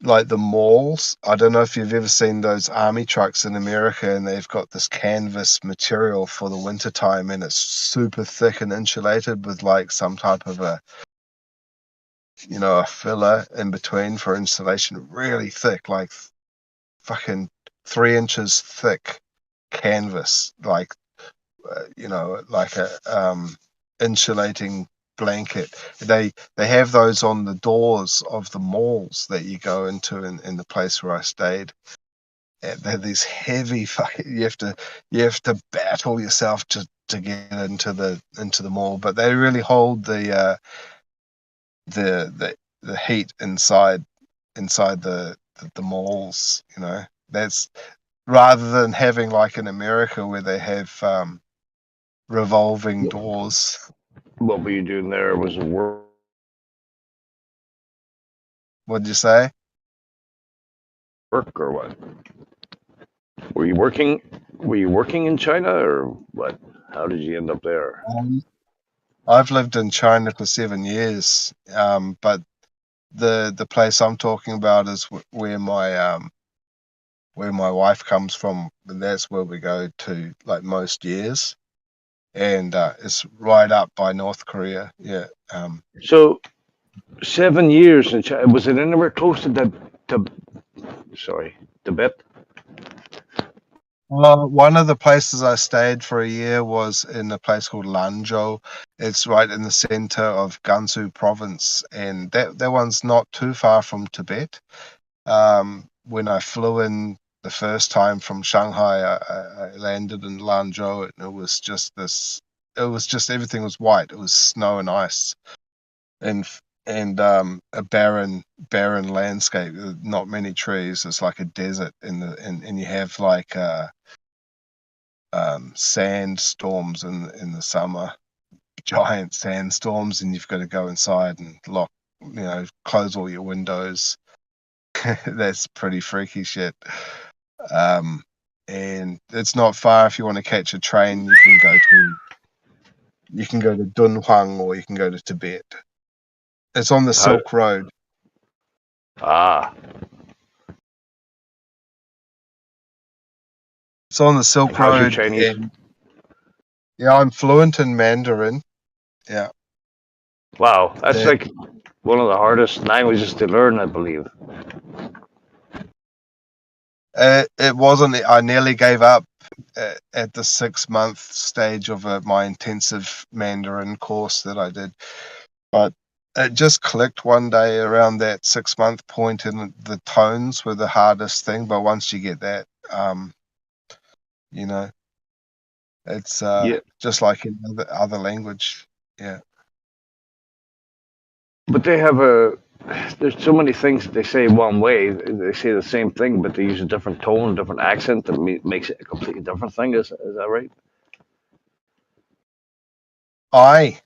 like the malls. I don't know if you've ever seen those army trucks in America, and they've got this canvas material for the winter time, and it's super thick and insulated with like some type of a filler in between for insulation. Really thick, like fucking 3 inches thick canvas, like like a insulating blanket. They have those on the doors of the malls that you go into in the place where I stayed. And they're these heavy fucking. You have to battle yourself to get into the mall, but they really hold the heat inside the malls. That's rather than having like in America where they have revolving doors. What were you doing there? Was it work What'd you say? or what? Were you working? Were you working in China or what? How did you end up there? I've lived in China for 7 years, but the place I'm talking about is where my wife comes from, and that's where we go to like most years, and it's right up by North Korea. Yeah. So 7 years in China. Was it anywhere close to that? To, sorry, Tibet. One of the places I stayed for a year was in a place called Lanzhou. It's right in the center of Gansu province, and that one's not too far from Tibet. When I flew in the first time from Shanghai, I landed in Lanzhou, and it was just this. It was just everything was white. It was snow and ice, and a barren landscape. Not many trees. It's like a desert and you have like sandstorms in the summer, giant sandstorms, and you've got to go inside and close all your windows. That's pretty freaky shit. And it's not far. If you want to catch a train, you can go to Dunhuang, or you can go to Tibet. It's on the How, Silk Road. ah, It's on the and Silk how's your Road, Chinese? and yeah, I'm fluent in Mandarin. Yeah. Wow, that's That like one of the hardest languages to learn, I believe. it wasn't. I nearly gave up at the 6-month stage of my intensive Mandarin course that I did, but it just clicked one day around that 6-month point, and the tones were the hardest thing. But once you get that, you know, it's Yeah, just like in other language. Yeah. but they have a. There's so many things that they say one way. They say the same thing, but they use a different tone, different accent that makes it a completely different thing. Is that right? I.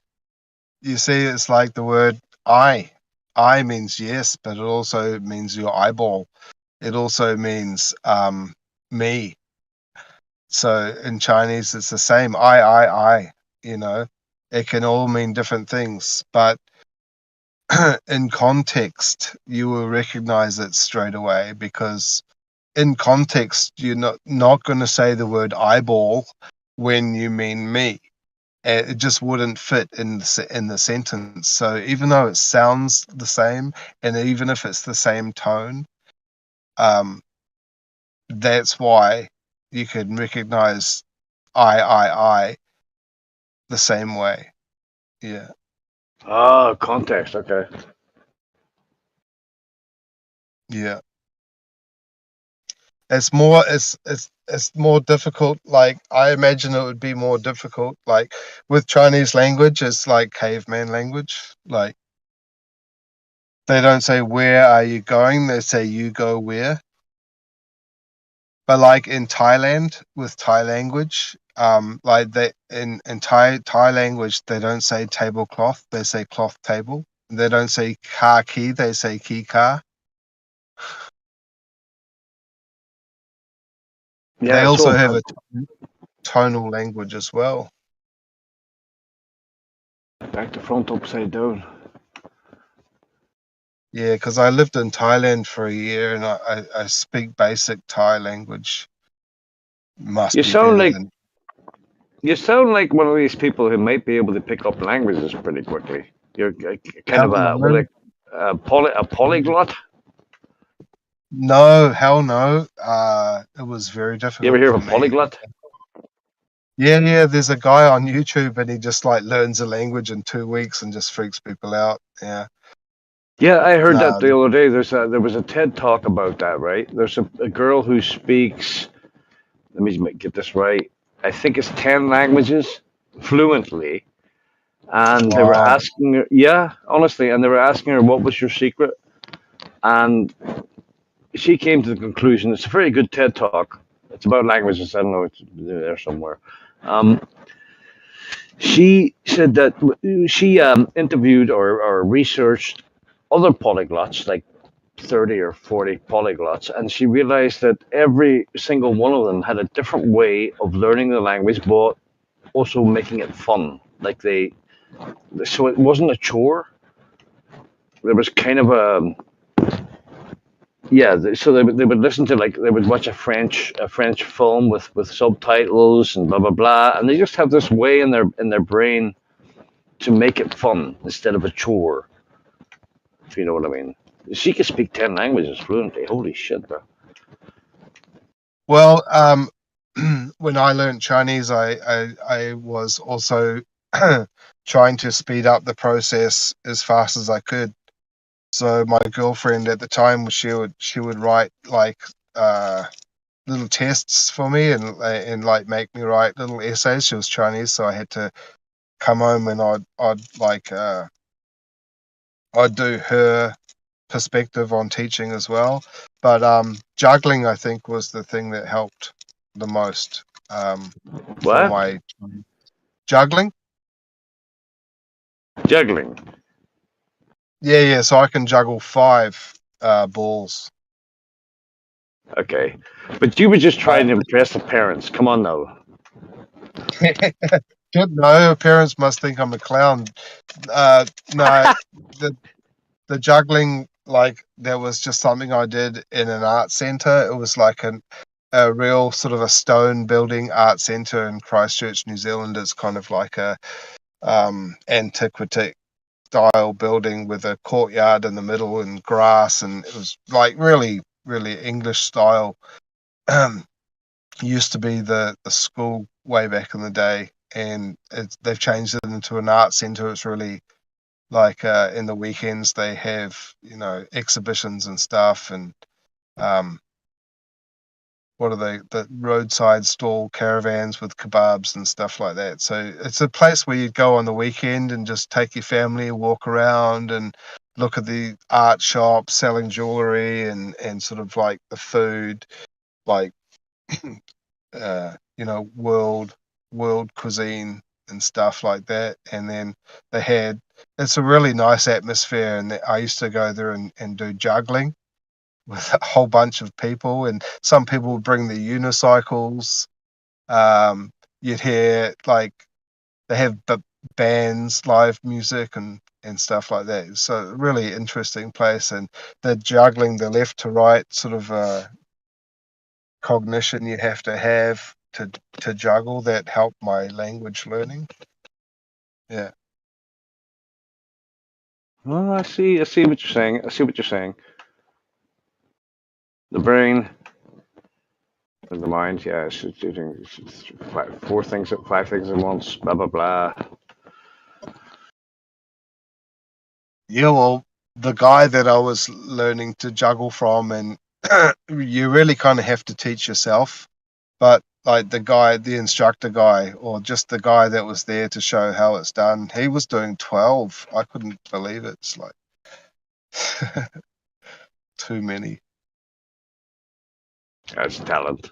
You see, it's like the word I. I means yes, but it also means your eyeball. It also means me. So in Chinese, it's the same. I. It can all mean different things, but in context, you will recognize it straight away, because in context, you're not going to say the word eyeball when you mean me. It just wouldn't fit in the sentence. So even though it sounds the same, and even if it's the same tone, um, that's why you can recognize I the same way. Yeah, Ah, context. Okay. yeah. It's more difficult. Like I imagine it would be more difficult. Like with Chinese language, it's like caveman language. Like they don't say where are you going, they say you go where. But like in Thailand, with Thai language, like they in Thai language, they don't say tablecloth, they say cloth table. They don't say car key, they say key car. They Yeah, also so have a tonal language as well. back to front upside down. Yeah, because I lived in Thailand for a year, and I speak basic Thai language. Must You be sound better like than. you sound like one of these people who might be able to pick up languages pretty quickly. You're kind Hell of a no. a polyglot. No, hell no. It was very You ever difficult hear for of a me. polyglot? Yeah, yeah. There's a guy on YouTube, and he just like learns a language in 2 weeks and just freaks people out. Yeah. Yeah, I heard that No. the other day. There was a TED talk about that, right? There's a girl who speaks. Let me get this right. I think it's 10 languages fluently, and they were Wow. asking her. Yeah, honestly, and they were asking her what was your secret, and she came to the conclusion. It's a very good TED talk. It's about languages. I don't know. It's there somewhere. Um, she said that she interviewed or researched other polyglots, like 30 or 40 polyglots, and she realized that every single one of them had a different way of learning the language, but also making it fun. Like so it wasn't a chore. There was kind of a, yeah. So they would listen to, like, they would watch a French film with subtitles and blah blah blah, and they just have this way in their brain to make it fun instead of a chore. If you know what I mean. She could speak 10 languages fluently. Holy shit, bro. Well, when I learned Chinese, I was also trying to speed up the process as fast as I could. So my girlfriend at the time, she would write like little tests for me, and like make me write little essays. She was Chinese, so I had to come home, and I'd do her perspective on teaching as well. But juggling, I think, was the thing that helped the most for What? my juggling. Juggling. Yeah, yeah. So I can juggle 5 balls. Okay. But you were just I trying to impress the parents. Come on now. don't know. Parents must think I'm a clown. No, the the juggling, like, that was just something I did in an art center. It was like a real sort of a stone building art center in Christchurch, New Zealand. It's kind of like a antiquity style building with a courtyard in the middle and grass, and it was like really, really English style. Used to be the school way back in the day, and they've changed it into an art center. It's really like in the weekends they have, exhibitions and stuff, and um, what are they, the roadside stall caravans with kebabs and stuff like that. So it's a place where you go on the weekend and just take your family, walk around and look at the art shops selling jewelry, and sort of like the food, like world cuisine and stuff like that. And then it's a really nice atmosphere, and I used to go there and do juggling with a whole bunch of people, and some people would bring their unicycles. You'd hear, like, they have bands, live music, and stuff like that. It's a really interesting place, and the juggling, the left to right sort of cognition you have to juggle, that helped my language learning. Yeah. Oh, I see. I see what you're saying. I see what you're saying. The brain and the mind. Yeah, it's doing five things at once. Blah blah blah. Yeah, well, the guy that I was learning to juggle from, and you really kind of have to teach yourself, but like the instructor guy, or just the guy that was there to show how it's done, he was doing 12. I couldn't believe it. It's like too many. That's talent.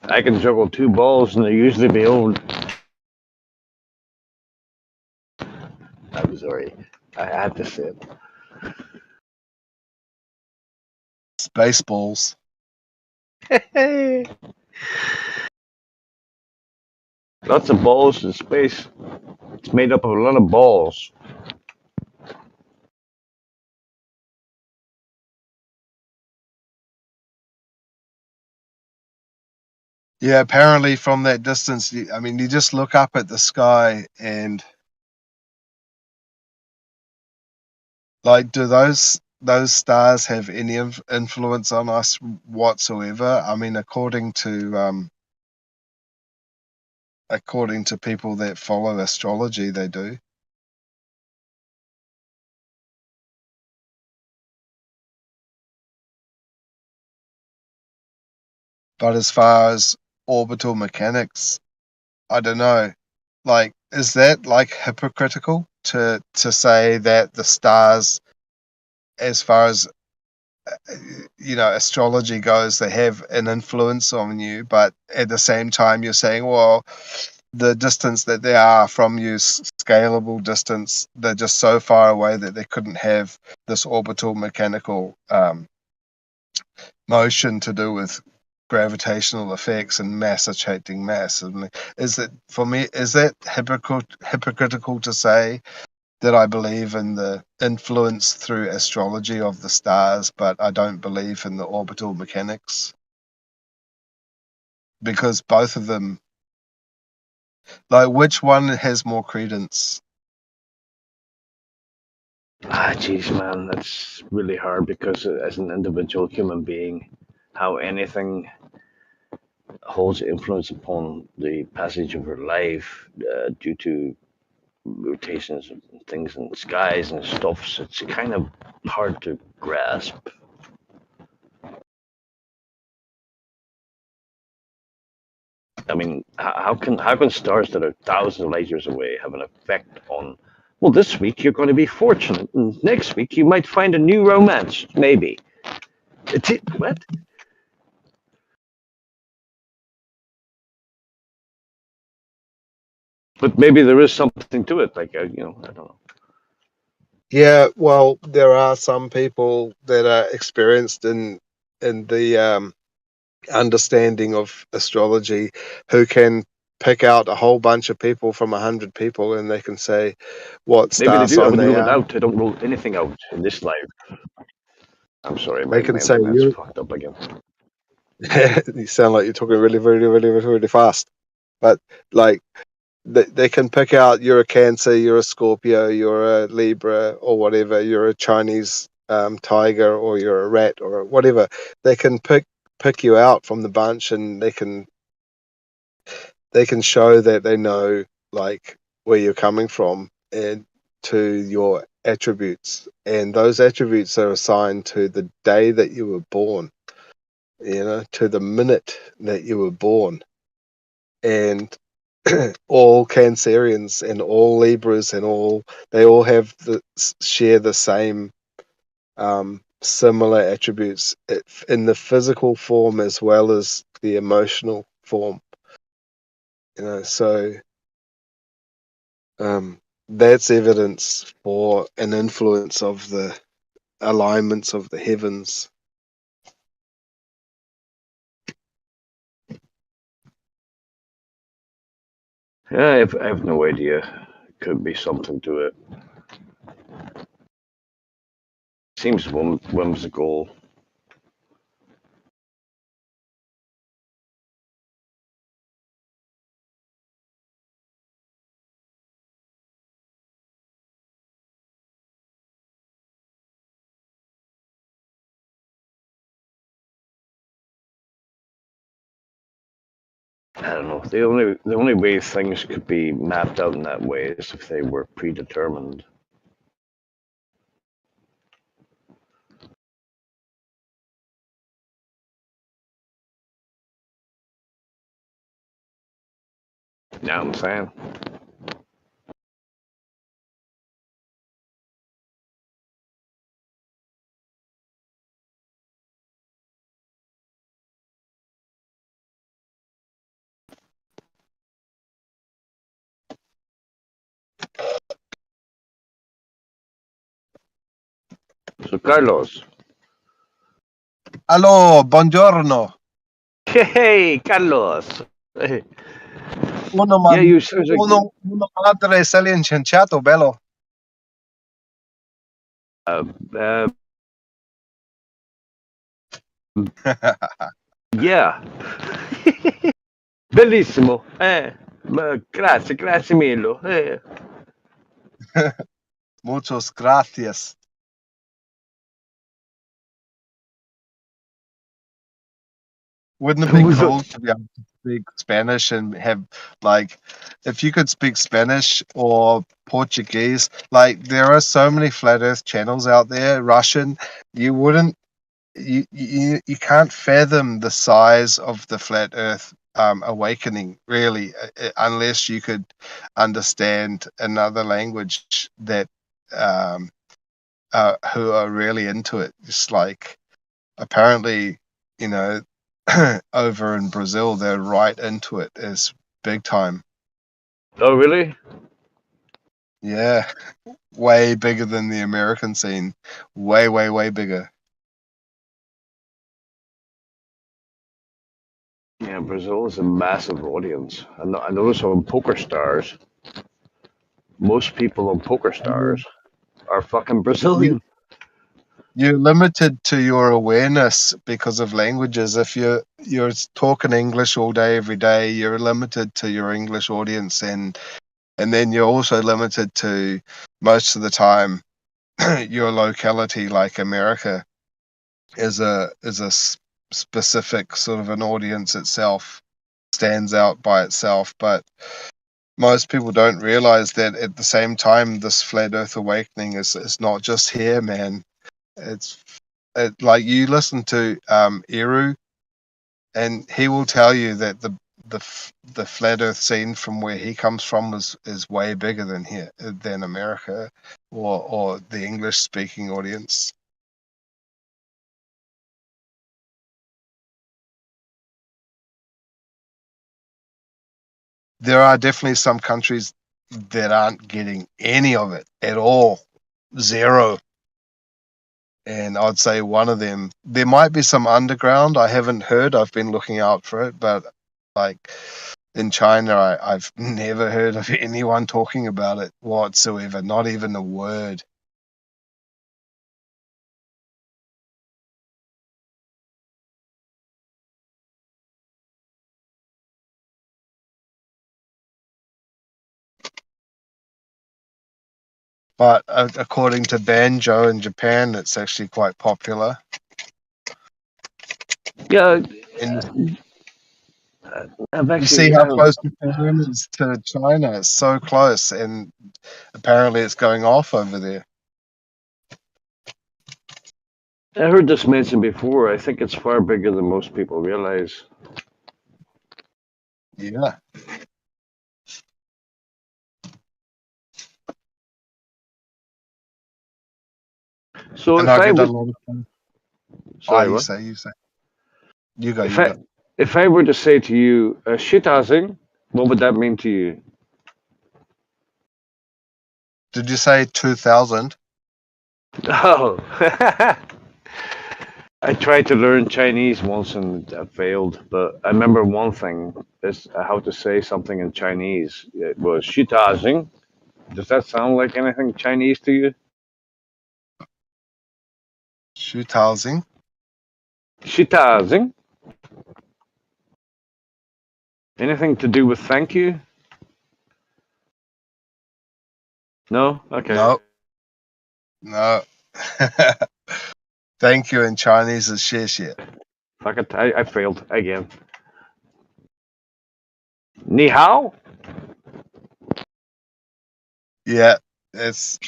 I can juggle 2 balls, and they usually be old. I'm sorry. I had to say Spaceballs. it. Lots of balls in space. It's made up of a lot of balls. Yeah, apparently from that distance, I mean, you just look up at the sky and like, do those stars have any influence on us whatsoever? I mean, according to people that follow astrology, they do. But as far as orbital mechanics, I don't know. Like, is that like hypocritical to say that the stars, as far as astrology goes, they have an influence on you, but at the same time you're saying, well, the distance that they are from you, scalable distance, they're just so far away that they couldn't have this orbital mechanical motion to do with gravitational effects and mass attracting mass. I mean, is that hypocritical to say that I believe in the influence through astrology of the stars, but I don't believe in the orbital mechanics? Because both of them, like, which one has more credence? Jeez, man, that's really hard because as an individual human being, how anything holds influence upon the passage of your life due to rotations and things in skies and stuff. So it's kind of hard to grasp. I mean, how can stars that are thousands of light years away have an effect on? Well, this week you're going to be fortunate, and next week you might find a new romance, maybe. What? But maybe there is something to it. Like I don't know. Yeah, well, there are some people that are experienced in the understanding of astrology who can pick out a whole bunch of people from 100 people, and they can say what Maybe star they do. I sign wouldn't they rule it are. out. I don't rule anything out in this life. I'm sorry, They can say my man's you. fucked up again. You sound like you're talking really, really, really, really, really fast. But like, they can pick out you're a Cancer, you're a Scorpio, you're a Libra, or whatever. You're a Chinese tiger, or you're a rat, or whatever. They can pick you out from the bunch, and they can show that they know like where you're coming from and to your attributes, and those attributes are assigned to the day that you were born, to the minute that you were born. And all Cancerians and all Libras and they all share the same similar attributes in the physical form as well as the emotional form. So that's evidence for an influence of the alignments of the heavens. Yeah, I have no idea. Could be something to it. Seems whimsical. I don't know. The only way things could be mapped out in that way is if they were predetermined. You know what I'm saying? So Carlos, Hello, buongiorno. Hey, Carlos. Hey. Uno, Yeah, man, you sounds like uno madre se l'incianciato, bello. uh, uh, yeah. Bellissimo. Grazie, grazie mille. Muchos gracias. Wouldn't it be cool to be able to speak Spanish and have, like, if you could speak Spanish or Portuguese, like, there are so many flat earth channels out there, Russian, you wouldn't, you can't fathom the size of the flat earth awakening, really, unless you could understand another language that, um, who are really into it. Just like, apparently, you know, over in Brazil, they're right into it as big time. Oh, really? Yeah, way bigger than the American scene. Way, way, way bigger. Yeah, Brazil is a massive audience. I notice on Poker Stars, most people on Poker Stars are fucking You Brazilian. you're limited to your awareness because of languages. If you're talking English all day, every day, you're limited to your English audience, and then you're also limited to, most of the time, your locality, like America is a specific sort of an audience itself, stands out by itself. But most people don't realize that at the same time, this flat earth awakening is not just here, man. It's like, you listen to Eru, and he will tell you that the flat earth scene from where he comes from is way bigger than here, than America, or the English speaking audience. There are definitely some countries that aren't getting any of it at all. Zero. And I'd say one of them, there might be some underground. I haven't heard. I've been looking out for it, but, like, in China, I've never heard of anyone talking about it whatsoever. Not even a word. But according to Banjo in Japan, it's actually quite popular. Yeah, And I've you actually see how heard, close Japan is to China. It's so close, and apparently it's going off over there. I heard this mentioned before. I think it's far bigger than most people realize. Yeah. So And if I I get a would, lot of fun. sorry, You what? say, you say. You go, If you I go. if I were to say to you, shitazing, what would that mean to you? Did you say 2000? Oh, I tried to learn Chinese once and I failed. But I remember one thing is how to say something in Chinese. It was shitazing. Does that sound like anything Chinese to you? 2000? Shitazing? Anything to do with thank you? No? Okay. No, no. Thank you in Chinese is 谢谢. Fuck it. I failed again. Ni hao? Yeah, it's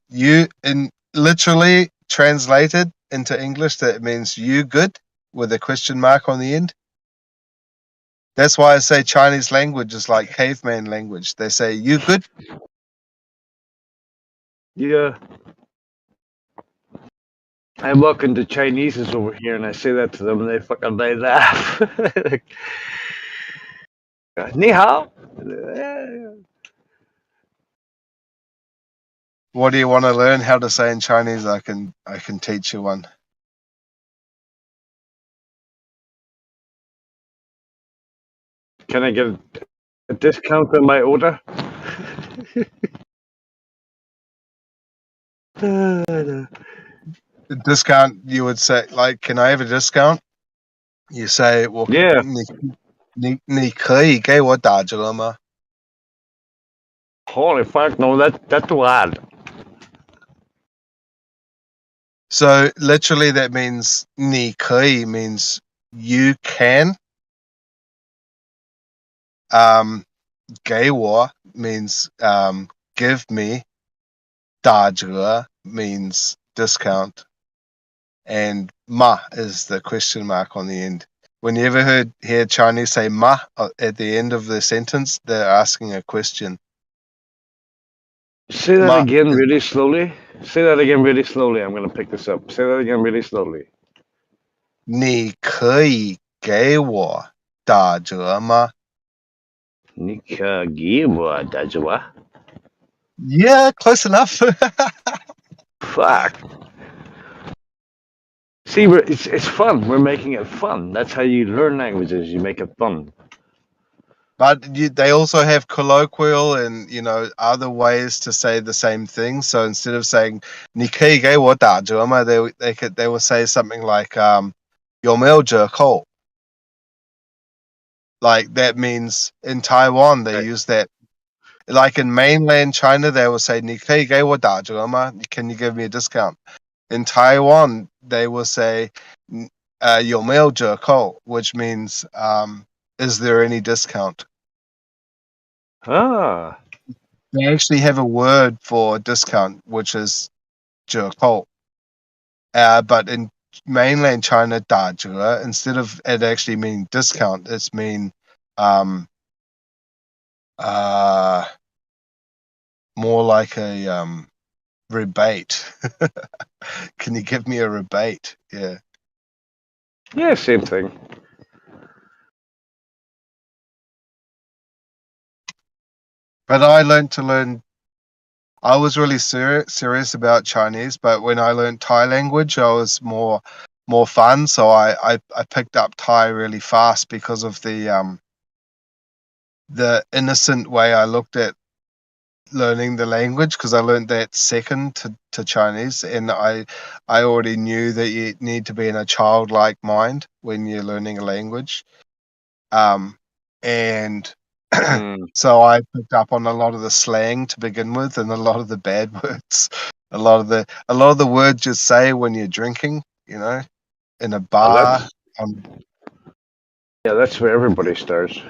you, in literally translated into English, that means you good, with a question mark on the end. That's why I say Chinese language is like caveman language. They say you good. Yeah. I walk into Chinese's over here and I say that to them and they laugh. Ni hao? What do you want to learn how to say in Chinese? I can teach you one. Can I get a discount on my order? The discount, you would say, like, can I have a discount? You say, well, Yeah. 你可以给我打折吗? Holy fuck! No, that's too hard. So literally that means 你可以 means you can. 给我 means give me. 打折 means discount. And ma is the question mark on the end. When you ever hear Chinese say ma at the end of the sentence, they're asking a question. Say that Ma again is really slowly. Say that again really slowly. I'm gonna pick this up. Say that again really slowly. 你可以给我打折吗? Yeah, close enough. Fuck. See, it's fun. We're making it fun. That's how you learn languages. You make it fun. But they also have colloquial and, other ways to say the same thing. So instead of saying 你可以给我打折吗, they will say something like 有没有折扣? Like that means in Taiwan they Okay. use that. Like in mainland China they will say 你可以给我打折吗? Can you give me a discount? In Taiwan they will say 有没有折扣, which means is there any discount? Ah. They actually have a word for discount, which is 折扣. But in mainland China, 打折, instead of it actually meaning discount, it's mean more like a rebate. Can you give me a rebate? Yeah. Yeah, same thing. But I was really serious about Chinese, but when I learned Thai language, I was more fun. So I picked up Thai really fast because of the innocent way I looked at learning the language, because I learned that second to Chinese, and I already knew that you need to be in a childlike mind when you're learning a language. And so I picked up on a lot of the slang to begin with, and a lot of the bad words, a lot of the words you say when you're drinking, in a Oh, bar. that's where everybody starts.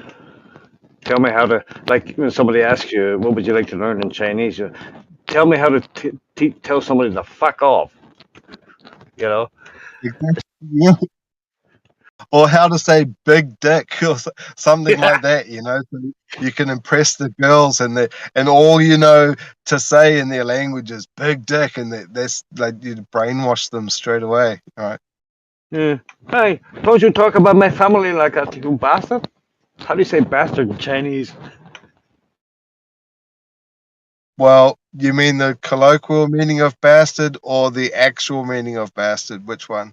Tell me how to, like, when somebody asks you, what would you like to learn in Chinese? Tell me how to tell somebody to fuck off. Yeah. Or how to say big dick or something like that, so you can impress the girls, and all to say in their language is big dick, and that's like you brainwash them straight away, right? Yeah. Hey, don't you talk about my family like that, you bastard? How do you say bastard in Chinese? Well, you mean the colloquial meaning of bastard or the actual meaning of bastard? Which one?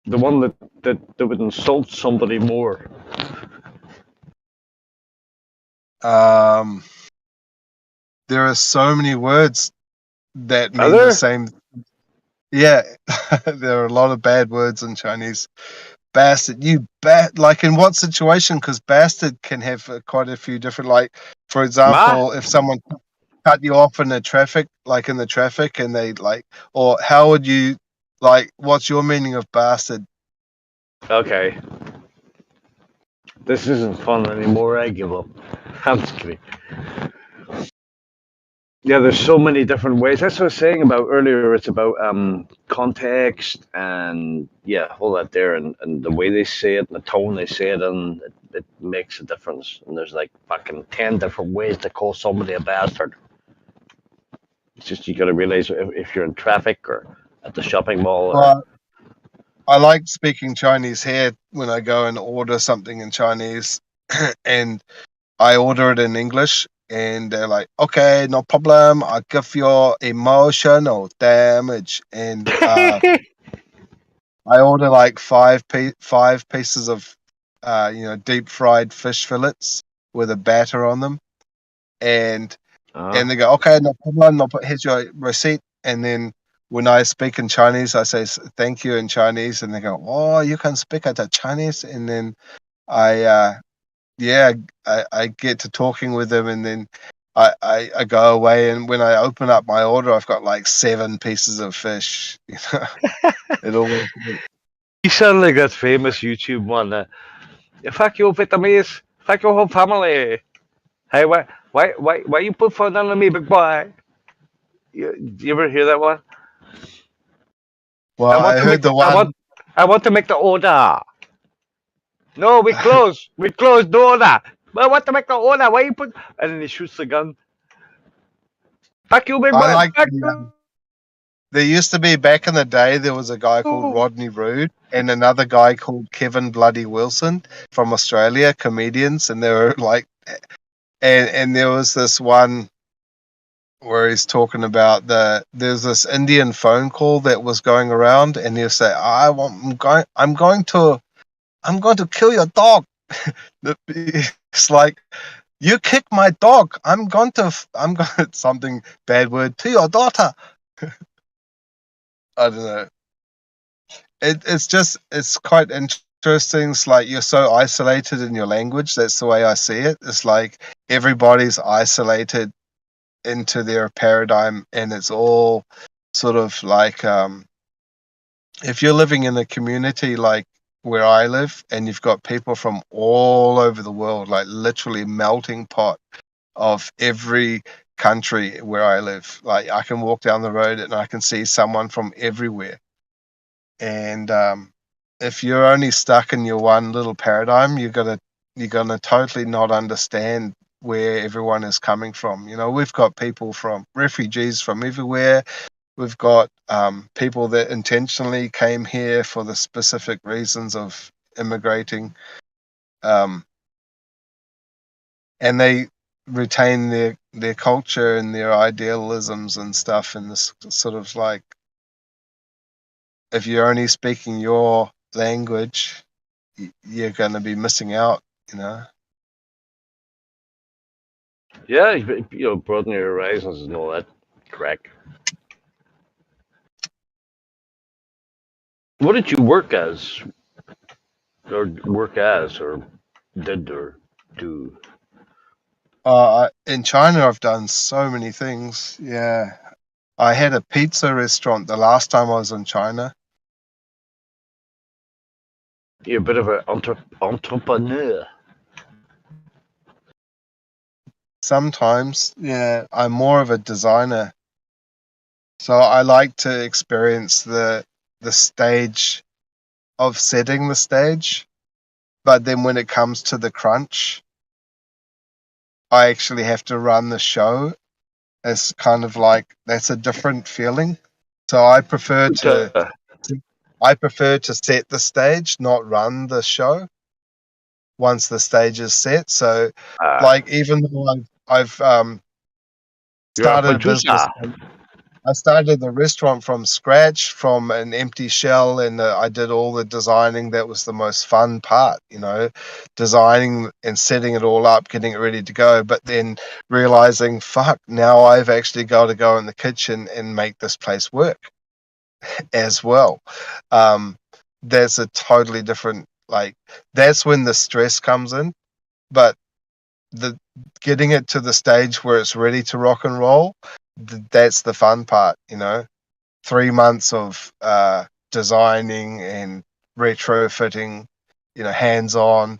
The one that would insult somebody more. There are so many words that Are mean the there? same. Yeah, there are a lot of bad words in Chinese. Bastard, like in what situation? Because bastard can have quite a few different, like, for Ma? example, if someone cut you off in the traffic, like in the traffic, and they or how would you, what's your meaning of bastard? Okay. This isn't fun anymore, I give up. I'm just kidding. Yeah, there's so many different ways. That's what I was saying about earlier. It's about context and all that there, and the way they say it, and the tone they say it, and it makes a difference. And there's like fucking 10 different ways to call somebody a bastard. It's just you got to realize if you're in traffic or at the shopping mall or. Well, I like speaking Chinese here when I go and order something in Chinese, and I order it in English, and they're like, "Okay, no problem. I'll give your emotional damage." And I order like five pieces of deep fried fish fillets with a batter on them, and they go, okay, no problem, no, here's your receipt. And then when I speak in Chinese, I say thank you in Chinese, and they go, oh, you can speak at Chinese. And then I I get to talking with them, and then I go away, and when I open up my order, I've got like 7 pieces of fish. It always. You sound like that famous YouTube one. Fuck your Vietnamese. Fuck your whole family. Hey, why you put phone on me, big boy? You ever hear that one? Well, I heard the one. I want to make the order. No, we close. We close the order. But I want to make the order. Why you put? And then he shoots the gun. Fuck you, big I boy. like Fuck the, you. there used to be back in the day. There was a guy called Rodney Rude and another guy called Kevin Bloody Wilson from Australia, comedians, and they were like, and there was this one where he's talking about there's this Indian phone call that was going around, and he'll say, I'm going to kill your dog. It's like, you kick my dog. I'm going something bad word to your daughter. I don't know. It's quite interesting. It's like you're so isolated in your language. That's the way I see it. It's like everybody's isolated into their paradigm, and it's all sort of like if you're living in a community like where I live, and you've got people from all over the world, like literally melting pot of every country where I live. Like I can walk down the road and I can see someone from everywhere. And if you're only stuck in your one little paradigm, you're gonna totally not understand where everyone is coming from. We've got people from refugees from everywhere. We've got people that intentionally came here for the specific reasons of immigrating, and they retain their culture and their idealisms and stuff. And this sort of like, if you're only speaking your language, you're going to be missing out. Yeah, broaden your horizons and all that crack. What did you work as, or did, or do? In China, I've done so many things. Yeah, I had a pizza restaurant the last time I was in China. You're a bit of an entrepreneur. Sometimes, yeah, I'm more of a designer. So I like to experience the stage of setting the stage, but then when it comes to the crunch, I actually have to run the show. It's kind of like, that's a different feeling. So I prefer to set the stage, not run the show once the stage is set. So like, even though I've You're a started a business, producer. I started the restaurant from scratch, from an empty shell, and I did all the designing. That was the most fun part, designing and setting it all up, getting it ready to go. But then realizing, fuck, now I've actually got to go in the kitchen and make this place work as well. That's a totally different, like, that's when the stress comes in. But the getting it to the stage where it's ready to rock and roll, that's the fun part. 3 months of designing and retrofitting, hands on,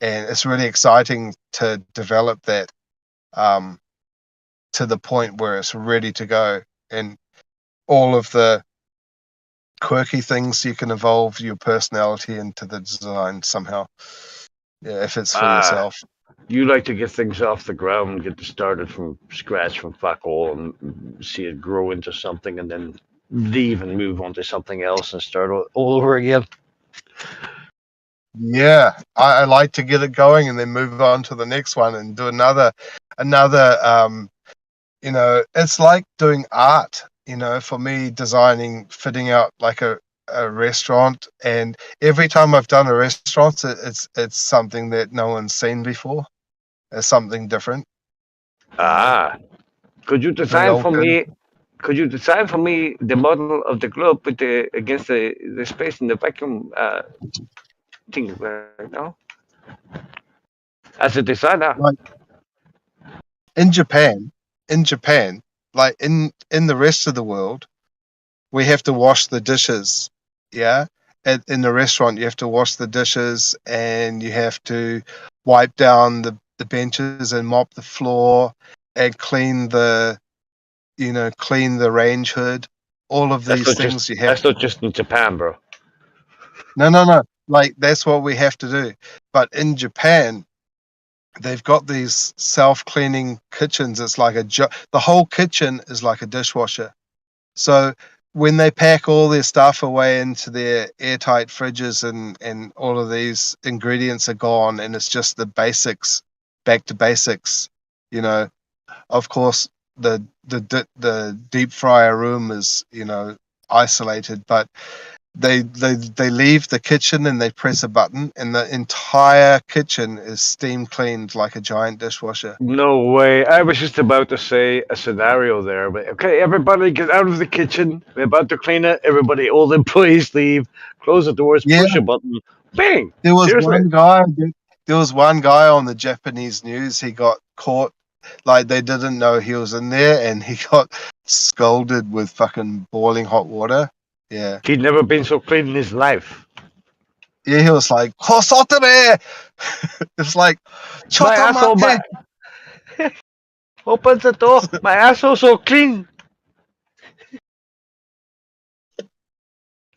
and it's really exciting to develop that to the point where it's ready to go, and all of the quirky things, you can evolve your personality into the design somehow. Yeah, if it's for yourself. You like to get things off the ground, get it started from scratch, from fuck all, and see it grow into something, and then leave and move on to something else and start all over again. Yeah, I like to get it going and then move on to the next one and do another. It's like doing art. For me, designing, fitting out like a restaurant, and every time I've done a restaurant, it's something that no one's seen before. It's something different. Ah, could you Every design old for thing. me? Could you design for me the model of the globe with the against the space in the vacuum thing right now? As a designer, Like in Japan, in Japan, like in the rest of the world, we have to wash the dishes. Yeah. In the restaurant, you have to wash the dishes and you have to wipe down the benches and mop the floor and clean the range hood. All of these things you have that's not just in Japan, bro. no. Like that's what we have to do. But in Japan, they've got these self-cleaning kitchens. It's like the whole kitchen is like a dishwasher. So when they pack all their stuff away into their airtight fridges and all of these ingredients are gone and it's just the basics, back to basics, you know, of course the deep fryer room is, isolated, but they leave the kitchen and they press a button and the entire kitchen is steam cleaned like a giant dishwasher. No way. I was just about to say a scenario there, but okay, everybody get out of the kitchen. We're about to clean it. Everybody, all the employees leave. Close the doors. Yeah, Push a button. Bang. there was Seriously. one guy. There was one guy on the Japanese news. He got caught, like they didn't know he was in there, and he got scolded with fucking boiling hot water. Yeah, He'd never been so clean in his life. yeah. He was like, "Kosotere." It's like, My asshole, "Chotomate." opens the door. My asshole so clean.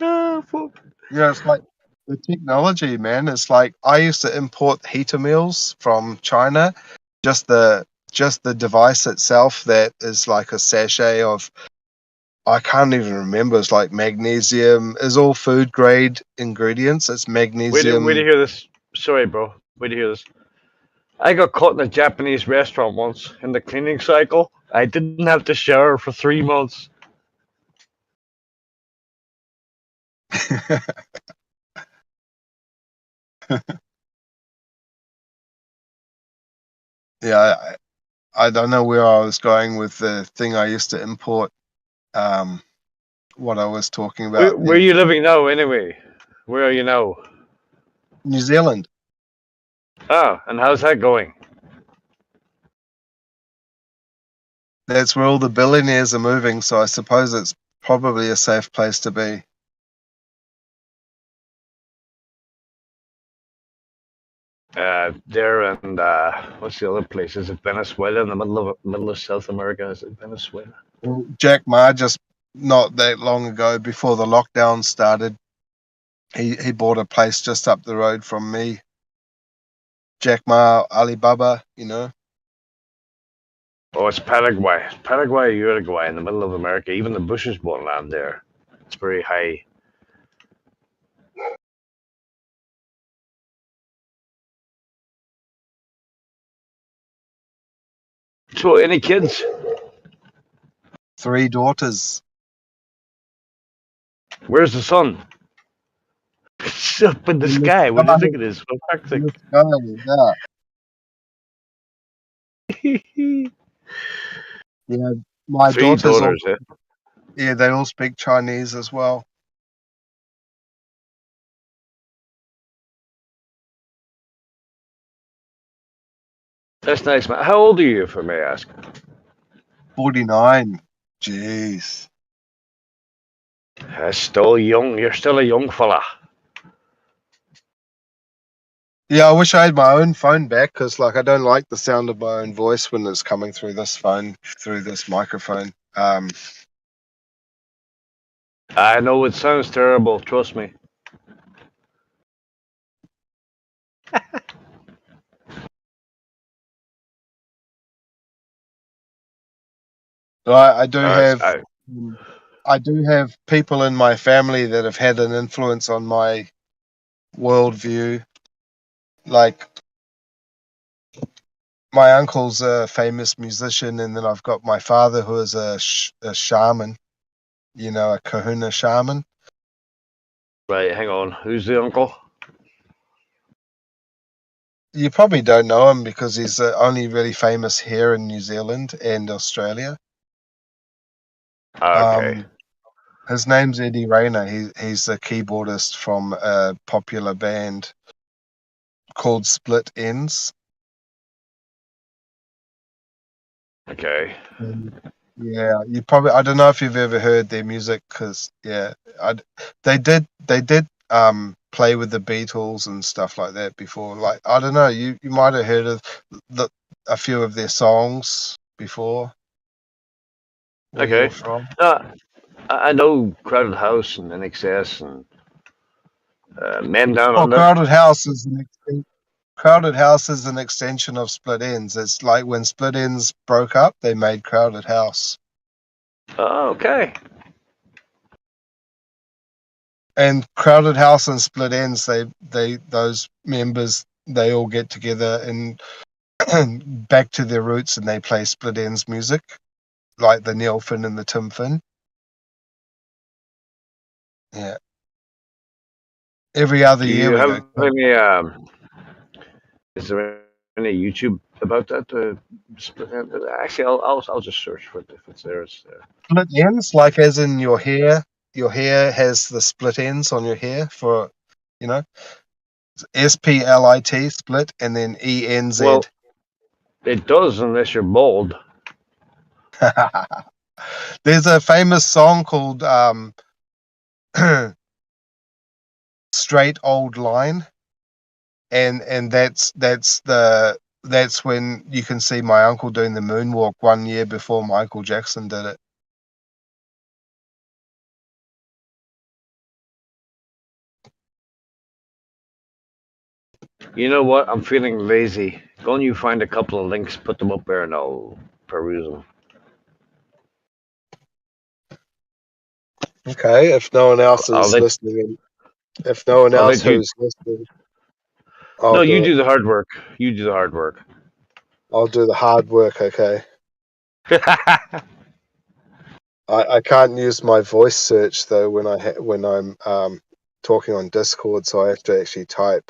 Ah, fuck. It's like the technology, man. It's like I used to import heater meals from China. Just the device itself that is like a sachet of, I can't even remember. It's like magnesium. Is all food grade ingredients. It's Wait to magnesium. hear this. Sorry, bro. Wait to hear this. I got caught in a Japanese restaurant once in the cleaning cycle. I didn't have to shower for 3 months. Yeah, I don't know where I was going with the thing I used to import. Um, what I was talking about Where are then. you living now, anyway? Where are you now? New Zealand. Ah, and how's that going? That's where all the billionaires are moving. So I suppose it's probably a safe place to be. There and what's the other place? Is it Venezuela in the middle of South America? Is it Venezuela? Well, Jack Ma just not that long ago, before the lockdown started, he bought a place just up the road from me. Jack Ma, Alibaba, Oh, it's Paraguay. It's Paraguay, Uruguay, in the middle of America. Even the Bushes bought land there. It's very high. So, any kids? 3 daughters. Where's the sun? It's up in the In the sky. What do you sky, think it is? in the Fantastic. sky, yeah. My Three daughters all, daughters, eh? yeah, they all speak Chinese as well. That's nice, man. How old are you, if I may ask? 49. Jeez. That's still young. You're still a young fella. Yeah, I wish I had my own phone back, because like I don't like the sound of my own voice when it's coming through this phone, through this microphone. I know it sounds terrible. Trust me. I do have I, um, I do have people in my family that have had an influence on my worldview. Like my uncle's a famous musician, and then I've got my father who is a shaman, a kahuna shaman. Right, hang on. Who's the uncle? You probably don't know him because he's only really famous here in New Zealand and Australia. Okay. His name's Eddie Rayner. He's a keyboardist from a popular band called Split Ends. Okay. Yeah, you probably. I don't know if you've ever heard their music, because they did play with the Beatles and stuff like that before. Like, I don't know, you might have heard of the a few of their songs before where you're Okay. from. Uh, I know Crowded House and NXS and Men Down Well, Under. Crowded House is an extension of Split Ends. It's like when Split Ends broke up, they made Crowded House. Oh, okay. And Crowded House and Split Ends, they those members, they all get together and back to their roots, and they play Split Ends music, like the Neil Finn and the Tim Finn. Yeah. Every other Do year you we go. have any? Is there any YouTube about that? Actually, I'll just search for it if it's there. It's there. Split ends, like as in your hair. Your hair has the split ends on your hair for, you know, SPLIT, split, and then ENZ. Well, it does unless you're bald. There's a famous song called Straight Old Line, and that's when you can see my uncle doing the moonwalk 1 year before Michael Jackson did it. You know what? I'm feeling lazy. Go and you find a couple of links, put them up there, and I'll peruse them. Okay, if no one else I'll is let listening, and if no one I'll else let you. who's listening, I'll No, you do it. do the hard work. You do the hard work. I'll do the hard work. Okay. I can't use my voice search though when I'm talking on Discord, so I have to actually type.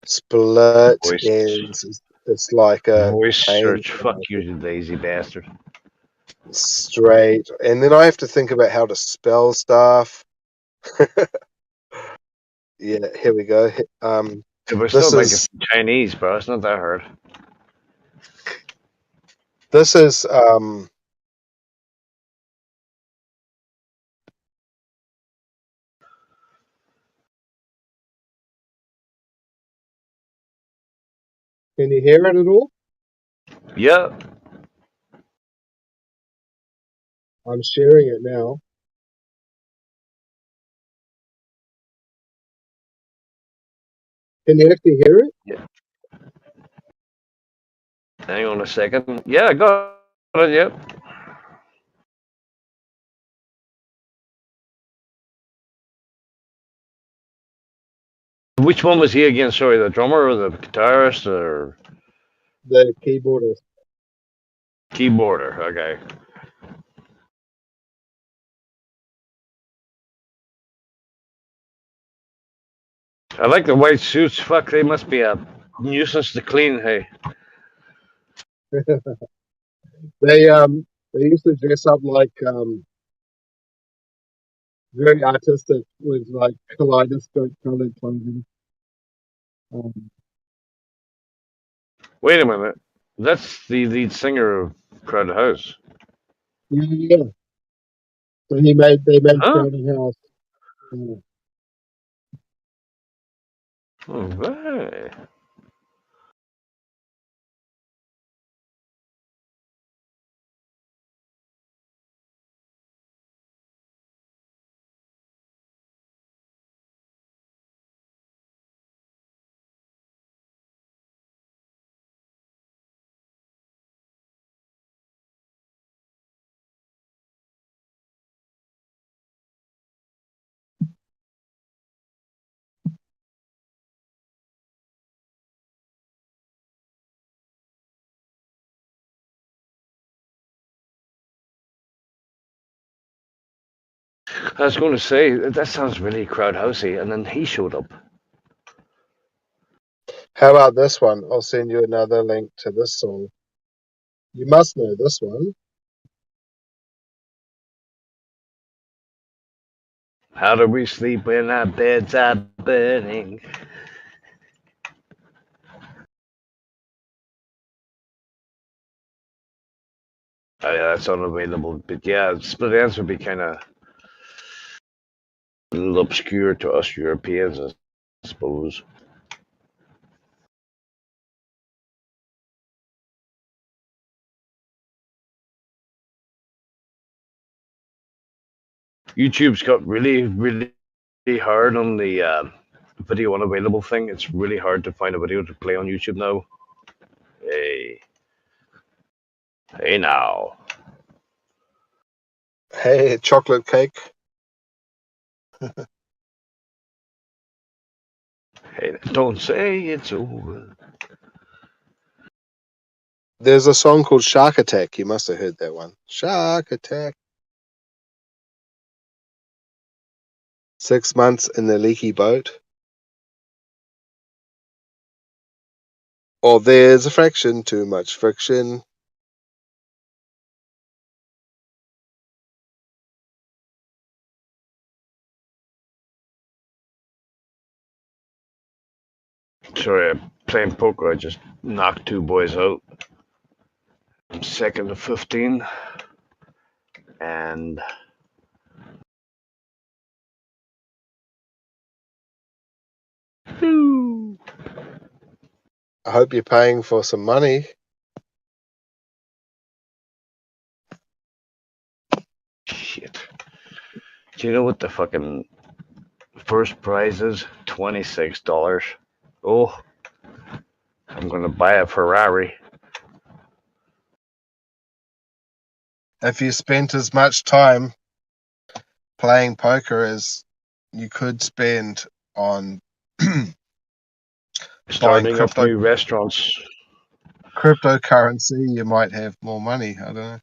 Split voice ends. It's like a voice pain. search. Fuck you, you lazy bastard. Straight, and then I have to think about how to spell stuff. Yeah, here we go. If we're This still making is some Chinese, bro, it's not that hard. this is Can you hear it at all? Yeah. I'm sharing it now. Can you actually hear it? Yeah. Hang on a second. Yeah, got it. Yep. Which one was he again? Sorry, the drummer or the guitarist or The keyboardist. keyboarder? Okay. I like the white suits. Fuck, they must be a nuisance to clean. Hey. They used to dress up like very artistic with like kaleidoscope colored clothing. Um, Wait a minute. That's the lead singer of Crowded House. yeah, yeah. So they made Huh? Crowded House. Uh, Oh, right. I was going to say that sounds really crowd housey, and then he showed up. How about this one? I'll send you another link to this song. You must know this one. How do we sleep when our beds are burning? Oh, yeah, that's unavailable. But yeah, Split Ends would be kind of a little obscure to us Europeans, I suppose. YouTube's got really, really hard on the video unavailable thing. It's really hard to find a video to play on YouTube now. Hey, hey now. Hey, chocolate cake. Hey, don't say it's over. There's a song called Shark Attack. You must have heard that one. Shark Attack. 6 months in the leaky boat. Or there's a fraction, too much friction. Sorry, I'm playing poker. I just knocked two boys out. I'm second to 15. And I hope you're paying for some money. shit. Do you know what the fucking first prize is? $26. Oh, I'm gonna buy a Ferrari. If you spent as much time playing poker as you could spend on Starting up new restaurants. cryptocurrency, you might have more money. I don't know.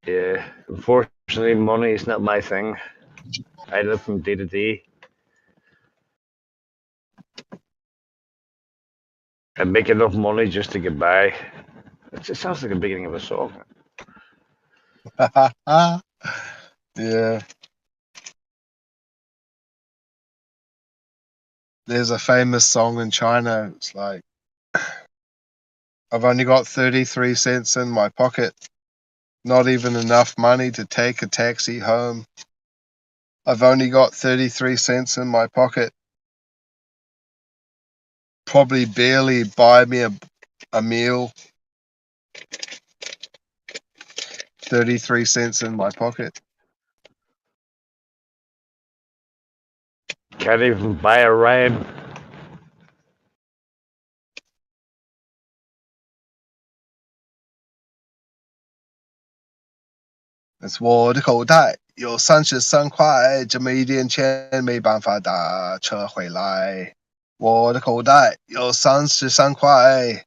Yeah, unfortunately, money is not my thing. I live from day to day. I make enough money just to get by. It just sounds like the beginning of a song. Yeah. There's a famous song in China. It's like, I've only got 33 cents in my pocket. Not even enough money to take a taxi home. I've only got 33 cents in my pocket. Probably barely buy me a meal. 33 cents in my pocket. Can't even buy a rhyme. It's 我的口袋有33块，这么一点钱没办法打车回来。我的口袋有33块，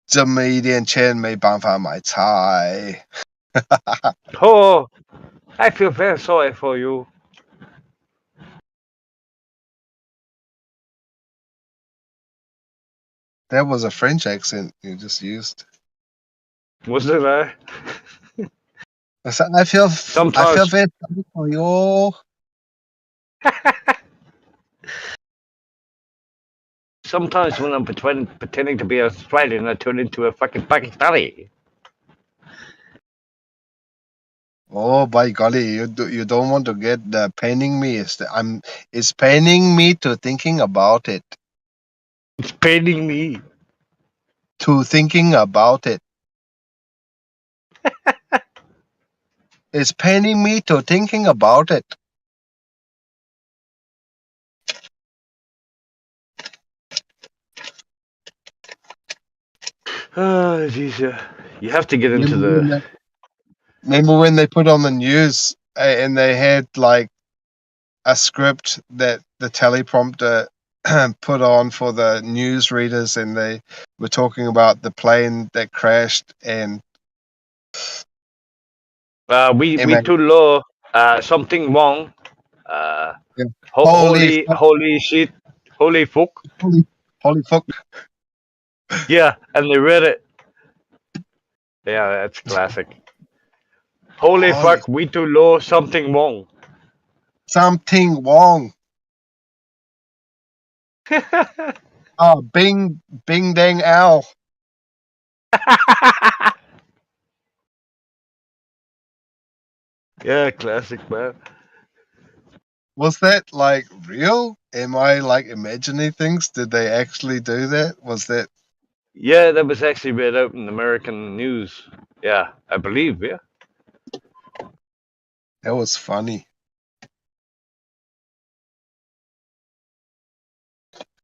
这么一点钱没办法买菜。Oh, I feel very sorry for you. That was a French accent you just used. Wasn't I? I feel Sometimes, very sorry for you. sometimes when I'm pretending to be Australian, I turn into a fucking Pakistani. Oh by golly, you don't want to get paining me. It's paining me to thinking about it. It's paining me. To thinking about it. It's paining me to thinking about it. Oh, jeez, you have to get into Remember when they put on the news and they had like a script that the teleprompter put on for the news readers, and they were talking about the plane that crashed, and We M-A, too low. Something wrong. Uh, yeah. Holy fuck, holy shit. Holy fuck. holy fuck. Yeah, and they read it. Yeah, that's classic. Holy Holy fuck. We too low. Something wrong. something wrong. Oh, bing dang owl. Yeah, classic, man. Was that like real? Am I like imagining things? Did they actually do that? Was that Yeah, that was actually read out in American news. Yeah, I believe. Yeah. that was funny?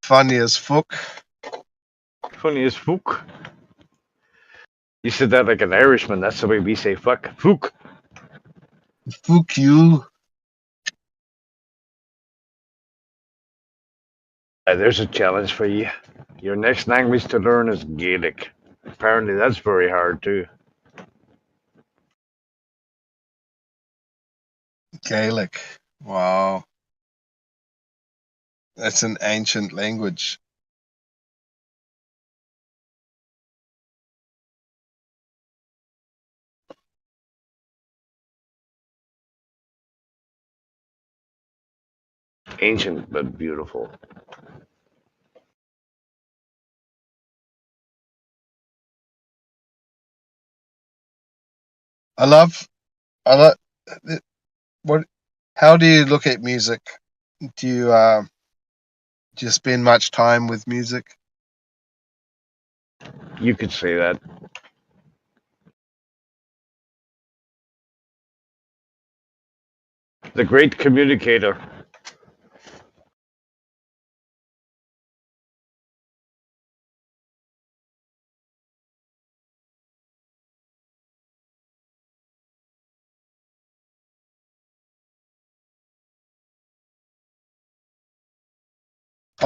Funny as fuck. Funny as fuck. You said that like an Irishman. That's the way we say fuck. Fuck. Fuck you. There's a challenge for you. Your next language to learn is Gaelic. Apparently, that's very hard too. Gaelic. Wow. That's an ancient language. Ancient but beautiful. I love I love what how do you look at music? Do you spend much time with music? You could say that. The great communicator.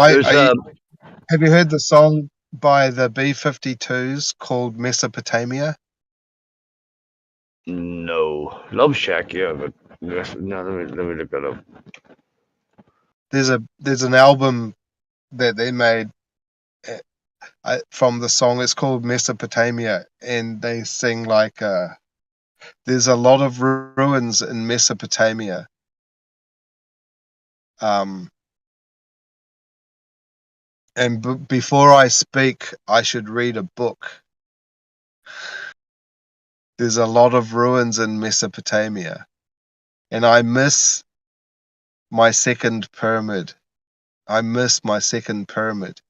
There's I have you heard the song by the B-52s called Mesopotamia? no Love Shack. Yeah, but yes, no. Let me look that up. There's an album that they made from the song. It's called Mesopotamia, and they sing like there's a lot of ruins in Mesopotamia. Um, and before I speak, I should read a book. There's a lot of ruins in Mesopotamia, and I miss my second pyramid. I miss my second pyramid.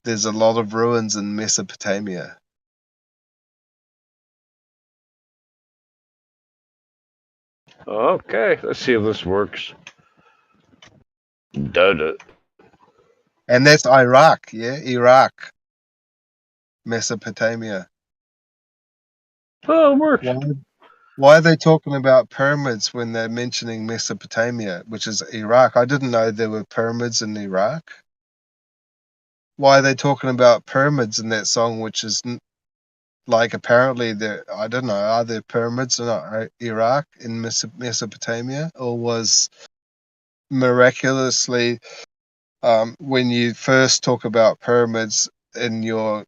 There's a lot of ruins in Mesopotamia. Okay, let's see if this works. Did it? And that's Iraq, yeah? Iraq, Mesopotamia. Oh, it works. Why are they talking about pyramids when they're mentioning Mesopotamia, which is Iraq? I didn't know there were pyramids in Iraq. Why are they talking about pyramids in that song, which is like apparently there? I don't know. Are there pyramids in Iraq in Mesopotamia, or was miraculously when you first talk about pyramids in your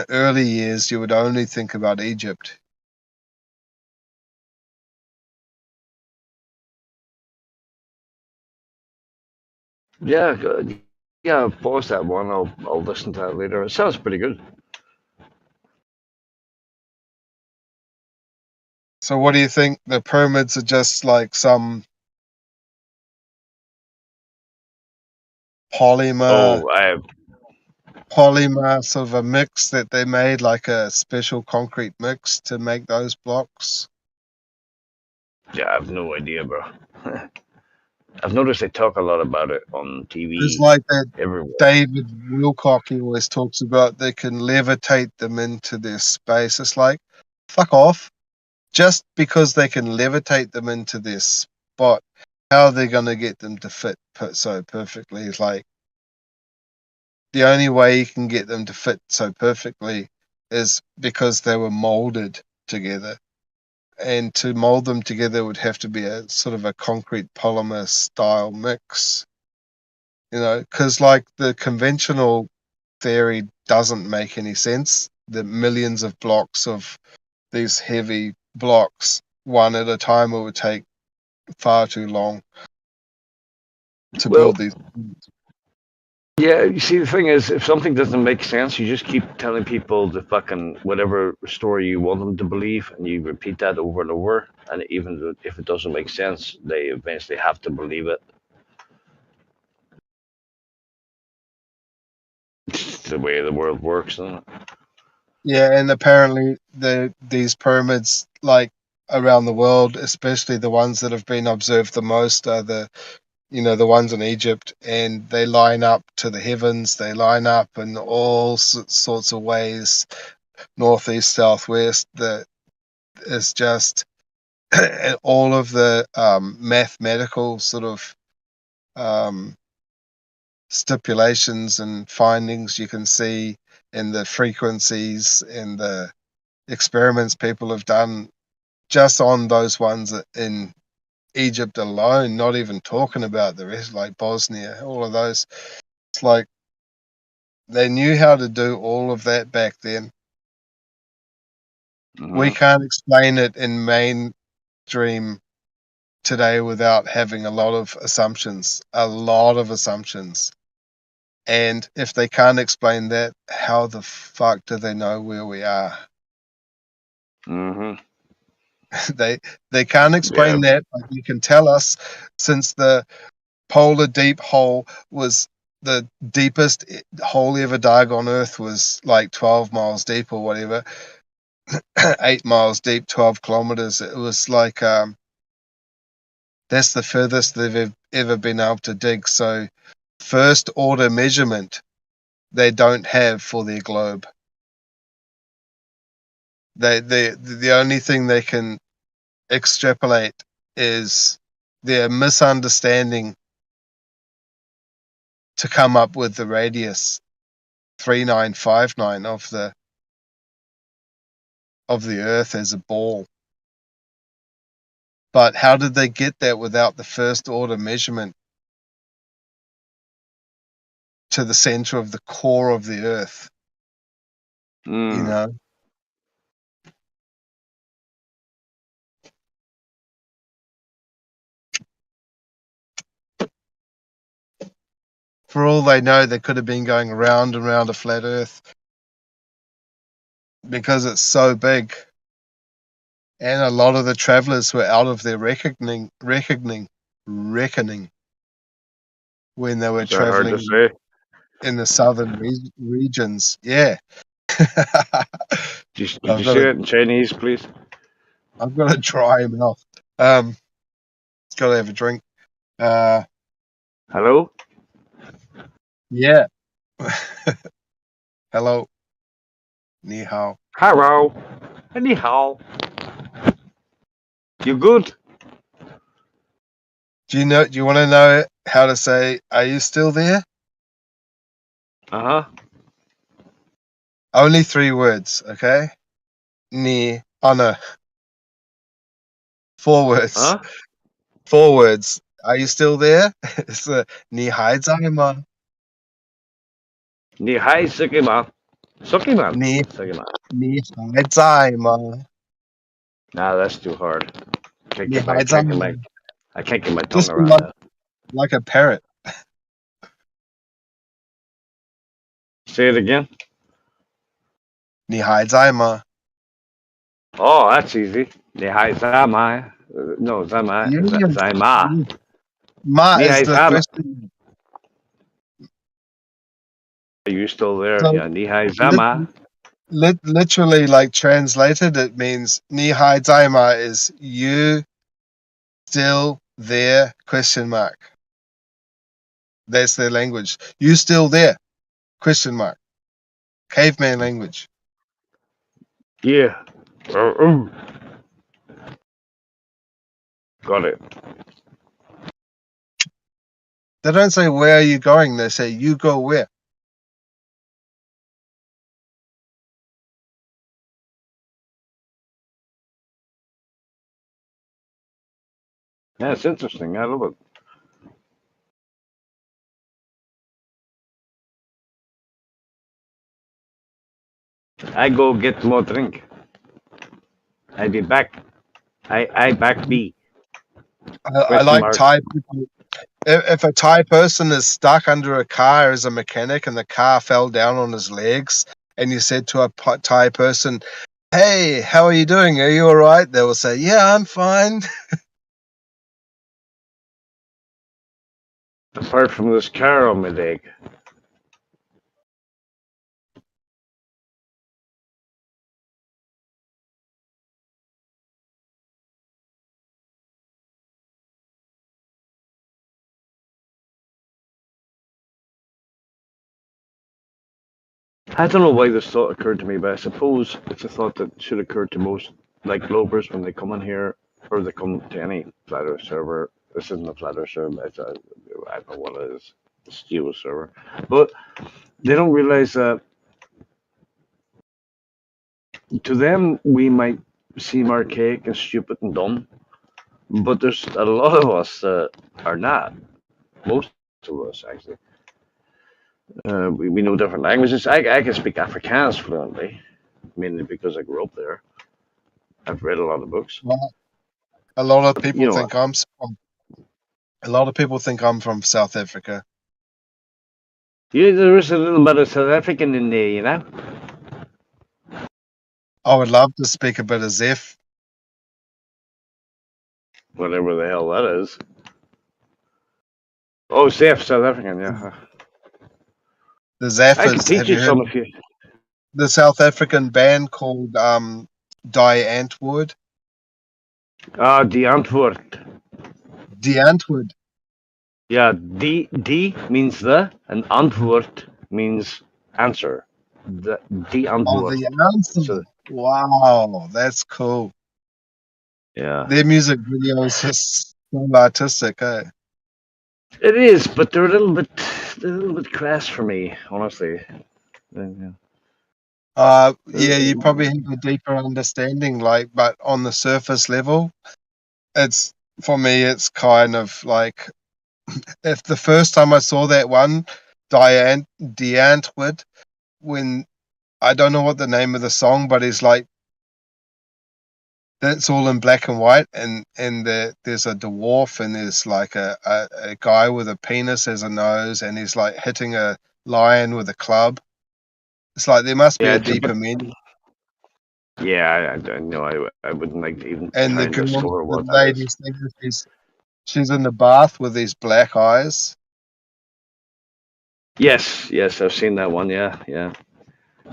early years, you would only think about Egypt? Yeah, good. Yeah, pause that one. I'll listen to that later. It sounds pretty good. So, what do you think? The pyramids are just like some polymer Oh, I polymer sort of a mix that they made, like a special concrete mix to make those blocks. yeah, I have no idea, bro. I've noticed they talk a lot about it on It's TV like that everywhere. David Wilcock, he always talks about they can levitate them into their space. It's like, fuck off. Just because they can levitate them into their spot, how are they going to get them to fit so perfectly? It's like the only way you can get them to fit so perfectly is because they were molded together. and to mold them together would have to be a sort of a concrete polymer style mix, because like the conventional theory doesn't make any sense. The millions of blocks of these heavy blocks, one at a time, it would take far too long to Well, build these. yeah, you see, the thing is, if something doesn't make sense, you just keep telling people the fucking whatever story you want them to believe, and you repeat that over and over. And even if it doesn't make sense, they eventually have to believe it. It's just the way the world works, isn't it? Yeah, and apparently these pyramids, like around the world, especially the ones that have been observed the most, are the ones in Egypt, and they line up to the heavens. They line up in all sorts of ways, northeast, southwest. That is just all of the mathematical sort of um, stipulations and findings you can see in the frequencies and the experiments people have done just on those ones in Egypt alone, not even talking about the rest, like Bosnia, all of those. It's like they knew how to do all of that back then. We Mm-hmm. can't explain it in mainstream today without having a lot of assumptions, And if they can't explain that, how the fuck do they know where we are? Mm-hmm. They can't Yeah. explain that, but you can tell us, since the polar deep hole was the deepest hole ever dug on Earth, was like 12 miles deep or whatever, 8 miles deep, 12 kilometers. It was like that's the furthest they've ever been able to dig. So first order measurement they don't have for their globe. The only thing they can extrapolate is their misunderstanding to come up with the radius 3959 of the Earth as a ball. But how did they get that without the first order measurement to the center of the core of the Earth? You Mm. know, for all they know, they could have been going around and around a flat Earth because it's so big. And a lot of the travelers were out of their reckoning when they were Is that hard to traveling say? in the southern regions. Yeah. Could I've you got say a it in Chinese, please? I've got a dry mouth. Um, got to have a drink. Uh, Hello? yeah. Hello, ni hao. Hello. Ni hao. You good? Do you want to know how to say, "Are you still there"? Uh-huh. Only 3 words, okay? Ni, oh no, 4 words. Huh? 4 words. Are you still there? It's a ni hai zai ma. Ni hai sukiman. Sukiman. Ni Sukiman. ni hai zai ma. Nah, that's too hard. Ni hai zai ma. I can't get my tongue Just be around that. like a parrot. Say it again. Ni hai zai ma. Oh, that's easy. Ni hai zamai. No, zamai. Yes. Zaima. Yes. Ma Ni is hai the zama. question. Are you still there? So Yeah, ni hai lit, zama. literally, like translated, it means ni hai zai ma is you still there? Question mark. That's their language. You still there? Question mark. Caveman language. Yeah. Uh, Got it. They don't say where are you going. They say you go where. Yeah, it's interesting. I love it. I go get more drink. I be back. I back B. I Question like mark. Thai people. If a Thai person is stuck under a car as a mechanic and the car fell down on his legs, and you said to a Thai person, "Hey, how are you doing? Are you all right?" They will say, "Yeah, I'm fine." Apart from this car on my leg. I don't know why this thought occurred to me, but I suppose it's a thought that should occur to most like Globers when they come in here or they come to any Flat Earth server. This isn't a Flat Earth server. I don't know what it is. A Steel server, but they don't realize that to them we might seem archaic and stupid and dumb, but there's a lot of us that are not. Most of us actually. We know different languages. I can speak Afrikaans fluently, mainly because I grew up there. I've read a lot of books. Well, a lot of You people know, think a lot of people think I'm from South Africa. there is a little bit of South African in there, you know. I would love to speak a bit of Zef. Whatever the hell that is. Oh, safe South African, yeah. The I can Zaffers. teach Have you you heard some of if you. the South African band called Die Antwoord? Ah, die Antwoord. Die Antwoord. Yeah, die means the, and antwoord means answer. Die Oh, Antwoord. the answer. So, Wow, that's cool. yeah. Their music video is just so artistic, eh? It is, but they're a little bit crass for me, honestly. Yeah. Yeah, you probably have a deeper understanding, like, but on the surface level, it's for me, it's kind of like if the first time I saw that one, Diane Antwoord, when I don't know what the name of the song, but it's like it's all in black and white, and there's a dwarf, and there's like a guy with a penis as a nose, and he's like hitting a lion with a club. It's like there must be Yeah, a it's a deeper bit. meaning. Yeah, I don't know. I wouldn't like to even And try the and girl, discover the what that is. lady's thing, she's in the bath with these black eyes. Yes, I've seen that one. Yeah.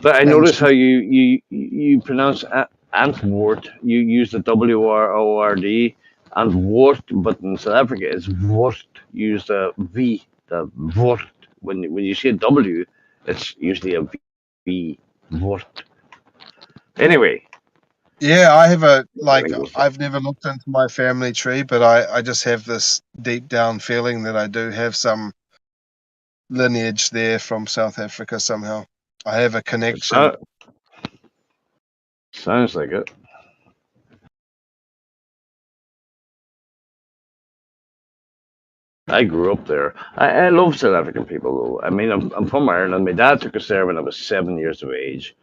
But I And notice how she, you pronounce Antwoord. You use the WRORD and Wort, but in South Africa it's Wort. You use the V, the Wort. When you say W, it's usually a V, Wort. Anyway, yeah, I have I think we'll I've never looked into my family tree, but I just have this deep down feeling that I do have some lineage there from South Africa somehow. I have a it connection. sounds like it. I grew up there. I love South African people, though. I mean, I'm from Ireland. My dad took us there when I was 7 years of age.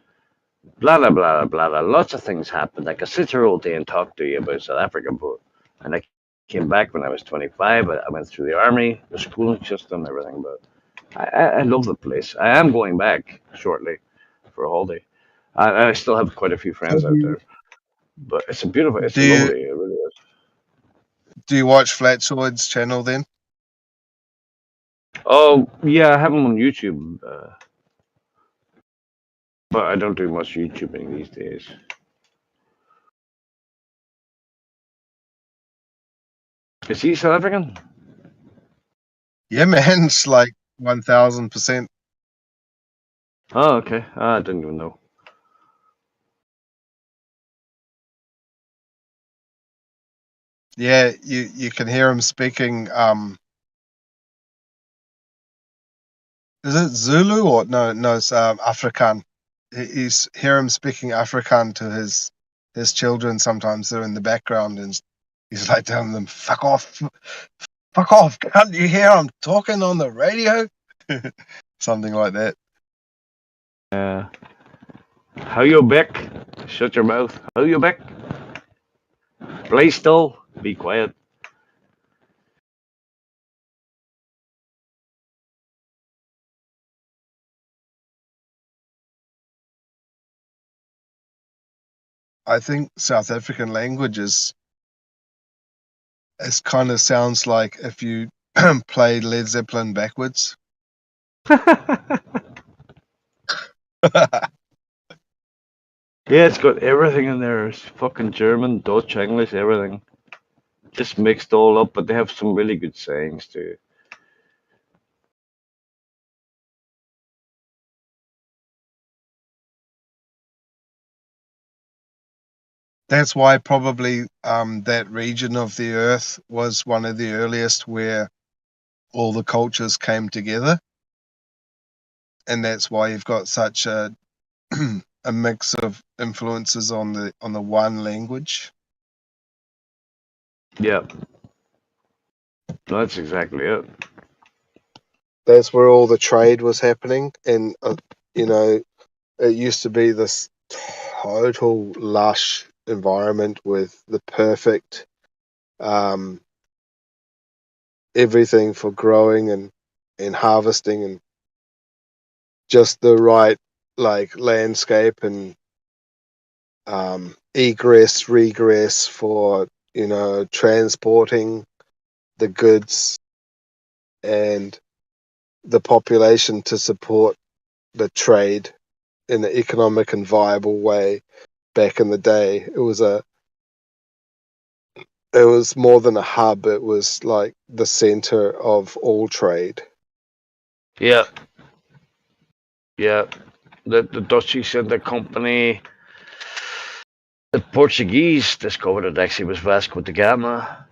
Blah, blah, blah, blah, blah. Lots of things happened. I could sit here all day and talk to you about South Africa, but, and I came back when I was 25. I went through the army, the schooling system, everything. But I love the place. I am going back shortly for a holiday. I still have quite a few So friends out there. But it's a beautiful, it's do you lovely. It really is. do you watch Flatswood's channel then? Oh, yeah, I have them on YouTube. But I don't do much YouTubing these days. Is he South African? Yeah, man, it's like 1000%. Oh, okay. I didn't even know. Yeah, you can hear him speaking. Is it Zulu or no? It's Afrikaan. He's hear him speaking Afrikaan to his children. Sometimes they're in the background, and He's like telling them, fuck off, can't you hear I'm talking on the radio? Something like that. How you back? Shut your mouth. How you back? Play still. Be quiet. I think South African languages, it kind of sounds like if you play Led Zeppelin backwards. Yeah, it's got everything in there. It's fucking German, Dutch, English, everything. Just mixed all up, but they have some really good sayings too. That's why probably that region of the earth was one of the earliest where all the cultures came together. And that's why you've got such a a mix of influences on the one language. Yeah, that's exactly it. That's where all the trade was happening, and you know, it used to be this total lush environment with the perfect everything for growing and harvesting, and just the right like landscape and egress regress for transporting the goods and the population to support the trade in an economic and viable way. Back in the day, it was more than a hub. It was like the center of all trade. Yeah, yeah. The Dutch East India Company, the Portuguese discovered it actually was Vasco da Gama.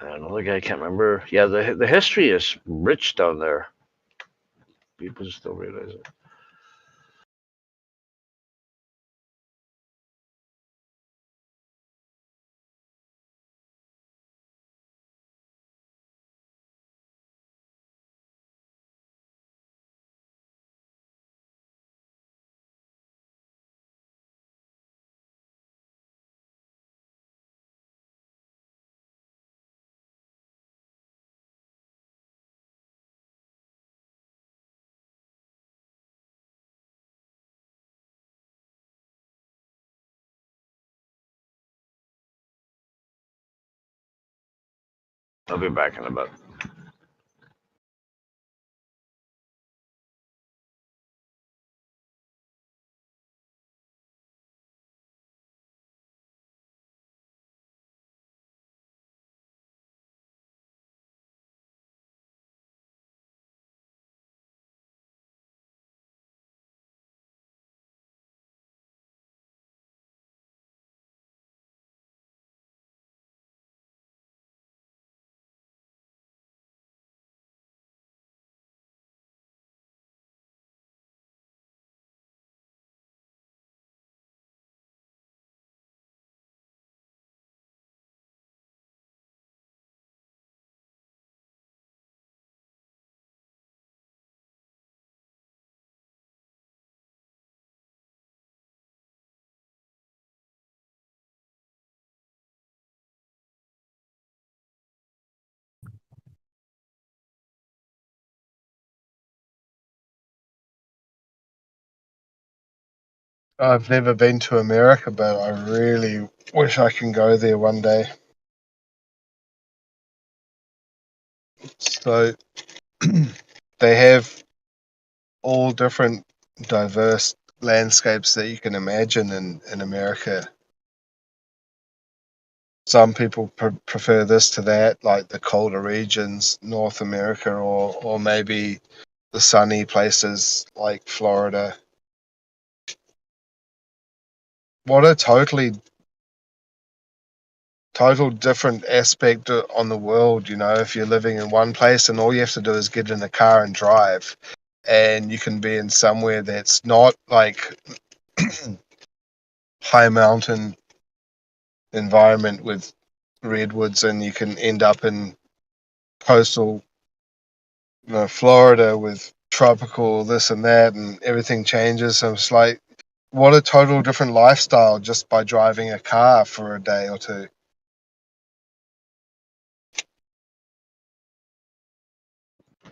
Another guy, I can't remember. Yeah, the history is rich down there. People just don't realize it. I'll be back in a bit. I've never been to America, but I really wish I can go there one day. So they have all different diverse landscapes that you can imagine in America. Some people prefer this to that, like the colder regions, North America, or maybe the sunny places like Florida. What a total different aspect on the world, if you're living in one place and all you have to do is get in a car and drive, and you can be in somewhere that's not like high mountain environment with redwoods, and you can end up in coastal, Florida with tropical this and that, and everything changes. So it's like, what a total different lifestyle just by driving a car for a day or two.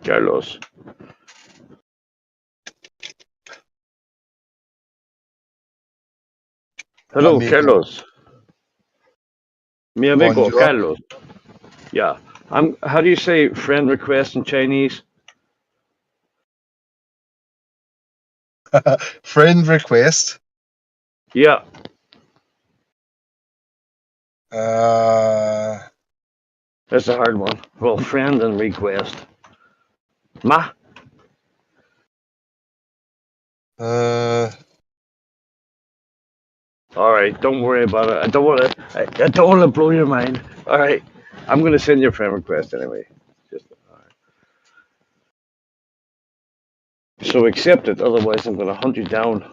Carlos. Hello, Amigo. Carlos. Mi amigo, Bonjour. Carlos. Yeah. How do you say friend request in Chinese? Friend request. Yeah. That's a hard one. Well, friend and request. Ma. All right. Don't worry about it. I don't want to. I don't want to blow your mind. All right. I'm gonna send you a friend request anyway. Just. All right. So accept it. Otherwise, I'm gonna hunt you down.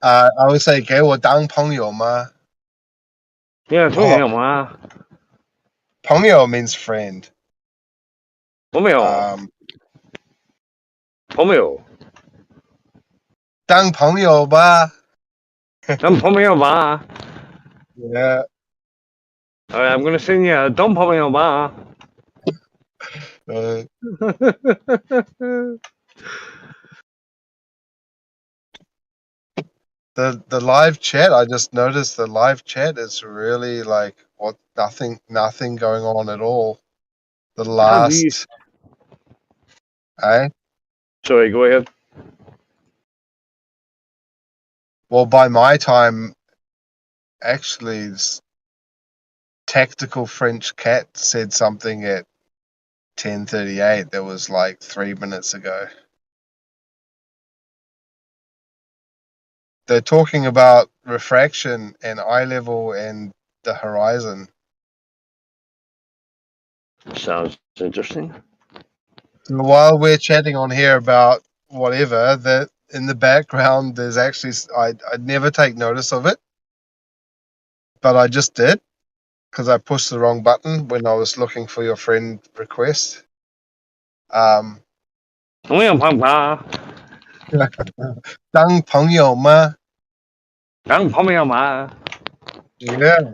I would say 给我当朋友吗? Yeah, 朋 Oh, 友嘛，朋友 means friend. 朋友，朋友，当朋友吧. 当朋友吧。Yeah. All right, I'm gonna send you a 当朋友吧。Uh, the live chat, I just noticed the live chat is really like nothing going on at all. The How do you? last, eh? Sorry, go ahead. Well, by my time, actually, this tactical French cat said something at 10:38 that was like 3 minutes ago. They're talking about refraction and eye level and the horizon. Sounds interesting. So while we're chatting on here about whatever, that in the background there's actually I'd never take notice of it, but I just did because I pushed the wrong button when I was looking for your friend request. 朋友爸爸，当朋友吗? 当朋友嘛。Yeah.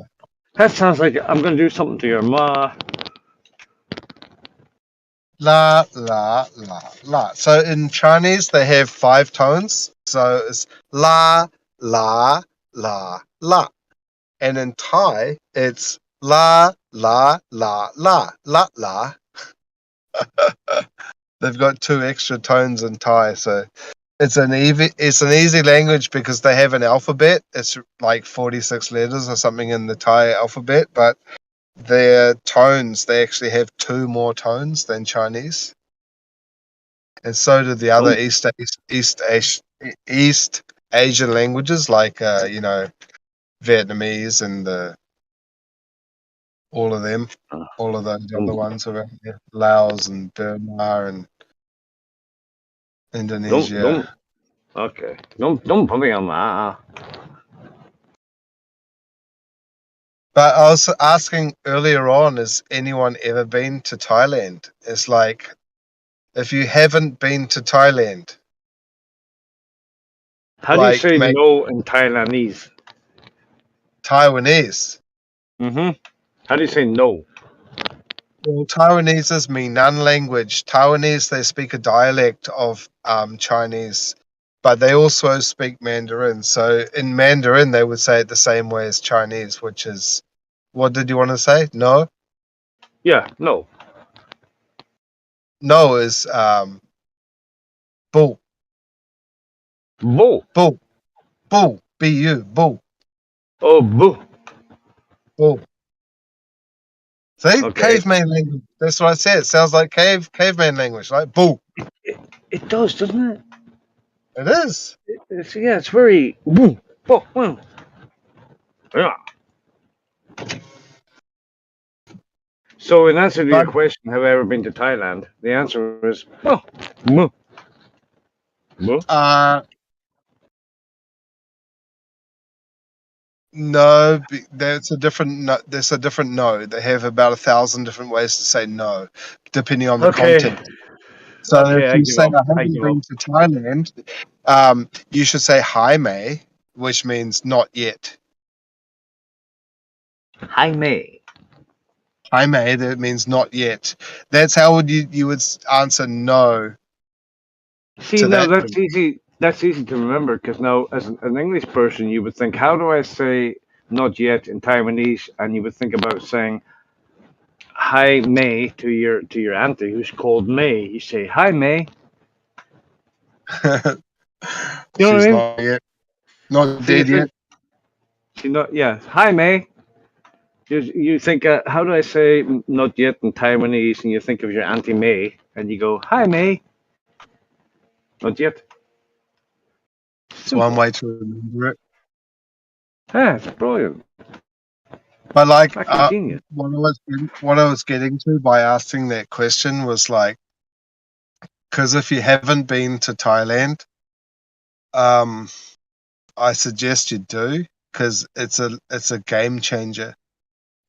That sounds like I'm gonna do something to your ma. La la la la. So in Chinese they have 5 tones. So it's la la la la. And in Thai it's la la la la la la. They've got 2 extra tones in Thai, so it's an easy language because they have an alphabet. It's like 46 letters or something in the Thai alphabet, but their tones, they actually have 2 more tones than Chinese. And so do the other East Asian languages like Vietnamese and all of them, all of those other Don't ones around there, Laos and Burma and Indonesia. don't. Okay. Don't 朋友嘛。But I was asking earlier on, has anyone ever been to Thailand? It's like, if you haven't been to Thailand, How do you like say make no in Thailandese? Taiwanese. Mm-hmm. How do you say no? Well, Taiwanese is Minnan language. Taiwanese, they speak a dialect of Chinese, but they also speak Mandarin. So in Mandarin, they would say it the same way as Chinese, which is, what did you want to say? No? Yeah, no. No is bu, Bo. bu, bu, bu, bu, Oh, boo. bu. See, Okay. caveman language. That's what I said. It sounds like caveman language, like boo. It does, doesn't it? It is. Yeah, it's very. Boom. Boom. Boom. Yeah. So, in answer to your But question, have I ever been to Thailand? The answer is oh, moo, moo. uh, No, that's a different. No, there's a different no. They have about 1,000 different ways to say no, depending on the Okay. context. So Okay, if I you give say up. I I haven't give up. been to Thailand, you should say Jaime, which means not yet. Jaime. Jaime, that means not yet. That's how would you would answer no See, to no, that that's question. easy. That's easy to remember because now, as an English person, you would think, how do I say not yet in Taiwanese? And you would think about saying hi May to your auntie who's called May. You say hi May. You know what She's I mean? not yet, not See, dead if yet. it, she not yeah, hi May. You think, how do I say not yet in Taiwanese? And you think of your auntie May, and you go hi May, not yet. It's one Simple. way to remember it. Yeah, it's brilliant. But like, Fucking genius. what I was getting to by asking that question was like, because if you haven't been to Thailand, um, I suggest you do, because it's a game changer,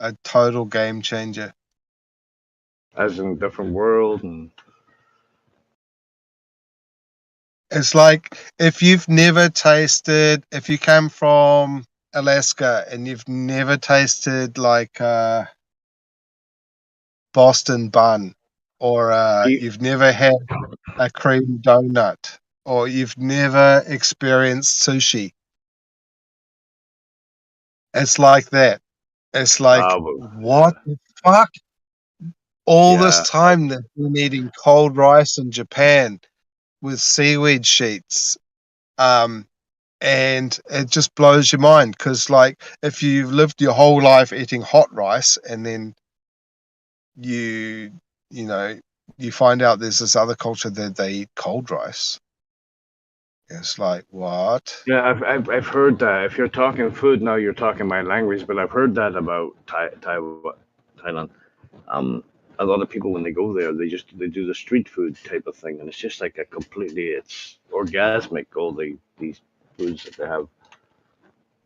a total game changer. As in different world and It's like if you come from Alaska and you've never tasted like Boston bun, or you, you've never had a cream donut, or you've never experienced sushi. It's like that. It's like, but what the fuck? All this yeah, time that been eating cold rice in Japan with seaweed sheets. Um, and it just blows your mind because, like, if you've lived your whole life eating hot rice and then you, you know, you find out there's this other culture that they eat cold rice. It's like, what? yeah, I've heard that. If you're talking food now, you're talking my language, but I've heard that about Thailand. Um, a lot of people when they go there, they do the street food type of thing, and it's just like a completely it's orgasmic. All these foods that they have.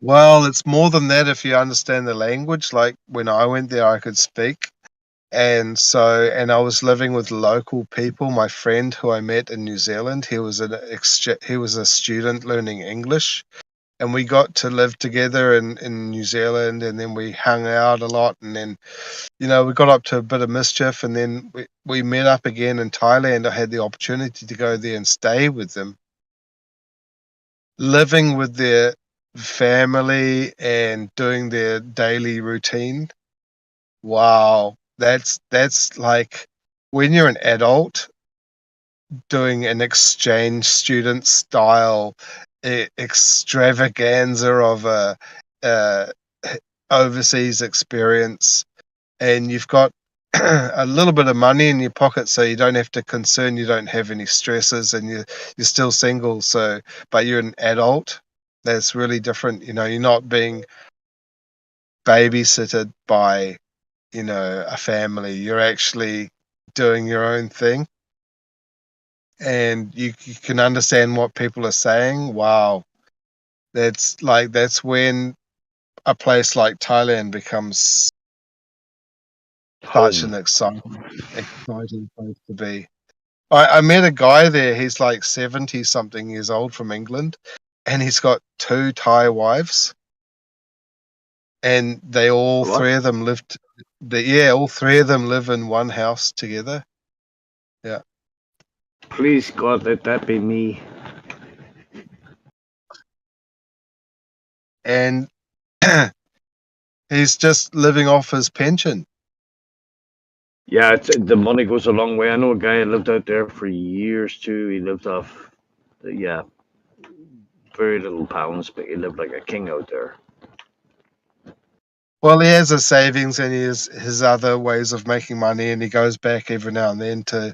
Well, it's more than that if you understand the language. Like when I went there, I could speak. And I was living with local people. My friend who I met in New Zealand, he was a student learning English, and we got to live together in New Zealand, and then we hung out a lot, and then we got up to a bit of mischief, and then we met up again in Thailand. I had the opportunity to go there and stay with them, living with their family and doing their daily routine. Wow, that's like when you're an adult doing an exchange student style extravaganza of a overseas experience, and you've got a little bit of money in your pocket, so you don't have to concern, you don't have any stresses, and you're still single. So, but you're an adult. That's really different. You're not being babysitted by a family. You're actually doing your own thing, and you can understand what people are saying. Wow, that's when a place like Thailand becomes such an Home. exciting place to be. I met a guy there. He's like 70 something years old from England, and he's got two Thai wives, and they all What? three of them lived. Yeah, all three of them live in one house together. Yeah, Please God, let that be me. and he's just living off his pension. Yeah, the money goes a long way. I know a guy who lived out there for years too. He lived off, yeah, very little pounds, but he lived like a king out there. Well, he has his savings and he has his other ways of making money, and he goes back every now and then to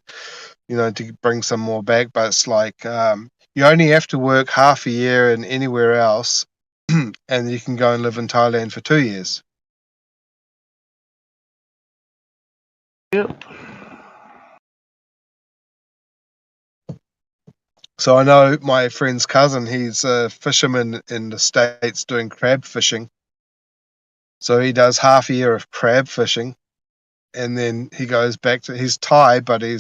bring some more back. But it's like you only have to work half a year in anywhere else, and you can go and live in Thailand for 2 years. Yep. So I know my friend's cousin. He's a fisherman in the States doing crab fishing, So he does half a year of crab fishing, and then he goes back to, he's Thai, but he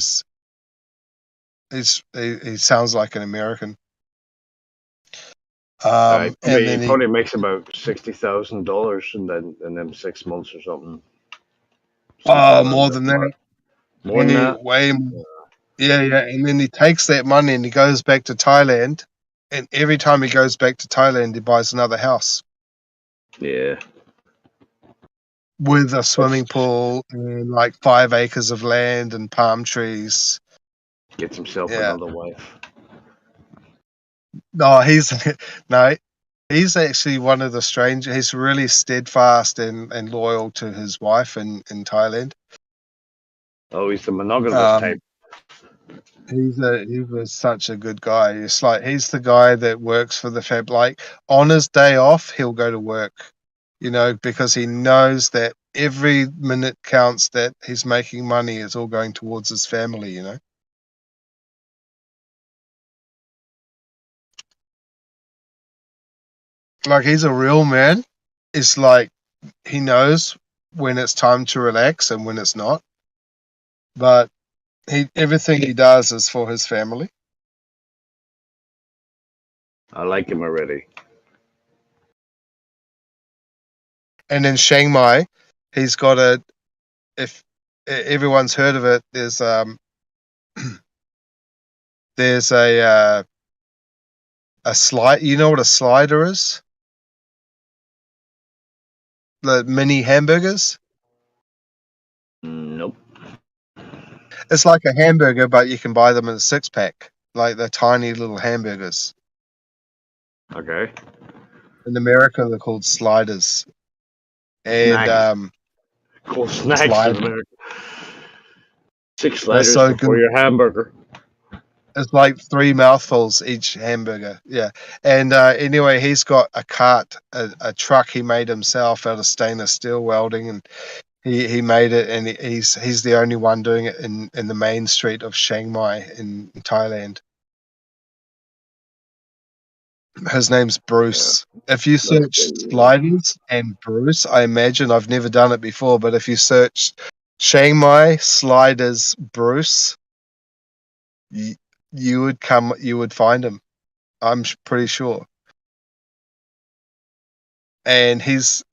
sounds like an American. I And he then he, probably makes about $60,000 in them 6 months or something. Something around more that than mark. that, More than that. way more. Yeah, yeah. And then he takes that money and he goes back to Thailand. And every time he goes back to Thailand, he buys another house Yeah. with a That's, swimming pool and like 5 acres of land and palm trees. gets himself Yeah. another wife. No, he's no, he's actually one of the strange. He's really steadfast and loyal to his wife in Thailand. Oh, he's the monogamous Um, type. he was such a good guy. It's like he's the guy that works for the fab. Like on his day off, he'll go to work, because he knows that every minute counts, that he's making money is all going towards his family. Like he's a real man. It's like he knows when it's time to relax and when it's not. But everything he does is for his family. I like him already. And in Chiang Mai, he's got a, if everyone's heard of it, there's a slide. You know what a slider is? The mini hamburgers. Nope. It's like a hamburger, but you can buy them in a 6-pack, like the tiny little hamburgers. Okay. In America, they're called sliders. And Snags. Cool snacks in slide. America. 6 They're sliders so before good. your hamburger. It's like 3 mouthfuls each hamburger. Yeah. And anyway, he's got a cart, a truck he made himself out of stainless steel welding, and he made it, and he's the only one doing it in the main street of Chiang Mai in Thailand. His name's Yeah, Bruce. If you that's search good. sliders and Bruce, I imagine, I've never done it before, but if you search Chiang Mai sliders Bruce, you, you would find him. I'm pretty sure. And he's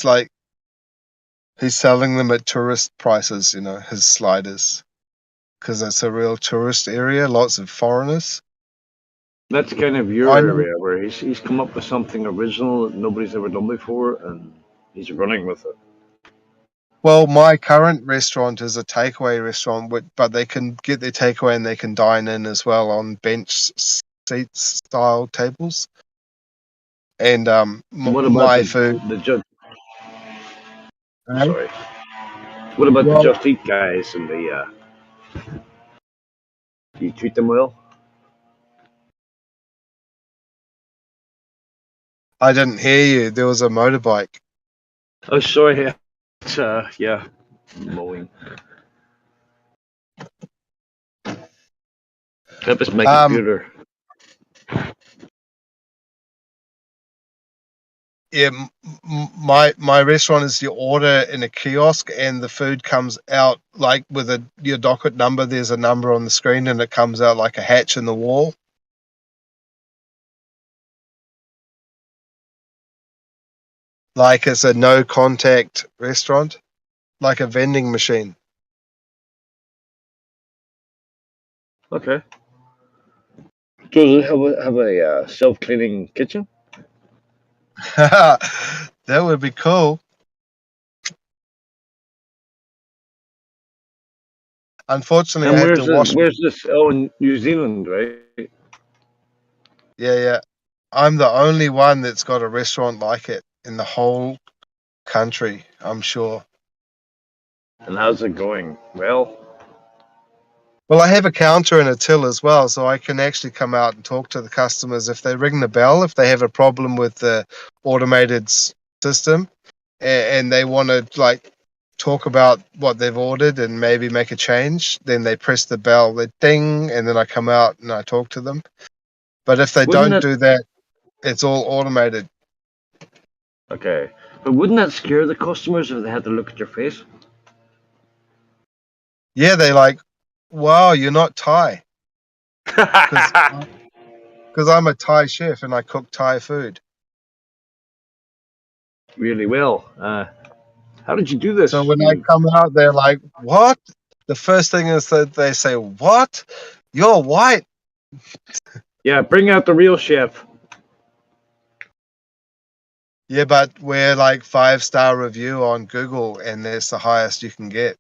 like, he's selling them at tourist prices, his sliders, because it's a real tourist area, lots of foreigners. That's kind of your I know. area where he's come up with something original that nobody's ever done before, and he's running with it. Well, my current restaurant is a takeaway restaurant, but they can get their takeaway and they can dine in as well on bench seats style tables. And What about my the food. the just eh? sorry? What about the Well, Just Eat guys and the? Do you treat them well? I didn't hear you. There was a motorbike. Oh, sorry. Yeah, it's, yeah, mowing. That was my Um, computer. yeah, my restaurant is, you order in a kiosk and the food comes out like with your docket number. There's a number on the screen and it comes out like a hatch in the wall. Like it's a no contact restaurant, like a vending machine. Okay. Does it have a self cleaning kitchen? That would be cool. Unfortunately, I And have to wash. where's this? Oh, in New Zealand, right? Yeah, yeah. I'm the only one that's got a restaurant like it in the whole country, I'm sure. And how's it going? Well, Well, I have a counter and a till as well, so I can actually come out and talk to the customers if they ring the bell, if they have a problem with the automated system, and they want to like talk about what they've ordered and maybe make a change. Then they press the bell, they ding, and then I come out and I talk to them. But if they wouldn't don't it? do that, it's all automated. Okay. But wouldn't that scare the customers if they had to look at your face? Yeah, they like, wow, you're not Thai, because I'm a Thai chef and I cook Thai food. Really well. How did you do this? So when I come out, they're like, what? The first thing is that they say, what? You're white. Yeah, bring out the real chef. Yeah, but we're like 5-star review on Google, and that's the highest you can get,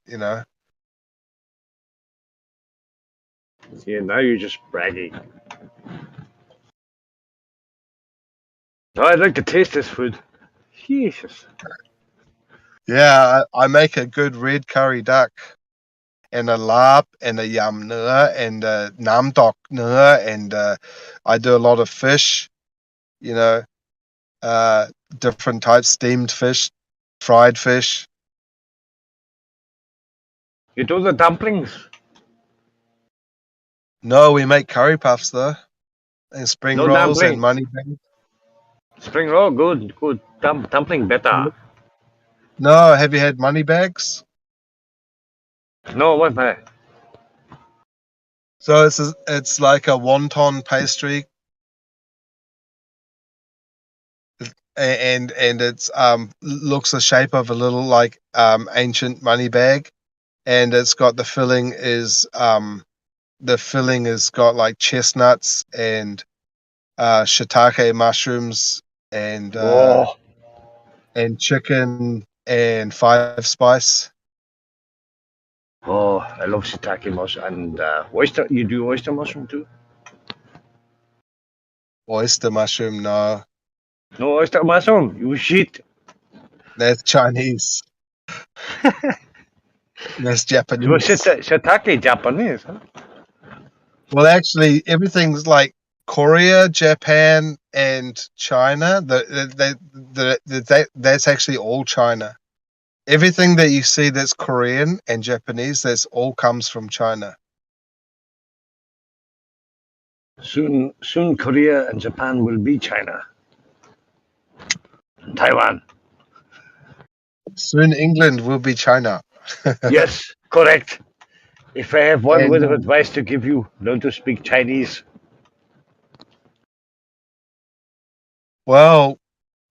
Yeah, now you're just bragging. Oh, I'd like to taste this food. Jesus. Yeah, I make a good red curry duck, and a lap, and a yam nua, and a nam dok nua, and I do a lot of fish, you know, uh, different types, steamed fish, fried fish. You do the dumplings? No, we make curry puffs though, and spring No rolls and dumplings. money bags. Spring roll, good, good. Dumpling better. No, have you had money bags? No, what my? So it's like a wonton pastry, and it's looks the shape of a little like ancient money bag, and it's got the filling has got like chestnuts and shiitake mushrooms and Oh, chicken and 5 spice. oh, I love shiitake mushroom and oyster. You do oyster mushroom too? Oyster mushroom, no, No oyster mushroom. You shit. that's Chinese. That's So Japanese. shiitake Japanese, huh? Well, actually, everything's like Korea, Japan, and China. That's actually all China. Everything that you see that's Korean and Japanese, that's all comes from China. Soon Korea and Japan will be China and Taiwan. Soon England will be China. Yes, correct. If I have one And word of advice to give you, learn to speak Chinese. well,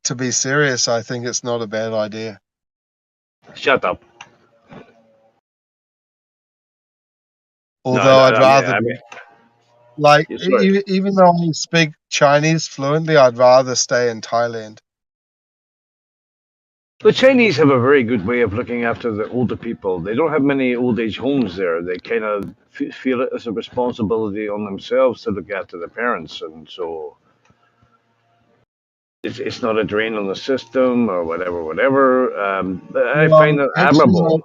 to be serious, I think it's not a bad idea. Shut up. No, Although I'd I mean, rather like sorry. even though I speak Chinese fluently, I'd rather stay in Thailand. The Chinese have a very good way of looking after the older people. They don't have many old age homes there. They kind of feel it as a responsibility on themselves to look after their parents, and so it's not a drain on the system or whatever. But I find Well, that actually, admirable.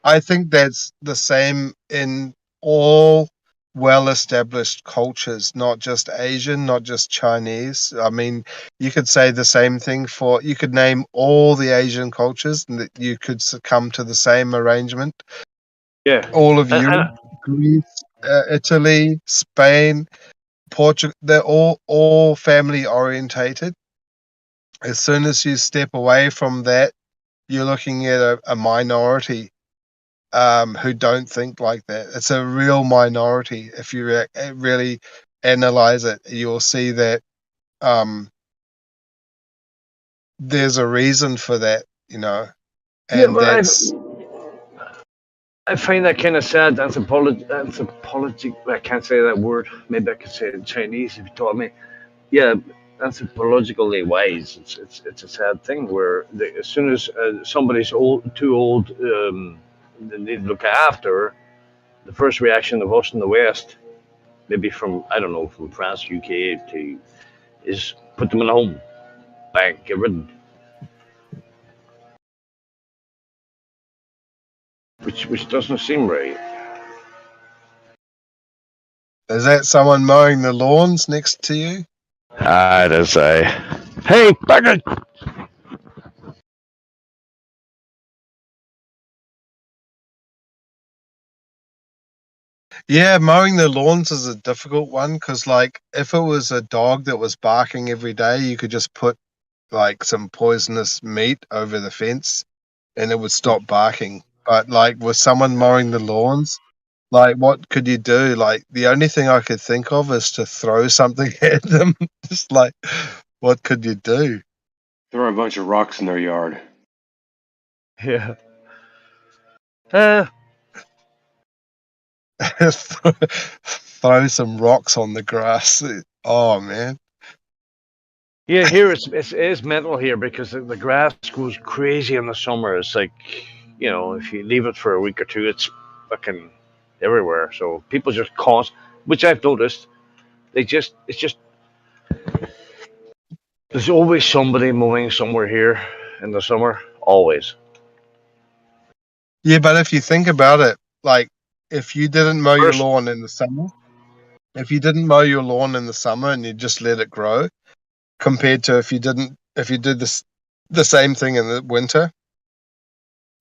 I think that's the same in all well-established cultures, not just Asian, not just Chinese. I mean, you could say the same thing you could name all the Asian cultures and that you could come to the same arrangement. Yeah, All of and Europe, Greece, Italy, Spain, Portugal, they're all family orientated. As soon as you step away from that, you're looking at a minority who don't think like that. It's a real minority. If you really analyze it, you'll see that there's a reason for that, yeah, and but that's I find that kind of sad. Anthropology. I can't say that word. Maybe I could say it in Chinese if you taught me. Yeah, anthropologically wise, it's a sad thing where as soon as somebody's too old, they need to look after. The first reaction of us in the West, maybe from I don't know, from France, UK, to is put them in a home, bang, get rid of them, which doesn't seem right. is that someone mowing the lawns next to you? Ah, that's a hey, bugger. Yeah, mowing the lawns is a difficult one because, like, if it was a dog that was barking every day, you could just put like some poisonous meat over the fence, and it would stop barking. But like with someone mowing the lawns, like what could you do? Like the only thing I could think of is to throw something at them. Just like, what could you do? Throw a bunch of rocks in their yard. Yeah. Throw some rocks on the grass. Oh man. Yeah, here it is mental here because the grass goes crazy in the summer. It's like, if you leave it for a week or two, it's fucking everywhere. So people just which I've noticed, it's just, there's always somebody mowing somewhere here in the summer. Always. Yeah, but if you think about it, like if you didn't mow your First, lawn in the summer, if you didn't mow your lawn in the summer and you just let it grow, compared to if you did the same thing in the winter,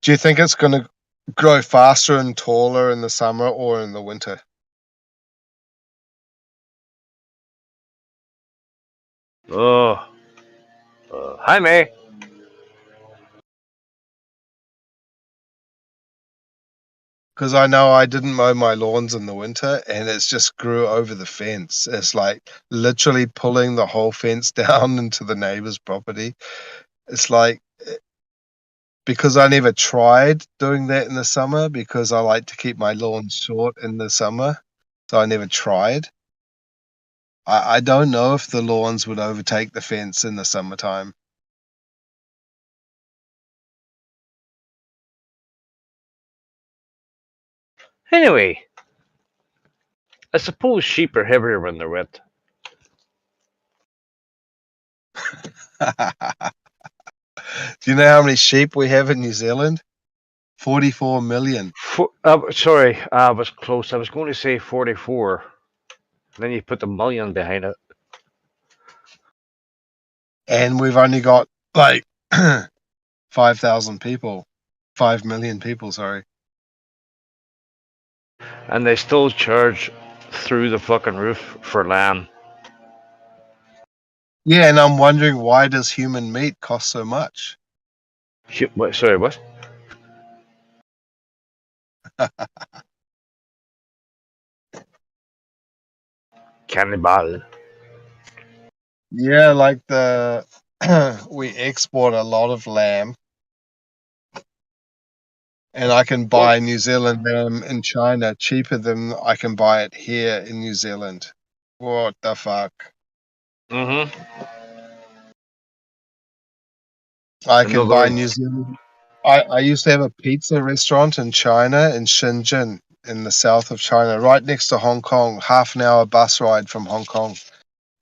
do you think it's going to grow faster and taller in the summer or in the winter? oh, hi, May. Because I know I didn't mow my lawns in the winter and it's just grew over the fence. It's like literally pulling the whole fence down into the neighbor's property. It's like because I never tried doing that in the summer because I like to keep my lawn short in the summer. So I never tried. I don't know if the lawns would overtake the fence in the summertime. Anyway, I suppose sheep are heavier when they're wet. Do you know how many sheep we have in New Zealand? 44 million. Sorry, I was close. I was going to say 44. Then you put the million behind it. And we've only got like 5,000 people. 5 million people, sorry. And they still charge through the fucking roof for lamb. Yeah, and I'm wondering why does human meat cost so much? Sorry, what? Cannibal. Yeah, like we export a lot of lamb, and I can What? buy New Zealand lamb in China cheaper than I can buy it here in New Zealand. What the fuck? Mm-hmm. I In can other buy words, New Zealand. I used to have a pizza restaurant in China, in Shenzhen, in the south of China, right next to Hong Kong, half an hour bus ride from Hong Kong.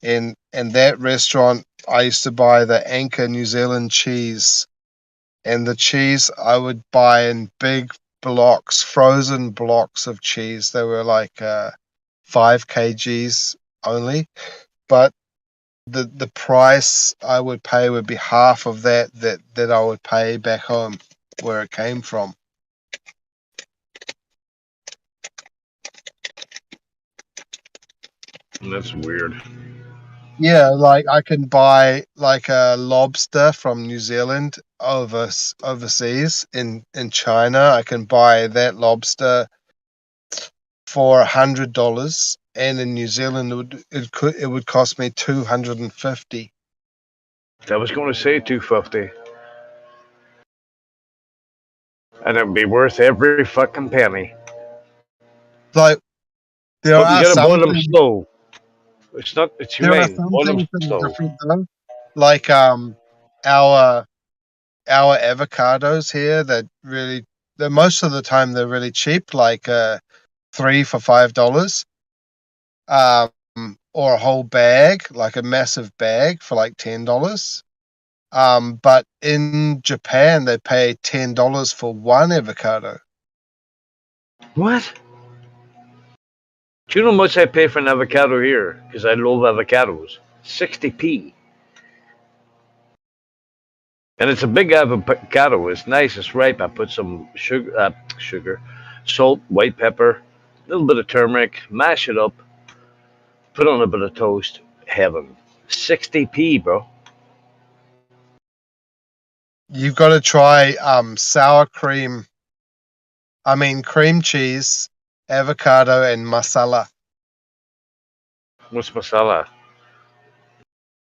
And that restaurant, I used to buy the Anchor New Zealand cheese. And the cheese I would buy in big blocks, frozen blocks of cheese. They were like 5 kgs only. But the price I would pay would be half of that I would pay back home where it came from. that's weird. Yeah, like I can buy like a lobster from New Zealand overseas in China. I can buy that lobster for $100, and in New Zealand it would cost me 250. I was going to say 250, and it would be worth every fucking penny. Like there But you are got to some boil them things slow. It's not. It's there are humane. some Boil them things that are slow. different though. Like our our avocados here that really most of the time they're really cheap, like 3 for $5. Or a whole bag, like a massive bag for like $10. But in Japan they pay $10 for one avocado. What? Do you know how much I pay for an avocado here? Because I love avocados. 60p. And it's a big avocado. It's nice. It's ripe. I put some sugar, salt, white pepper, a little bit of turmeric, mash it up, put on a bit of toast. Heaven. 60p, bro. You've got to try sour cream. I mean cream cheese, avocado, and masala. What's masala?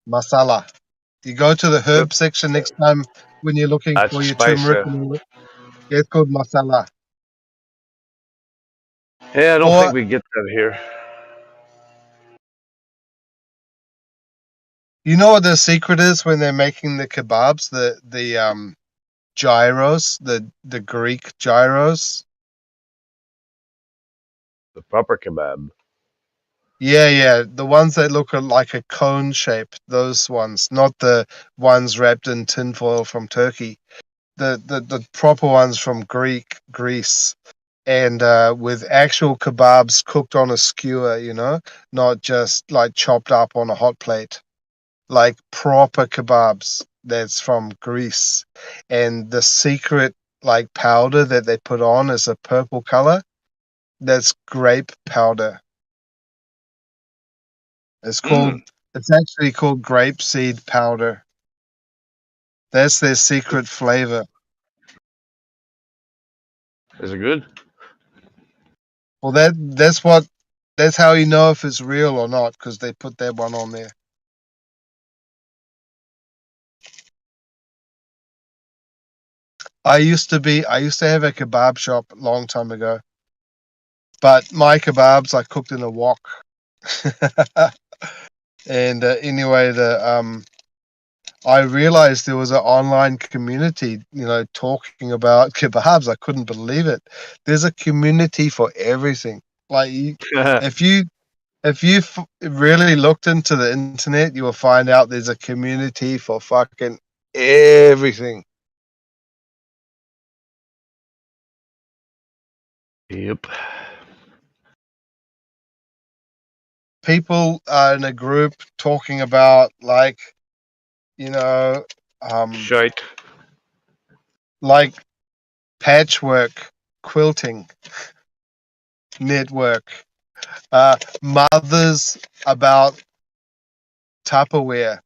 Masala. You go to the Yep. herb section next time when you're looking That's for a your spice. turmeric. And all that. Yeah, it's called masala. Yeah, I don't Or think we get that here. you know what the secret is when they're making the kebabs, the gyros, the Greek gyros. The proper kebab. Yeah, the ones that look like a cone shape, those ones, not the ones wrapped in tinfoil from Turkey. The proper ones from Greece, and with actual kebabs cooked on a skewer, not just like chopped up on a hot plate, like proper kebabs that's from Greece. And the secret like powder that they put on is a purple color. That's grape powder. Mm. It's actually called grapeseed powder. That's their secret flavor. Is it good? Well, that's how you know if it's real or not, because they put that one on there. I used to have a kebab shop a long time ago, but my kebabs I cooked in a wok. And anyway, the I realized there was an online community, talking about kebabs. I couldn't believe it. There's a community for everything. Like if you really looked into the internet, you will find out there's a community for fucking everything. Yep. People are in a group talking about you know, Shite. like patchwork, quilting, network, mothers about Tupperware.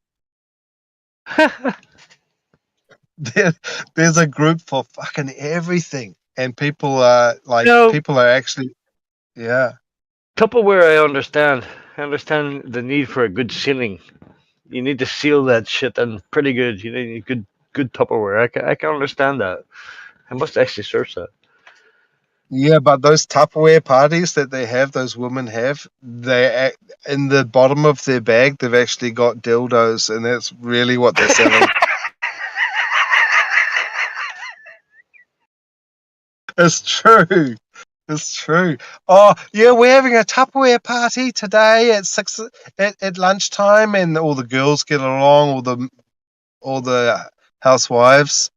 There, there's a group for fucking everything, and No, people are actually, yeah. Tupperware. I understand. I understand the need for a good sealing. You need to seal that shit, and pretty good. You need good Tupperware. I can understand that. I must actually search that. Yeah, but those Tupperware parties that those women have, in the bottom of their bag, they've actually got dildos, and that's really what they're selling. It's true. It's true. Oh, yeah, we're having a Tupperware party today at at lunchtime, and all the girls get along, all the housewives,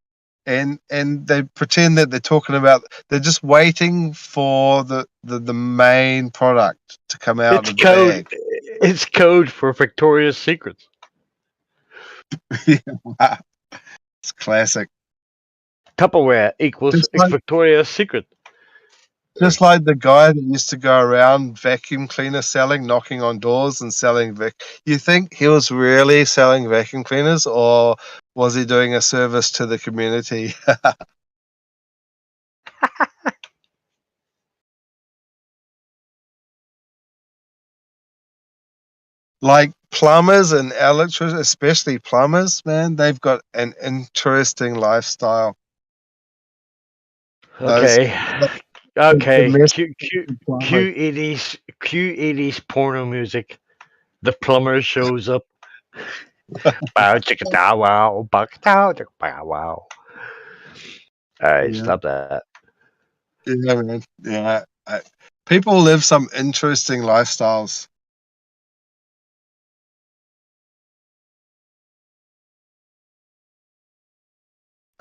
and they pretend that they're talking about. They're just waiting for the main product to come out It's of the code. bag. It's code for Victoria's Secrets. It's classic. Tupperware equals Just like Victoria's Secret. just like the guy that used to go around vacuum cleaner selling, knocking on doors and selling You think he was really selling vacuum cleaners, or was he doing a service to the community? Like plumbers and electricians, especially plumbers, man, they've got an interesting lifestyle. Those Okay. the Okay. domestic plumbers. Q80s porno music. The plumber shows up. Bow chicka da wow, buck dow chicka bow wow. Alright, Yeah, stop that. yeah, man. Yeah, people live some interesting lifestyles.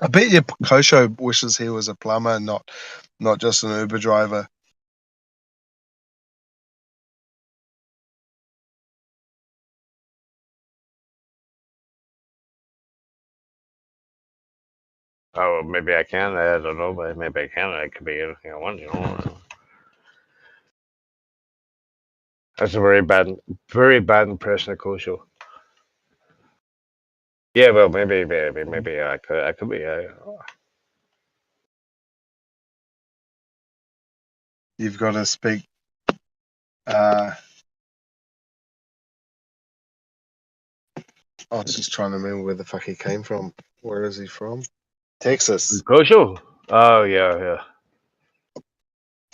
I bet you Kosho wishes he was a plumber and not just an Uber driver. Oh, maybe I can. I don't know, but maybe I can. I could be anything I want. That's a very bad impression of Kosho. Yeah, well, maybe I could be. You've got to speak. I was just trying to remember where the fuck he came from. Where is he from? Texas. Gosho? Oh yeah.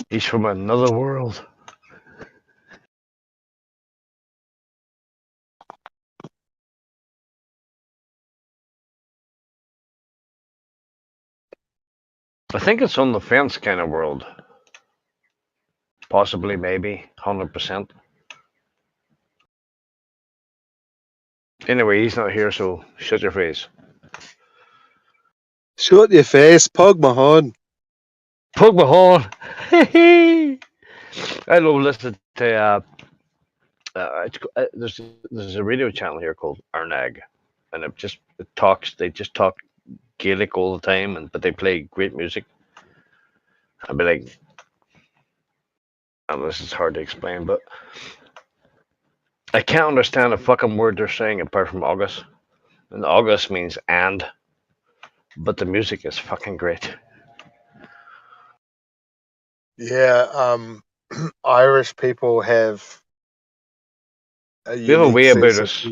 He's from another world. I think it's on the fence kind of world. Possibly, maybe, 100%. Anyway, he's not here, so shut your face. Shut your face, Pog Mahon. Plug my horn. I love listening to. There's a radio channel here called Arnag, and it talks. They just talk Gaelic all the time, but they play great music. I'd be like, and this is hard to explain, but I can't understand a fucking word they're saying apart from August. And August means and, but the music is fucking great. Yeah, Irish people have a We have a unique way about sense of. us.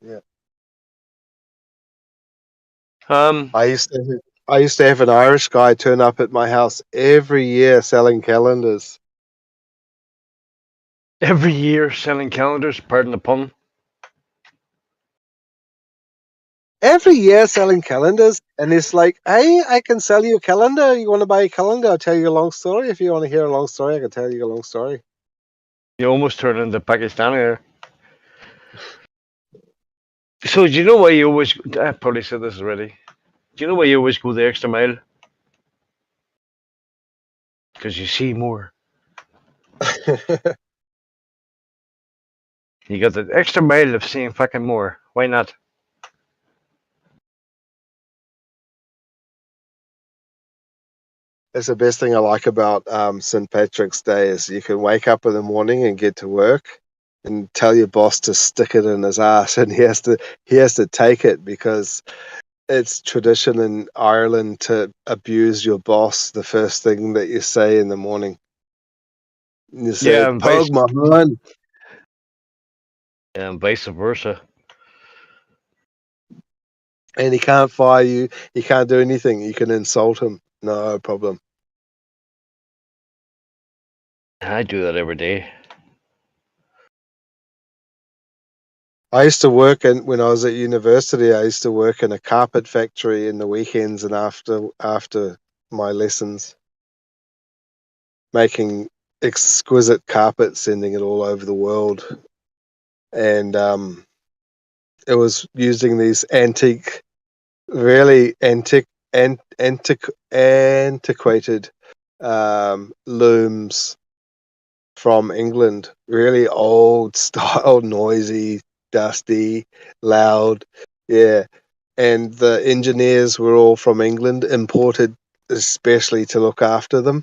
Yeah. Um, I used to have an Irish guy turn up at my house every year selling calendars. every year selling calendars, pardon the pun. Every year selling calendars, and it's like, hey, I can sell you a calendar. You want to buy a calendar? I'll tell you a long story. If you want to hear a long story, I can tell you a long story. You almost turned into Pakistani there. So do you know why you always? I probably said this already. Do you know why you always go the extra mile? Because you see more. You got the extra mile of seeing fucking more. Why not? That's the best thing I like about St. Patrick's Day is you can wake up in the morning and get to work and tell your boss to stick it in his ass, and he has to take it because it's tradition in Ireland to abuse your boss the first thing that you say in the morning. You say, Yeah, and "Pog my man," vice versa. and he can't fire you. He can't do anything. You can insult him, no problem. I do that every day. I used to work when I was at university. I used to work in a carpet factory in the weekends and after my lessons, making exquisite carpet, sending it all over the world. And it was using these really antiquated looms from England. Really old style, noisy, dusty, loud. Yeah. And the engineers were all from England, imported especially to look after them.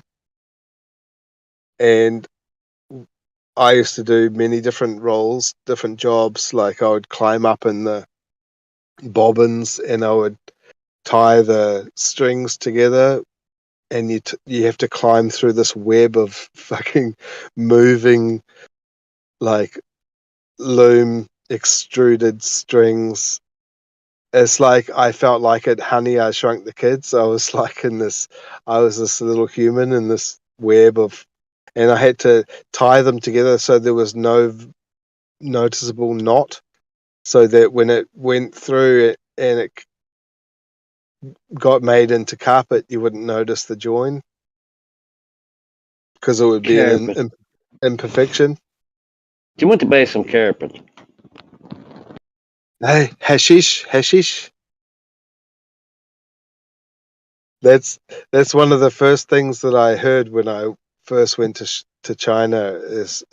And I used to do many different roles, different jobs. Like I would climb up in the bobbins and I would tie the strings together, and you have to climb through this web of fucking moving like loom extruded strings. It's like I felt like at Honey, I Shrunk the Kids. I was this little human in this web of, and I had to tie them together so there was no noticeable knot, so that when it went through it and it got made into carpet, you wouldn't notice the join because it would be an Carpet. imperfection. Do you want to buy some carpet? Hey, hashish. That's one of the first things that I heard when I first went to China. Is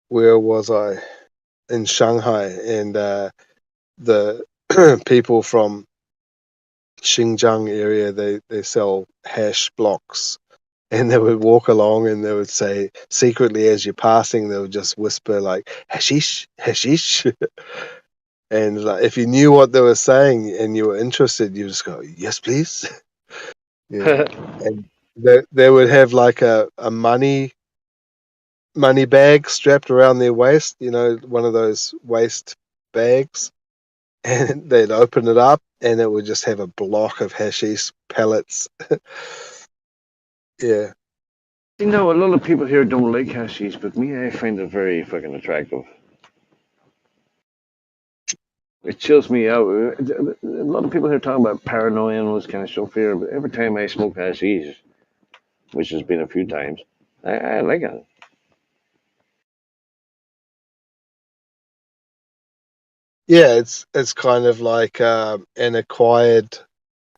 where was I? In Shanghai, and the people from Xinjiang area, they sell hash blocks, and they would walk along and they would say secretly as you're passing, they would just whisper like hashish. And like, if you knew what they were saying and you were interested, you just go, yes, please. Yeah. And they would have like a money bag strapped around their waist, one of those waist bags. And they'd open it up and it would just have a block of hashish pellets. Yeah. You know, a lot of people here don't like hashish, but me, I find it very fucking attractive. It chills me out. A lot of people here talking about paranoia and all this kind of stuff here, but every time I smoke hashish, which has been a few times, I like it. Yeah, it's kind of like an acquired.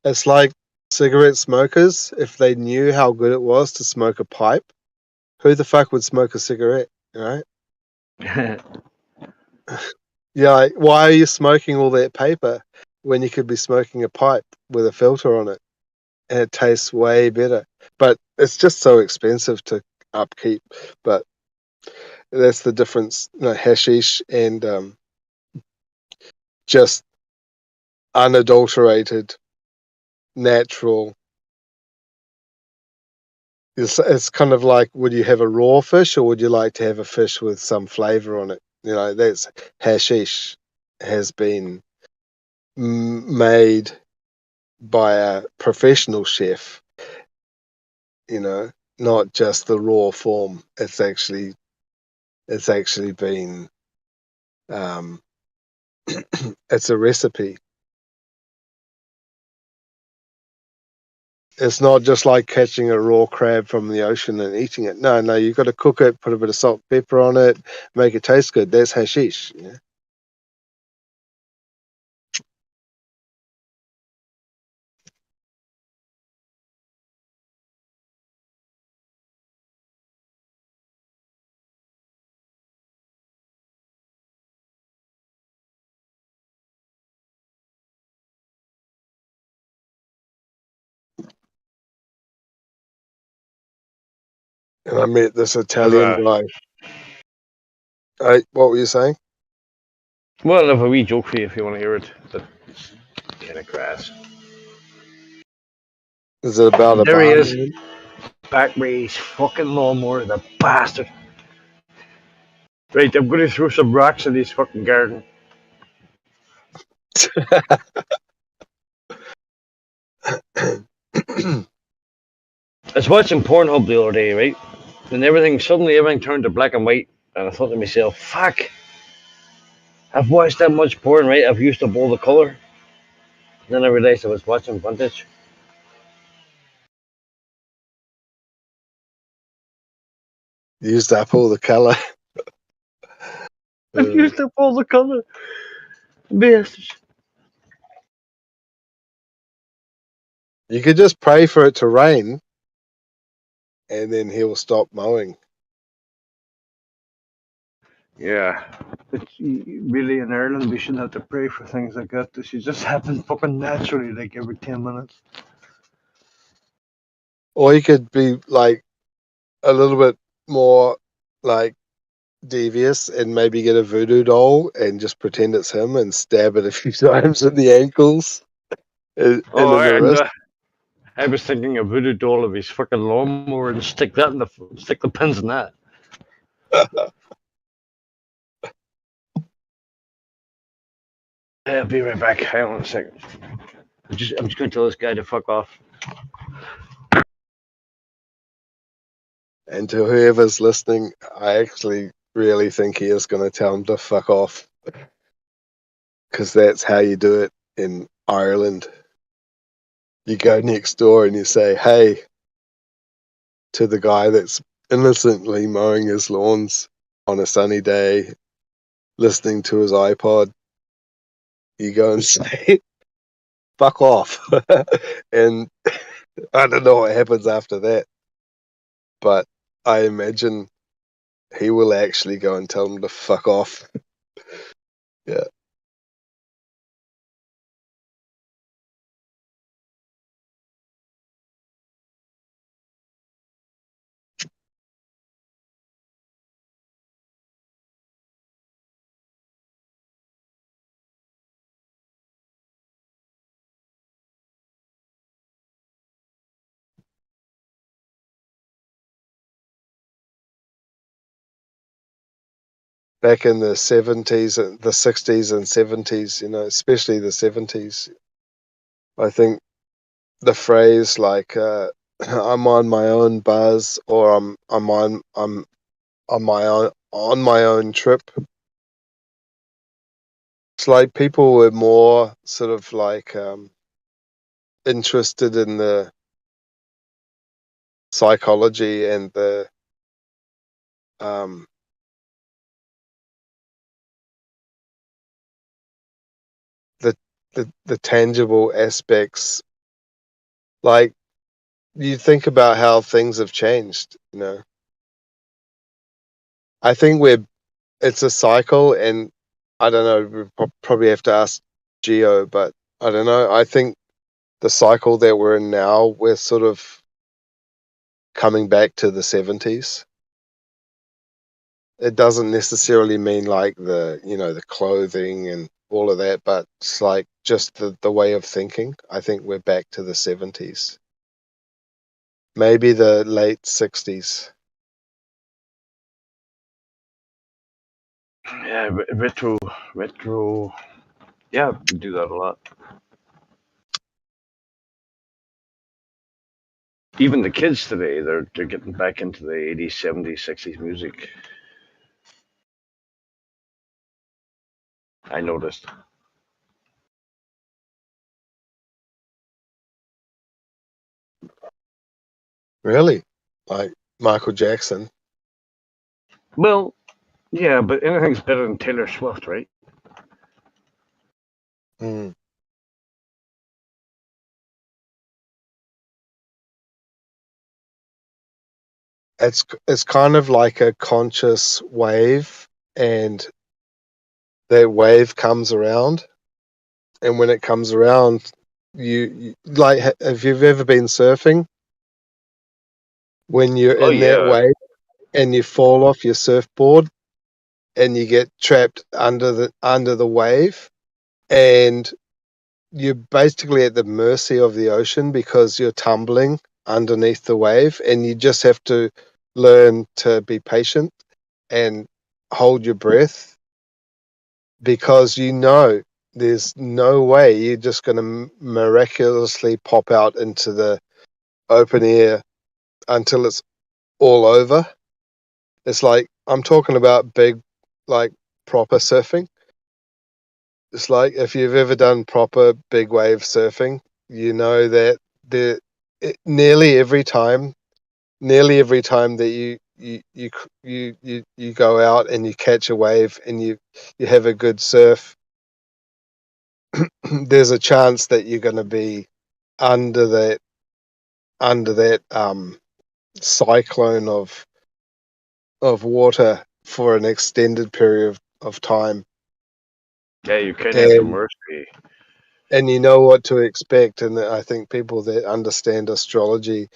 It's like cigarette smokers. If they knew how good it was to smoke a pipe, who the fuck would smoke a cigarette, right? Yeah, like, why are you smoking all that paper when you could be smoking a pipe with a filter on it and it tastes way better? But it's just so expensive to upkeep. But that's the difference, hashish and just unadulterated, natural. It's kind of like, would you have a raw fish or would you like to have a fish with some flavor on it? That's hashish has been made by a professional chef, not just the raw form. It's actually been um, it's a recipe. It's not just like catching a raw crab from the ocean and eating it. No, you've got to cook it, put a bit of salt, pepper on it, make it taste good. That's hashish. Yeah. And I met this Italian guy. Hey, what were you saying? Well, I have a wee joke for you if you want to hear it, but it's kind of crass. Is it about a There he is, barman? back with his fucking lawnmower, the bastard. Right, I'm going to throw some rocks in his fucking garden. I was watching Pornhub the other day, right? And suddenly everything turned to black and white. And I thought to myself, fuck, I've watched that much porn, right? I've used up all the color. And then I realized I was watching vintage. Used up all the color. I've used up all the color. Bastards. You could just pray for it to rain, and then he'll stop mowing. Yeah. But really, in Ireland, we shouldn't have to pray for things like that. This should just happen fucking naturally, like every 10 minutes. Or he could be like a little bit more like devious and maybe get a voodoo doll and just pretend it's him and stab it a few times in the ankles and Oh, in the wrist. I was thinking a voodoo doll of his fucking lawnmower and stick the pins in that. I'll be right back. Hang on a second. I'm just going to tell this guy to fuck off. And to whoever's listening, I actually really think he is going to tell him to fuck off, because that's how you do it in Ireland. You go next door and you say, hey, to the guy that's innocently mowing his lawns on a sunny day, listening to his iPod. You go and say, fuck off. And I don't know what happens after that, but I imagine he will actually go and tell him to fuck off. Yeah. back in the 70s, and the 60s and 70s, you know, especially the 70s. I think the phrase like I'm on my own buzz, or I'm on my own trip. It's like people were more sort of like interested in the psychology and um, the tangible aspects. Like, you think about how things have changed, you know. I think it's a cycle, and I don't know, we probably have to ask Geo, but I don't know. I think the cycle that we're in now, we're sort of coming back to the 70s. It doesn't necessarily mean like the clothing and all of that, but it's like just the way of thinking. I think we're back to the 70s, maybe the late 60s. Yeah, retro. Yeah, we do that a lot. Even the kids today, they're getting back into the 80s, 70s, 60s music. I noticed. Really, like Michael Jackson. Well, yeah, but anything's better than Taylor Swift, right? Mm. It's kind of like a conscious wave, and that wave comes around, and when it comes around, you like, if you've ever been surfing, when you're Oh in that yeah, wave and you fall off your surfboard and you get trapped under the wave, and you're basically at the mercy of the ocean because you're tumbling underneath the wave, and you just have to learn to be patient and hold your breath, because there's no way you're just going to miraculously pop out into the open air until it's all over. It's like, I'm talking about big, like, proper surfing. It's like, if you've ever done proper big wave surfing, you know that the nearly every time, that you go out and you catch a wave and you have a good surf, there's a chance that you're going to be under that cyclone of water for an extended period of time. yeah. You kind of have to and mercy. and you know what to expect. And I think people that understand astrology,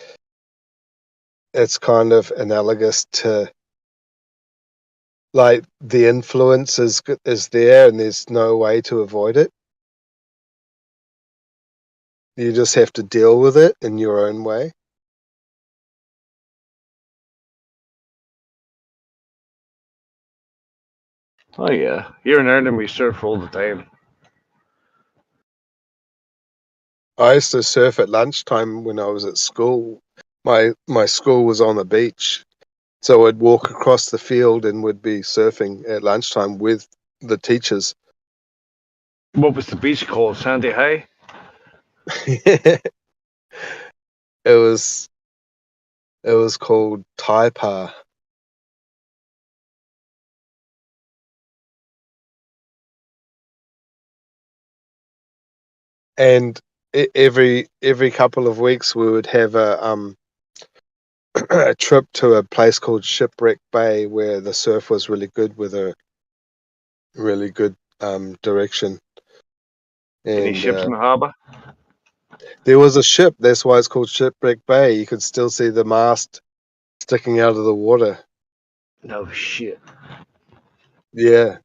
it's kind of analogous to, like, the influence is there, and there's no way to avoid it. You just have to deal with it in your own way. Oh yeah, here in Ireland we surf all the time. I used to surf at lunchtime when I was at school. My school was on the beach, so I'd walk across the field and would be surfing at lunchtime with the teachers. What was the beach called? Sandy High. it was it was called Taipa. And every couple of weeks we would have a trip to a place called Shipwreck Bay, where the surf was really good, with a really good direction. Any And ships in the harbour? there was a ship. That's why it's called Shipwreck Bay. You could still see the mast sticking out of the water. No shit. Yeah.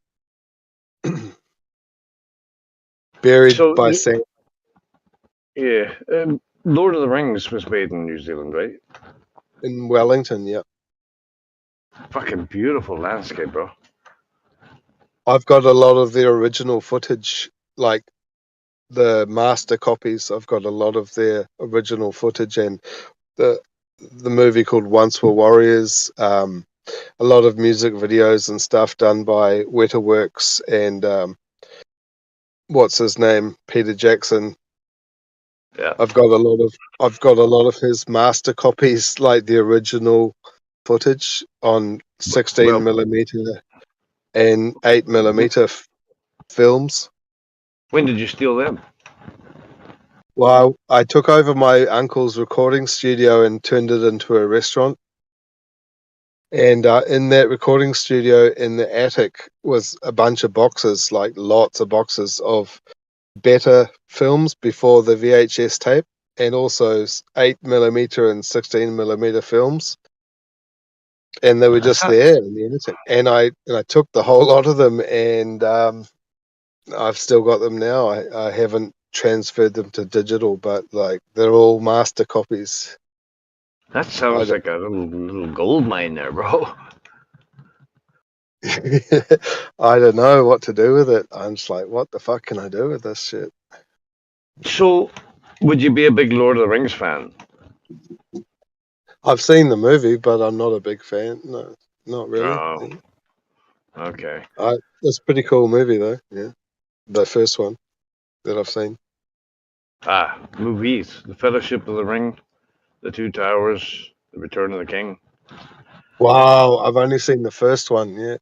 Buried So by sand yeah, Lord of the Rings was made in New Zealand, right? in Wellington. Yeah. Fucking beautiful landscape, bro. I've got a lot of the original footage, like the master copies. I've got a lot of their original footage, and the movie called Once Were Warriors. A lot of music videos and stuff done by Wetaworks and what's his name, Peter Jackson. Yeah. I've got a lot of his master copies, like the original footage on 16 Well, millimeter and 8 millimeter films. when did you steal them? Well, I took over my uncle's recording studio and turned it into a restaurant. And in that recording studio, in the attic, was a bunch of boxes, like lots of boxes of better films before the VHS tape, and also 8 millimeter and 16 millimeter films. And they were just there in the attic. And I took the whole lot of them, and I've still got them now. I haven't transferred them to digital, but like they're all master copies. That sounds like a little gold mine there, bro. I don't know what to do with it. I'm just like, what the fuck can I do with this shit? So, would you be a big Lord of the Rings fan? I've seen the movie, but I'm not a big fan. No, not really. Oh, okay. It's a pretty cool movie though. Yeah, the first one that I've seen. Movies: The Fellowship of the Ring, The Two Towers, The Return of the King. Wow, I've only seen the first one. Yeah,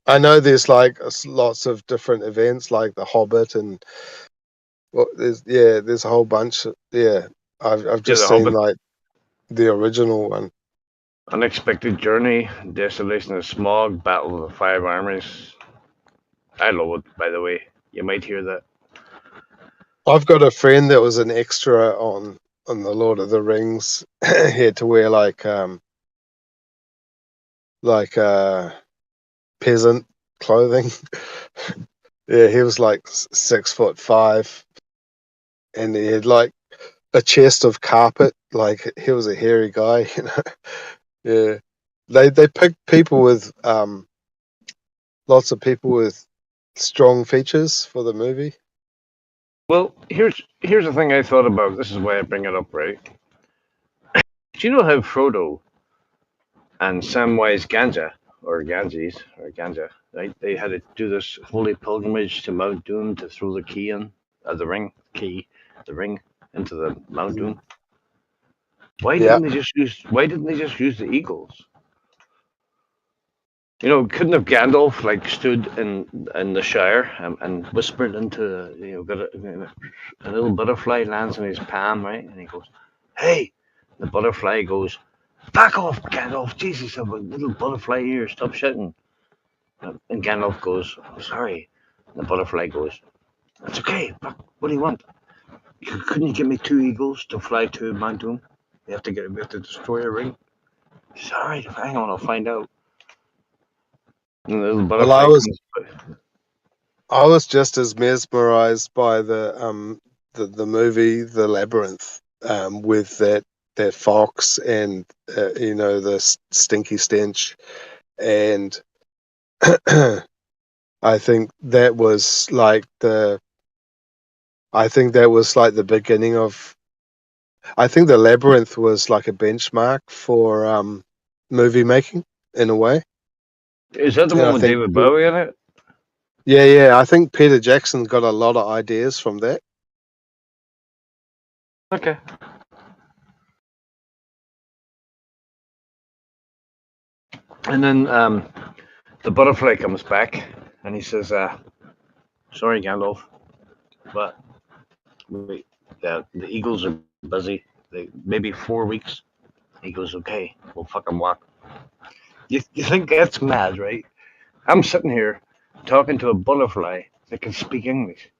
I know there's like lots of different events, like The Hobbit, and there's a whole bunch. Yeah, I've Yeah, just The seen Hobbit, like the original one. Unexpected Journey, Desolation of Smog, Battle of the Five Armies. I love it, by the way. You might hear that. I've got a friend that was an extra on the Lord of the Rings. He had to wear like peasant clothing. Yeah, he was like 6'5", and he had like a chest of carpet. Like he was a hairy guy, you know. Yeah, they picked people with lots of people with strong features for the movie. Well, here's the thing I thought about. This is why I bring it up, right? Do you know how Frodo and Samwise Ganja, or Ganges, or Ganja, right? They had to do this holy pilgrimage to Mount Doom to throw the key in, the ring into the Mount Mm. Doom. Why Yeah, didn't they just use? Why didn't they just use the eagles? You know, couldn't have Gandalf like stood in the Shire and whispered into got a little butterfly lands on his palm, right? And he goes, "Hey!" The butterfly goes, "Back off, Gandalf! Jesus, I have a little butterfly here. Stop shouting." And Gandalf goes, "Oh, sorry." And the butterfly goes, "That's okay. What do you want? Couldn't you give me two eagles to fly to Mount Doom? We have to destroy a ring." Sorry, hang on, I'll find out. And the little well, butterfly comes. I was just as mesmerized by the movie The Labyrinth, with that fox and the stinky stench, and I think that was like the beginning of. I think The Labyrinth was like a benchmark for movie making in a way, Is that the and one I with think David Bowie in it? yeah, I think Peter Jackson got a lot of ideas from that. Okay. And then the butterfly comes back and he says, "Sorry, Gandalf, but the eagles are busy. Maybe 4 weeks." He goes, "Okay, we'll fucking walk." You think that's mad, right? I'm sitting here talking to a butterfly that can speak English.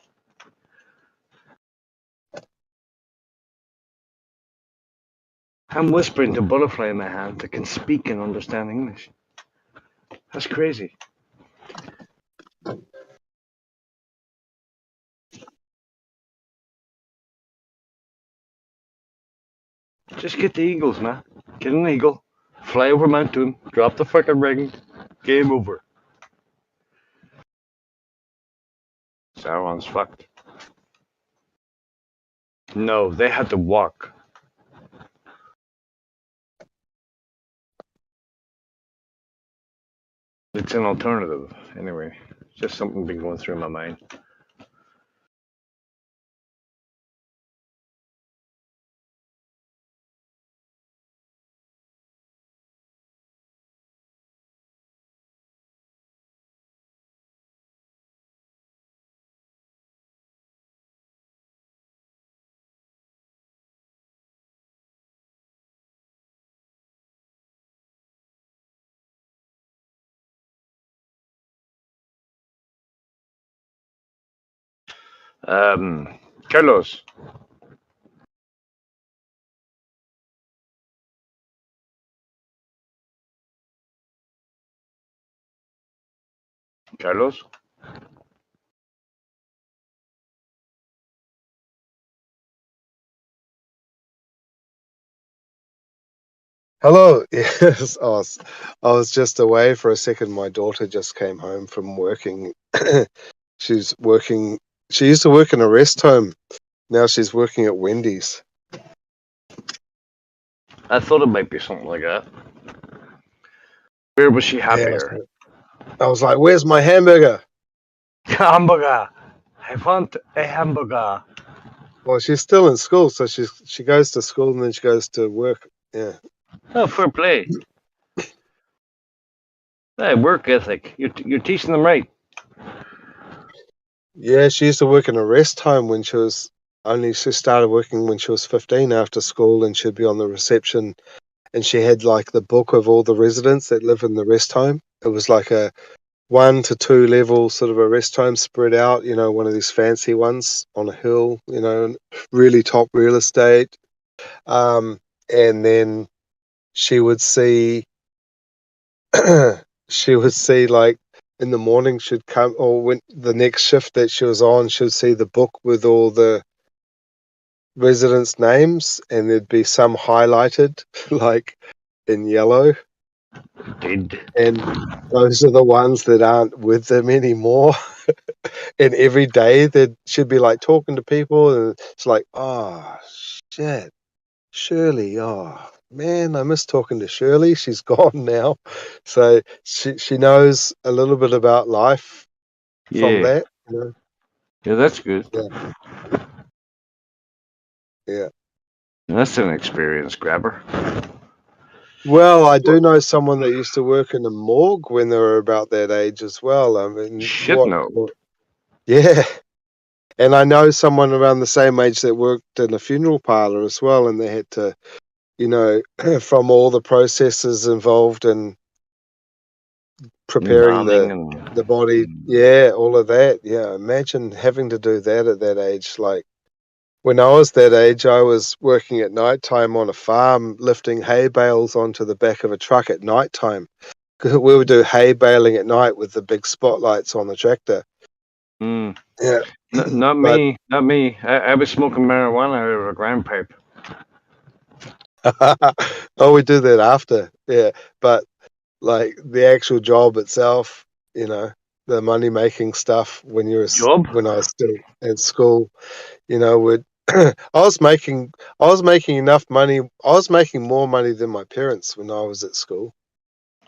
I'm whispering to a butterfly in my hand that can speak and understand English. That's crazy. Just get the eagles, man. Get an eagle, fly over Mount Doom, drop the fucking ring, Game over. Sauron's fucked. No, they had to walk. It's an alternative, anyway. Just something been going through my mind. Carlos. Carlos? Hello. Yes, I was just away for a second. My daughter just came home from working. She's working. She used to work in a rest home. Now she's working at Wendy's. I thought it might be something like that. Where was she Yeah, happier? I was like, "Where's my hamburger?" Hamburger. I want a hamburger. Well, she's still in school, so she goes to school and then she goes to work. Yeah. Oh, fair play. Hey, work ethic. You're teaching them right. Yeah, she used to work in a rest home when she started working when she was 15 after school, and she'd be on the reception, and she had like the book of all the residents that live in the rest home. It was like a 1 to 2 level sort of a rest home spread out, one of these fancy ones on a hill, really top real estate. And then she would see, she would see like in the morning she'd come, or when the next shift that she was on, she'd see the book with all the residents' names, and there'd be some highlighted like in yellow. Did. And those are the ones that aren't with them anymore. And every day that she'd be like talking to people, and it's like, oh shit, Shirley, oh man, I miss talking to Shirley. She's gone now. So she knows a little bit about life from Yeah. that. Yeah, that's good. Yeah. That's an experience grabber. Well, I do know someone that used to work in a morgue when they were about that age as well. I mean, Shit, no. Yeah. And I know someone around the same age that worked in a funeral parlor as well, and they had to, from all the processes involved in preparing Embalming and the body, yeah, all of that. Yeah, imagine having to do that at that age. Like when I was that age, I was working at nighttime on a farm, lifting hay bales onto the back of a truck at nighttime. Because we would do hay baling at night with the big spotlights on the tractor. Yeah. Not But me. Not me. I was smoking marijuana out of a ground pipe. oh, we do that after. Yeah. But like the actual job itself, the money making stuff when Job? when I was still at school, would I was making enough money. I was making more money than my parents when I was at school.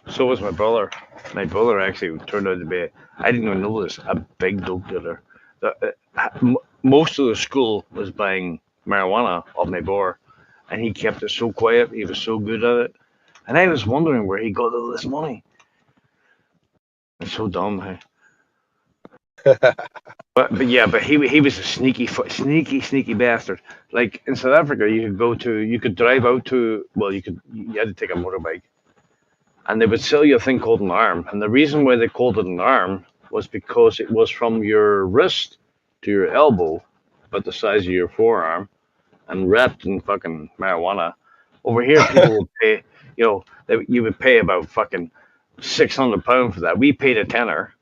So was my brother. My brother actually turned out to be, I didn't even know this, a big dope dealer. Most of the school was buying marijuana off my bar, and he kept it so quiet. He was so good at it. And I was wondering where he got all this money. It's so dumb, hey? But yeah, but he was a sneaky bastard. Like in South Africa, you could drive out to, well, you had to take a motorbike, and they would sell you a thing called an arm. And the reason why they called it an arm was because it was from your wrist to your elbow, but the size of your forearm, and wrapped in fucking marijuana. Over here, people would pay, you would pay about fucking £600 for that. We paid a tenner.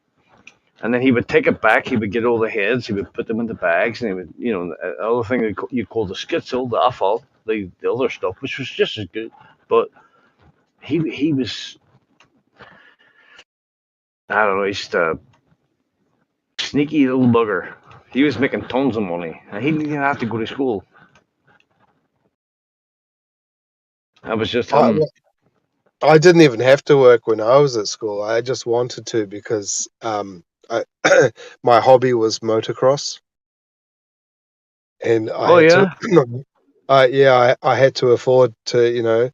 And then he would take it back. He would get all the heads. He would put them into bags, and he would, the other thing you'd call the skitzel, the offal, the other stuff, which was just as good. But he was I don't know. He's just a sneaky little bugger. He was making tons of money, and he didn't even have to go to school. That was just I, him. I didn't even have to work when I was at school. I just wanted to because I, my hobby was motocross, and I Oh had to. yeah. I had to afford to,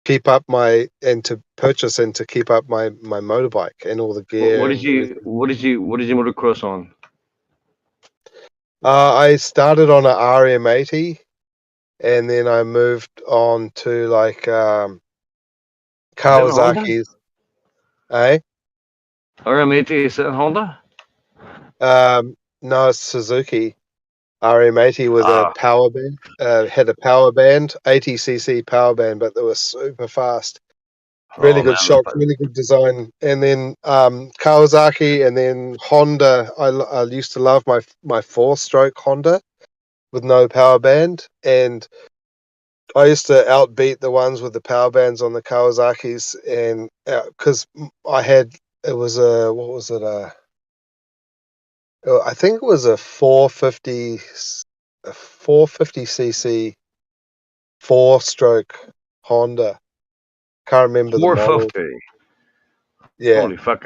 keep up to purchase and to keep up my motorbike and all the What gear did and you? everything. What did you? What did you motocross on? I started on a RM80, and then I moved on to like Is that a Honda? Kawasaki's. Eh? RM80, is that a Honda? No, it's Suzuki. RM80 with a Ah, power band. Had a power band, 80cc power band, but they were super fast. Really oh good man, shocks, really good design. And then Kawasaki, and then Honda. I used to love my four-stroke Honda with no power band, and I used to outbeat the ones with the power bands on the Kawasaki's, and because I had it was a what was it I think it was a 450cc four-stroke Honda. Can't remember the model. 450. Yeah, Holy fuck.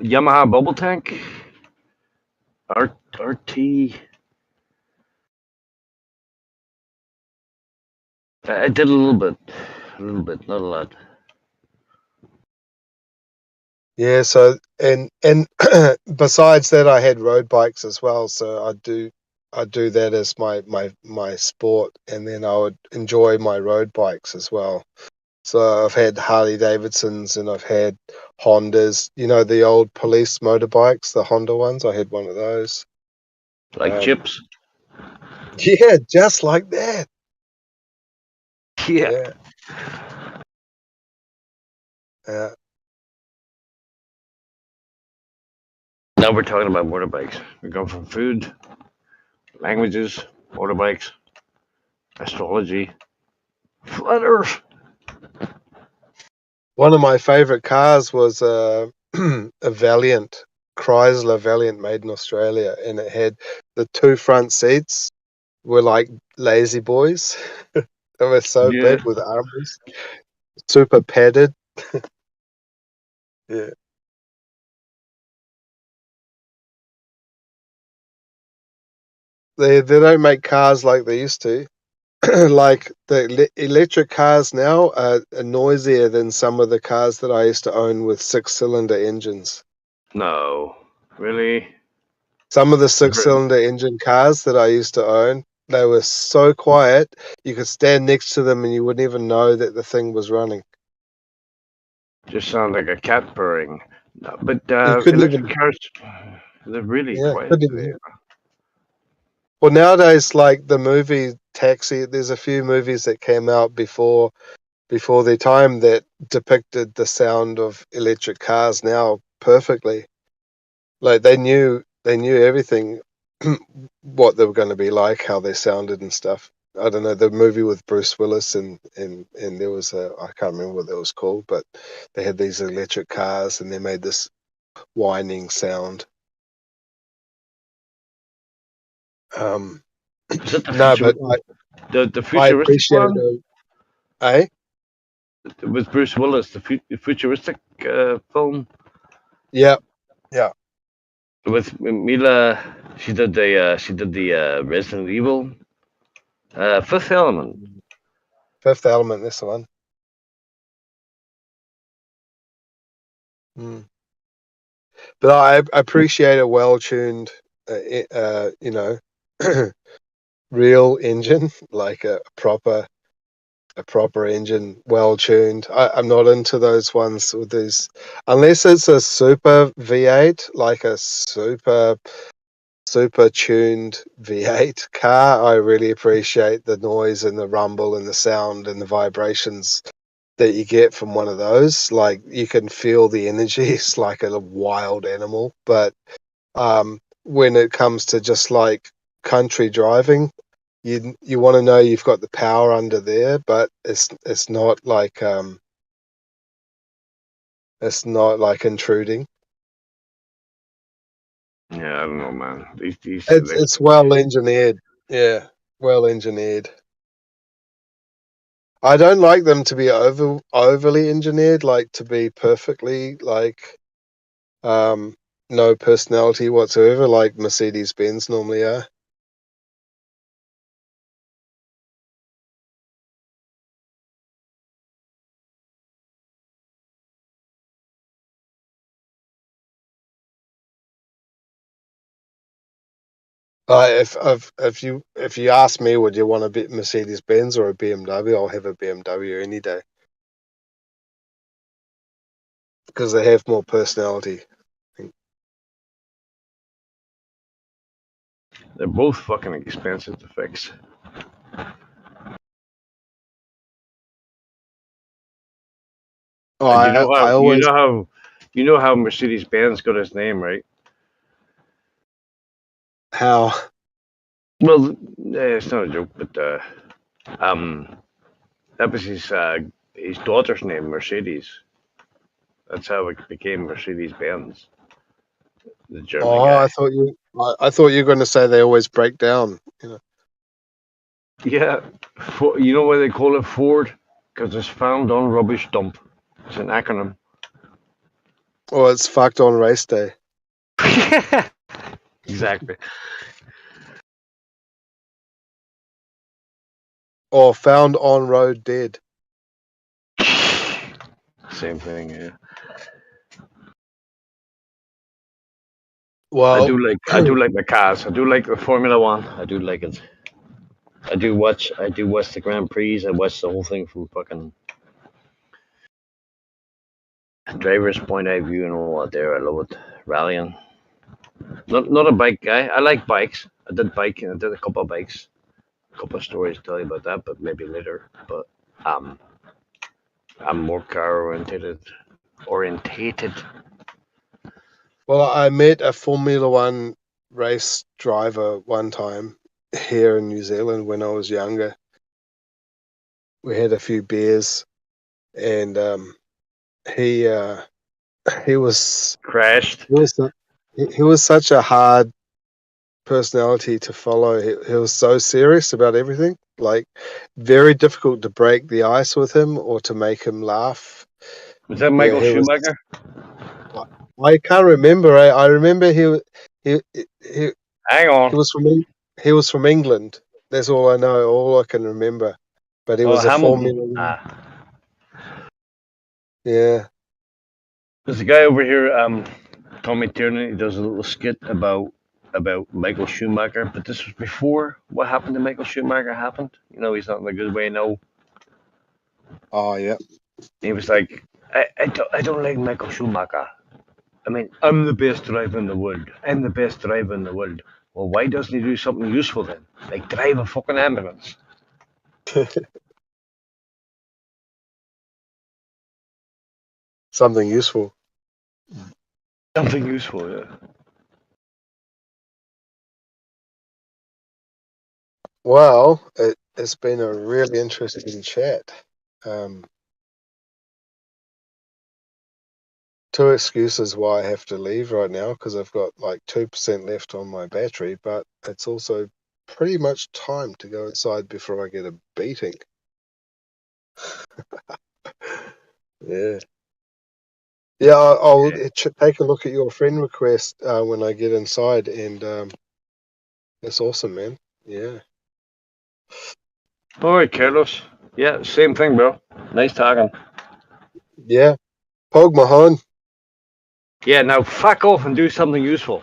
Yamaha bubble tank. RT. I did a little bit, not a lot. yeah. So and besides that, I had road bikes as well. So I do that as my sport, and then I would enjoy my road bikes as well. So I've had Harley Davidsons and I've had Hondas. You know the old police motorbikes, the Honda ones. I had one of those. Like Um, chips. yeah, just like that. Yeah. Yeah, yeah. Now we're talking about motorbikes. We're going from food, languages, motorbikes, astrology, flat Earth. One of my favorite cars was a Valiant, Chrysler Valiant made in Australia, and it had the two front seats were like lazy boys. They were so Yeah. big with armrests, super padded. Yeah, they don't make cars like they used to. Like the electric cars now are noisier than some of the cars that I used to own with six-cylinder engines. No. Really? Some of the Never. six-cylinder engine cars that I used to own, they were so quiet, you could stand next to them and you wouldn't even know that the thing was running. Just sound like a cat purring. No, but You couldn't electric even, cars, they're really yeah, quiet couldn't even today. hear. Well, nowadays, like the movie Taxi, there's a few movies that came out before their time that depicted the sound of electric cars now perfectly. Like they knew everything, what they were going to be like, how they sounded and stuff. I don't know, the movie with Bruce Willis and there was I can't remember what that was called, but they had these electric cars and they made this whining sound. Um, Is that the no, future? but The I futuristic appreciate one it. Eh? with Bruce Willis, the futuristic film Yeah, yeah. with Mila. She did the Resident Evil, Fifth Element. Fifth Element, this one. Mm. But I appreciate a well-tuned, real engine, like a proper engine, well tuned. I'm not into those ones with these, unless it's a super V8, like a super tuned V8 car. I really appreciate the noise and the rumble and the sound and the vibrations that you get from one of those. Like you can feel the energy. It's like a wild animal. But when it comes to just like country driving, you want to know you've got the power under there, but it's not like It's not like intruding. Yeah, I don't know, man. These It's well engineered. Yeah, well engineered. I don't like them to be overly engineered, like to be perfectly like no personality whatsoever, like Mercedes Benz normally are. If you ask me, would you want a bit Mercedes Benz or a BMW? I'll have a BMW any day because they have more personality. they're both fucking expensive to fix. Oh, And I always you know how Mercedes Benz got his name, right? how Well, it's not a joke, but um, that was his daughter's name, Mercedes. That's how it became Mercedes Benz, the German oh guy. I thought you were going to say they always break down. You know, Yeah, you know why they call it Ford? Because it's found on rubbish dump. It's an acronym. or it's fucked on race day, Exactly. or found on road dead. Same thing. Yeah. Well, I do like the cars. I do like the Formula One. I do like it. I do watch the Grand Prix. I watch the whole thing from fucking driver's point of view and all that there. I love it. Rallying. Not a bike guy. I like bikes. I did biking. I did a couple of bikes. A couple of stories to tell you about that, but maybe later. But um, I'm more car orientated. Orientated. well, I met a Formula One race driver one time here in New Zealand when I was younger. We had a few beers, and he he was Crashed. he was su- he was such a hard personality to follow. He was so serious about everything, like very difficult to break the ice with him or to make him laugh. Was that Yeah, Michael he was. Schumacher? I can't remember. I remember he he Hang he on. was from he was from England. That's all I know. All I can remember. But he Oh, was a Hamilton. Formula One. Ah, Yeah. there's a guy over here, Tommy Tierney. He does a little skit about Michael Schumacher, but this was before what happened to Michael Schumacher happened. You know, he's not in a good way now. Oh yeah. He was like, I don't like Michael Schumacher. I mean, I'm the best driver in the world. I'm the best driver in the world. Well, why doesn't he do something useful then? Like drive a fucking ambulance. Something useful. Something useful, yeah. Well, it's been a really interesting chat. Um, Two excuses why I have to leave right now because I've got like 2% left on my battery, but it's also pretty much time to go inside before I get a beating. Yeah. Yeah, I'll take a look at your friend request when I get inside, and it's awesome, man. Yeah. All right, Carlos. Yeah, same thing, bro. Nice talking. Yeah. Pog Mahon. Yeah, now fuck off and do something useful.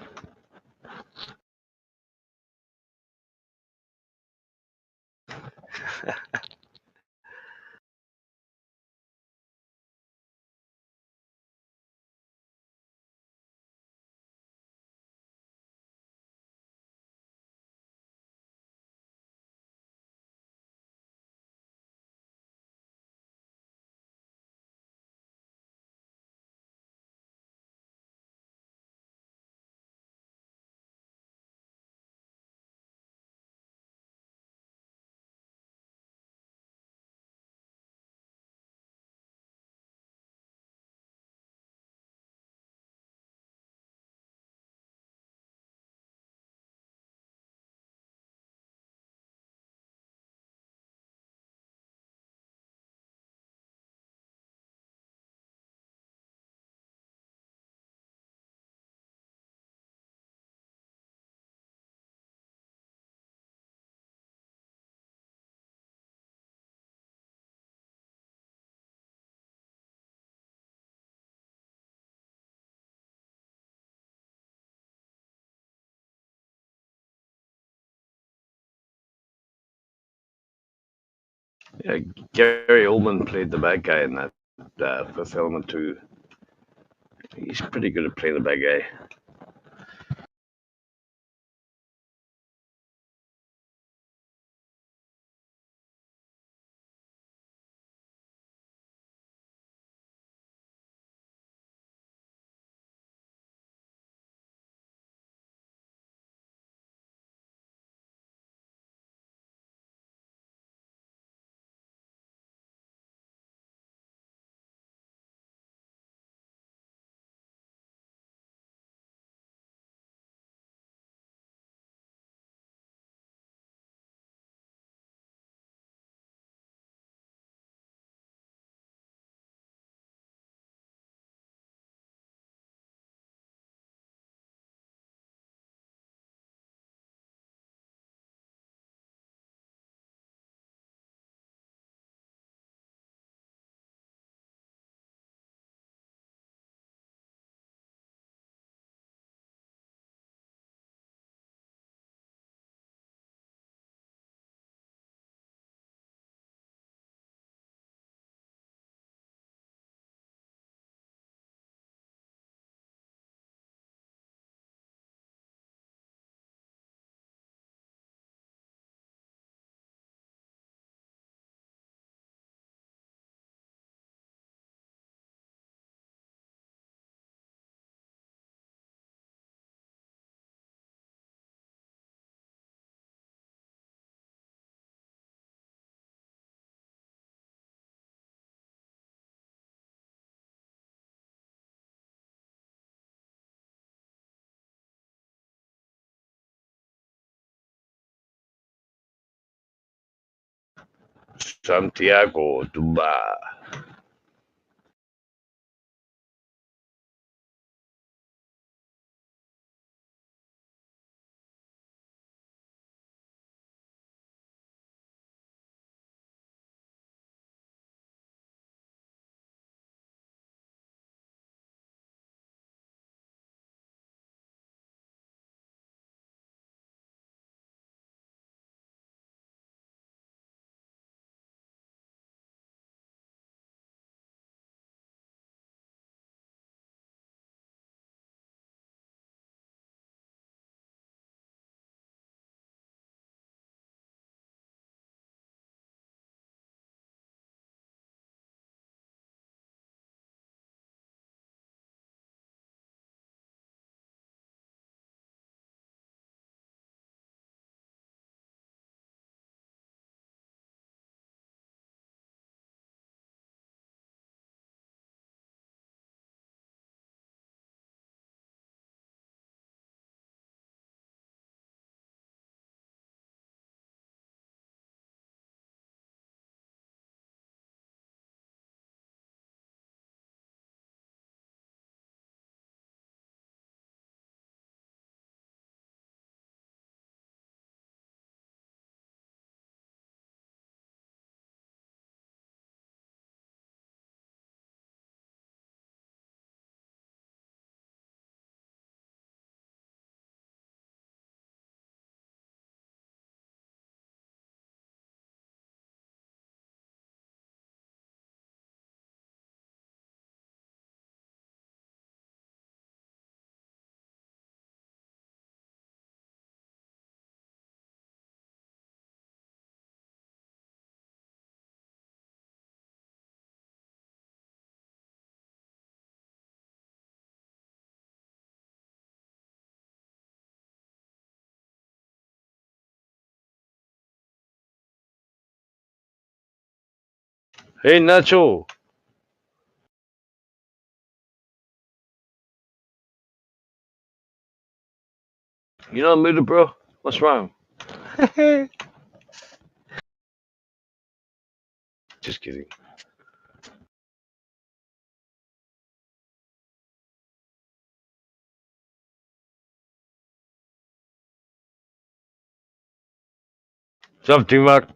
Yeah, Gary Oldman played the bad guy in that Fifth Element too. He's pretty good at playing the bad guy. Santiago, Dubai. Hey Nacho, you not muted, bro? What's wrong? Just kidding. What's up, T-Mac?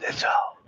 That's all.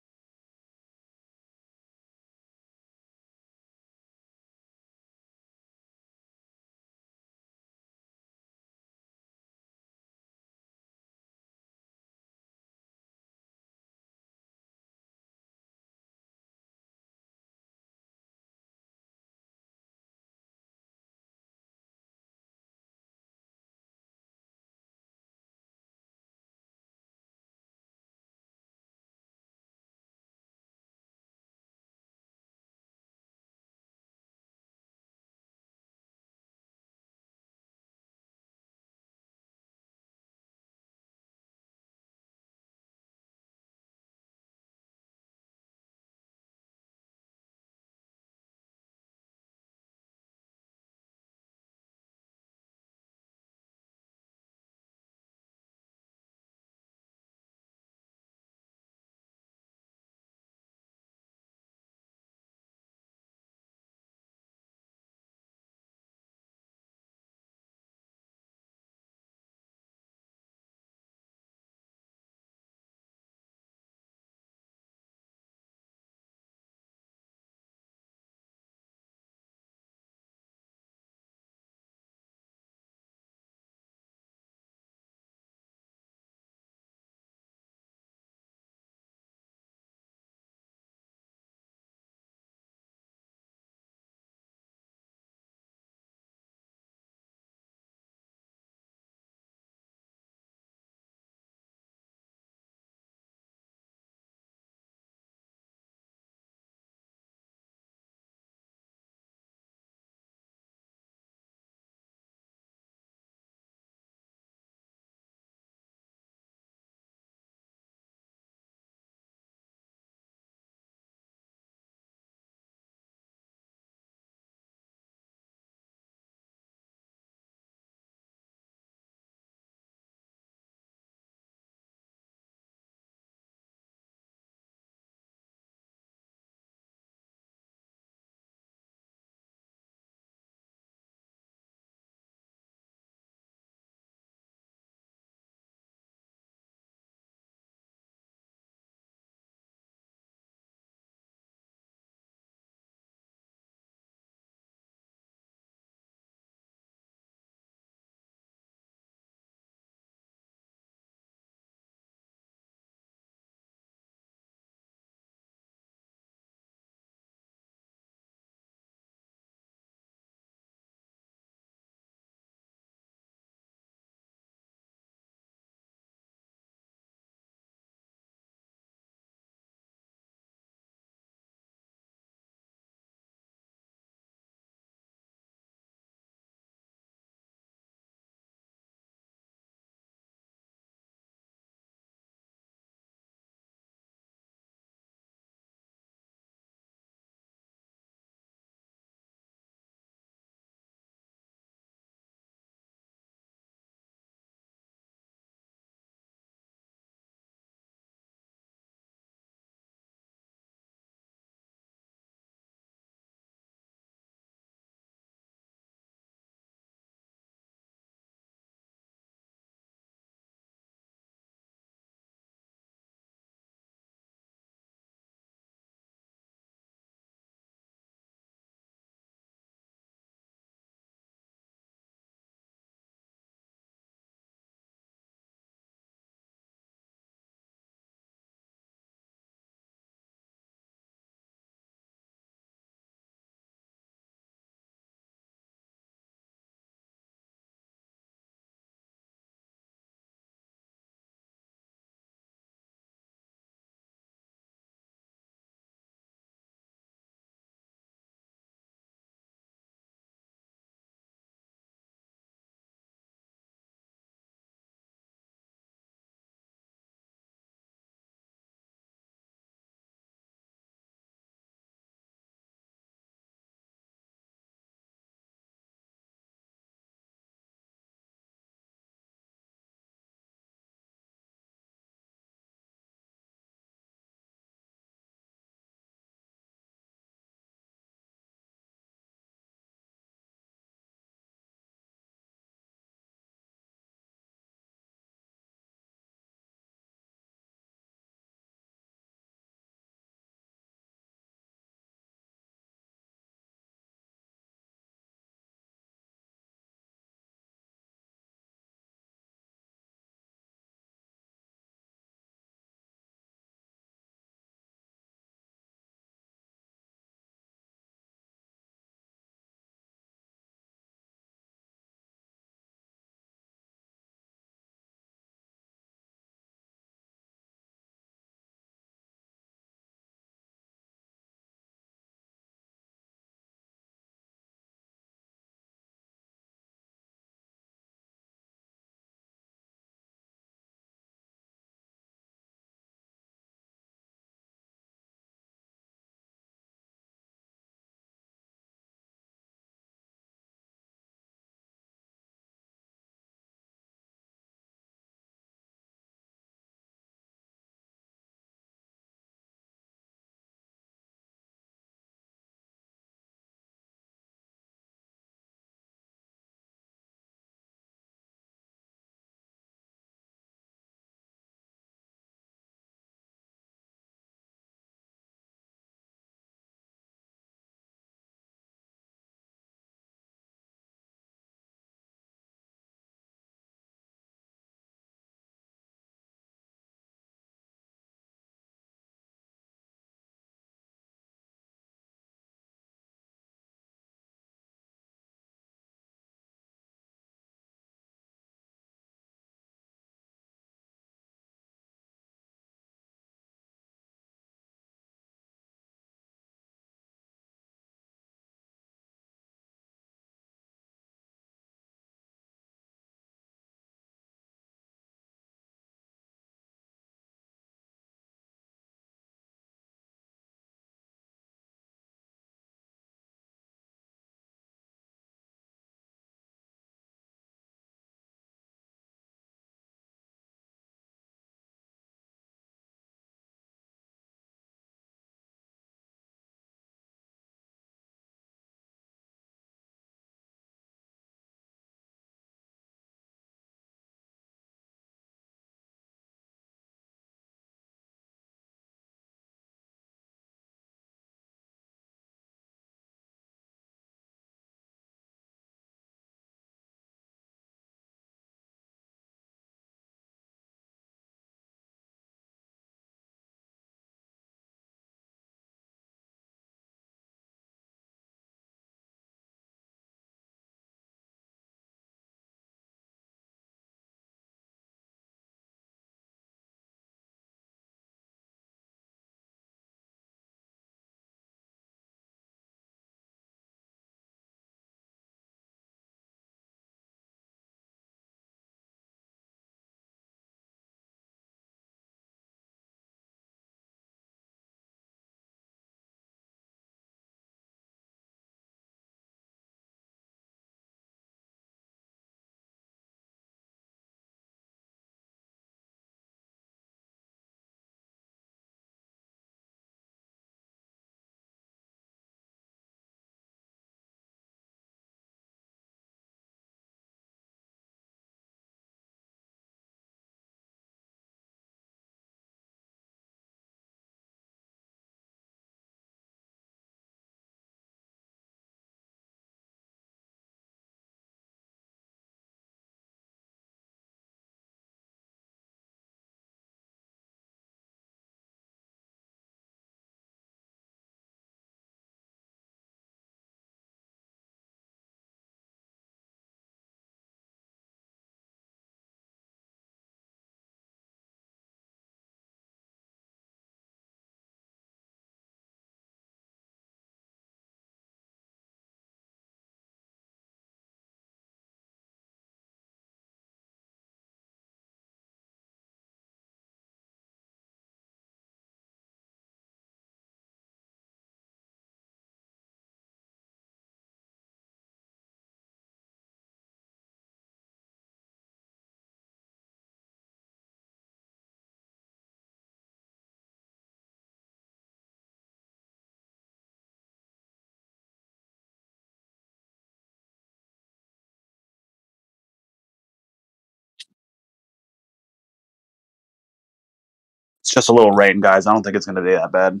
just a little rain, guys. I don't think it's going to be that bad.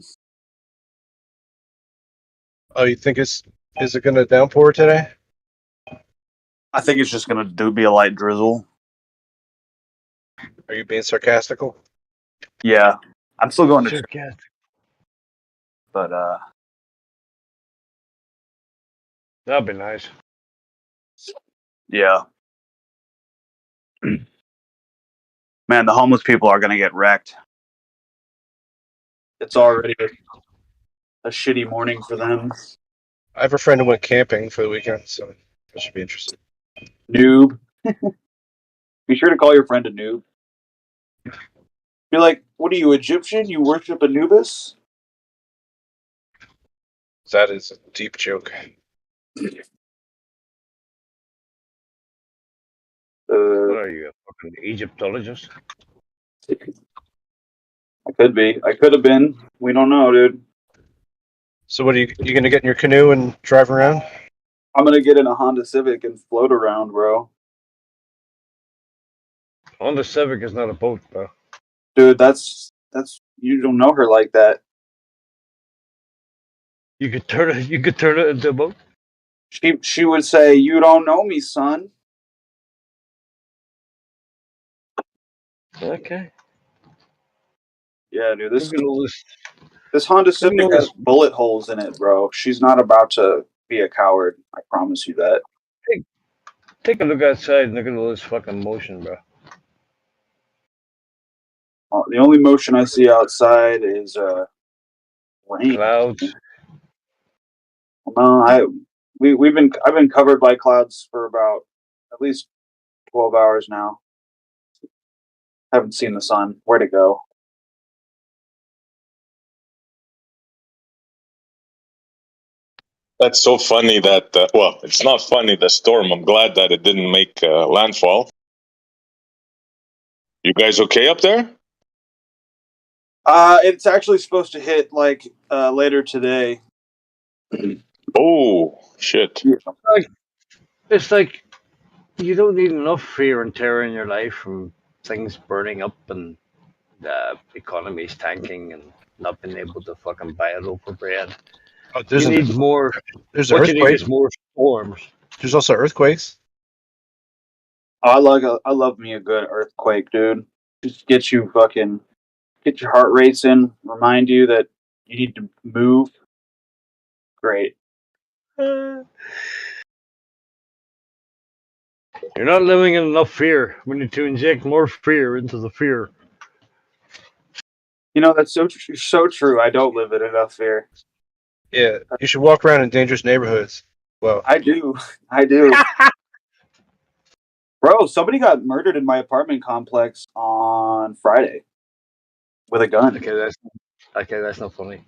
Oh, you think is it going to downpour today? I think it's just going to be a light drizzle. Are you being sarcastical? Yeah, I'm still going to church, Sarcastic. but That'd be nice. yeah. Man, the homeless people are going to get wrecked. It's already a shitty morning for them. I have a friend who went camping for the weekend, so that should be interesting. Noob. Be sure to call your friend a noob. Be like, what are you, Egyptian? You worship Anubis? That is a deep joke. What are you, a fucking Egyptologist? I could be. I could have been. We don't know, dude. So what are you going to get in your canoe and drive around? I'm going to get in a Honda Civic and float around, bro. Honda Civic is not a boat, bro. Dude, that's you don't know her like that. You could turn it into a boat. She would say, "You don't know me, son." Okay. Yeah, dude. Look at all this. This Honda Civic all has this- bullet holes in it, bro. She's not about to be a coward. I promise you that. Take a look outside and look at all this fucking motion, bro. The only motion I see outside is rain. Clouds. No, I've been covered by clouds for about at least 12 hours now. Haven't seen the sun. Where'd it go? That's so funny that, well, it's not funny, the storm. I'm glad that it didn't make landfall. You guys okay up there? It's actually supposed to hit like later today. Oh, shit. It's like you don't need enough fear and terror in your life from things burning up and the economy's tanking and not being able to fucking buy a loaf of bread. Oh, You need more. There's What you need earthquakes. is more storms. There's also earthquakes. Oh, I love me a good earthquake, dude. Just get your heart racing, remind you that you need to move. Great. You're not living in enough fear. We need to inject more fear into the fear. You know, that's so true. I don't live in enough fear. Yeah, you should walk around in dangerous neighborhoods. Well, I do. Bro, somebody got murdered in my apartment complex on Friday with a gun. Okay, that's not funny.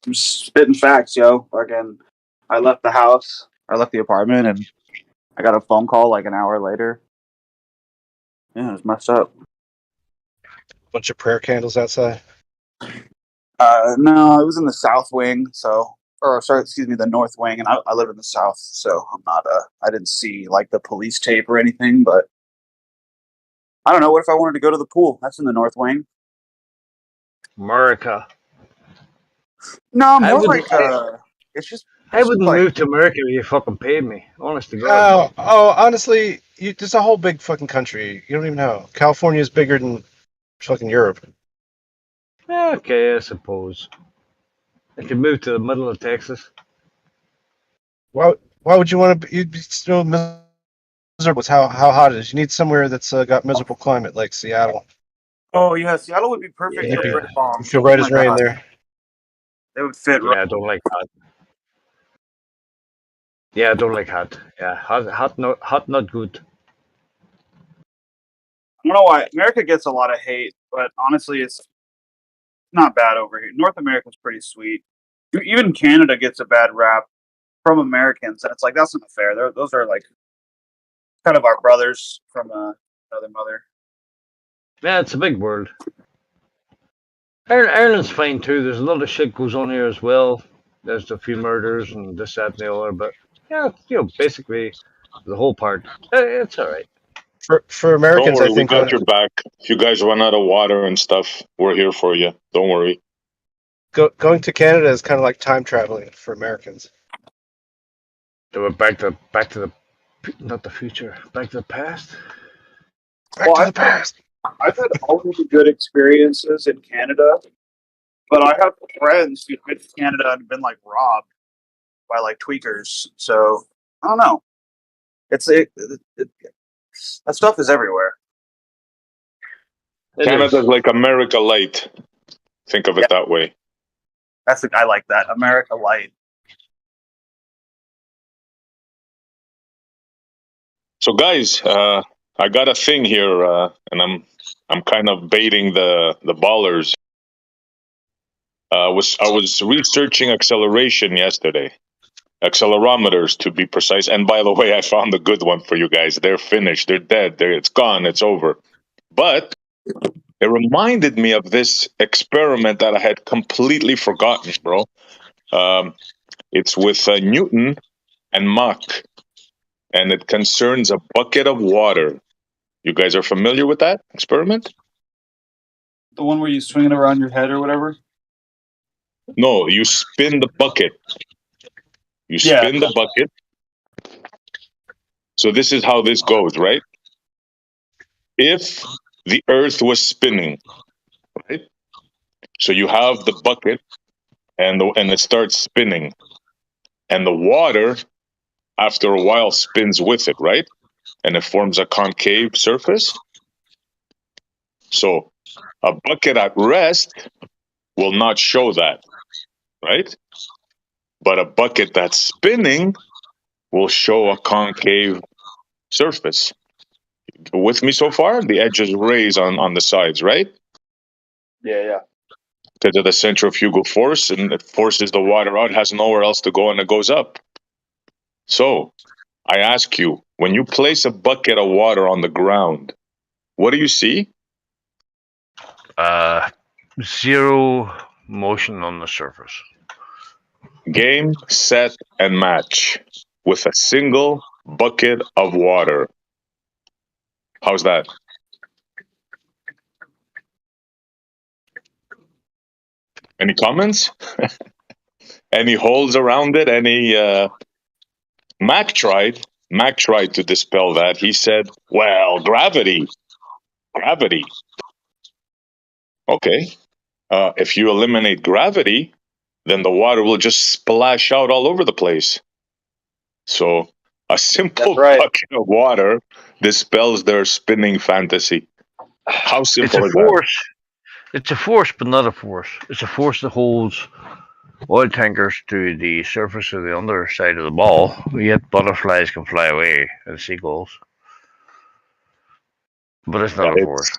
I'm spitting facts, yo. Again, I left the house. I left the apartment, and I got a phone call like an hour later. Yeah, it was messed up. bunch of prayer candles outside. No, it was in the south wing, the north wing, and I live in the south, so I'm not. I didn't see like the police tape or anything, but I don't know. What if I wanted to go to the pool? That's in the north wing. America. No, I more wouldn't- like it's just. I wouldn't like- move to America if you fucking paid me. Honest to God. Honestly, there's a whole big fucking country. You don't even know. California is bigger than fucking Europe. Okay, I suppose. I could move to the middle of Texas. Why would you want to? You'd be still miserable. It's how hot it is. You need somewhere that's got miserable climate like Seattle. Oh yeah, Seattle would be perfect Yeah. for Brit bombs. You feel right Oh as my rain God. there. They would fit Yeah, right. I don't like hot. Yeah, I don't like hot. Yeah, hot, not good. I don't know why America gets a lot of hate, but honestly, it's not bad over here. North America's pretty sweet. Even Canada gets a bad rap from Americans, and it's like that's not fair. Those are like kind of our brothers from another mother. Yeah, it's a big world. Ireland's fine too. There's a lot of shit goes on here as well. There's a few murders and this, that, and the other. But yeah, basically the whole part. It's all right. For Don't Americans, worry, I we think got your back. If you guys run out of water and stuff, we're here for you. Don't worry. going to Canada is kind of like time traveling for Americans. They were back to the not the future, back to the past. Back to the past. I've had only good experiences in Canada, but I have friends who've been to Canada and been like robbed by like tweakers. So I don't know. That stuff is everywhere. Canada's like America Light. Think of it that way. I like that. America Light. So, guys, I got a thing here, and I'm kind of baiting the ballers. I was researching acceleration yesterday, accelerometers to be precise. And by the way, I found a good one for you guys. They're finished. They're dead. It's gone. It's over. But it reminded me of this experiment that I had completely forgotten, bro. It's with Newton and Mach, and it concerns a bucket of water. You guys are familiar with that experiment? The one where you swing it around your head or whatever? No, you spin the bucket. You spin the bucket. So this is how this goes, right? If the earth was spinning, right? So you have the bucket and it starts spinning. And the water, after a while, spins with it, right? And it forms a concave surface. So a bucket at rest will not show that, right? But a bucket that's spinning will show a concave surface. With me so far? The edges raise on the sides, right? Yeah. Because of the centrifugal force, and it forces the water out, has nowhere else to go, and it goes up. So I ask you, when you place a bucket of water on the ground, what do you see? Zero motion on the surface. Game, set, and match with a single bucket of water. How's that? Any comments? Any holes around it? Any Mac tried to dispel that. He said, well, gravity. Okay. If you eliminate gravity, then the water will just splash out all over the place. So a simple bucket of water dispels their spinning fantasy. How simple is that? It's a force, but not a force. It's a force that holds oil tankers to the surface of the underside of the ball, yet butterflies can fly away and seagulls. But it's not a force.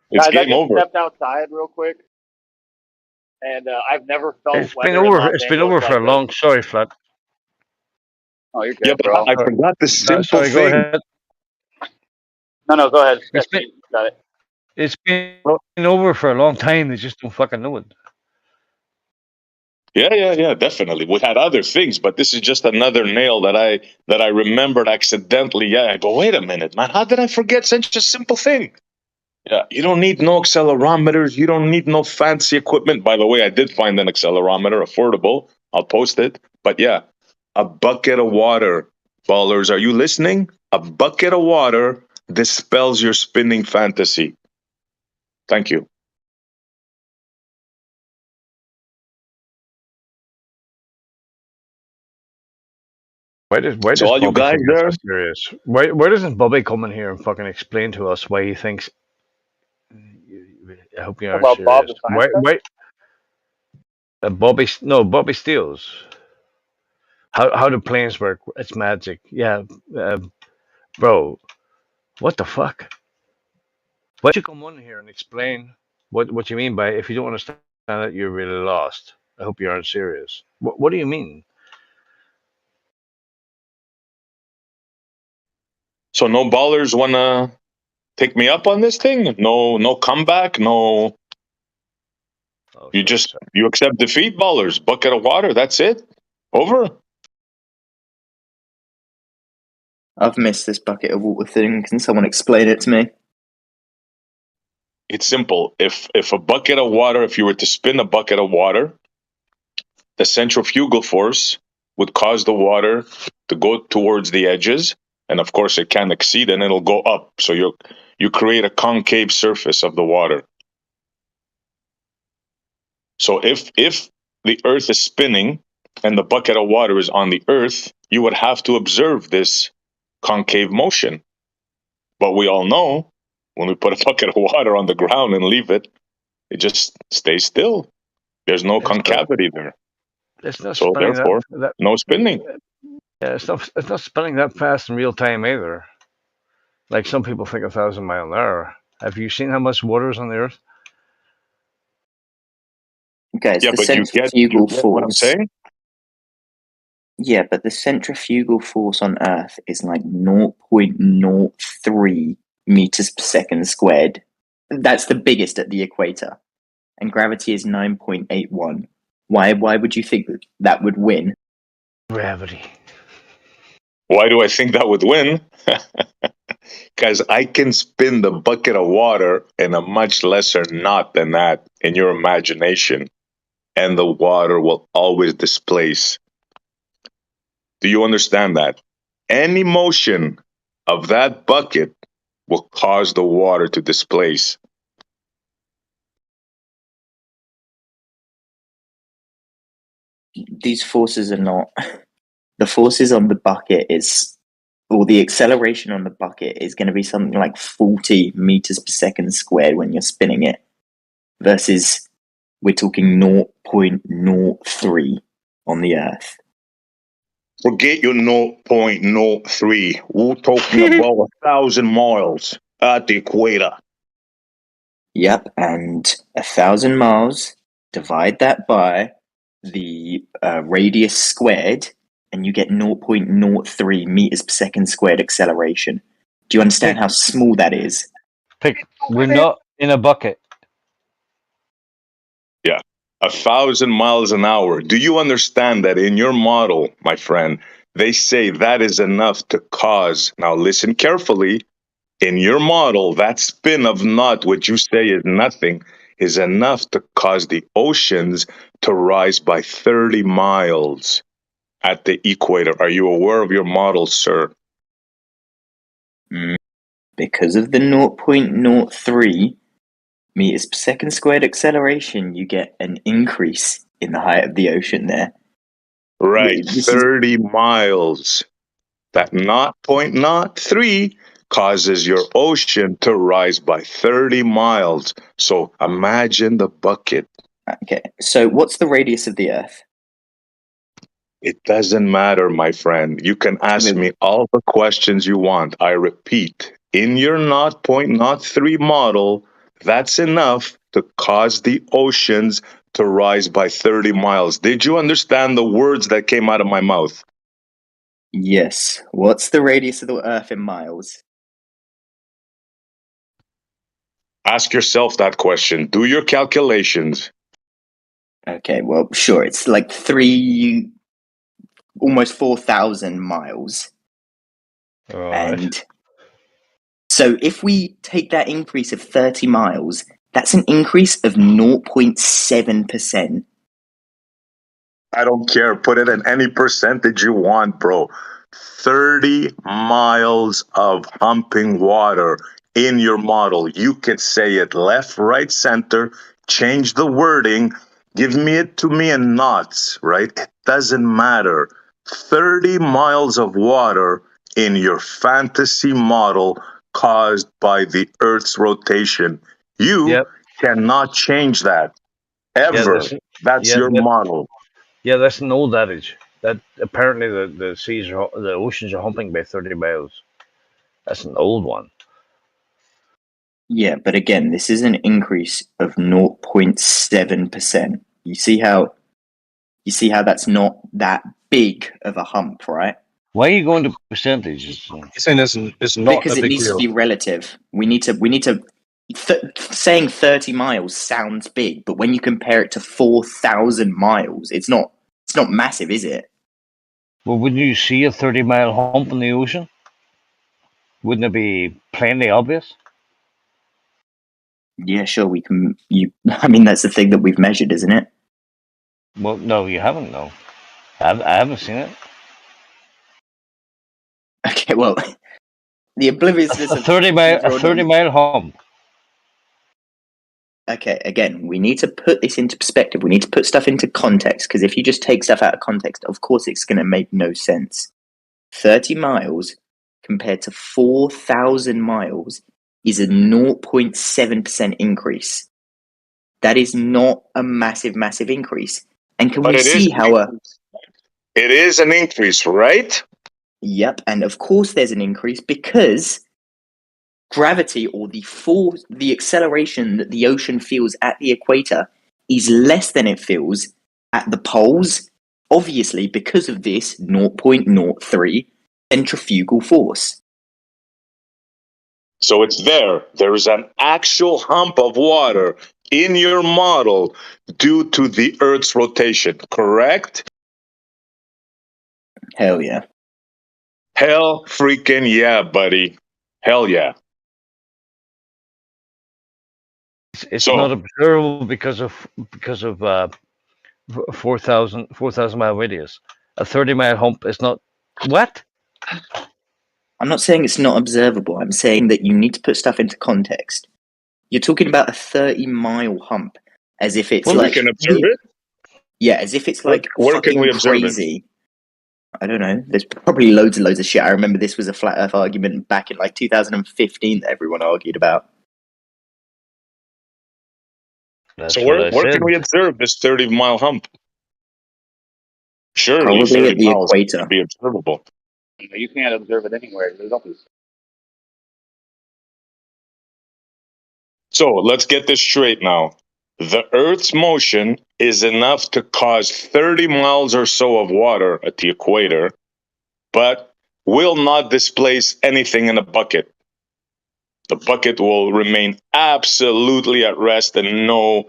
It's Guys, game I just over. stepped outside real quick, and I've never felt It's been over for a long. Sorry, Flat. Oh, you're good, yeah, but bro. I forgot the simple sorry, thing. go ahead. No, go ahead. Got it. It's been over for a long time. They just don't fucking know it. Yeah, definitely. We had other things, but this is just another nail that I remembered accidentally. Yeah, I go, wait a minute, man, how did I forget such a simple thing? Yeah, you don't need no accelerometers. You don't need no fancy equipment. By the way, I did find an accelerometer, affordable. I'll post it. But yeah, a bucket of water. Ballers, are you listening? A bucket of water dispels your spinning fantasy. Thank you. Why does all Bobby you guys think there? it's so serious? Why doesn't Bobby come in here and fucking explain to us why he thinks? I hope you aren't about Bob serious. the Science Why? Bobby Steels. How do planes work? It's magic. Yeah, bro. What the fuck? Why don't you come on here and explain what you mean by if you don't understand it, you're really lost. I hope you aren't serious. What do you mean? So no ballers wanna take me up on this thing? No comeback? No. You accept defeat, ballers. Bucket of water. That's it. Over. I've missed this bucket of water thing. Can someone explain it to me? It's simple. If a bucket of water, if you were to spin a bucket of water, the centrifugal force would cause the water to go towards the edges, and of course it can exceed, and it'll go up. So you create a concave surface of the water. So if the Earth is spinning and the bucket of water is on the Earth, you would have to observe this concave motion. But we all know when we put a bucket of water on the ground and leave it, it just stays still. There's no concavity there. It's not So spinning therefore, no spinning. Yeah, it's not spinning that fast in real time either. Like some people think 1,000 miles an hour. Have you seen how much water is on the Earth? Guys, Yeah, the but you centrifugal get what I'm force. saying? Yeah, but the centrifugal force on Earth is like 0.03 meters per second squared. That's the biggest at the equator. And gravity is 9.81. Why would you think that would win? Gravity. Why do I think that would win? Because I can spin the bucket of water in a much lesser knot than that in your imagination, and the water will always displace. Do you understand that? Any motion of that bucket will cause the water to displace. These forces are not. The forces on the bucket or the acceleration on the bucket is going to be something like 40 meters per second squared when you're spinning it, versus we're talking 0.03 on the Earth. Forget your 0.03. We're talking about 1,000 miles at the equator. Yep, and 1,000 miles, divide that by the radius squared, and you get 0.03 meters per second squared acceleration. Do you understand how small that is? We're not in a bucket. Yeah, 1,000 miles an hour. Do you understand that in your model, my friend, they say that is enough to cause, now listen carefully, in your model, that spin of knot, which you say is nothing, is enough to cause the oceans to rise by 30 miles at the equator. Are you aware of your model, sir? Because of the 0.03 meters per second squared acceleration, you get an increase in the height of the ocean there. Right, 30 miles. That 0.03 causes your ocean to rise by 30 miles. So imagine the bucket. Okay, so what's the radius of the Earth? It doesn't matter, my friend. You can ask me all the questions you want. I repeat, in your 0.03 model, that's enough to cause the oceans to rise by 30 miles. Did you understand the words that came out of my mouth? Yes. What's the radius of the Earth in miles? Ask yourself that question. Do your calculations. Okay, well, sure. It's like almost 4,000 miles. Right. And so if we take that increase of 30 miles, that's an increase of 0.7%. I don't care. Put it in any percentage you want, bro. 30 miles of humping water in your model. You could say it left, right, center, change the wording, give me it to me in knots, right? It doesn't matter. 30 miles of water in your fantasy model caused by the Earth's rotation. You cannot change that ever. That's your model. Yeah, that's an old adage. That apparently the oceans are humping by 30 miles. That's an old one. Yeah, but again, this is an increase of 0.7%. You see how that's not that big of a hump, right? Why are you going to percentages? You're saying it's not because a it big needs deal. to be relative. We need to. Saying 30 miles sounds big, but when you compare it to 4,000 miles, it's not massive, is it? Well, wouldn't you see a 30-mile hump in the ocean? Wouldn't it be plainly obvious? Yeah, sure. We can. I mean, that's the thing that we've measured, isn't it? Well, no, you haven't. No, I haven't seen it. Okay. Well, the obliviousness A of 30 mile hump. Okay, again, we need to put this into perspective. We need to put stuff into context, because if you just take stuff out of context, of course it's going to make no sense. 30 miles compared to 4,000 miles is a 0.7% increase. That is not a massive, massive increase. And can But we it is see how it is an increase, right? Yep, and of course there's an increase because gravity, or the acceleration that the ocean feels at the equator, is less than it feels at the poles, obviously because of this 0.03 centrifugal force. So it's there. There is an actual hump of water in your model due to the Earth's rotation, correct? Hell yeah. Hell freaking yeah, buddy. Hell yeah. It's So not observable because of 4,000 mile radius. A 30 mile hump is not. What? I'm not saying it's not observable. I'm saying that you need to put stuff into context. You're talking about a 30-mile hump as if it's well, we like can observe it. Yeah, as if it's Where, like where can fucking we observe it? crazy. I don't know. There's probably loads and loads of shit. I remember this was a flat earth argument back in like 2015 that everyone argued about. That's So what I where said. can we observe this 30-mile hump? Surely Probably 30 at the miles equator. can be observable. You can't observe it anywhere. There's nothing. So let's get this straight now. The Earth's motion is enough to cause 30 miles or so of water at the equator, but will not displace anything in a bucket. The bucket will remain absolutely at rest and no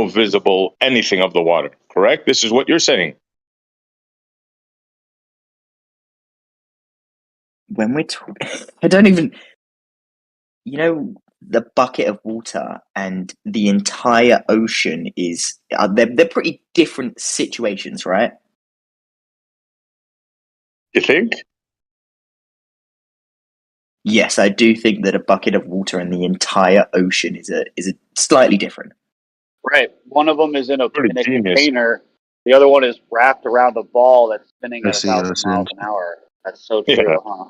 visible anything of the water. Correct? This is what you're saying. When we're talking, I don't even, the bucket of water and the entire ocean is, they're pretty different situations, right? You think? Yes, I do think that a bucket of water and the entire ocean is a slightly different. Right. One of them is in a Pretty genius. container. The other one is wrapped around a ball that's spinning at SE, I 1,000 miles an hour. That's so Yeah. true, huh?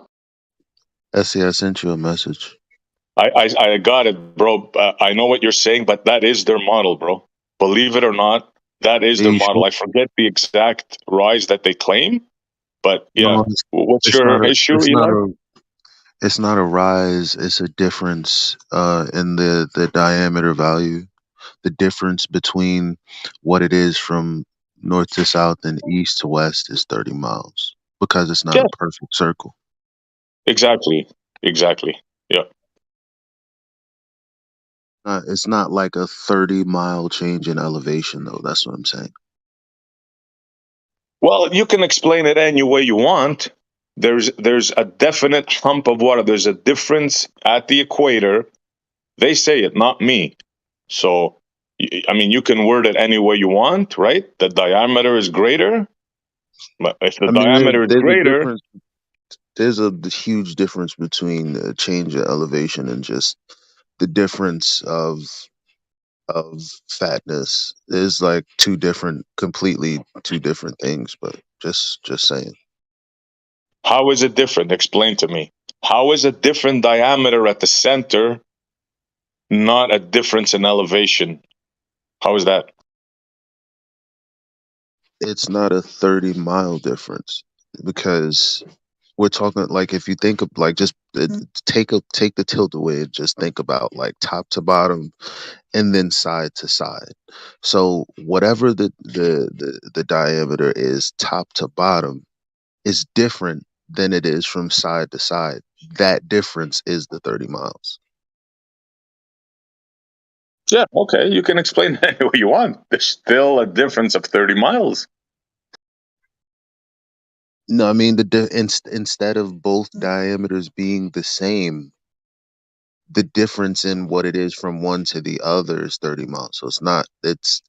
I sent you a message. I got it, bro. I know what you're saying, but that is their model, bro. Believe it or not, that is Are their you model. sure? I forget the exact rise that they claim, but yeah. No, What's it's your not a. issue, It's not Eli? a. It's not a rise. It's a difference in the diameter value. The difference between what it is from north to south and east to west is 30 miles because it's not Yeah, a perfect circle. exactly. Yeah. It's not like a 30-mile change in elevation, though. That's what I'm saying. Well, you can explain it any way you want. There's a definite hump of water. There's a difference at the equator. They say it, not me. So, I mean, you can word it any way you want, right? The diameter is greater. But if the I mean, diameter is there's a greater, difference. There's a huge difference between the change of elevation and just the difference of fatness. Is like completely two different things. But just saying. how is it different? Explain to me. How is a different diameter at the center not a difference in elevation? How is that? It's not a 30-mile difference because we're talking like if you think of like just take the tilt away and just think about like top to bottom and then side to side. So whatever the diameter is top to bottom is different than it is from side to side. That difference is the 30 miles. Yeah, okay, you can explain it any way you want. There's still a difference of 30 miles. No, I mean instead of both diameters being the same, the difference in what it is from one to the other is 30 miles. So it's not. It's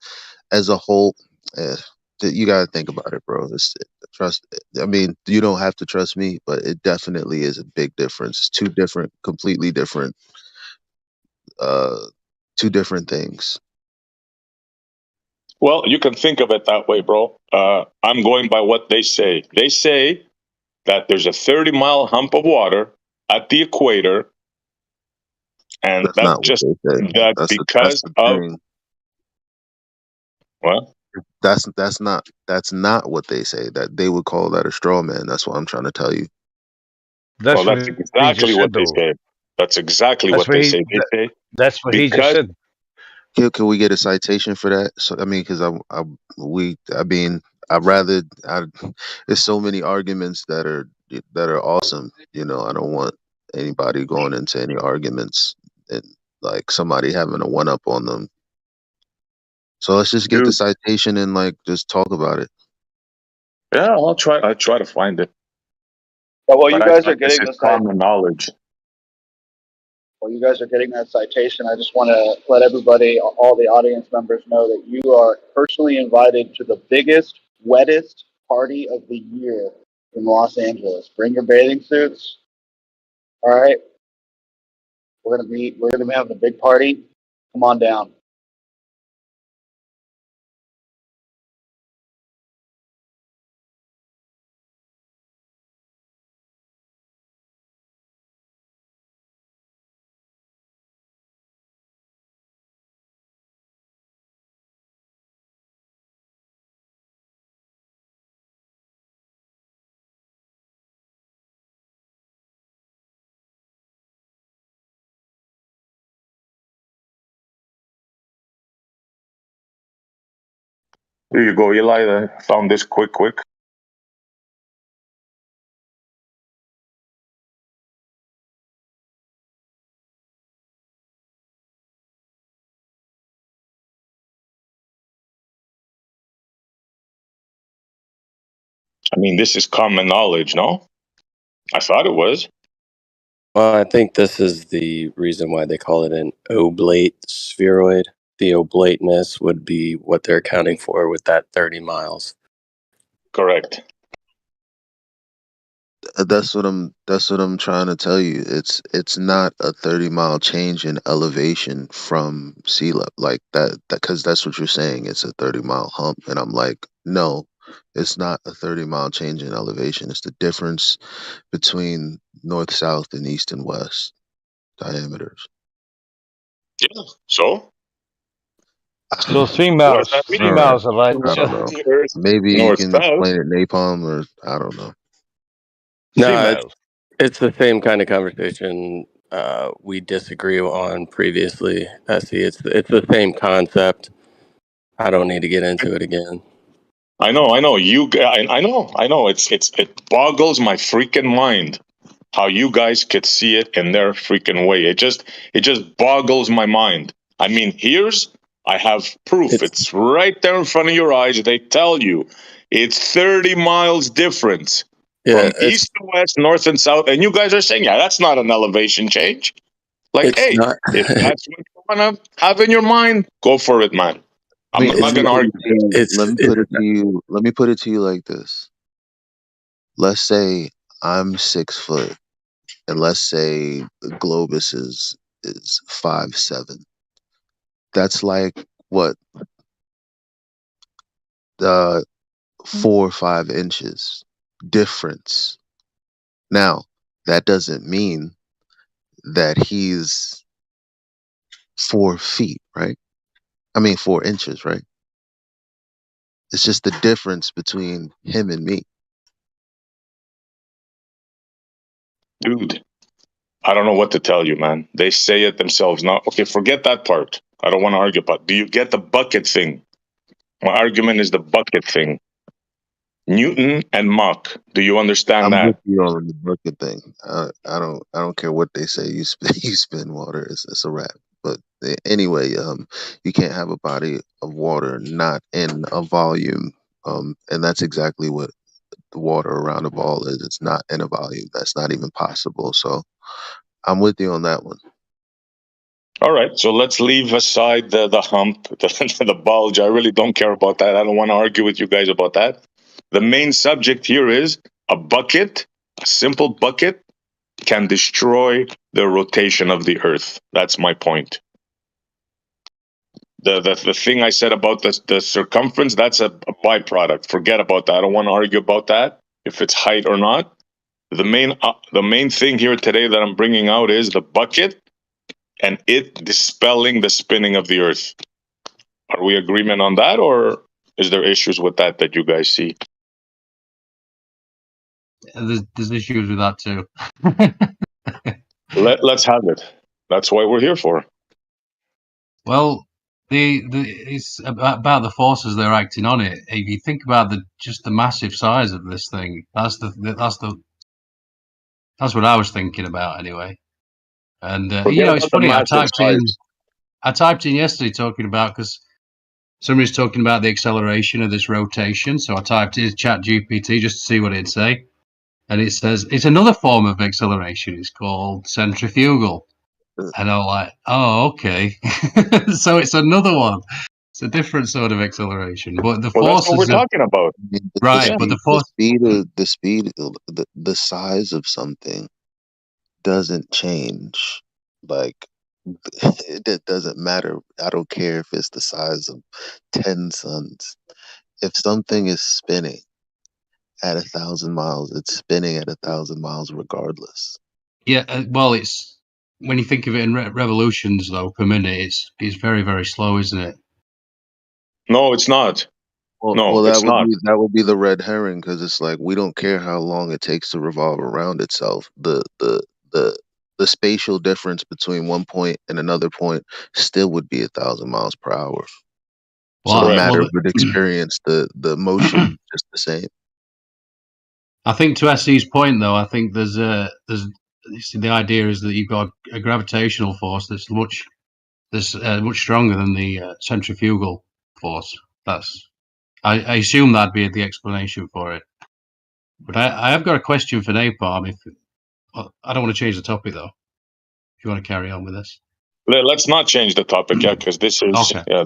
as a whole. Eh, you got to think about it, bro. Trust. I mean, you don't have to trust me, but it definitely is a big difference. It's two different, completely different, uh, two different things. Well, you can think of it that way, bro. I'm going by what they say. They say that there's a 30-mile hump of water at the equator, and That's that's not what just they say. that That's because the of thing. well, That's not what they say. That they would call that a straw man. That's what I'm trying to tell you. That's what that's he exactly just what said, they though. say. That's exactly That's what what they he. say. They say That's what he just because said. Can we get a citation for that? So I mean, because I mean, I'd rather. There's so many arguments that are awesome. You know, I don't want anybody going into any arguments and like somebody having a one up on them. So let's just get the dude, citation and like just talk about it. yeah, I'll try to find it. But while But you I guys thought are this getting is the common knowledge. while you guys are getting that citation, I just want to let everybody, all the audience members, know that you are personally invited to the biggest, wettest party of the year in Los Angeles. Bring your bathing suits. All right, we're gonna be having a big party. Come on down. Here you go, Eli. I found this quick. I mean, this is common knowledge, no? I thought it was. Well, I think this is the reason why they call it an oblate spheroid. The oblateness would be what they're accounting for with that 30 miles. Correct. That's what I'm trying to tell you. It's not a 30-mile change in elevation from sea level like that because that's what you're saying. It's a 30-mile hump, and I'm like, no, it's not a 30-mile change in elevation. It's the difference between north, south, and east and west diameters. Yeah. So So 3 what does miles. that 3 mean? All right, miles of light. I don't know. The Earth, Maybe you north, can south. explain it napalm, or I don't know. 3 No, miles. it's the same kind of conversation we disagree on previously. See, it's the same concept. I don't need to get into it again. I know. I know. It boggles my freaking mind how you guys could see it in their freaking way. It just boggles my mind. I mean, I have proof. It's It's right there in front of your eyes. They tell you it's 30 miles difference yeah, from east to west, north and south, and you guys are saying, yeah, that's not an elevation change. Like, it's hey, not. if that's what you wanna have in your mind, go for it, man. I I'm mean, not It's gonna argue this. it's let me put it to you. Let me put it to you like this. Let's say I'm 6 foot, and let's say the globus is 5'7". That's like what, 4 or 5 inches difference. Now, that doesn't mean that he's 4 feet, right? I mean 4 inches, right? It's just the difference between him and me. Dude, I don't know what to tell you, man. They say it themselves. Now, okay, forget that part. I don't want to argue about. Do you get the bucket thing? My argument is the bucket thing. Newton and Mach. Do you understand I'm with that? you on the bucket thing. I don't care what they say. You spin you spin water. It's a wrap. But anyway, you can't have a body of water not in a volume. And that's exactly what the water around the ball is. It's not in a volume. That's not even possible. So I'm with you on that one. All right, so let's leave aside the hump, the bulge. I really don't care about that. I don't want to argue with you guys about that. The main subject here is a bucket, a simple bucket, can destroy the rotation of the Earth. That's my point. The thing I said about the circumference, that's a byproduct. Forget about that. I don't want to argue about that, if it's height or not. The main thing here today that I'm bringing out is the bucket and it dispelling the spinning of the Earth. Are we agreement on that, or is there issues with that you guys see? There's issues with that too. Let's have it. That's what we're here for. Well, it's about the forces they're acting on it. If you think about just the massive size of this thing, that's what I was thinking about anyway. And Forget it's about the funny. massive size. I typed in yesterday talking about, because somebody's talking about the acceleration of this rotation. So I typed in Chat GPT just to see what it'd say, and it says it's another form of acceleration. It's called centrifugal. And I'm like, oh, okay. So it's another one. It's a different sort of acceleration, but the Well, that's what we're forces talking about. right. But the force, The size of something doesn't change. Like it doesn't matter. I don't care if it's the size of 10 suns. If something is spinning at 1,000 miles, it's spinning at 1,000 miles regardless. yeah. Well, it's when you think of it in revolutions though per minute, it's very very slow, isn't it? No, it's not. No, it's not. That would be the red herring, because it's like we don't care how long it takes to revolve around itself. The spatial difference between one point and another point still would be 1,000 miles per hour. So no matter what experience, the motion is just the same. I think to SE's point though, I think there's the idea is that you've got a gravitational force that's much stronger than the centrifugal force. I assume that'd be the explanation for it. But I have got a question for Napalm. I don't want to change the topic though. If you want to carry on with this, Let's not change the topic, because this is okay. Yeah,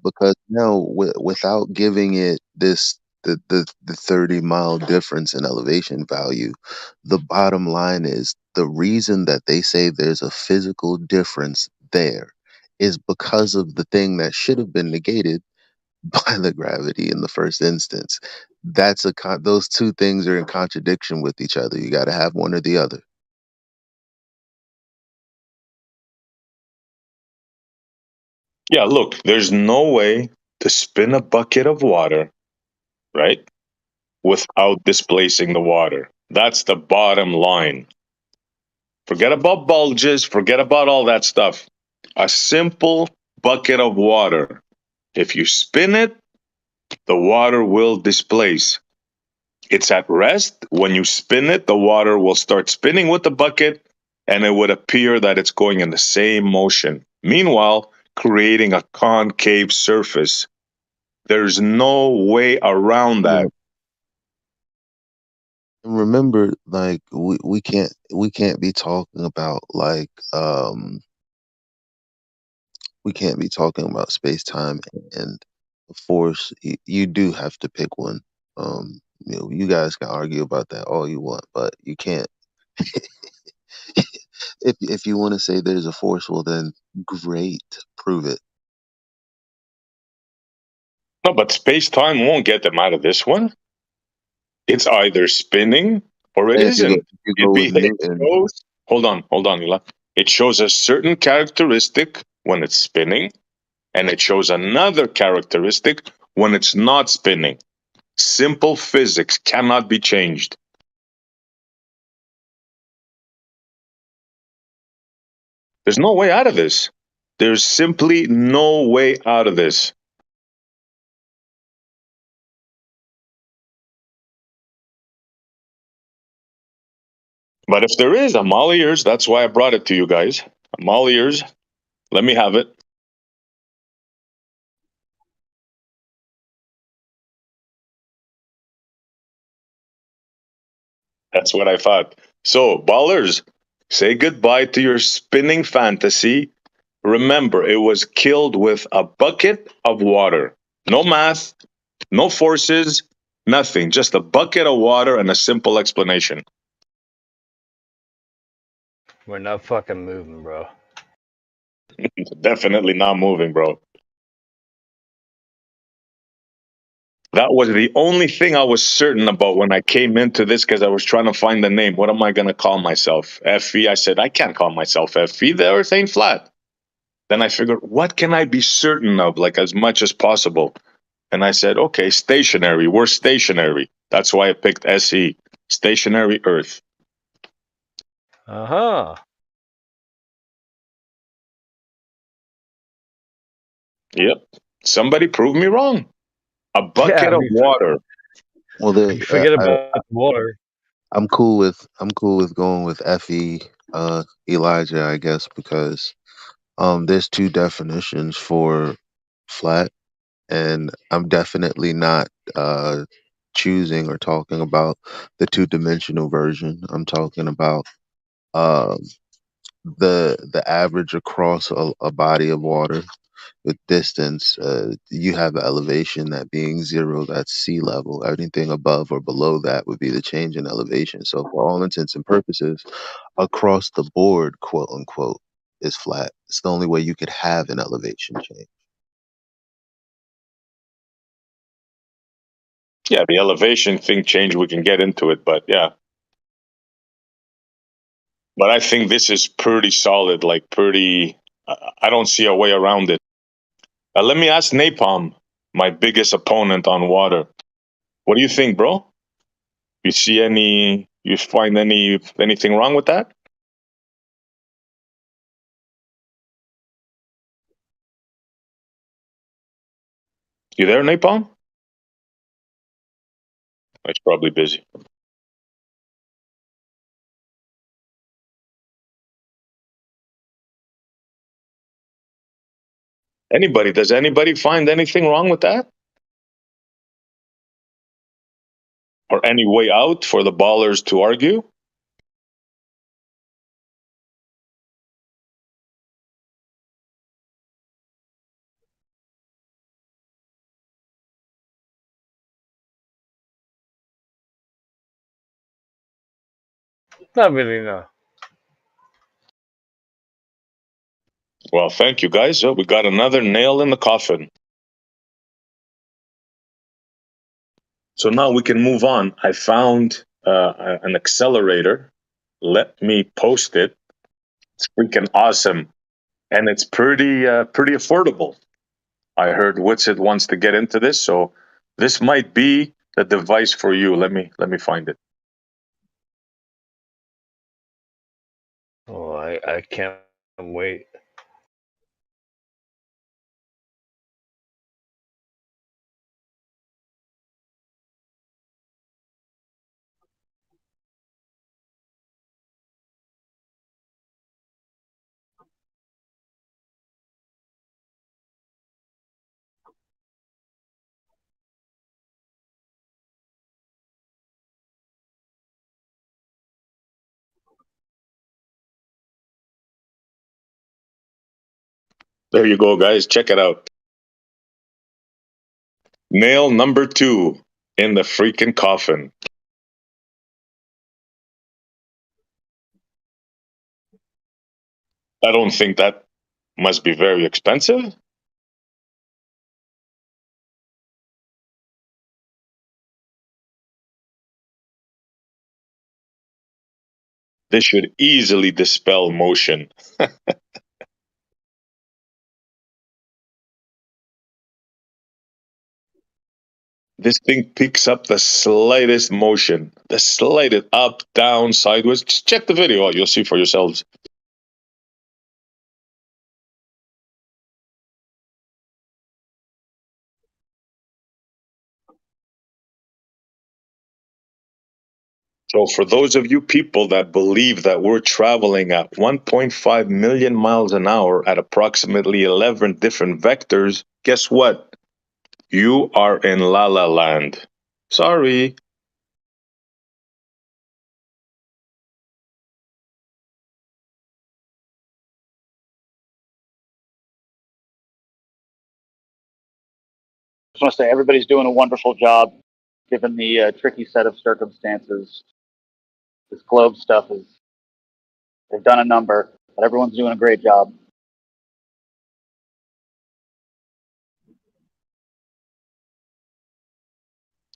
because now without giving it the 30-mile difference in elevation value, the bottom line is the reason that they say there's a physical difference there is because of the thing that should have been negated by the gravity in the first instance. Those two things are in contradiction with each other. You got to have one or the other. Yeah, look, there's no way to spin a bucket of water, right, without displacing the water. That's the bottom line. Forget about bulges, forget about all that stuff. A simple bucket of water, if you spin it, the water will displace. It's at rest. When you spin it, the water will start spinning with the bucket, and it would appear that it's going in the same motion. Meanwhile, creating a concave surface. There's no way around that. And remember, like we can't be talking about we can't be talking about space time and force. You do have to pick one. You guys can argue about that all you want, but you can't. If you want to say there's a force, well then great, prove it. No, but space-time won't get them out of this one. It's either spinning or it isn't. Hold on, Ela. It shows a certain characteristic when it's spinning, and it shows another characteristic when it's not spinning. Simple physics cannot be changed. There's no way out of this. There's simply no way out of this. But if there is, I'm all ears. That's why I brought it to you guys. I'm all ears. Let me have it. That's what I thought. So, ballers, say goodbye to your spinning fantasy. Remember, it was killed with a bucket of water. No math, no forces, nothing. Just a bucket of water and a simple explanation. We're not fucking moving, bro. Definitely not moving, bro. That was the only thing I was certain about when I came into this because I was trying to find the name. What am I going to call myself? FE? I said, I can't call myself FE. The earth ain't flat. Then I figured, what can I be certain of, like as much as possible? And I said, okay, stationary. We're stationary. That's why I picked SE, stationary Earth. Uh-huh. Yep. Somebody prove me wrong. A bucket Yeah, of water. Well, you forget about the water. I'm cool with going with Fe Elijah, I guess, because there's two definitions for flat, and I'm definitely not choosing or talking about the two-dimensional version. I'm talking about um the average across a body of water with distance. You have elevation, that being zero, that's sea level. Anything above or below that would be the change in elevation. So for all intents and purposes, across the board, quote unquote, is flat. It's the only way you could have an elevation change. Yeah, the elevation thing changed. We can get into it, but yeah. But I think this is pretty solid, like pretty. I don't see a way around it. Let me ask Napalm, my biggest opponent on water. What do you think, bro? You see any? You find anything wrong with that? You there, Napalm? He's probably busy. Anybody? Does anybody find anything wrong with that? Or any way out for the ballers to argue? Not really, no. Well, thank you, guys. We got another nail in the coffin. So now we can move on. I found an accelerator. Let me post it. It's freaking awesome, and it's pretty affordable. I heard Witsit wants to get into this, so this might be the device for you. Let me find it. Oh, I can't wait. There you go, guys. Check it out. Nail number 2 in the freaking coffin. I don't think that must be very expensive. This should easily dispel motion. This thing picks up the slightest motion, the slightest up, down, sideways. Just check the video out. You'll see for yourselves. So for those of you people that believe that we're traveling at 1.5 million miles an hour at approximately 11 different vectors, guess what? You are in La La Land. Sorry. just want to say everybody's doing a wonderful job, given the tricky set of circumstances. This globe stuff they've done a number, but everyone's doing a great job.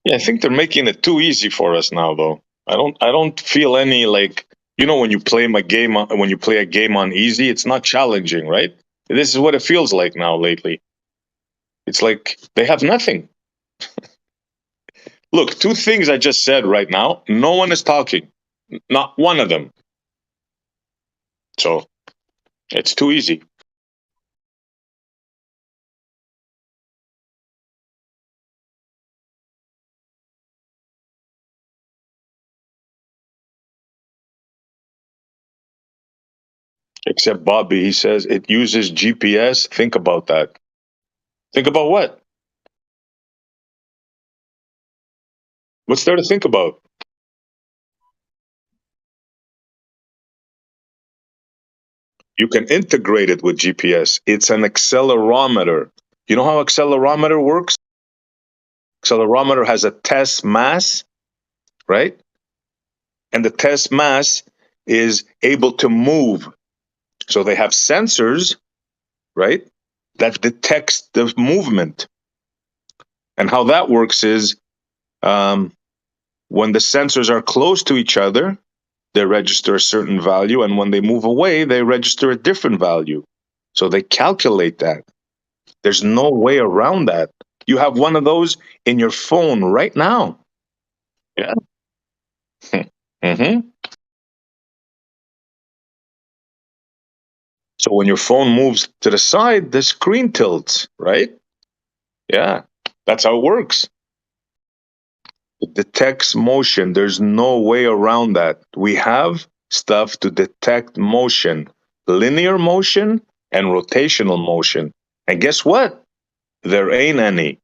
Yeah, I think they're making it too easy for us now, though. I don't feel any like, when you play a game on easy, it's not challenging, right? This is what it feels like now lately. It's like they have nothing. Look, two things I just said right now. No one is talking. Not one of them. So it's too easy. Except Bobby, he says it uses GPS. Think about that. Think about what? What's there to think about? You can integrate it with GPS. It's an accelerometer. You know how accelerometer works? Accelerometer has a test mass, right? And the test mass is able to move. So they have sensors, right, that detects the movement. And how that works is when the sensors are close to each other, they register a certain value, and when they move away, they register a different value. So they calculate that. There's no way around that. You have one of those in your phone right now. Yeah. Mm-hmm. So when your phone moves to the side, the screen tilts, right? Yeah, that's how it works. It detects motion. There's no way around that. We have stuff to detect motion, linear motion and rotational motion. And guess what? There ain't any.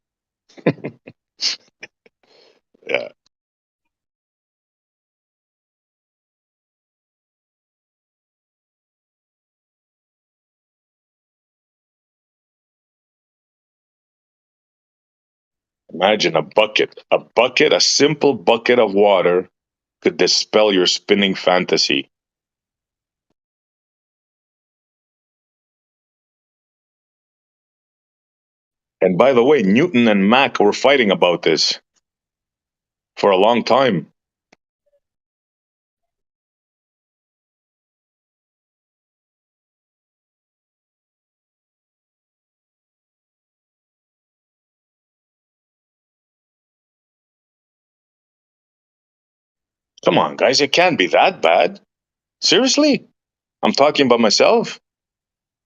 Yeah. Imagine a bucket. A simple bucket of water could dispel your spinning fantasy. And by the way, Newton and Mach were fighting about this for a long time. Come on, guys, it can't be that bad. Seriously? I'm talking about myself.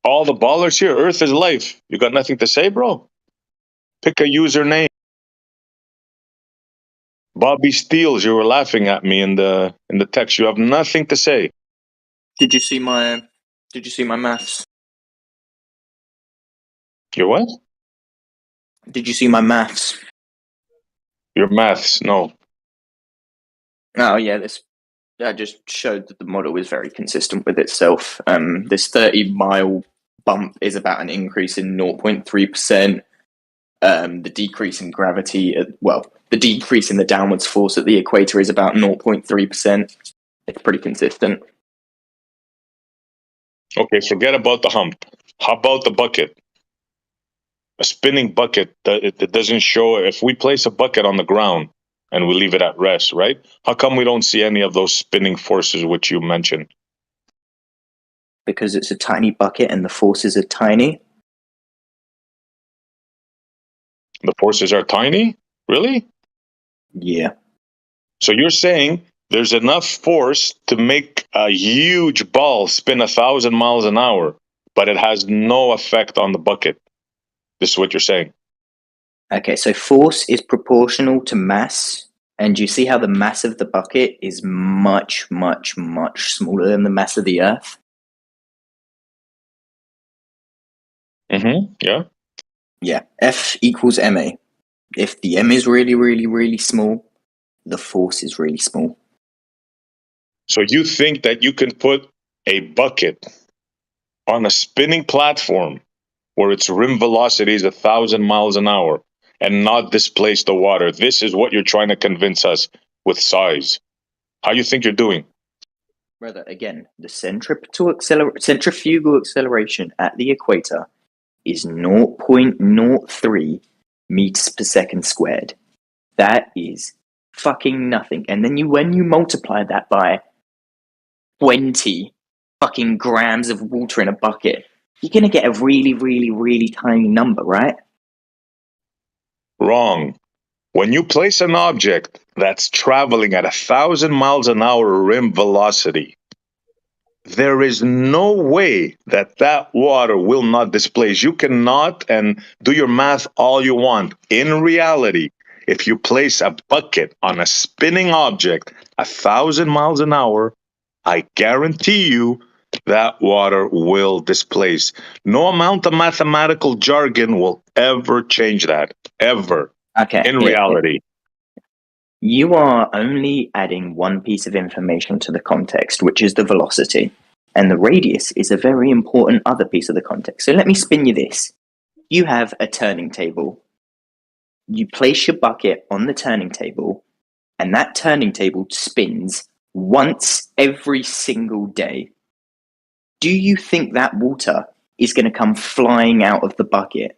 All the ballers here, Earth is life. You got nothing to say, bro? Pick a username. Bobby Steels, you were laughing at me in the text. You have nothing to say. Did you see my maths? Your what? Did you see my maths? Your maths, no. Oh yeah, I just showed that the model is very consistent with itself. This 30-mile bump is about an increase in 0.3%. The decrease in gravity, the decrease in the downwards force at the equator is about 0.3%. It's pretty consistent. Okay, forget about the hump. How about the bucket? A spinning bucket, it doesn't show. If we place a bucket on the ground and we leave it at rest, right? How come we don't see any of those spinning forces which you mentioned? Because it's a tiny bucket and the forces are tiny. The forces are tiny? Really? Yeah. So you're saying there's enough force to make a huge ball spin 1,000 miles an hour, but it has no effect on the bucket. This is what you're saying. Okay, so force is proportional to mass, and you see how the mass of the bucket is much, much, much smaller than the mass of the Earth? Mm-hmm. Yeah. Yeah, F equals ma. If the m is really, really, really small, the force is really small. So you think that you can put a bucket on a spinning platform where its rim velocity is 1,000 miles an hour, and not displace the water. This is what you're trying to convince us with size. How you think you're doing? Brother, again, the centrifugal acceleration at the equator is 0.03 meters per second squared. That is fucking nothing. And then when you multiply that by 20 fucking grams of water in a bucket, you're going to get a really, really, really tiny number, right? Wrong. When you place an object that's traveling at 1,000 miles an hour rim velocity, there is no way that that water will not displace. You cannot, and do your math all you want. In reality, if you place a bucket on a spinning object 1,000 miles an hour, I guarantee you that water will displace. No amount of mathematical jargon will ever change that. Ever. Okay. In reality. You are only adding one piece of information to the context, which is the velocity. And the radius is a very important other piece of the context. So let me spin you this. You have a turning table. You place your bucket on the turning table, and that turning table spins once every single day. Do you think that water is going to come flying out of the bucket?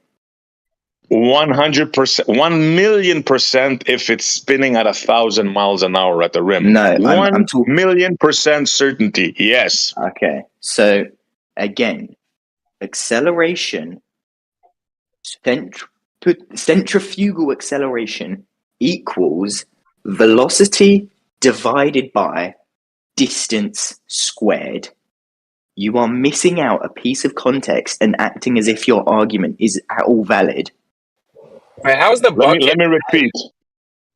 100%, 1,000,000% if it's spinning at 1,000 miles an hour at the rim. No, I'm 1,000,000% certainty. Yes. Okay. So again, acceleration, centrifugal acceleration equals velocity divided by distance squared. You are missing out a piece of context and acting as if your argument is at all valid. Right, how's the bucket? Let me repeat.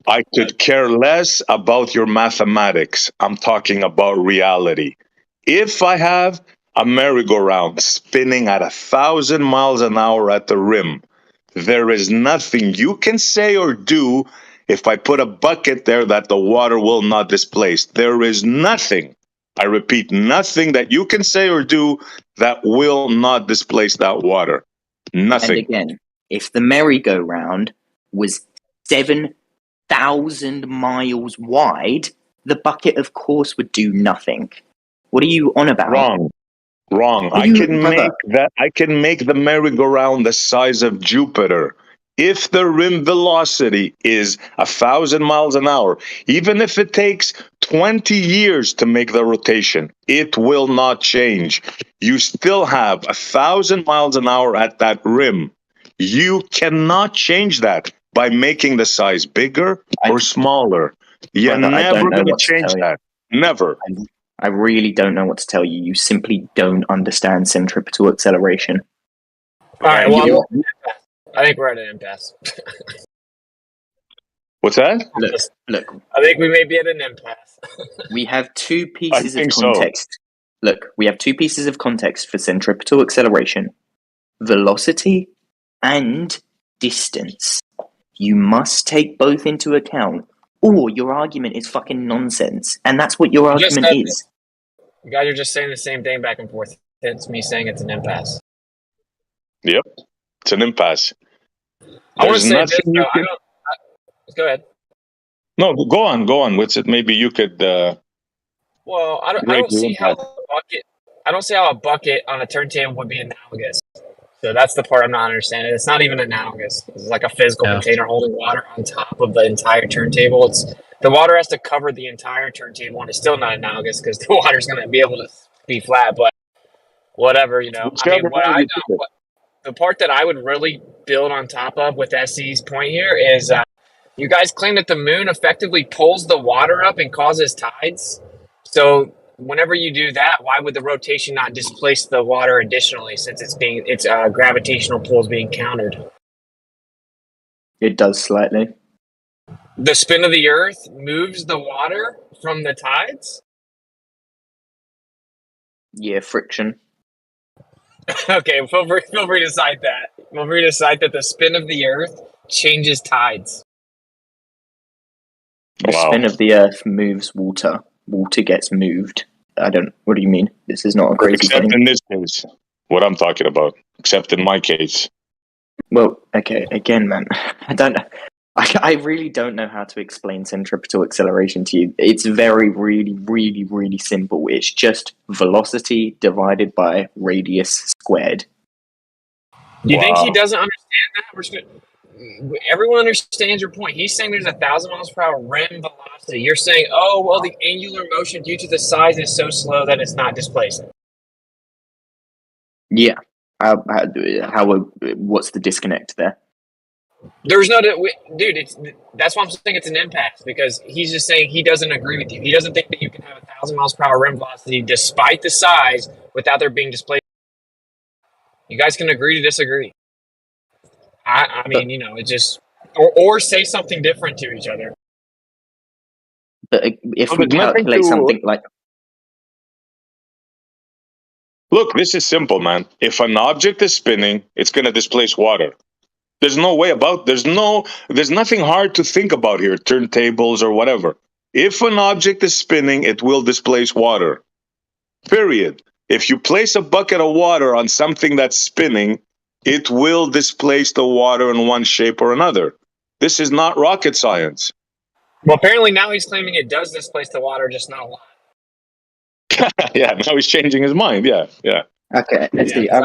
I could care less about your mathematics. I'm talking about reality. If I have a merry-go-round spinning at 1,000 miles an hour at the rim, there is nothing you can say or do if I put a bucket there that the water will not displace. There is nothing, I repeat, nothing that you can say or do that will not displace that water. Nothing. And again, if the merry-go-round was 7,000 miles wide, the bucket, of course, would do nothing. What are you on about? Wrong. I can make the merry-go-round the size of Jupiter. If the rim velocity is 1,000 miles an hour, even if it takes 20 years to make the rotation, it will not change. You still have 1,000 miles an hour at that rim. You cannot change that by making the size bigger or smaller. You're never going to change that. Never. I really don't know what to tell you. You simply don't understand centripetal acceleration. All right, well, I think we're at an impasse. What's that? Look. I think we may be at an impasse. We have two pieces of context. So. Look, we have two pieces of context for centripetal acceleration. Velocity and distance. You must take both into account, or your argument is fucking nonsense. And that's what your argument is. You guys are just saying the same thing back and forth. It's me saying it's an impasse. Yep, it's an impasse. I want to say this, though. Go ahead. No, go on. What's it? Maybe you could. Well, I don't see how a bucket on a turntable would be analogous. So that's the part I'm not understanding. It's not even analogous. It's like a physical container holding water on top of the entire turntable. The water has to cover the entire turntable, and it's still not analogous because the water's going to be able to be flat. But whatever, you know. I mean, the part that I would really build on top of with SC's point here is you guys claim that the moon effectively pulls the water up and causes tides. So whenever you do that, why would the rotation not displace the water additionally, since its gravitational pull is being countered? It does slightly. The spin of the Earth moves the water from the tides? Yeah, friction. Okay, feel free to cite that. Feel free to cite that the spin of the Earth changes tides. The spin of the Earth moves water. Water gets moved. What do you mean? This is not a crazy thing. Except in this case, what I'm talking about. Except in my case. Well, okay, again, man, I really don't know how to explain centripetal acceleration to you. It's really simple. It's just velocity divided by radius squared. Do you think he Wow. doesn't understand that? Everyone understands your point. He's saying there's 1,000 miles per hour rim velocity. You're saying, oh, well, the angular motion due to the size is so slow that it's not displacing. Yeah. What's the disconnect there? There's no, dude. That's why I'm saying it's an impasse, because he's just saying he doesn't agree with you. He doesn't think that you can have 1,000 miles per hour rim velocity despite the size without there being displacement. You guys can agree to disagree. I mean, it just or say something different to each other. But if we calculate something like, look, this is simple, man. If an object is spinning, it's going to displace water. There's no way about. There's nothing hard to think about here. Turntables or whatever. If an object is spinning, it will displace water. Period. If you place a bucket of water on something that's spinning, it will displace the water in one shape or another. This is not rocket science. Well, apparently now he's claiming it does displace the water, just not a lot. Yeah, now he's changing his mind. Yeah. Okay, let's see. I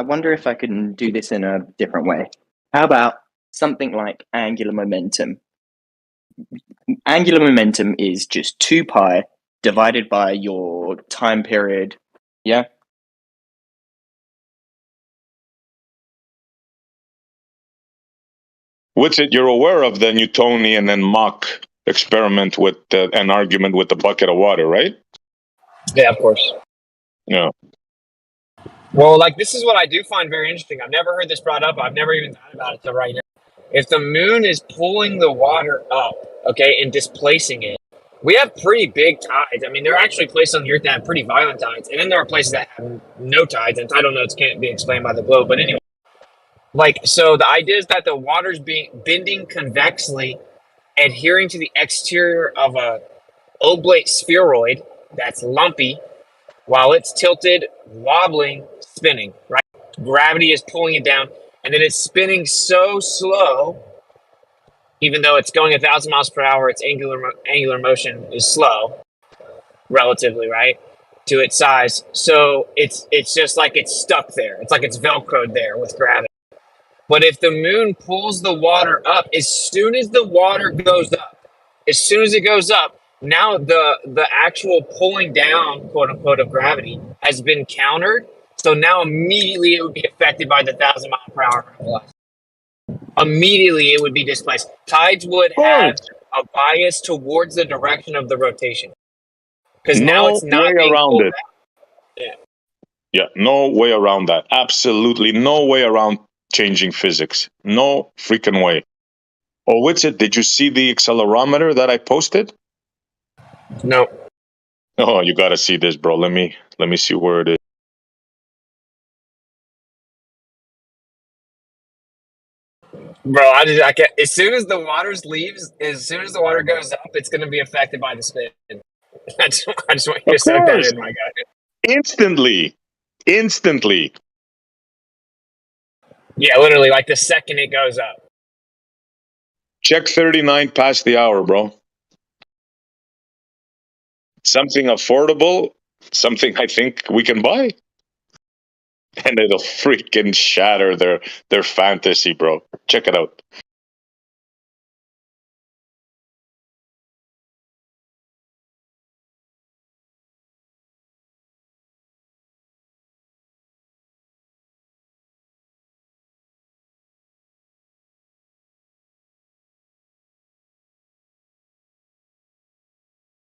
wonder if I can do this in a different way. How about something like angular momentum? Angular momentum is just 2 pi divided by your time period. Yeah. Which you're aware of the Newtonian and Mach experiment with an argument with the bucket of water, right? Yeah, of course. Yeah. Well, this is what I do find very interesting. I've never heard this brought up. I've never even thought about it till right now. If the moon is pulling the water up, okay, and displacing it, we have pretty big tides. I mean, there are actually places on the Earth that have pretty violent tides, and then there are places that have no tides, and tidal nodes can't be explained by the globe. But anyway, so the idea is that the water's bending convexly, adhering to the exterior of a oblate spheroid that's lumpy, while it's tilted, wobbling, spinning, right? Gravity is pulling it down, and then it's spinning so slow, even though it's going 1,000 miles per hour, its angular motion is slow, relatively, right, to its size. So it's just like it's stuck there. It's like it's Velcroed there with gravity. But if the moon pulls the water up, as soon as the water goes up, now the actual pulling down, quote unquote, of gravity has been countered. So now immediately it would be affected by the 1,000 mile per hour velocity. Immediately it would be displaced. Tides would have a bias towards the direction of the rotation. Because now it's not way around it. Yeah, no way around that. Absolutely no way around changing physics. No freaking way. Oh, what's it? Did you see the accelerometer that I posted? No. Oh, you gotta see this, bro. Let me see where it is. Bro, I can't. As soon as the water goes up, it's going to be affected by the spin. I just want you to soak that in, my guy. Instantly. Yeah, literally, the second it goes up. Check 39 past the hour, bro. Something affordable, something I think we can buy. And it'll freaking shatter their fantasy, bro. Check it out.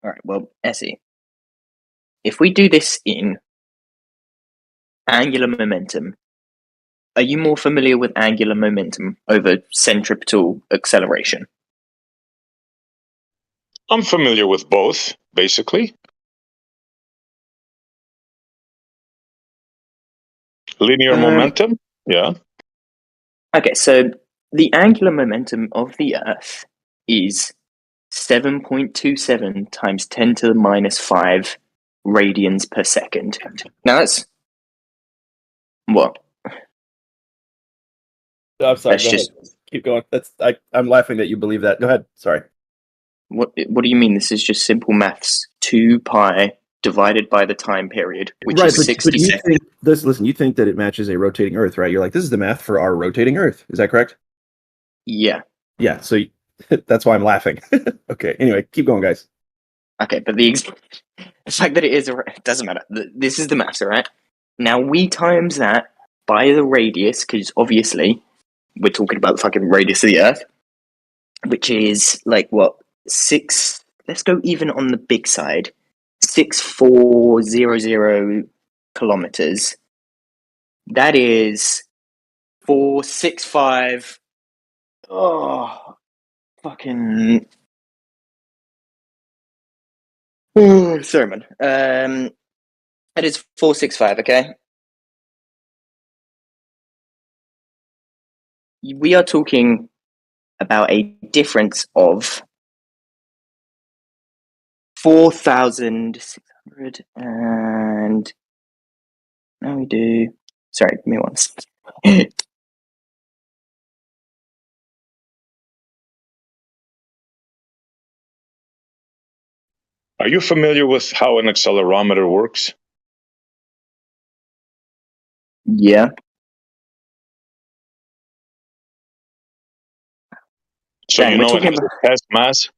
All right, well, Essie, if we do this in angular momentum, are you more familiar with angular momentum over centripetal acceleration? I'm familiar with both, basically. Linear momentum? Yeah. Okay, so the angular momentum of the Earth is 7.27 times 10 to the minus 5 radians per second. Now that's what? No, I'm sorry. That's Go just ahead. Keep going. I'm laughing that you believe that. Go ahead. Sorry. what do you mean? This is just simple maths. 2 pi divided by the time period, which Right, is but 60 you seconds. think this? Listen, you think that it matches a rotating Earth, right? You're like, this is the math for our rotating Earth. Is that correct? Yeah. Yeah. So that's why I'm laughing. Okay. Anyway, keep going, guys. Okay, but the fact that it is it doesn't matter. This is the maths, all right? Now we times that by the radius, because obviously we're talking about the fucking radius of the Earth, which is like what 6. Let's go even on the big side. 6,400 kilometers. That is 465. Oh, fucking. Oh, sorry, man. That is 465. Okay. We are talking about a difference of 4,600 and now we do. Sorry, give me one second. Are you familiar with how an accelerometer works? Yeah. So Dan, you we're know it talking has a test mass?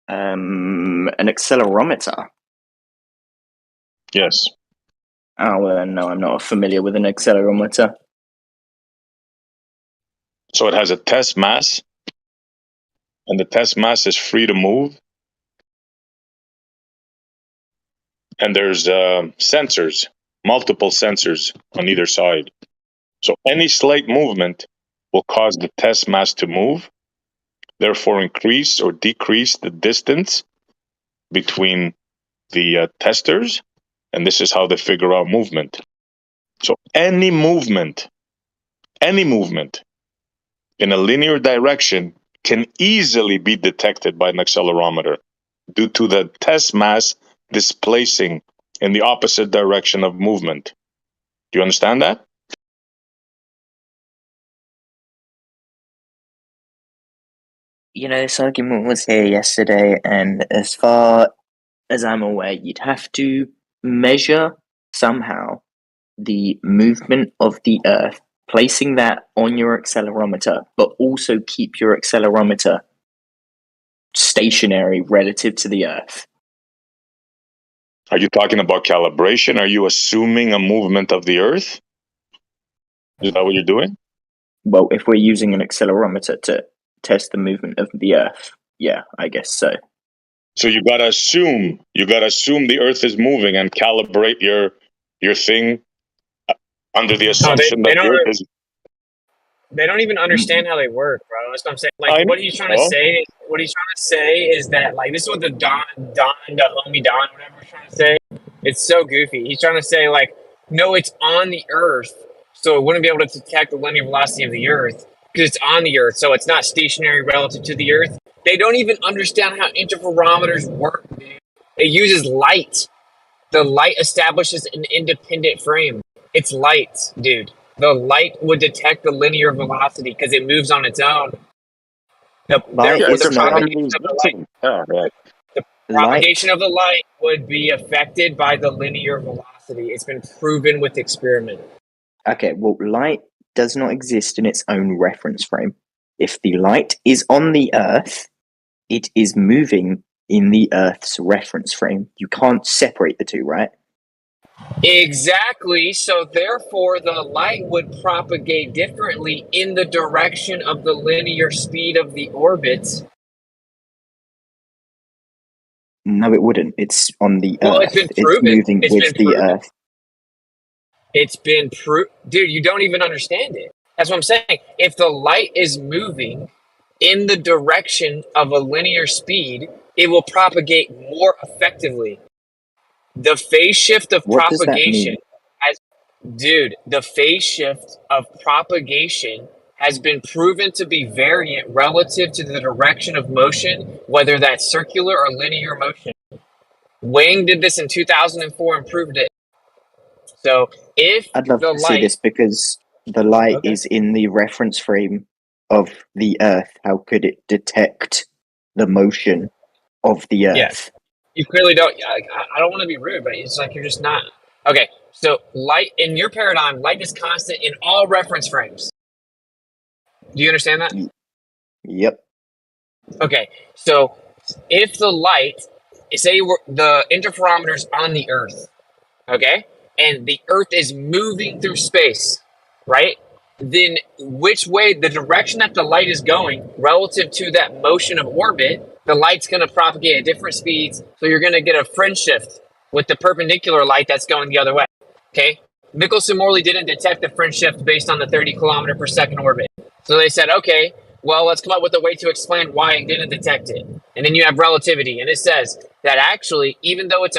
an accelerometer. Yes. Oh, well, no, I'm not familiar with an accelerometer. So it has a test mass, and the test mass is free to move. And there's sensors, multiple sensors on either side. So any slight movement will cause the test mass to move, therefore increase or decrease the distance between the testers, and this is how they figure out movement. So any movement in a linear direction can easily be detected by an accelerometer due to the test mass displacing in the opposite direction of movement. Do you understand that? You know, this argument was here yesterday, and as far as I'm aware, you'd have to measure somehow the movement of the Earth, placing that on your accelerometer, but also keep your accelerometer stationary relative to the Earth. Are you talking about calibration? Are you assuming a movement of the Earth? Is that what you're doing? Well, if we're using an accelerometer to test the movement of the Earth, yeah, I guess so. So you gotta assume the Earth is moving and calibrate your thing under the No, assumption they that the don't. Earth is. They don't even understand how they work, bro. That's what I'm saying. Like, I what he's trying to know. say. What he's trying to say is that, like, this is what the homie Don, whatever, he's trying to say. It's so goofy. He's trying to say, like, no, it's on the Earth, so it wouldn't be able to detect the linear velocity of the Earth because it's on the Earth, so it's not stationary relative to the Earth. They don't even understand how interferometers work, dude. It uses light. The light establishes an independent frame. It's light, dude. The light would detect the linear velocity because it moves on its own. Light Therefore, is not. the propagation of the light would be affected by the linear velocity. It's been proven with experiment. Okay, well, light does not exist in its own reference frame. If the light is on the Earth, it is moving in the Earth's reference frame. You can't separate the two, right? Exactly. So therefore, the light would propagate differently in the direction of the linear speed of the orbit. No, it wouldn't. It's on the Well, Earth. it's been It's proven. moving with the Earth. It's been proved. Dude, you don't even understand it. That's what I'm saying. If the light is moving in the direction of a linear speed, it will propagate more effectively. The phase shift of What does that propagation mean? the phase shift of propagation has been proven to be variant relative to the direction of motion, whether that's circular or linear motion. Wang did this in 2004 and proved it. So if I'd love the to see light, this because the light okay, is in the reference frame of the Earth. How could it detect the motion of the yeah, Earth? you clearly don't. I don't want to be rude, but it's like you're just not. Okay, so light in your paradigm, light is constant in all reference frames. Do you understand that? Yep. Okay, so if the light, say the interferometer's on the Earth, okay, and the Earth is moving through space, right? Then which way, the direction that the light is going relative to that motion of orbit, the light's going to propagate at different speeds. So you're going to get a fringe shift with the perpendicular light that's going the other way. Okay. Michelson-Morley didn't detect the fringe shift based on the 30 kilometer per second orbit. So they said, okay, well, let's come up with a way to explain why it didn't detect it. And then you have relativity. And it says that actually, even though it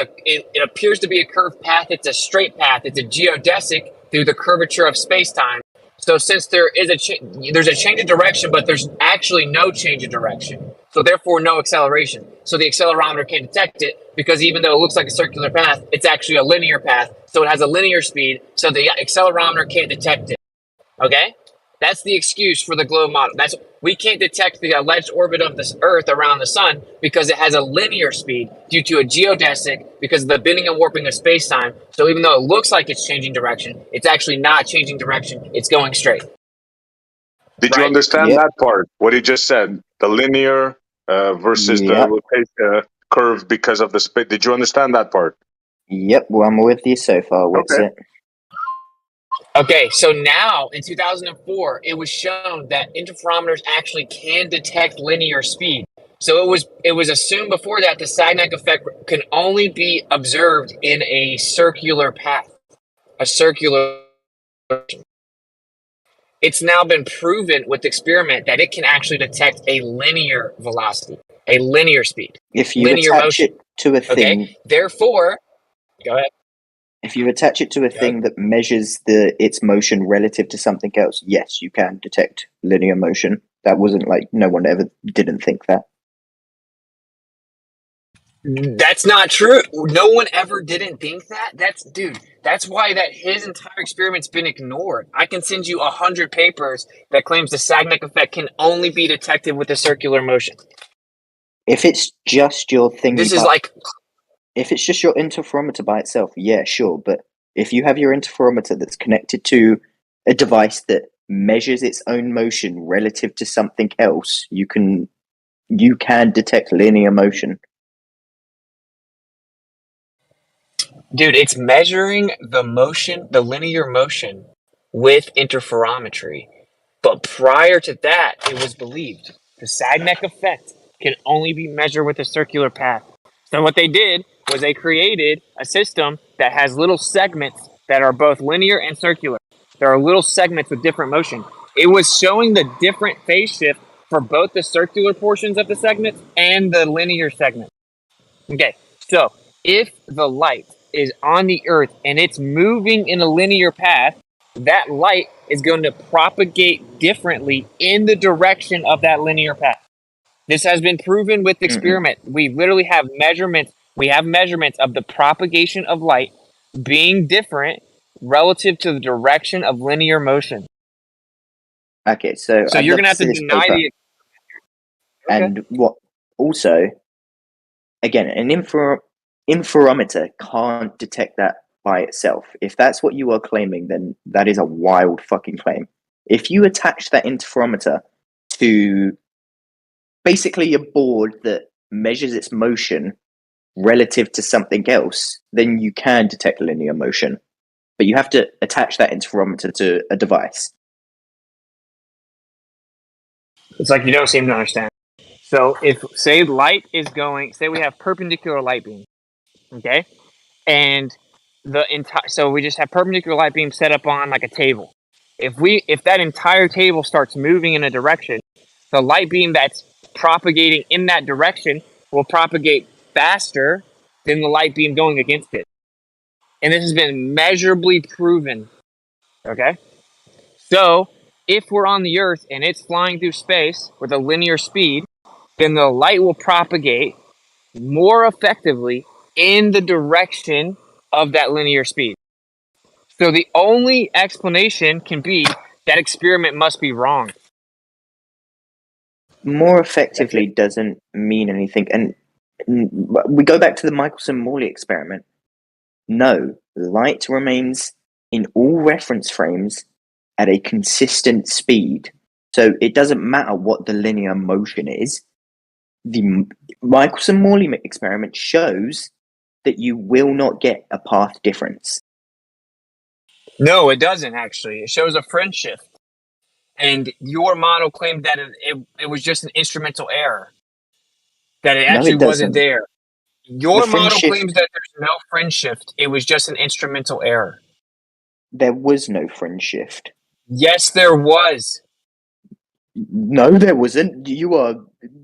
appears to be a curved path, it's a straight path. It's a geodesic through the curvature of space-time. So since there's a change of direction, but there's actually no change of direction. So therefore, no acceleration. So the accelerometer can't detect it because even though it looks like a circular path, it's actually a linear path. So it has a linear speed. So the accelerometer can't detect it. Okay? That's the excuse for the globe model. We can't detect the alleged orbit of the Earth around the sun because it has a linear speed due to a geodesic because of the bending and warping of space-time. So even though it looks like it's changing direction, it's actually not changing direction. It's going straight. Did you Right? understand Yep. that part? What he just said, the linear versus the Yep. curve because of the space. Did you understand that part? Yep. Well, I'm with you so far. What's Okay. it? Okay, so now in 2004, it was shown that interferometers actually can detect linear speed. So it was assumed before that the Sagnac effect can only be observed in a circular path, a circular. It's now been proven with experiment that it can actually detect a linear velocity, a linear speed, If you linear attach motion. it to a thing, Okay, therefore, go ahead. if you attach it to a thing that measures its motion relative to something else, yes, you can detect linear motion. That wasn't like no one ever didn't think that. That's not true. No one ever didn't think that. That's why that his entire experiment's been ignored. I can send you 100 papers that claims the Sagnac effect can only be detected with a circular motion. If it's just your thingy, This is like, if it's just your interferometer by itself, yeah, sure. But if you have your interferometer that's connected to a device that measures its own motion relative to something else, you can detect linear motion. dude, it's measuring the motion, the linear motion with interferometry. But prior to that, it was believed the Sagnac effect can only be measured with a circular path. So what they did was they created a system that has little segments that are both linear and circular. There are little segments with different motion. It was showing the different phase shift for both the circular portions of the segments and the linear segment. Okay, so if the light is on the Earth and it's moving in a linear path, that light is going to propagate differently in the direction of that linear path. This has been proven with experiment. We literally have measurements. We have measurements of the propagation of light being different relative to the direction of linear motion. Okay, so So I'd you're love going to have see to this deny paper. the. Okay. And what also, again, an interferometer can't detect that by itself. If that's what you are claiming, then that is a wild fucking claim. If you attach that interferometer to basically a board that measures its motion relative to something else, then you can detect linear motion. But you have to attach that interferometer to a device. It's like you don't seem to understand. So if, say, light is going, say we have perpendicular light beam, okay? And so we just have perpendicular light beam set up on like a table. If that entire table starts moving in a direction, the light beam that's propagating in that direction will propagate faster than the light beam going against it. And this has been measurably proven. Okay? So if we're on the Earth and it's flying through space with a linear speed, then the light will propagate more effectively in the direction of that linear speed. So the only explanation can be that experiment must be wrong. More effectively doesn't mean anything. And we go back to the Michelson-Morley experiment. No, light remains in all reference frames at a consistent speed. So it doesn't matter what the linear motion is. The Michelson-Morley experiment shows that you will not get a path difference. No, it doesn't actually. It shows a fringe shift. And your model claimed that it was just an instrumental error. That it No, actually it wasn't doesn't. there. Your The fringe model shift- claims that there's no fringe shift. It was just an instrumental error. There was no fringe shift. Yes, there was. No, there wasn't. You are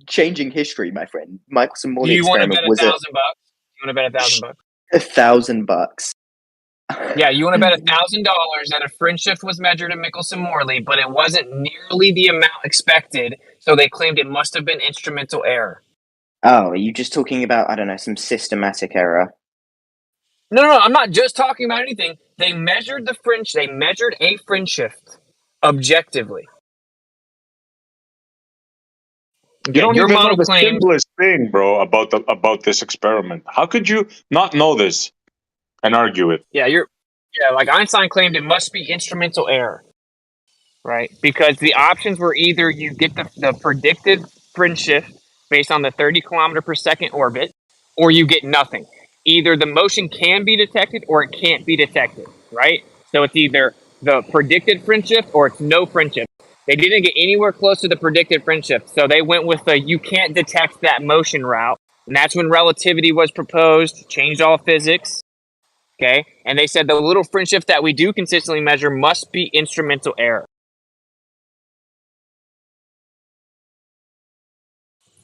changing history, my friend. Do Michelson-Morley you want to experiment bet was $1,000? You want to bet $1,000? $1,000. Yeah, you want to bet $1,000 that a fringe shift was measured in Michelson-Morley, but it wasn't nearly the amount expected, so they claimed it must have been instrumental error. Oh, are you just talking about, I don't know, some systematic error? No, I'm not just talking about anything. They measured a fringe shift objectively. You don't Your even know model the claims simplest thing, bro, about this experiment. How could you not know this and argue it? like Einstein claimed it must be instrumental error, right? Because the options were either you get the predicted fringe shift based on the 30 kilometer per second orbit, or you get nothing. Either the motion can be detected or it can't be detected, right? So it's either the predicted fringe shift or it's no fringe shift. They didn't get anywhere close to the predicted fringe shift, so they went with the you can't detect that motion route, and that's when relativity was proposed, changed all physics. Okay, and they said the little fringe shift that we do consistently measure must be instrumental error.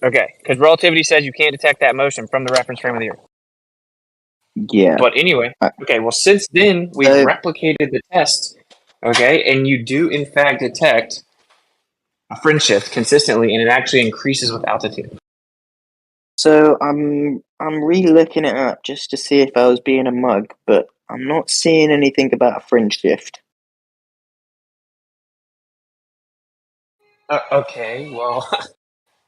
Okay, because relativity says you can't detect that motion from the reference frame of the Earth. Yeah. But anyway, okay, well, since then, we've replicated the test, okay, and you do, in fact, detect a fringe shift consistently, and it actually increases with altitude. So I'm re-looking it up just to see if I was being a mug, but I'm not seeing anything about a fringe shift. Okay, well,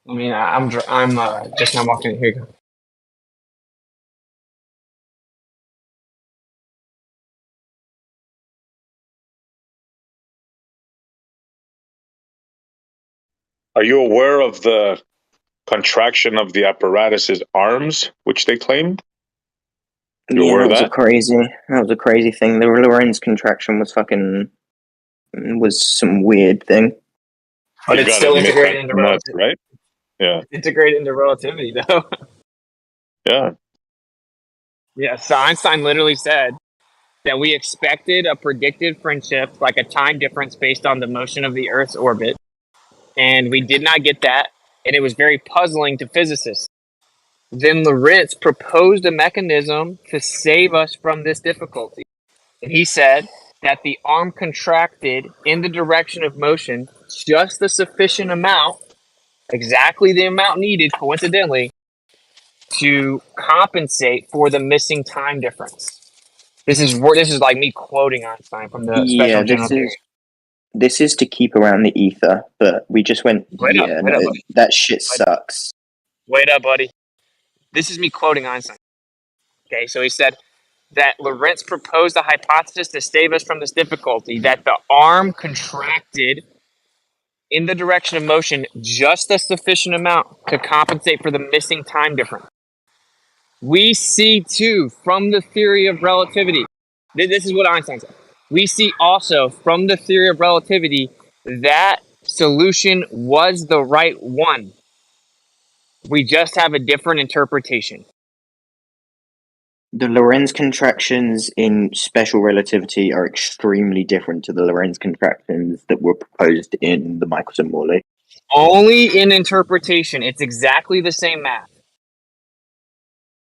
I mean, I'm just now walking in. Here you go. Are you aware of the contraction of the apparatus's arms, which they claimed? You aware of that? That was a crazy thing. The Lorentz contraction was some weird thing. But it's still integrated into relativity, right? Yeah. Integrated into relativity, though. Yeah. Yeah, so Einstein literally said that we expected a predicted fringe shift, like a time difference based on the motion of the Earth's orbit, and we did not get that, and it was very puzzling to physicists. Then Lorentz proposed a mechanism to save us from this difficulty, and he said that the arm contracted in the direction of motion just the sufficient amount, exactly the amount needed, coincidentally, to compensate for the missing time difference. This is like me quoting Einstein from the special general theory. This is to keep around the ether, but we just went, Wait up, buddy. That shit sucks. Wait up, buddy. This is me quoting Einstein. Okay, so he said that Lorentz proposed a hypothesis to save us from this difficulty, that the arm contracted in the direction of motion just a sufficient amount to compensate for the missing time difference. We see, too, from the theory of relativity, this is what Einstein said. We see also from the theory of relativity that solution was the right one. We just have a different interpretation. The Lorentz contractions in special relativity are extremely different to the Lorentz contractions that were proposed in the Michelson-Morley. Only in interpretation. It's exactly the same math.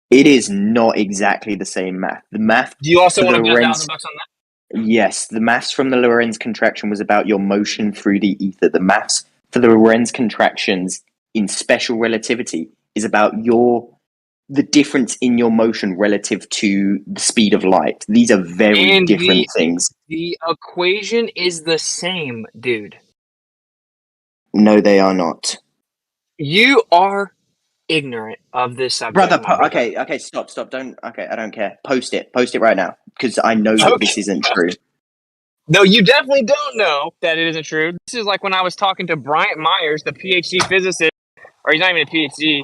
It is not exactly the same math. The math. Do you also want to bet $1,000 on that? Yes, the maths from the Lorentz contraction was about your motion through the ether. The maths for the Lorentz contractions in special relativity is about your the difference in your motion relative to the speed of light. These are very And different things. the equation is the same, dude. No, they are not. You are ignorant of this subject. Brother, okay, stop. Don't, okay, I don't care. Post it right now, because I know that this isn't true. No, you definitely don't know that it isn't true. This is like when I was talking to Bryant Myers, the PhD physicist, or he's not even a PhD,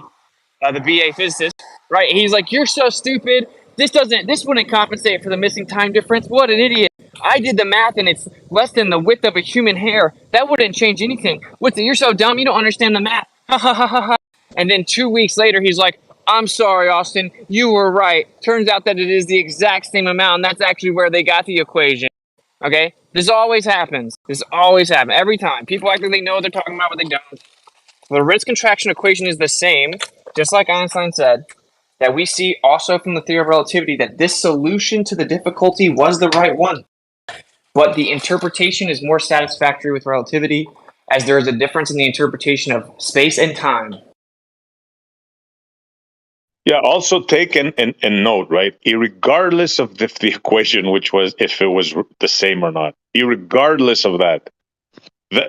the BA physicist, right? He's like, "You're so stupid. This wouldn't compensate for the missing time difference. What an idiot! I did the math, and it's less than the width of a human hair. You're change anything. You're so dumb. You don't understand the math. Ha ha ha ha ha." And then 2 weeks later, he's like, "I'm sorry, Austin. You were right. Turns out that it is the exact same amount, and that's actually where they got the equation." Okay? This always happens. Every time. People act like they know what they're talking about, but they don't. The Lorentz contraction equation is the same, just like Einstein said, that we see also from the theory of relativity that this solution to the difficulty was the right one. But the interpretation is more satisfactory with relativity, as there is a difference in the interpretation of space and time. Yeah, also take and note, right? Irregardless of the equation, which was if it was the same or not, irregardless of that,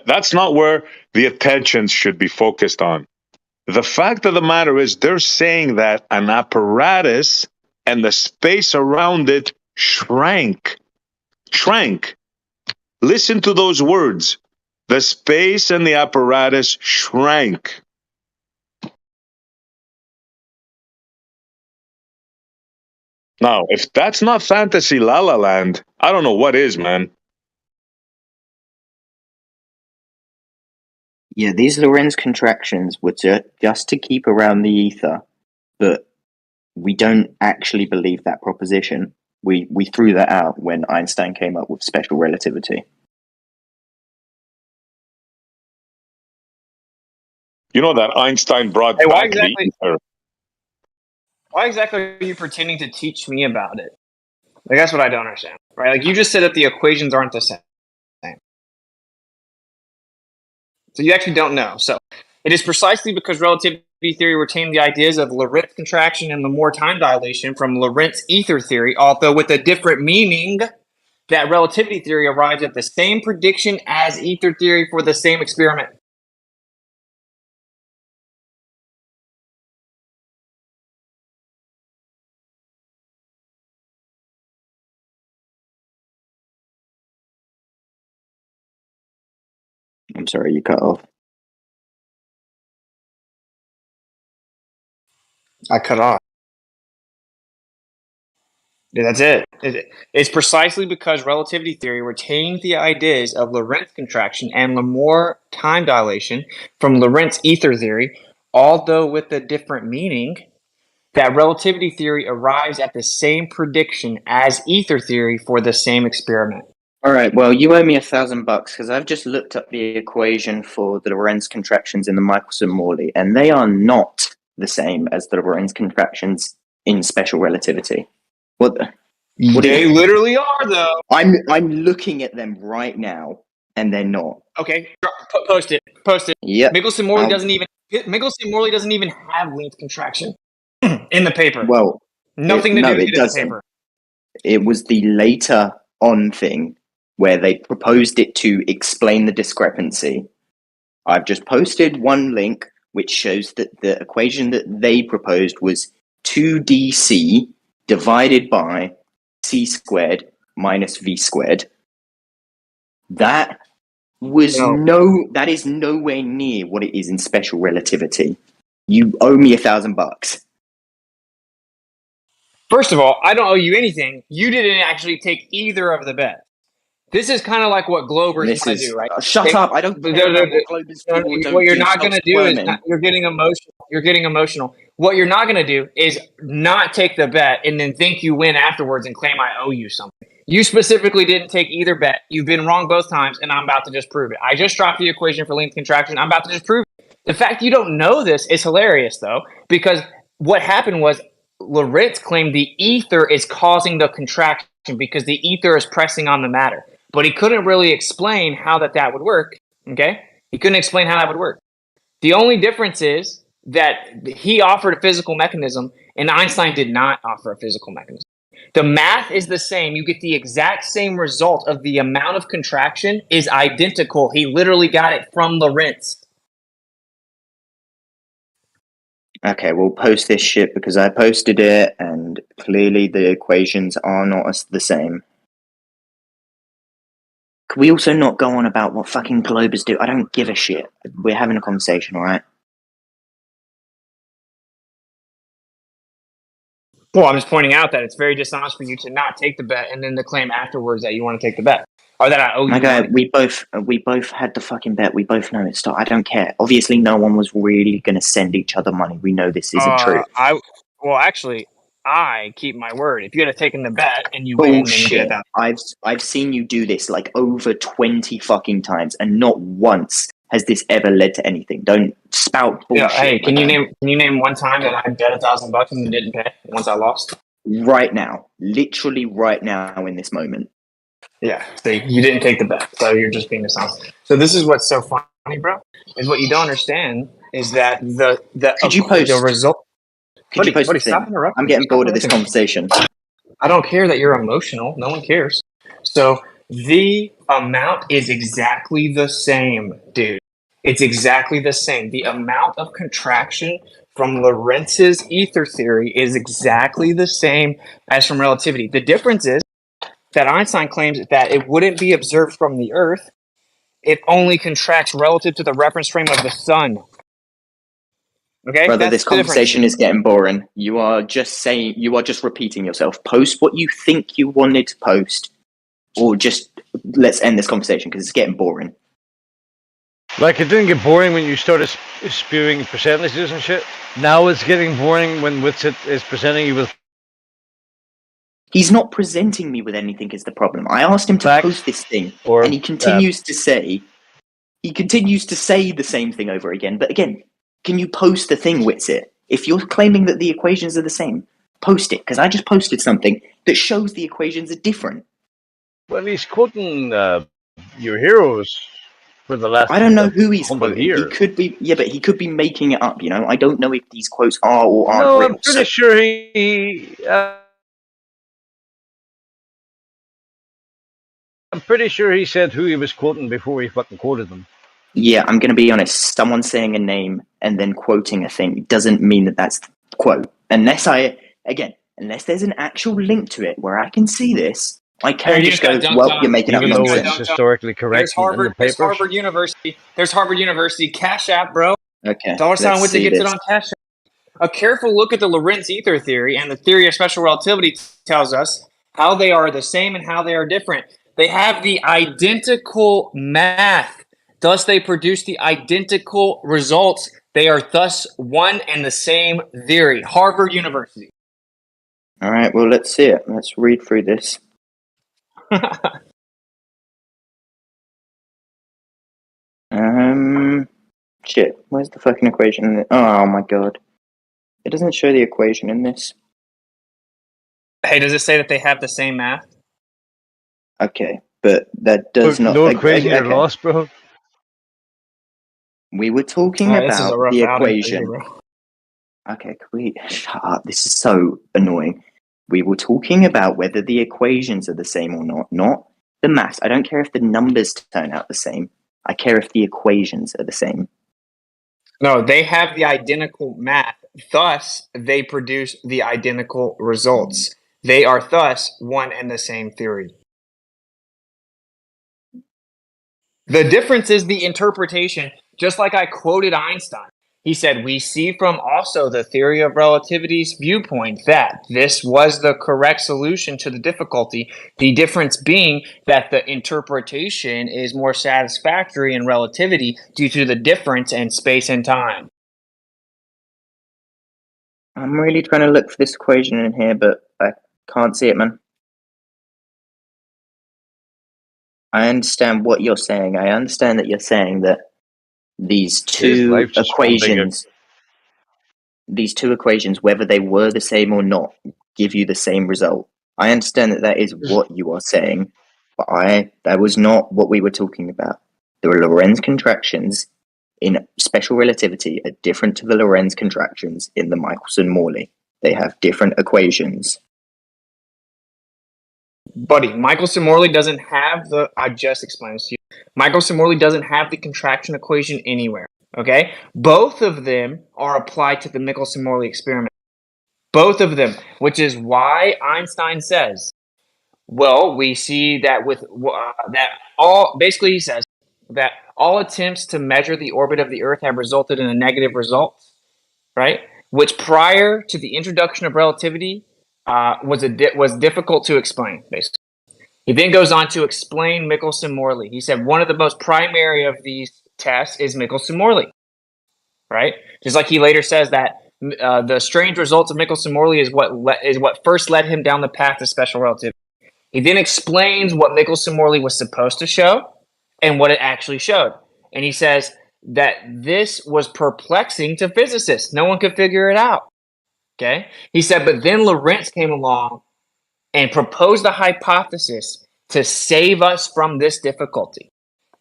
that's not where the attention should be focused on. The fact of the matter is they're saying that an apparatus and the space around it shrank. Listen to those words. The space and the apparatus shrank. Now, if that's not fantasy la la land, I don't know what is, man. Yeah, these Lorentz contractions were just to keep around the ether, but we don't actually believe that proposition. We threw that out when Einstein came up with special relativity. You know that Einstein brought back the ether. Why exactly are you pretending to teach me about it? Like, that's what I don't understand, right? Like, you just said that the equations aren't the same. So you actually don't know. So it is precisely because relativity theory retained the ideas of Lorentz contraction and Lamore time dilation from Lorentz ether theory, although with a different meaning, that relativity theory arrives at the same prediction as ether theory for the same experiment. I'm sorry, you cut off. I cut off. Yeah, that's it. It's precisely because relativity theory retained the ideas of Lorentz contraction and Lamore time dilation from Lorentz ether theory, although with a different meaning, that relativity theory arrives at the same prediction as ether theory for the same experiment. All right, well, you owe me $1,000 because I've just looked up the equation for the Lorentz contractions in the Michelson-Morley, and they are not the same as the Lorentz contractions in special relativity. What they literally are, though. I'm looking at them right now, and they're not. Okay, post it. Yep. Michelson-Morley doesn't even have length contraction in the paper. Well, nothing to do with it in the paper. It was the later on thing where they proposed it to explain the discrepancy. I've just posted one link which shows that the equation that they proposed was 2dc divided by c squared minus v squared. That is nowhere near what it is in special relativity. You owe me $1,000. First of all, I don't owe you anything. You didn't actually take either of the bets. This is kind of like what Globers want to do, right? Shut up! I don't care about what Globers do or don't. What you're not going to do is you're getting emotional. What you're not going to do is not take the bet and then think you win afterwards and claim I owe you something. You specifically didn't take either bet. You've been wrong both times, and I'm about to just prove it. I just dropped the equation for length contraction. I'm about to just prove it. The fact you don't know this is hilarious, though, because what happened was Lorentz claimed the ether is causing the contraction because the ether is pressing on the matter. But he couldn't really explain how that would work, okay? He couldn't explain how that would work. The only difference is that he offered a physical mechanism, And Einstein did not offer a physical mechanism. The math is the same. You get the exact same result of the amount of contraction is identical. He literally got it from Lorentz. Okay, we'll post this shit because I posted it, and clearly the equations are not the same. Can we also not go on about what fucking globers do? I don't give a shit. We're having a conversation, alright? Well, I'm just pointing out that it's very dishonest for you to not take the bet and then to claim afterwards that you want to take the bet. Or that I owe you Okay, money. we both had the fucking bet. We both know it's not. I don't care. Obviously, no one was really going to send each other money. We know this isn't true. Actually, I keep my word. If you had taken the bet and you win, then you get Bullshit. that. I've seen you do this like over 20 fucking times, and not once has this ever led to anything. Don't spout bullshit. Yeah, hey, can you name one time that I bet $1,000 and didn't pay once I lost? Right now, literally right now in this moment. Yeah, see, you didn't take the bet, so you're just being dishonest. So this is what's so funny, bro, is what you don't understand is that Could you post the result. Could you post buddy, the thing? stop interrupting. I'm getting Stop bored of this interrupting. conversation. I don't care that you're emotional. No one cares. So the amount is exactly the same, dude. It's exactly the same. The amount of contraction from Lorentz's ether theory is exactly the same as from relativity. The difference is that Einstein claims that it wouldn't be observed from the Earth. It only contracts relative to the reference frame of the sun. Okay, Brother, that's this conversation is getting boring. You are just repeating yourself. Post what you think you wanted to post, or just let's end this conversation because it's getting boring. Like, it didn't get boring when you started spewing percentages and shit. Now it's getting boring when Witsit is presenting you with. He's not presenting me with anything is the problem. I asked him to Facts post this thing, or and he continues to say the same thing over again. But again, can you post the thing, Witsit? If you're claiming that the equations are the same, post it, because I just posted something that shows the equations are different. Well, he's quoting your heroes for the last. I don't know who he's 100 quoting. years. He could be, but he could be making it up. You know, I don't know if these quotes are or aren't No, real. I'm pretty sure he. I'm pretty sure he said who he was quoting before he fucking quoted them. Yeah, I'm going to be honest. Someone saying a name and then quoting a thing doesn't mean that that's the quote. Unless there's an actual link to it where I can see this, I can just go, well, you're making up Even though nonsense. it's historically correct in the papers. There's Harvard University. There's Harvard University. Cash App, bro. Okay, $sign with it gets it this. on Cash App. A careful look at the Lorentz ether theory and the theory of special relativity tells us how they are the same and how they are different. They have the identical math. Thus, they produce the identical results. They are thus one and the same theory. Harvard University. All right, well, let's see it. Let's read through this. Shit, where's the fucking equation? Oh my god. It doesn't show the equation in this. Hey, does it say that they have the same math? Okay, but that does not... No equation, you're lost, bro. We were talking about the equation. You, okay, can we... Shut up, this is so annoying. We were talking about whether the equations are the same or not the maths. I don't care if the numbers turn out the same. I care if the equations are the same. No, they have the identical math. Thus, they produce the identical results. They are thus one and the same theory. The difference is the interpretation, just like I quoted Einstein. He said, we see from also the theory of relativity's viewpoint that this was the correct solution to the difficulty, the difference being that the interpretation is more satisfactory in relativity due to the difference in space and time. I'm really trying to look for this equation in here, but I can't see it, man. I understand what you're saying. I understand that you're saying that these two equations, whether they were the same or not, give you the same result. I understand that that is what you are saying, but that was not what we were talking about. The Lorentz contractions in special relativity are different to the Lorentz contractions in the Michelson-Morley. They have different equations. Buddy, Michelson-Morley doesn't have the. I just explained this to you. Michelson-Morley doesn't have the contraction equation anywhere. Okay, both of them are applied to the Michelson-Morley experiment. Both of them, which is why Einstein says, well, we see that with that all basically he says that all attempts to measure the orbit of the Earth have resulted in a negative result, right? Which prior to the introduction of relativity was difficult to explain, basically. He then goes on to explain Michelson-Morley. He said one of the most primary of these tests is Michelson-Morley, right? Just like he later says that the strange results of Michelson-Morley is what first led him down the path of special relativity. He then explains what Michelson-Morley was supposed to show and what it actually showed. And he says that this was perplexing to physicists. No one could figure it out. Okay? He said, but then Lorentz came along and proposed a hypothesis to save us from this difficulty.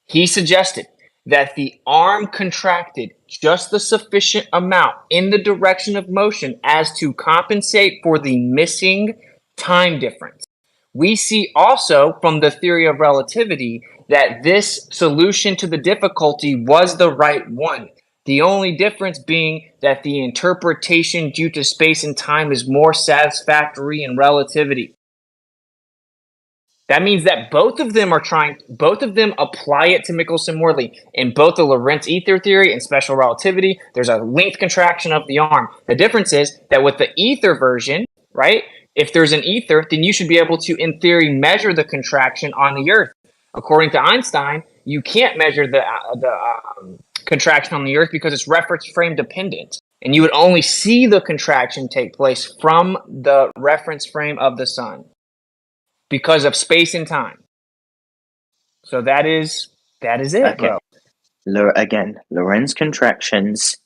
He suggested that the arm contracted just the sufficient amount in the direction of motion as to compensate for the missing time difference. We see also from the theory of relativity that this solution to the difficulty was the right one. The only difference being that the interpretation due to space and time is more satisfactory in relativity. That means that both of them apply it to Michelson-Morley. In both the Lorentz ether theory and special relativity, there's a length contraction of the arm. The difference is that with the ether version, right, if there's an ether, then you should be able to, in theory, measure the contraction on the Earth. According to Einstein, you can't measure the contraction on the Earth because it's reference frame dependent. And you would only see the contraction take place from the reference frame of the sun because of space and time. So that is it, Okay. bro. Again, Lorentz contractions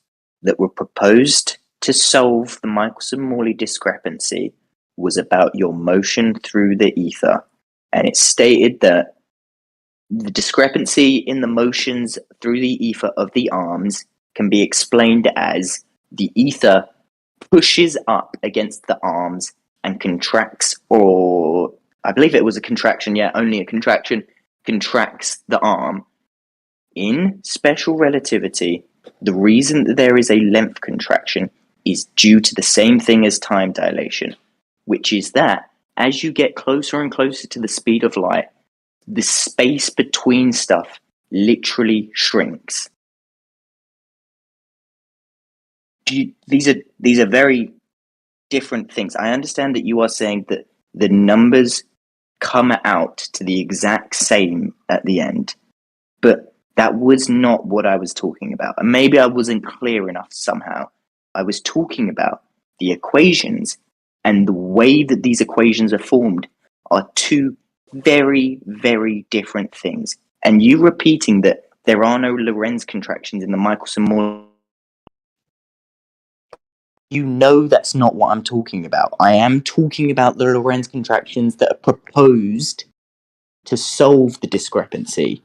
that were proposed to solve the Michelson-Morley discrepancy was about your motion through the ether. And it stated that the discrepancy in the motions through the ether of the arms can be explained as the ether pushes up against the arms and contracts, or I believe it was a contraction, only a contraction, contracts the arm. In special relativity, the reason that there is a length contraction is due to the same thing as time dilation, which is that as you get closer and closer to the speed of light, the space between stuff literally shrinks. These are very different things. I understand that you are saying that the numbers come out to the exact same at the end, but that was not what I was talking about. And maybe I wasn't clear enough somehow. I was talking about the equations, and the way that these equations are formed are two very, very different things. And you repeating that there are no Lorentz contractions in the Michelson-Morley, you know that's not what I'm talking about. I am talking about the Lorentz contractions that are proposed to solve the discrepancy.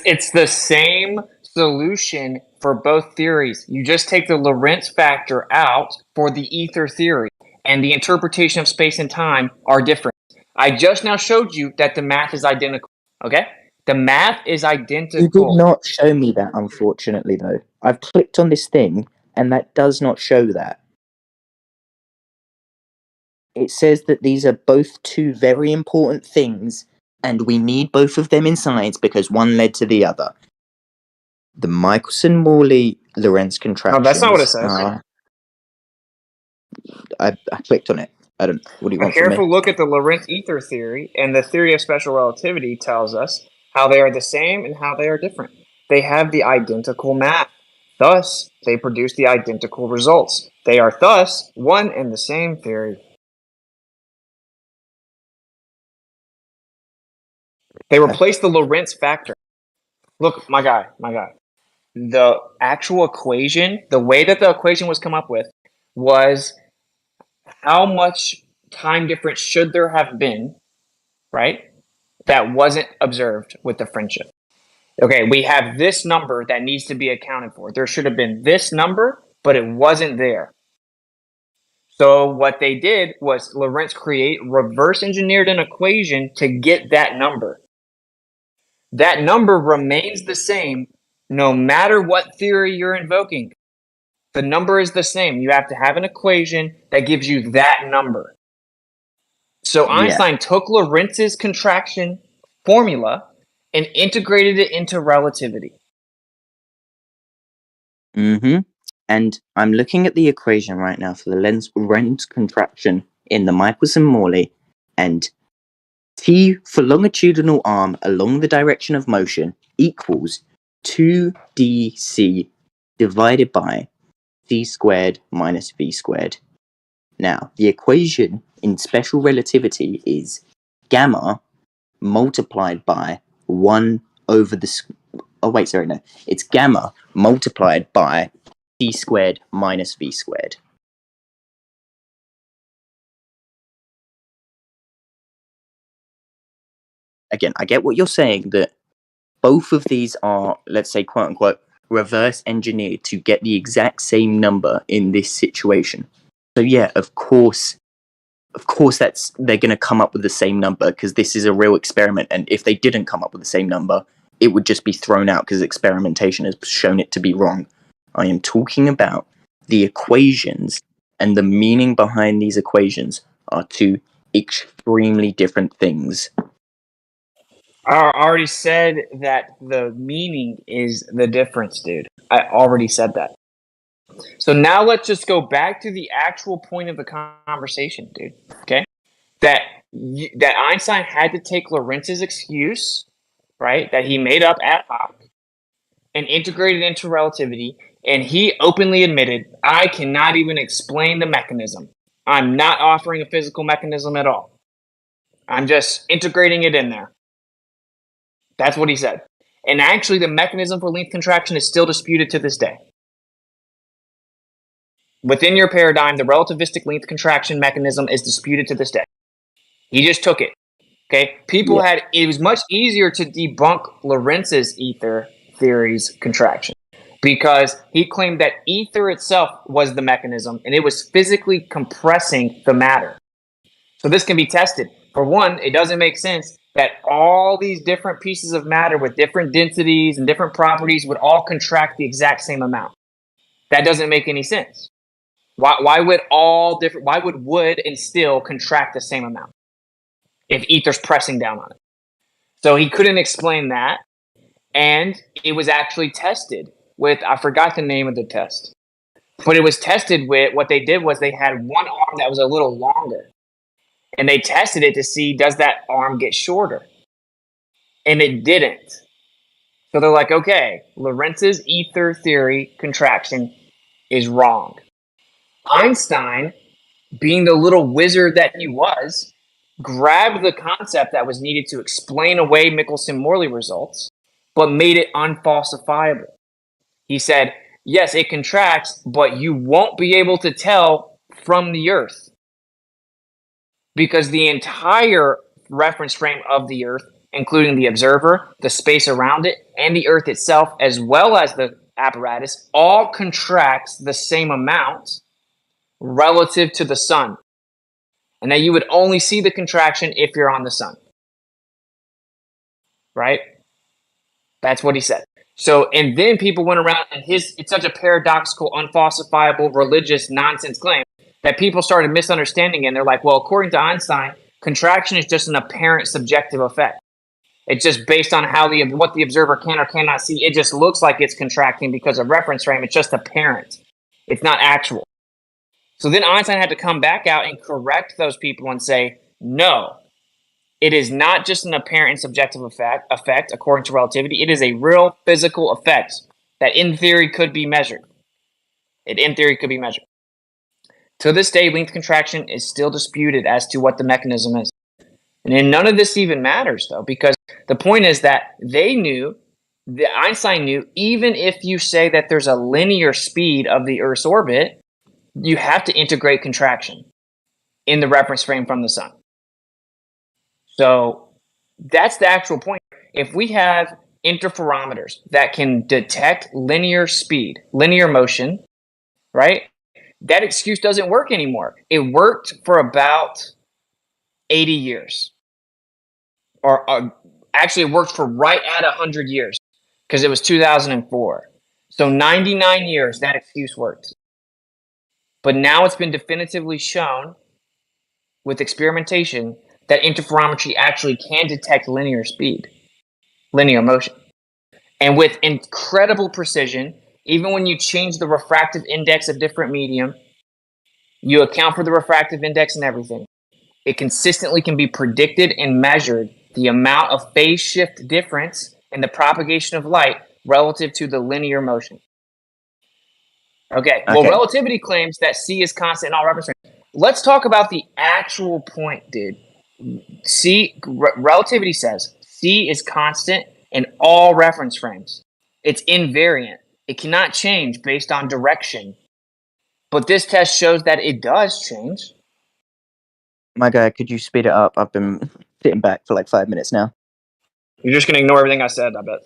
It's the same solution for both theories. You just take the Lorentz factor out for the ether theory, and the interpretation of space and time are different. I just now showed you that the math is identical. Okay? The math is identical. You did not show me that, unfortunately, though. I've clicked on this thing, and that does not show that. It says that these are both two very important things, and we need both of them in science because one led to the other. The Michelson-Morley Lorentz contractions. No, that's not what it says. I clicked on it. I don't. What do you want from me? A careful look at the Lorentz ether theory and the theory of special relativity tells us how they are the same and how they are different. They have the identical math. Thus, they produce the identical results. They are thus one and the same theory. They replace the Lorentz factor. Look, my guy. The actual equation, the way that the equation was come up with was how much time difference should there have been, right? That wasn't observed with the friendship. Okay, we have this number that needs to be accounted for. There should have been this number, but it wasn't there. So what they did was Lorentz reverse engineered an equation to get that number. That number remains the same no matter what theory you're invoking. The number is the same. You have to have an equation that gives you that number. So Einstein took Lorentz's contraction formula and integrated it into relativity. And I'm looking at the equation right now for the Lorentz contraction in the Michelson-Morley, and T for longitudinal arm along the direction of motion equals 2dc divided by c squared minus v squared. Now, the equation in special relativity is gamma multiplied by 1 over the... It's gamma multiplied by c squared minus v squared. Again, I get what you're saying, that both of these are, let's say, quote unquote, reverse engineered to get the exact same number in this situation. So yeah, of course they're going to come up with the same number because this is a real experiment, and if they didn't come up with the same number, it would just be thrown out because experimentation has shown it to be wrong. I am talking about the equations, and the meaning behind these equations are two extremely different things. I already said that the meaning is the difference, dude. I already said that. So now let's just go back to the actual point of the conversation, dude. Okay? That Einstein had to take Lorentz's excuse, right, that he made up ad hoc, and integrate it into relativity, and he openly admitted, I cannot even explain the mechanism. I'm not offering a physical mechanism at all. I'm just integrating it in there. That's what he said. And actually, the mechanism for length contraction is still disputed to this day. Within your paradigm, the relativistic length contraction mechanism is disputed to this day. He just took it. Okay? It was much easier to debunk Lorentz's ether theory's contraction because he claimed that ether itself was the mechanism and it was physically compressing the matter. So this can be tested. For one, it doesn't make sense that all these different pieces of matter with different densities and different properties would all contract the exact same amount. That doesn't make any sense. Why would wood and steel contract the same amount if ether's pressing down on it? So he couldn't explain that, and it was actually tested with, I forgot the name of the test, but it was tested with, what they did was they had one arm that was a little longer. And they tested it to see, does that arm get shorter? And it didn't. So they're like, okay, Lorentz's ether theory contraction is wrong. Einstein, being the little wizard that he was, grabbed the concept that was needed to explain away Michelson-Morley results, but made it unfalsifiable. He said, yes, it contracts, but you won't be able to tell from the Earth. Because the entire reference frame of the Earth, including the observer, the space around it, and the Earth itself, as well as the apparatus, all contracts the same amount relative to the sun. And that you would only see the contraction if you're on the sun. Right? That's what he said. So, and then people went around, and it's such a paradoxical, unfalsifiable, religious nonsense claim that people started misunderstanding it. And they're like, well, according to Einstein, contraction is just an apparent subjective effect. It's just based on what the observer can or cannot see. It just looks like it's contracting because of reference frame. It's just apparent. It's not actual. So then Einstein had to come back out and correct those people and say, no, it is not just an apparent and subjective effect according to relativity. It is a real physical effect that in theory could be measured. To this day, length contraction is still disputed as to what the mechanism is. And then none of this even matters, though, because the point is that Einstein knew, even if you say that there's a linear speed of the Earth's orbit, you have to integrate contraction in the reference frame from the sun. So that's the actual point. If we have interferometers that can detect linear speed, linear motion, right? that excuse doesn't work anymore. It worked for about 80 years. Or actually, it worked for right at 100 years because it was 2004. So 99 years, that excuse worked. But now it's been definitively shown with experimentation that interferometry actually can detect linear motion. And with incredible precision, even when you change the refractive index of different medium, you account for the refractive index and everything. It consistently can be predicted and measured the amount of phase shift difference in the propagation of light relative to the linear motion. Okay, well, relativity claims that C is constant in all reference frames. Let's talk about the actual point, dude. Relativity says C is constant in all reference frames. It's invariant. It cannot change based on direction. But this test shows that it does change. My guy, could you speed it up? I've been sitting back for like 5 minutes now. You're just going to ignore everything I said, I bet.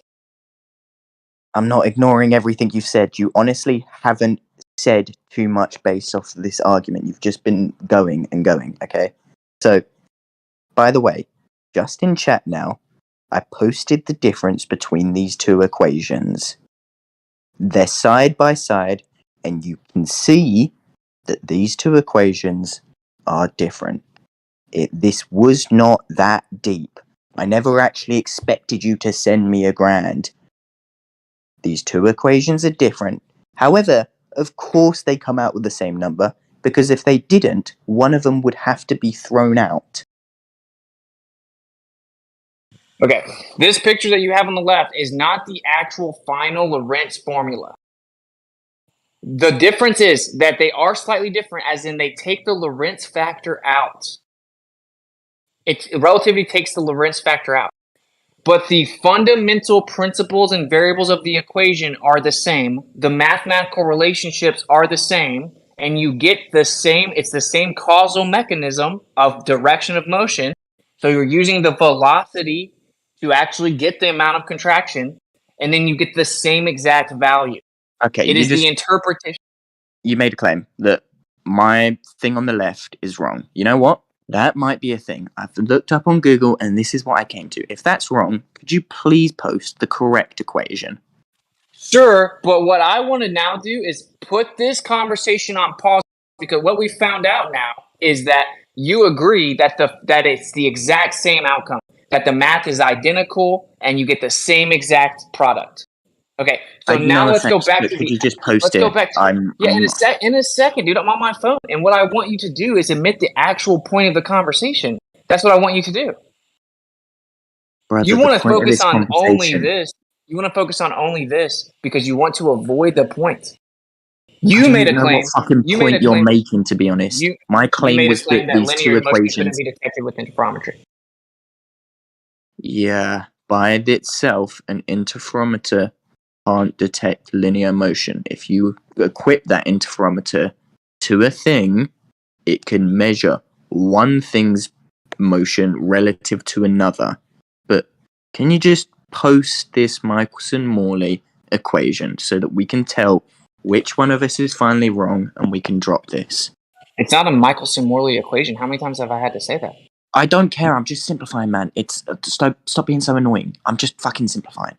I'm not ignoring everything you've said. You honestly haven't said too much based off this argument. You've just been going and going, okay? So, by the way, just in chat now, I posted the difference between these two equations. They're side by side, and you can see that these two equations are different. This was not that deep. I never actually expected you to send me $1,000. These two equations are different. However, of course they come out with the same number, because if they didn't, one of them would have to be thrown out. Okay, this picture that you have on the left is not the actual final Lorentz formula. The difference is that they are slightly different, as in they take the Lorentz factor out. Relativity takes the Lorentz factor out. But the fundamental principles and variables of the equation are the same. The mathematical relationships are the same. And you get the same, it's the same causal mechanism of direction of motion. So you're using the velocity to actually get the amount of contraction. And then you get the same exact value. Okay, it is the interpretation. You made a claim that my thing on the left is wrong. You know what? That might be a thing. I've looked up on Google and this is what I came to. If that's wrong, could you please post the correct equation? Sure, but what I want to now do is put this conversation on pause, because what we found out now is that you agree that it's the exact same outcome, that the math is identical and you get the same exact product. Okay, so now let's go back to could you just post it? In a second, dude. I'm on my phone, and what I want you to do is admit the actual point of the conversation. That's what I want you to do. Brother, you want to focus on only this. You want to focus on only this because you want to avoid the point. You made a claim. What fucking point you're making, to be honest. My claim was that these two equations couldn't be detected with interferometry. Yeah, by itself, an interferometer can't detect linear motion. If you equip that interferometer to a thing, it can measure one thing's motion relative to another. But can you just post this Michelson-Morley equation so that we can tell which one of us is finally wrong and we can drop this? It's not a Michelson-Morley equation. How many times have I had to say that? I don't care. I'm just simplifying, man. It's stop being so annoying. I'm just fucking simplifying.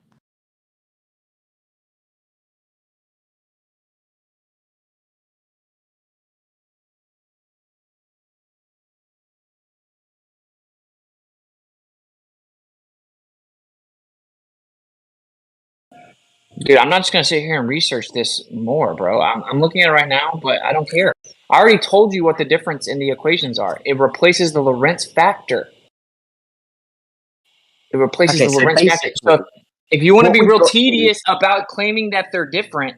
Dude, I'm not just going to sit here and research this more, bro. I'm looking at it right now, but I don't care. I already told you what the difference in the equations are. It replaces the Lorentz factor. It replaces the Lorentz factor. So if you want to be real tedious about claiming that they're different,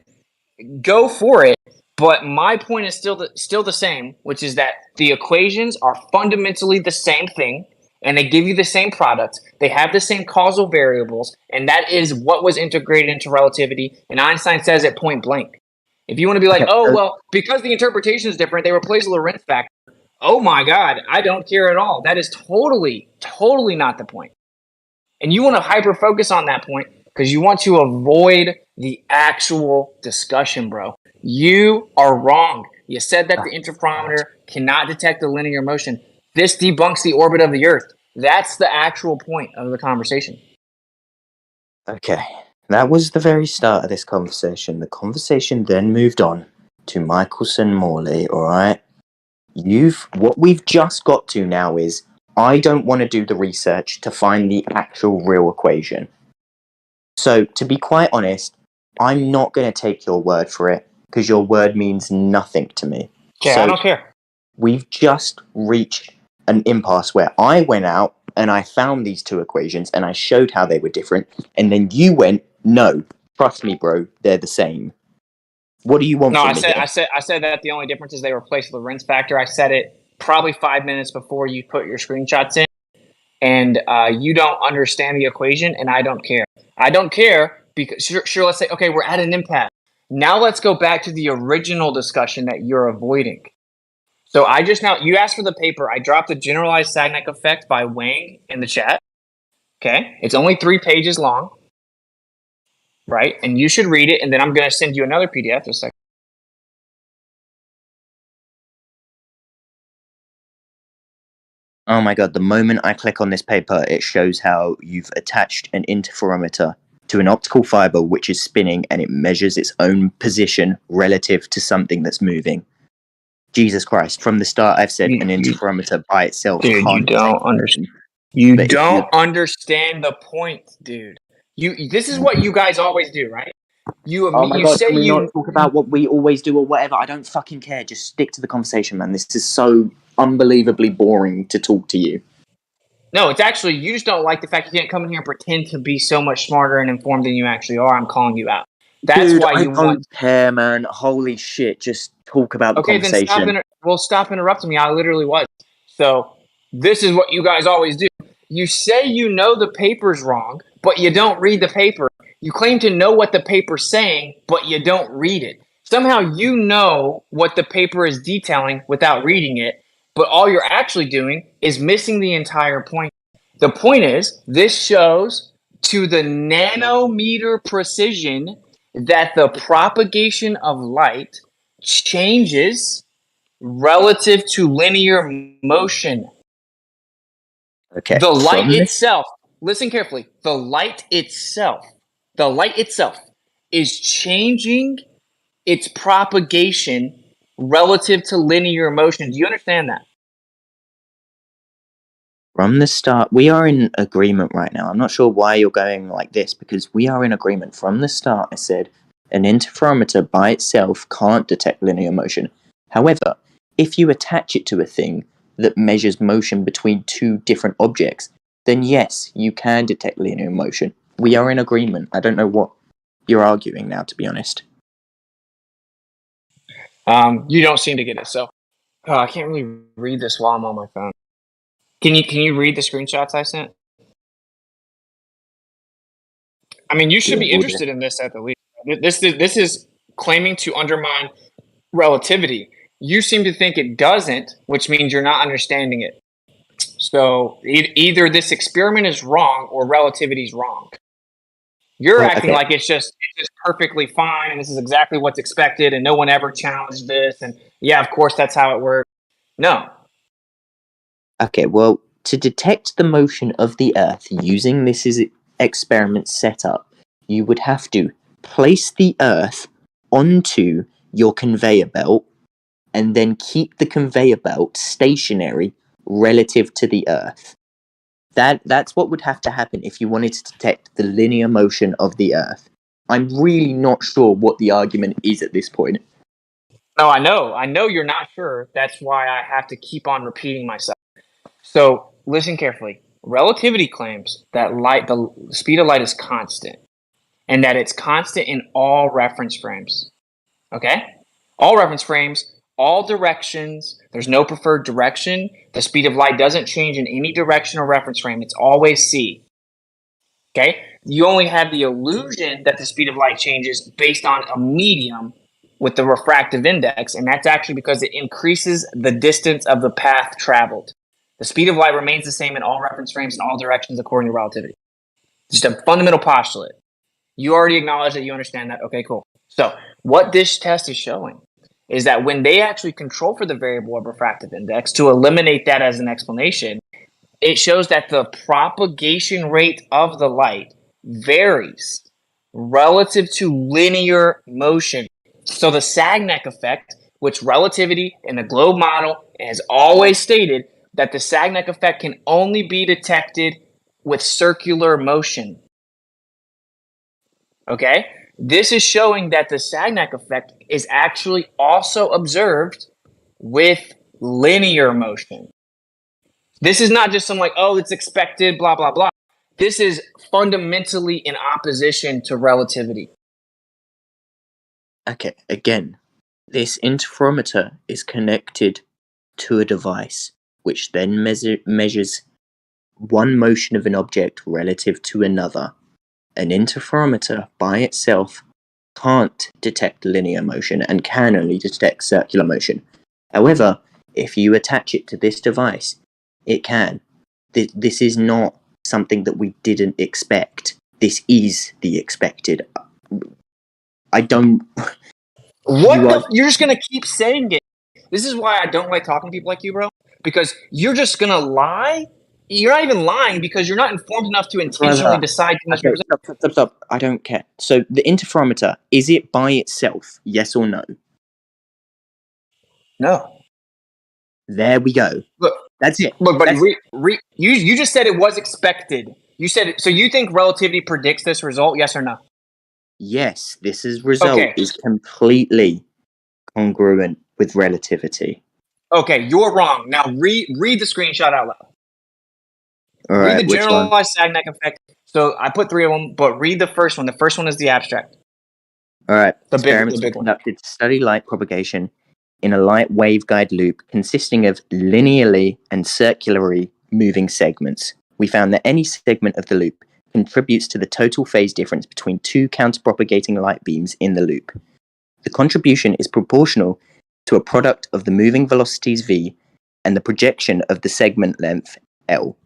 go for it. But my point is still the same, which is that the equations are fundamentally the same thing. And they give you the same product. They have the same causal variables, and that is what was integrated into relativity. And Einstein says it point blank. If you want to be like, because the interpretation is different, they replace the Lorentz factor. Oh my God, I don't care at all. That is totally, totally not the point. And you want to hyper focus on that point because you want to avoid the actual discussion, bro. You are wrong. You said that the interferometer cannot detect the linear motion. This debunks the orbit of the Earth. That's the actual point of the conversation. Okay, that was the very start of this conversation. The conversation then moved on to Michelson-Morley, alright? What we've just got to now is, I don't want to do the research to find the actual real equation. So, to be quite honest, I'm not going to take your word for it, because your word means nothing to me. Okay, So, I don't care. we've just reached an impasse where I went out and I found these two equations and I showed how they were different, and then you went, no, trust me, bro, they're the same. What do you want No, from I me said, here? I said that the only difference is they replaced the rinse factor. I said it probably 5 minutes before you put your screenshots in, and you don't understand the equation, and I don't care. I don't care because sure. Let's say okay, we're at an impasse. Now let's go back to the original discussion that you're avoiding. So you asked for the paper. I dropped the generalized Sagnac effect by Wang in the chat. Okay, it's only 3 pages long, right? And you should read it, and then I'm going to send you another PDF in a second. Oh my god, the moment I click on this paper, it shows how you've attached an interferometer to an optical fiber which is spinning, and it measures its own position relative to something that's moving. Jesus Christ, from the start I've said an interferometer by itself Dude, can't you don't understand. You don't understand the point, dude. This is what you guys always do, right? Oh my god, can we not talk about what we always do or whatever? I don't fucking care. Just stick to the conversation, man. This is so unbelievably boring to talk to you. No, it's actually, you just don't like the fact you can't come in here and pretend to be so much smarter and informed than you actually are. I'm calling you out. That's Dude, why I you don't care, man. Holy shit, just talk about the conversation. Then stop interrupting me. I literally was. So, this is what you guys always do. You say you know the paper's wrong, but you don't read the paper. You claim to know what the paper's saying, but you don't read it. Somehow you know what the paper is detailing without reading it, but all you're actually doing is missing the entire point. The point is, this shows to the nanometer precision that the propagation of light changes relative to linear motion. Okay. The light itself, listen carefully, the light itself is changing its propagation relative to linear motion. Do you understand that? From the start, we are in agreement right now. I'm not sure why you're going like this, because we are in agreement. From the start, I said an interferometer by itself can't detect linear motion. However, if you attach it to a thing that measures motion between two different objects, then yes, you can detect linear motion. We are in agreement. I don't know what you're arguing now, to be honest. You don't seem to get it. So I can't really read this while I'm on my phone. Can you read the screenshots I sent? I mean, you should be interested in this at the least. This is claiming to undermine relativity. You seem to think it doesn't, which means you're not understanding it. So either this experiment is wrong or relativity is wrong. You're acting like it's just perfectly fine and this is exactly what's expected and no one ever challenged this and yeah, of course that's how it works. No. Okay, well, to detect the motion of the Earth using this experiment setup, you would have to place the Earth onto your conveyor belt and then keep the conveyor belt stationary relative to the Earth. That's what would have to happen if you wanted to detect the linear motion of the Earth. I'm really not sure what the argument is at this point. No, I know you're not sure. That's why I have to keep on repeating myself. So listen carefully. Relativity claims that the speed of light is constant and that it's constant in all reference frames. Okay? All reference frames, all directions. There's no preferred direction. The speed of light doesn't change in any direction or reference frame. It's always c. Okay? You only have the illusion that the speed of light changes based on a medium with the refractive index, and that's actually because it increases the distance of the path traveled. The speed of light remains the same in all reference frames in all directions according to relativity. Just a fundamental postulate. You already acknowledge that you understand that. Okay, cool. So what this test is showing is that when they actually control for the variable of refractive index to eliminate that as an explanation, it shows that the propagation rate of the light varies relative to linear motion. So the Sagnac effect, which relativity in the globe model has always stated that the Sagnac effect can only be detected with circular motion. Okay? This is showing that the Sagnac effect is actually also observed with linear motion. This is not just some like, oh, it's expected, blah, blah, blah. This is fundamentally in opposition to relativity. Okay, again, this interferometer is connected to a device which then measures one motion of an object relative to another. An interferometer by itself can't detect linear motion and can only detect circular motion. However, if you attach it to this device, it can. This is not something that we didn't expect. This is the expected. I don't... You're just going to keep saying it. This is why I don't like talking to people like you, bro. Because you're just going to lie. You're not even lying because you're not informed enough to intentionally decide to misrepresent. Stop. I don't care. So the interferometer, is it by itself? Yes or no? No. There we go. Look, that's it. Look, but you just said it was expected. You said it. So you think relativity predicts this result? Yes or no? Yes, this result is completely congruent with relativity. Okay, you're wrong. Now read the screenshot out loud. All read right, the generalized Sagnac effect. So I put 3 of them, but read the first one. The first one is the abstract. All right. The Experiments big were conducted to study light propagation in a light waveguide loop consisting of linearly and circularly moving segments. We found that any segment of the loop contributes to the total phase difference between two counter-propagating light beams in the loop. The contribution is proportional to a product of the moving velocities v and the projection of the segment length L.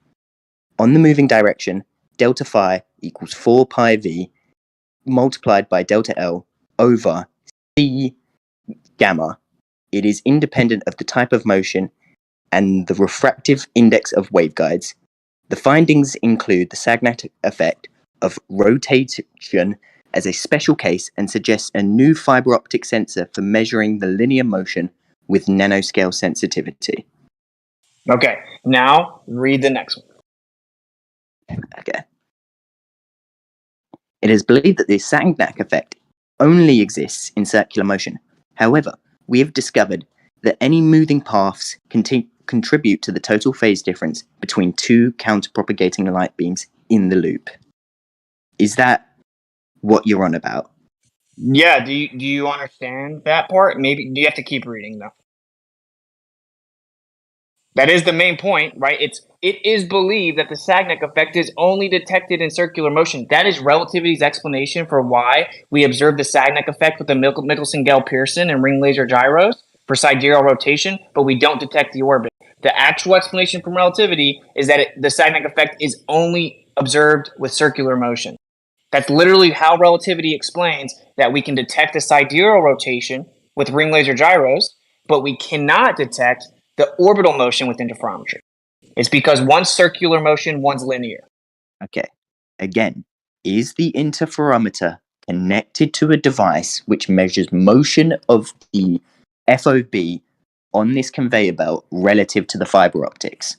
On the moving direction, delta phi equals 4 pi v multiplied by delta L over C gamma. It is independent of the type of motion and the refractive index of waveguides. The findings include the Sagnac effect of rotation as a special case and suggests a new fiber optic sensor for measuring the linear motion with nanoscale sensitivity. Okay, now read the next one. Okay. It is believed that the Sagnac effect only exists in circular motion. However, we have discovered that any moving paths contribute to the total phase difference between two counter-propagating light beams in the loop. Is that what you're on about? Yeah, do you understand that part? Maybe do you have to keep reading though? That is the main point, right? It is believed that the Sagnac effect is only detected in circular motion. That is relativity's explanation for why we observe the Sagnac effect with the Michelson-Gale-Pearson and ring laser gyros for sidereal rotation, but we don't detect the orbit. The actual explanation from relativity is that the Sagnac effect is only observed with circular motion. That's literally how relativity explains that we can detect the sidereal rotation with ring laser gyros, but we cannot detect the orbital motion with interferometry. It's because one's circular motion, one's linear. Okay. Again, is the interferometer connected to a device which measures motion of the FOB on this conveyor belt relative to the fiber optics?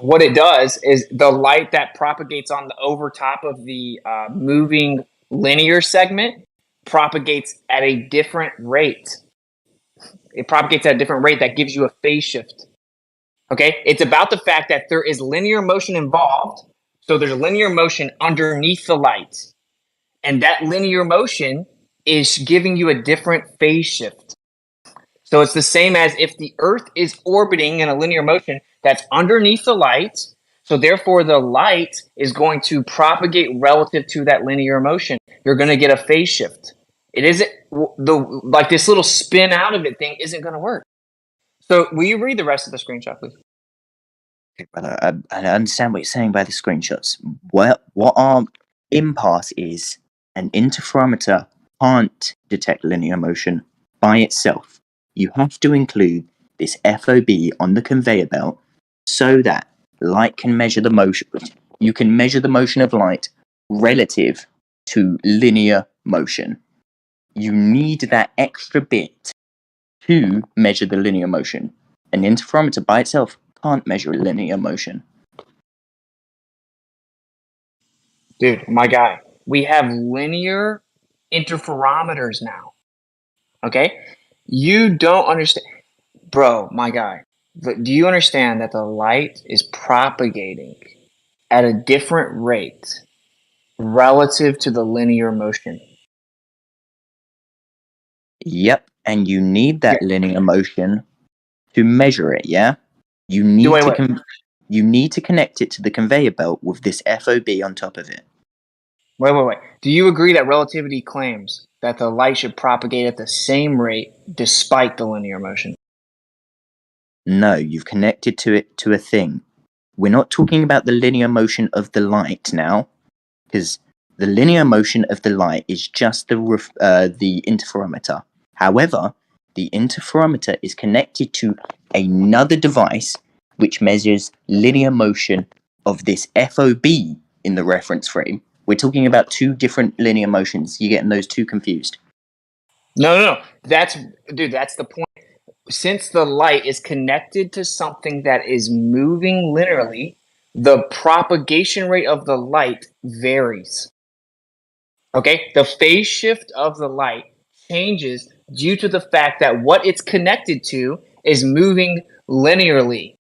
What it does is the light that propagates on the over top of the moving linear segment propagates at a different rate. It propagates at a different rate that gives you a phase shift. Okay? It's about the fact that there is linear motion involved. So there's linear motion underneath the light. And that linear motion is giving you a different phase shift. So it's the same as if the Earth is orbiting in a linear motion that's underneath the light. So therefore the light is going to propagate relative to that linear motion. You're going to get a phase shift. It isn't like this little spin out of it thing isn't going to work. So will you read the rest of the screenshot, please? Okay, brother, I understand what you're saying by the screenshots. What our impasse is, an interferometer can't detect linear motion by itself. You have to include this FOB on the conveyor belt so that light can measure the motion. You can measure the motion of light relative to linear motion. You need that extra bit to measure the linear motion. An interferometer by itself can't measure linear motion. Dude, my guy, we have linear interferometers now. Okay? You don't understand. Bro, my guy, do you understand that the light is propagating at a different rate relative to the linear motion? Yep, and you need that linear motion to measure it, yeah? You need you need to connect it to the conveyor belt with this FOB on top of it. Wait. Do you agree that relativity claims that the light should propagate at the same rate despite the linear motion? No, you've connected to a thing. We're not talking about the linear motion of the light now, because the linear motion of the light is just the interferometer. However, the interferometer is connected to another device which measures linear motion of this FOB in the reference frame. We're talking about two different linear motions. You're getting those two confused. No. That's the point. Since the light is connected to something that is moving linearly, the propagation rate of the light varies. Okay? The phase shift of the light changes due to the fact that what it's connected to is moving linearly.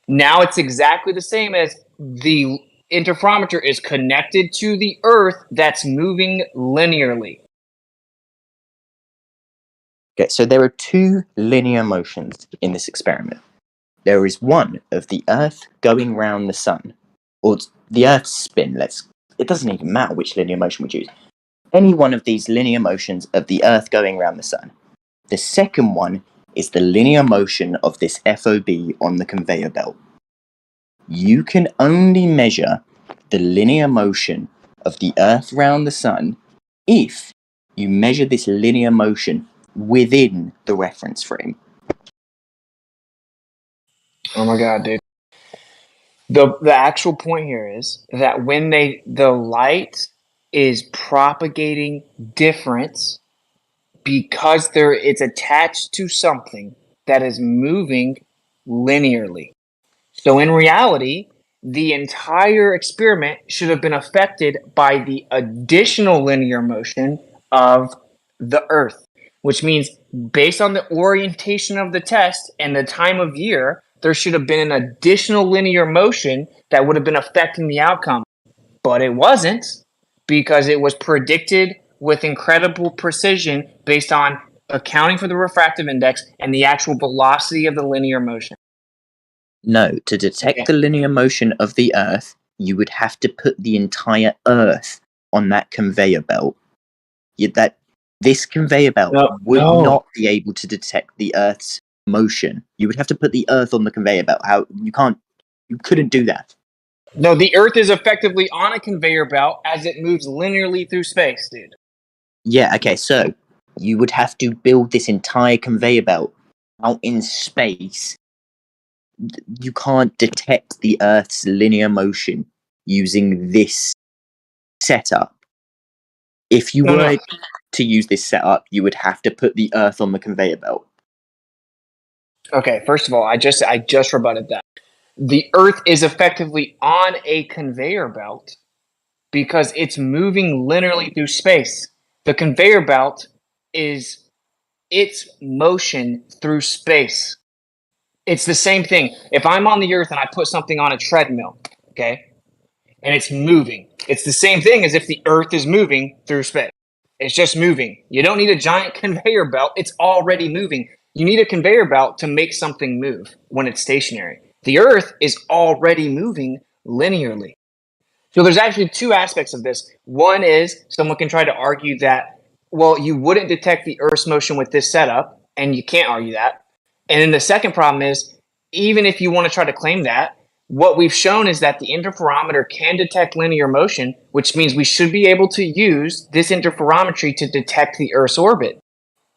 Now it's exactly the same as the interferometer is connected to the Earth that's moving linearly. Okay, so there are two linear motions in this experiment. There is one of the Earth going round the Sun, or the Earth's spin. It doesn't even matter which linear motion we choose. Any one of these linear motions of the Earth going round the Sun. The second one is the linear motion of this FOB on the conveyor belt. You can only measure the linear motion of the Earth round the Sun if you measure this linear motion within the reference frame. Oh my god, dude. The actual point here is that when the light is propagating difference because it's attached to something that is moving linearly. So in reality, the entire experiment should have been affected by the additional linear motion of the Earth, which means based on the orientation of the test and the time of year, there should have been an additional linear motion that would have been affecting the outcome. But it wasn't, because it was predicted with incredible precision based on accounting for the refractive index and the actual velocity of the linear motion. No, to detect the linear motion of the Earth, you would have to put the entire Earth on that conveyor belt. This conveyor belt would not be able to detect the Earth's motion. You would have to put the Earth on the conveyor belt. You couldn't do that. No, the Earth is effectively on a conveyor belt as it moves linearly through space, dude. Yeah, okay, so you would have to build this entire conveyor belt out in space. You can't detect the Earth's linear motion using this setup. If you were to use this setup, you would have to put the Earth on the conveyor belt. Okay, first of all, I just rebutted that. The Earth is effectively on a conveyor belt because it's moving linearly through space. The conveyor belt is its motion through space. It's the same thing. If I'm on the Earth and I put something on a treadmill, okay, and it's moving, it's the same thing as if the Earth is moving through space. It's just moving. You don't need a giant conveyor belt. It's already moving. You need a conveyor belt to make something move when it's stationary. The Earth is already moving linearly. So there's actually two aspects of this. One is someone can try to argue that, well, you wouldn't detect the Earth's motion with this setup, and you can't argue that. And then the second problem is, even if you want to try to claim that, what we've shown is that the interferometer can detect linear motion, which means we should be able to use this interferometry to detect the Earth's orbit.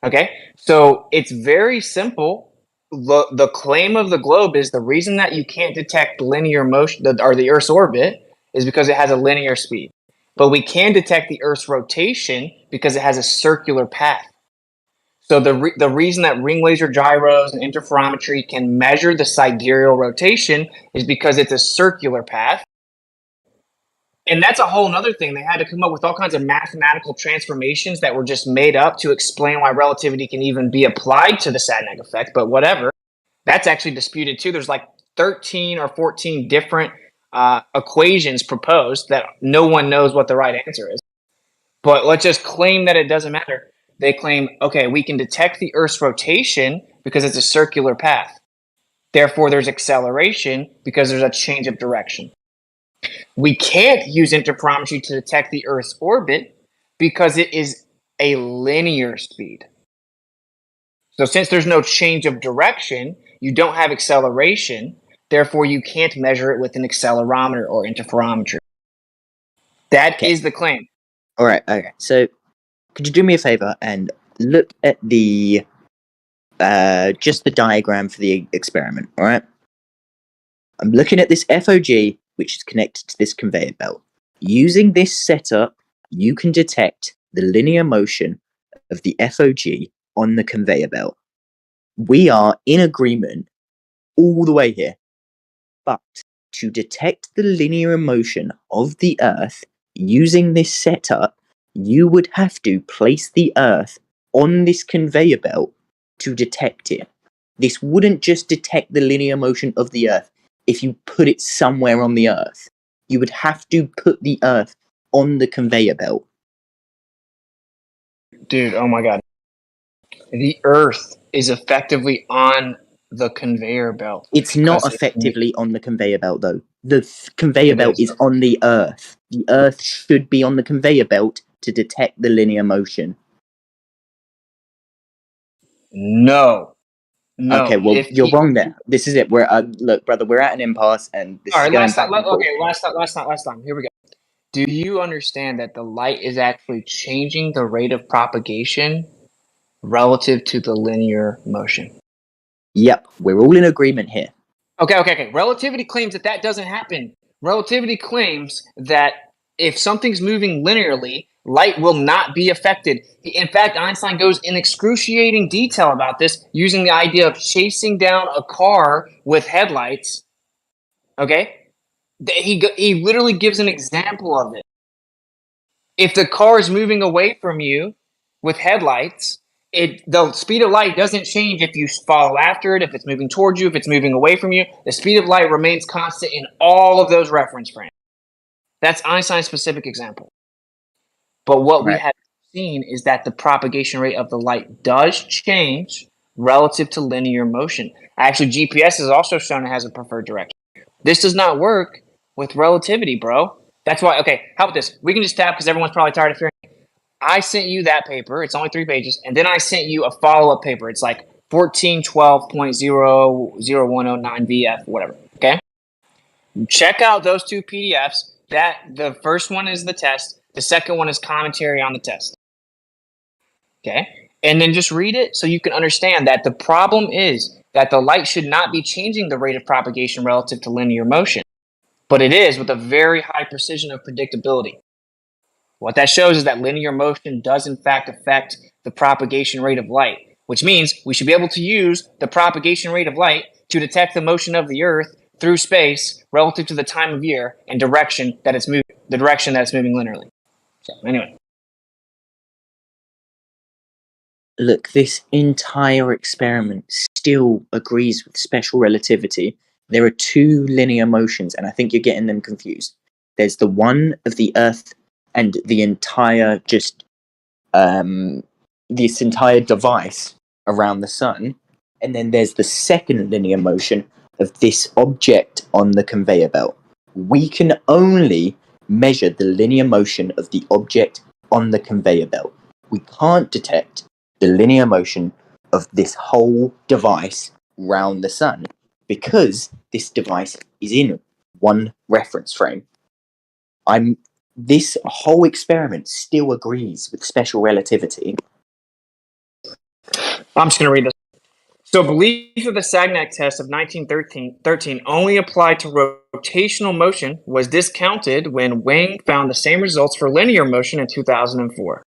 Okay, so it's very simple. The claim of the globe is the reason that you can't detect linear motion or the Earth's orbit is because it has a linear speed. But we can detect the Earth's rotation because it has a circular path. So the reason that ring laser gyros and interferometry can measure the sidereal rotation is because it's a circular path. And that's a whole other thing. They had to come up with all kinds of mathematical transformations that were just made up to explain why relativity can even be applied to the Sagnac effect, but whatever. That's actually disputed too. There's like 13 or 14 different equations proposed that no one knows what the right answer is. But let's just claim that it doesn't matter. They claim, okay, we can detect the Earth's rotation because it's a circular path. Therefore, there's acceleration because there's a change of direction. We can't use interferometry to detect the Earth's orbit because it is a linear speed. So since there's no change of direction, you don't have acceleration. Therefore, you can't measure it with an accelerometer or interferometry. That is the claim. All right. Okay. So, could you do me a favor and look at the just the diagram for the experiment? All right. I'm looking at this FOG, which is connected to this conveyor belt. Using this setup, you can detect the linear motion of the FOG on the conveyor belt. We are in agreement all the way here. But to detect the linear motion of the Earth using this setup, you would have to place the Earth on this conveyor belt to detect it. This wouldn't just detect the linear motion of the Earth if you put it somewhere on the Earth. You would have to put the Earth on the conveyor belt. Dude, oh my god. The Earth is effectively on the conveyor belt. It's not effectively on the conveyor belt, though. The conveyor belt is on the Earth. The Earth should be on the conveyor belt to detect the linear motion. No. Okay, well, you're wrong there. This is it. We're look, brother, we're at an impasse, and this is going back and forth. Last time. Here we go. Do you understand that the light is actually changing the rate of propagation relative to the linear motion? Yep, we're all in agreement here. Okay. Relativity claims that doesn't happen. Relativity claims that if something's moving linearly, light will not be affected. In fact, Einstein goes in excruciating detail about this using the idea of chasing down a car with headlights. Okay? He literally gives an example of it. If the car is moving away from you with headlights, the speed of light doesn't change if you follow after it, if it's moving towards you, if it's moving away from you. The speed of light remains constant in all of those reference frames. That's Einstein's specific example. But what we have seen is that the propagation rate of the light does change relative to linear motion. Actually, GPS has also shown it has a preferred direction. This does not work with relativity, bro. That's why, okay, how about this? We can just tap because everyone's probably tired of hearing it. I sent you that paper. It's only 3 pages. And then I sent you a follow-up paper. It's like 1412.00109VF, whatever. Okay? Check out those 2 PDFs. The first one is the test. The second one is commentary on the test. Okay? And then just read it so you can understand that the problem is that the light should not be changing the rate of propagation relative to linear motion. But it is with a very high precision of predictability. What that shows is that linear motion does in fact affect the propagation rate of light, which means we should be able to use the propagation rate of light to detect the motion of the Earth through space relative to the time of year and direction that it's moving, the direction that it's moving linearly. So anyway. Look, this entire experiment still agrees with special relativity. There are 2 linear motions, and I think you're getting them confused. There's the one of the Earth and the entire this entire device around the sun, and then there's the second linear motion of this object on the conveyor belt. We can only measure the linear motion of the object on the conveyor belt. We can't detect the linear motion of this whole device round the sun because this device is in one reference frame. This whole experiment still agrees with special relativity. I'm just going to read this. So belief of the Sagnac test of 1913 only applied to rotational motion was discounted when Wang found the same results for linear motion in 2004.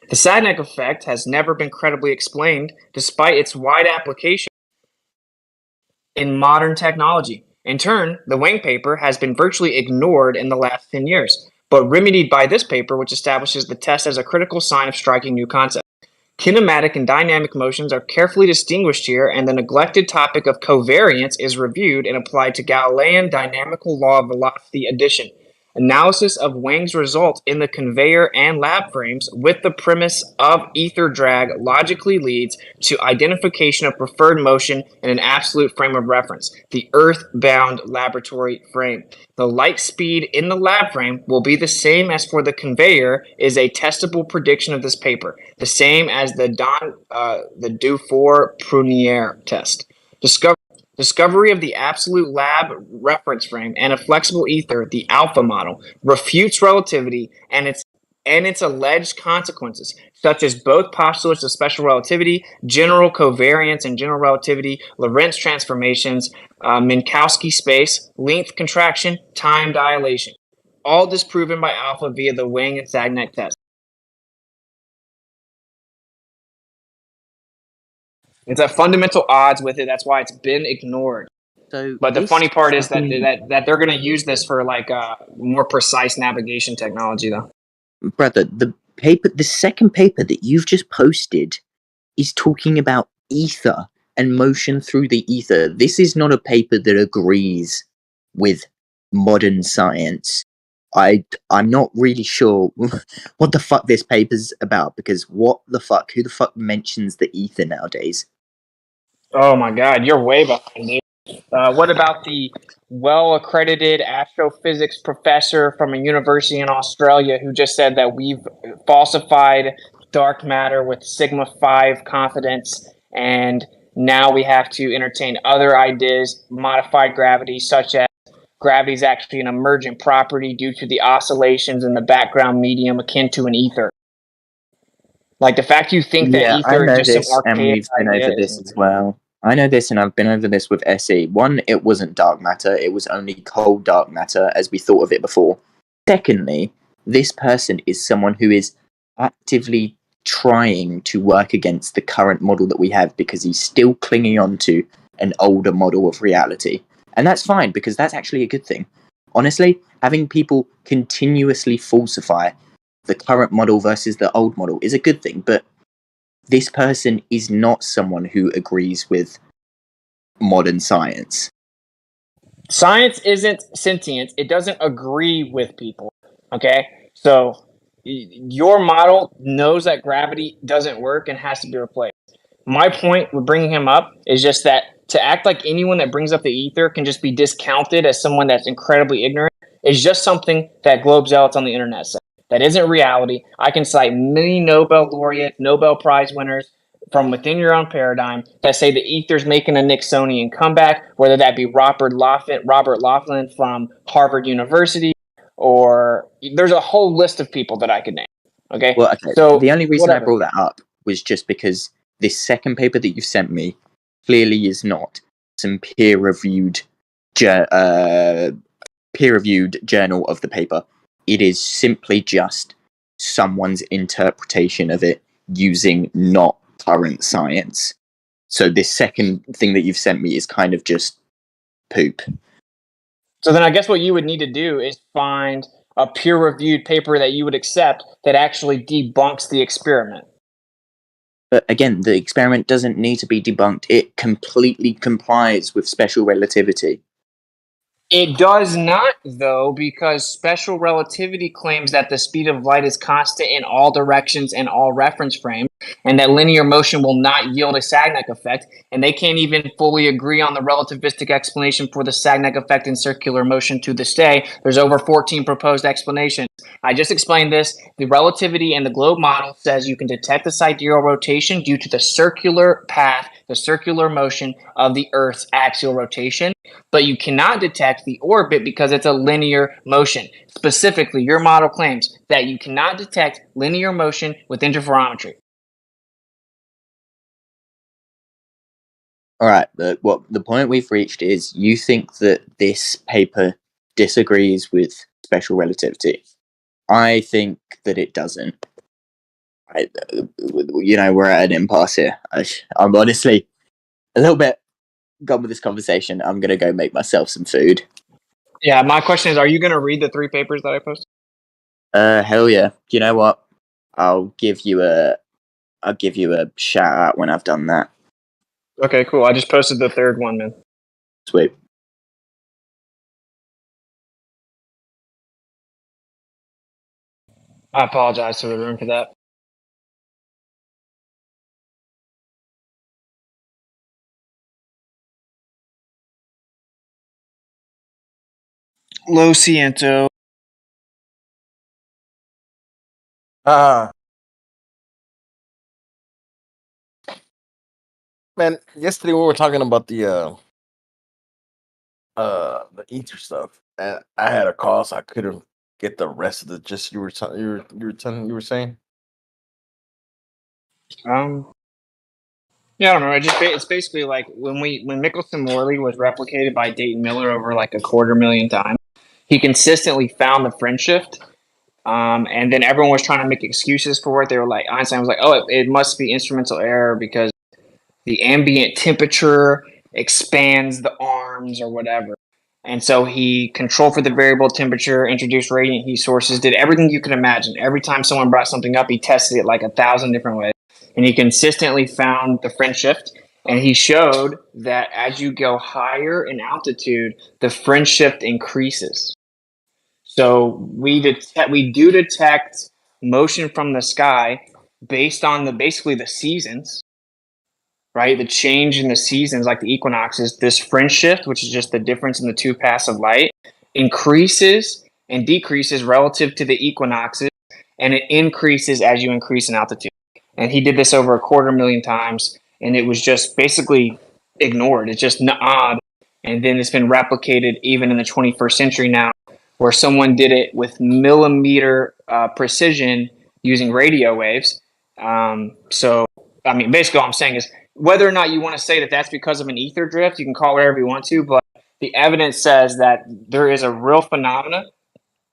The Sagnac effect has never been credibly explained despite its wide application in modern technology. In turn, the Wang paper has been virtually ignored in the last 10 years, but remedied by this paper, which establishes the test as a critical sign of striking new concepts. Kinematic and dynamic motions are carefully distinguished here, and the neglected topic of covariance is reviewed and applied to Galilean dynamical law of velocity addition. Analysis of Wang's results in the conveyor and lab frames with the premise of ether drag logically leads to identification of preferred motion in an absolute frame of reference, the earth-bound laboratory frame. The light speed in the lab frame will be the same as for the conveyor is a testable prediction of this paper, the same as the Dufour-Prunier test. Discovery of the absolute lab reference frame and a flexible ether, the alpha model, refutes relativity and its alleged consequences, such as both postulates of special relativity, general covariance and general relativity, Lorentz transformations, Minkowski space, length contraction, time dilation, all disproven by alpha via the Wang and Sagnac test. It's at fundamental odds with it. That's why it's been ignored. So, but the funny part is that they're going to use this for like more precise navigation technology, though. Brother, the second paper that you've just posted is talking about ether and motion through the ether. This is not a paper that agrees with modern science. I'm not really sure what the fuck this paper's about, because who the fuck mentions the ether nowadays? Oh my god, you're way behind, dude. What about the well-accredited astrophysics professor from a university in Australia who just said that we've falsified dark matter with sigma 5 confidence, and now we have to entertain other ideas, modified gravity, such as gravity is actually an emergent property due to the oscillations in the background medium akin to an ether. Like the fact you think that ether is just some archaic and we've been over this as well. I know this, and I've been over this with SE. One, it wasn't dark matter; it was only cold dark matter, as we thought of it before. Secondly, this person is someone who is actively trying to work against the current model that we have because he's still clinging on to an older model of reality, and that's fine because that's actually a good thing. Honestly, having people continuously falsify the current model versus the old model is a good thing, but this person is not someone who agrees with modern science. Science isn't sentient. It doesn't agree with people. Okay? So your model knows that gravity doesn't work and has to be replaced. My point with bringing him up is just that to act like anyone that brings up the ether can just be discounted as someone that's incredibly ignorant is just something that globe zealots on the internet say. That isn't reality. I can cite many Nobel laureates, Nobel Prize winners from within your own paradigm that say the ether's making a Nixonian comeback, whether that be Robert Laughlin from Harvard University, or there's a whole list of people that I could name. Okay? Well, okay. So the only reason whatever. I brought that up was just because this second paper that you sent me clearly is not some peer-reviewed journal of the paper. It is simply just someone's interpretation of it using not current science. So this second thing that you've sent me is kind of just poop. So then I guess what you would need to do is find a peer-reviewed paper that you would accept that actually debunks the experiment. But again, the experiment doesn't need to be debunked. It completely complies with special relativity. It does not, though, because special relativity claims that the speed of light is constant in all directions and all reference frames, and that linear motion will not yield a Sagnac effect, and they can't even fully agree on the relativistic explanation for the Sagnac effect in circular motion to this day. There's over 14 proposed explanations. I just explained this. The relativity and the globe model says you can detect the sidereal rotation due to the circular path, the circular motion of the Earth's axial rotation, but you cannot detect the orbit because it's a linear motion. Specifically, your model claims that you cannot detect linear motion with interferometry. All right, the point we've reached is you think that this paper disagrees with special relativity. I think that it doesn't. We're at an impasse here. I'm honestly a little bit gone with this conversation. I'm gonna go make myself some food. Yeah, my question is, are you going to read the 3 papers that I posted? Hell yeah. You know what? I'll give you a shout out when I've done that. Okay, cool. I just posted the 3rd one, man. Sweet. I apologize to the room for that. Lo siento. Man, yesterday we were talking about the ether stuff, and I had a call, so I couldn't get the rest of the gist you were saying. Yeah, I don't know. It's basically like when Michelson-Morley was replicated by Dayton Miller over like 250,000 times, he consistently found the fringe shift. And then everyone was trying to make excuses for it. They were like, Einstein was like, oh, it must be instrumental error because the ambient temperature expands the arms or whatever. And so he controlled for the variable temperature, introduced radiant heat sources, did everything you can imagine. Every time someone brought something up, he tested it like 1,000 different ways. And he consistently found the fringe shift. And he showed that as you go higher in altitude, the fringe shift increases. So we do detect motion from the sky based on basically the seasons, right? The change in the seasons, like the equinoxes, this fringe shift, which is just the difference in the 2 paths of light, increases and decreases relative to the equinoxes, and it increases as you increase in altitude. And he did this over 250,000 times, and it was just basically ignored. It's just odd. And then it's been replicated even in the 21st century now, where someone did it with millimeter precision using radio waves. So, I mean, basically all I'm saying is whether or not you want to say that that's because of an ether drift, you can call it whatever you want to, but the evidence says that there is a real phenomena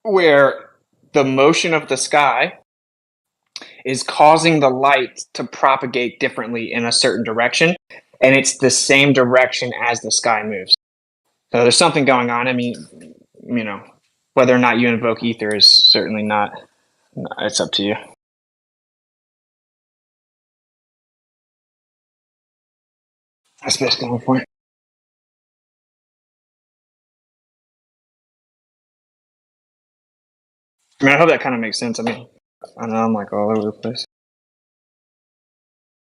where the motion of the sky is causing the light to propagate differently in a certain direction, and it's the same direction as the sky moves. So there's something going on. I mean, whether or not you invoke ether is certainly not. It's up to you. That's basically my point. I mean, I hope that kind of makes sense. I mean, I know I'm like all over the place.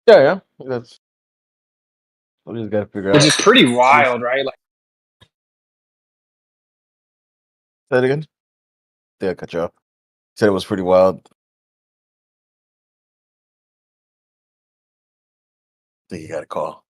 Yeah, that's. We just gotta figure out. Which is pretty wild, right? Like, say it again. Yeah, cut you off. Said it was pretty wild. I think you got a call.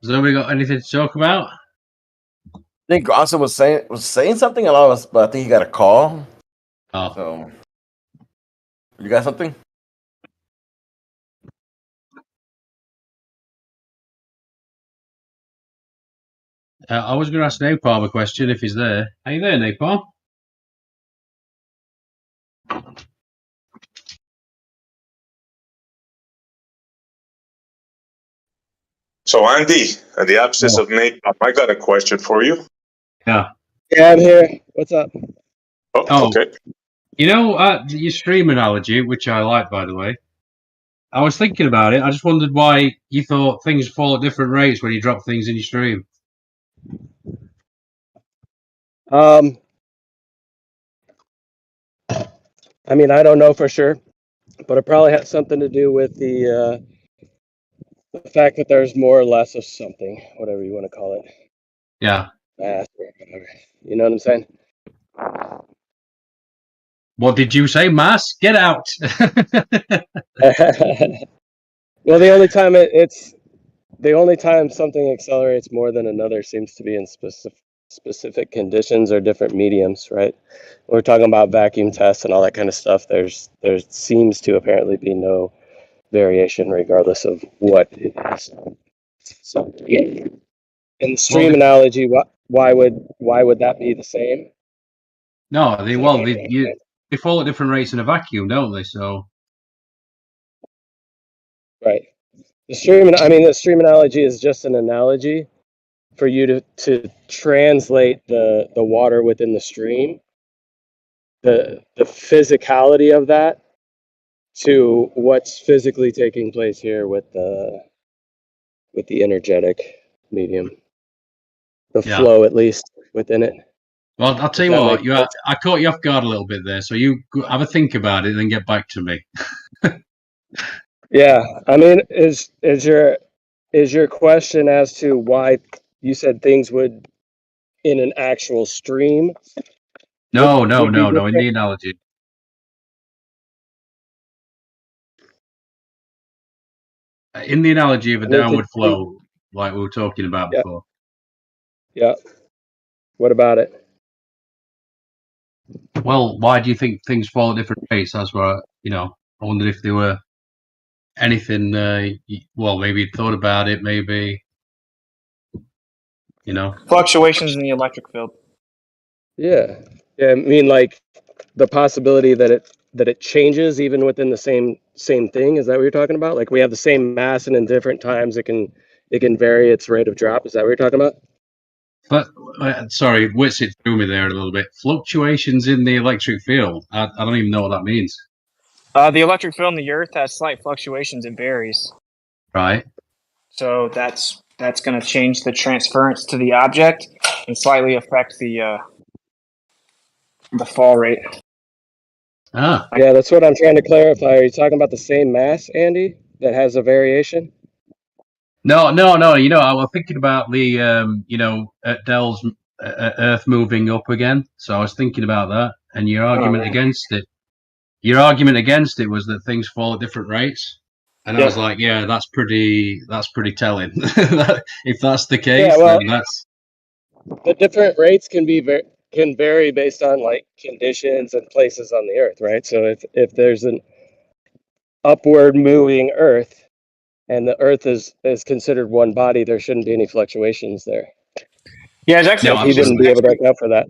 Has nobody got anything to talk about? I think Grosson was saying something, but I think he got a call. Oh. So, you got something? I was going to ask Napalm a question if he's there. Are you there, Napalm? So, Andy, in the absence of Nate, I got a question for you. Yeah. Yeah, I'm here. What's up? Oh, okay. You know, your stream analogy, which I like, by the way, I was thinking about it. I just wondered why you thought things fall at different rates when you drop things in your stream. I mean, I don't know for sure, but it probably has something to do with the fact that there's more or less of something, whatever you want to call it. Yeah. Mass or whatever. You know what I'm saying? What did you say, Mass? Get out. Well, the only time something accelerates more than another seems to be in specific conditions or different mediums, right? We're talking about vacuum tests and all that kind of stuff. There seems to apparently be no variation regardless of what it is. So, yeah. In the stream analogy, why would that be the same? No, they fall at different rates in a vacuum, don't they? So right. The stream analogy is just an analogy for you to translate the water within the stream, the physicality of that to what's physically taking place here with the energetic medium, the flow at least within it. Well, I'll tell you what, I caught you off guard a little bit there, so you have a think about it and then get back to me. Yeah, I mean, is your question as to why you said things would in an actual stream? No, in the analogy. In the analogy of a downward flow, like we were talking about before. Yeah. What about it? Well, why do you think things fall at different rates? That's what, I wondered if there were anything, well, maybe you'd thought about it, maybe, Fluctuations in the electric field. Yeah. I mean, like the possibility that it changes even within the same thing. Is that what you're talking about? Like we have the same mass and in different times it can vary its rate of drop. Is that what you're talking about? But sorry, Witsit threw me there a little bit. Fluctuations in the electric field. I don't even know what that means. The electric field in the Earth has slight fluctuations. It varies. Right. So that's going to change the transference to the object and slightly affect the fall rate. Ah. Yeah, that's what I'm trying to clarify. Are you talking about the same mass, Andy, that has a variation? No. I was thinking about the, Dell's Earth moving up again. So I was thinking about that, and your argument against it. Your argument against it was that things fall at different rates, and I was like, yeah, that's pretty telling. If that's the case, then that's the different rates can vary based on like conditions and places on the Earth, right? So if there's an upward moving Earth, and the Earth is considered one body, there shouldn't be any fluctuations there. Yeah, it's actually he wouldn't be able to account for that.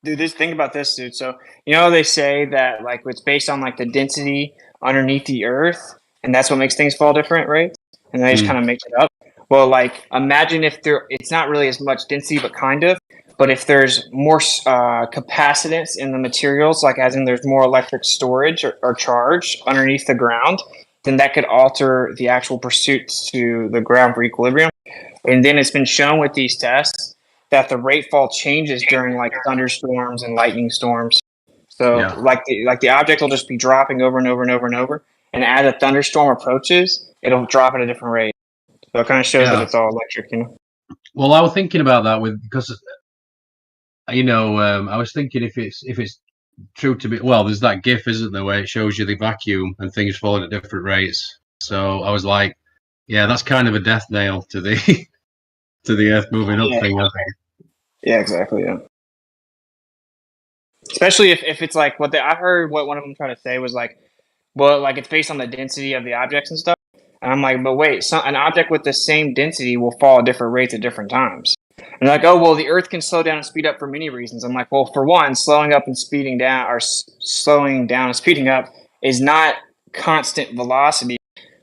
Dude, just think about this, dude. So they say that like it's based on like the density underneath the Earth, and that's what makes things fall different, right? And they just kind of make it up. Well, like imagine if it's not really as much density, but kind of. But if there's more capacitance in the materials, like as in there's more electric storage or charge underneath the ground, then that could alter the actual pursuits to the ground for equilibrium. And then it's been shown with these tests that the rate fall changes during like thunderstorms and lightning storms. So like the object will just be dropping over and over and over and over. And as a thunderstorm approaches, it'll drop at a different rate. So it kind of shows that it's all electric, Well, I was thinking about that because I was thinking if it's true to be, well, there's that GIF, isn't there, where it shows you the vacuum and things falling at different rates. So I was like, yeah, that's kind of a death nail to the to the Earth moving up thing, I think. Yeah, exactly. Yeah. Especially if it's like I heard what one of them tried to say was like, well, like it's based on the density of the objects and stuff. And I'm like, but wait, an object with the same density will fall at different rates at different times. And they're like, oh, well, the Earth can slow down and speed up for many reasons. I'm like, well, for one, slowing up and speeding down, or slowing down and speeding up is not constant velocity.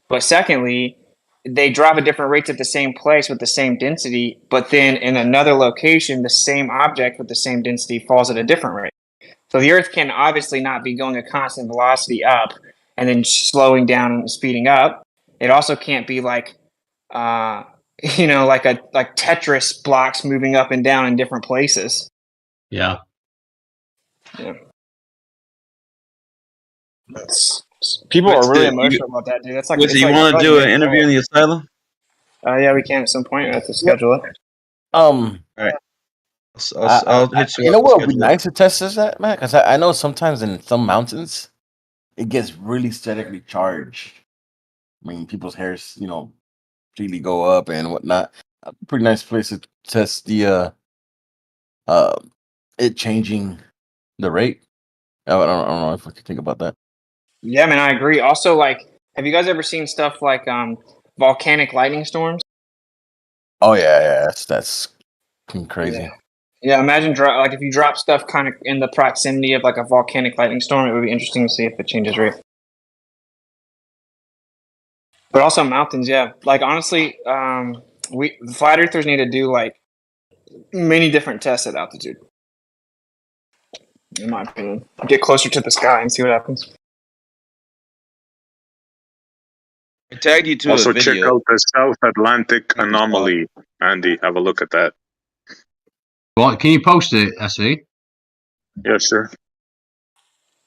But secondly, they drop at different rates at the same place with the same density. But then in another location, the same object with the same density falls at a different rate. So the Earth can obviously not be going a constant velocity up and then slowing down and speeding up. It also can't be like like Tetris blocks moving up and down in different places. Yeah. Yeah. People are really emotional about that, dude. That's like, you want to do an interview in the asylum? Yeah, we can at some point. We have to schedule it. All right. I'll hit you. You know what would be nice to test is that, man? Because I know sometimes in some mountains, it gets really statically charged. I mean, people's hairs, really go up and whatnot. A pretty nice place to test the it changing the rate. I don't know if we could think about that. Yeah, man, I agree. Also, like, have you guys ever seen stuff like volcanic lightning storms? Oh yeah, that's crazy. Yeah, imagine like if you drop stuff kind of in the proximity of like a volcanic lightning storm, it would be interesting to see if it changes rate. But also mountains, yeah. Like honestly, the flat earthers need to do like many different tests at altitude. In my opinion, get closer to the sky and see what happens. I tagged you to Also, a video. check out the South Atlantic anomaly, Andy. Have a look at that. What? Can you post it, SE? Yes, sir.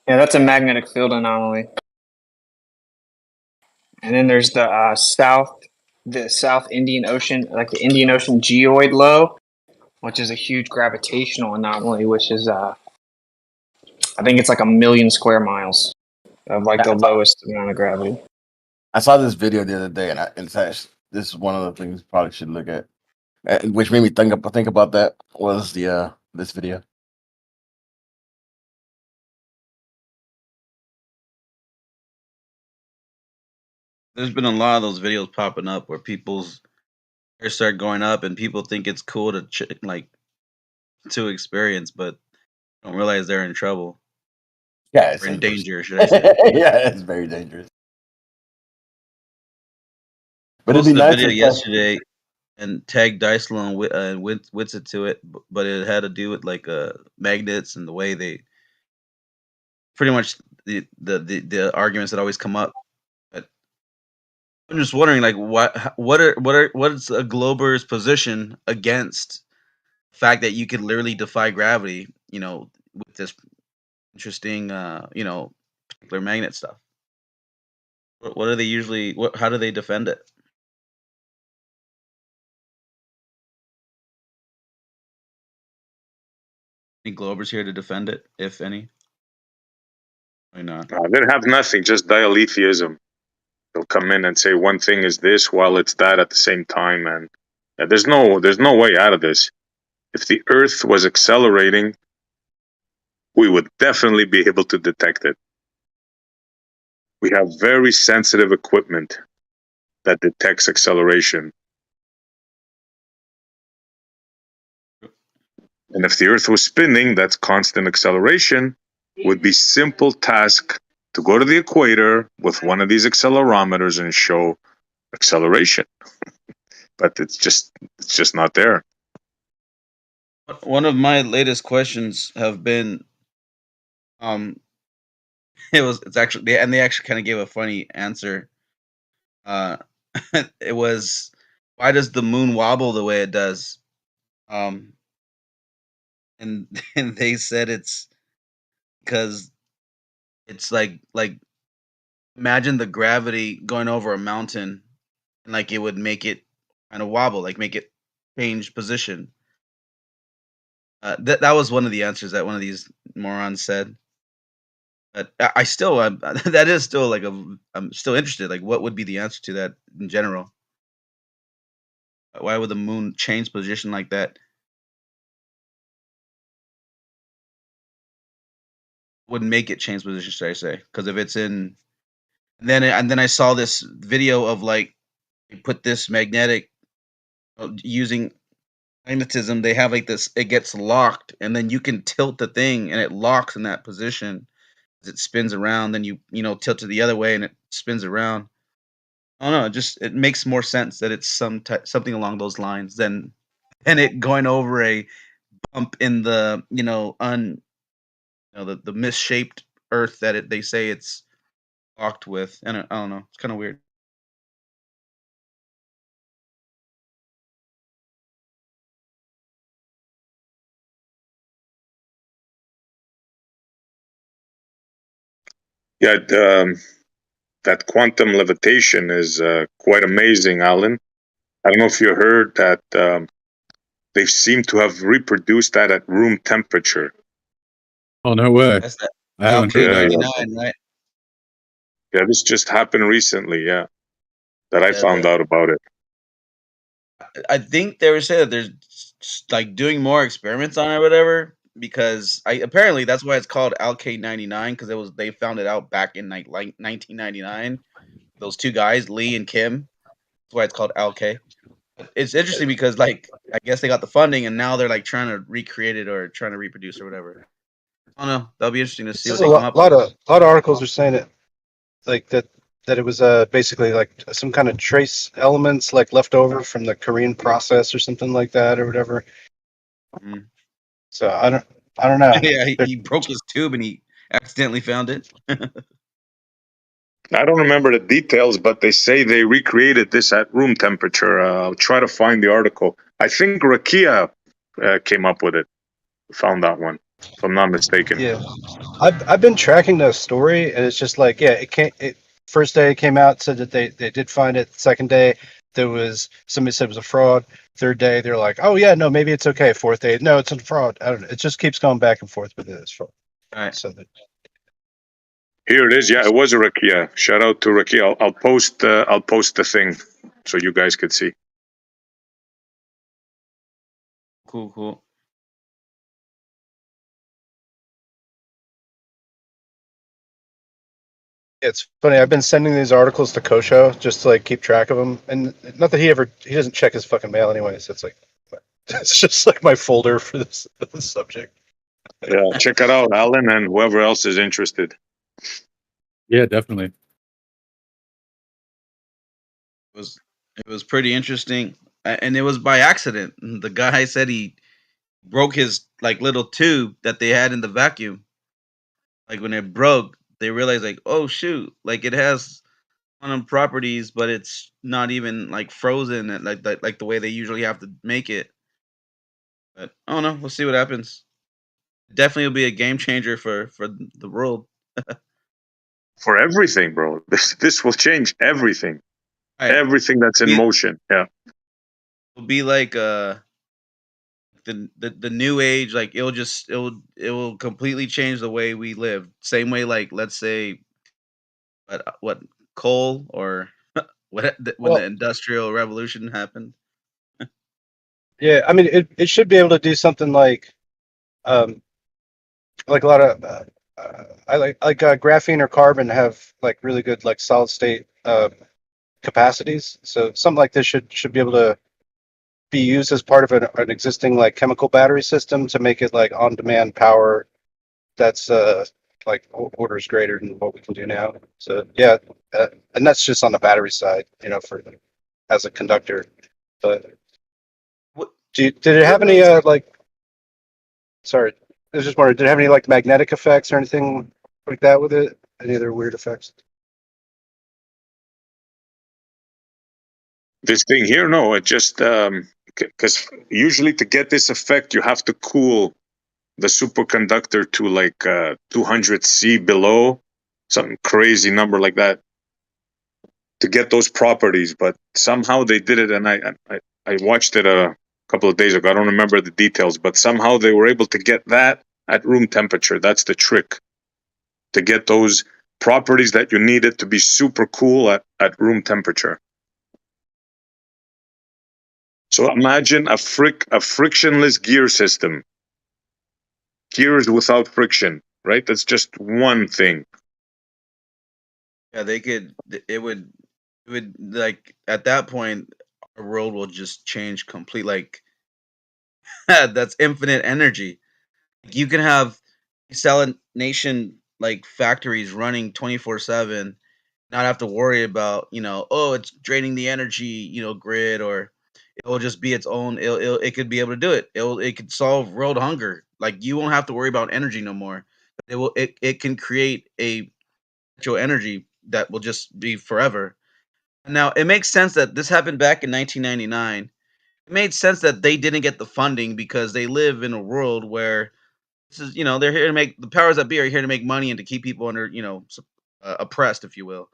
Yeah, that's a magnetic field anomaly. And then there's the South Indian Ocean, like the Indian Ocean geoid low, which is a huge gravitational anomaly, which is I think it's like 1 million square miles of like the lowest amount of gravity. I saw this video the other day, and this is one of the things probably should look at, which made me think about that was the this video. There's been a lot of those videos popping up where people's hair start going up, and people think it's cool to experience, but don't realize they're in trouble. Yeah, it's in dangerous. danger, should I say? Yeah, it's very dangerous. But it'd Posted be a nice video if, yesterday and tagged Dysel and Witsit to it, but it had to do with like magnets and the way they pretty much the arguments that always come up. But I'm just wondering, like, what's a glober's position against the fact that you could literally defy gravity, with this interesting, particular magnet stuff. What are they usually? How do they defend it? Any Globers here to defend it, if any? Why not? They have nothing, just dialetheism. They'll come in and say one thing is this while it's that at the same time, and there's no way out of this. If the Earth was accelerating, we would definitely be able to detect it. We have very sensitive equipment that detects acceleration. And if the Earth was spinning, that's constant acceleration, would be simple task to go to the equator with one of these accelerometers and show acceleration. But it's just not there. One of my latest questions have been, it's actually, they actually kind of gave a funny answer. It was, why does the moon wobble the way it does? And they said it's because it's like imagine the gravity going over a mountain, and like it would make it kind of wobble, like make it change position. That was one of the answers that one of these morons said. But I still that is still like I'm still interested. Like, what would be the answer to that in general? Why would the moon change position like that? Wouldn't make it change position, should I say? Because if it's in, then I saw this video of like they put this magnetic using magnetism. They have like this. It gets locked, and then you can tilt the thing, and it locks in that position as it spins around. Then you tilt it the other way, and it spins around. I don't know. It makes more sense that it's something along those lines than it going over a bump in the the misshaped Earth that they say it's locked with. And I don't know. It's kind of weird. Yeah, that quantum levitation is quite amazing, Alan. I don't know if you heard that they seem to have reproduced that at room temperature. Oh, no way. That's that I haven't heard that yet. LK99, right? Yeah, this just happened recently. Yeah, that I Yeah, found out about it. I think they were saying that there's like doing more experiments on it or whatever, because apparently that's why it's called LK99, because they found it out back in like 1999. Those two guys, Lee and Kim. That's why it's called LK. It's interesting because like I guess they got the funding and now they're like trying to recreate it or trying to reproduce or whatever. I don't know. That'll be interesting to see what There's they come up with. lot of articles are saying it like that it was basically like some kind of trace elements like left over from the Korean process or something like that or whatever. Mm. So I don't know. Yeah, he broke his tube and he accidentally found it. I don't remember the details, but they say they recreated this at room temperature. I'll try to find the article. I think Rakia came up with it, found that one, if I'm not mistaken. Yeah, I've been tracking the story, and it's just like, yeah, first day it came out, said that they did find it. Second day, there was somebody said it was a fraud. Third day, they're like, oh yeah, no, maybe it's okay. Fourth day, no, it's a fraud. I don't know. It just keeps going back and forth with this fraud. All right. So that Here it is. Yeah, it was a Rakia. Shout out to Rakia. I'll post the thing so you guys could see. Cool. it's funny. I've been sending these articles to Kosho just to like keep track of them, and not that he doesn't check his fucking mail anyways. It's like it's just like my folder for this subject. Yeah, check it out, Alan, and whoever else is interested. Yeah, definitely. It was pretty interesting, and it was by accident. The guy said he broke his like little tube that they had in the vacuum. Like when it broke, they realized like, oh shoot, like it has quantum properties, but it's not even like frozen and like the way they usually have to make it. But I don't know. We'll see what happens. Definitely will be a game changer for the world. For everything, bro. This will change everything. Right. Everything that's in motion. Yeah. It'll be like the new age. Like it will completely change the way we live. Same way, like let's say, what coal or when the industrial revolution happened. Yeah, I mean, it should be able to do something like a lot of I like graphene or carbon have like really good like solid state capacities. So something like this should be able to be used as part of an existing like chemical battery system to make it like on demand power that's like orders greater than what we can do now. So yeah, and that's just on the battery side, for as a conductor. But did it have any like? Sorry, I was just wondering, did it have any like magnetic effects or anything like that with it? Any other weird effects? This thing here, no, it just because usually to get this effect, you have to cool the superconductor to like 200 C below, some crazy number like that, to get those properties. But somehow they did it, and I watched it a couple of days ago. I don't remember the details, but somehow they were able to get that at room temperature. That's the trick, to get those properties that you needed to be super cool at room temperature. So imagine a frictionless gear system. Gears without friction, right? That's just one thing. Yeah, it would like at that point our world will just change complete. Like that's infinite energy. You can have salination like factories running 24/7, not have to worry about oh, it's draining the energy grid, or it will just be its own. It could be able to do it. It could solve world hunger. Like you won't have to worry about energy no more. It can create a natural energy that will just be forever. Now it makes sense that this happened back in 1999. It made sense that they didn't get the funding because they live in a world where this is they're here to make the powers that be are here to make money and to keep people under oppressed, if you will.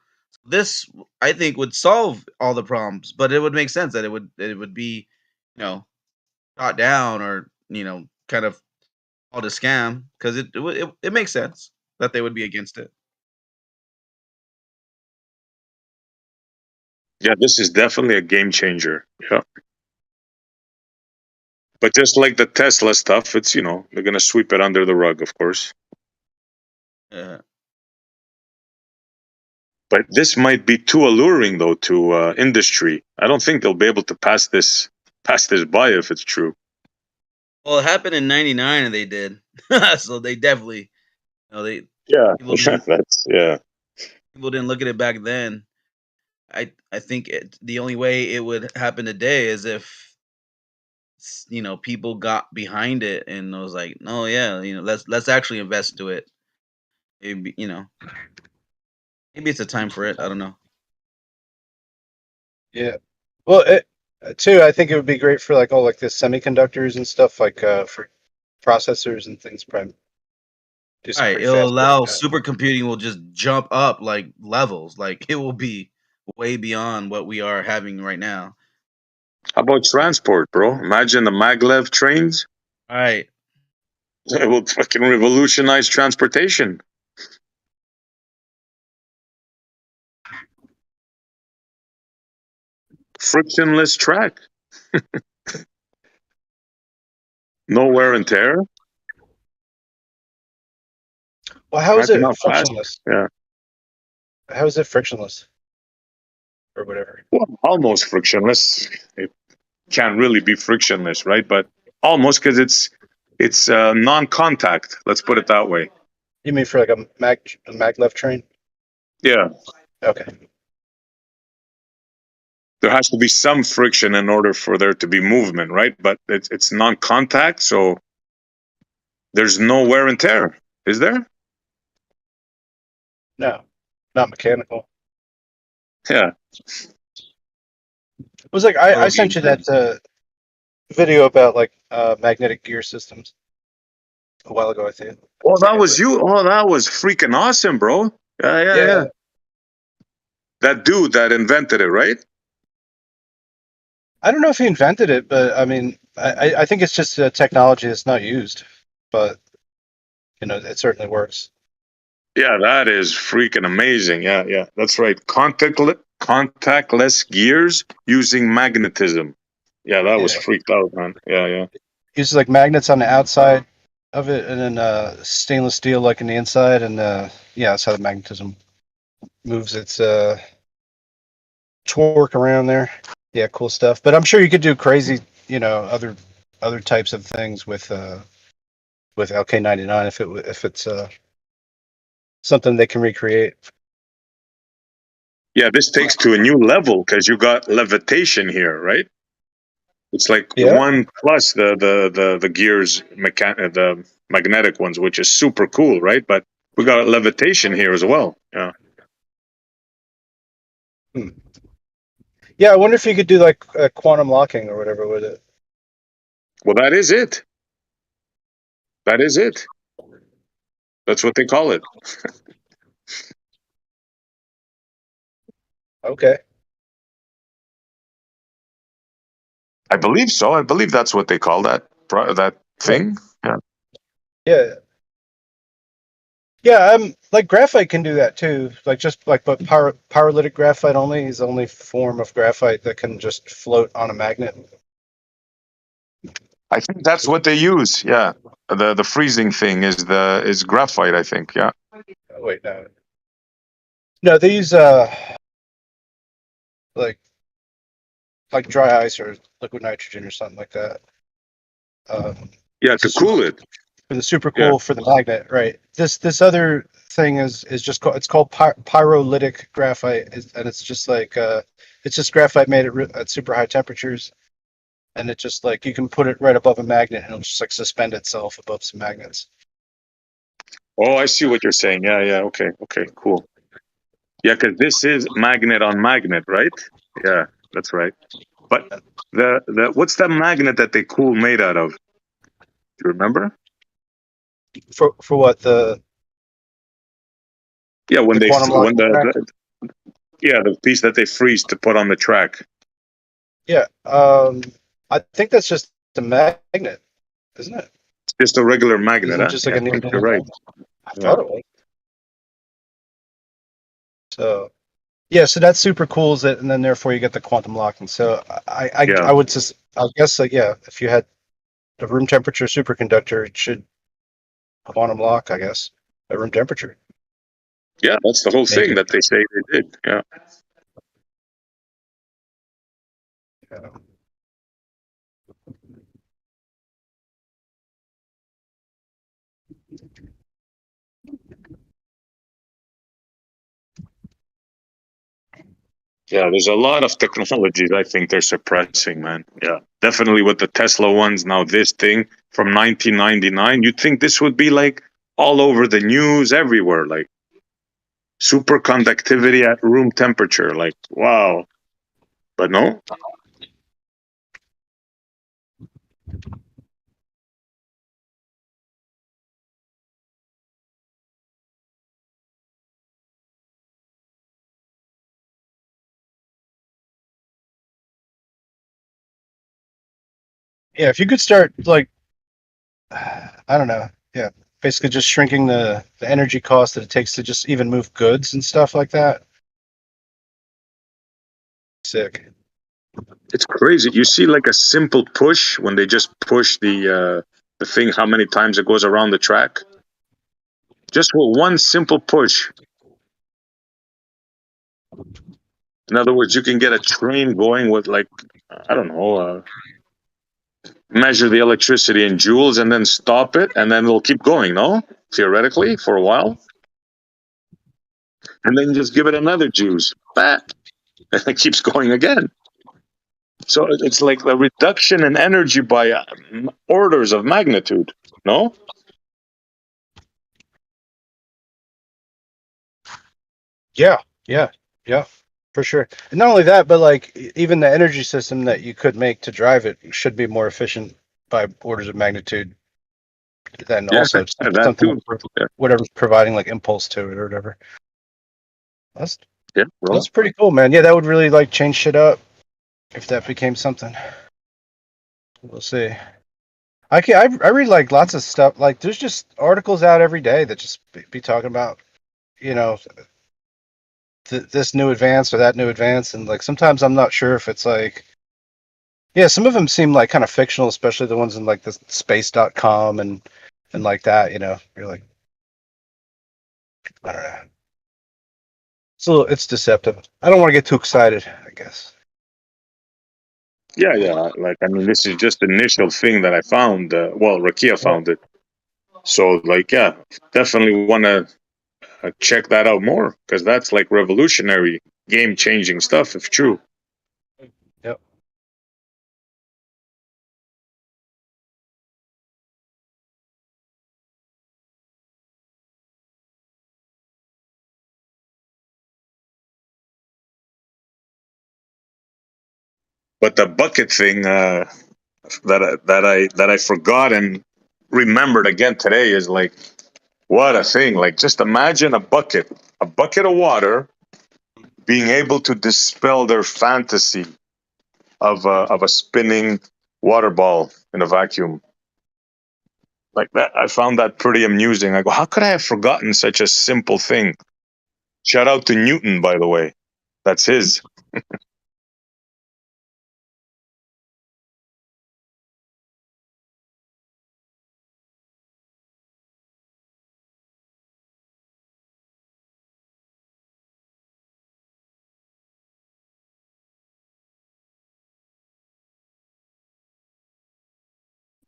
This, I think, would solve all the problems, but it would make sense that it would be, shot down or kind of called a scam because it makes sense that they would be against it. Yeah, this is definitely a game changer. Yeah. But just like the Tesla stuff, it's they're gonna sweep it under the rug, of course. Yeah. But this might be too alluring, though, to industry. I don't think they'll be able to pass this by if it's true. Well, it happened in '99, and they did. So they definitely, Yeah, people didn't, yeah. people didn't look at it back then. I think the only way it would happen today is if people got behind it and was like, no, yeah, let's actually invest into it. Maybe maybe it's a time for it. I don't know. Yeah. Well, too, I think it would be great for like all like the semiconductors and stuff, like for processors and things. Probably do some Right, pretty it'll fast work allow with that. supercomputing will just jump up like levels. Like it will be way beyond what we are having right now. How about transport, bro? Imagine the maglev trains. Right. It will fucking revolutionize transportation. Frictionless track. No wear and tear. Well, how is Imagine it how fast. frictionless? Yeah. How is it frictionless? Or whatever. Well, almost frictionless. It can't really be frictionless, right? But almost, because it's non-contact. Let's put it that way. You mean for like a maglev train? Yeah. Okay. There has to be some friction in order for there to be movement, right? But it's non-contact, so there's no wear and tear, is there? No, not mechanical. Yeah. It was like I sent you that video about like magnetic gear systems a while ago, I think. Oh, that was you. Oh, that was freaking awesome, bro. Yeah. That dude that invented it, right? I don't know if he invented it, but I mean, I think it's just a technology that's not used, but it certainly works. Yeah, that is freaking amazing. Yeah, that's right. Contactless gears using magnetism. Yeah, that was freaked out, man. Yeah. Uses like magnets on the outside of it, and then stainless steel like in the inside, and that's how the magnetism moves its torque around there. Yeah, cool stuff. But I'm sure you could do crazy, other types of things with LK99 if it's something they can recreate. Yeah, this takes to a new level because you got levitation here, right? It's like one plus the gears, the magnetic ones, which is super cool, right? But we got levitation here as well. Yeah. Yeah, I wonder if you could do like quantum locking or whatever with it. Well, that is it. That is it. That's what they call it. Okay. I believe so. I believe that's what they call that thing. Yeah. Yeah, like graphite can do that too. Like but pyrolytic graphite only is the only form of graphite that can just float on a magnet. I think that's what they use. Yeah, the freezing thing is graphite. I think. Yeah. Oh, wait, no, they use like dry ice or liquid nitrogen or something like that. Yeah, to cool it. For the super cool for the magnet, right? This other thing is just it's called pyrolytic graphite, and it's just like it's just graphite made at super high temperatures, and it just like you can put it right above a magnet and it'll just like suspend itself above some magnets. Oh, I see what you're saying. Yeah. Okay, cool. Yeah, because this is magnet on magnet, right? Yeah, that's right. But the what's that magnet that they cool made out of? Do you remember? For what the? Yeah, when The they quantum lock when track? the piece that they freeze to put on the track. Yeah. I think that's just a magnet, isn't it? It's just a regular magnet. Isn't it Huh? just Yeah, like a I think needle? you're right. I Yeah. thought it was. So yeah, so that's super cool. Is it, and then therefore you get the quantum locking. So I would just I guess yeah, if you had a room temperature superconductor, it should quantum lock. I guess at room temperature. Yeah, that's the whole Maybe. thing that they say they did. Yeah. Yeah. Yeah, there's a lot of technologies I think they're suppressing, man. Yeah, definitely with the Tesla ones. Now this thing from 1999, you'd think this would be like all over the news, everywhere, like superconductivity at room temperature. Like, wow. But no. Yeah, if you could start like I don't know, yeah, basically just shrinking the energy cost that it takes to just even move goods and stuff like that. Sick. It's crazy. You see like a simple push when they just push the thing, how many times it goes around the track. Just with one simple push. In other words, you can get a train going with like, I don't know, measure the electricity in joules and then stop it, and then it'll keep going, no? Theoretically, for a while. And then just give it another juice. Bah! And it keeps going again. So it's like a reduction in energy by orders of magnitude, no? Yeah, for sure. And not only that, but like even the energy system that you could make to drive it should be more efficient by orders of magnitude than Yeah, also that something too. Yeah, whatever's providing like impulse to it or whatever. That's yeah, well, that's pretty cool, man. Yeah, that would really like change shit up if that became something. We'll see. I read like lots of stuff. Like there's just articles out every day that just be talking about, you know, this new advance or that new advance, and like sometimes I'm not sure if it's like, yeah, some of them seem like kind of fictional, especially the ones in like the space.com and like that. You know, you're like, I don't know. It's deceptive. I don't want to get too excited, I guess. yeah. Like, I mean, this is just the initial thing that I found. Well, Rakia found it. So, like, yeah, definitely want to check that out more because that's like revolutionary, game-changing stuff, if true. Yep. But the bucket thing that I forgot and remembered again today is like, what a thing! Like, just imagine a bucket of water being able to dispel their fantasy of a spinning water ball in a vacuum. Like that, I found that pretty amusing. I go, how could I have forgotten such a simple thing? Shout out to Newton, by the way. That's his.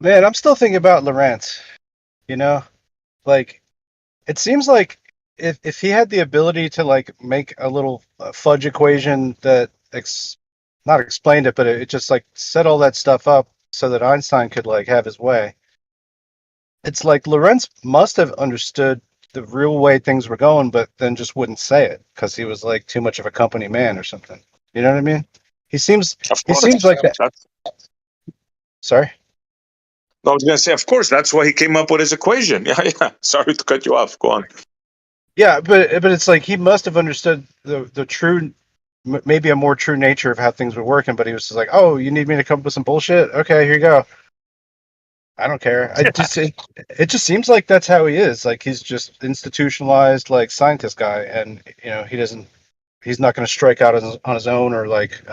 Man, I'm still thinking about Lorentz. You know, like it seems like if he had the ability to like make a little fudge equation that not explained it, but it just like set all that stuff up so that Einstein could like have his way. It's like Lorentz must have understood the real way things were going, but then just wouldn't say it because he was like too much of a company man or something. You know what I mean? He seems like that. Sorry. I was going to say, of course, that's why he came up with his equation. Yeah. Sorry to cut you off. Go on. Yeah, but it's like he must have understood the true, maybe a more true nature of how things were working. But he was just like, "Oh, you need me to come up with some bullshit? Okay, here you go. I don't care." It just seems like that's how he is. Like he's just institutionalized, like scientist guy, and he's not going to strike out on his own or like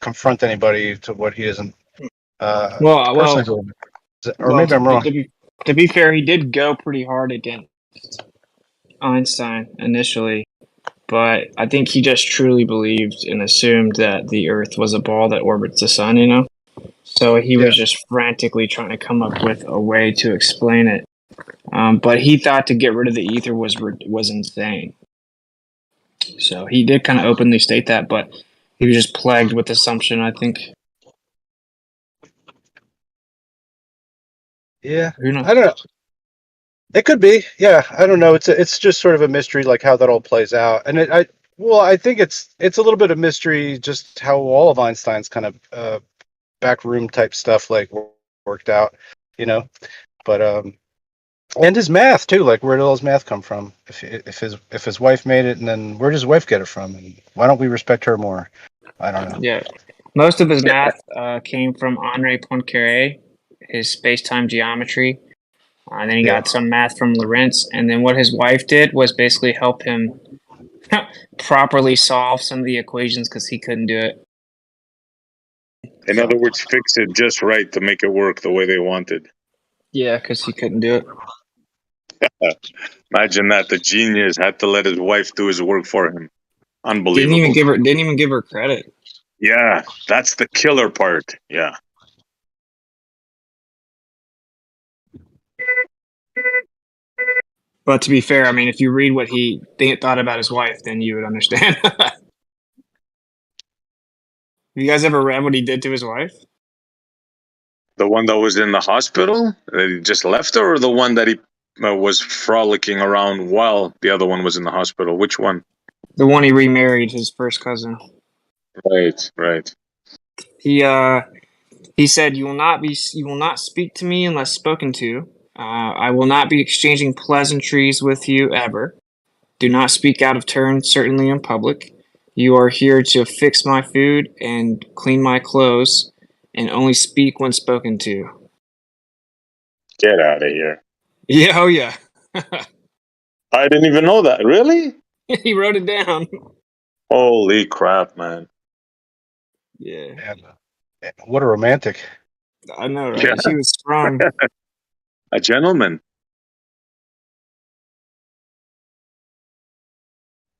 confront anybody to what he isn't personally doing. Or maybe I'm wrong. To be fair, he did go pretty hard against Einstein initially, but I think he just truly believed and assumed that the Earth was a ball that orbits the sun, you know? So he was just frantically trying to come up with a way to explain it. But he thought to get rid of the ether was insane. So he did kind of openly state that, but he was just plagued with assumption, I think. Yeah, Who knows? I don't know. It could be. Yeah, I don't know. It's just sort of a mystery, like how that all plays out. And I think it's a little bit of mystery, just how all of Einstein's kind of backroom type stuff like worked out, you know. But and his math too. Like, where did all his math come from? If his wife made it, and then where does his wife get it from? And why don't we respect her more? I don't know. Yeah, most of his math came from Henri Poincaré, his space-time geometry. And then he got some math from Lorentz. And then what his wife did was basically help him properly solve some of the equations because he couldn't do it. In other words, fix it just right to make it work the way they wanted. Yeah, because he couldn't do it. Imagine that the genius had to let his wife do his work for him. Unbelievable. Didn't even give her credit. Yeah, that's the killer part. Yeah. But to be fair, I mean, if you read what he thought about his wife, then you would understand. Have you guys ever read what he did to his wife? The one that was in the hospital that he just left her, or the one that he was frolicking around while the other one was in the hospital? Which one? The one he remarried, his first cousin. Right. He said, "You will not speak to me unless spoken to. I will not be exchanging pleasantries with you ever. Do not speak out of turn, certainly in public. You are here to fix my food and clean my clothes, and only speak when spoken to." Get out of here. Yeah, oh yeah. I didn't even know that. Really? He wrote it down. Holy crap, man. Yeah. What a romantic. I know, right? Yeah. She was strong. A gentleman.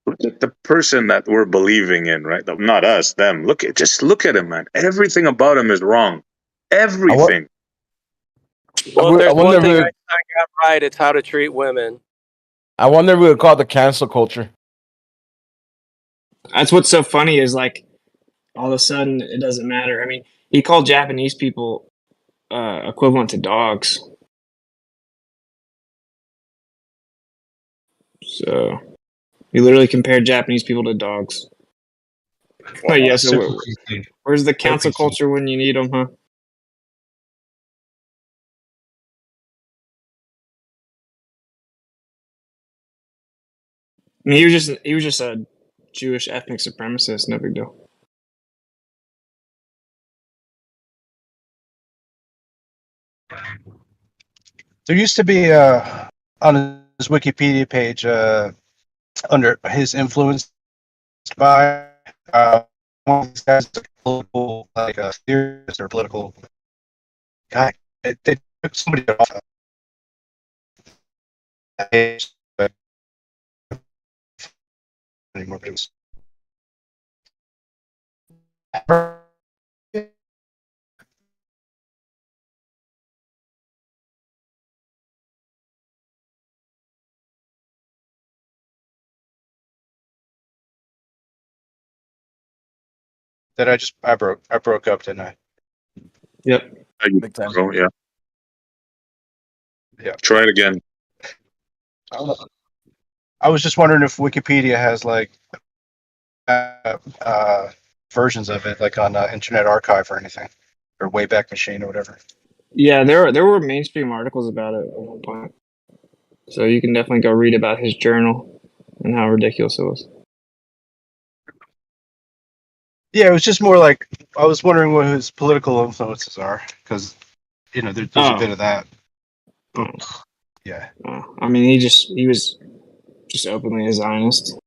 Look at the person that we're believing in, right? Not us, them. Just look at him, man. Everything about him is wrong. Everything. Well, if there's one thing I got right, it's how to treat women. I wonder if we would call it the cancel culture. That's what's so funny is like all of a sudden it doesn't matter. I mean, he called Japanese people equivalent to dogs. So he literally compared Japanese people to dogs. Wow, yeah, so where's the cancel culture when you need them, huh? I mean, he was just a Jewish ethnic supremacist. No big deal. There used to be on his Wikipedia page under his influence by one of these guys, political like a theorist or political guy. They took somebody off that page, but anymore. But it was that I broke up, didn't I? Yep. Big time. Oh, yeah. Yeah. Try it again. I don't know. I was just wondering if Wikipedia has like versions of it, like on Internet Archive or anything, or Wayback Machine or whatever. Yeah, there were mainstream articles about it at one point, so you can definitely go read about his journal. and how ridiculous it was. Yeah, it was just more like I was wondering what his political influences are, because there's a bit of that. Yeah. I mean, he was just openly a Zionist.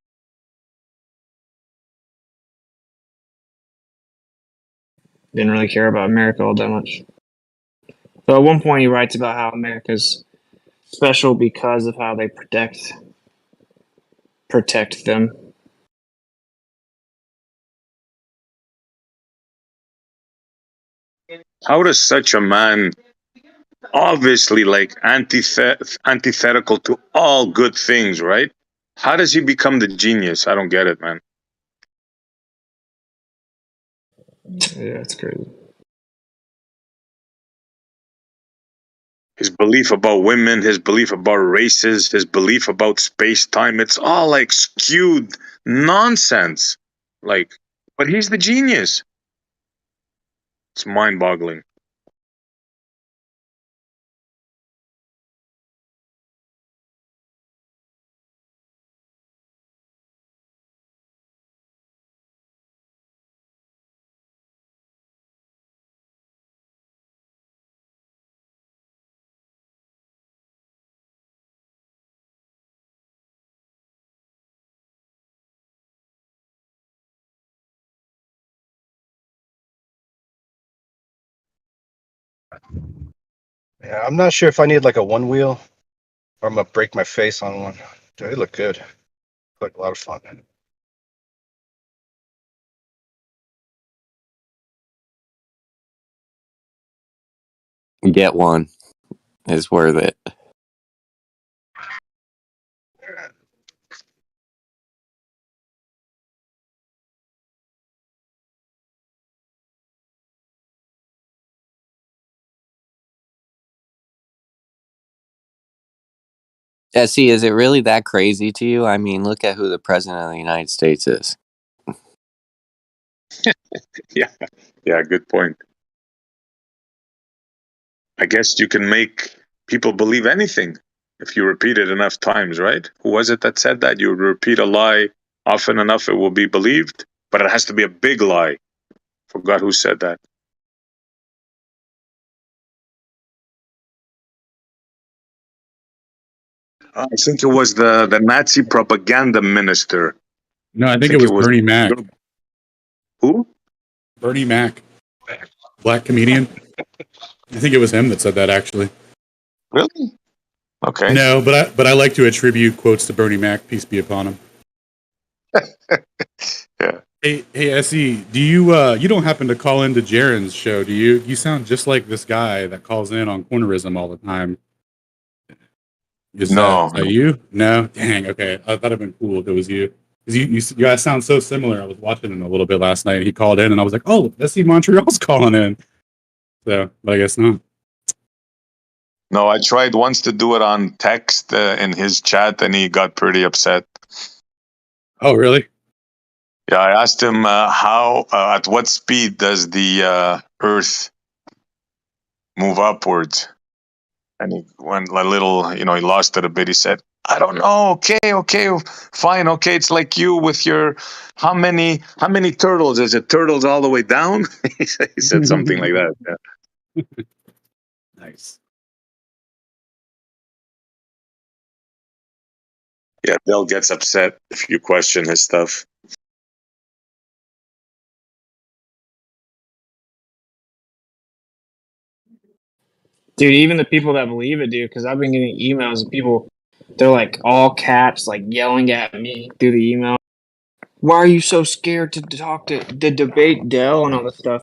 Didn't really care about America all that much. So at one point he writes about how America's special because of how they protect them. How does such a man, obviously like antithetical to all good things, right? How does he become the genius? I don't get it, man. Yeah, it's crazy. His belief about women, his belief about races, his belief about space-time, it's all like skewed nonsense. Like, but he's the genius. It's mind-boggling. Yeah, I'm not sure if I need like a one wheel or I'm gonna break my face on one. They look good. Look like a lot of fun. Get one. It's worth it. Yeah, see, is it really that crazy to you? I mean, look at who the president of the United States is. Yeah, good point. I guess you can make people believe anything if you repeat it enough times, right? Who was it that said that? You repeat a lie often enough, it will be believed, but it has to be a big lie. Forgot who said that. I think it was the Nazi propaganda minister. No, I think it was Bernie Mac. Who? Bernie Mac. Black comedian. I think it was him that said that, actually. Really? Okay. No, but I like to attribute quotes to Bernie Mac. Peace be upon him. Yeah. Hey, SE, do you you don't happen to call into Jaren's show, do you? You sound just like this guy that calls in on cornerism all the time. Is that you? No? Dang, okay. I thought it'd been cool if it was you. Because you guys sound so similar. I was watching him a little bit last night. He called in, and I was like, oh, SE Montreal's calling in. So, but I guess not. No, I tried once to do it on text in his chat, and he got pretty upset. Oh, really? Yeah, I asked him at what speed does the Earth move upwards? And he went a little, he lost it a bit. He said, I don't know. Okay, fine. Okay, it's like you with your how many turtles? Is it turtles all the way down? He said something like that. Yeah. Nice. Yeah, Bill gets upset if you question his stuff. Dude, even the people that believe it, dude, because I've been getting emails of people, they're like all caps, like yelling at me through the email. Why are you so scared to debate Dell and all this stuff?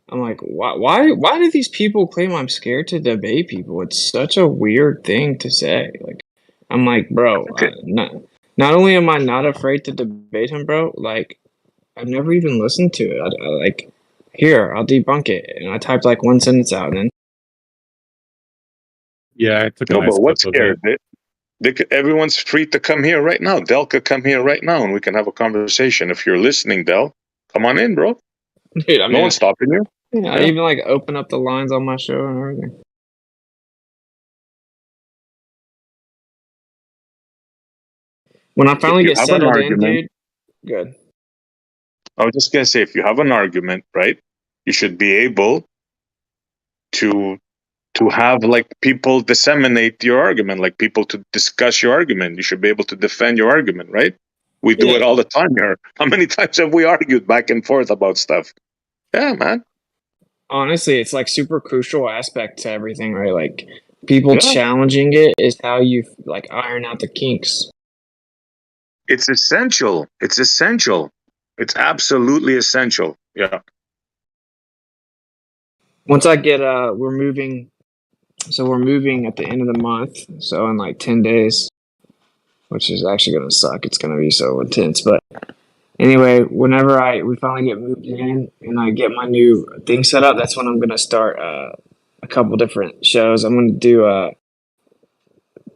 I'm like, why do these people claim I'm scared to debate people? It's such a weird thing to say. Like, I'm like, bro, not only am I not afraid to debate him, bro, like, I've never even listened to it. I like, here, I'll debunk it. And I typed like one sentence out, and then yeah, I took a No, nice but what's clip of scared? it. Everyone's free to come here right now. Del could come here right now, and we can have a conversation. If you're listening, Del, come on in, bro. dude, I mean, No one's stopping you. yeah, I even like open up the lines on my show and everything. When I If finally you get have an settled in, argument, dude, good. I was just gonna say, if you have an argument, right, you should be able to have like people disseminate your argument, like people to discuss your argument. You should be able to defend your argument, right? We do it Yeah. all the time here. How many times have we argued back and forth about stuff? Yeah, man. Honestly, it's like super crucial aspect to everything, right? Like people Yeah. challenging it is how you like iron out the kinks. It's essential. It's essential. It's absolutely essential. Yeah. Once I get we're moving at the end of the month, so in like 10 days, which is actually going to suck. It's going to be so intense, but anyway, whenever we finally get moved in and I get my new thing set up, that's when I'm going to start a couple different shows. I'm going to do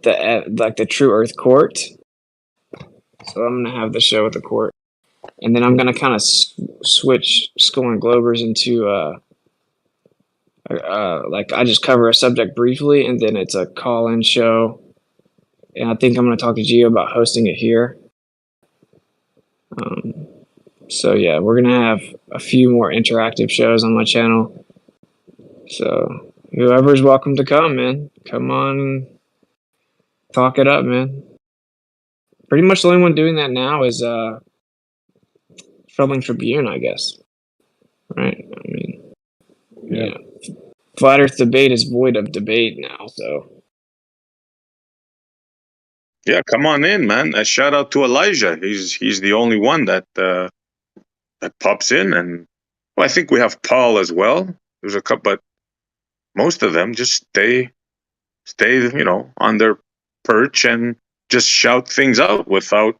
the True Earth Court. So I'm going to have the show at the court. And then I'm going to kind of switch Skull and Globers into like I just cover a subject briefly and then it's a call-in show. And I think I'm going to talk to Gio about hosting it here. So yeah, we're going to have a few more interactive shows on my channel. So whoever's welcome to come, man. Come on, talk it up, man. Pretty much the only one doing that now is Troubling Tribune, I guess. Right? I mean, yeah. Flat Earth debate is void of debate now, so. Yeah, come on in, man. A shout out to Elijah. He's the only one that pops in, and well, I think we have Paul as well. There's a couple, but most of them just stay, on their perch and just shout things out without,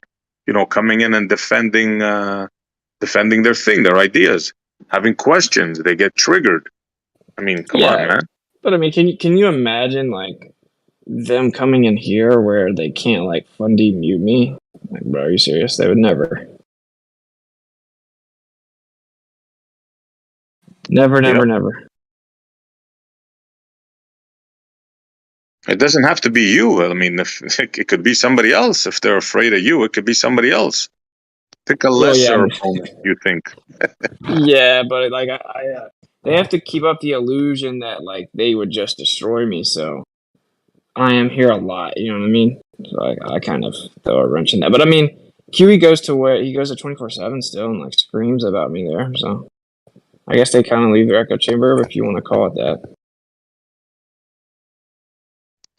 coming in and defending their thing, their ideas, having questions. They get triggered. I mean, come on, man. But I mean, can you imagine like them coming in here where they can't like Fundy mute me? Like, bro, are you serious? They would never. Never. It doesn't have to be you. I mean, if it could be somebody else. If they're afraid of you, it could be somebody else. Pick a lesser opponent, you think. Yeah, but like they have to keep up the illusion that like they would just destroy me. So I am here a lot. You know what I mean? So I kind of throw a wrench in that. But I mean, QE goes to 24/7 still and like screams about me there. So I guess they kind of leave their echo chamber, if you want to call it that.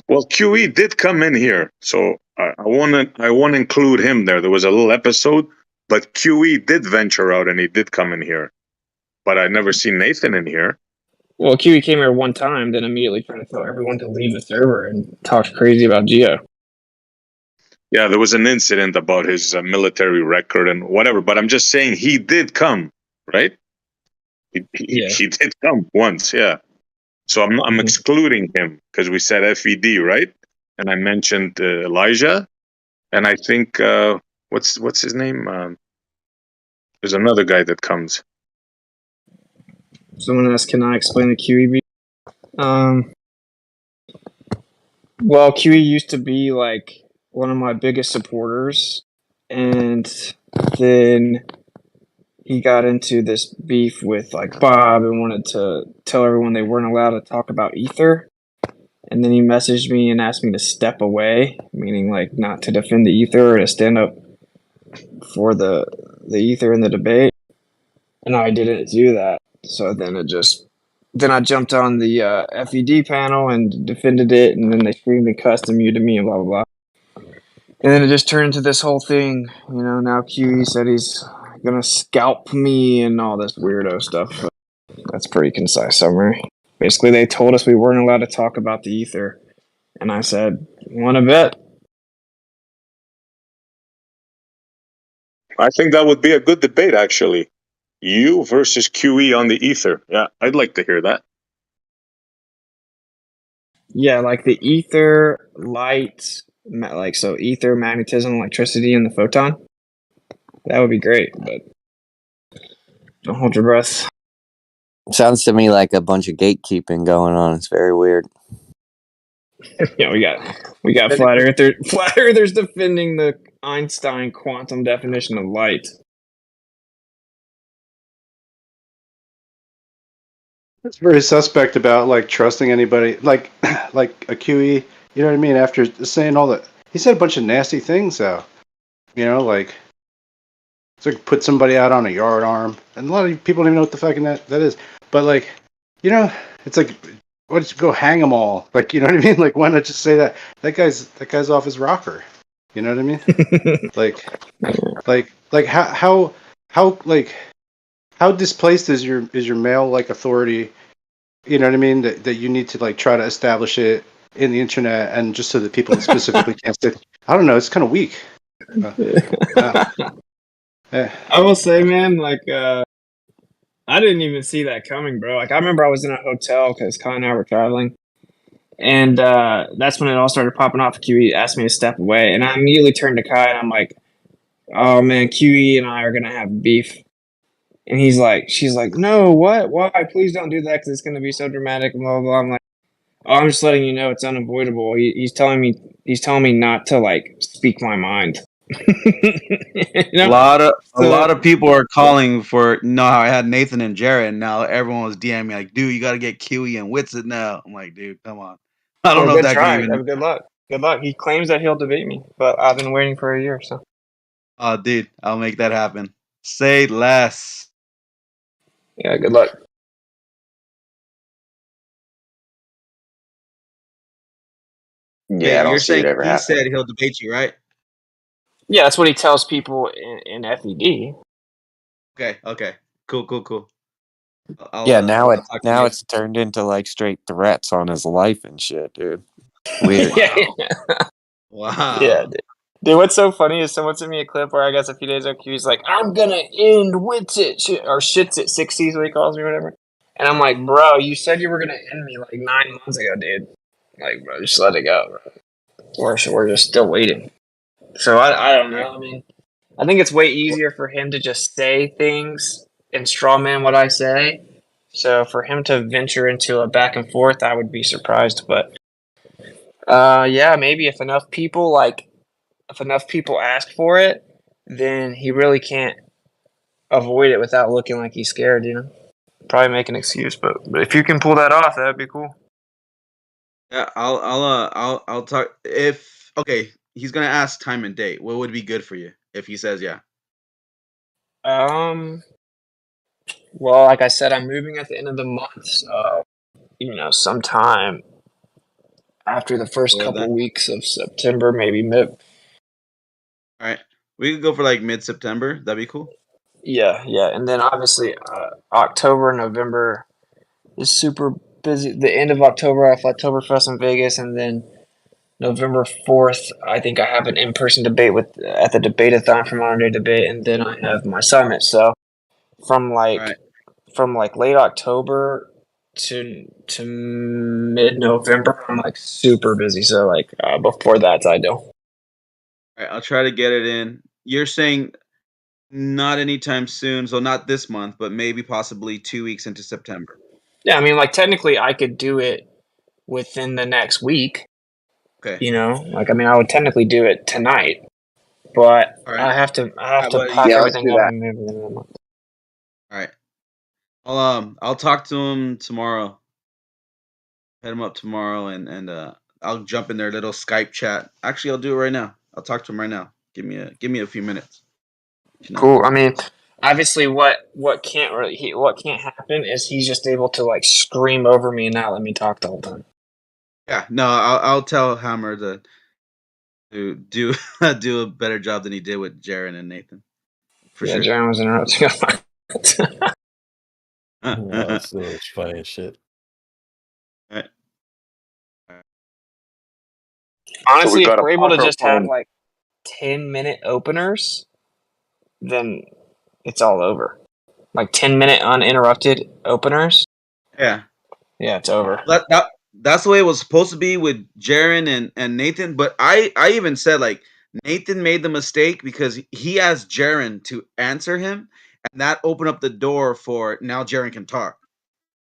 Well, QE did come in here, so I want to include him there. There was a little episode, but QE did venture out and he did come in here. But I never seen Nathan in here. Well, QE came here one time, then immediately trying to tell everyone to leave the server and talked crazy about Geo. Yeah, there was an incident about his military record and whatever. But I'm just saying he did come, right? He did come once, yeah. So I'm excluding him because we said FED, right? And I mentioned Elijah, and I think what's his name? There's another guy that comes. Someone asked, "Can I explain the QE?" Well, QE used to be like one of my biggest supporters, and then he got into this beef with like Bob and wanted to tell everyone they weren't allowed to talk about Ether. And then he messaged me and asked me to step away, meaning like not to defend the Ether or to stand up for the Ether in the debate. And I didn't do that. So then I jumped on the FED panel and defended it, and then they screamed and cussed and muted me and blah, blah, blah. And then it just turned into this whole thing. You know, now QE said he's going to scalp me and all this weirdo stuff. That's pretty concise summary. Basically, they told us we weren't allowed to talk about the Ether. And I said, want to bet? I think that would be a good debate, actually. You versus QE on the Ether. Yeah, I'd like to hear that. Yeah, like the Ether, light, like so Ether, magnetism, electricity, and the photon. That would be great, but don't hold your breath. Sounds to me like a bunch of gatekeeping going on. It's very weird. Yeah, we got flat earthers defending the Einstein quantum definition of light. It's very suspect about like trusting anybody, like like a QE. You know what I mean? After saying all that, he said a bunch of nasty things. Though, you know, like it's like put somebody out on a yard arm, and a lot of people don't even know what the fucking that is. But like, you know, it's like, why don't you go hang them all? Like, you know what I mean? Like, why not just say that that guy's off his rocker? You know what I mean? like how displaced is your male like authority? You know what I mean? That you need to like try to establish it in the internet, and just so that people specifically can't say. I don't know. It's kind of weak. I will say, man, like I didn't even see that coming, bro. Like I remember I was in a hotel because Kai and I were traveling, and that's when it all started popping off. QE asked me to step away, and I immediately turned to Kai and I'm like, "Oh man, QE and I are gonna have beef." And she's like, "No, what? Why? Please don't do that because it's gonna be so dramatic." And blah blah blah. I'm like, "Oh, I'm just letting you know it's unavoidable." He's telling me not to like speak my mind. You know? A lot of people are calling for how I had Nathan and Jared, and now everyone was DMing me like, dude, you got to get QE and Witsit now. I'm like, dude, come on. I don't know if that try. can even. Good luck. Good luck. He claims that he'll debate me, but I've been waiting for a year. So. Oh, dude, I'll make that happen. Say less. Yeah. Good luck. Wait, I don't you're see saying it ever he happening. said he'll debate you, right? Yeah, that's what he tells people in FED. Okay. Cool. Now I'll talk to you. it's turned into like straight threats on his life and shit, dude. Weird. Wow. Yeah, dude. What's so funny is someone sent me a clip where I guess a few days ago he's like, "I'm gonna end Witsit or Shitsit 60s," what he calls me, or whatever. And I'm like, "Bro, you said you were gonna end me like 9 months ago, dude. Like, bro, just let it go, bro. We're just still waiting." So I don't know. I mean, I think it's way easier for him to just say things and strawman what I say. So for him to venture into a back and forth, I would be surprised. But yeah, maybe if enough people ask for it, then he really can't avoid it without looking like he's scared. You know, probably make an excuse. But if you can pull that off, that'd be cool. Yeah, I'll talk if he's gonna ask time and date. What would be good for you if he says yeah? Well, like I said, I'm moving at the end of the month, so sometime after the first couple weeks of September, maybe mid. All right, we could go for like mid-September. That'd be cool. Yeah, and then obviously October, November is super busy. The end of October, I have Oktoberfest in Vegas, and then November 4th, I think I have an in-person debate at the Debate-a-thon for Modern Day Debate, and then I have my summit. So from like late October to mid-November, I'm like super busy. So like before that's ideal. All right, I'll try to get it in. You're saying not anytime soon, so not this month, but maybe possibly 2 weeks into September. Yeah, I mean, like technically, I could do it within the next week. Okay. You know, like I mean, I would technically do it tonight, but I have to pack everything up and move in a month. All right. I'll talk to him tomorrow. Hit him up tomorrow, and I'll jump in their little Skype chat. Actually, I'll do it right now. I'll talk to him right now. Give me a few minutes. Cool. I mean, obviously, what can't happen is he's just able to like scream over me and not let me talk the whole time. Yeah. No, I'll tell Hammer to do do a better job than he did with Jaren and Nathan. For sure. Jaren was interrupting. That's funny as shit. Right. Honestly, if we're able to just have like 10-minute openers, then it's all over. Like 10-minute uninterrupted openers. Yeah. Yeah, it's over. That's the way it was supposed to be with Jaren and Nathan. But I even said like Nathan made the mistake because he asked Jaren to answer him, and that opened up the door for now Jaren can talk.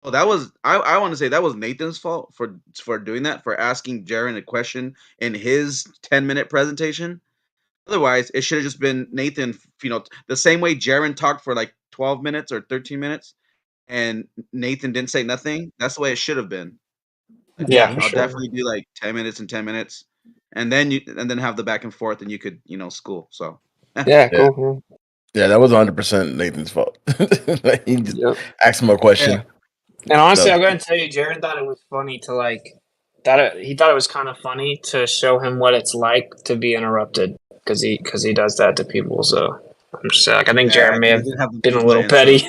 Oh, that was I want to say that was Nathan's fault for doing that, for asking Jaren a question in his 10-minute presentation. Otherwise, it should have just been Nathan. The same way Jaren talked for like 12 minutes or 13 minutes, and Nathan didn't say nothing. That's the way it should have been. Like, Yeah, for I'll sure. definitely do like 10 minutes and 10 minutes, and then have the back and forth, and you could school. So Yeah, cool. Yeah, that was 100% Nathan's fault. He just asked him a question. And honestly, So- I'm going to tell you, Jared thought it was funny to he thought it was kind of funny to show him what it's like to be interrupted because he does that to people. So I'm just like, I think Jared may have been a little petty.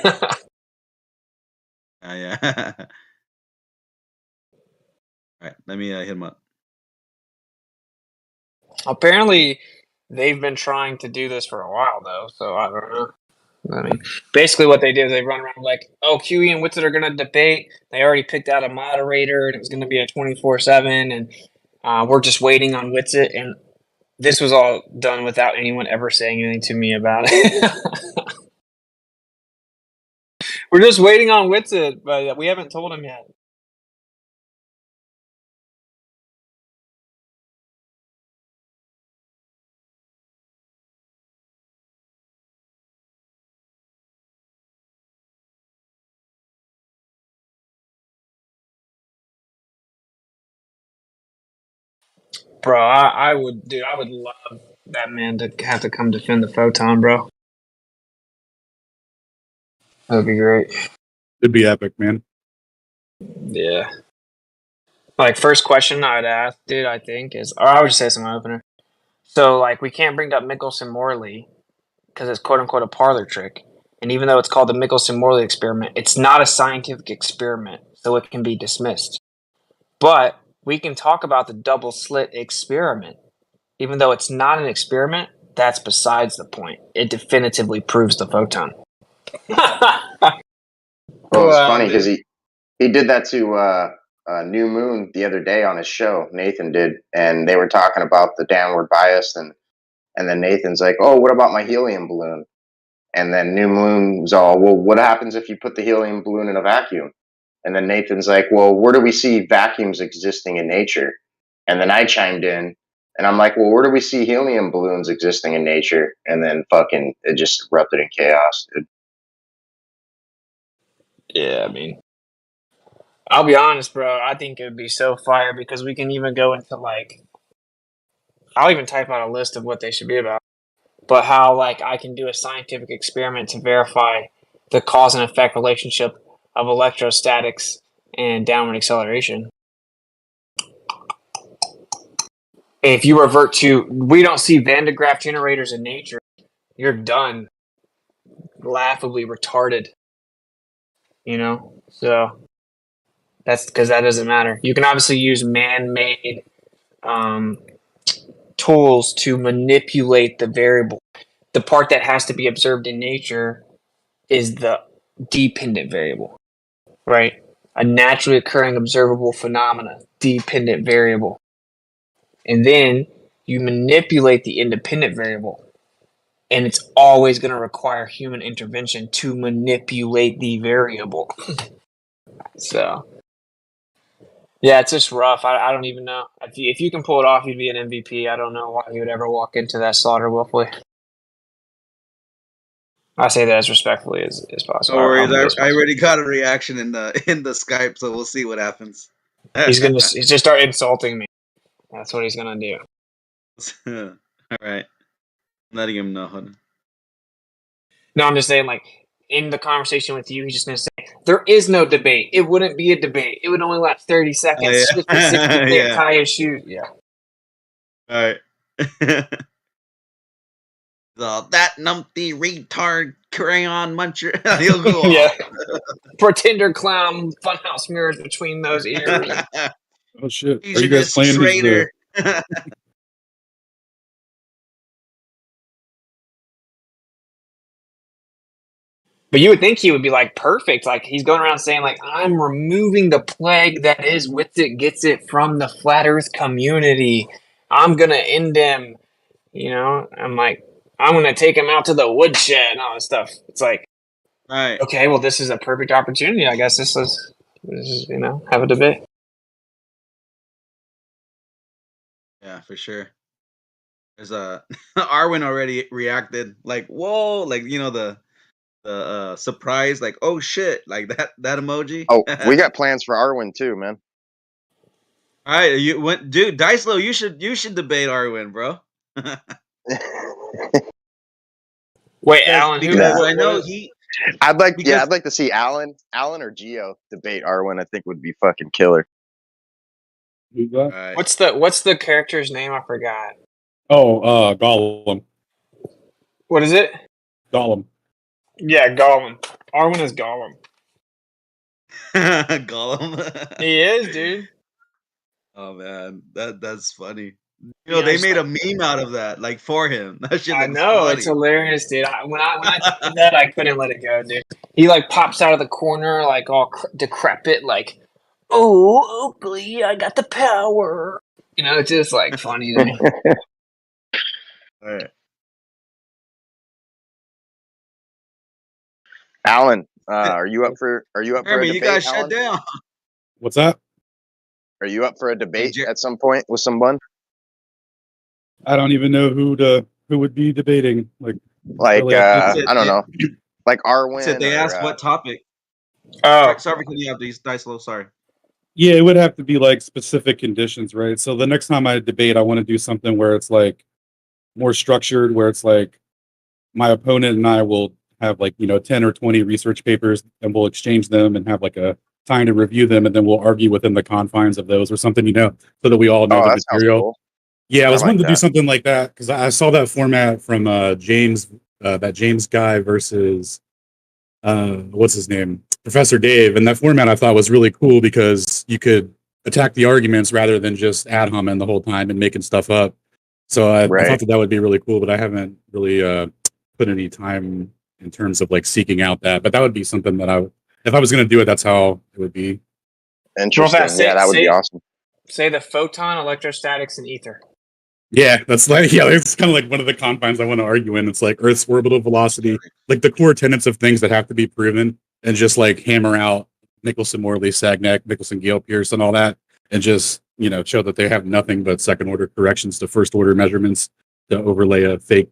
Yeah. All right, let me hit him up. Apparently, they've been trying to do this for a while, though. So I don't know. I mean, basically, what they did is they run around like, "Oh, QE and Witsit are going to debate. They already picked out a moderator, and it was going to be a 24/7, and we're just waiting on Witsit." And this was all done without anyone ever saying anything to me about it. We're just waiting on Witsit, but we haven't told him yet. Bro, I would love that man to have to come defend the photon, bro. That'd be great. It'd be epic, man. Yeah. Like, first question I would ask, dude, I think is, or I would just say some opener. So, like, we can't bring up Mickelson-Morley because it's quote-unquote a parlor trick. And even though it's called the Mickelson-Morley experiment, it's not a scientific experiment, so it can be dismissed. But we can talk about the double slit experiment. Even though it's not an experiment, that's besides the point. It definitively proves the photon. Well, it's funny because he did that to New Moon the other day on his show. Nathan did, and they were talking about the downward bias, and then Nathan's like, "Oh, what about my helium balloon?" And then New Moon's all, "Well, what happens if you put the helium balloon in a vacuum?" And then Nathan's like, "Well, where do we see vacuums existing in nature?" And then I chimed in, and I'm like, "Well, where do we see helium balloons existing in nature?" And then fucking it just erupted in chaos, dude. Yeah, I mean, I'll be honest, bro. I think it would be so fire because we can even go into like, I'll even type out a list of what they should be about. But how like I can do a scientific experiment to verify the cause and effect relationship of electrostatics and downward acceleration. If you revert to, we don't see Van de Graaff generators in nature, you're done. Laughably retarded. You know? So that's because that doesn't matter. You can obviously use man-made tools to manipulate the variable. The part that has to be observed in nature is the dependent variable, right? A naturally occurring observable phenomena, dependent variable. And then you manipulate the independent variable. And it's always going to require human intervention to manipulate the variable. So, yeah, it's just rough. I don't even know. If you can pull it off, you'd be an MVP. I don't know why he would ever walk into that slaughter willfully. I say that as respectfully as possible. No worries. I already got a reaction in the Skype, so we'll see what happens. He's just start insulting me. That's what he's gonna do. All right, I'm letting him know. No, I'm just saying, like, in the conversation with you, he's just gonna say, "There is no debate. It wouldn't be a debate. It would only last 30 seconds. Oh, yeah. Switch to 60, can't Yeah. tie his shoes." Yeah. All right. That numpty retard crayon muncher. He'll go Yeah. off. Pretender clown, funhouse mirrors between those ears. Oh shit! He's Are you guys just playing his? traitor. But you would think he would be like perfect. Like he's going around saying like, "I'm removing the plague that is Witsit gets it from the flat Earth community. I'm gonna end him." You know, I'm like, I'm gonna take him out to the woodshed and all this stuff. It's like, right? Okay, well, this is a perfect opportunity. I guess this is have a debate. Yeah, for sure. There's Arwen already reacted like whoa, like the surprise, like oh shit, like that emoji. Oh, we got plans for Arwen too, man. All right, you went, dude. Dicelo, you should debate Arwen, bro. Wait, Alan, who? Because I What know is? I'd like to see Alan or Geo debate Arwen. I think would be fucking killer. Right. What's the character's name? I forgot. Oh, Gollum. What is it? Gollum. Yeah, Gollum. Arwen is Gollum. Gollum. He is, dude. Oh man, that's funny. You You know, know, they just made a like meme out of that, like for him. That shit I looks know it's funny. hilarious, dude. When I did that, I couldn't let it go, dude. He like pops out of the corner, like all decrepit, like, "Oh, Oakley, I got the power." You know, it's just like funny to me. All right. Alan, are you up for a Jeremy, you debate, got shut Alan? down. What's that? Are you up for a debate at some point with someone? I don't even know who would be debating. Like really, I don't know, like Said Arwen they asked or what topic. Oh, Sorry for cutting you off, these Dicelo. Sorry. Yeah, it would have to be like specific conditions, right? So the next time I debate, I want to do something where it's like more structured, where it's like my opponent and I will have like 10 or 20 research papers, and we'll exchange them and have like a time to review them, and then we'll argue within the confines of those or something, so that we all know Oh, the that sounds material. cool. Yeah, I I was like wanting to do that. something like that because I saw that format from James, that James guy versus what's his name, Professor Dave, and that format I thought was really cool because you could attack the arguments rather than just ad homing the whole time and making stuff up. So I Right. thought that would be really cool, but I haven't really put any time in terms of like seeking out that. But that would be something that if I was going to do it, that's how it would be. Interesting. Yeah, that would be awesome. Say the photon, electrostatics, and ether. Yeah, that's like it's kind of like one of the confines I want to argue in. It's like Earth's orbital velocity, like the core tenets of things that have to be proven, and just like hammer out Nicholson, Morley, Sagnac, Nicholson, Gale, Pierce, and all that, and just show that they have nothing but second order corrections to first order measurements to overlay a fake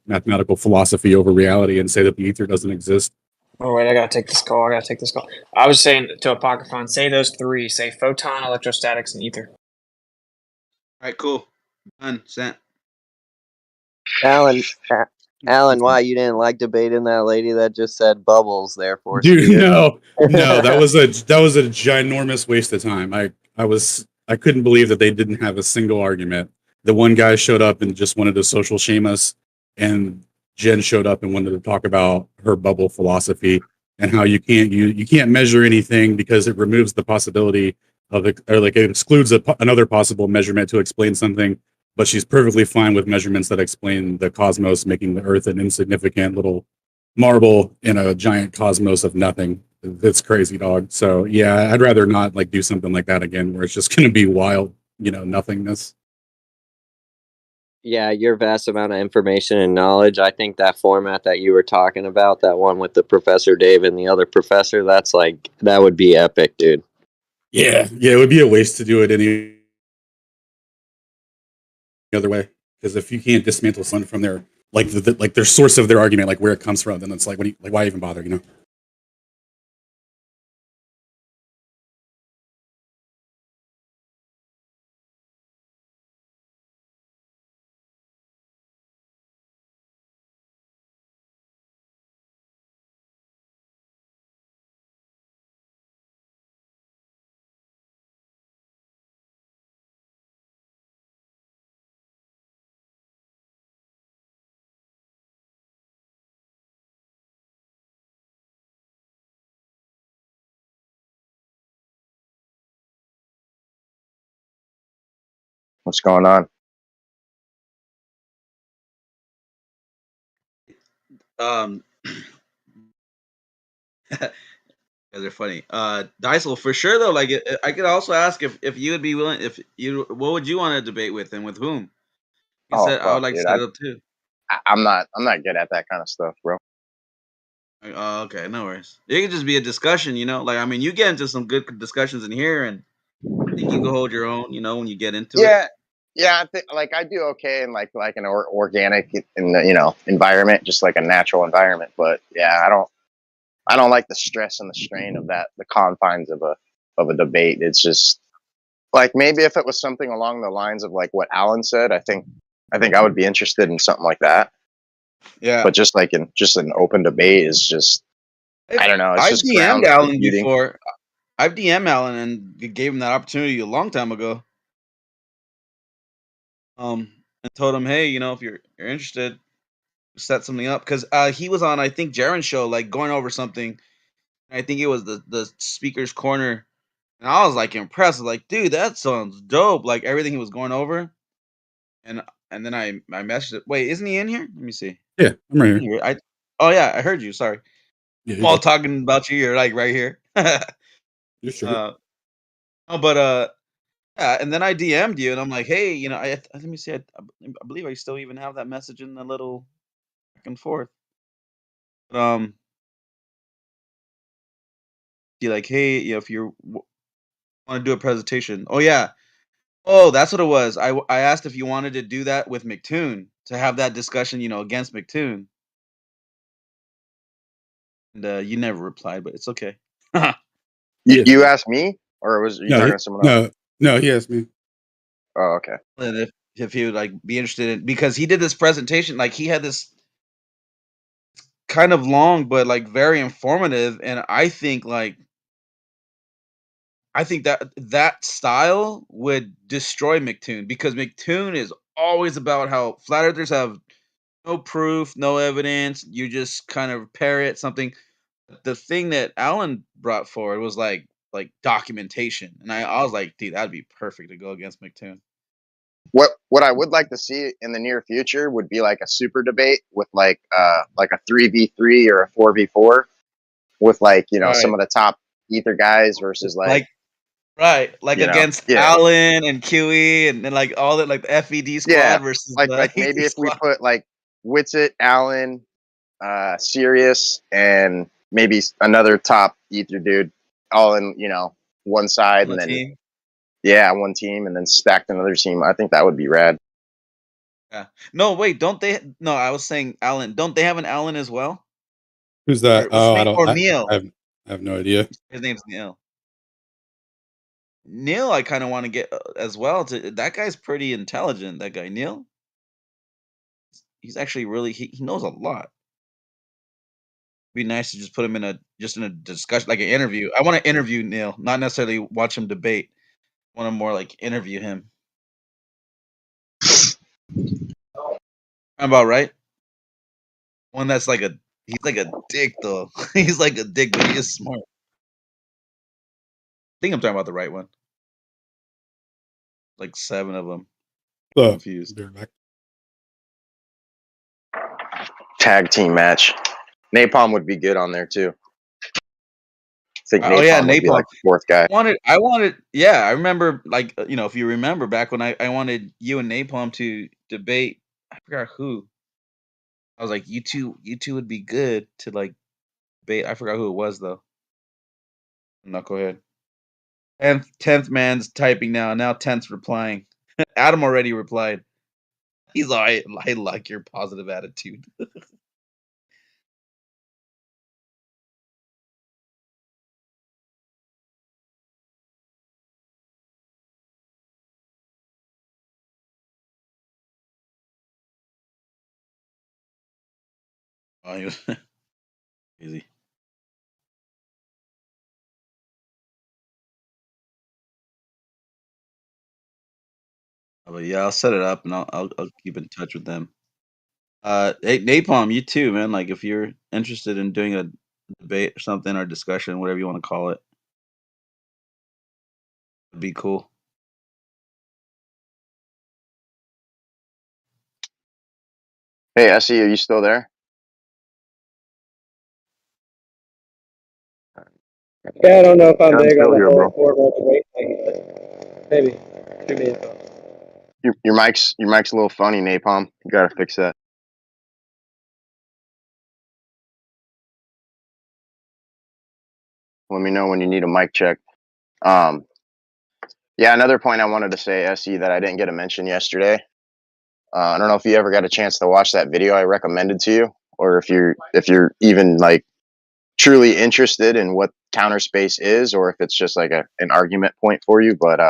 mathematical philosophy over reality and say that the ether doesn't exist. Oh wait, I gotta take this call. I was saying to Apocryphon, say those three. Say photon, electrostatics, and ether. All right, cool. Done. Sent. Alan, why you didn't like debating that lady that just said bubbles there for Dude, no, that was a ginormous waste of time. I couldn't believe that they didn't have a single argument. The one guy showed up and just wanted to social shame us, and Jen showed up and wanted to talk about her bubble philosophy and how you can't measure anything because it removes the possibility of it, or like it excludes another possible measurement to explain something. But she's perfectly fine with measurements that explain the cosmos, making the Earth an insignificant little marble in a giant cosmos of nothing. It's crazy, dog. So yeah, I'd rather not like do something like that again, where it's just going to be wild, nothingness. Yeah, your vast amount of information and knowledge. I think that format that you were talking about, that one with the Professor Dave and the other professor, that would be epic, dude. Yeah, it would be a waste to do it any other way, because if you can't dismantle someone from their like their source of their argument, like where it comes from, then it's like why even bother, What's going on? Guys are funny. Dicel, for sure though. Like, I could also ask if you would be willing. What would you want to debate with, and with whom? You Oh said I would fuck, like to dude. set it up too. I'm not good at that kind of stuff, bro. Oh, okay, no worries. It could just be a discussion, Like, I mean, you get into some good discussions in here, and I think you can hold your own, when you get into it. Yeah, Yeah, I think like I do okay in like an organic in the environment, just like a natural environment. But yeah, I don't like the stress and the strain of that, the confines of a debate. It's just like maybe if it was something along the lines of like what Alan said, I think I would be interested in something like that. Yeah. But just like just an open debate is just I don't know. It's I've just DM'd grounds for Alan feuding. before. I've DM'd Alan and gave him that opportunity a long time ago. And told him, hey, if you're interested, set something up because he was on I think Jaren's show, like going over something. I think it was the speaker's corner, and I was like impressed. Like, dude, that sounds dope. Like everything he was going over, and then I messaged it. Wait, isn't he in here? Let me see. Yeah, I'm right here. Oh yeah, I heard you. Sorry. Yeah, While talking about you, you're like right here. You're sure. Oh, but yeah, and then I DM'd you, and I'm like, hey, let me see. I believe I still even have that message in the little back and forth. Be like, hey, if you want to do a presentation. Oh yeah. Oh, that's what it was. I asked if you wanted to do that with McToon to have that discussion, against McToon, and you never replied, but it's okay. You asked me, or was you talking to someone else? No, he asked me. Oh, okay. And if he would like be interested in, because he did this presentation, like he had this kind of long but like very informative, and I think that style would destroy McToon because McToon is always about how flat earthers have no proof, no evidence. You just kind of parrot something. The thing that Alan brought forward was like documentation, and I was like, dude, that'd be perfect to go against McToon. What I would like to see in the near future would be like a super debate with like a 3v3 or a 4v4 with like some of the top ether guys versus like Against yeah Alan and QE and then like all that, like the FED squad versus the like ET maybe if we squad. put like Witsit, Allen, Sirius, and maybe another top ether dude all in one side, On and the then team. one team, and then stacked another team. I think that would be rad. Yeah. No, wait, don't they? No, I was saying Alan. Don't they have an Alan as well? Who's that? Or what's his name? Or I Neil. have no idea. His name's Neil. Neil, I kind of want to get as well. That guy's pretty intelligent. That guy Neil. He's actually really he knows a lot. Be nice to just put him in a discussion, like an interview. I want to interview Neil, not necessarily watch him debate. I want to more like interview him. I'm about right. One that's like he's like a dick though. He's like a dick, but he is smart. I think I'm talking about the right one. Like 7 of them. Confused. Tag team match. Napalm would be good on there too. I think Oh yeah, Napalm would be Napalm. like the fourth guy. I wanted. Yeah, I remember. Like if you remember back when I wanted you and Napalm to debate. I forgot who. I was like, you two would be good to like debate. I forgot who it was though. No, go ahead. 10th man's typing now. Now 10th's replying. Adam already replied. He's all right. I like your positive attitude. Oh, he was easy. But yeah, I'll set it up and I'll keep in touch with them. Hey, Napalm, you too, man. Like if you're interested in doing a debate or something or discussion, whatever you want to call it, it'd be cool. Hey, Essie, are you still there? Yeah, I don't know if I'm I'm big on still the here, whole bro. forward debate thing, but maybe. Shoot me a call. Your mic's a little funny, Napalm. You gotta fix that. Let me know when you need a mic check. Yeah, another point I wanted to say, SE, that I didn't get to mention yesterday. I don't know if you ever got a chance to watch that video I recommended to you, or if you're even like truly interested in what counter space is, or if it's just like an argument point for you. But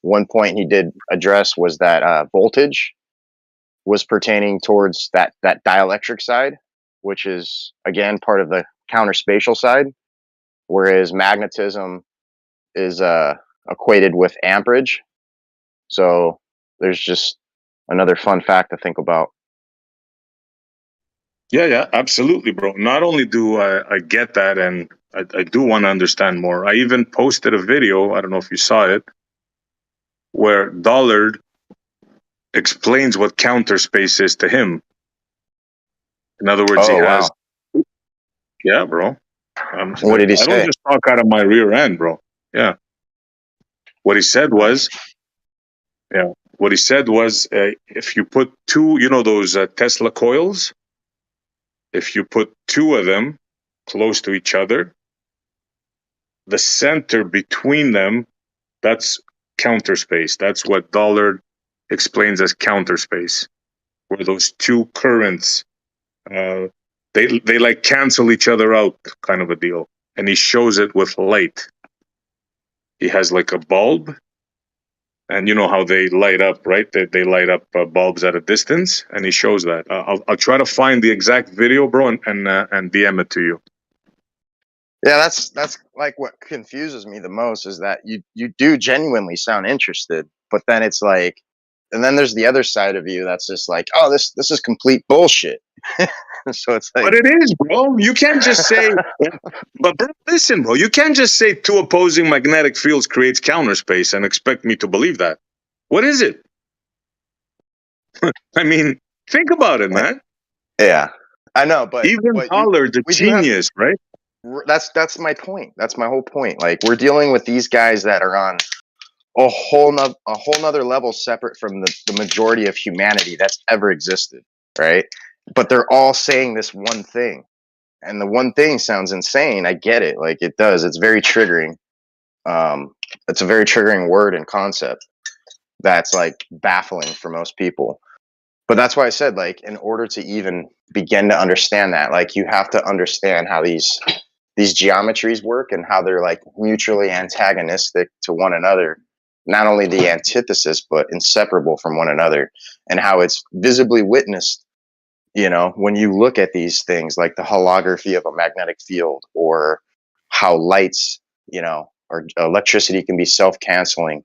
one point he did address was that voltage was pertaining towards that dielectric side, which is again part of the counter spatial side, whereas magnetism is equated with amperage. So there's just another fun fact to think about. Yeah, absolutely, bro. Not only do I get that, and I do want to understand more. I even posted a video, I don't know if you saw it, where Dollard explains what counter space is to him. In other words, he has... Wow. Yeah, bro. What did he I don't say? just talk out of my rear end, bro. Yeah. What he said was, if you put two, those Tesla coils, if you put two of them close to each other, the center between them, that's counter space. That's what Dollard explains as counter space, where those two currents, they like cancel each other out, kind of a deal. And he shows it with light. He has like a bulb, and you know how they light up, right? They light up bulbs at a distance, and he shows that. I'll try to find the exact video, bro, and DM it to you. Yeah, that's like what confuses me the most is that you do genuinely sound interested, but then it's like, and then there's the other side of you that's just like, oh, this is complete bullshit. So it's like, but it is, bro. You can't just say. But bro, listen, bro. You can't just say two opposing magnetic fields creates counter space and expect me to believe that. What is it? I mean, think about it, man. Yeah, I know, but even Dollard, the genius, right? That's my point. That's my whole point. Like, we're dealing with these guys that are on a whole nother level separate from the majority of humanity that's ever existed, right? But they're all saying this one thing, and the one thing sounds insane. I get it, like it does. It's very triggering. It's a very triggering word and concept that's like baffling for most people. But that's why I said, like, in order to even begin to understand that, like, you have to understand how these geometries work and how they're like mutually antagonistic to one another. Not only the antithesis, but inseparable from one another, and how it's visibly witnessed, when you look at these things like the holography of a magnetic field, or how lights, or electricity can be self-canceling,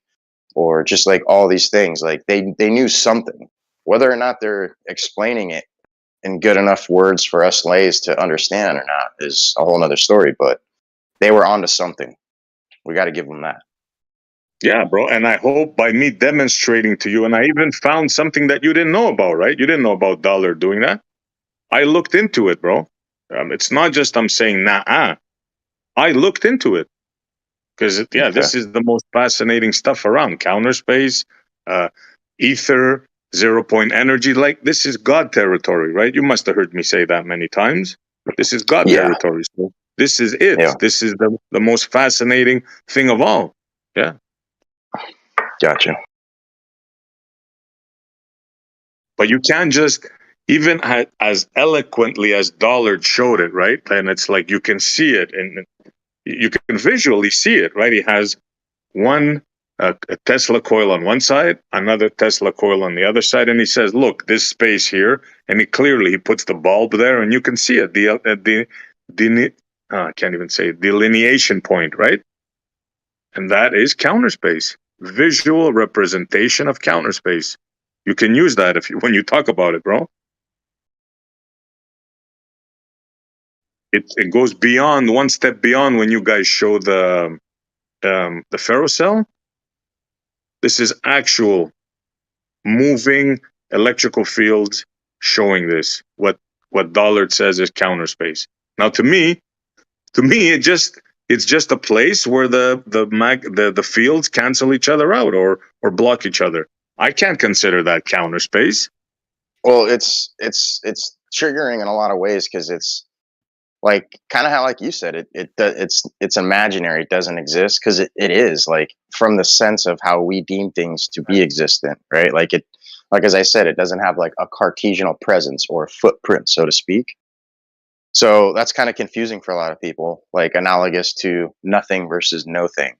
or just like all these things. Like they knew something. Whether or not they're explaining it in good enough words for us lays to understand or not is a whole nother story, but they were onto something. We got to give them that. Yeah, bro. And I hope by me demonstrating to you, and I even found something that you didn't know about, right? You didn't know about Dollar doing that. I looked into it, bro. It's not just I'm saying nah. I looked into it because this is the most fascinating stuff around. Counter space, ether, 0-point energy. Like, this is God territory, right? You must have heard me say that many times. This is God territory. So this is it. Yeah. This is the most fascinating thing of all. Yeah. Gotcha. But you can't just, even as eloquently as Dollard showed it, right? And it's like you can see it, and you can visually see it, right? He has one a Tesla coil on one side, another Tesla coil on the other side, and he says, "Look, this space here," and he puts the bulb there, and you can see it. I can't even say it, delineation point, right? And that is counter space, visual representation of counter space. You can use that when you talk about it, bro. It goes beyond, one step beyond when you guys show the ferrocell. This is actual moving electrical fields showing this. What Dollard says is counter space. Now, to me, it's just a place where the fields cancel each other out or block each other. I can't consider that counter space. Well, it's triggering in a lot of ways because like kind of how, like you said, it's imaginary. It doesn't exist because it is, like, from the sense of how we deem things to be existent, right? Like as I said, it doesn't have like a Cartesian presence or footprint, so to speak. So that's kind of confusing for a lot of people, like analogous to nothing versus no thing,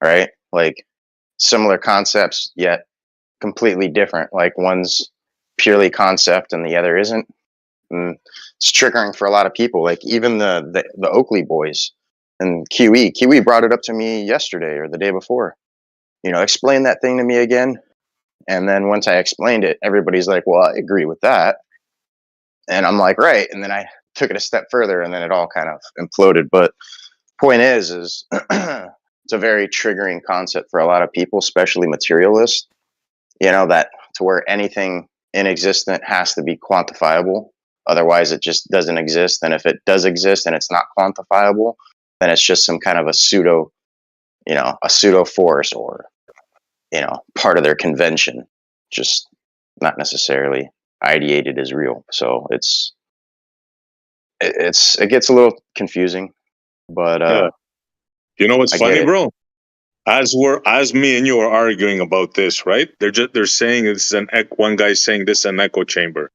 right? Like similar concepts, yet completely different. Like one's purely concept and the other isn't. And it's triggering for a lot of people. Like even the Oakley boys and QE brought it up to me yesterday or the day before. Explain that thing to me again. And then once I explained it, everybody's like, well, I agree with that. And I'm like, right. And then I took it a step further and then it all kind of imploded. But point is it's a very triggering concept for a lot of people, especially materialists, that to where anything inexistent has to be quantifiable. Otherwise, it just doesn't exist. And if it does exist and it's not quantifiable, then it's just some kind of a pseudo force or, part of their convention, just not necessarily ideated as real. So it gets a little confusing, but you know what's I funny, get it. bro? As me and you are arguing about this, right? They're saying this is one guy's saying this is an echo chamber.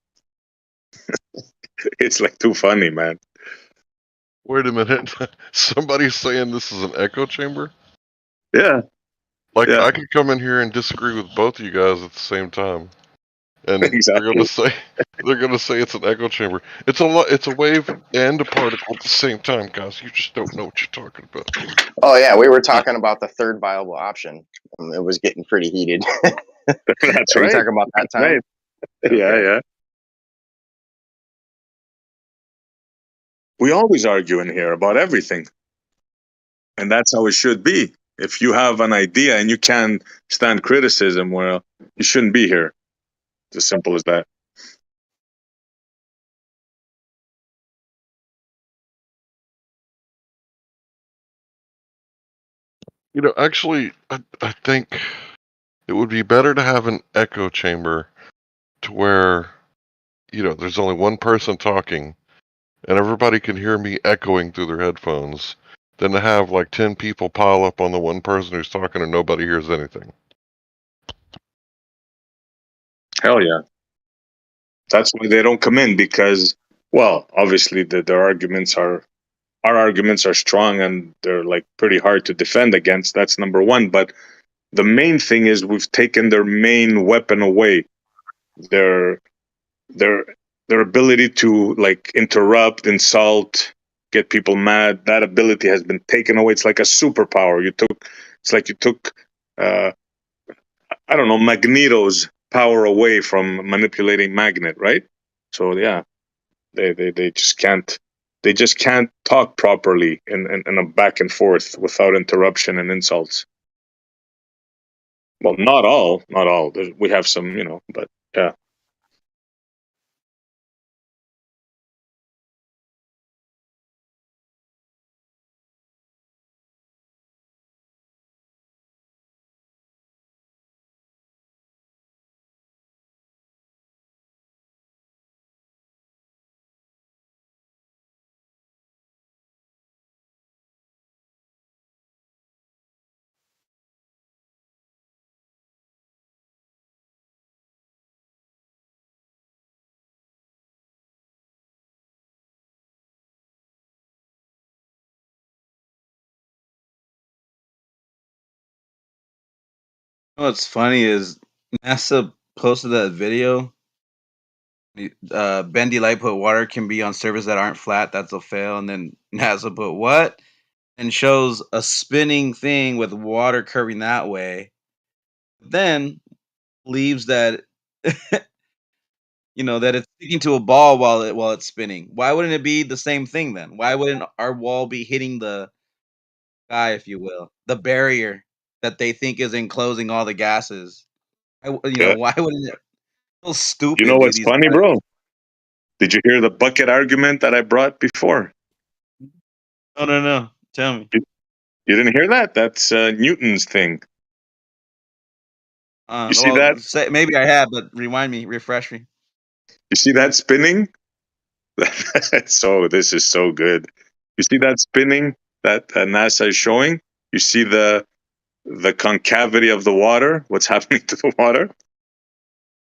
It's like too funny, man. Wait a minute. Somebody's saying this is an echo chamber? Yeah. Like, yeah. I could come in here and disagree with both of you guys at the same time. And exactly. they're gonna say it's an echo chamber. It's a wave and a particle at the same time, guys. You just don't know what you're talking about. Oh yeah, we were talking about the third viable option. It was getting pretty heated. That's Are right. you talking about that time? Right. Yeah. We always argue in here about everything. And that's how it should be. If you have an idea and you can't stand criticism, well, you shouldn't be here. It's as simple as that. Actually, I think it would be better to have an echo chamber to where, there's only one person talking and everybody can hear me echoing through their headphones than to have like 10 people pile up on the one person who's talking and nobody hears anything. Hell yeah. That's why they don't come in because, well, obviously our arguments are strong and they're like pretty hard to defend against. That's number one. But the main thing is we've taken their main weapon away. Their ability to like interrupt, insult, get people mad, that ability has been taken away. It's like a superpower. It's like you took I don't know, Magneto's power away from manipulating Magnet, right? So yeah, they just can't talk properly in a back and forth without interruption and insults. Well, not all. We have some, but yeah. What's funny is NASA posted that video. Bendy light put water can be on surfaces that aren't flat. That's a fail. And then NASA put what? And shows a spinning thing with water curving that way. Then leaves that that it's sticking to a ball while it's spinning. Why wouldn't it be the same thing then? Why wouldn't our wall be hitting the sky, if you will, the barrier that they think is enclosing all the gases? Why wouldn't it? So stupid. You know what's dude, funny, bro? Did you hear the bucket argument that I brought before? No. Tell me. You didn't hear that? That's Newton's thing. You see that? Maybe I have, but refresh me. You see that spinning? So this is so good. You see that spinning that NASA is showing? You see the concavity of the water? What's happening to the water?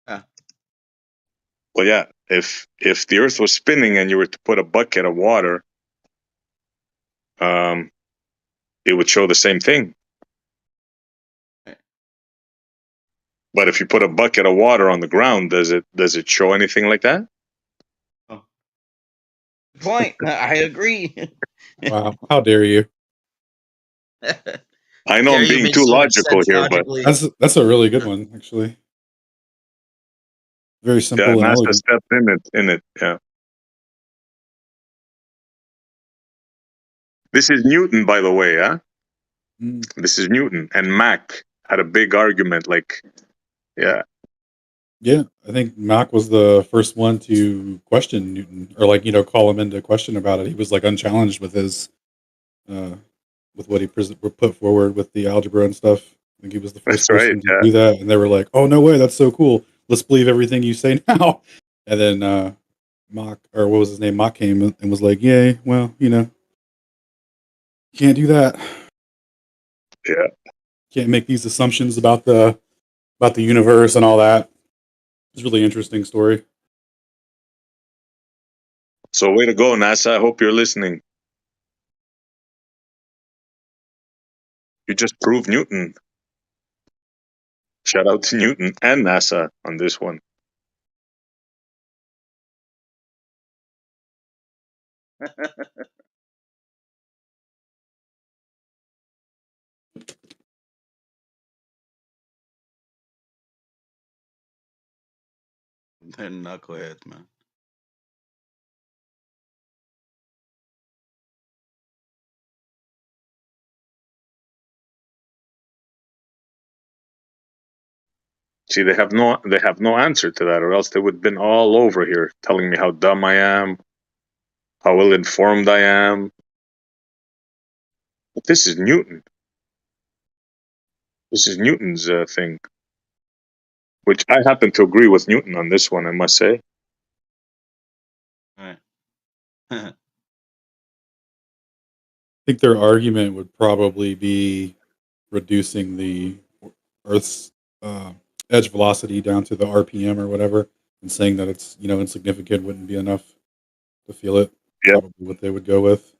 Yeah. Well, yeah. If the Earth was spinning and you were to put a bucket of water, it would show the same thing. But if you put a bucket of water on the ground, does it show anything like that? Oh. Point. I agree. Wow, how dare you? I know I'm You being make too so much logical sense here, but logically. That's a really good one, actually. Very yeah, simple and NASA elegant. stepped in it. Yeah. This is Newton, by the way, huh? This is Newton, and Mach had a big argument. Like, yeah, Yeah, I think Mach was the first one to question Newton, or like call him into question about it. He was like unchallenged with his, with what he put forward with the algebra and stuff. I think he was the first that's right. person to Yeah, do that, and they were like, "Oh no way, that's so cool! Let's believe everything you say now." And then Mach, or what was his name, Mach came and was like, "Yay, well, can't do that. yeah. Can't make these assumptions about the universe and all that." It's a really interesting story. So way to go, NASA. I hope you're listening. You just proved Newton. Shout out to Newton and NASA on this one. They're knuckleheads, man. See, they have no answer to that, or else they would have been all over here telling me how dumb I am, how ill informed I am. But this is Newton. This is Newton's thing, which I happen to agree with Newton on this one, I must say. All right. I think their argument would probably be reducing the Earth's edge velocity down to the RPM or whatever, and saying that it's insignificant wouldn't be enough to feel it. Yeah, Probably what they would go with.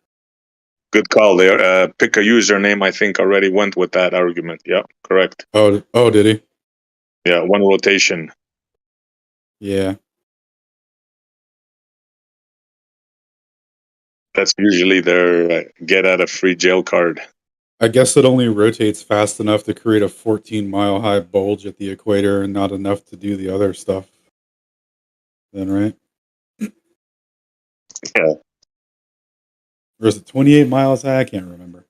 good call there. Pick a username. I think already went with that argument. Yeah, correct. Oh, did he? Yeah, one rotation. Yeah. That's usually their get out of free jail card. I guess it only rotates fast enough to create a 14-mile high bulge at the equator and not enough to do the other stuff. Then, right? Yeah. Or is it 28 miles high? I can't remember.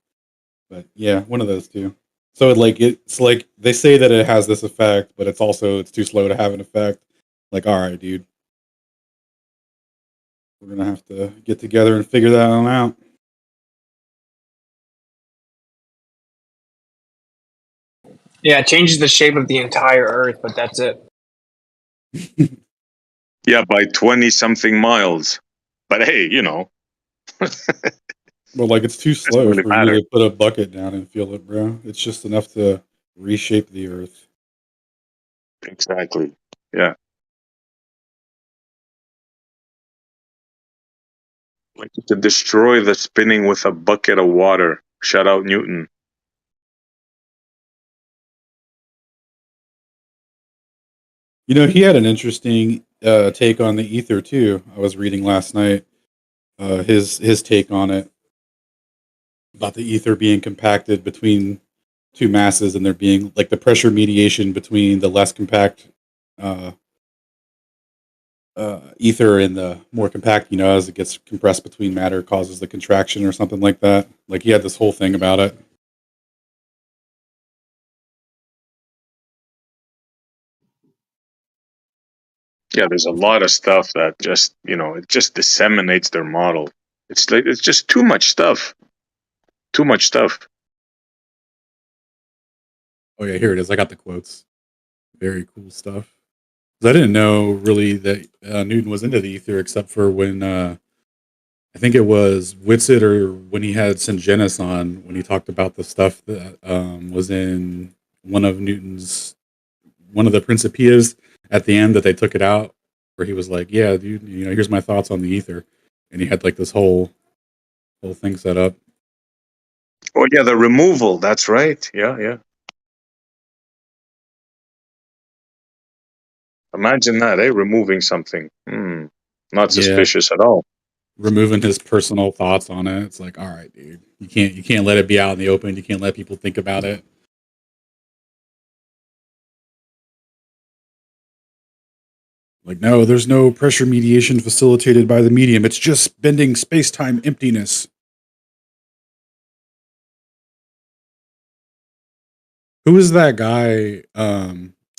But yeah, one of those two. So it's like they say that it has this effect, but it's too slow to have an effect. Like, all right, dude, we're gonna have to get together and figure that one out. Yeah, it changes the shape of the entire Earth, but that's it. Yeah, by 20 something miles. But hey, Well, like it's too slow really for you matter. to put a bucket down and feel it, bro. It's just enough to reshape the Earth. Exactly. Yeah. Like to destroy the spinning with a bucket of water. Shout out Newton. He had an interesting take on the ether too. I was reading last night. His take on it about the ether being compacted between two masses, and there being like the pressure mediation between the less compact ether and the more compact. As it gets compressed between matter, causes the contraction or something like that. Like he had this whole thing about it. Yeah, there's a lot of stuff that just, it just disseminates their model. It's like it's just too much stuff. Too much stuff. Oh yeah, here it is. I got the quotes. Very cool stuff. 'Cause I didn't know really that Newton was into the ether, except for when I think it was Whitsitt or when he had Syngenus on, when he talked about the stuff that was in one of the Principias at the end that they took it out, where he was like, "Yeah, dude, here's my thoughts on the ether," and he had like this whole thing set up. Oh yeah, the removal. That's right. Yeah. Imagine that, removing something. Not suspicious at all. Removing his personal thoughts on it. It's like, all right, dude, you can't let it be out in the open. You can't let people think about it. Like, no, there's no pressure mediation facilitated by the medium. It's just bending space-time emptiness. Who is that guy?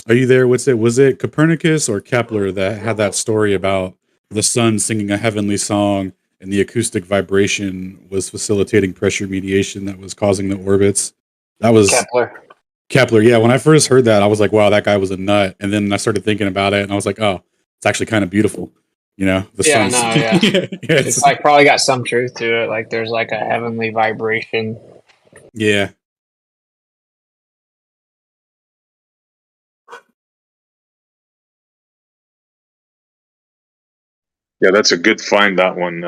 Are you there? Was it Copernicus or Kepler that had that story about the sun singing a heavenly song and the acoustic vibration was facilitating pressure mediation that was causing the orbits? That was Kepler. Yeah, when I first heard that, I was like, wow, that guy was a nut. And then I started thinking about it and I was like, oh, it's actually kind of beautiful. The Yeah, sun's no, yeah. it's It's like probably got some truth to it. Like there's like a heavenly vibration. yeah. Yeah, that's a good find, that one,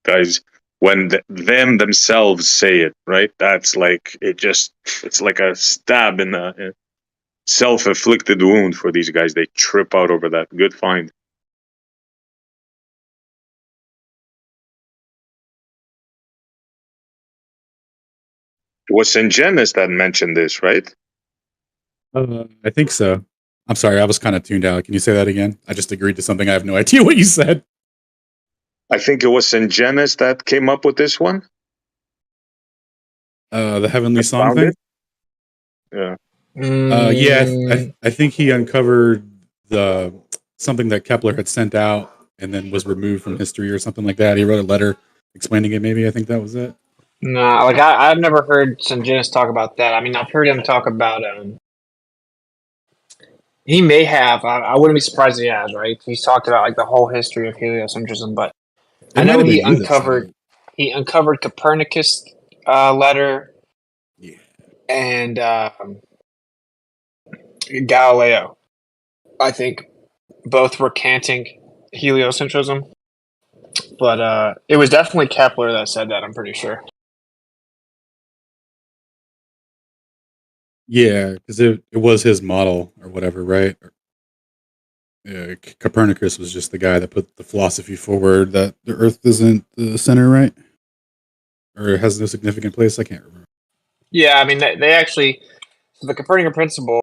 guys. When them themselves say it, right? That's like it's like a stab in a self-inflicted wound for these guys. They trip out over that. Good find. It was Syngenus that mentioned this, right? I think so. I'm sorry, I was kind of tuned out. Can you say that again? I just agreed to something. I have no idea what you said. I think it was Syngenus that came up with this one. The heavenly song Found thing. it? Yeah. I think he uncovered something that Kepler had sent out and then was removed from history or something like that. He wrote a letter explaining it. Maybe I think that was it. No, like I've never heard Syngenus talk about that. I mean, I've heard him talk about he may have. I wouldn't be surprised if he has. Right? He's talked about like the whole history of heliocentrism, but I know he uncovered Copernicus letter, and Galileo. I think both recanting heliocentrism, but it was definitely Kepler that said that. I'm pretty sure. Yeah, because it was his model or whatever, right? Copernicus was just the guy that put the philosophy forward that the Earth isn't the center, right? Or it has no significant place. I can't remember. Yeah, I mean they actually the Copernican principle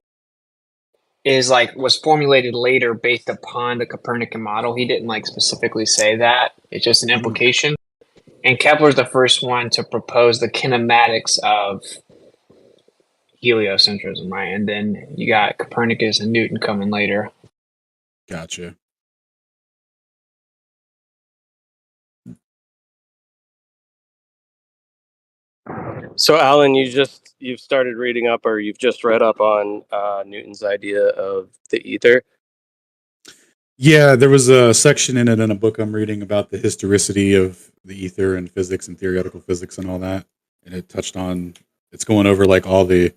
was formulated later based upon the Copernican model. He didn't specifically say that. It's just an implication. And Kepler's the first one to propose the kinematics of heliocentrism, right? And then you got Copernicus and Newton coming later. Gotcha. So, Alan, you've started reading up, or you've just read up on Newton's idea of the ether. Yeah, there was a section in it in a book I'm reading about the historicity of the ether and physics and theoretical physics and all that, and it touched on. It's going over all the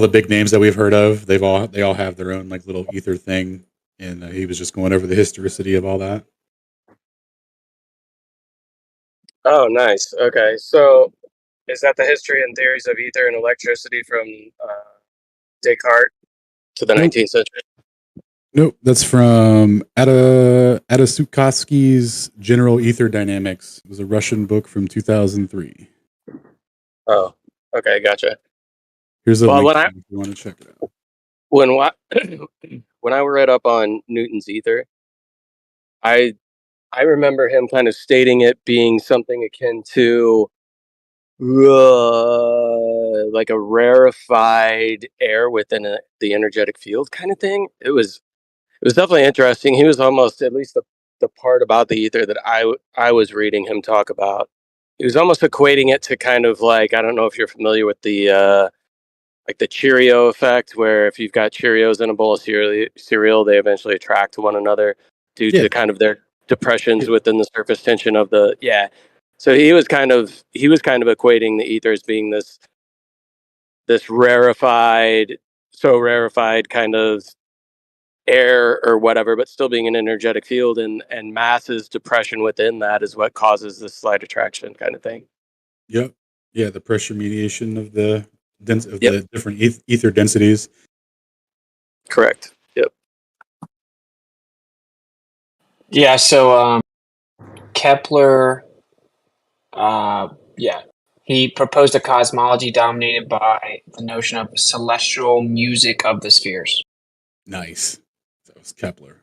big names that we've heard of. They all have their own little ether thing, and he was just going over the historicity of all that. Oh, nice. Okay, so is that the history and theories of ether and electricity from Descartes to the 19th century? Nope, that's from Adasukovsky's General Ether Dynamics. It was a Russian book from 2003. Oh, okay, gotcha. Here's a link if you want to check it out. When I read up on Newton's ether, I remember him kind of stating it being something akin to like a rarefied air within the energetic field kind of thing. It was definitely interesting. He was almost, at least the part about the ether that I was reading him talk about, he was almost equating it to kind of I don't know if you're familiar with the like the Cheerio effect, where if you've got Cheerios in a bowl of cereal, they eventually attract to one another due to kind of their depressions within the surface tension of the So he was kind of equating the ether as being this rarefied kind of air or whatever, but still being an energetic field, and mass's depression within that is what causes this slight attraction kind of thing. Yep. Yeah, the pressure mediation of the the different ether densities. Correct. Yep. Yeah. So Kepler, he proposed a cosmology dominated by the notion of celestial music of the spheres. Nice. That was Kepler.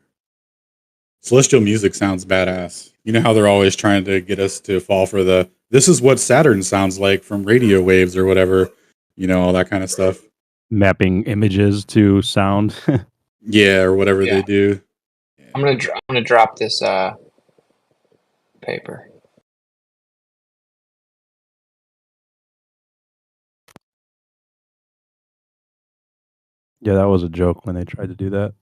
Celestial music sounds badass. You know how they're always trying to get us to fall for this is what Saturn sounds like from radio waves or whatever, all that kind of stuff. Mapping images to sound. Yeah, or whatever they do. I'm gonna drop this paper. Yeah, that was a joke when they tried to do that.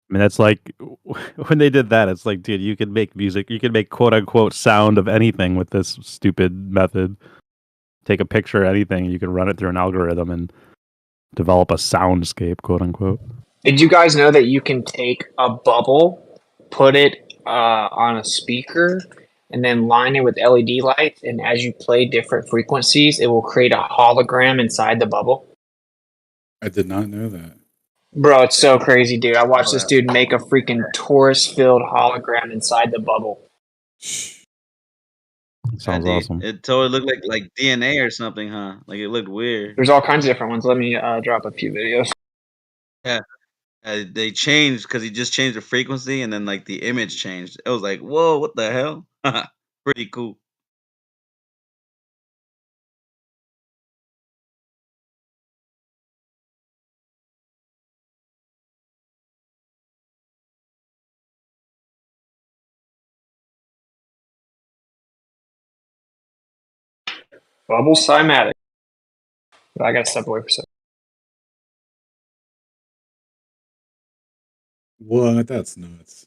I mean, that's like when they did that, it's like, dude, you can make music, you can make quote unquote sound of anything with this stupid method. Take a picture of anything, you can run it through an algorithm and develop a soundscape, quote unquote. Did you guys know that you can take a bubble, put it on a speaker, and then line it with LED lights, and as you play different frequencies, it will create a hologram inside the bubble? I did not know that. Bro, it's so crazy, dude. I watched this dude make a freaking torus-filled hologram inside the bubble. Sounds awesome. It totally looked like DNA or something, huh? Like it looked weird. There's all kinds of different ones. Let me drop a few videos. Yeah. They changed because he just changed the frequency and then like the image changed. It was like, whoa, what the hell? Pretty cool. Bubble cymatic. But I gotta step away for a second. What? That's nuts.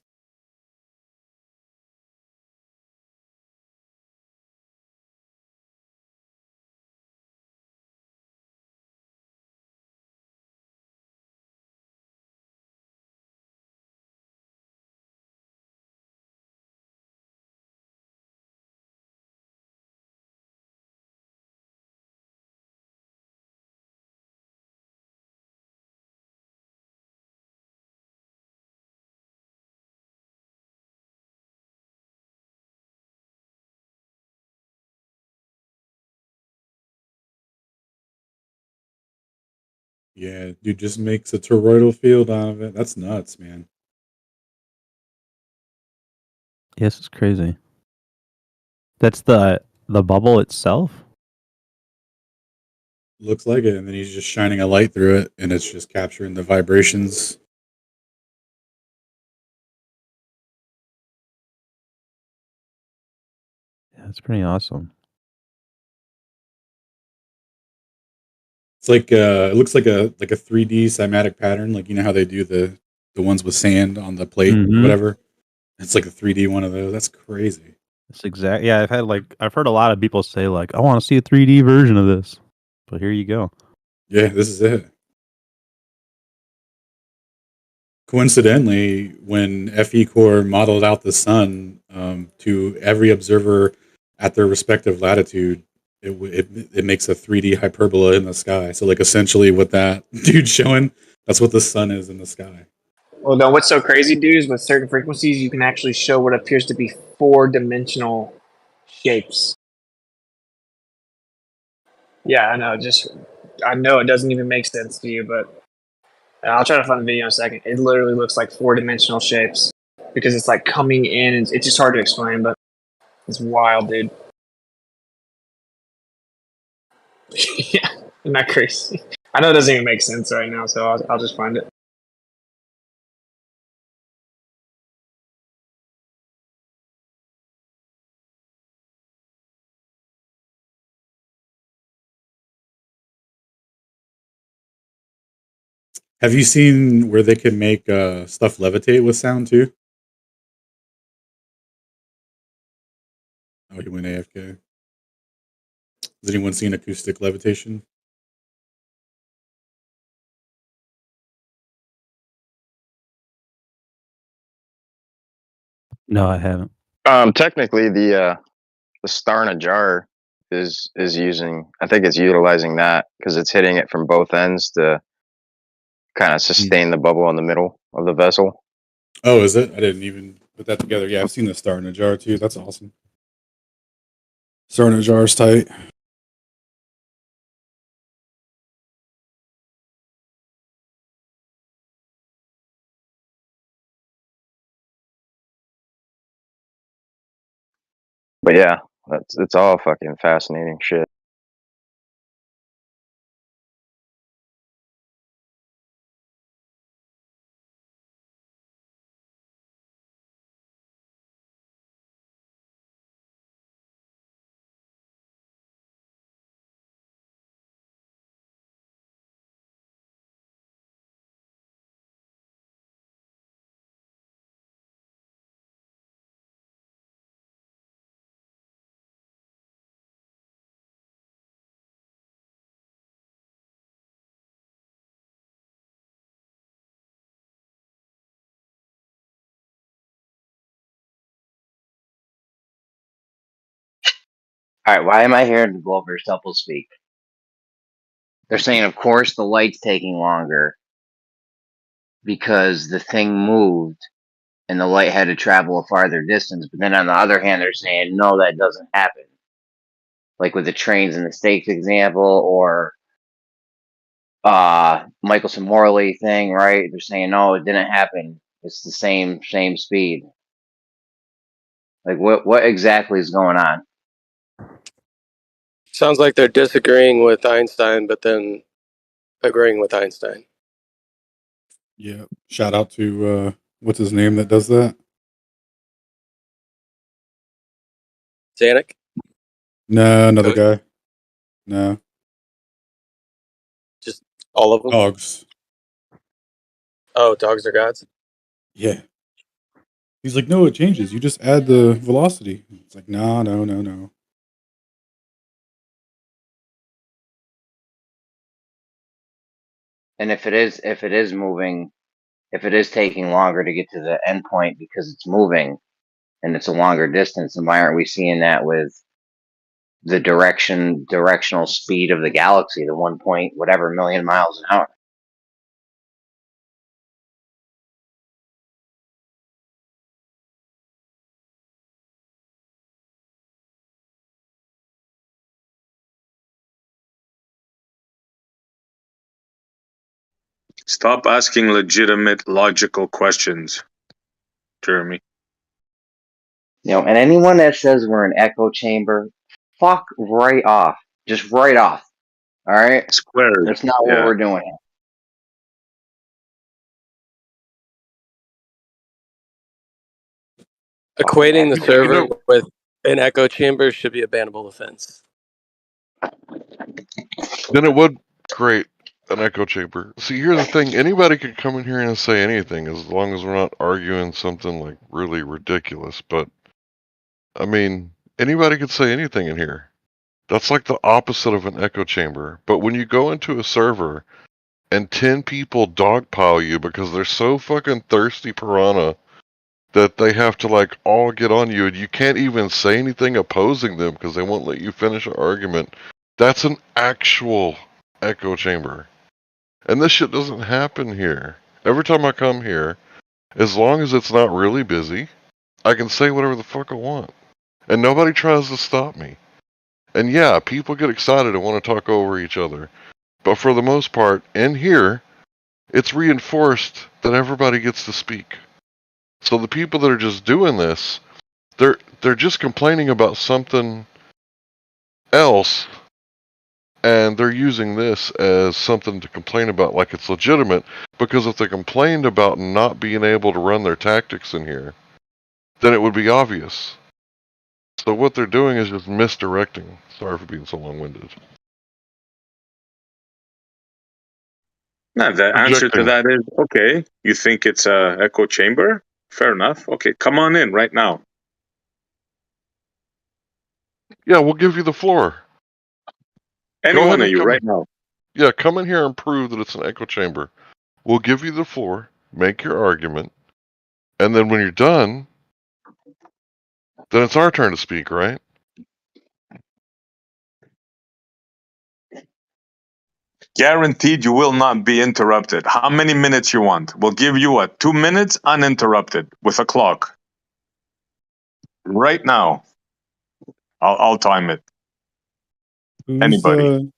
Yeah, dude just makes a toroidal field out of it. That's nuts, man. Yes, it's crazy. That's the bubble itself? Looks like it, and then he's just shining a light through it, and it's just capturing the vibrations. Yeah, that's pretty awesome. It's like it looks like a 3D cymatic pattern, like how they do the ones with sand on the plate or whatever. It's like a 3D one of those. That's crazy. That's exact. Yeah, I've heard a lot of people say like, I want to see a 3D version of this. But here you go. Yeah, this is it. Coincidentally, when FE Core modeled out the sun to every observer at their respective latitude, it makes a 3D hyperbola in the sky. So like essentially what that dude's showing, that's what the sun is in the sky. Well, no, what's so crazy, dude, is with certain frequencies, you can actually show what appears to be 4-dimensional shapes. Yeah, I know. I know it doesn't even make sense to you, but I'll try to find the video in a second. It literally looks like 4-dimensional shapes because it's like coming in, and it's just hard to explain, but it's wild, dude. Yeah, isn't that crazy? I know it doesn't even make sense right now, so I'll just find it. Have you seen where they can make stuff levitate with sound too? Oh, he went AFK. Has anyone seen acoustic levitation? No, I haven't. Technically, the star in a jar is using. I think it's utilizing that because it's hitting it from both ends to kind of sustain the bubble in the middle of the vessel. Oh, is it? I didn't even put that together. Yeah, I've seen the star in a jar too. That's awesome. Star in a jar is tight. But yeah, it's all fucking fascinating shit. All right, why am I hearing the Glover Supple speak? They're saying, of course, the light's taking longer because the thing moved and the light had to travel a farther distance. But then on the other hand, they're saying, no, that doesn't happen. Like with the trains and the stakes example, or Michelson Morley thing, right? They're saying, no, it didn't happen. It's the same speed. Like what exactly is going on? Sounds like they're disagreeing with Einstein, but then agreeing with Einstein. Yeah. Shout out to what's his name that does that? Zanuck? No, another guy. No. Just all of them? Dogs. Oh, dogs are gods? Yeah. He's like, no, it changes. You just add the velocity. It's like, no. And if it is moving, if it is taking longer to get to the end point because it's moving and it's a longer distance, then why aren't we seeing that with the directional speed of the galaxy, the 1 point whatever million miles an hour? Stop asking legitimate, logical questions, Jeremy. And anyone that says we're an echo chamber, fuck right off. Just right off. All right? Squared. That's not what we're doing here. Equating the server with an echo chamber should be a bannable offense. Then it would create an echo chamber. See, here's the thing. Anybody could come in here and say anything as long as we're not arguing something like really ridiculous. But, I mean, anybody could say anything in here. That's like the opposite of an echo chamber. But when you go into a server and 10 people dogpile you because they're so fucking thirsty piranha that they have to like all get on you and you can't even say anything opposing them because they won't let you finish an argument, that's an actual echo chamber. And this shit doesn't happen here. Every time I come here, as long as it's not really busy, I can say whatever the fuck I want. And nobody tries to stop me. And yeah, people get excited and want to talk over each other. But for the most part, in here, it's reinforced that everybody gets to speak. So the people that are just doing this, they're just complaining about something else, and they're using this as something to complain about like it's legitimate, because if they complained about not being able to run their tactics in here, then it would be obvious. So what they're doing is just misdirecting. Sorry for being so long-winded. No, the answer to Projecting. that is okay. You think it's a echo chamber? Fair enough. Okay, come on in right now. Yeah, we'll give you the floor. Any Go one ahead of and you come. right now. Yeah, come in here and prove that it's an echo chamber. We'll give you the floor, make your argument, and then when you're done, then it's our turn to speak, right? Guaranteed you will not be interrupted. How many minutes you want? We'll give you 2 minutes uninterrupted with a clock. Right now. I'll time it. Anybody.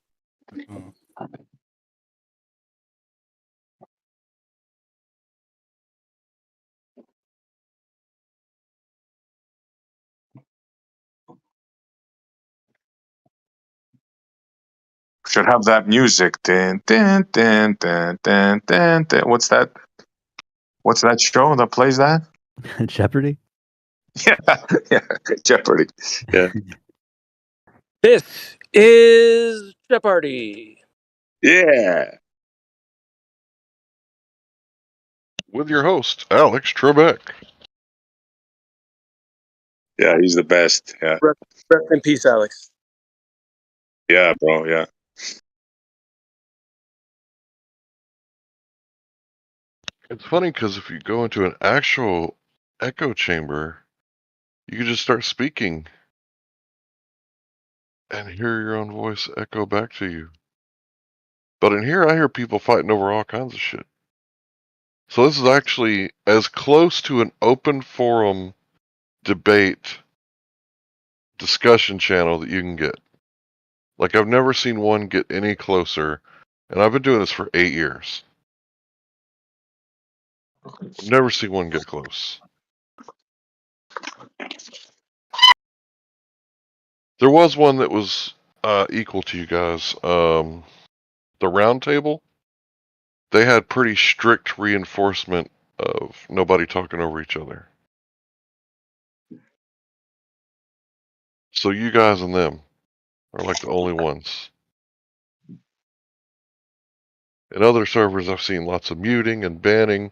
Should have that music. Dun, dun, dun, dun, dun, dun, dun. What's that? What's that show that plays that? Jeopardy? Yeah, Jeopardy. Yeah. This is Jeopardy. Yeah. With your host, Alex Trebek. Yeah, he's the best. Yeah. Rest in peace, Alex. Yeah, bro. Yeah. It's funny because if you go into an actual echo chamber, you can just start speaking and hear your own voice echo back to you. But in here, I hear people fighting over all kinds of shit. So this is actually as close to an open forum debate discussion channel that you can get. Like, I've never seen one get any closer, and I've been doing this for 8 years. I've never seen one get close. There was one that was equal to you guys. The round table, they had pretty strict reinforcement of nobody talking over each other. So you guys and them are like the only ones. In other servers, I've seen lots of muting and banning.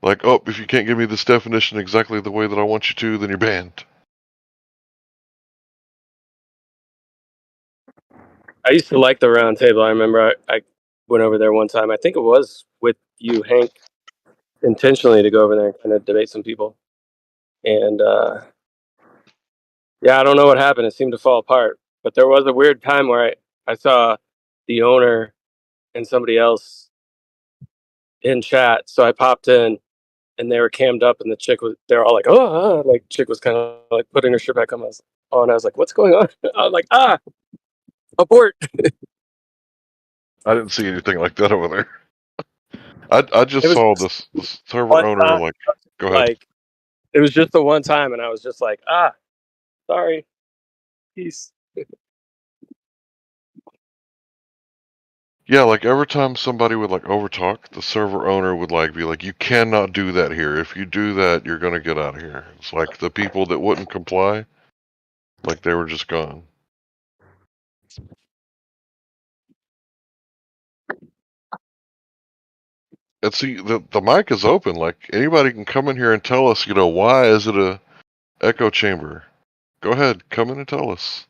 Like, oh, if you can't give me this definition exactly the way that I want you to, then you're banned. I used to like the round table. I remember I went over there one time. I think it was with you, Hank, intentionally to go over there and kind of debate some people. And yeah, I don't know what happened. It seemed to fall apart. But there was a weird time where I saw the owner and somebody else in chat. So I popped in and they were cammed up and the chick was, they're all like, oh, like chick was kind of like putting her shirt back on. I was like, what's going on? I was like, abort. I didn't see anything like that over there. I just saw this server owner like, go ahead. Like, it was just the one time and I was just like, sorry. Peace. Yeah, like every time somebody would like overtalk, the server owner would like be like, you cannot do that here. If you do that, you're gonna get out of here. It's like the people that wouldn't comply, like they were just gone. And see, the mic is open. Like anybody can come in here and tell us, why is it a echo chamber? Go ahead, come in and tell us.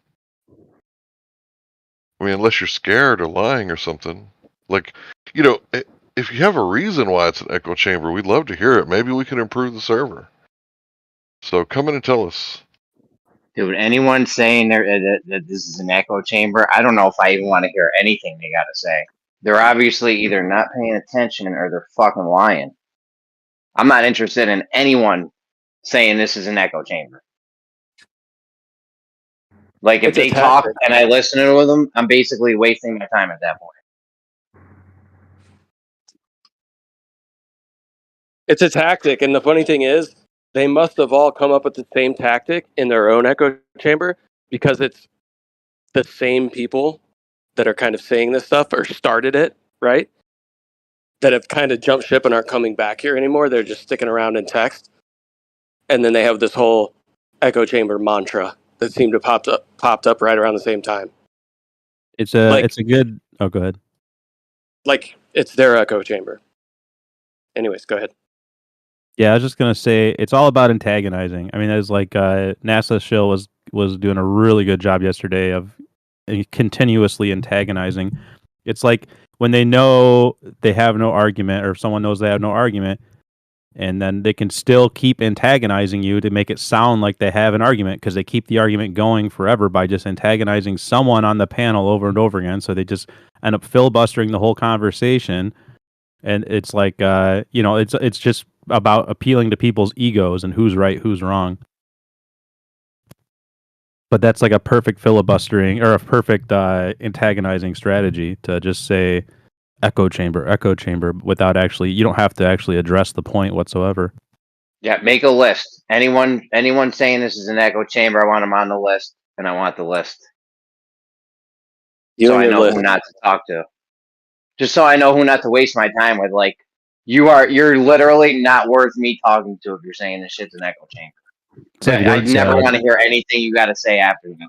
I mean, unless you're scared or lying or something. Like, if you have a reason why it's an echo chamber, we'd love to hear it. Maybe we can improve the server. So come in and tell us. Dude, anyone saying that this is an echo chamber, I don't know if I even want to hear anything they got to say. They're obviously either not paying attention or they're fucking lying. I'm not interested in anyone saying this is an echo chamber. Like, if they talk and I listen to them, I'm basically wasting my time at that point. It's a tactic. And the funny thing is, they must have all come up with the same tactic in their own echo chamber because it's the same people that are kind of saying this stuff or started it, right? That have kind of jumped ship and aren't coming back here anymore. They're just sticking around in text. And then they have this whole echo chamber mantra that seemed to popped up right around the same time. It's a good. Oh, go ahead. Like it's their echo chamber. Anyways, go ahead. Yeah, I was just gonna say it's all about antagonizing. I mean, as like NASA shill was doing a really good job yesterday of continuously antagonizing. It's like when they know they have no argument, or if someone knows they have no argument, and then they can still keep antagonizing you to make it sound like they have an argument because they keep the argument going forever by just antagonizing someone on the panel over and over again. So they just end up filibustering the whole conversation, and it's like it's just about appealing to people's egos and who's right, who's wrong. But that's like a perfect filibustering or a perfect antagonizing strategy to just say echo chamber without actually, you don't have to actually address the point whatsoever. Yeah, make a list. Anyone saying this is an echo chamber, I want them on the list, and I want the list. So I know who not to talk to. Just so I know who not to waste my time with. Like, you're literally not worth me talking to if you're saying this shit's an echo chamber. It's like I word never salad. want to hear anything you got to say after that.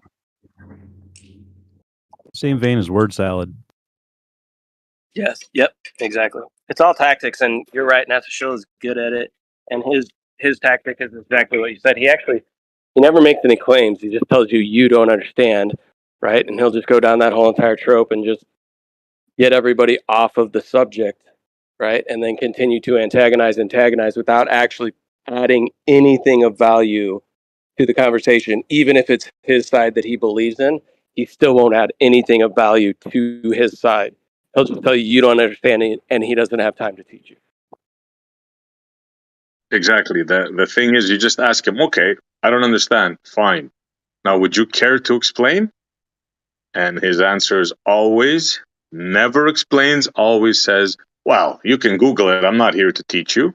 Same vein as word salad. Yes. Yep. Exactly. It's all tactics, and you're right. NASA Shill is good at it, and his tactic is exactly what you said. He never makes any claims. He just tells you don't understand, right? And he'll just go down that whole entire trope and just get everybody off of the subject, right? And then continue to antagonize without actually adding anything of value to the conversation. Even if it's his side that he believes in, he still won't add anything of value to his side. He'll just tell you don't understand it, and he doesn't have time to teach you. Exactly. The thing is, you just ask him, okay, I don't understand. Fine. Now, would you care to explain? And his answer is always, never explains, always says, well, you can Google it. I'm not here to teach you.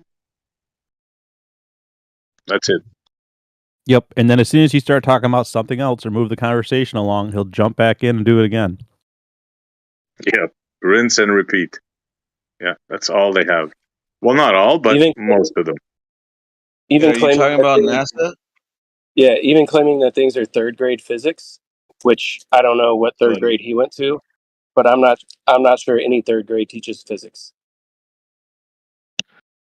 That's it. Yep. And then as soon as you start talking about something else or move the conversation along, he'll jump back in and do it again. Yeah. Rinse and repeat. Yeah. That's all they have. Well, not all, but most of them. Even Are you claiming talking that about things- NASA? Yeah, even claiming that things are third grade physics, which I don't know what third grade he went to, but I'm not sure any third grade teaches physics.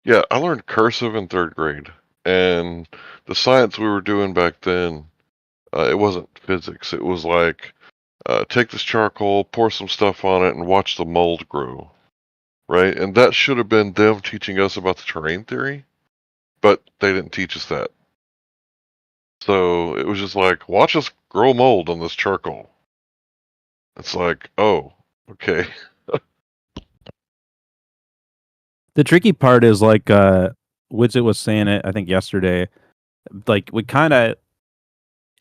Yeah, I learned cursive in 3rd grade, and the science we were doing back then, it wasn't physics. It was like, take this charcoal, pour some stuff on it, and watch the mold grow, right? And that should have been them teaching us about the terrain theory, but they didn't teach us that. So it was just like, watch us grow mold on this charcoal. It's like, oh, okay. The tricky part is like Widget was saying it, I think yesterday. Like we kind of,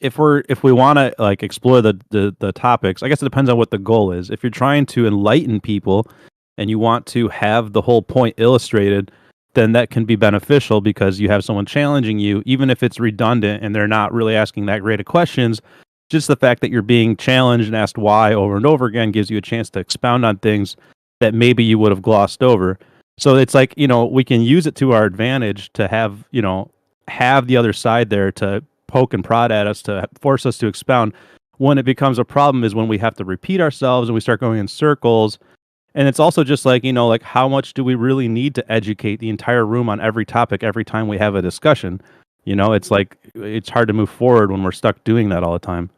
if we want to like explore the topics, I guess it depends on what the goal is. If you're trying to enlighten people and you want to have the whole point illustrated, then that can be beneficial because you have someone challenging you, even if it's redundant and they're not really asking that great of questions. Just the fact that you're being challenged and asked why over and over again gives you a chance to expound on things that maybe you would have glossed over. So it's like, we can use it to our advantage to have the other side there to poke and prod at us, to force us to expound. When it becomes a problem is when we have to repeat ourselves and we start going in circles. And it's also just like, like how much do we really need to educate the entire room on every topic every time we have a discussion? It's like, it's hard to move forward when we're stuck doing that all the time.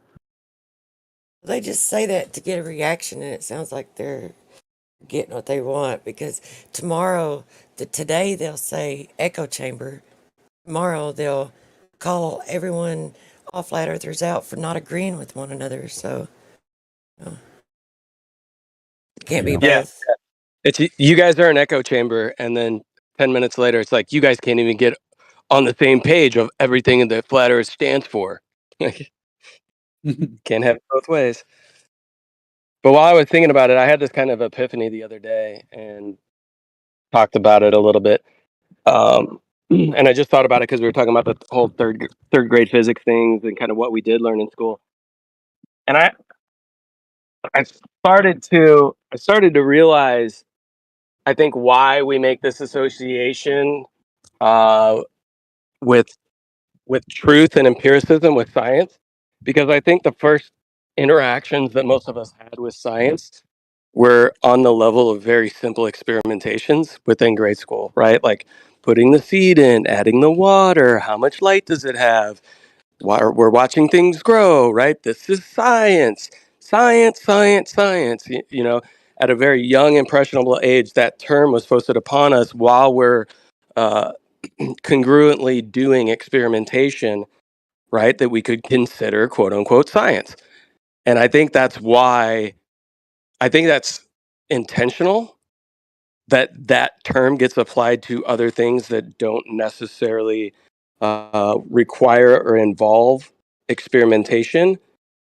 They just say that to get a reaction, and it sounds like they're getting what they want, because today they'll say echo chamber. Tomorrow they'll call everyone, all flat earthers, out for not agreeing with one another. So it can't be both. It's you guys are an echo chamber, and then 10 minutes later, it's like you guys can't even get on the same page of everything that flat earth stands for. Can't have it both ways. But while I was thinking about it, I had this kind of epiphany the other day and talked about it a little bit. And I just thought about it because we were talking about the whole third grade physics things and kind of what we did learn in school. And I started to realize, I think, why we make this association with truth and empiricism with science, because I think the first interactions that most of us had with science were on the level of very simple experimentations within grade school, right? Like putting the seed in, adding the water, how much light does it have? We're watching things grow, right? This is science, science, science, science. You know, at a very young, impressionable age, that term was foisted upon us while we're uh, congruently doing experimentation, right? That we could consider quote unquote science. And I think that's why I think that's intentional that that term gets applied to other things that don't necessarily require or involve experimentation,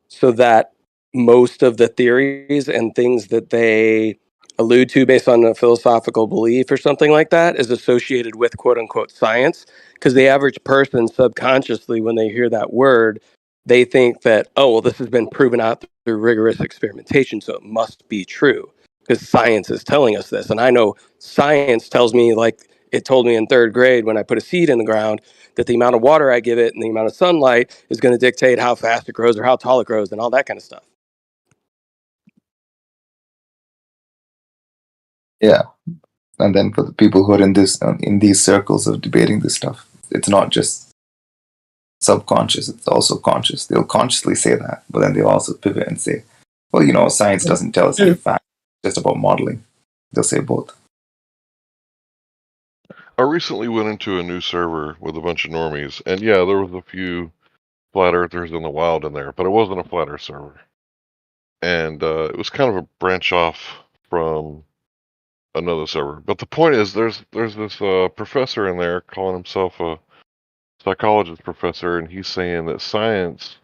so that most of the theories and things that they allude to based on a philosophical belief or something like that is associated with quote unquote science. Because the average person subconsciously, when they hear that word, they think that, oh, well, this has been proven out through rigorous experimentation, so it must be true because science is telling us this. And I know science tells me, like it told me in third grade when I put a seed in the ground, that the amount of water I give it and the amount of sunlight is going to dictate how fast it grows or how tall it grows and all that kind of stuff. Yeah. And then for the people who are in these circles of debating this stuff, it's not just subconscious, it's also conscious. They'll consciously say that, but then they'll also pivot and say, well, you know, science doesn't tell us any fact, it's just about modeling. They'll say both. I recently went into a new server with a bunch of normies, and yeah, there was a few flat earthers in the wild in there, but it wasn't a flat earth server. And it was kind of a branch off from another server. But the point is, there's this professor in there calling himself a psychologist professor, and he's saying that science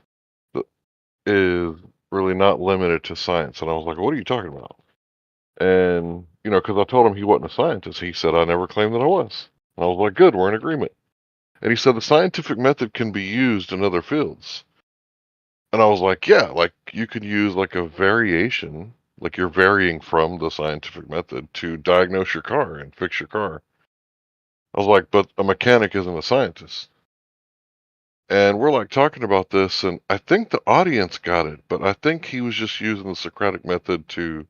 is really not limited to science. And I was like, what are you talking about? And, you know, because I told him he wasn't a scientist. He said, I never claimed that I was. And I was like, good, we're in agreement. And he said the scientific method can be used in other fields. And I was like, yeah, like you could use like a variation, like you're varying from the scientific method to diagnose your car and fix your car. I was like, but a mechanic isn't a scientist. And we're like talking about this, and I think the audience got it, but I think he was just using the Socratic method to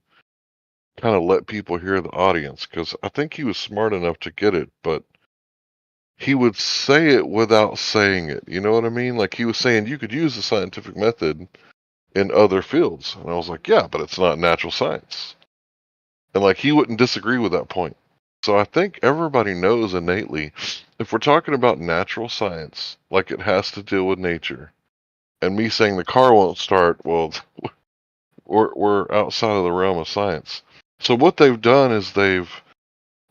kind of let people hear the audience, because I think he was smart enough to get it, but he would say it without saying it. You know what I mean? Like he was saying you could use the scientific method in other fields. And I was like, yeah, but it's not natural science. And like he wouldn't disagree with that point. So I think everybody knows innately, if we're talking about natural science, like it has to deal with nature, and me saying the car won't start, well, we're outside of the realm of science. So what they've done is they've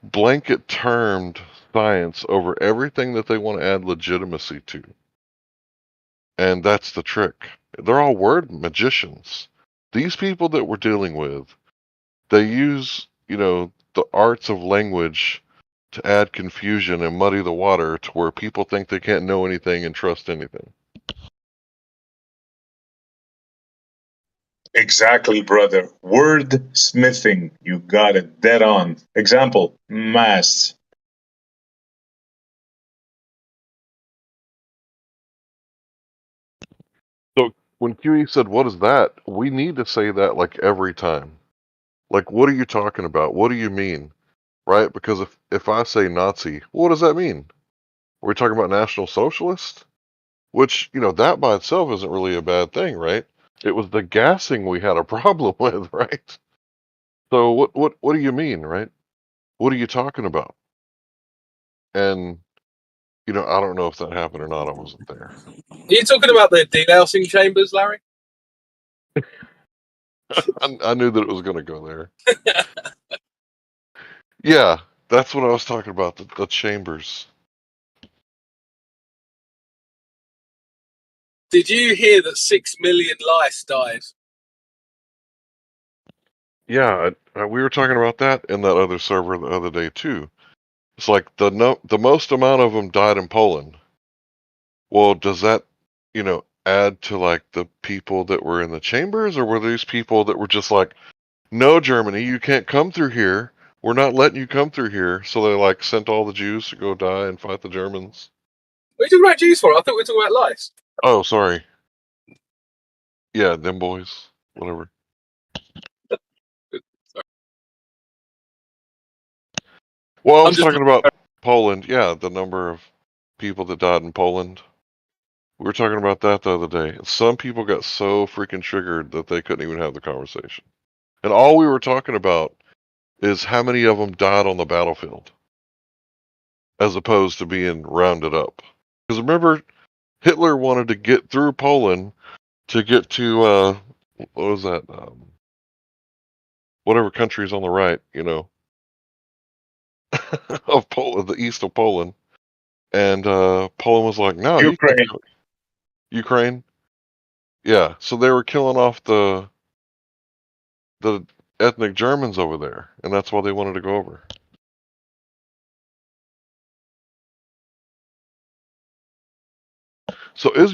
blanket termed science over everything that they want to add legitimacy to. And that's the trick. They're all word magicians. These people that we're dealing with, they use, you know, the arts of language to add confusion and muddy the water to where people think they can't know anything and trust anything. Exactly, brother. Word smithing. You got it dead on. Example, masts. So when QE said, what is that? We need to say that like every time. Like, what are you talking about? What do you mean? Right? Because if I say Nazi, what does that mean? Are we talking about National Socialist? Which, you know, that by itself isn't really a bad thing, right? It was the gassing we had a problem with, right? So what do you mean, right? What are you talking about? And, you know, I don't know if that happened or not. I wasn't there. Are you talking about the delousing chambers, Larry? I knew that it was going to go there. Yeah, that's what I was talking about, the chambers. Did you hear that 6 million lice died? Yeah, we were talking about that in that other server the other day too. It's like the most amount of them died in Poland. Well, does that, you know, add to like the people that were in the chambers, or were these people that were just like, no, Germany, you can't come through here. We're not letting you come through here. So they like sent all the Jews to go die and fight the Germans. What are you talking about Jews for? I thought we were talking about lice. Oh, sorry. Yeah, them boys. Whatever. Well, I was talking about Poland. Yeah, the number of people that died in Poland. We were talking about that the other day. Some people got so freaking triggered that they couldn't even have the conversation. And all we were talking about is how many of them died on the battlefield as opposed to being rounded up. Because remember, Hitler wanted to get through Poland to get to, what was that? Whatever country's on the right, of Poland, the east of Poland. And Poland was like, no, you can't Ukraine. do it. Ukraine? Yeah, so they were killing off the ethnic Germans over there, and that's why they wanted to go over. So is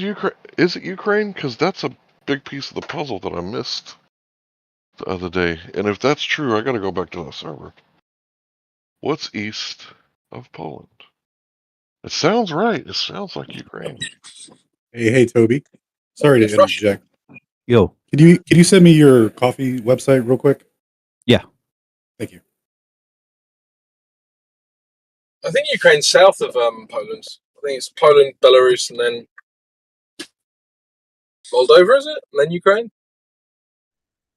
it Ukraine? Because that's a big piece of the puzzle that I missed the other day. And if that's true, I got to go back to that server. What's east of Poland? It sounds right. It sounds like Ukraine. Hey, Toby. Sorry to interject. Yo. Can you send me your coffee website real quick? Yeah. Thank you. I think Ukraine's south of Poland. I think it's Poland, Belarus, and then Moldova, is it? And then Ukraine?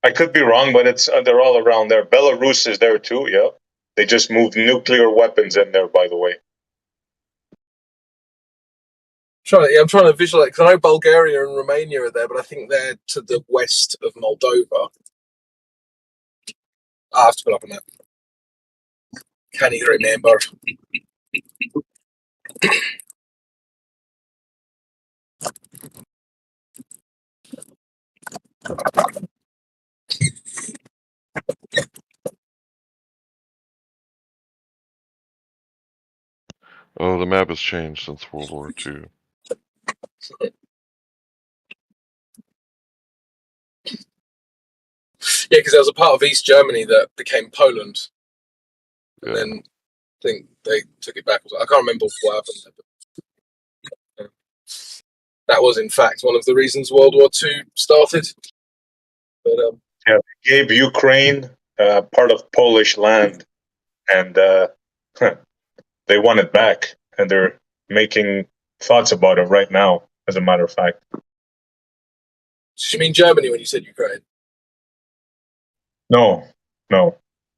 I could be wrong, but it's they're all around there. Belarus is there too. Yeah, they just moved nuclear weapons in there. By the way, I'm trying to visualize because I know Bulgaria and Romania are there, but I think they're to the west of Moldova. I have to put up on that. Can't even remember. Oh, the map has changed since World War II. Yeah, because there was a part of East Germany that became Poland, and then I think they took it back. I can't remember what happened. But that was, in fact, one of the reasons World War II started. But yeah, they gave Ukraine part of Polish land, and they want it back, and they're making thoughts about it right now. As a matter of fact. Did you mean Germany when you said Ukraine? No.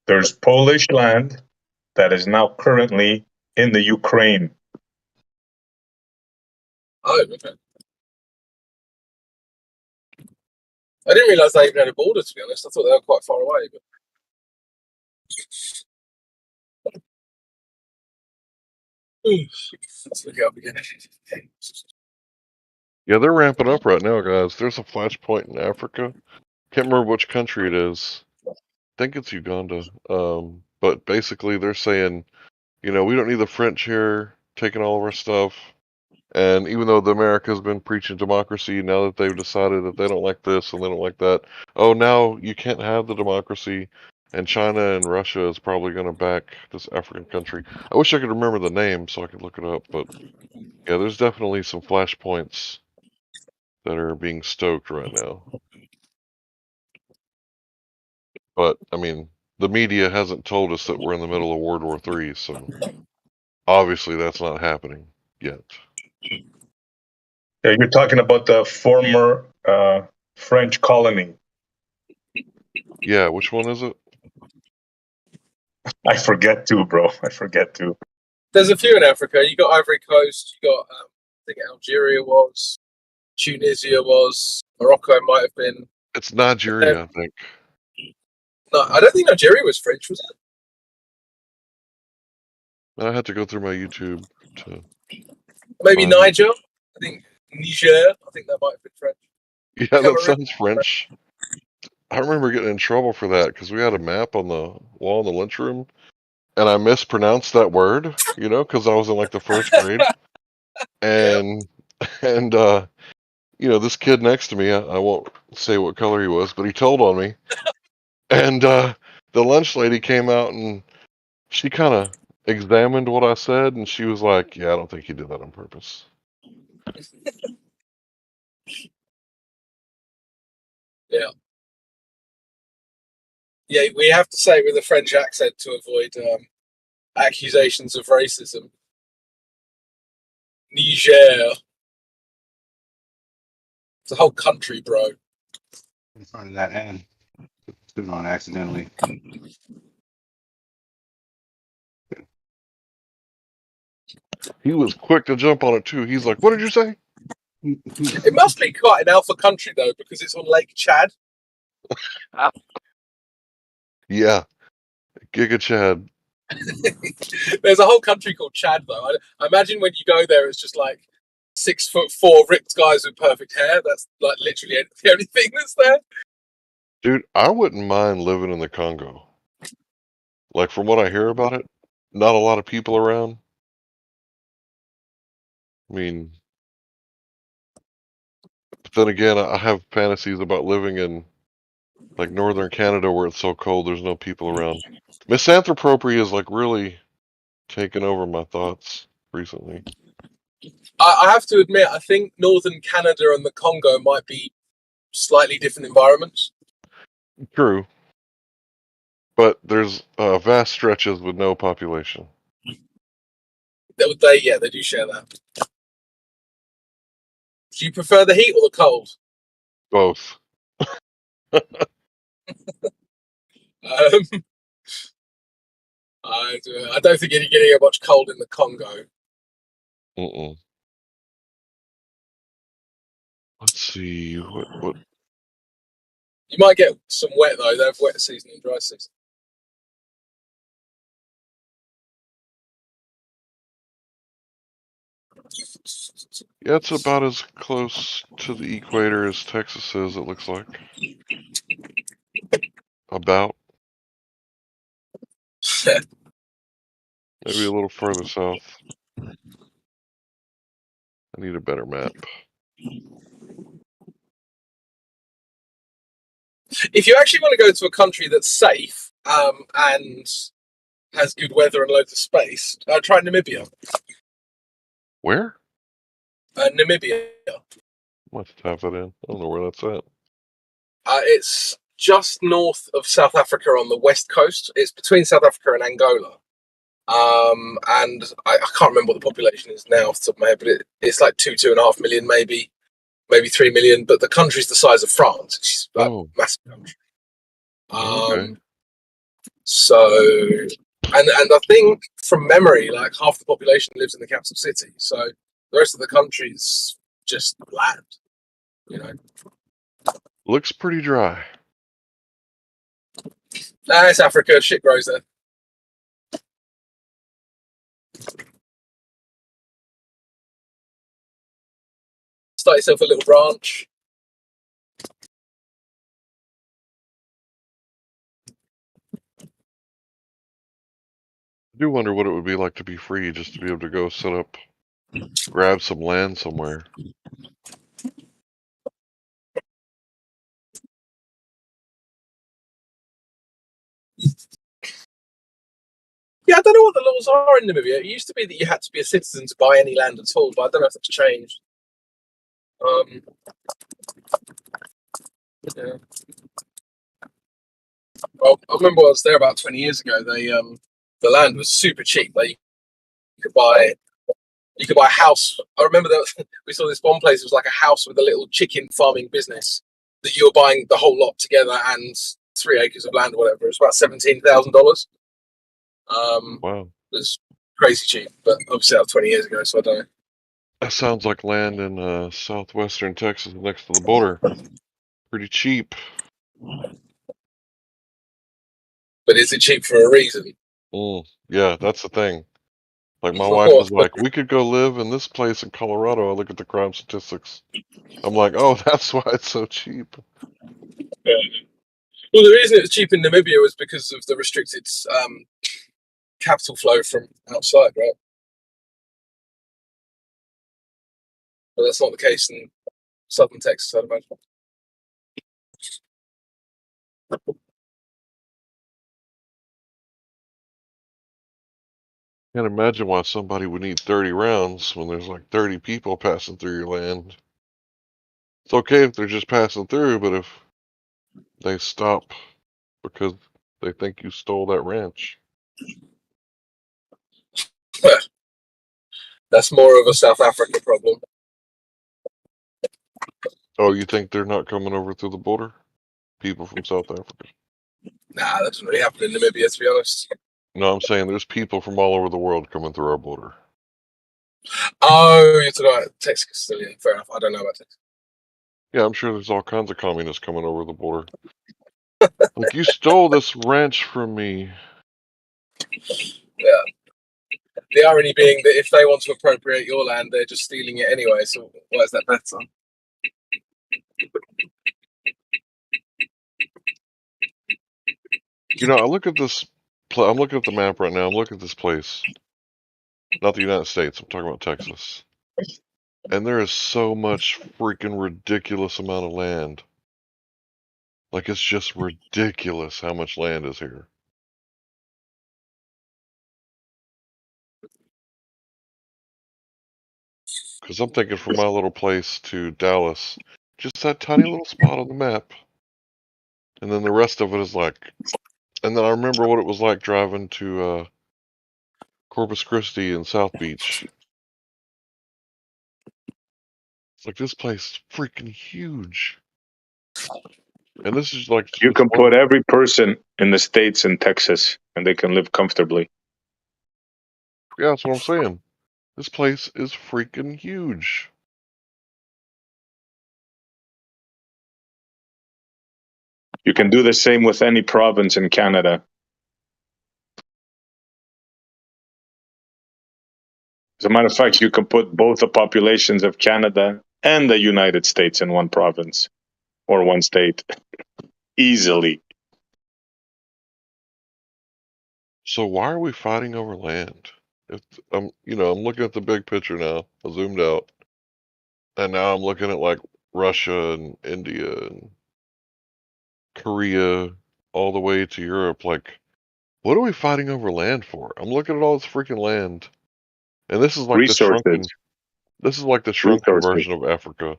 There's Polish land that is now currently in the Ukraine. Oh, okay. I didn't realize they even had a border, to be honest. I thought they were quite far away. But let's look it up again. Yeah, they're ramping up right now, guys. There's a flashpoint in Africa. Can't remember which country it is. I think it's Uganda. But basically they're saying, we don't need the French here taking all of our stuff. And even though the America's been preaching democracy, now that they've decided that they don't like this and they don't like that, now you can't have the democracy. And China and Russia is probably going to back this African country. I wish I could remember the name so I could look it up. But yeah, there's definitely some flashpoints that are being stoked right now. But, I mean, the media hasn't told us that we're in the middle of World War III, so obviously that's not happening yet. Yeah, you're talking about the former French colony. Yeah, which one is it? I forget too, bro. I forget too. There's a few in Africa. You got Ivory Coast. You got, I think Algeria was, Tunisia was, Morocco might have been. It's Nigeria, I think. No, I don't think Nigeria was French, was it? I had to go through my YouTube to. Maybe Niger. I think Niger. I think that might have been French. Yeah, that sounds French. I remember getting in trouble for that because we had a map on the wall in the lunchroom, and I mispronounced that word, because I was in like the first grade, and this kid next to me, I won't say what color he was, but he told on me, and the lunch lady came out and she kind of examined what I said, and she was like, "Yeah, I don't think he did that on purpose." Yeah. Yeah, we have to say with a French accent to avoid accusations of racism. Niger. It's a whole country, bro. In front of that N. Put it on accidentally. He was quick to jump on it too. He's like, "What did you say?" It must be quite an alpha country though, because it's on Lake Chad. Yeah, Giga Chad. There's a whole country called Chad though. I imagine when you go there, it's just like 6'4" ripped guys with perfect hair. That's like literally the only thing that's there. Dude, I wouldn't mind living in the Congo. Like, from what I hear about it, not a lot of people around. I mean, but then again, I have fantasies about living in, like, northern Canada where it's so cold there's no people around. Misanthropy is, like, really taken over my thoughts recently. I have to admit, I think northern Canada and the Congo might be slightly different environments. True. But there's vast stretches with no population. They do share that. Do you prefer the heat or the cold? Both. I don't think you're getting much cold in the Congo. Mm-mm. Let's see what. You might get some wet though. They have wet season and dry season. Yeah, it's about as close to the equator as Texas is, it looks like. About. Maybe a little further south. I need a better map. If you actually want to go to a country that's safe and has good weather and loads of space, try Namibia. Where? Namibia. Let's tap it in. I don't know where that's at. It's just north of South Africa on the west coast. It's between South Africa and Angola. And I can't remember what the population is now off the top of my head, but it's like 2.5 million, maybe 3 million. But the country's the size of France. It's like a massive country. Okay. So, and I think from memory, like half the population lives in the capital city. So the rest of the country is just land, you know. Looks pretty dry. Nah, it's Africa. Shit grows there. Start yourself a little branch. I do wonder what it would be like to be free, just to be able to go set up, grab some land somewhere. Yeah, I don't know what the laws are in Namibia. It used to be that you had to be a citizen to buy any land at all, but I don't know if that's changed. Yeah. Well, I remember I was there about 20 years ago. The land was super cheap. Like you could buy a house. I remember that we saw this one place. It was like a house with a little chicken farming business that you were buying the whole lot together and 3 acres of land or whatever. It was about $17,000. Wow. It was crazy cheap, but obviously that was 20 years ago, so I don't know. That sounds like land in southwestern Texas next to the border. Pretty cheap. But is it cheap for a reason? Yeah, that's the thing. Like, my wife was like, we could go live in this place in Colorado. I look at the crime statistics. I'm like, oh, that's why it's so cheap. Yeah. Well, the reason it was cheap in Namibia was because of the restricted capital flow from outside, right? But that's not the case in southern Texas, I'd imagine. Can't imagine why somebody would need 30 rounds when there's like 30 people passing through your land. It's okay if they're just passing through, but if they stop because they think you stole that ranch. That's more of a South Africa problem. Oh, you think they're not coming over through the border? People from South Africa? Nah, that doesn't really happen in Namibia, to be honest. No, I'm saying there's people from all over the world coming through our border. Oh, you're talking about Texas still, yeah. Fair enough. I don't know about Texas. Yeah, I'm sure there's all kinds of communists coming over the border. Like, you stole this ranch from me. Yeah. The irony being that if they want to appropriate your land, they're just stealing it anyway. So why is that better? You know, I look at this. I'm looking at the map right now. I'm looking at this place. Not the United States. I'm talking about Texas. And there is so much freaking ridiculous amount of land. Like, it's just ridiculous how much land is here. Because I'm thinking from my little place to Dallas, just that tiny little spot on the map. And then the rest of it is like... And then I remember what it was like driving to Corpus Christi and South Beach. It's like, this place is freaking huge. And this is like... You can put every person in the States in Texas, and they can live comfortably. Yeah, that's what I'm saying. This place is freaking huge. You can do the same with any province in Canada. As a matter of fact, you can put both the populations of Canada and the United States in one province or one state easily. So why are we fighting over land? If I'm looking at the big picture now. I zoomed out, and now I'm looking at like Russia and India and Korea, all the way to Europe. Like, what are we fighting over land for? I'm looking at all this freaking land, and this is like the Resources. shrunken. This is like the shrunken Resources. version of Africa.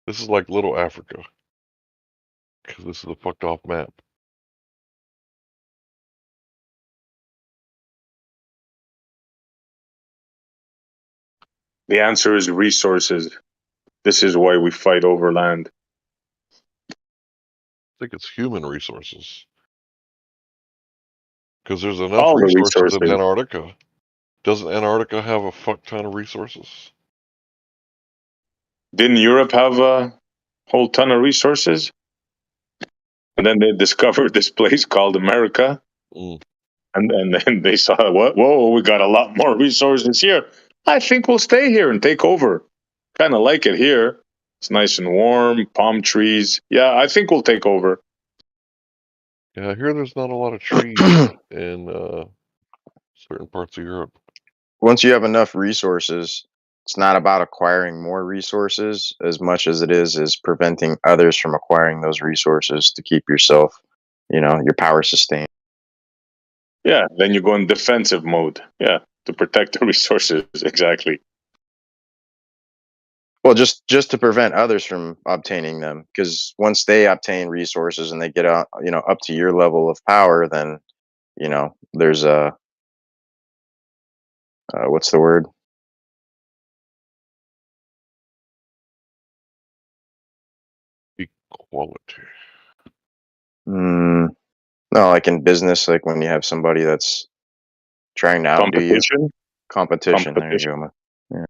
This is like little Africa, because this is a fucked off map. The answer is resources. This is why we fight over land. I think it's human resources. Because there's enough All the resources in resources. Antarctica. Doesn't Antarctica have a fuck ton of resources? Didn't Europe have a whole ton of resources? And then they discovered this place called America. Mm. And then they saw, what? Whoa, we got a lot more resources here. I think we'll stay here and take over. Kind of like it here. It's nice and warm, palm trees. Yeah, I think we'll take over. Yeah, I hear there's not a lot of trees in certain parts of Europe. Once you have enough resources, it's not about acquiring more resources as much as it is preventing others from acquiring those resources to keep yourself, your power sustained. Yeah, then you go in defensive mode. Yeah, to protect the resources. Exactly. Well, just to prevent others from obtaining them, because once they obtain resources and they get out, up to your level of power, then, there's a what's the word? Equality. No, like in business, like when you have somebody that's trying to outdo you. Competition. There you go. Yeah.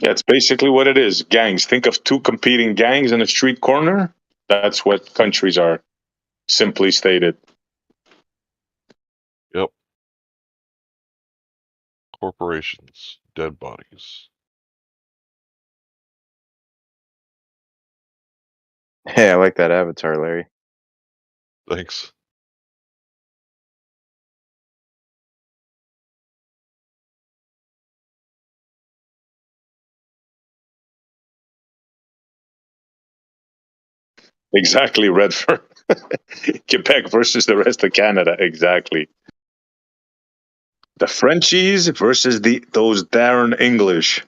Yeah, it's basically what it is. Gangs. Think of two competing gangs in a street corner. That's what countries are, simply stated. Yep. Corporations. Dead bodies. Hey, I like that avatar, Larry. Thanks. Exactly, Redford. Quebec versus the rest of Canada. Exactly. The Frenchies versus those darn English.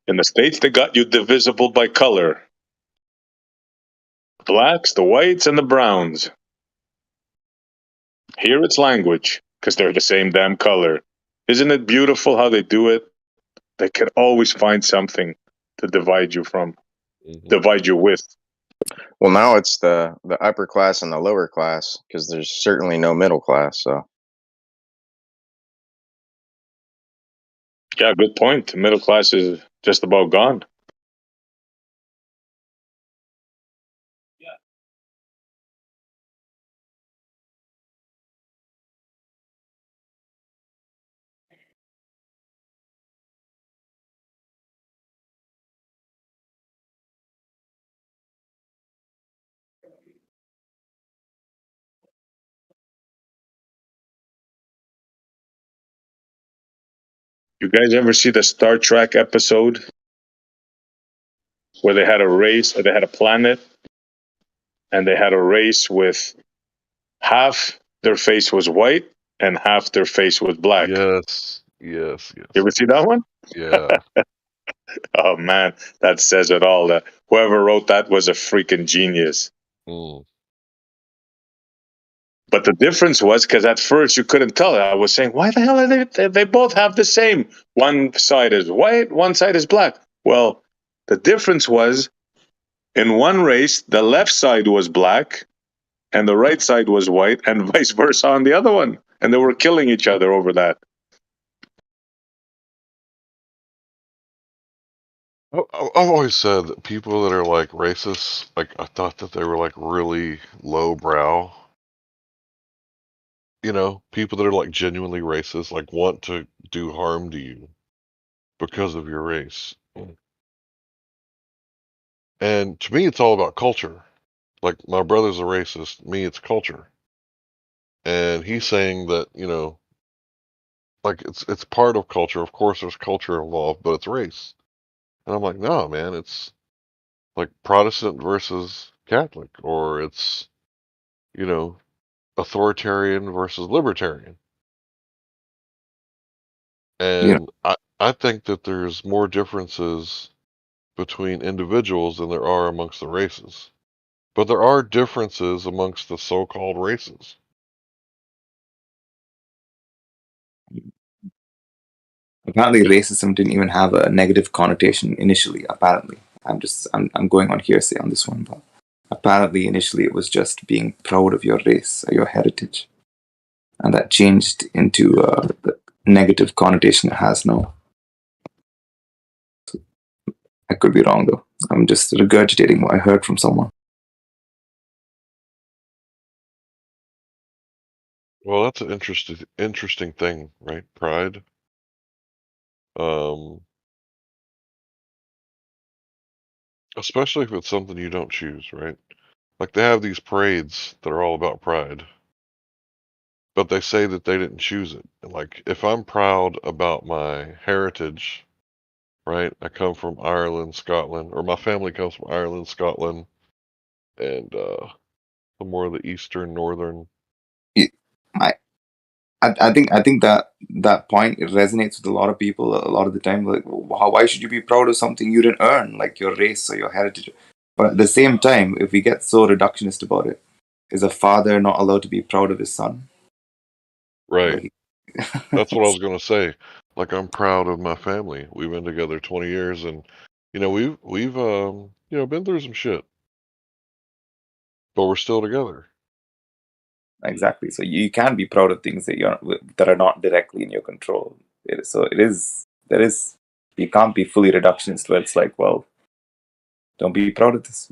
In the States, they got you divisible by color. Blacks, the whites, and the browns. Here it's language because they're the same damn color. Isn't it beautiful how they do it? They can always find something to divide you from, divide you with. Well, now it's the upper class and the lower class because there's certainly no middle class. So Yeah, good point. The middle class is just about gone. You guys ever see the Star Trek episode where they had a race, or they had a planet, and they had a race with half their face was white and half their face was black? Yes. You ever see that one? Yeah. Oh man, that says it all. Whoever wrote that was a freaking genius. But the difference was because at first you couldn't tell. I was saying, why the hell are they both have the same? One side is white, one side is black. Well, the difference was in one race, the left side was black and the right side was white, and vice versa on the other one. And they were killing each other over that. I've always said that people that are like racist, like I thought that they were like really lowbrow. You know, people that are like genuinely racist, like want to do harm to you because of your race. And to me, it's all about culture. Like my brother's a racist. Me, it's culture. And he's saying that, you know, like it's part of culture. Of course, there's culture involved, but it's race. And I'm like, no, man, it's like Protestant versus Catholic, or it's, you know, authoritarian versus libertarian. And I think that there's more differences between individuals than there are amongst the races. But there are differences amongst the so-called races. Apparently, racism didn't even have a negative connotation initially. Apparently, I'm going on hearsay on this one, but apparently initially it was just being proud of your race or your heritage, and that changed into the negative connotation it has now. I could be wrong though. I'm just regurgitating what I heard from someone. Well, that's an interesting thing, right? Pride. Especially if it's something you don't choose, right? Like they have these parades that are all about pride, but they say that they didn't choose it. And like if I'm proud about my heritage, right? I come from Ireland, Scotland, or my family comes from Ireland, Scotland, and more of the eastern, northern. I think that point, it resonates with a lot of people a lot of the time. Like, why should you be proud of something you didn't earn, like your race or your heritage? But at the same time, if we get so reductionist about it, is a father not allowed to be proud of his son? Right. That's what I was gonna say. Like I'm proud of my family. We've been together 20 years, and you know we've you know been through some shit, but we're still together. Exactly. So you can be proud of things that are not directly in your control. There is you can't be fully reductionist where it's like, well, don't be proud of this.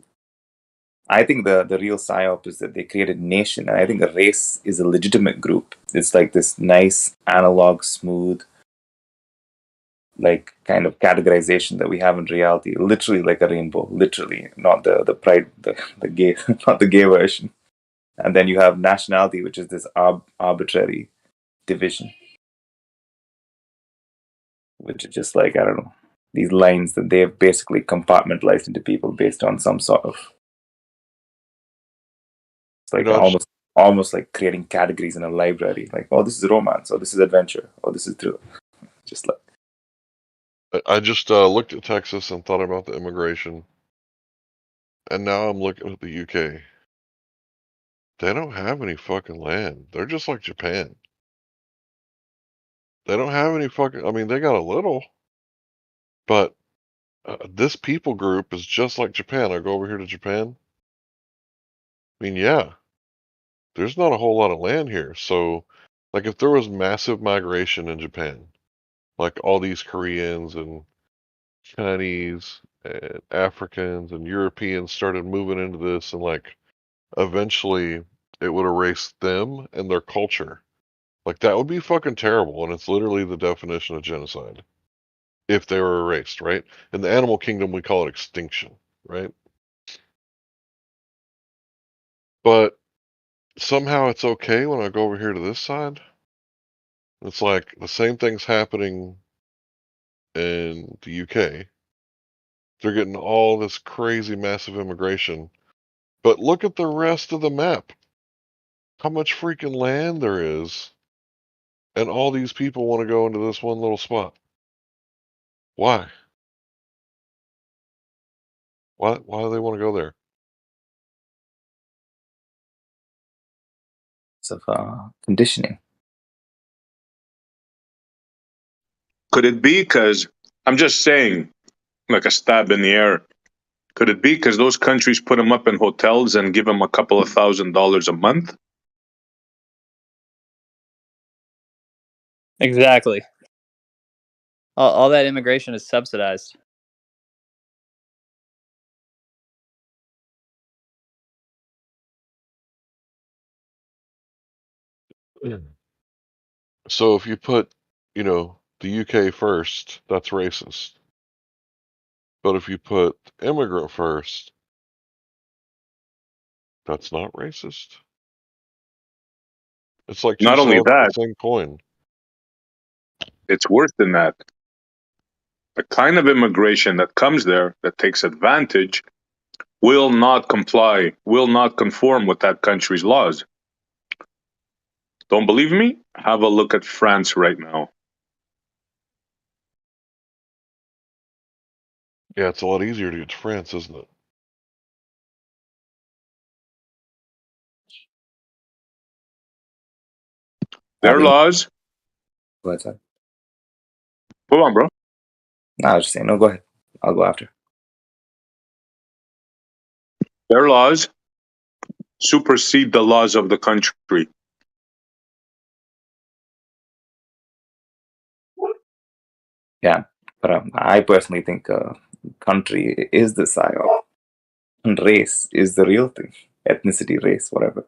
I think the real psyop is that they created nation, and I think a race is a legitimate group. It's like this nice analog, smooth, like kind of categorization that we have in reality. Literally like a rainbow. Literally, not the pride, the gay, not the gay version. And then you have nationality, which is this arbitrary division, which is just like, I don't know, these lines that they've basically compartmentalized into people based on some sort of, it's like almost like creating categories in a library. Like, oh, this is romance, or this is adventure, or this is thriller. Just like, I just looked at Texas and thought about the immigration, and now I'm looking at the UK. They don't have any fucking land. They're just like Japan. They don't have any fucking. I mean, they got a little, but this people group is just like Japan. I go over here to Japan. I mean, yeah, there's not a whole lot of land here. So, like, if there was massive migration in Japan, like all these Koreans and Chinese and Africans and Europeans started moving into this, and like eventually it would erase them and their culture. Like, that would be fucking terrible, and it's literally the definition of genocide. If they were erased, right? In the animal kingdom, we call it extinction, right? But somehow it's okay when I go over here to this side. It's like the same thing's happening in the UK. They're getting all this crazy massive immigration. But look at the rest of the map. How much freaking land there is. And all these people want to go into this one little spot. Why? Why do they want to go there? It's of conditioning. Could it be because, I'm just saying, like a stab in the air, could it be because those countries put them up in hotels and give them a couple of $1,000s a month? Exactly. All that immigration is subsidized. So if you put, the UK first, that's racist. But if you put immigrant first, that's not racist. It's like two Not only sides of that, the same coin. it's worse than that. The kind of immigration that comes there that takes advantage will not comply, will not conform with that country's laws. Don't believe me? Have a look at France right now. Yeah, it's a lot easier to get to France, isn't it? Their laws. Go ahead, sorry. Hold on, bro. No, I was just saying, no, go ahead. I'll go after. Their laws supersede the laws of the country. Yeah, but I personally think country is the psyop, and race is the real thing. Ethnicity, race, whatever.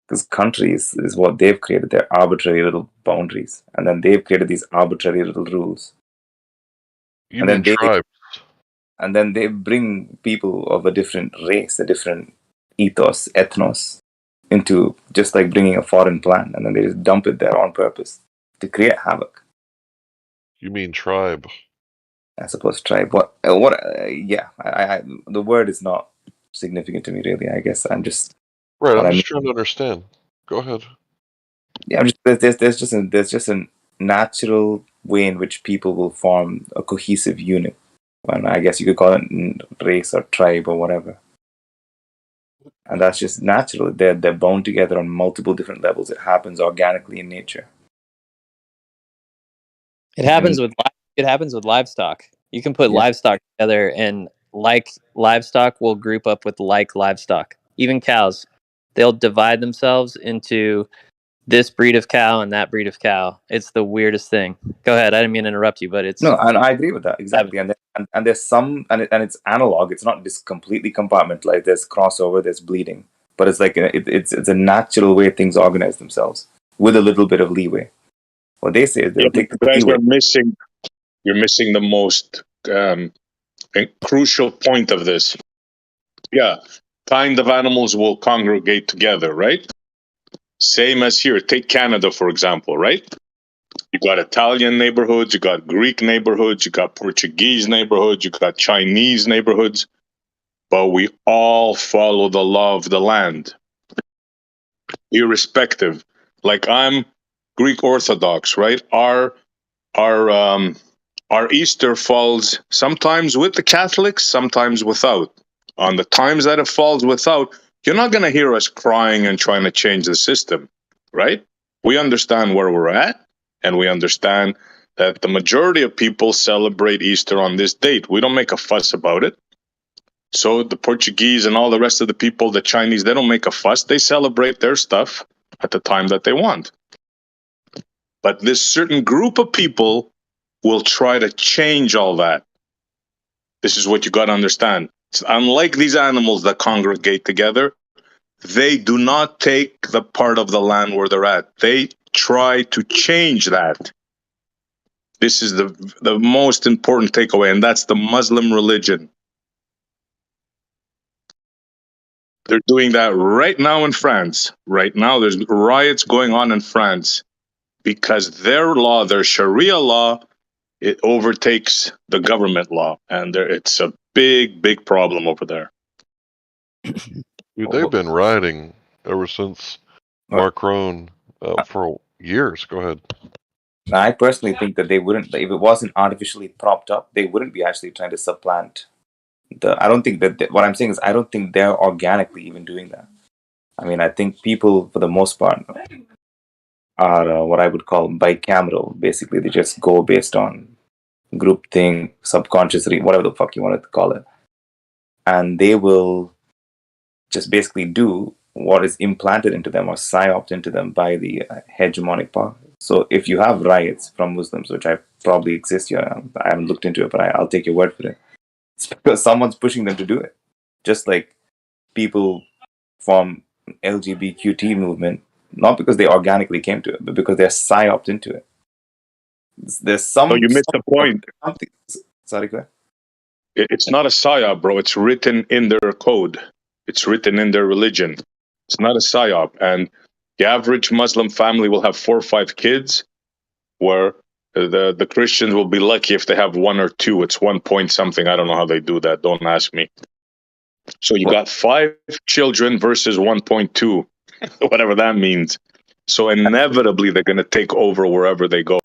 Because country is what they've created, their arbitrary little boundaries, and then they've created these arbitrary little rules. You mean tribes? And then they bring people of a different race, a different ethos, ethnos, into just like bringing a foreign plant, and then they just dump it there on purpose to create havoc. You mean tribe? I suppose tribe. Yeah, I the word is not significant to me really. I guess I'm just right. I'm just trying to understand. Go ahead. Yeah, there's just a natural way in which people will form a cohesive unit. And I guess you could call it race or tribe or whatever. And that's just natural. They're bound together on multiple different levels. It happens organically in nature. It happens with livestock. You can put livestock together, and like livestock will group up with like livestock. Even cows, they'll divide themselves into this breed of cow and that breed of cow. It's the weirdest thing. Go ahead. I didn't mean to interrupt you, but it's no, and I agree with that exactly. And there's some, and it's analog. It's not just completely compartmentalized. There's crossover. There's bleeding, but it's like it's a natural way things organize themselves with a little bit of leeway. What they say is they'll take the guys leeway. You're missing the most crucial point of this. Yeah, kind of animals will congregate together, right? Same as here. Take Canada, for example, right? You got Italian neighborhoods, you got Greek neighborhoods, you got Portuguese neighborhoods, you got Chinese neighborhoods, but we all follow the law of the land, irrespective. Like, I'm Greek Orthodox, right? Our Easter falls sometimes with the Catholics, sometimes without. On the times that it falls without, You're not going to hear us crying and trying to change the system, right? We understand where we're at, and we understand that the majority of people celebrate Easter on this date. We don't make a fuss about it. So the Portuguese and all the rest of the people, the Chinese, they don't make a fuss. They celebrate their stuff at the time that they want. But this certain group of people will try to change all that. This is what you got to understand. It's unlike these animals that congregate together, they do not take the part of the land where they're at. They try to change that. This is the most important takeaway, and that's the Muslim religion. They're doing that right now in France. Right now, there's riots going on in France because their law, their Sharia law, it overtakes the government law, and it's a big, big problem over there. Dude, they've been rioting ever since Macron for years. Go ahead. I personally think that they wouldn't, if it wasn't artificially propped up, they wouldn't be actually trying to supplant I don't think that, what I'm saying is, I don't think they're organically even doing that. I mean, I think people, for the most part, are what I would call bicameral. Basically, they just go based on groupthink, subconsciously, whatever the fuck you wanted to call it. And they will just basically do what is implanted into them or psyoped into them by the hegemonic power. So if you have riots from Muslims, which I probably exist here, I haven't looked into it, but I'll take your word for it. It's because someone's pushing them to do it. Just like people from LGBTQ movement, not because they organically came to it, but because they're psyoped into it. There's some. So you missed the point. Sorry, go ahead. It's not a psyop, bro. It's written in their code. It's written in their religion. It's not a psyop. And the average Muslim family will have 4 or 5 kids, where the Christians will be lucky if they have 1 or 2. It's 1 point something. I don't know how they do that. Don't ask me. So you got 5 children versus 1.2, whatever that means. So inevitably they're going to take over wherever they go.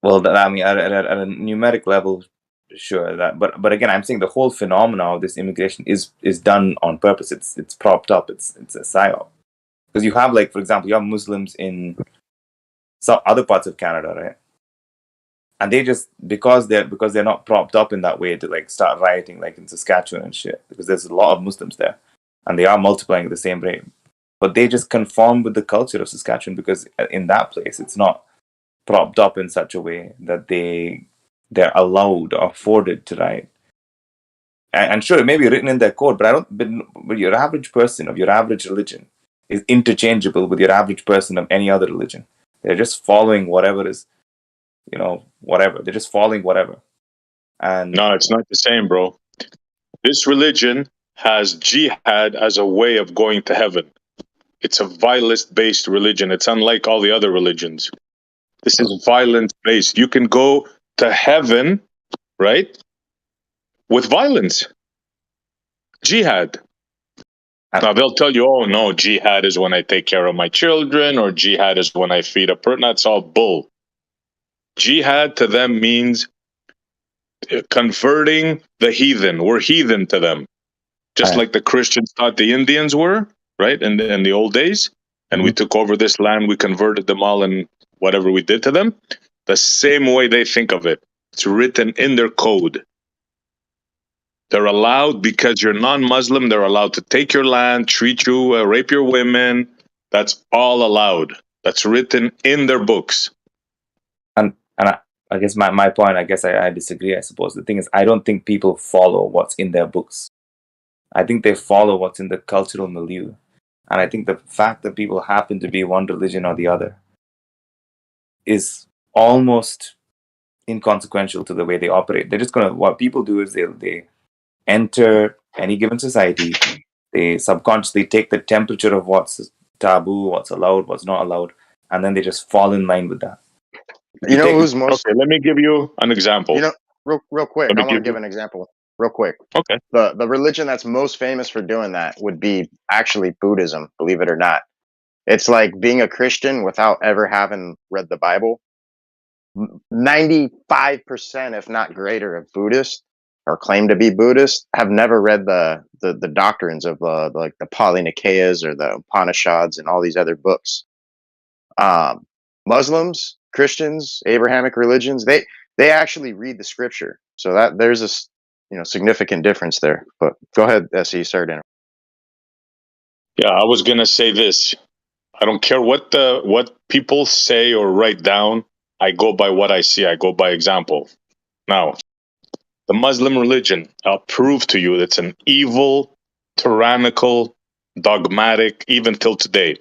Well, I mean, at a numeric level, sure. But again, I'm saying the whole phenomena of this immigration is done on purpose. It's propped up. It's a psyop. Because you have, like, for example, you have Muslims in some other parts of Canada, right? And they just, because they're not propped up in that way to, like, start rioting, like in Saskatchewan and shit, because there's a lot of Muslims there and they are multiplying at the same rate, but they just conform with the culture of Saskatchewan, because in that place it's not propped up in such a way that they're allowed or afforded to riot. And sure, it may be written in their code, but your average person of your average religion is interchangeable with your average person of any other religion. They're just following whatever is, whatever. They're just following whatever. And no, it's not the same, bro. This religion has jihad as a way of going to heaven. It's a violence-based religion. It's unlike all the other religions. This is violence-based. You can go to heaven, right, with violence. Jihad. Now, they'll tell you, oh, no, jihad is when I take care of my children, or jihad is when I feed a person. That's all bull. Jihad to them means converting the heathen. We're heathen to them. Just like the Christians thought the Indians were, right, in the old days. And we took over this land, we converted them all, and whatever we did to them, the same way they think of it. It's written in their code. They're allowed, because you're non-Muslim, they're allowed to take your land, treat you, rape your women. That's all allowed. That's written in their books. And I guess my point, I disagree, I suppose. The thing is, I don't think people follow what's in their books. I think they follow what's in the cultural milieu. And I think the fact that people happen to be one religion or the other is almost inconsequential to the way they operate. They're just what people do is they enter any given society, they subconsciously take the temperature of what's taboo, what's allowed, what's not allowed, and then they just fall in line with that. You know who's most... Okay, let me give you an example. You know, real quick, I want to give an example. Real quick. Okay. The religion that's most famous for doing that would be actually Buddhism, believe it or not. It's like being a Christian without ever having read the Bible. 95%, if not greater, of Buddhists or claim to be Buddhist have never read the doctrines of like the Pali Nikayas or the Upanishads and all these other books. Muslims, Christians, Abrahamic religions, they actually read the scripture. So that there's a significant difference there. But go ahead, SE, start in. Yeah, I was gonna say this. I don't care what people say or write down. I go by what I see. I go by example. Now, the Muslim religion, I'll prove to you it's an evil, tyrannical, dogmatic, even till today.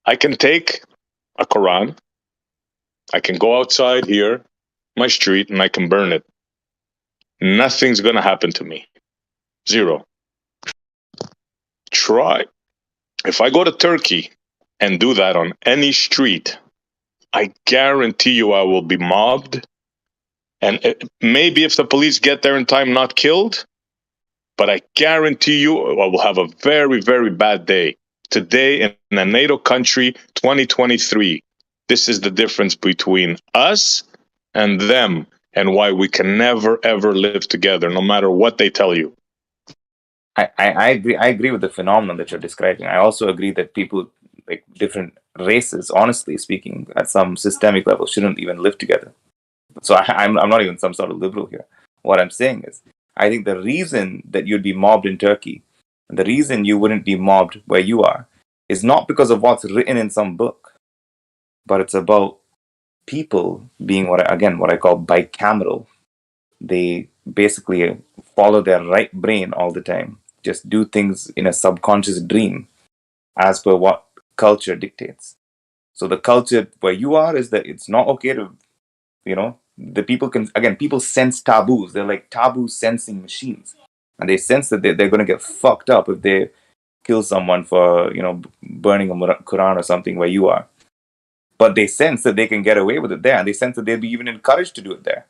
I can take a Quran, I can go outside here, my street, and I can burn it. Nothing's gonna happen to me. Zero. Try. If I go to Turkey and do that on any street, I guarantee you I will be mobbed. And maybe if the police get there in time, not killed, but I guarantee you I will have a very, very bad day. Today in a NATO country, 2023, this is the difference between us and them, and why we can never, ever live together, no matter what they tell you. I agree with the phenomenon that you're describing. I also agree that people, like different races, honestly speaking, at some systemic level, shouldn't even live together. So I'm not even some sort of liberal here. What I'm saying is, I think the reason that you'd be mobbed in Turkey, and the reason you wouldn't be mobbed where you are, is not because of what's written in some book, but it's about people being what I call bicameral. They basically follow their right brain all the time, just do things in a subconscious dream as per what culture dictates. So the culture where you are is that it's not okay to, the people sense taboos. They're like taboo sensing machines. And they sense that they're going to get fucked up if they kill someone for, burning a Quran or something where you are. But they sense that they can get away with it there. And they sense that they'll be even encouraged to do it there.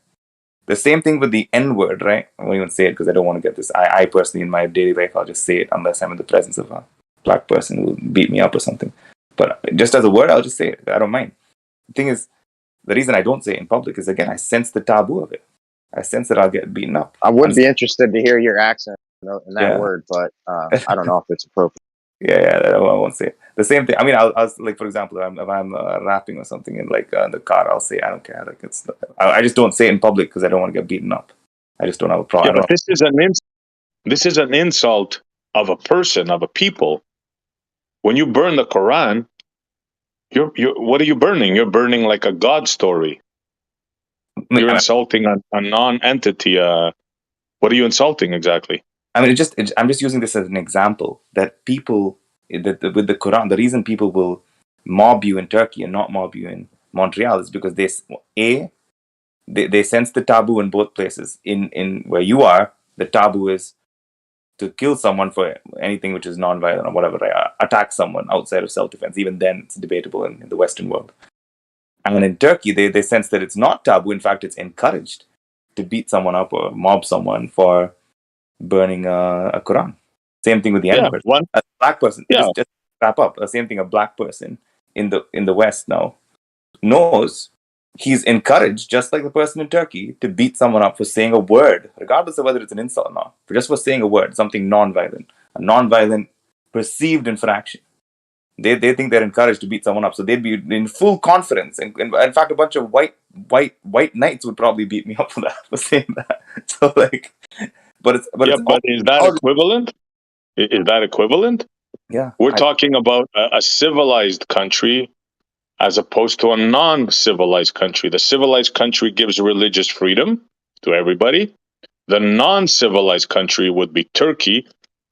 The same thing with the N word, right? I won't even say it because I don't want to get this. I personally, in my daily life, I'll just say it unless I'm in the presence of a black person who will beat me up or something. But just as a word, I'll just say it. I don't mind. The thing is, the reason I don't say it in public is, again, I sense the taboo of it. I sense that I'll get beaten up. I would be interested to hear your accent in that word, but I don't know if it's appropriate. Yeah, I won't say it. The same thing. I mean, I'll like, for example, if I'm rapping or something in in the car, I'll say I don't care. Like I just don't say it in public because I don't want to get beaten up. I just don't have a problem. Yeah, but this is an insult of a person, of a people. When you burn the Quran, you're what are you burning? You're burning like a God story. You're insulting a non-entity. What are you insulting exactly? I mean, I'm just using this as an example that people with the Quran, the reason people will mob you in Turkey and not mob you in Montreal is because they sense the taboo in both places. In where you are, the taboo is to kill someone for anything which is non-violent or whatever, right? Attack someone outside of self-defense. Even then, it's debatable in the Western world. And in Turkey, they sense that it's not taboo. In fact, it's encouraged to beat someone up or mob someone for burning a Quran. Same thing with the N-word. A black person, just wrap up. Same thing, a black person in the West now knows he's encouraged, just like the person in Turkey, to beat someone up for saying a word, regardless of whether it's an insult or not, just for saying a word, something non-violent, a non-violent perceived infraction. They think they're encouraged to beat someone up, so they'd be in full confidence. And in fact, a bunch of white knights would probably beat me up for that, for saying that. So but is that equivalent? Is that equivalent? Yeah, we're talking about a civilized country as opposed to a non-civilized country. The civilized country gives religious freedom to everybody. The non-civilized country would be Turkey.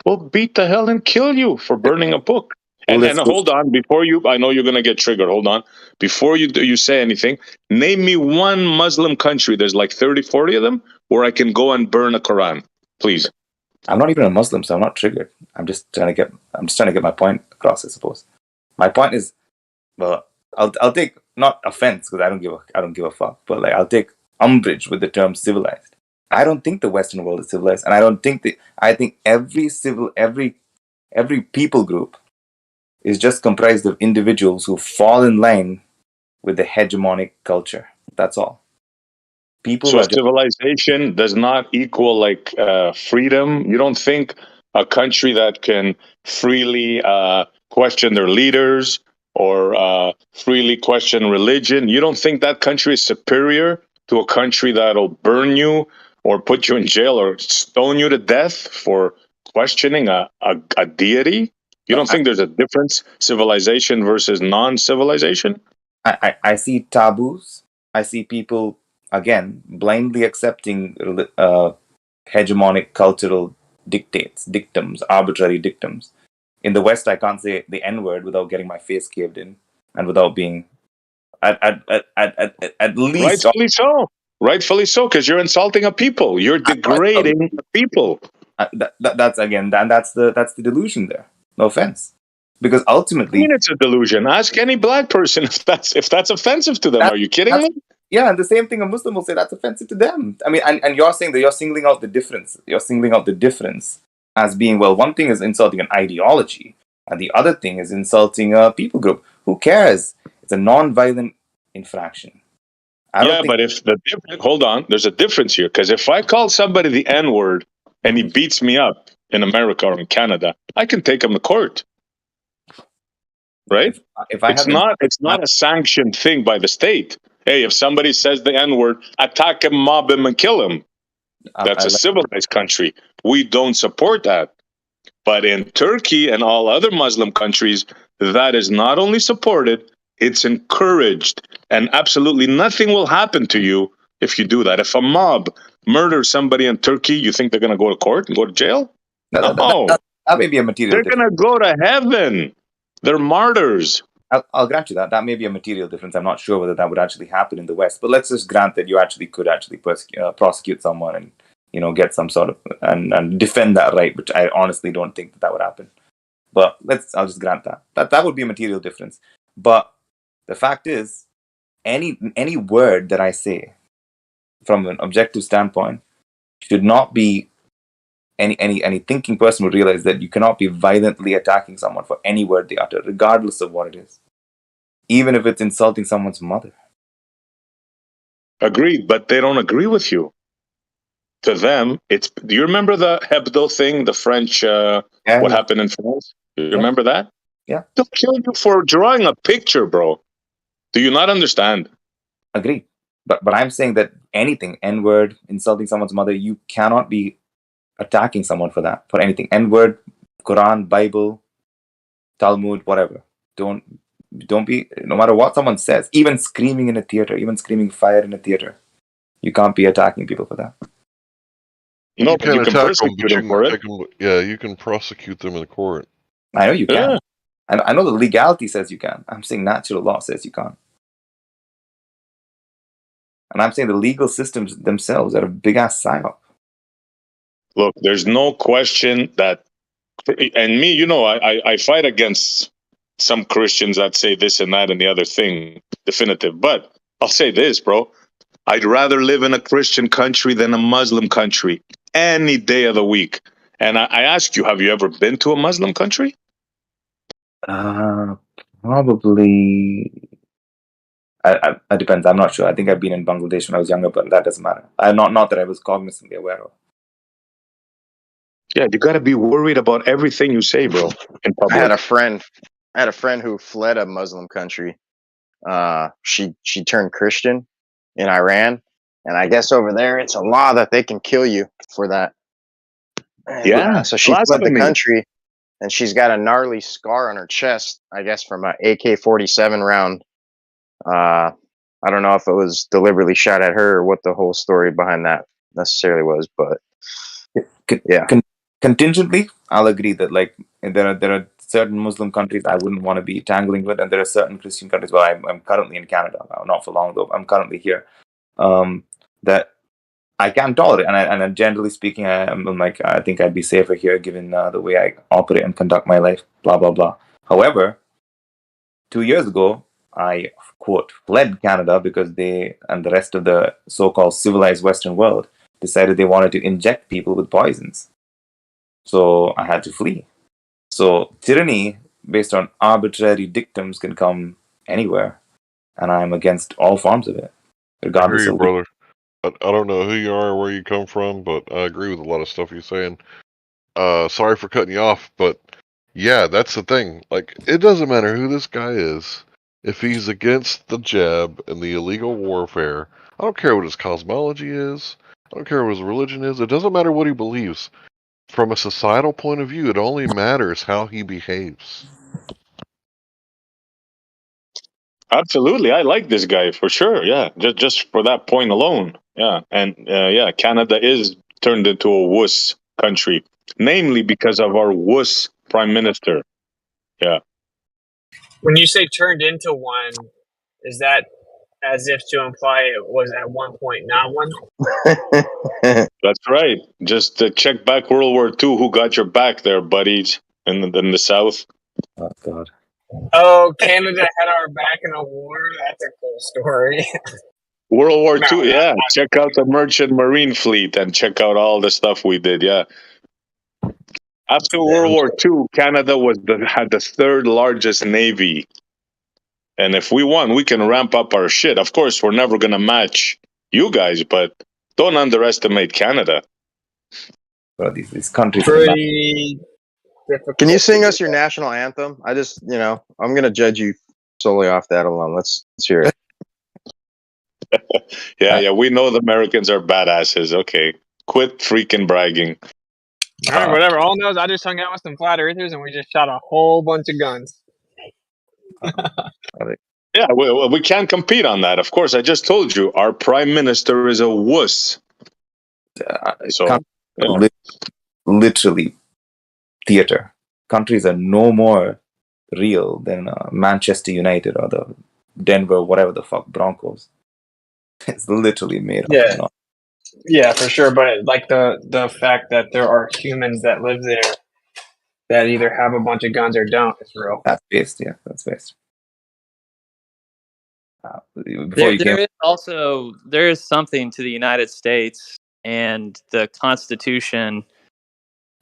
Will beat the hell and kill you for burning a book. And hold on, before I know you're going to get triggered. Hold on. Before you say anything, name me one Muslim country. There's like 30, 40 of them where I can go and burn a Quran. Please. I'm not even a Muslim, so I'm not triggered. I'm just trying to get my point across, I suppose. My point is, well, I'll take not offense because I don't give a fuck, but like I'll take umbrage with the term civilized. I don't think the Western world is civilized, and I think every people group is just comprised of individuals who fall in line with the hegemonic culture. That's all. People So are just civilization does not equal like freedom. You don't think a country that can freely question their leaders or freely question religion, you don't think that country is superior to a country that'll burn you or put you in jail or stone you to death for questioning a deity? You don't think there's a difference, civilization versus non-civilization? I see taboos. I see people again blindly accepting hegemonic cultural dictums, arbitrary dictums. In the West, I can't say the N word without getting my face caved in and without being at least Rightfully so. Rightfully so, because you're insulting a people. You're degrading a people. That's again, that's the delusion there. No offense, because I ultimately, mean, it's a delusion. Ask any black person if that's offensive to them. Are you kidding me? yeah, and the same thing a Muslim will say that's offensive to them. I mean, and you're saying that you're singling out the difference. You're singling out the difference as being, well, one thing is insulting an ideology, and the other thing is insulting a people group. Who cares? It's a non-violent infraction. But if hold on, there's a difference here. Because if I call somebody the N word and he beats me up in America or in Canada, I can take him to court. Right? It's not a sanctioned thing by the state. Hey, if somebody says the N word, attack him, mob him, and kill him. That's a civilized country. We don't support that. But in Turkey and all other Muslim countries, that is not only supported, it's encouraged. And absolutely nothing will happen to you if you do that. If a mob murders somebody in Turkey, you think they're going to go to court and go to jail? No. That may be a material difference. They're going to go to heaven. They're martyrs. I'll grant you that. That may be a material difference. I'm not sure whether that would actually happen in the West. But let's just grant that you actually could actually prosecute someone and, get some sort of and defend that right, which I honestly don't think that would happen. But I'll just grant that would be a material difference. But the fact is, any word that I say from an objective standpoint should not be any thinking person would realize that you cannot be violently attacking someone for any word they utter, regardless of what it is, even if it's insulting someone's mother. Agreed, but they don't agree with you. To them, do you remember the Hebdo thing, the French, what happened in France? You remember that? Yeah. They'll kill you for drawing a picture, bro. Do you not understand? Agreed. But I'm saying that anything, N-word, insulting someone's mother, you cannot be attacking someone for that, for anything. N-word, Quran, Bible, Talmud, whatever. Don't be, no matter what someone says, even screaming in a theater, even screaming fire in a theater, you can't be attacking people for that. No, you but you can attack persecute them, them for it. Yeah, you can prosecute them in court. I know you can. I know the legality says you can. I'm saying natural law says you can't. And I'm saying the legal systems themselves are a big-ass psyop. Look, there's no question that, and me, I fight against some Christians that say this and that and the other thing, definitive. But I'll say this, bro. I'd rather live in a Christian country than a Muslim country any day of the week. And I ask you, have you ever been to a Muslim country? Probably. It depends. I'm not sure. I think I've been in Bangladesh when I was younger, but that doesn't matter. Not that I was cognizantly aware of. Yeah, you got to be worried about everything you say, bro. In public. I had a friend who fled a Muslim country. She turned Christian in Iran, and I guess over there it's a law that they can kill you for that. Yeah. So she fled the country, and she's got a gnarly scar on her chest, I guess from an AK-47 round. I don't know if it was deliberately shot at her or what the whole story behind that necessarily was, but yeah. Contingently, I'll agree that there are certain Muslim countries I wouldn't want to be tangling with, and there are certain Christian countries. Well, I'm currently in Canada, not for long though. I'm currently here. That I can tolerate, and generally speaking, I think I'd be safer here given the way I operate and conduct my life. Blah blah blah. However, 2 years ago, I quote fled Canada because they and the rest of the so-called civilized Western world decided they wanted to inject people with poisons. So I had to flee. So tyranny based on arbitrary dictums can come anywhere, and I'm against all forms of it, regardless I hear you, of brother. I don't know who you are or where you come from, but I agree with a lot of stuff you're saying. Sorry for cutting you off, but yeah, that's the thing. Like, it doesn't matter who this guy is. If he's against the jab and the illegal warfare, I don't care what his cosmology is. I don't care what his religion is. It doesn't matter what he believes. From a societal point of view, it only matters how he behaves. Absolutely, I like this guy for sure. Yeah, just for that point alone. Yeah, and yeah, Canada is turned into a wuss country, namely because of our wuss prime minister. Yeah. When you say turned into one, is that as if to imply it was at one point not one? That's right. Just check back World War II. Who got your back there, buddies, in the South? Oh God. Oh, Canada had our back in a war. That's a cool story. World War II. Yeah, check out the Merchant Marine Fleet and check out all the stuff we did. Yeah. After World War II, Canada had the third largest navy. And if we won, we can ramp up our shit. Of course, we're never going to match you guys, but don't underestimate Canada. Well, these countries. Pretty difficult. Can you sing us your national anthem? I'm going to judge you solely off that alone. Let's hear it. Yeah, we know the Americans are badasses. Okay, quit freaking bragging. All right, whatever. All knows I just hung out with some flat earthers and we just shot a whole bunch of guns. Yeah, we can't compete on that. Of course, I just told you our prime minister is a wuss. So, literally, theater. Countries are no more real than Manchester United or the Denver, whatever the fuck, Broncos. It's literally made up. Yeah, for sure. But like the fact that there are humans that live there that either have a bunch of guns or don't is real. That's based, yeah. That's based. There is something to the United States and the Constitution,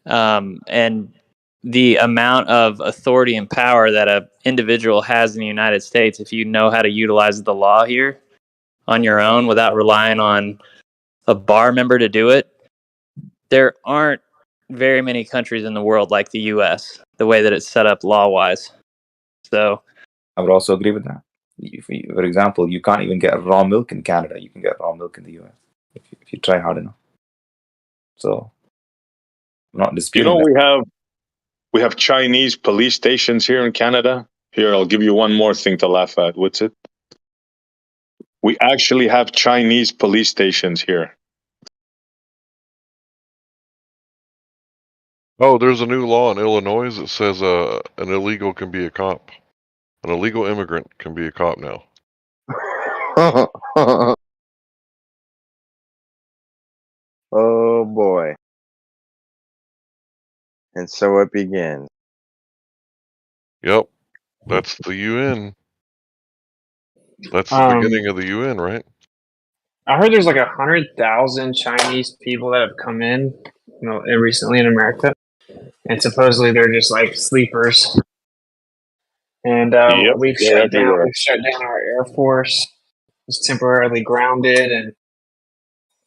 and the amount of authority and power that an individual has in the United States if you know how to utilize the law here on your own without relying on a bar member to do it. There aren't very many countries in the world like the U.S., the way that it's set up law-wise. So I would also agree with that. For example, you can't even get raw milk in Canada. You can get raw milk in the U.S. if you try hard enough. So I'm not disputing that. we have Chinese police stations here in Canada. Here, I'll give you one more thing to laugh at. What's it? We actually have Chinese police stations here. Oh, there's a new law in Illinois that says an illegal can be a cop. An illegal immigrant can be a cop now. Oh boy. And so it begins. Yep. That's the UN. That's the beginning of the UN, right? I heard there's like 100,000 Chinese people that have come in, recently in America, and supposedly they're just like sleepers. And we've shut down our Air Force. It's temporarily grounded, and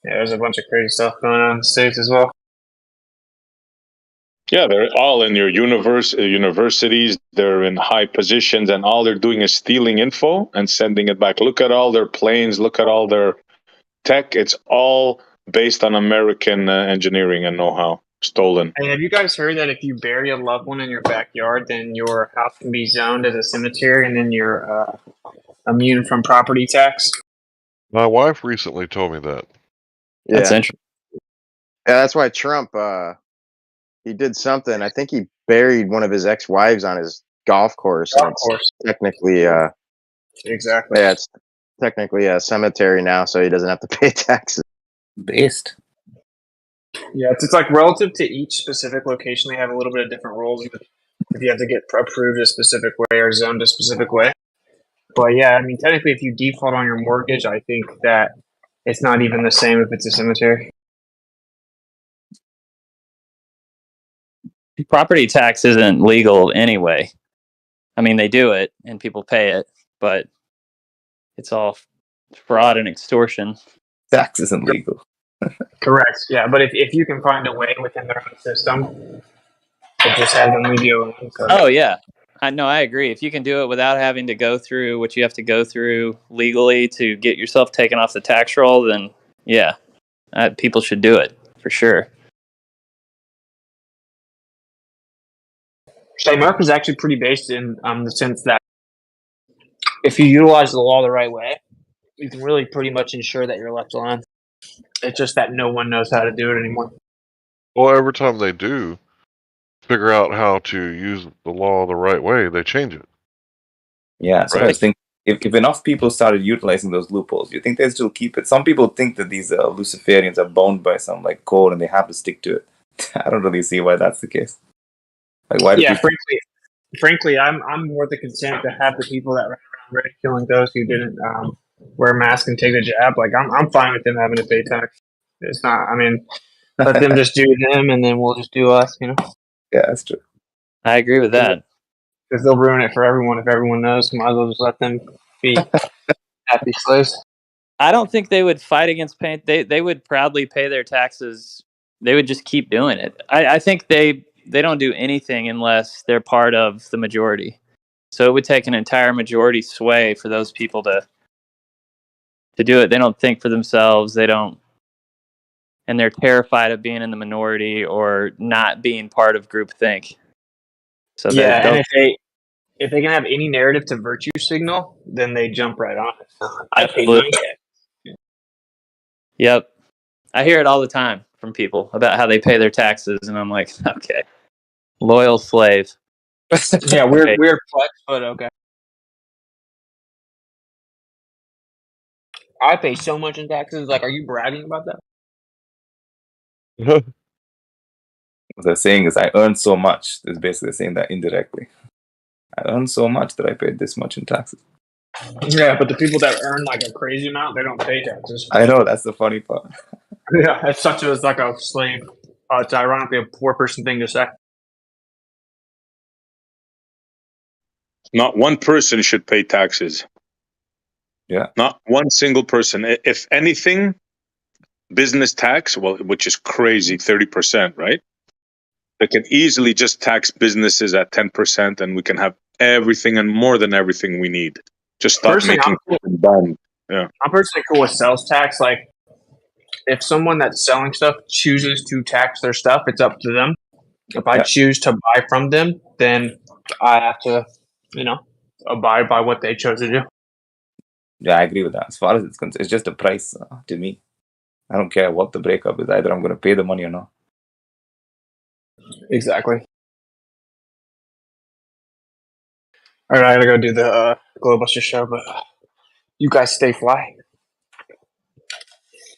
there's a bunch of crazy stuff going on in the States as well. Yeah, they're all in your universities. They're in high positions, and all they're doing is stealing info and sending it back. Look at all their planes. Look at all their tech. It's all based on American engineering and know-how. Stolen. Hey, have you guys heard that if you bury a loved one in your backyard, then your house can be zoned as a cemetery, and then you're immune from property tax? My wife recently told me that. Yeah. That's interesting. Yeah, that's why Trump he did something. I think he buried one of his ex-wives on his golf course. Technically exactly. Yeah, it's technically a cemetery now, so he doesn't have to pay taxes. Based. Yeah, it's like relative to each specific location, they have a little bit of different rules. If you have to get approved a specific way or zoned a specific way. But yeah, I mean, technically, if you default on your mortgage, I think that it's not even the same if it's a cemetery. Property tax isn't legal anyway. I mean, they do it and people pay it, but it's all fraud and extortion. tax isn't legal. Correct. Yeah, but if you can find a way within their own system to just have them leave you alone. So. Oh yeah, I agree. If you can do it without having to go through what you have to go through legally to get yourself taken off the tax roll, then yeah, people should do it for sure. So America's actually pretty based in the sense that if you utilize the law the right way, you can really pretty much ensure that you're left alone. It's just that no one knows how to do it anymore. Well, every time they do figure out how to use the law the right way, they change it. Yeah, so I Right. was thinking, if enough people started utilizing those loopholes, do you think they still keep it? Some people think that these Luciferians are bound by some like code and they have to stick to it. I don't really see why that's the case. Like, why do Yeah, people? frankly, I'm more than content to have the people that ran around ridiculing those who didn't wear a mask and take the jab. Like I'm fine with them having to pay tax. It's not. I mean, let them just do them, and then we'll just do us. You know. Yeah, that's true. I agree with that. Because they'll ruin it for everyone if everyone knows. Might as well just let them be happy slaves. I don't think they would fight against paying. They would proudly pay their taxes. They would just keep doing it. I think they don't do anything unless they're part of the majority. So it would take an entire majority sway for those people to do it. They don't think for themselves. They don't, and they're terrified of being in the minority or not being part of groupthink. So yeah, and if they can have any narrative to virtue signal, then they jump right on it. I pay my tax. Yep. I hear it all the time from people about how they pay their taxes, and I'm like, okay, loyal slave. Yeah, weird flex, but okay. I pay so much in taxes. Like, are you bragging about that? What they're saying is, I earn so much. They're basically saying that indirectly. I earn so much that I paid this much in taxes. Yeah, but the people that earn like a crazy amount, they don't pay taxes. I know, that's the funny part. Yeah, it's like a slave. It's ironically a poor person thing to say. Not one person should pay taxes. Yeah. Not one single person. If anything, business tax, well, which is crazy, 30%, right? They can easily just tax businesses at 10%, and we can have everything and more than everything we need. Just stop Personally, making it done. Yeah. I'm personally cool with sales tax. Like, if someone that's selling stuff chooses to tax their stuff, it's up to them. If I choose to buy from them, then I have to, abide by what they chose to do. Yeah, I agree with that. As far as it's concerned, it's just a price to me. I don't care what the breakup is. Either I'm going to pay the money or not. Exactly. All right, I gotta go do the Globuster show, but you guys stay fly.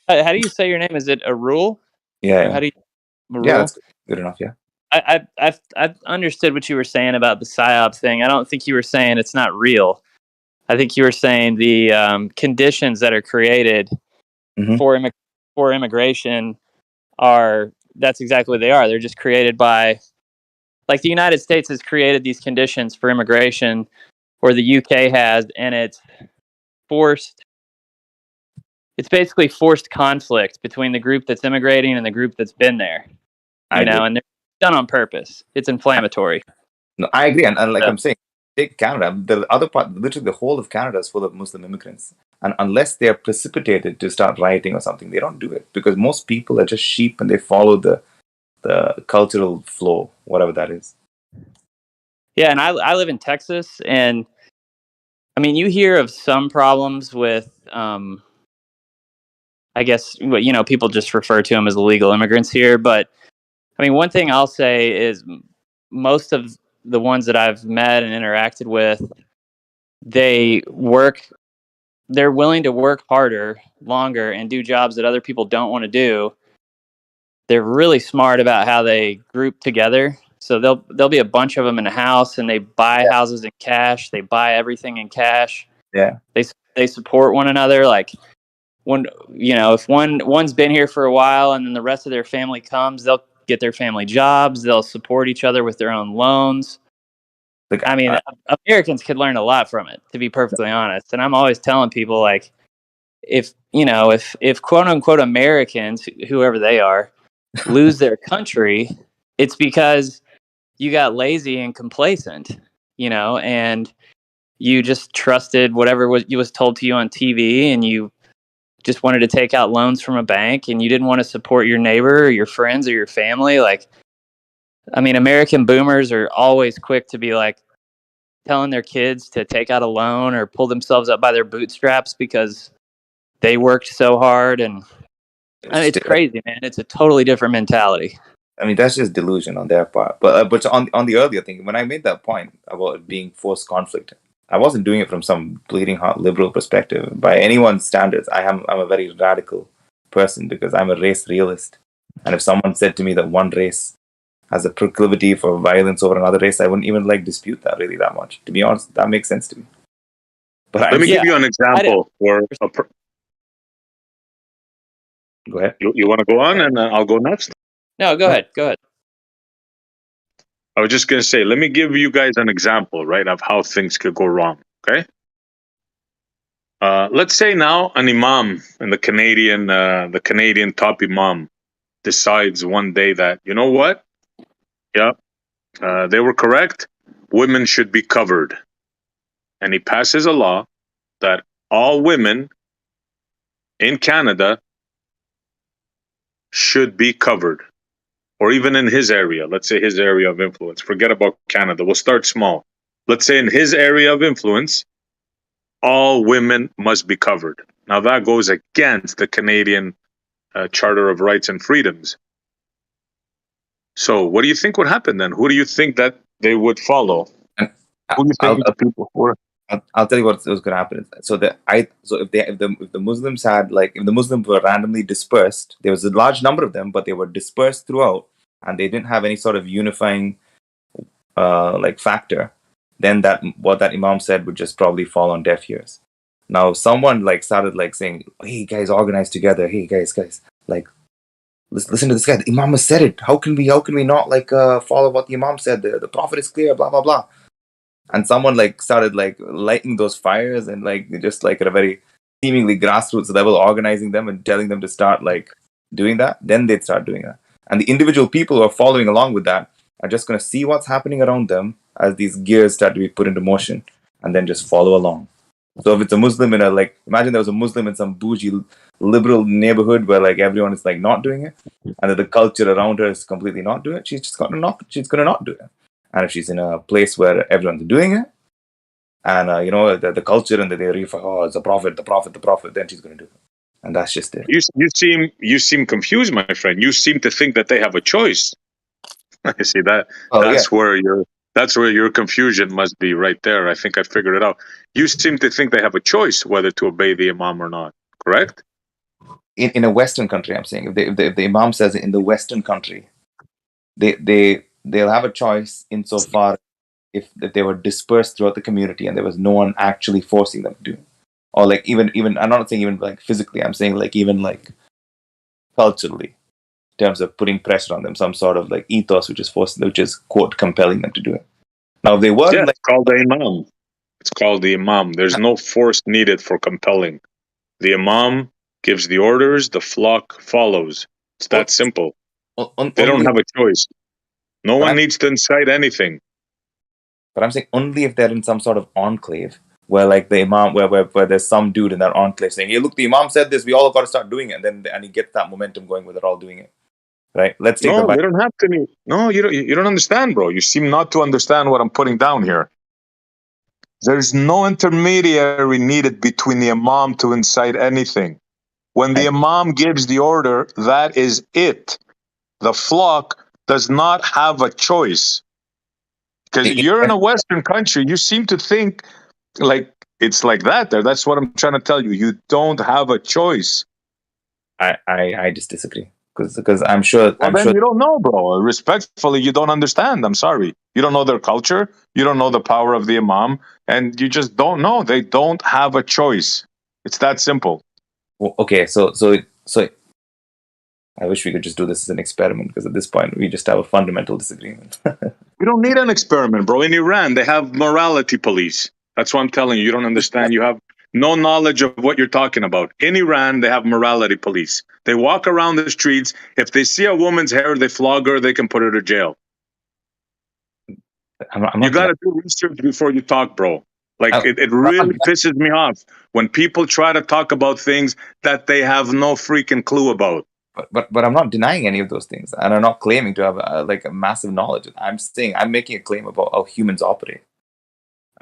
How do you say your name? Is it Arul? Yeah. Or how do you? Arul? Yeah, that's good enough. Yeah. I've understood what you were saying about the PSYOP thing. I don't think you were saying it's not real. I think you were saying the conditions that are created for immigration that's exactly what they are. They're just created by, like, the United States has created these conditions for immigration, or the UK has, and it's basically forced conflict between the group that's immigrating and the group that's been there. And they're done on purpose. It's inflammatory. No, I agree. And like I'm saying, take Canada. The other part, literally the whole of Canada is full of Muslim immigrants. And unless they are precipitated to start rioting or something, they don't do it. Because most people are just sheep and they follow the cultural flow, whatever that is. Yeah, and I live in Texas, and I mean, you hear of some problems with, I guess, people just refer to them as illegal immigrants here. But I mean, one thing I'll say is most of the ones that I've met and interacted with, they're willing to work harder, longer, and do jobs that other people don't want to do. They're really smart about how they group together. So there'll be a bunch of them in a house, and they buy houses in cash. They buy everything in cash. Yeah. They support one another. Like, if one's been here for a while and then the rest of their family comes, they'll get their family jobs. They'll support each other with their own loans. I mean, Americans could learn a lot from it, to be perfectly honest. And I'm always telling people, like, if if quote unquote Americans, whoever they are, lose their country, it's because you got lazy and complacent, and you just trusted whatever was told to you on TV, and you just wanted to take out loans from a bank, and you didn't want to support your neighbor or your friends or your family. Like, I mean, American boomers are always quick to be like telling their kids to take out a loan or pull themselves up by their bootstraps because they worked so hard. And I mean, it's crazy, man. It's a totally different mentality. I mean, that's just delusion on their part. But on the earlier thing, when I made that point about it being forced conflict, I wasn't doing it from some bleeding heart liberal perspective. By anyone's standards, I'm a very radical person because I'm a race realist. And if someone said to me that one race has a proclivity for violence over another race, I wouldn't even dispute that really that much. To be honest, that makes sense to me. But let me give you an example. Go ahead. You want to go on, and I'll go next? No, go ahead. Go ahead. I was just going to say, let me give you guys an example, right, of how things could go wrong. Okay. Let's say now an imam and the Canadian top imam decides one day that, you know what? Yeah, they were correct. Women should be covered. And he passes a law that all women in Canada should be covered. Or even in his area, let's say his area of influence. Forget about Canada. We'll start small. Let's say in his area of influence, all women must be covered. Now that goes against the Canadian Charter of Rights and Freedoms. So what do you think would happen then? Who do you think that they would follow? Who do you think the people were? I'll tell you what was going to happen. So if the Muslims had if the Muslims were randomly dispersed, there was a large number of them, but they were dispersed throughout, and they didn't have any sort of unifying factor. Then what that imam said would just probably fall on deaf ears. Now, if someone started saying, "Hey guys, organize together. Hey guys, listen to this guy. The imam has said it. How can we not follow what the imam said? The prophet is clear. Blah blah blah." And someone started lighting those fires and just at a very seemingly grassroots level, organizing them and telling them to start doing that. Then they'd start doing that. And the individual people who are following along with that are just going to see what's happening around them as these gears start to be put into motion, and then just follow along. So if it's a Muslim in imagine there was a Muslim in some bougie liberal neighborhood where everyone is not doing it, and that the culture around her is completely not doing it, she's going to not do it. And if she's in a place where everyone's doing it, and the culture and the refer, it's the prophet, then she's going to do it, and that's just it. You seem confused, my friend. You seem to think that they have a choice. I see that. That's where your confusion must be right there. I think I figured it out. You seem to think they have a choice whether to obey the imam or not. Correct? In a Western country, I'm saying, if the imam says it in the Western country, they'll have a choice insofar if they were dispersed throughout the community and there was no one actually forcing them to do it. Or even I'm not saying even physically, I'm saying even culturally, in terms of putting pressure on them, some sort of ethos which is quote compelling them to do it. Now if they were it's called the imam. It's called the imam. There's no force needed for compelling. The imam gives the orders, the flock follows. It's that simple. They don't have a choice. No one needs to incite anything. But I'm saying only if they're in some sort of enclave where the imam, where there's some dude in that enclave saying, "Hey, look, the imam said this. We all got to start doing it." And he gets that momentum going where they're all doing it. Right? Let's take they don't have to. No, you don't understand, bro. You seem not to understand what I'm putting down here. There's no intermediary needed between the imam to incite anything. When the imam gives the order, that is it. The flock does not have a choice. Because you're in a Western country, you seem to think it's like that there. That's what I'm trying to tell you. You don't have a choice. I just disagree. Because I'm sure. You don't know, bro. Respectfully, you don't understand. I'm sorry. You don't know their culture. You don't know the power of the imam, and you just don't know. They don't have a choice. It's that simple. Well, okay, so I wish we could just do this as an experiment, because at this point we just have a fundamental disagreement. We don't need an experiment, bro. In Iran, they have morality police. That's what I'm telling you. You don't understand. You have no knowledge of what you're talking about. In Iran, they have morality police. They walk around the streets. If they see a woman's hair, they flog her. They can put her to jail. You got to do research before you talk, bro. Like, it really pisses me off when people try to talk about things that they have no freaking clue about. But I'm not denying any of those things, and I'm not claiming to have a massive knowledge. I'm saying I'm making a claim about how humans operate,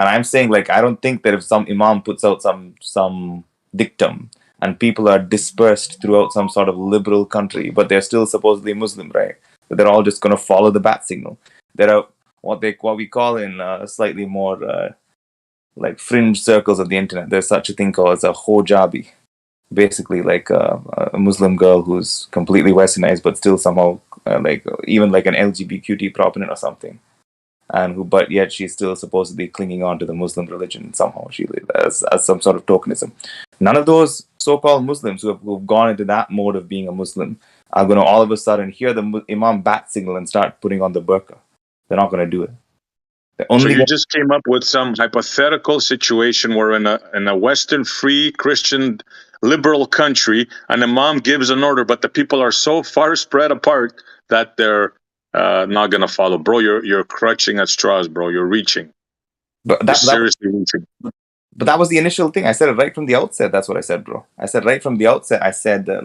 and I'm saying like I don't think that if some imam puts out some dictum and people are dispersed throughout some sort of liberal country, but they're still supposedly Muslim, right? That they're all just going to follow the bat signal. There are what we call in slightly more like fringe circles of the internet. There's such a thing called as a hojabi. Basically like a Muslim girl who's completely westernized but still somehow like even like an LGBTQ proponent or something, and but yet she's still supposedly clinging on to the Muslim religion somehow. She as some sort of tokenism. None of those so-called Muslims who've gone into that mode of being a Muslim are going to all of a sudden hear the Imam bat signal and start putting on the burqa. They're not going to do it. So you just came up with some hypothetical situation where in a Western free Christian liberal country, an imam gives an order, but the people are so far spread apart that they're not going to follow. Bro, you're clutching at straws, bro. You're reaching. You're seriously reaching. But that was the initial thing. I said it right from the outset. That's what I said, bro. I said right from the outset. I said that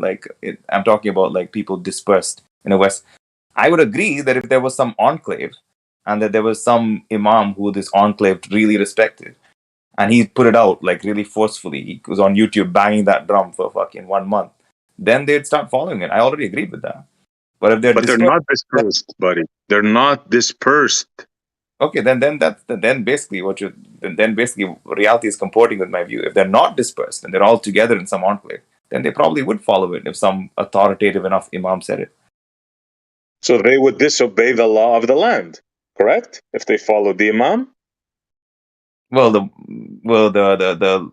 I'm talking about like people dispersed in the West. I would agree that if there was some enclave and that there was some imam who this enclave really respected, and he put it out like really forcefully, he was on YouTube banging that drum for fucking 1 month, then they'd start following it. I already agreed with that. But if they're not dispersed, buddy. They're not dispersed. Okay, then basically reality is comporting with my view. If they're not dispersed and they're all together in some enclave, then they probably would follow it if some authoritative enough imam said it. So they would disobey the law of the land, correct? If they followed the imam. Well, the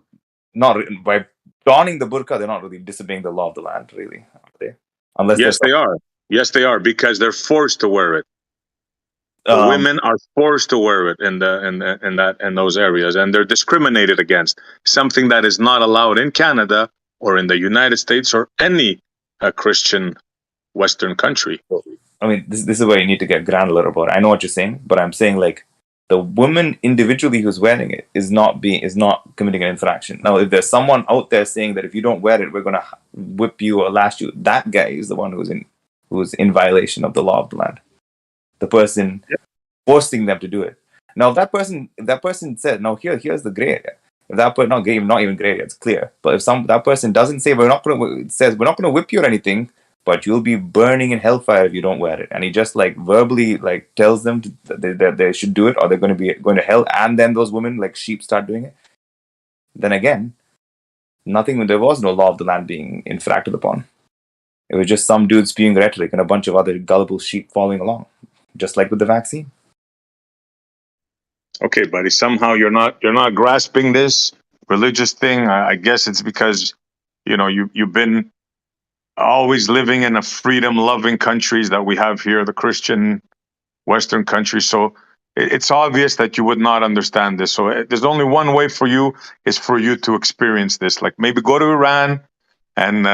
not by donning the burqa, they're not really disobeying the law of the land, really, are they? Unless yes, they are. Yes, they are, because they're forced to wear it. The women are forced to wear it in those areas, and they're discriminated against. Something that is not allowed in Canada or in the United States or any Christian Western country. I mean, this is where you need to get granular about it. I know what you're saying, but I'm saying like the woman individually who's wearing it is not committing an infraction. Now, if there's someone out there saying that if you don't wear it, we're gonna whip you or lash you, that guy is the one who's in violation of the law of the land. The person forcing them to do it. Now, if that person said, "No, here's the gray area." If that person not even gray area, it's clear. But if that person doesn't say we're not going to whip you or anything, but you'll be burning in hellfire if you don't wear it, and he just like verbally like tells them that they should do it or they're going to hell, and then those women like sheep start doing it, then again, there was no law of the land being infracted upon. It was just some dude spewing rhetoric and a bunch of other gullible sheep following along, just like with the vaccine. Okay, buddy. Somehow you're not grasping this religious thing. I guess it's because you've been always living in a freedom-loving countries that we have here, the Christian Western countries. So it's obvious that you would not understand this. So there's only one way for you is for you to experience this. Like maybe go to Iran and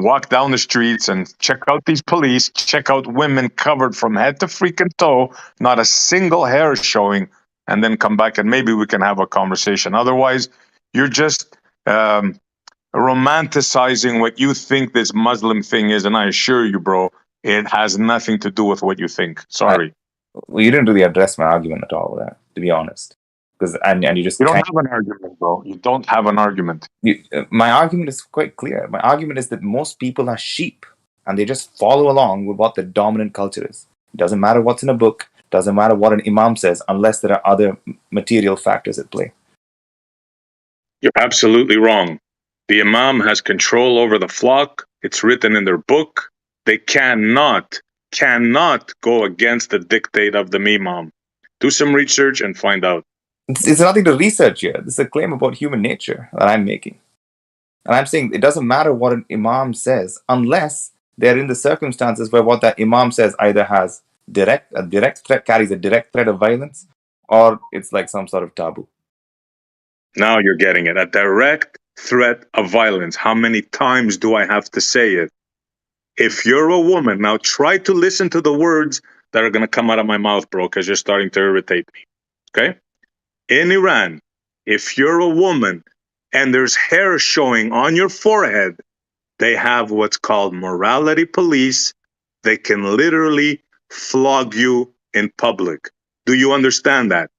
walk down the streets and check out these police, check out women covered from head to freaking toe, not a single hair showing, and then come back and maybe we can have a conversation. Otherwise, you're just romanticizing what you think this Muslim thing is, and I assure you, bro, it has nothing to do with what you think. Sorry. Well, you didn't really address my argument at all, to be honest. Because and you don't have an argument, bro. You don't have an argument. My argument is quite clear. My argument is that most people are sheep, and they just follow along with what the dominant culture is. It doesn't matter what's in a book. Doesn't matter what an imam says, unless there are other material factors at play. You're absolutely wrong. The imam has control over the flock. It's written in their book. They cannot go against the dictate of the imam. Do some research and find out. It's nothing to research here. This is a claim about human nature that I'm making. And I'm saying it doesn't matter what an imam says unless they're in the circumstances where what that imam says either has a direct threat, carries a direct threat of violence, or it's like some sort of taboo. Now you're getting it. A direct threat of violence. How many times do I have to say it? If you're a woman, now try to listen to the words that are going to come out of my mouth, bro, because you're starting to irritate me. Okay? In Iran, if you're a woman and there's hair showing on your forehead, they have what's called morality police. They can literally flog you in public. Do you understand that?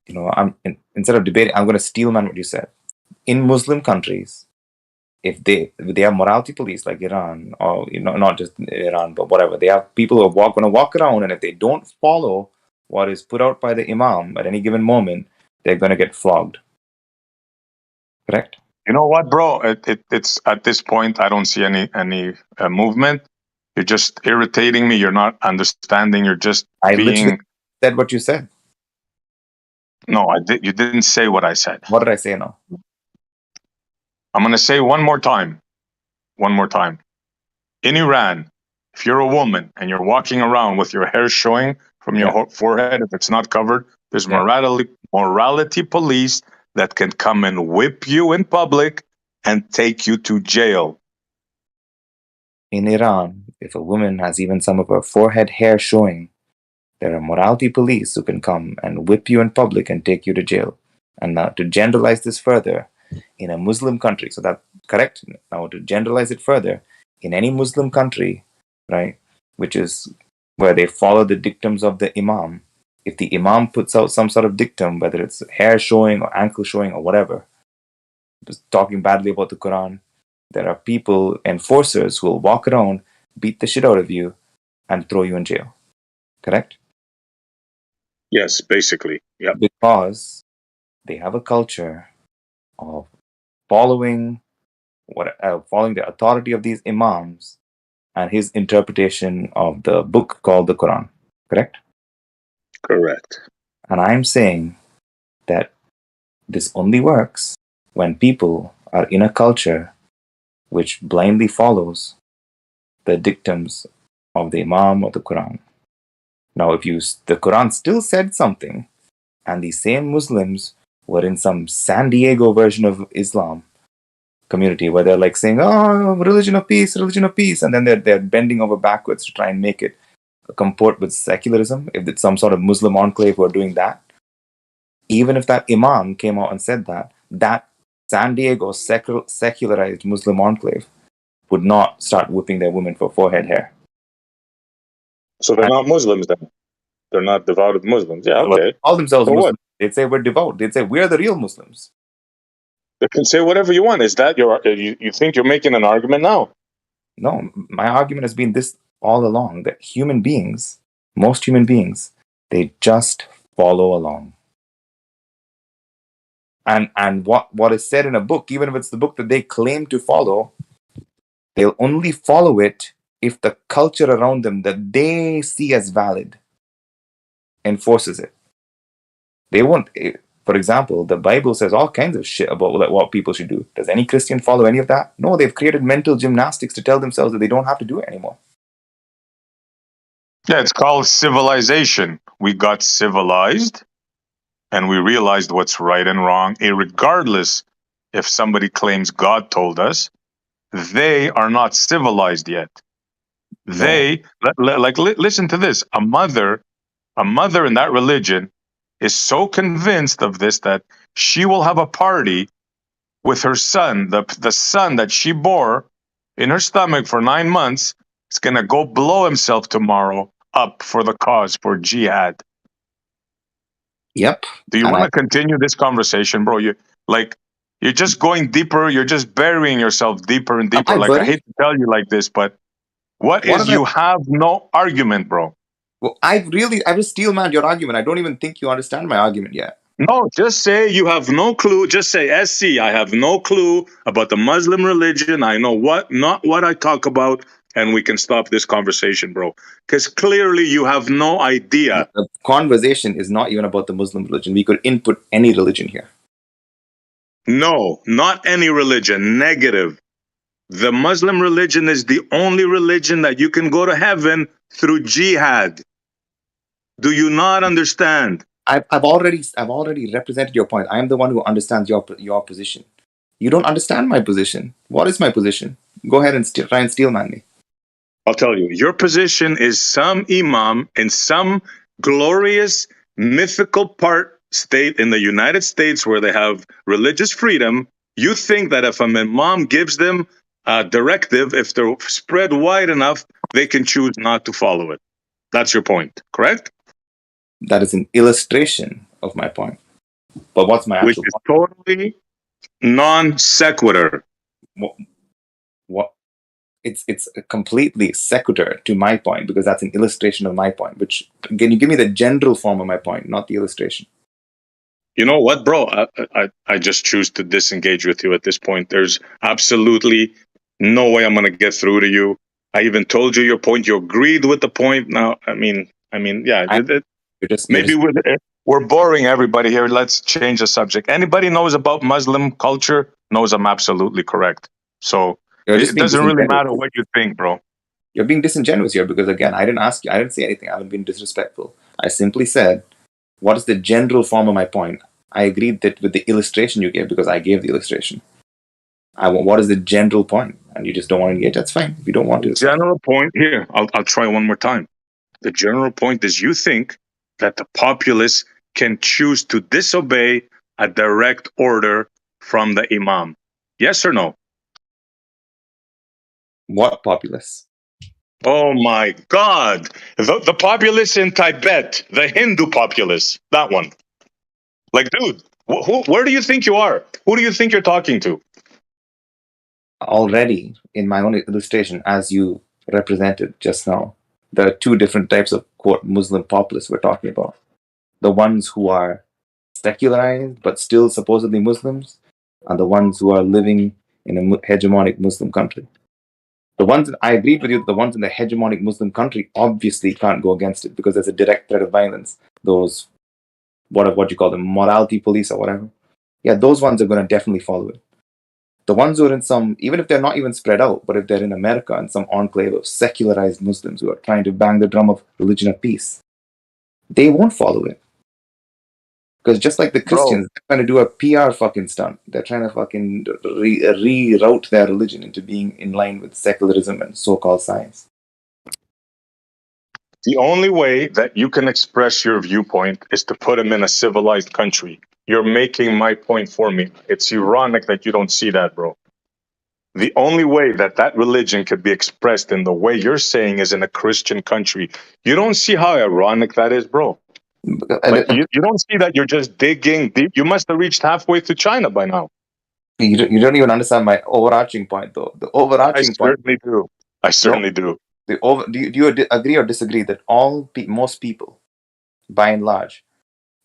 You know, instead of debating, I'm going to steel man what you said. In Muslim countries, if they have morality police like Iran, or not just Iran, but whatever, they have people who are going to walk around, and if they don't follow what is put out by the imam at any given moment, they're going to get flogged. Correct? You know what, bro? It's at this point, I don't see any movement. You're just irritating me. You're not understanding. You're just literally said what you said. No, you didn't say what I said. What did I say now? I'm going to say one more time. One more time. In Iran, if you're a woman and you're walking around with your hair showing from your forehead, if it's not covered, there's morality police that can come and whip you in public and take you to jail. In Iran, if a woman has even some of her forehead hair showing, there are morality police who can come and whip you in public and take you to jail. And now to generalize this further, in a Muslim country, so that's correct. Now to generalize it further, in any Muslim country, right, which is where they follow the dictums of the imam, if the imam puts out some sort of dictum, whether it's hair showing or ankle showing or whatever, just talking badly about the Quran, there are people, enforcers, who will walk around, beat the shit out of you, and throw you in jail. Correct? Yes, basically. Yeah. Because they have a culture of following the authority of these imams and his interpretation of the book called the Quran. Correct? Correct. And I'm saying that this only works when people are in a culture which blindly follows the dictums of the imam or the Quran. Now, if the Quran still said something, and the same Muslims were in some San Diego version of Islam community where they're like saying, "Oh, religion of peace," and then they're bending over backwards to try and make it comport with secularism. If it's some sort of Muslim enclave who are doing that, even if that imam came out and said that San Diego secularized Muslim enclave would not start whipping their women for forehead hair. So they're not Muslims then? They're not devoted Muslims. Yeah, okay. Well, call themselves So Muslims. what? They'd say we're devout. They'd say we're the real Muslims. They can say whatever you want. Is that you think you're making an argument now? No, my argument has been this all along, that human beings, most human beings, they just follow along. And what is said in a book, even if it's the book that they claim to follow, they'll only follow it if the culture around them that they see as valid enforces it. They won't. For example, the Bible says all kinds of shit about what people should do. Does any Christian follow any of that? No, they've created mental gymnastics to tell themselves that they don't have to do it anymore. Yeah, it's called civilization. We got civilized and we realized what's right and wrong, regardless if somebody claims God told us. They are not civilized yet. No. They, listen to this. A mother in that religion is so convinced of this that she will have a party with her son, the son that she bore in her stomach for 9 months. Is going to go blow himself tomorrow up for the cause, for jihad. Yep. Do you want to continue this conversation, bro? You're just going deeper. You're just burying yourself deeper and deeper. I hate to tell you like this, but you have no argument, bro. Well, I just steel man your argument. I don't even think you understand my argument yet. No, just say you have no clue. Just say, SC, I have no clue about the Muslim religion. I know not what I talk about, and we can stop this conversation, bro. Because clearly you have no idea. The conversation is not even about the Muslim religion. We could input any religion here. No, not any religion. Negative. The Muslim religion is the only religion that you can go to heaven through jihad. Do you not understand? I've already represented your point. I am the one who understands your position. You don't understand my position. What is my position? Go ahead and try and steelman me. I'll tell you. Your position is some imam in some glorious, mythical state in the United States where they have religious freedom. You think that if an imam gives them a directive, if they're spread wide enough, they can choose not to follow it. That's your point, correct? That is an illustration of my point. But what's my actual point? Totally non sequitur. What? It's completely sequitur to my point, because that's an illustration of my point. Which, can you give me the general form of my point, not the illustration? You know what, bro? I just choose to disengage with you at this point. There's absolutely no way I'm going to get through to you. I even told you your point. You agreed with the point. Now, I mean, yeah. Maybe we're boring everybody here. Let's change the subject. Anybody knows about Muslim culture knows I'm absolutely correct. So it doesn't really matter what you think, bro. You're being disingenuous here, because again, I didn't ask you. I didn't say anything. I haven't been disrespectful. I simply said, what is the general form of my point? I agreed that with the illustration you gave, because I gave the illustration. What is the general point? And you just don't want to engage. That's fine. If you don't want to. General point here. I'll try one more time. The general point is you think that the populace can choose to disobey a direct order from the imam. Yes or no? What populace? Oh my God. The populace in Tibet, the Hindu populace, that one. Like, dude, where do you think you are? Who do you think you're talking to? Already, in my own illustration, as you represented just now, there are two different types of, quote, Muslim populace we're talking about. The ones who are secularized but still supposedly Muslims, and the ones who are living in a hegemonic Muslim country. The ones I agreed with you, the ones in the hegemonic Muslim country obviously can't go against it, because there's a direct threat of violence. Those, what you call them, morality police or whatever. Yeah, those ones are going to definitely follow it. The ones who are in some, even if they're not even spread out, but if they're in America and some enclave of secularized Muslims who are trying to bang the drum of religion of peace, they won't follow it. Because just like the Christians, they're trying to do a PR fucking stunt. They're trying to fucking reroute their religion into being in line with secularism and so-called science. The only way that you can express your viewpoint is to put him in a civilized country. You're making my point for me. It's ironic that you don't see that, bro. The only way that religion could be expressed in the way you're saying is in a Christian country. You don't see how ironic that is, bro. Like, you don't see that you're just digging deep. You must have reached halfway to China by now. You don't even understand my overarching point, though. The overarching point. I certainly do. Do you agree or disagree that most people, by and large,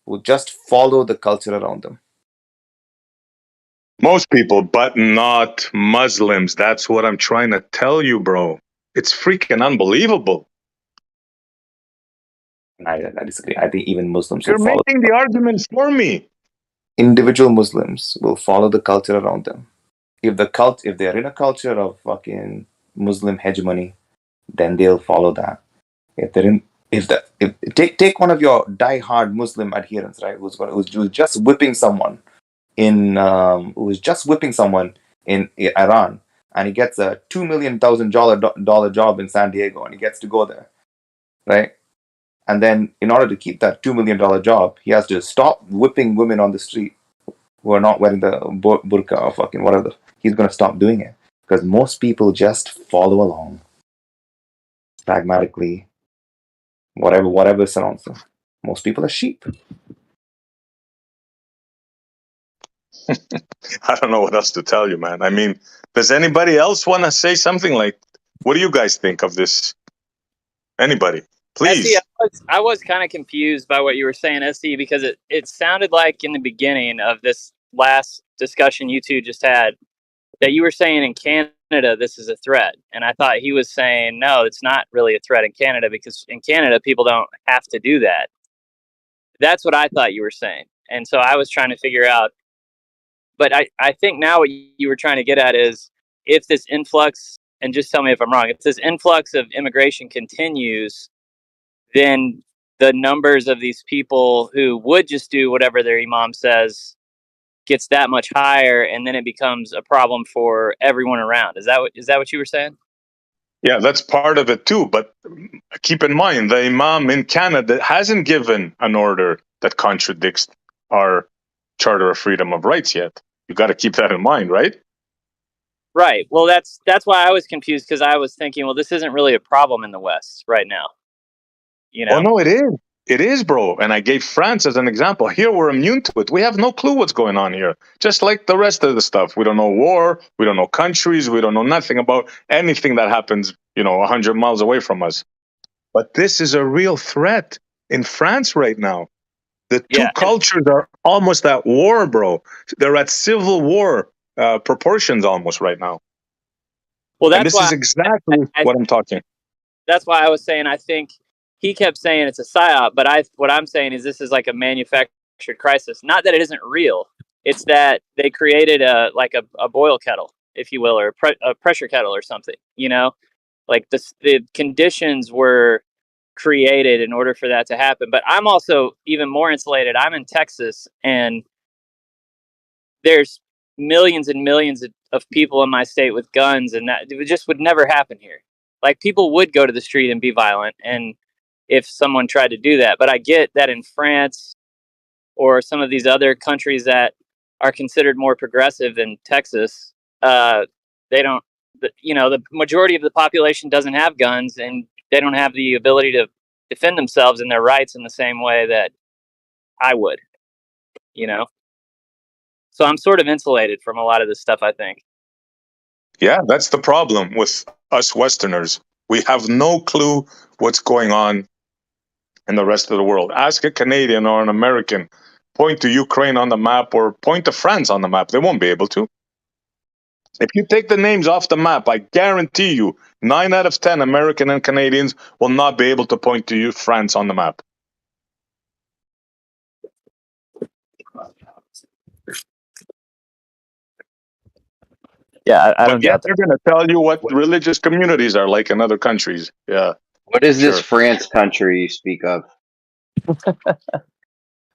will just follow the culture around them? Most people, but not Muslims. That's what I'm trying to tell you, bro. It's freaking unbelievable. I disagree. I think even Muslims You're will follow. making the argument for me. Individual Muslims will follow the culture around them. If they're in a culture of fucking Muslim hegemony, then they'll follow that. Take one of your die-hard Muslim adherents, right? Who's just whipping someone in Iran, and he gets a $2 million job in San Diego, and he gets to go there, right? And then, in order to keep that $2 million job, he has to stop whipping women on the street who are not wearing the burqa or fucking whatever. He's going to stop doing it, because most people just follow along pragmatically, whatever surrounds them. Most people are sheep. I don't know what else to tell you, man. I mean, does anybody else want to say something? Like, what do you guys think of this? Anybody, please. SE, I was kind of confused by what you were saying, SE, because it sounded like in the beginning of this last discussion you two just had that you were saying in Canada this is a threat, and I thought he was saying no, it's not really a threat in Canada, because in Canada people don't have to do that. That's what I thought you were saying, and so I was trying to figure out. But I think now what you were trying to get at is, if this influx, and just tell me if I'm wrong, if this influx of immigration continues, then the numbers of these people who would just do whatever their imam says gets that much higher, and then it becomes a problem for everyone around. Is that what you were saying? Yeah, that's part of it too. But keep in mind, the imam in Canada hasn't given an order that contradicts our Charter of Freedom of Rights yet. You got to keep that in mind, right? Right. Well, that's why I was confused, because I was thinking, well, this isn't really a problem in the West right now. You know? Oh no, it is. It is, bro. And I gave France as an example. Here we're immune to it. We have no clue what's going on here. Just like the rest of the stuff. We don't know war. We don't know countries. We don't know nothing about anything that happens, 100 miles away from us. But this is a real threat in France right now. The two cultures are almost at war, bro. They're at civil war proportions almost right now. Well, and this is exactly what I'm talking. That's why I was saying, I think he kept saying it's a psyop, but what I'm saying is this is like a manufactured crisis. Not that it isn't real. It's that they created a boil kettle, if you will, or a pressure kettle or something, like the conditions were created in order for that to happen. But I'm also even more insulated. I'm in Texas, and there's millions and millions of people in my state with guns, and that it just would never happen here. Like, people would go to the street and be violent, and if someone tried to do that. But I get that in France or some of these other countries that are considered more progressive than Texas, they don't, the majority of the population doesn't have guns, and they don't have the ability to defend themselves and their rights in the same way that I would, So I'm sort of insulated from a lot of this stuff, I think. Yeah, that's the problem with us Westerners. We have no clue what's going on in the rest of the world. Ask a Canadian or an American, point to Ukraine on the map or point to France on the map. They won't be able to. If you take the names off the map, I guarantee you 9 out of 10 American and Canadians will not be able to point to France on the map. Yeah, I don't doubt that. They're going to tell you what religious communities are like in other countries. Yeah. What is this France country you speak of?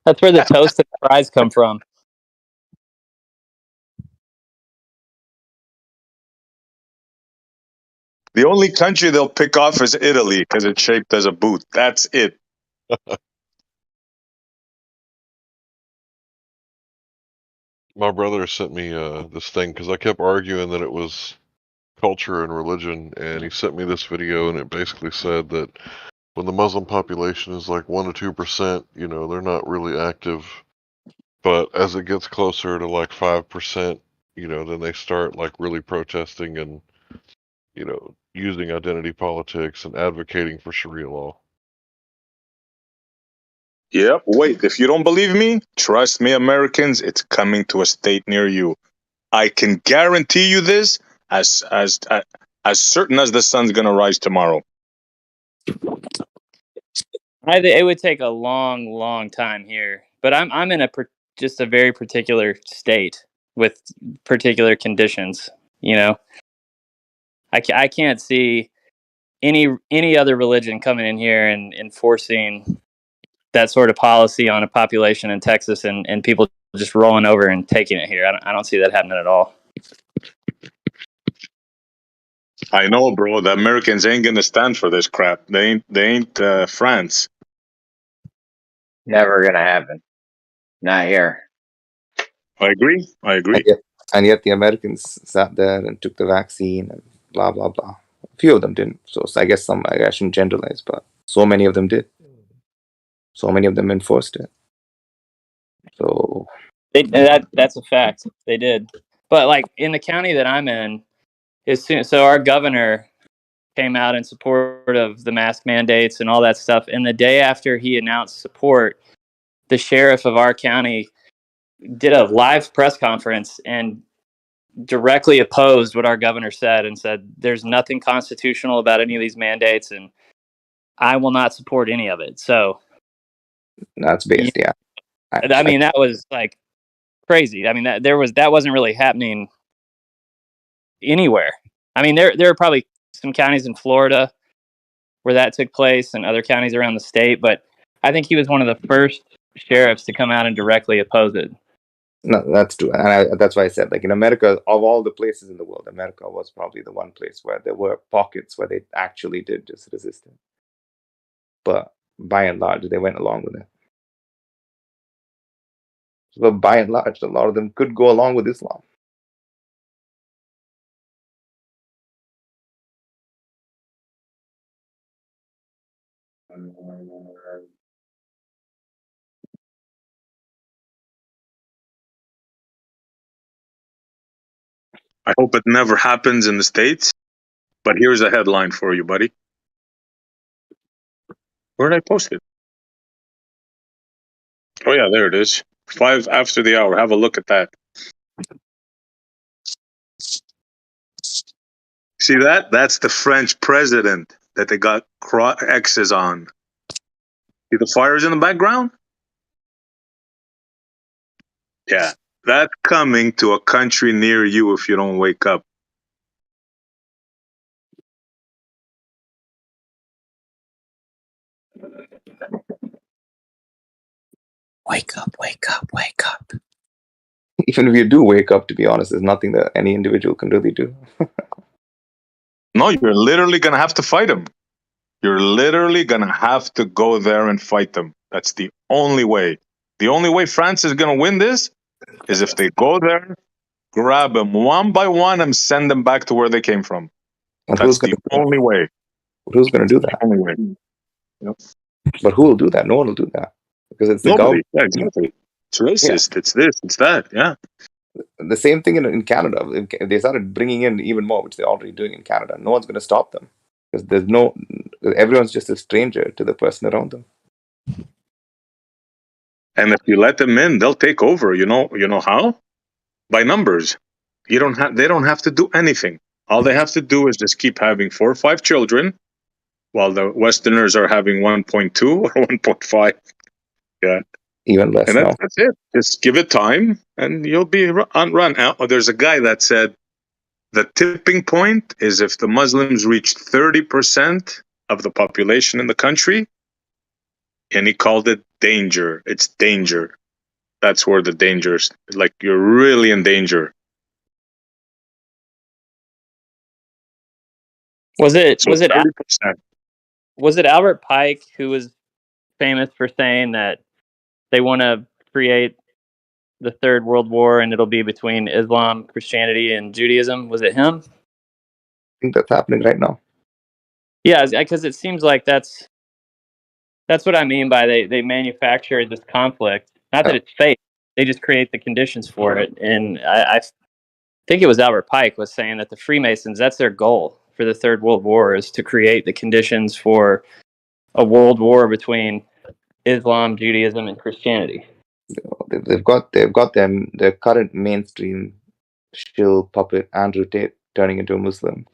That's where the toast and fries come from. The only country they'll pick off is Italy because it's shaped as a boot. That's it. My brother sent me this thing because I kept arguing that it was culture and religion, and he sent me this video, and it basically said that when the Muslim population is like 1 to 2%, they're not really active. But as it gets closer to like 5%, then they start like really protesting and, using identity politics and advocating for Sharia law. Yep. Wait, if you don't believe me, trust me, Americans, it's coming to a state near you. I can guarantee you this as certain as the sun's going to rise tomorrow. It would take a long, long time here, but I'm in just a very particular state with particular conditions. I can't see any other religion coming in here and enforcing that sort of policy on a population in Texas, and people just rolling over and taking it here. I don't see that happening at all. I know, bro. The Americans ain't gonna stand for this crap. They ain't France. Never gonna happen. Not here. I agree. And yet the Americans sat there and took the vaccine and blah blah blah. A few of them didn't. So I guess I shouldn't generalize, but so many of them did. So many of them enforced it. So that's a fact. They did. But like in the county that I'm in, so our governor came out in support of the mask mandates and all that stuff. And the day after he announced support, the sheriff of our county did a live press conference and directly opposed what our governor said and said, there's nothing constitutional about any of these mandates, and I will not support any of it. So that's based, yeah. I mean, that was like crazy. I mean, that wasn't really happening anywhere. I mean, there are probably some counties in Florida where that took place and other counties around the state, but I think he was one of the first sheriffs to come out and directly oppose it. No, that's true, and that's why I said, like, in America, of all the places in the world, America was probably the one place where there were pockets where they actually did just resist it. But by and large, they went along with it. So by and large, a lot of them could go along with Islam. I hope it never happens in the States. But here's a headline for you, buddy. Where did I post it? Oh, yeah, there it is. 5 after the hour. Have a look at that. See that? That's the French president that they got X's on. See the fires in the background? Yeah. That's coming to a country near you if you don't wake up. Wake up, wake up, wake up. Even if you do wake up, to be honest, there's nothing that any individual can really do. No, you're literally going to have to fight them. You're literally going to have to go there and fight them. That's the only way. The only way France is going to win this is if they go there, grab them one by one, and send them back to where they came from. And That's the only way. Who's going to do that? The only way. Yep. But who will do that? No one will do that. Because it's the Nobody. government. Yeah, exactly. It's racist. Yeah. It's this. It's that. Yeah. The same thing in Canada. If they started bringing in even more, which they're already doing in Canada, no one's going to stop them. Because everyone's just a stranger to the person around them. And if you let them in, they'll take over. You know how? By numbers. They don't have to do anything. All they have to do is just keep having 4 or 5 children, while the Westerners are having 1.2 or 1.5. Yeah. Even less. And that's it. Just give it time, and you'll be on run. There's a guy that said the tipping point is if the Muslims reach 30% of the population in the country, and he called it danger. It's danger. That's where the danger's, like, you're really in danger. Was it 30%. Was it Albert Pike who was famous for saying that they want to create the third world war and it'll be between Islam, Christianity, and Judaism? Was it him? I think that's happening right now. Yeah, because it seems like that's what I mean by they manufacture this conflict. Not that it's fake; they just create the conditions for it. And I think it was Albert Pike was saying that the Freemasons, that's their goal for the Third World War, is to create the conditions for a world war between Islam, Judaism, and Christianity. They've got their current mainstream shill puppet Andrew Tate turning into a Muslim,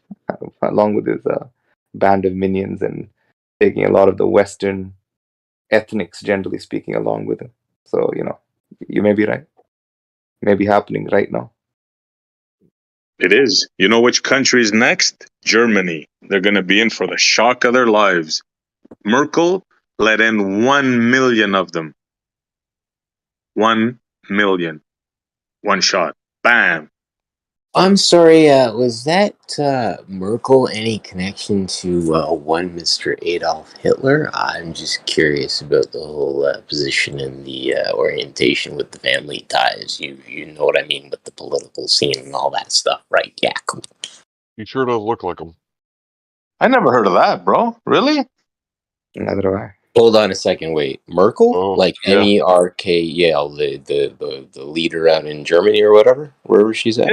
along with his band of minions, and taking a lot of the Western ethnics, generally speaking, along with him. So you may be right. It may be happening right now. It is. You know which country is next? Germany. They're going to be in for the shock of their lives. Merkel let in 1 million of them. 1 million. One shot. Bam. I'm sorry, was that Merkel any connection to one Mr. Adolf Hitler? I'm just curious about the whole position and the orientation with the family ties. You know what I mean with the political scene and all that stuff, right? Yeah, cool. He sure does look like him. I never heard of that, bro. Really? Neither do I. Hold on a second, wait. Merkel? Like yeah. MERK Yale, the leader out in Germany or whatever? Wherever she's at?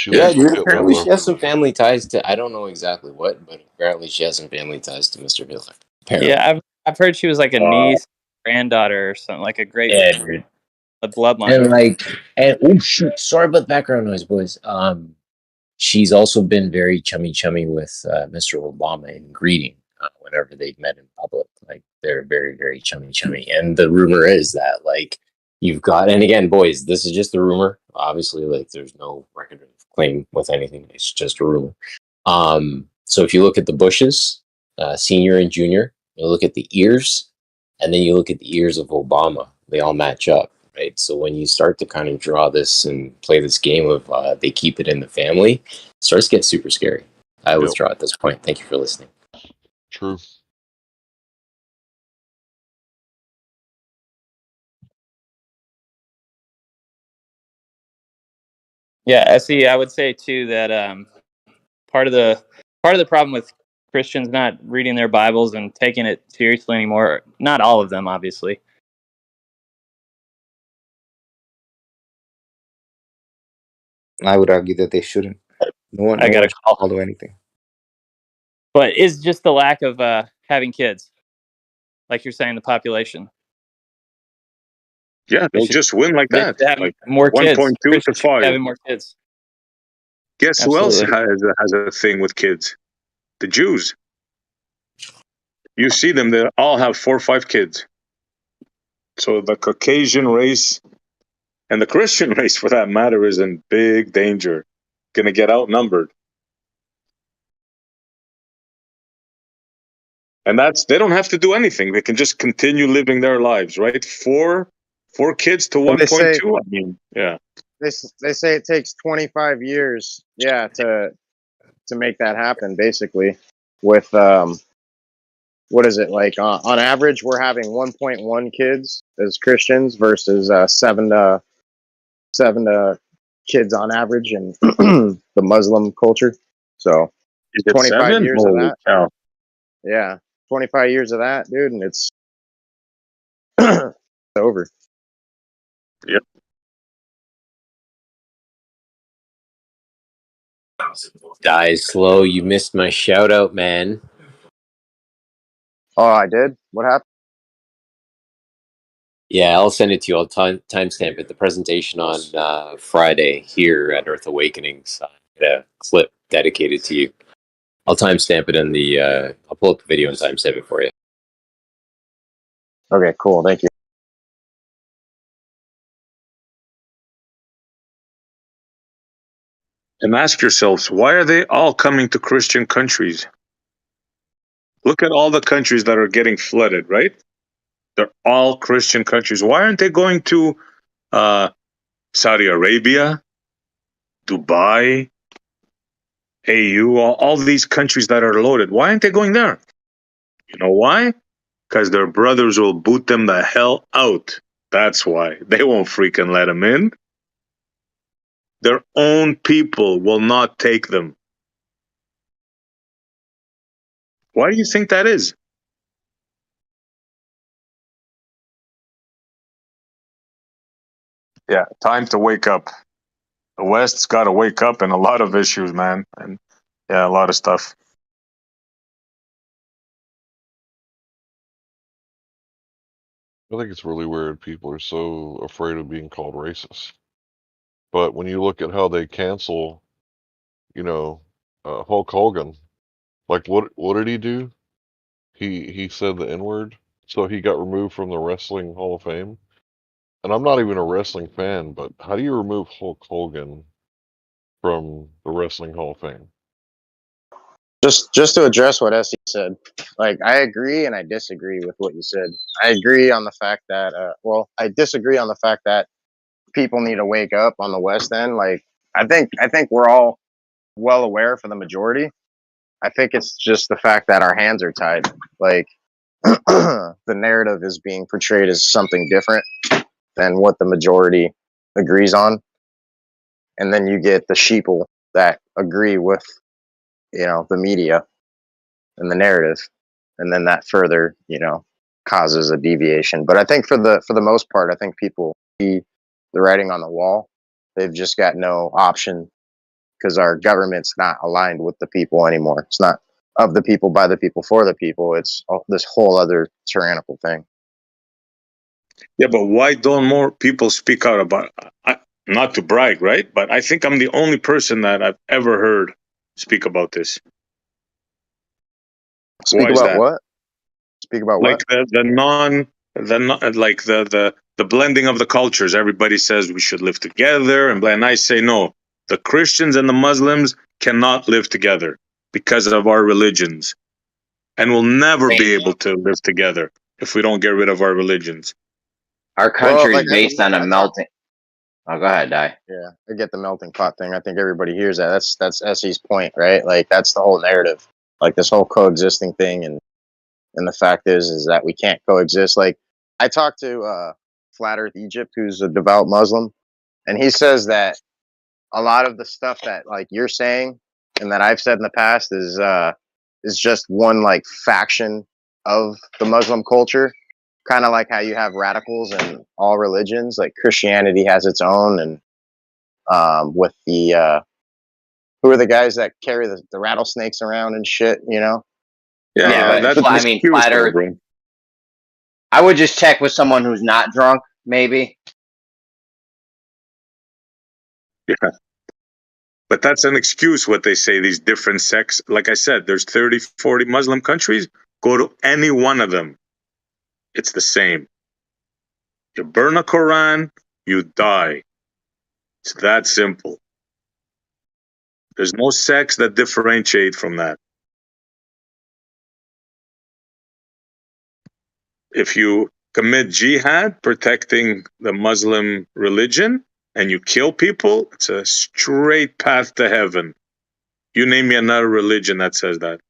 Yeah, Dude, apparently she has some family ties to, I don't know exactly what, but apparently she has some family ties to Mr. Hitler. Apparently. Yeah, I've heard she was like a niece, granddaughter, or something, like a great dude. A bloodline. And oh shoot, sorry about the background noise, boys. She's also been very chummy with Mr. Obama in greeting whenever they've met in public. Like they're very, very chummy. And the rumor is that you've got, and again, boys, this is just a rumor. Obviously, there's no record of claim with anything. It's just a rumor. So if you look at the Bushes, senior and junior, you look at the ears, And then you look at the ears of Obama; they all match up, right? So when you start to kind of draw this and play this game of they keep it in the family, it starts to get super scary. I withdraw at this point. Thank you for listening. True. Yeah, SE, I would say too that part of the problem with Christians not reading their Bibles and taking it seriously anymore, not all of them, obviously. I would argue that they shouldn't. No one should follow anything. But is just the lack of having kids, like you're saying, the population. Yeah, they'll just win like They that. should have Like more kids. 1.2 to Christians should be 5. having more kids. Guess who else Absolutely. has a thing with kids? The Jews. You see them, they all have 4 or 5 kids. So the Caucasian race and the Christian race, for that matter, is in big danger. Going to get outnumbered. And they don't have to do anything. They can just continue living their lives, right? 4 kids to Well, 1.2. I mean, yeah. They say it takes 25 years, to make that happen. Basically, with what is it like? On average, we're having 1.1 kids as Christians versus 7 kids on average in the Muslim culture. So Is it 25 7? years Holy of that. cow. Yeah, 25 years of that, dude, and it's over. Yep. Die slow. You missed my shout out, man. Oh, I did? What happened? Yeah, I'll send it to you. I'll timestamp it. The presentation on Friday here at Earth Awakenings. A clip dedicated to you. I'll timestamp it in the. I'll pull up the video and timestamp it for you. Okay, cool. Thank you. And ask yourselves, why are they all coming to Christian countries? Look at all the countries that are getting flooded, right? They're all Christian countries. Why aren't they going to Saudi Arabia, Dubai, AU, all these countries that are loaded? Why aren't they going there? You know why? Because their brothers will boot them the hell out. That's why. They won't freaking let them in. Their own people will not take them. Why do you think that is? Yeah, time to wake up. The West's got to wake up in a lot of issues, man. And yeah, a lot of stuff. I think it's really weird people are so afraid of being called racist. But when you look at how they cancel, Hulk Hogan, like what did he do? He said the N-word, so he got removed from the Wrestling Hall of Fame. And I'm not even a wrestling fan, but how do you remove Hulk Hogan from the Wrestling Hall of Fame? Just to address what SE said, like I agree and I disagree with what you said. I agree on the fact that, I disagree on the fact that people need to wake up on the West End. Like I think we're all well aware for the majority. I think it's just the fact that our hands are tied. Like the narrative is being portrayed as something different than what the majority agrees on, and then you get the sheeple that agree with the media and the narrative, and then that further causes a deviation. But I think for the most part, I think people see the writing on the wall. They've just got no option because our government's not aligned with the people anymore. It's not of the people, by the people, for the people. It's this whole other tyrannical thing. Yeah, but why don't more people speak out about it? Not to brag, right? But I think I'm the only person that I've ever heard speak about this. Speak about what? Speak about like what? the blending of the cultures. Everybody says we should live together, and I say no. The Christians and the Muslims cannot live together because of our religions, and will never be able to live together. if we don't get rid of our religions. Our country is based on a melting. Oh, go ahead, Di. Yeah, I get the melting pot thing. I think everybody hears that. That's Essie's point, right? Like that's the whole narrative. Like this whole coexisting thing, and the fact is that we can't coexist. Like I talked to Flat Earth Egypt, who's a devout Muslim, and he says that a lot of the stuff that like you're saying and that I've said in the past is just one like faction of the Muslim culture. Kind of like how you have radicals in all religions, like Christianity has its own, and with the who are the guys that carry the rattlesnakes around and shit, you know? Yeah, but I mean, Flat Earth. I would just check with someone who's not drunk, maybe. Yeah. But that's an excuse what they say, these different sects. Like I said, there's 30, 40 Muslim countries. Go to any one of them. It's the same. You burn a Quran, you die. It's that simple. There's no sects that differentiate from that. If you commit jihad, protecting the Muslim religion, and you kill people, it's a straight path to heaven. You name me another religion that says that.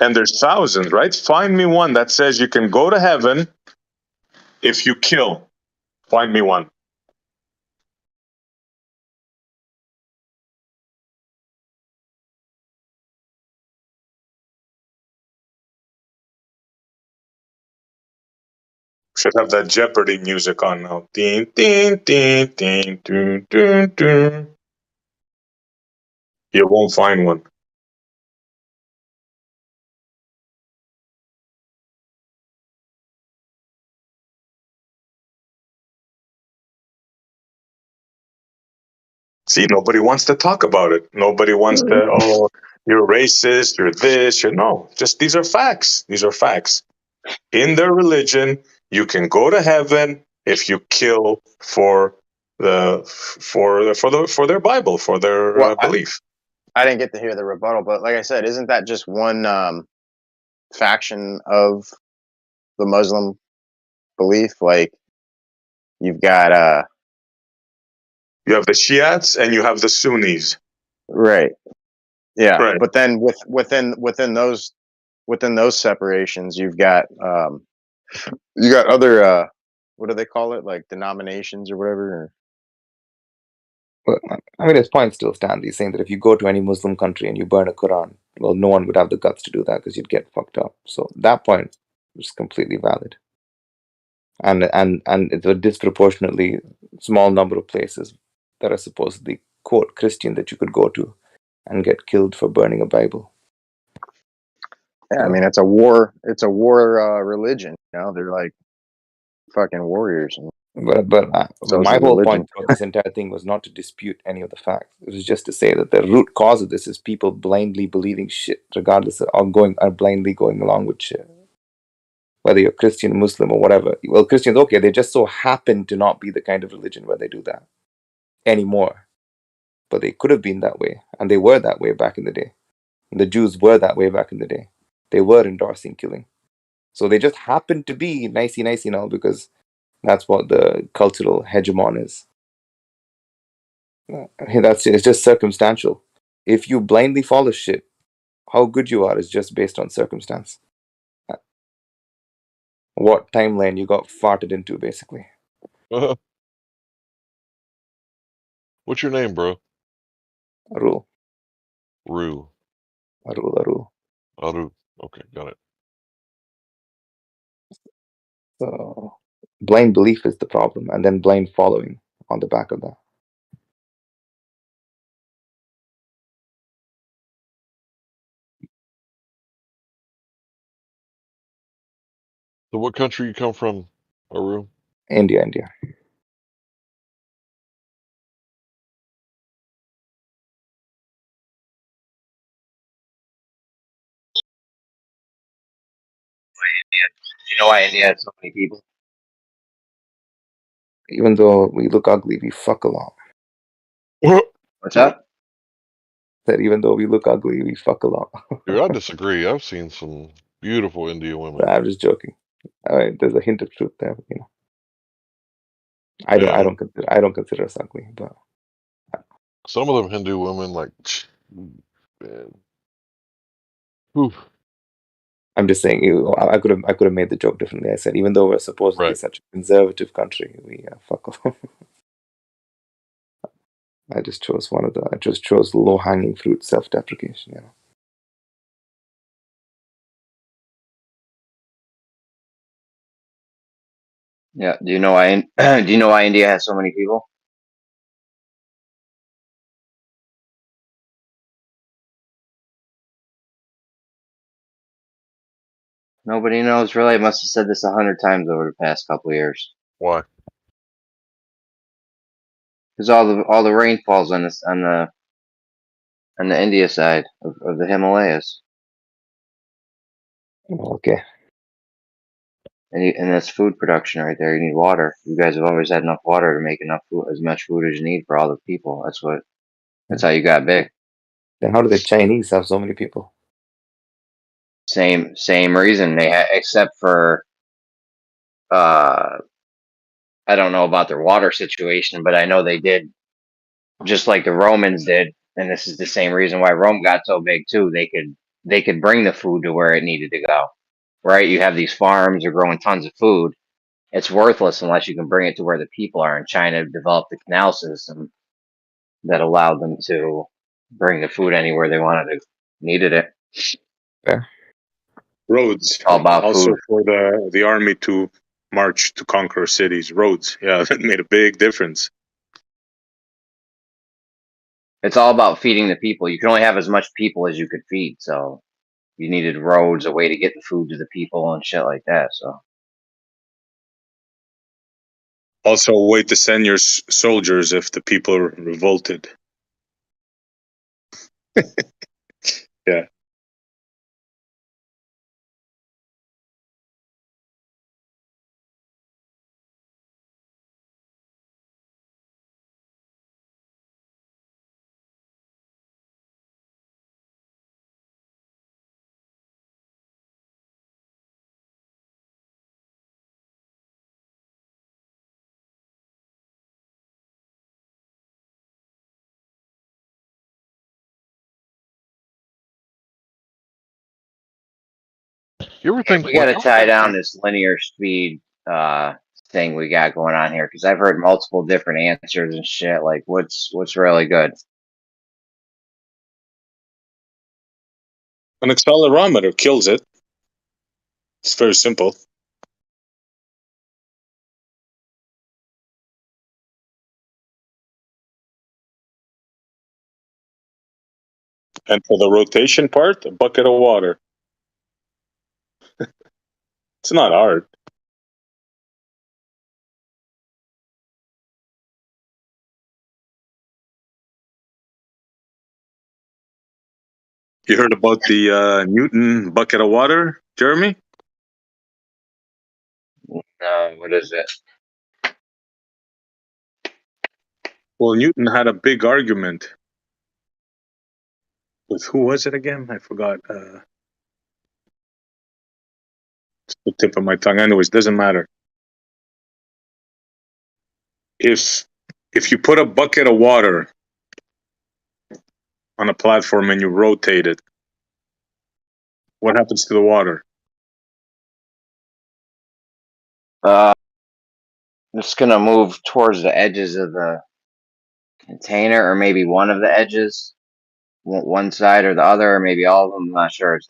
And there's thousands, right? Find me one that says you can go to heaven if you kill. Find me one. Should have that Jeopardy music on now. Ding, ding, ding, ding, ding, ding, ding. You won't find one. See, nobody wants to talk about it. Nobody wants to, oh, you're racist, you're this, you're no. Just these are facts. These are facts. In their religion, you can go to heaven if you kill for their Bible, for their belief. I didn't get to hear the rebuttal, but like I said, isn't that just one faction of the Muslim belief? Like you've got you have the Shiites and you have the Sunnis. Right. Yeah. Right. But then within those separations, you've got other what do they call it? Like denominations or whatever. But I mean, his point still stands. He's saying that if you go to any Muslim country and you burn a Quran, well, no one would have the guts to do that because you'd get fucked up. So that point is completely valid. And it's a disproportionately small number of places that are supposedly quote Christian that you could go to and get killed for burning a Bible. Yeah, I mean it's a war religion. You know, they're like fucking warriors. But my whole point throughout this entire thing was not to dispute any of the facts. It was just to say that the root cause of this is people blindly believing shit, regardless of blindly going along with shit. Whether you're Christian, Muslim, or whatever. Well, Christians, okay, they just so happen to not be the kind of religion where they do that anymore. But they could have been that way, and they were that way back in the day. And the Jews were that way back in the day. They were endorsing killing. So they just happened to be nicey now because that's what the cultural hegemon is. It's just circumstantial. If you blindly follow shit, how good you are is just based on circumstance. What timeline you got farted into, basically. What's your name, bro? Arul. Arul. Okay, got it. So blind belief is the problem, and then blind following on the back of that. So what country you come from, Aru? India. Do you know why India has so many people? Even though we look ugly, we fuck a lot. What's up? that even though we look ugly, we fuck a lot. Dude, I disagree. I've seen some beautiful Indian women. I'm just joking. There's a hint of truth there, you know. I don't consider us ugly, but some of them Hindu women, like, man. Oof. I'm just saying, I could have made the joke differently. I said, even though we're supposedly such a conservative country, we fuck off. I just chose the low hanging fruit, self-deprecation. You know. Yeah. Do you know why? Do you know why India has so many people? Nobody knows really. I must have said this 100 times over the past couple of years. Why? Because all the rain falls on this on the India side of the Himalayas. Okay. And that's food production right there. You need water. You guys have always had enough water to make enough food, as much food as you need for all the people. That's how you got big. Then how do the Chinese have so many people? Same reason except for I don't know about their water situation, but I know they did just like the Romans did, and this is the same reason why Rome got so big too. They could bring the food to where it needed to go. Right? You have these farms, you're growing tons of food. It's worthless unless you can bring it to where the people are. And China developed the canal system that allowed them to bring the food anywhere they needed it. Fair. Roads. All about also food. for the army to march to conquer cities. Roads. Yeah, that made a big difference. It's all about feeding the people. You can only have as much people as you could feed, so you needed roads, a way to get the food to the people and shit like that. So Also a way to send your soldiers if the people revolted. Yeah. You ever think we got to tie down this linear speed thing we got going on here, because I've heard multiple different answers and shit. Like, what's really good? An accelerometer kills it. It's very simple. And for the rotation part, a bucket of water. It's not hard. You heard about the Newton bucket of water, Jeremy? What is it? Well, Newton had a big argument with who was it again? I forgot. It's the tip of my tongue. Anyways, doesn't matter. If you put a bucket of water on a platform and you rotate it, what happens to the water? It's gonna move towards the edges of the container, or maybe one of the edges, one side or the other, or maybe all of them. I'm not sure.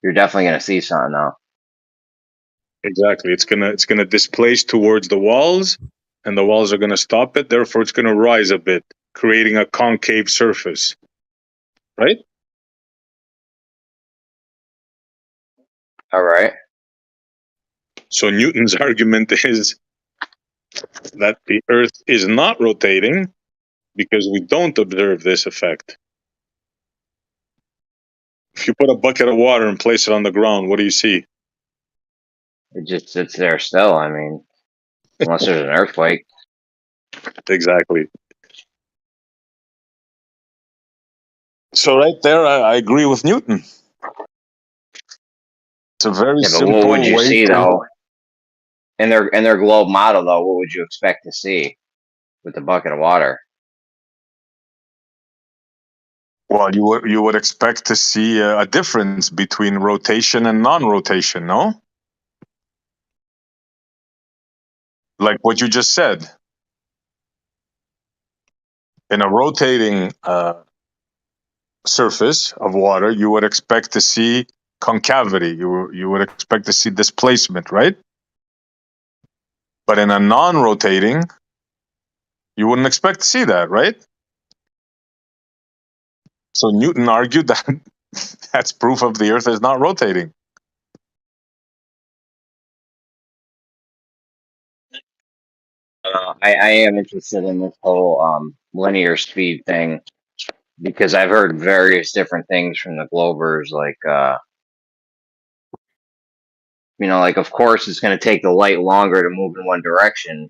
You're definitely gonna see something though. Exactly. It's gonna displace towards the walls, and the walls are gonna stop it. Therefore, it's gonna rise a bit, creating a concave surface. Right? All right. So Newton's argument is that the Earth is not rotating because we don't observe this effect. If you put a bucket of water and place it on the ground, what do you see? It just sits there still. I mean, unless there's an earthquake. Exactly. So right there, I agree with Newton. It's a very Yeah, but simple what would you way see to. though in their globe model though? What would you expect to see with the bucket of water? Well, you would expect to see a difference between rotation and non-rotation, no? Like what you just said. In a rotating surface of water, you would expect to see concavity. You would expect to see displacement, right? But in a non-rotating, you wouldn't expect to see that, right? So Newton argued that that's proof of the Earth is not rotating. I am interested in this whole linear speed thing because I've heard various different things from the Globers, like like of course it's going to take the light longer to move in one direction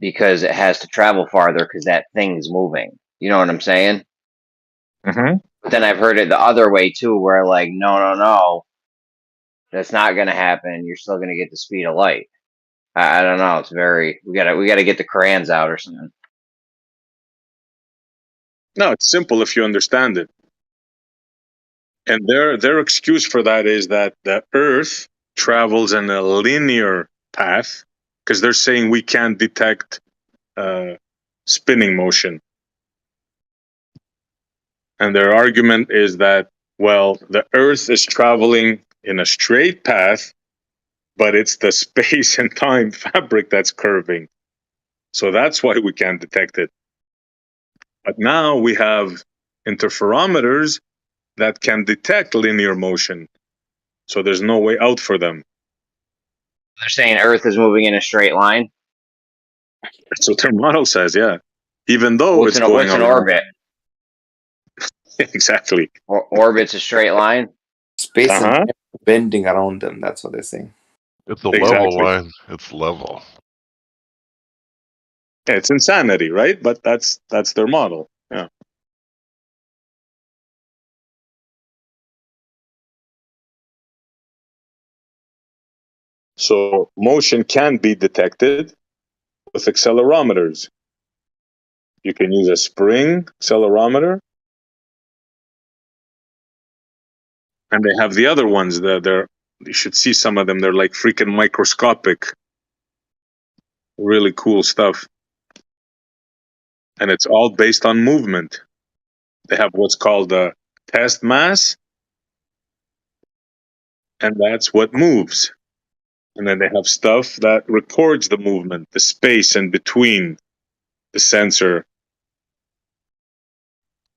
because it has to travel farther because that thing's moving. You know what I'm saying? Mm-hmm. But then I've heard it the other way too, where like no, that's not going to happen. You're still going to get the speed of light. I don't know. It's very we gotta get the crayons out or something. No, it's simple if you understand it. And their excuse for that is that the Earth travels in a linear path because they're saying we can't detect spinning motion. And their argument is that, well, the Earth is traveling in a straight path, but it's the space and time fabric that's curving. So that's why we can't detect it. But now we have interferometers that can detect linear motion. So there's no way out for them. They're saying Earth is moving in a straight line. That's what their model says, yeah. Even though What's it's going an around. orbit? Exactly. Orbit's a straight line. Space and time bending around them. That's what they're saying. It's a level line. It's level. Yeah, it's insanity, right? But that's their model. Yeah. So motion can be detected with accelerometers. You can use a spring accelerometer. And they have the other ones that you should see some of them. They're like freaking microscopic. Really cool stuff. And it's all based on movement. They have what's called a test mass. And that's what moves. And then they have stuff that records the movement, the space in between the sensor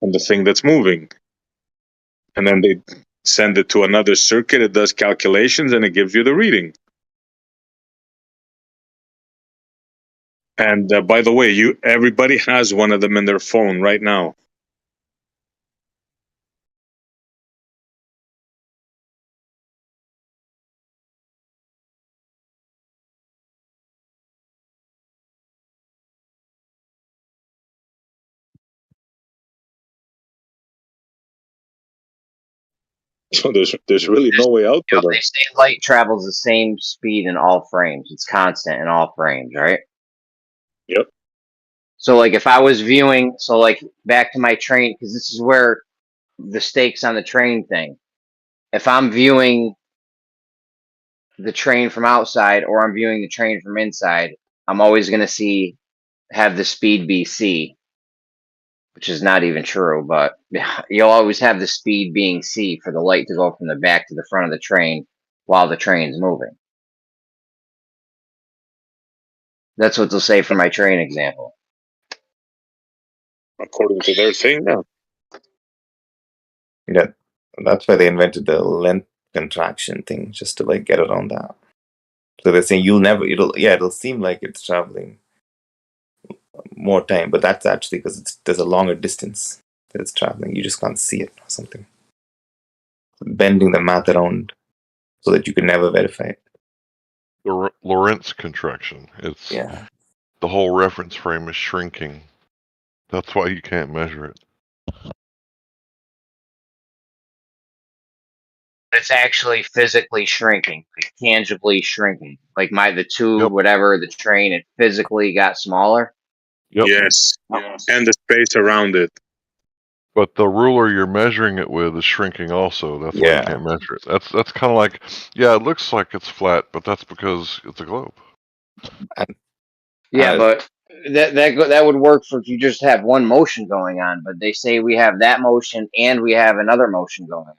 and the thing that's moving. And then they send it to another circuit, it does calculations, and it gives you the reading. And by the way, everybody has one of them in their phone right now. So there's really no way out for them. They say light travels the same speed in all frames. It's constant in all frames, right? Yep. So like if I was viewing, so like back to my train, because this is where the stakes on the train thing. If I'm viewing the train from outside or I'm viewing the train from inside, I'm always going to have the speed be c, which is not even true, but you'll always have the speed being c for the light to go from the back to the front of the train while the train's moving. That's what they'll say for my train example. According to their thing, yeah. Yeah, that's why they invented the length contraction thing, just to like get around that. So they're saying it'll seem like it's traveling more time, but that's actually because there's a longer distance that it's traveling. You just can't see it or something. Bending the math around so that you can never verify it. The Lorentz contraction. It's the whole reference frame is shrinking. That's why you can't measure it. It's actually physically shrinking, like tangibly shrinking. Like the tube, whatever, the train, it physically got smaller. Yes. And the space around it. But the ruler you're measuring it with is shrinking also. That's why you can't measure it. That's kind of like, yeah, it looks like it's flat, but that's because it's a globe. Yeah, but that would work for if you just have one motion going on. But they say we have that motion and we have another motion going on,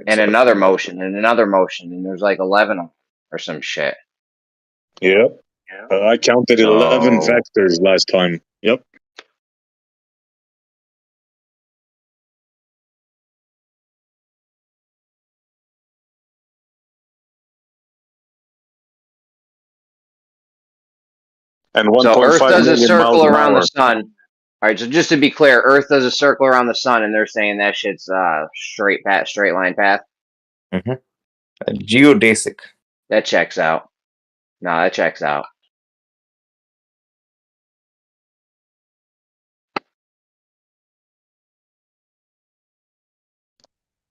and another motion and another motion, and there's like 11 of them or some shit. Yep. I counted 11 So- vectors last time. Yep. And So 1.5 Earth does a million miles circle an around hour. the sun. All right, so just to be clear, Earth does a circle around the sun, and they're saying that shit's straight line path. Geodesic. That checks out. No, that checks out.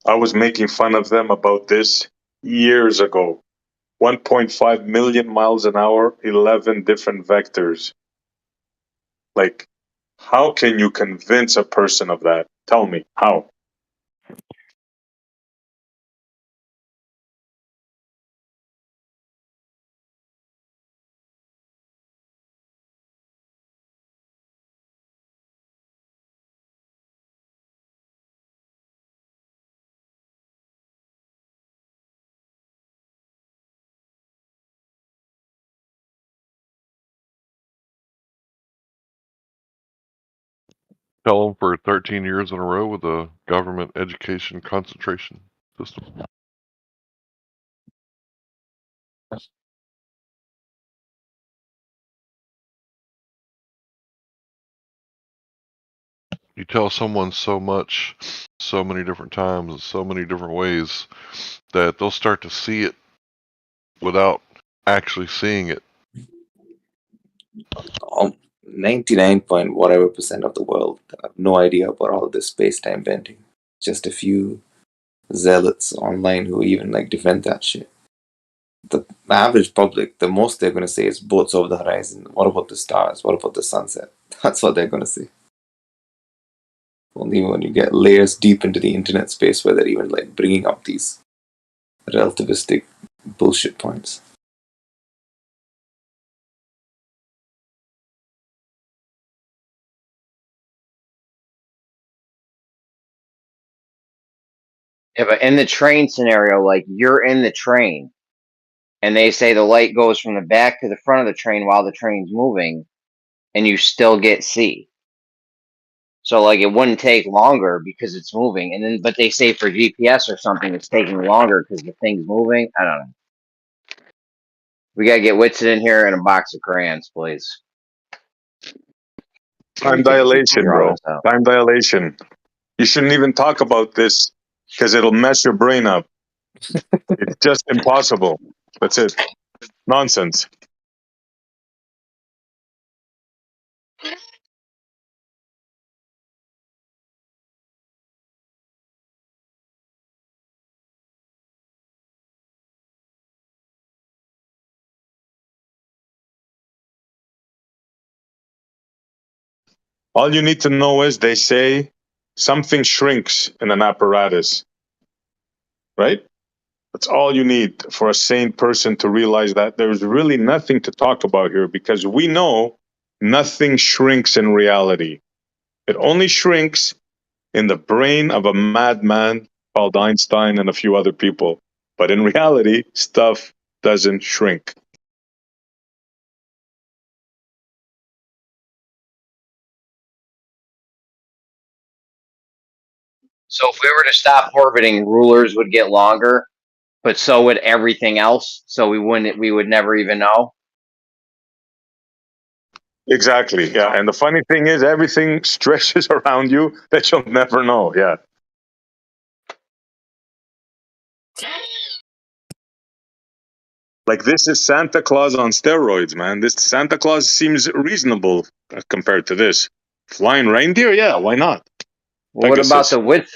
I was making fun of them about this years ago. 1.5 million miles an hour, 11 different vectors. Like, how can you convince a person of that? Tell me, how? Tell them for 13 years in a row with a government education concentration system. You tell someone so much, so many different times, in so many different ways, that they'll start to see it without actually seeing it. 99 point whatever % of the world have no idea about all this space-time bending. Just a few zealots online who even like defend that shit. The average public, the most they're going to say is boats over the horizon. What about the stars? What about the sunset? That's what they're going to say. Only when you get layers deep into the internet space where they're even like bringing up these relativistic bullshit points. Yeah, but in the train scenario, like you're in the train, and they say the light goes from the back to the front of the train while the train's moving, and you still get C. So like it wouldn't take longer because it's moving, and then but they say for GPS or something it's taking longer because the thing's moving. I don't know. We gotta get Whitson in here and a box of crayons, please. Time dilation, bro. Time dilation. You shouldn't even talk about this because it'll mess your brain up. It's just impossible. That's it. Nonsense. All you need to know is they say something shrinks in an apparatus, right? That's all you need for a sane person to realize that there's really nothing to talk about here because we know nothing shrinks in reality. It only shrinks in the brain of a madman called Einstein and a few other people. But in reality, stuff doesn't shrink. So if we were to stop orbiting, rulers would get longer, but so would everything else. So we would never even know. Exactly. Yeah. And the funny thing is, everything stretches around you that you'll never know. Yeah. Like this is Santa Claus on steroids, man. This Santa Claus seems reasonable compared to this. Flying reindeer? Yeah, why not? Well, what about the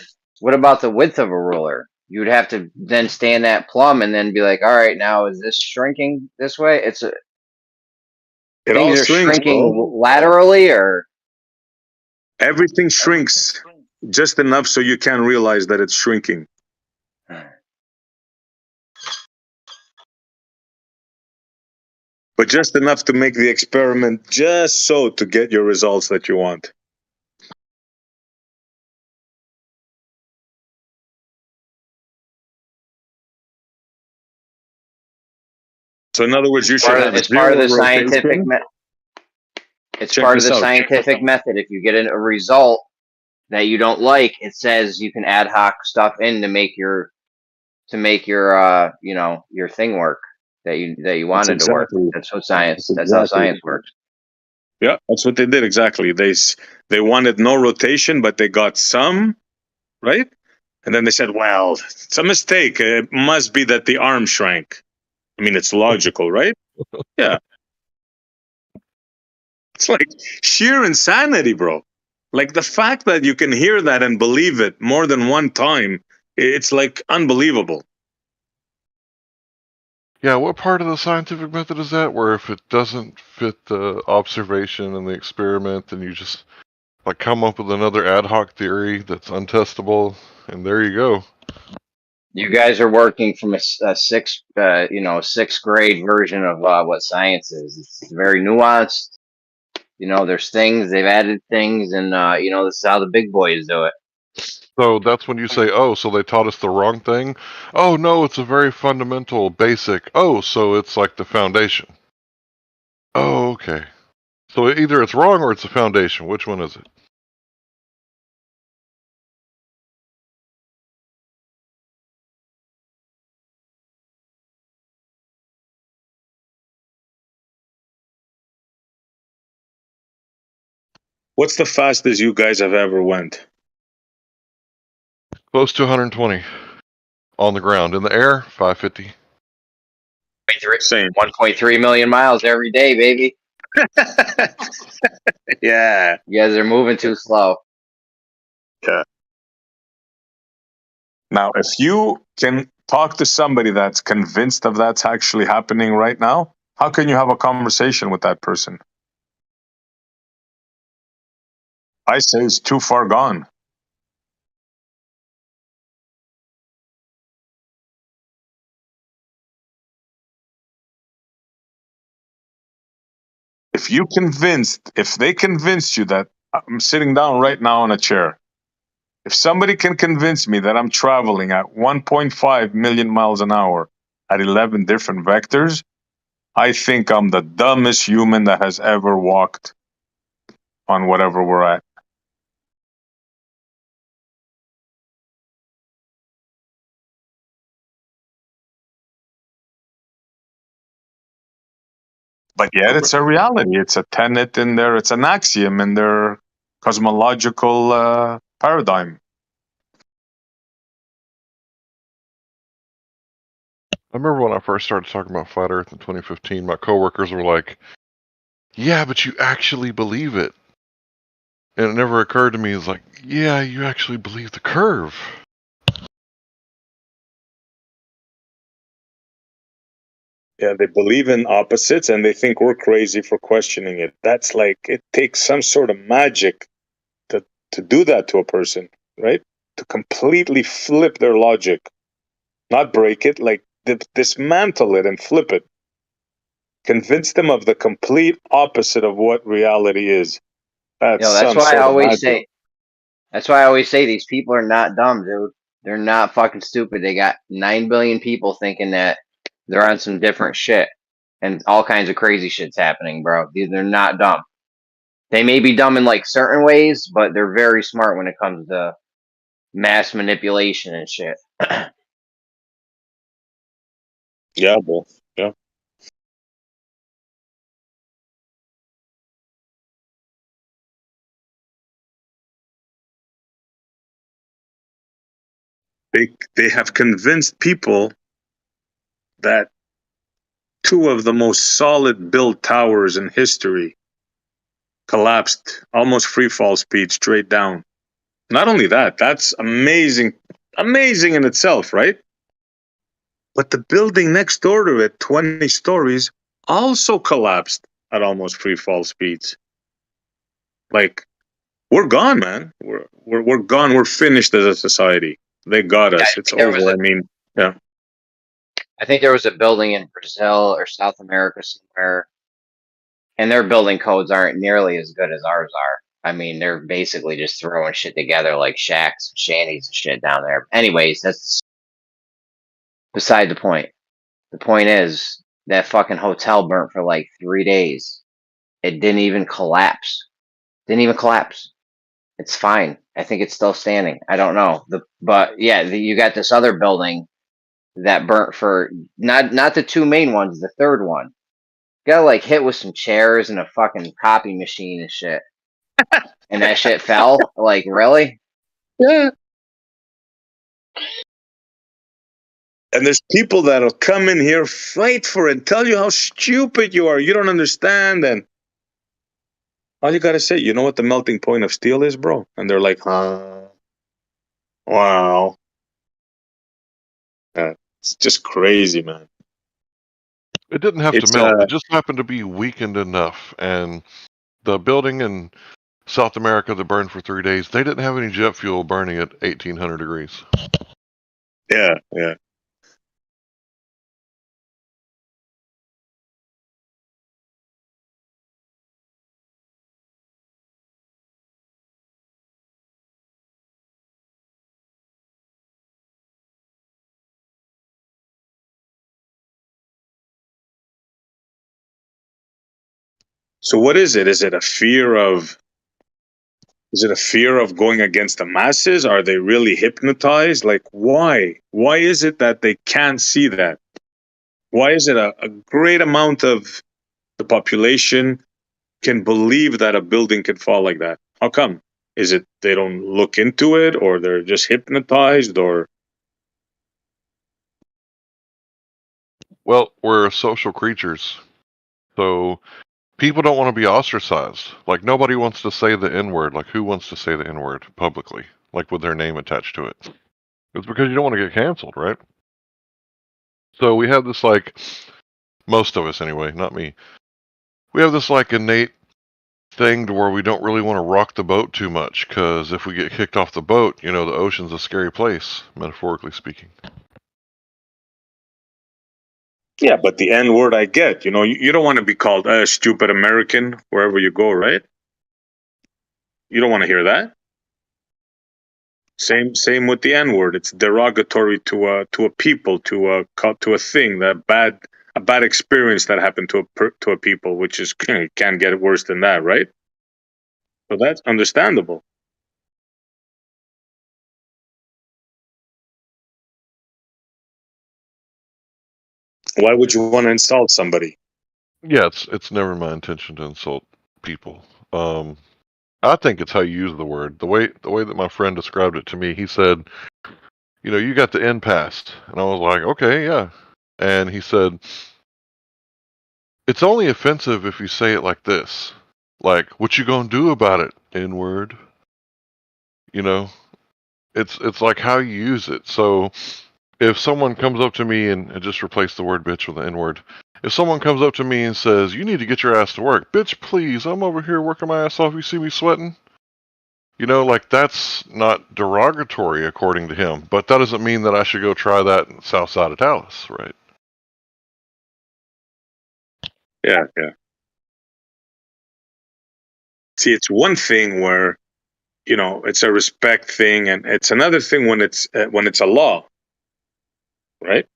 What about the width of a ruler? You would have to then stand that plumb and then be like, all right, now is this shrinking this way? It all Things are shrinks, shrinking bro. laterally, or Everything shrinks just enough so you can't realize that it's shrinking. But just enough to make the experiment just so to get your results that you want. So in other words, you should have it's zero part of the rotation. scientific it's Check part of this the out. scientific method. If you get a result that you don't like, it says you can ad hoc stuff in to make your you know, your thing work that you wanted to work. That's what science. That's how science works. Yeah, that's what they did exactly. They wanted no rotation, but they got some, right? And then they said, "Well, it's a mistake. It must be that the arm shrank." I mean, it's logical, right? Yeah. It's like sheer insanity, bro. Like the fact that you can hear that and believe it more than one time, it's like unbelievable. Yeah, what part of the scientific method is that? Where if it doesn't fit the observation and the experiment, then you just like come up with another ad hoc theory that's untestable, and there you go. You guys are working from a sixth grade version of what science is. It's very nuanced. You know, there's things they've added things, and you know, this is how the big boys do it. So that's when you say, "Oh, so they taught us the wrong thing." Oh no, it's a very fundamental, basic. Oh, so it's like the foundation. Oh, okay. So either it's wrong or it's a foundation. Which one is it? What's the fastest you guys have ever went? Close to 120 on the ground. In the air, 550. Same. 1.3 million miles every day, baby. Yeah. You guys are moving too slow. Yeah. Now, if you can talk to somebody that's convinced of that's actually happening right now, how can you have a conversation with that person? I say it's too far gone. If they convinced you that I'm sitting down right now in a chair, if somebody can convince me that I'm traveling at 1.5 million miles an hour at 11 different vectors, I think I'm the dumbest human that has ever walked on whatever we're at. But yet it's a reality. It's a tenet in there. It's an axiom in their cosmological paradigm. I remember when I first started talking about flat Earth in 2015, my coworkers were like, "Yeah, but you actually believe it." And it never occurred to me, it's like, yeah, you actually believe the curve. Yeah, they believe in opposites and they think we're crazy for questioning it. That's like, it takes some sort of magic to do that to a person, right? To completely flip their logic, not break it, like dismantle it and flip it. Convince them of the complete opposite of what reality is. That's That's some why I sort of always magic. say. That's why I always say these people are not dumb, dude. They're not fucking stupid. They got 9 billion people thinking that they're on some different shit, and all kinds of crazy shit's happening, bro. They're not dumb. They may be dumb in like certain ways, but they're very smart when it comes to mass manipulation and shit. Yeah, well, yeah. They have convinced people that two of the most solid built towers in history collapsed, almost free fall speed straight down. Not only that, that's amazing, amazing in itself, right? But the building next door to it, 20 stories, also collapsed at almost free fall speeds. Like, we're gone, man. We're gone. We're finished as a society. They got us. It's There was over. a, I mean, yeah. I think there was a building in Brazil or South America somewhere, and their building codes aren't nearly as good as ours are. I mean, they're basically just throwing shit together like shacks and shanties and shit down there. Anyways, that's beside the point. The point is that fucking hotel burnt for like 3 days. It didn't even collapse. Didn't even collapse. It's fine. I think it's still standing. I don't know. But yeah, you got this other building that burnt for not the two main ones, the third one. Got like hit with some chairs and a fucking copy machine and shit. And that shit fell? Like, really? Yeah. And there's people that'll come in here, fight for it, tell you how stupid you are. You don't understand. And all you got to say, you know what the melting point of steel is, bro? And they're like, huh? Wow. It's just crazy, man. It didn't have It's to melt. It just happened to be weakened enough. And the building in South America that burned for 3 days, they didn't have any jet fuel burning at 1800 degrees. Yeah, yeah. So what is it? Is it a fear of going against the masses? Are they really hypnotized? Like, why? Why is it that they can't see that? Why is it a great amount of the population can believe that a building can fall like that? How come? Is it they don't look into it, or they're just hypnotized, or? Well, we're social creatures. So people don't want to be ostracized. Like, nobody wants to say the N-word. Like, who wants to say the N-word publicly? Like, with their name attached to it. It's because you don't want to get canceled, right? So we have this, like, most of us anyway, not me. We have this, like, innate thing to where we don't really want to rock the boat too much, because if we get kicked off the boat, the ocean's a scary place, metaphorically speaking. Yeah, but the N word I get. You don't want to be called a stupid American wherever you go, right? You don't want to hear that. Same with the N word. It's derogatory to a people, to a thing, a bad experience that happened to a people, which is can't get worse than that, right? So that's understandable. Why would you want to insult somebody? Yeah, it's never my intention to insult people. I think it's how you use the word. The way that my friend described it to me, he said, you got the N passed. And I was like, okay, yeah. And he said, it's only offensive if you say it like this. Like, what you gonna do about it, N-word? It's like how you use it. So if someone comes up to me and just replace the word bitch with the N-word. If someone comes up to me and says, you need to get your ass to work. Bitch, please, I'm over here working my ass off. You see me sweating? Like, that's not derogatory according to him. But that doesn't mean that I should go try that in the south side of Dallas, right? Yeah, yeah. See, it's one thing where, it's a respect thing, and it's another thing when it's a law, right?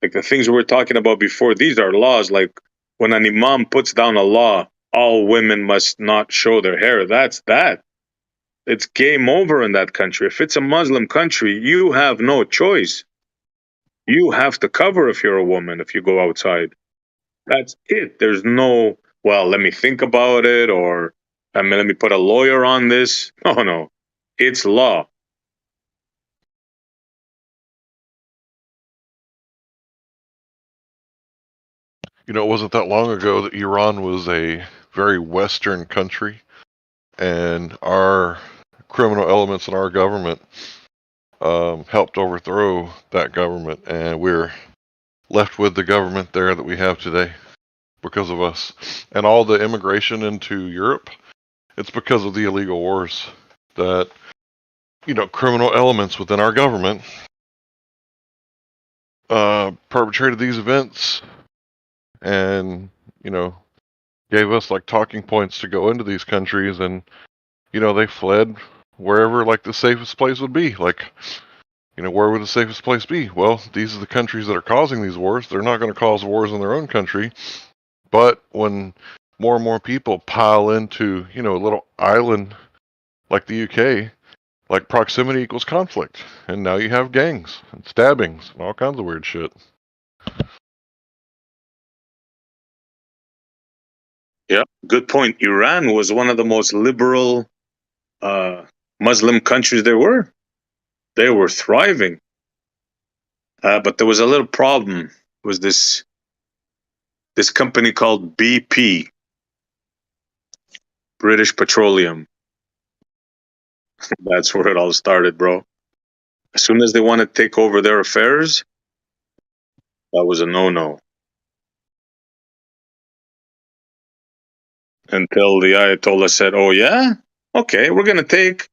Like the things we were talking about before, these are laws. Like when an imam puts down a law, all women must not show their hair. That's that. It's game over in that country. If it's a Muslim country, you have no choice. You have to cover if you're a woman, if you go outside. That's it. There's no, well, let me think about it, or let me put a lawyer on this. No. It's law. It wasn't that long ago that Iran was a very Western country, and our criminal elements in our government helped overthrow that government, and we're left with the government there that we have today because of us. And all the immigration into Europe, it's because of the illegal wars that, criminal elements within our government perpetrated these events and, gave us like talking points to go into these countries, and, they fled wherever like the safest place would be. Like, where would the safest place be? Well, these are the countries that are causing these wars. They're not going to cause wars in their own country. But when more and more people pile into, a little island like the UK, like proximity equals conflict. And now you have gangs and stabbings and all kinds of weird shit. Yeah, good point. Iran was one of the most liberal Muslim countries there were. They were thriving. But there was a little problem. It was this company called BP, British Petroleum. That's where it all started, bro. As soon as they wanted to take over their affairs, that was a no-no. Until the Ayatollah said, oh yeah? Okay, we're going to take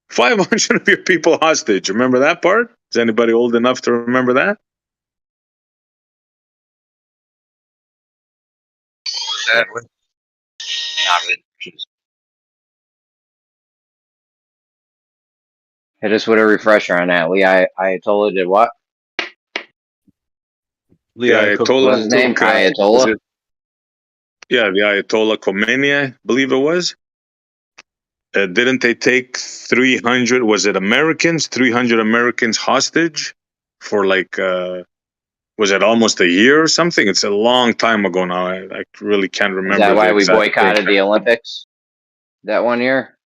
500 of your people hostage. Remember that part? Is anybody old enough to remember that? Hit us with a refresher on that. Ayatollah did what? The Ayatollah What's his name? Ayatollah? the Ayatollah Khomeini, I believe it was. Didn't they take 300, was it Americans, 300 Americans hostage for like, was it almost a year or something? It's a long time ago now. I really can't remember. Is that why we exact boycotted the Olympics that one year?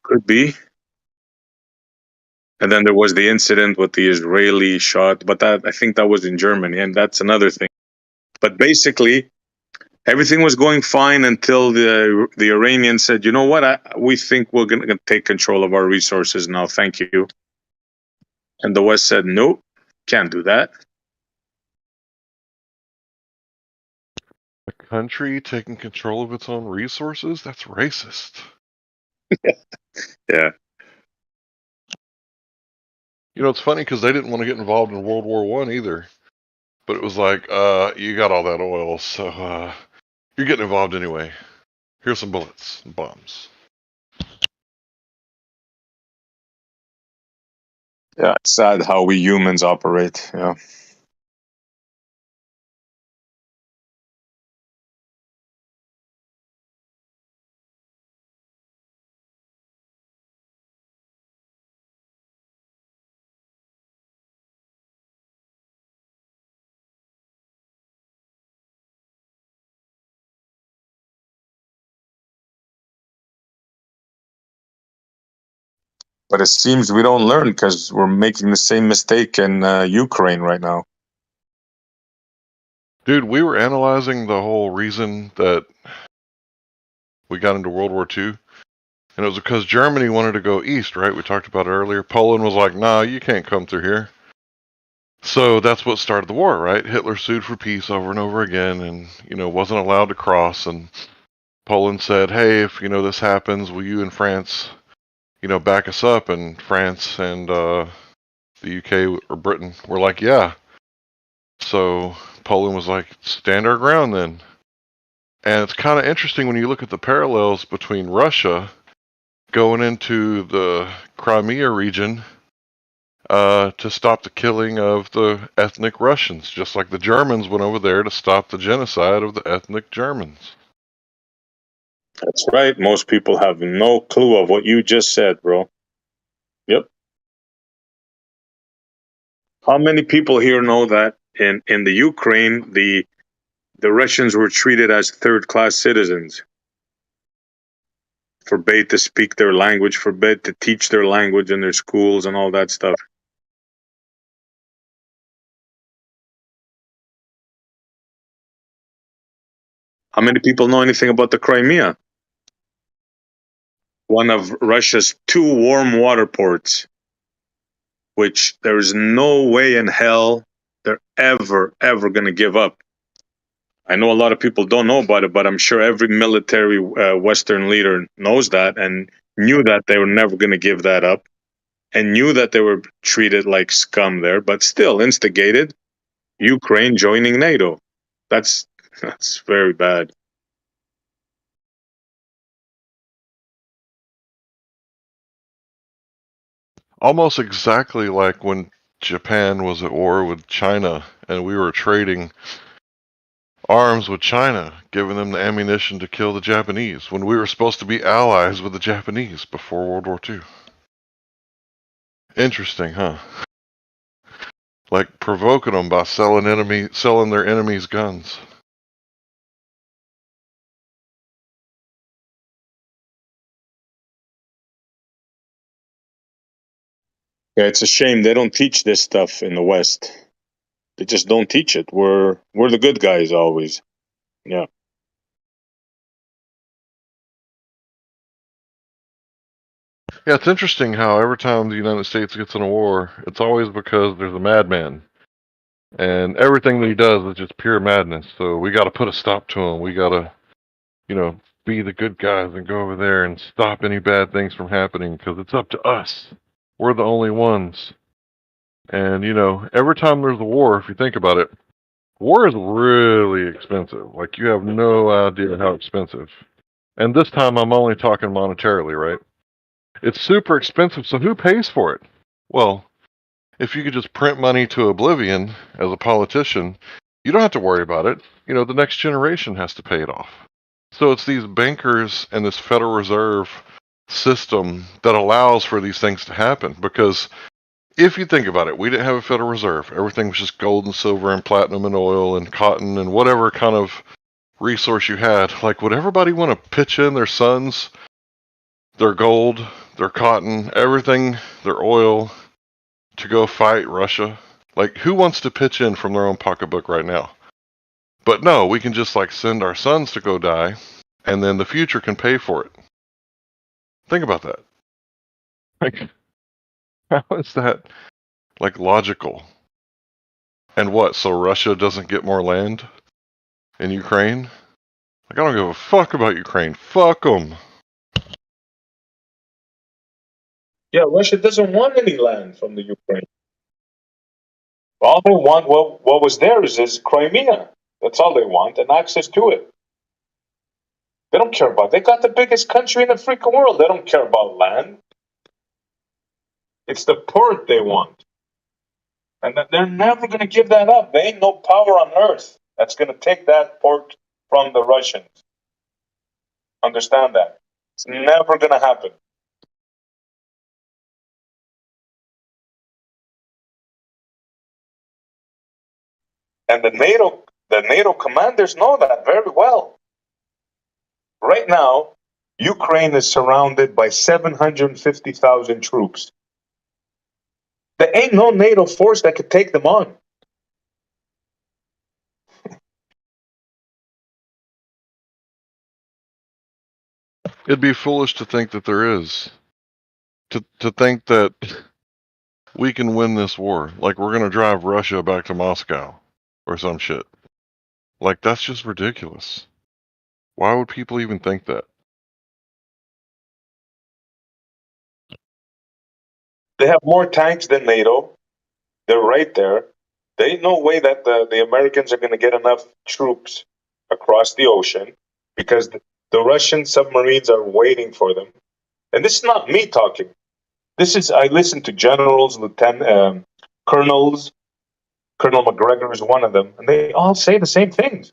Could be. And then there was the incident with the Israeli shot, but I think that was in Germany, and that's another thing. But basically, everything was going fine until the Iranians said, you know what, we think we're going to take control of our resources now, thank you. And the West said, nope, can't do that. A country taking control of its own resources? That's racist. Yeah. It's funny because they didn't want to get involved in World War One either. But it was like, you got all that oil, so you're getting involved anyway. Here's some bullets and bombs. Yeah, it's sad how we humans operate. Yeah. But it seems we don't learn because we're making the same mistake in Ukraine right now. Dude, we were analyzing the whole reason that we got into World War II, and it was because Germany wanted to go east, right? We talked about it earlier. Poland was like, nah, you can't come through here. So that's what started the war, right? Hitler sued for peace over and over again and, wasn't allowed to cross. And Poland said, hey, if, this happens, will you and France, back us up? And France and the UK or Britain were like, yeah. So Poland was like, stand our ground then. And it's kind of interesting when you look at the parallels between Russia going into the Crimea region to stop the killing of the ethnic Russians, just like the Germans went over there to stop the genocide of the ethnic Germans. That's right. Most people have no clue of what you just said, bro. Yep. How many people here know that in the Ukraine, the Russians were treated as third-class citizens? Forbade to speak their language, forbade to teach their language in their schools and all that stuff. How many people know anything about the Crimea? one of Russia's 2 warm water ports, which there's no way in hell they're ever going to give up. I know a lot of people don't know about it, but I'm sure every military Western leader knows that and knew that they were never going to give that up and knew that they were treated like scum there, but still instigated Ukraine joining NATO. That's very bad. Almost exactly like when Japan was at war with China and we were trading arms with China, giving them the ammunition to kill the Japanese when we were supposed to be allies with the Japanese before World War II. Interesting, huh? Like provoking them by selling their enemies guns. Yeah, it's a shame they don't teach this stuff in the West. They just don't teach it. We're the good guys always. Yeah. Yeah, it's interesting how every time the United States gets in a war, it's always because there's a madman. And everything that he does is just pure madness. So we got to put a stop to him. We got to, be the good guys and go over there and stop any bad things from happening because it's up to us. We're the only ones. And, every time there's a war, if you think about it, war is really expensive. Like, you have no idea how expensive. And this time I'm only talking monetarily, right? It's super expensive, so who pays for it? Well, if you could just print money to oblivion as a politician, you don't have to worry about it. The next generation has to pay it off. So it's these bankers and this Federal Reserve system that allows for these things to happen. Because if you think about it, we didn't have a Federal Reserve. Everything was just gold and silver and platinum and oil and cotton and whatever kind of resource you had. Like, would everybody want to pitch in their sons, their gold, their cotton, everything, their oil, to go fight Russia? Like, who wants to pitch in from their own pocketbook right now? But no, we can just send our sons to go die, and then the future can pay for it. Think about that. Like, how is that logical? And what? So Russia doesn't get more land in Ukraine? I don't give a fuck about Ukraine. Fuck them. Yeah, Russia doesn't want any land from the Ukraine. All they want, what was theirs is Crimea. That's all they want, and access to it. They don't care about. They got the biggest country in the freaking world. They don't care about land. It's the port they want, and they're never going to give that up. There ain't no power on earth that's going to take that port from the Russians. Understand that? It's never going to happen. And the NATO commanders know that very well. Right now, Ukraine is surrounded by 750,000 troops. There ain't no NATO force that could take them on. It'd be foolish to think that there is. To think that we can win this war. Like, we're going to drive Russia back to Moscow or some shit. Like, that's just ridiculous. Why would people even think that? They have more tanks than NATO. They're right there. There ain't no way that the Americans are going to get enough troops across the ocean because the Russian submarines are waiting for them. And this is not me talking. I listen to generals, colonels. Colonel McGregor is one of them, and they all say the same things.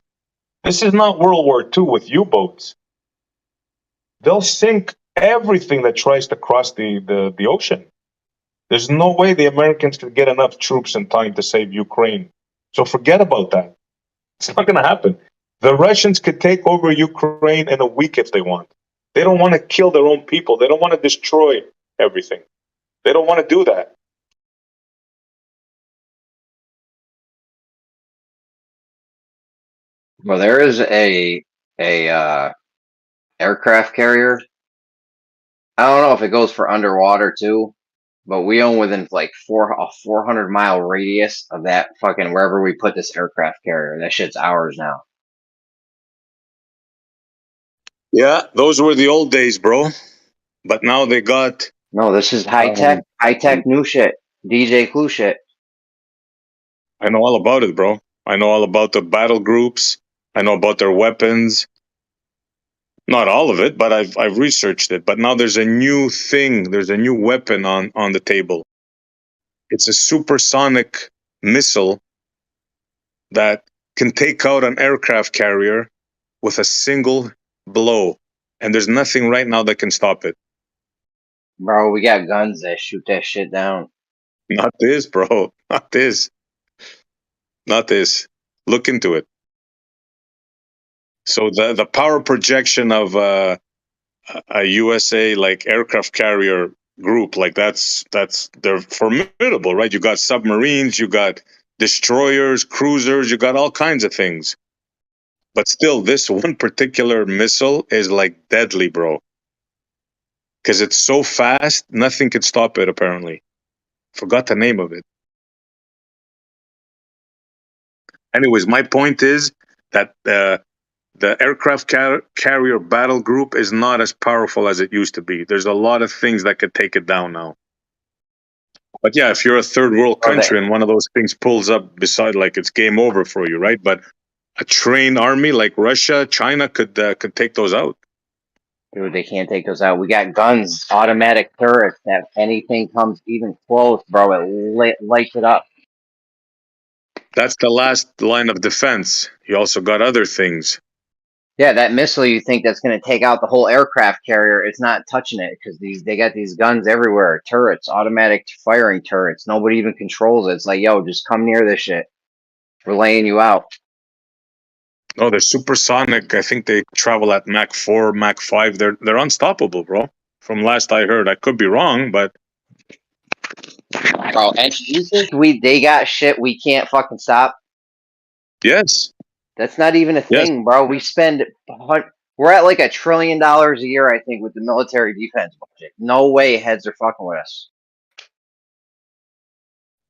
This is not World War II with U-boats. They'll sink everything that tries to cross the ocean. There's no way the Americans could get enough troops in time to save Ukraine. So forget about that. It's not going to happen. The Russians could take over Ukraine in a week if they want. They don't want to kill their own people. They don't want to destroy everything. They don't want to do that. Well, there is a aircraft carrier I don't know if it goes for underwater too, but we own within like a 400-mile radius of that fucking wherever we put this aircraft carrier. That shit's ours now. Yeah, those were the old days, bro. But now they got. No, this is high tech new shit. DJ Clue shit. I know all about it, bro. I know all about the battle groups. I know about their weapons. Not all of it, but I've researched it. But now there's a new thing. There's a new weapon on the table. It's a supersonic missile that can take out an aircraft carrier with a single blow. And there's nothing right now that can stop it. Bro, we got guns that shoot that shit down. Not this, bro. Not this. Not this. Look into it. So the power projection of a USA like aircraft carrier group, like that's they're formidable, right? You got submarines, you got destroyers, cruisers, you got all kinds of things. But still, this one particular missile is like deadly, bro. Because it's so fast, nothing can stop it, apparently. Forgot the name of it. Anyways, my point is that the aircraft carrier battle group is not as powerful as it used to be. There's a lot of things that could take it down now. But yeah, if you're a third world country and one of those things pulls up beside, like it's game over for you, right? But a trained army like Russia, China could take those out. Dude, they can't take those out. We got guns, automatic turrets that if anything comes even close, bro, it lights it up. That's the last line of defense. You also got other things. Yeah, that missile you think that's going to take out the whole aircraft carrier, it's not touching it because they got these guns everywhere. Turrets, automatic firing turrets. Nobody even controls it. It's like, yo, just come near this shit. We're laying you out. No, they're supersonic. I think they travel at Mach 4, Mach 5. They're unstoppable, bro. From last I heard. I could be wrong, but Bro, and you think they got shit we can't fucking stop? Yes. That's not even a thing, bro. We're at like $1 trillion a year, I think, with the military defense budget. No way heads are fucking with us.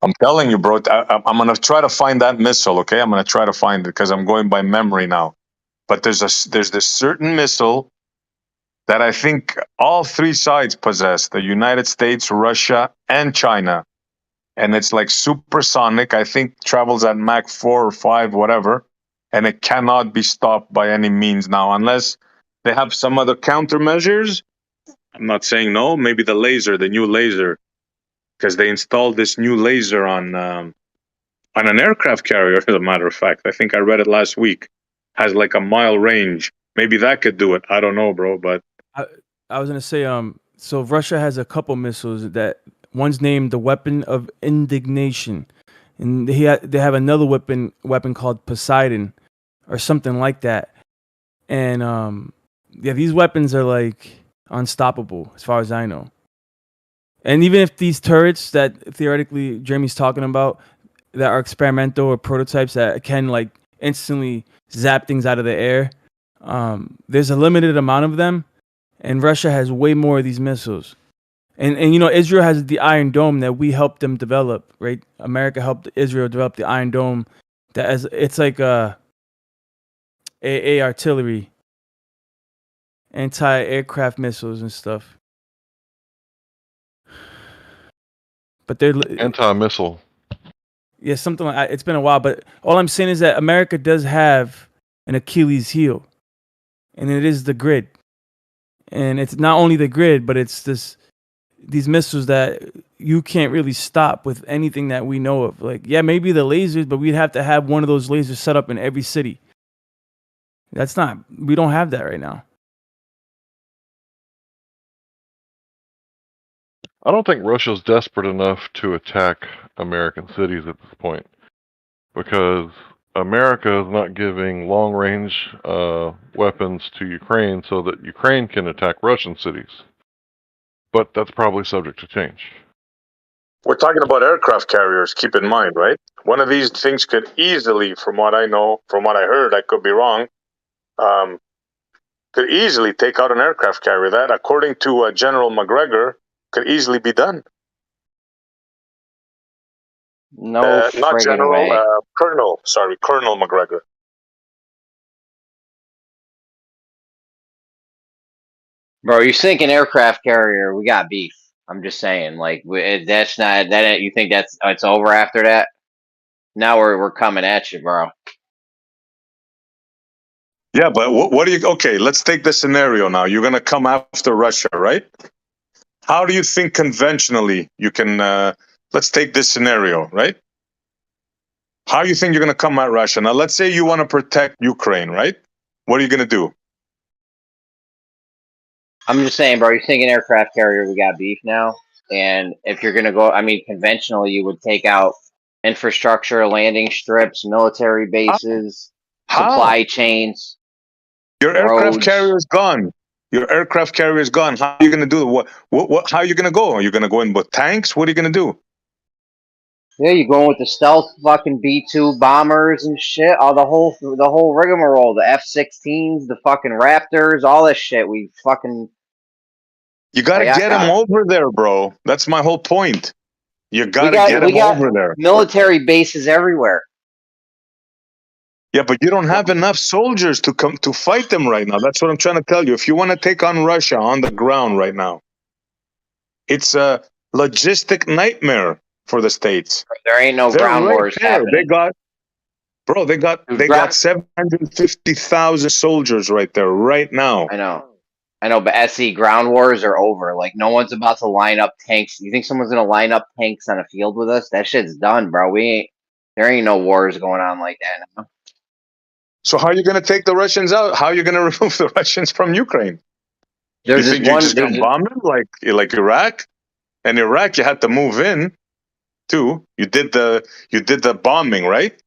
I'm telling you, bro. I'm gonna try to find that missile. Okay, I'm gonna try to find it because I'm going by memory now. But there's this certain missile that I think all three sides possess: the United States, Russia, and China. And it's like supersonic. I think travels at Mach 4 or 5, whatever. And it cannot be stopped by any means now, unless they have some other countermeasures. I'm not saying no. Maybe the new laser, because they installed this new laser on an aircraft carrier. As a matter of fact, I think I read it last week. Has like a mile range. Maybe that could do it. I don't know, bro. But I was gonna say, so Russia has a couple missiles that one's named the Weapon of Indignation, and they have another weapon called Poseidon, or something like that. And yeah, these weapons are like unstoppable as far as I know. And even if these turrets that theoretically Jeremy's talking about that are experimental or prototypes that can like instantly zap things out of the air, there's a limited amount of them, and Russia has way more of these missiles. And you know, Israel has the Iron Dome that we helped them develop, right? America helped Israel develop the Iron Dome. It's like AA artillery, anti-aircraft missiles and stuff. But they're anti-missile. Yeah, something like that. It's been a while, but all I'm saying is that America does have an Achilles heel, and it is the grid. And it's not only the grid, but it's these missiles that you can't really stop with anything that we know of. Like, yeah, maybe the lasers, but we'd have to have one of those lasers set up in every city. We don't have that right now. I don't think Russia's desperate enough to attack American cities at this point, because America is not giving long-range weapons to Ukraine so that Ukraine can attack Russian cities. But that's probably subject to change. we're talking about aircraft carriers. Keep in mind, right? One of these things could easily, from what I know, from what I heard, I could be wrong, could easily take out an aircraft carrier. That, according to General McGregor, could easily be done. No Not friggin' General, way. Colonel. Sorry, Colonel McGregor. Bro, you sink an aircraft carrier, we got beef. I'm just saying, like that's not that. You think that's it's over after that? Now we're coming at you, bro. Yeah, but what do you? Okay, let's take the scenario now. You're gonna come after Russia, right? How do you think conventionally you can? Let's take this scenario, right? How do you think you're gonna come at Russia? Now, let's say you want to protect Ukraine, right? What are you gonna do? I'm just saying, bro. You sink an aircraft carrier, we got beef now. And if you're gonna go, I mean, conventionally, you would take out infrastructure, landing strips, military bases, supply chains. Your aircraft roads. carrier is gone. Your aircraft carrier is gone. How are you going to do it? What? How are you going to go? Are you going to go in with tanks? What are you going to do? Yeah, you going with the stealth fucking B-2 bombers and shit. All the whole rigmarole. The F-16s, the fucking Raptors, all this shit. We fucking. You got to get them over there, bro. That's my whole point. You got to get them over there. Military bases everywhere. Yeah, but you don't have enough soldiers to come to fight them right now. That's what I'm trying to tell you. If you want to take on Russia on the ground right now, it's a logistic nightmare for the states. There ain't no ground wars happening. They got 750,000 soldiers right there right now. I know, but SE ground wars are over. Like no one's about to line up tanks. You think someone's gonna line up tanks on a field with us? That shit's done, bro. There ain't no wars going on like that now. So how are you going to take the Russians out? How are you going to remove the Russians from Ukraine? There's you think you're just going to bomb them like Iraq? And Iraq, you had to move in too. You did the bombing, right?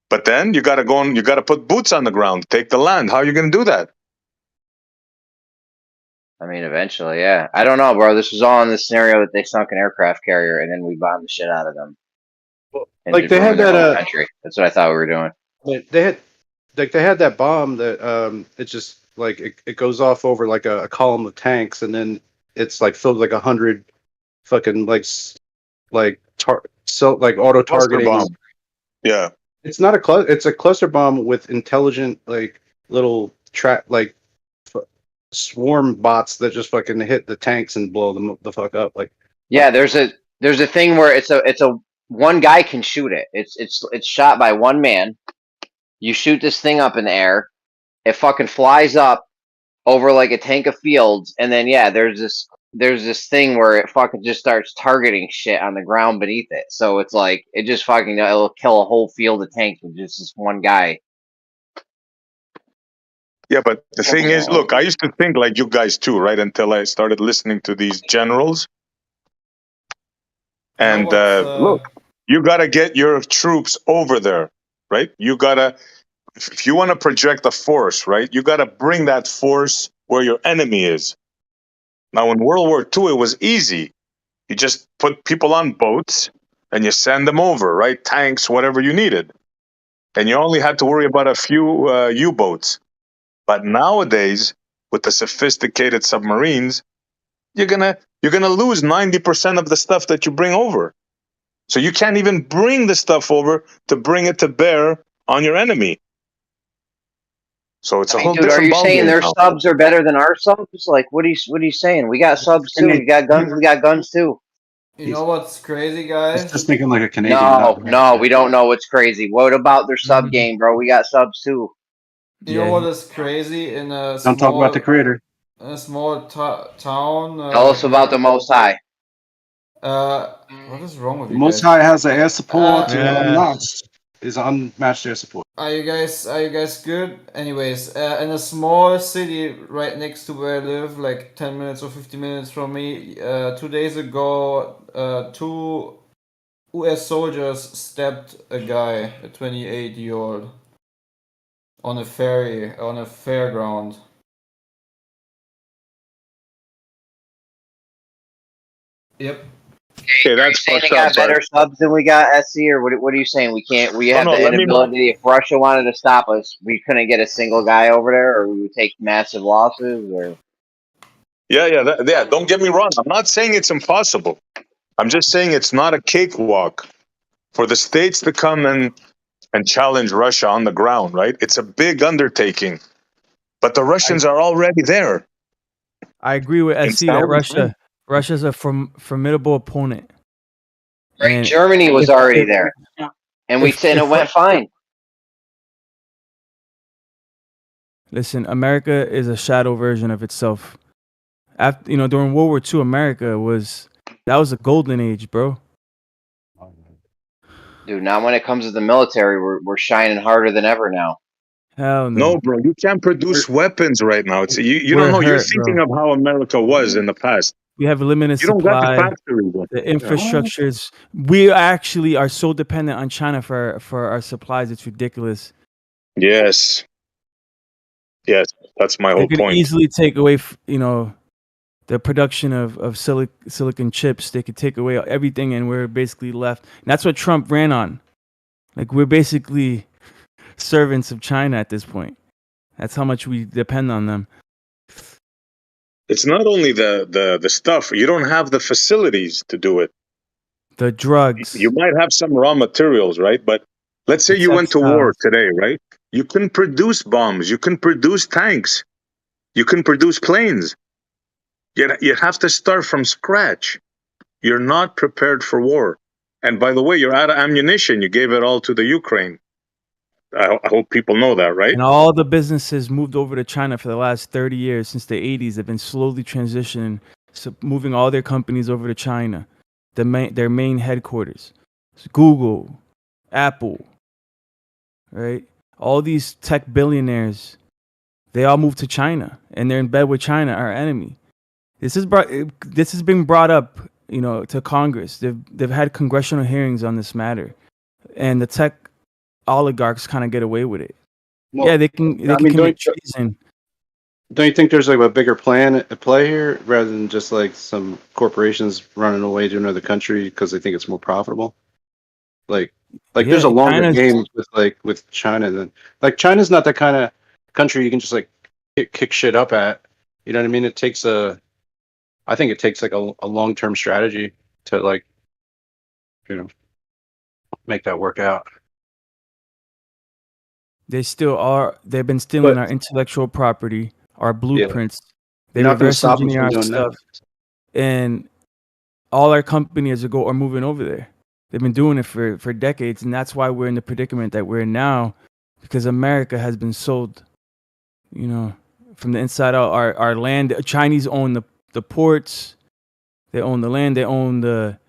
But then you got to go and you got to put boots on the ground, take the land. How are you going to do that? I mean, eventually, yeah. I don't know, bro. This was all in the scenario that they sunk an aircraft carrier and then we bombed the shit out of them. And like they had that country. That's what I thought we were doing. They had that bomb that it just like it goes off over like a column of tanks and then it's like filled like 100 fucking like auto targeting bomb. Yeah. It's not it's a cluster bomb with intelligent like little swarm bots that just fucking hit the tanks and blow them the fuck up. Like yeah, there's a thing where it's a one guy can shoot it. It's shot by one man. You shoot this thing up in the air, it fucking flies up over like a tank of fields, and then yeah, there's this thing where it fucking just starts targeting shit on the ground beneath it. So it's like it just fucking it'll kill a whole field of tanks with just this one guy. Yeah, but the thing is, look, I used to think like you guys too, right? Until I started listening to these generals. And look, you got to get your troops over there, right? You got to, if you want to project a force, right? You got to bring that force where your enemy is. Now, in World War II, it was easy. You just put people on boats and you send them over, right? Tanks, whatever you needed. And you only had to worry about a few U-boats. But nowadays, with the sophisticated submarines, you're gonna lose 90% of the stuff that you bring over. So you can't even bring the stuff over to bring it to bear on your enemy. So it's a whole different. Are you saying their now. subs are better than our subs? Like, what are you saying? We got subs too. We got guns. We got guns too. You know what's crazy, guys? Just thinking like a Canadian. No, we don't know what's crazy. What about their sub game, bro? We got subs too. You know what is crazy in a Don't talk about the creator. In a small town. Tell us about the Most High. What is wrong with you Most guys? High has the air support unmatched. Is unmatched air support. Are you guys good? Anyways, in a small city right next to where I live, like 10 minutes or 15 minutes from me, 2 days ago, 2 US soldiers stabbed a guy, a 28-year-old, on a fairground. Yep. okay, that's Saying fucked they up. got better subs than we got, SC, or what are you saying? We can't. We Oh have no, the let me. inability. If Russia wanted to stop us, we couldn't get a single guy over there, or we would take massive losses. Or Yeah. Don't get me wrong. I'm not saying it's impossible. I'm just saying it's not a cakewalk for the states to come and challenge Russia on the ground. Right? It's a big undertaking, but the Russians are already there. I agree with In SC that sound. Russia's a formidable opponent. right, And Germany was if, already if, there, and we if, said it if went fine. listen, America is a shadow version of itself. After during World War II, America was a golden age, bro. Dude, now when it comes to the military, we're shining harder than ever now. Hell No, no. bro, you can't produce weapons right now. It's you don't We're know. You're hurt, thinking bro. of how America was in the past. We have a limited You don't got the supply. factory. Bro. The infrastructures. We actually are so dependent on China for our supplies. It's ridiculous. Yes, that's my They whole could point. easily take away, the production of silicon chips. They could take away everything, and we're basically left. And that's what Trump ran on. Like, we're basically servants of China at this point. That's how much we depend on them. It's not only the stuff. You don't have the facilities to do it. The drugs. You might have some raw materials, right? But let's say you went to war today, right? You can produce bombs. You can produce tanks. You can produce planes. You have to start from scratch. You're not prepared for war. And by the way, you're out of ammunition. You gave it all to the Ukraine. I hope people know that, right? And all the businesses moved over to China for the last 30 years. Since the 80s, they've been slowly transitioning, moving all their companies over to China, their main headquarters. So Google, Apple, right? All these tech billionaires, they all moved to China, and they're in bed with China, our enemy. This has been brought up, to Congress. They've had congressional hearings on this matter, and the tech oligarchs kind of get away with it. Well, yeah, they can commit treason. Don't you think there's like a bigger plan at play here rather than just like some corporations running away to another country because they think it's more profitable? Like there's a longer game with China than China's not that kind of country you can just like kick shit up at. You know what I mean? I think it takes like a long-term strategy to make that work out. They still are. They've been stealing our intellectual property, our blueprints. They You're not gonna reverse stop them engineer from our doing stuff, that. and all our companies are moving over there. They've been doing it for decades, and that's why we're in the predicament that we're in now, because America has been sold, from the inside out. Our land. The Chinese own the ports. They own the land. They own the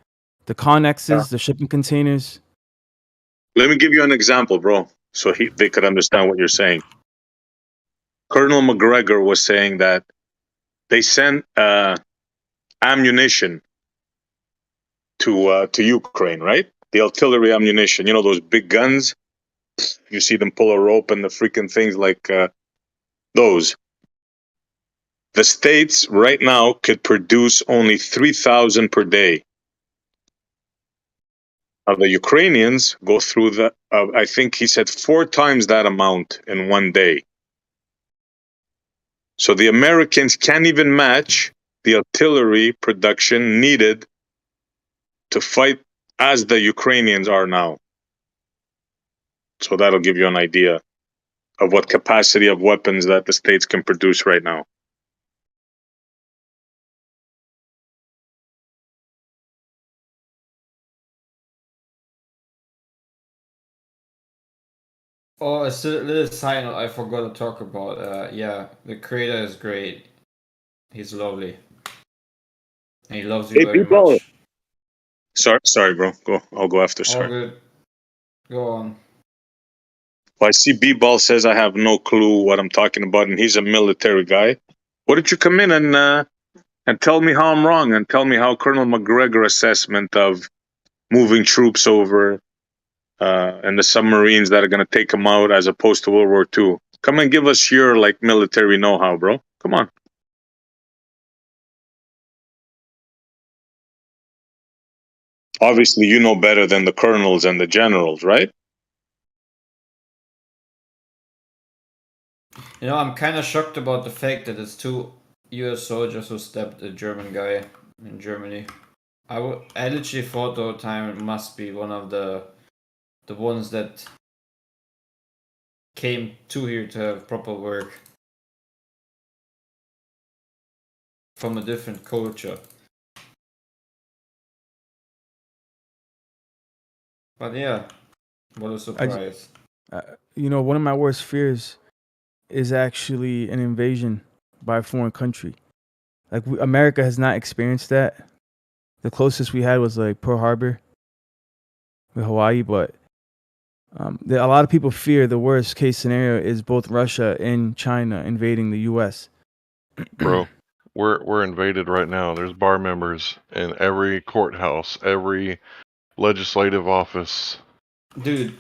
connexes, the shipping containers. Let me give you an example, bro, so they could understand what you're saying. Colonel McGregor was saying that they sent ammunition to Ukraine, right? The artillery ammunition, those big guns. You see them pull a rope and the freaking things like those. The states right now could produce only 3,000 per day. The Ukrainians go through I think he said 4 times that amount in one day. So the Americans can't even match the artillery production needed to fight as the Ukrainians are now. So that'll give you an idea of what capacity of weapons that the states can produce right now. Oh, a little side note I forgot to talk about. Yeah, the creator is great. He's lovely. And he loves you Hey, very people. much. Sorry, bro. Go. I'll go after. All Sorry. good. Go on. Well, I see B-Ball says I have no clue what I'm talking about, and he's a military guy. Why don't you come in and tell me how I'm wrong, and tell me how Colonel McGregor assessment of moving troops over and the submarines that are going to take them out as opposed to World War II. Come and give us your military know-how, bro. Come on. Obviously, you know better than the colonels and the generals, right? You know, I'm kind of shocked about the fact that it's 2 U.S. soldiers who stabbed a German guy in Germany. I literally thought the whole time it must be one of the ones that came to here to have proper work from a different culture. But yeah, what a surprise. You know, one of my worst fears is actually an invasion by a foreign country. Like America has not experienced that. The closest we had was like Pearl Harbor with Hawaii, but a lot of people fear the worst case scenario is both Russia and China invading the U.S. Bro, we're invaded right now. There's bar members in every courthouse, every legislative office. Dude,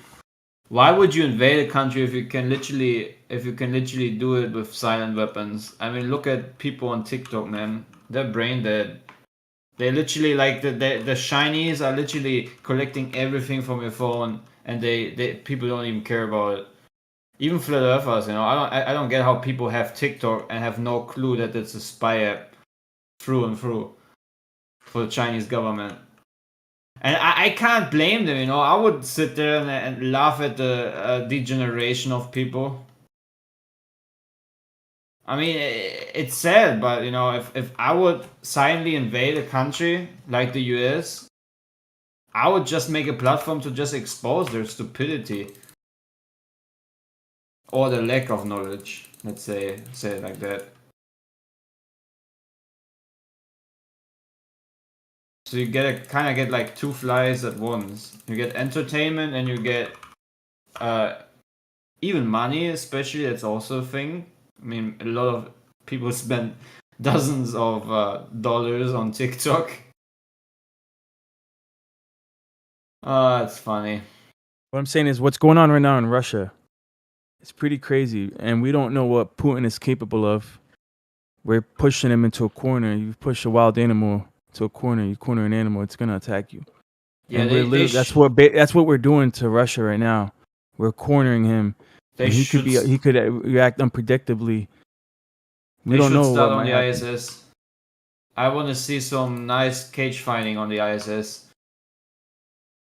why would you invade a country if you can literally do it with silent weapons? I mean, look at people on TikTok, man. They're brain dead. They literally like the shinies are literally collecting everything from your phone, and they people don't even care about it. Even flat earthers, you know, I don't get how people have TikTok and have no clue that it's a spy app through and through for the Chinese government. And I can't blame them, you know. I would sit there and laugh at the degeneration of people. I mean, it's sad, but you know, if I would silently invade a country like the US, I would just make a platform to just expose their stupidity or the lack of knowledge. Let's say it like that. So you kind of get like two flies at once. You get entertainment and you get even money, especially. That's also a thing. I mean, a lot of people spend dozens of dollars on TikTok. It's funny. What I'm saying is, what's going on right now in Russia, it's pretty crazy, and we don't know what Putin is capable of. We're pushing him into a corner. You push a wild animal to a corner. You corner an animal, it's gonna attack you. Yeah, and we're literally that's what we're doing to Russia right now. We're cornering him. And he could react unpredictably. We don't know start what on might the happen. ISS. I want to see some nice cage fighting on the ISS.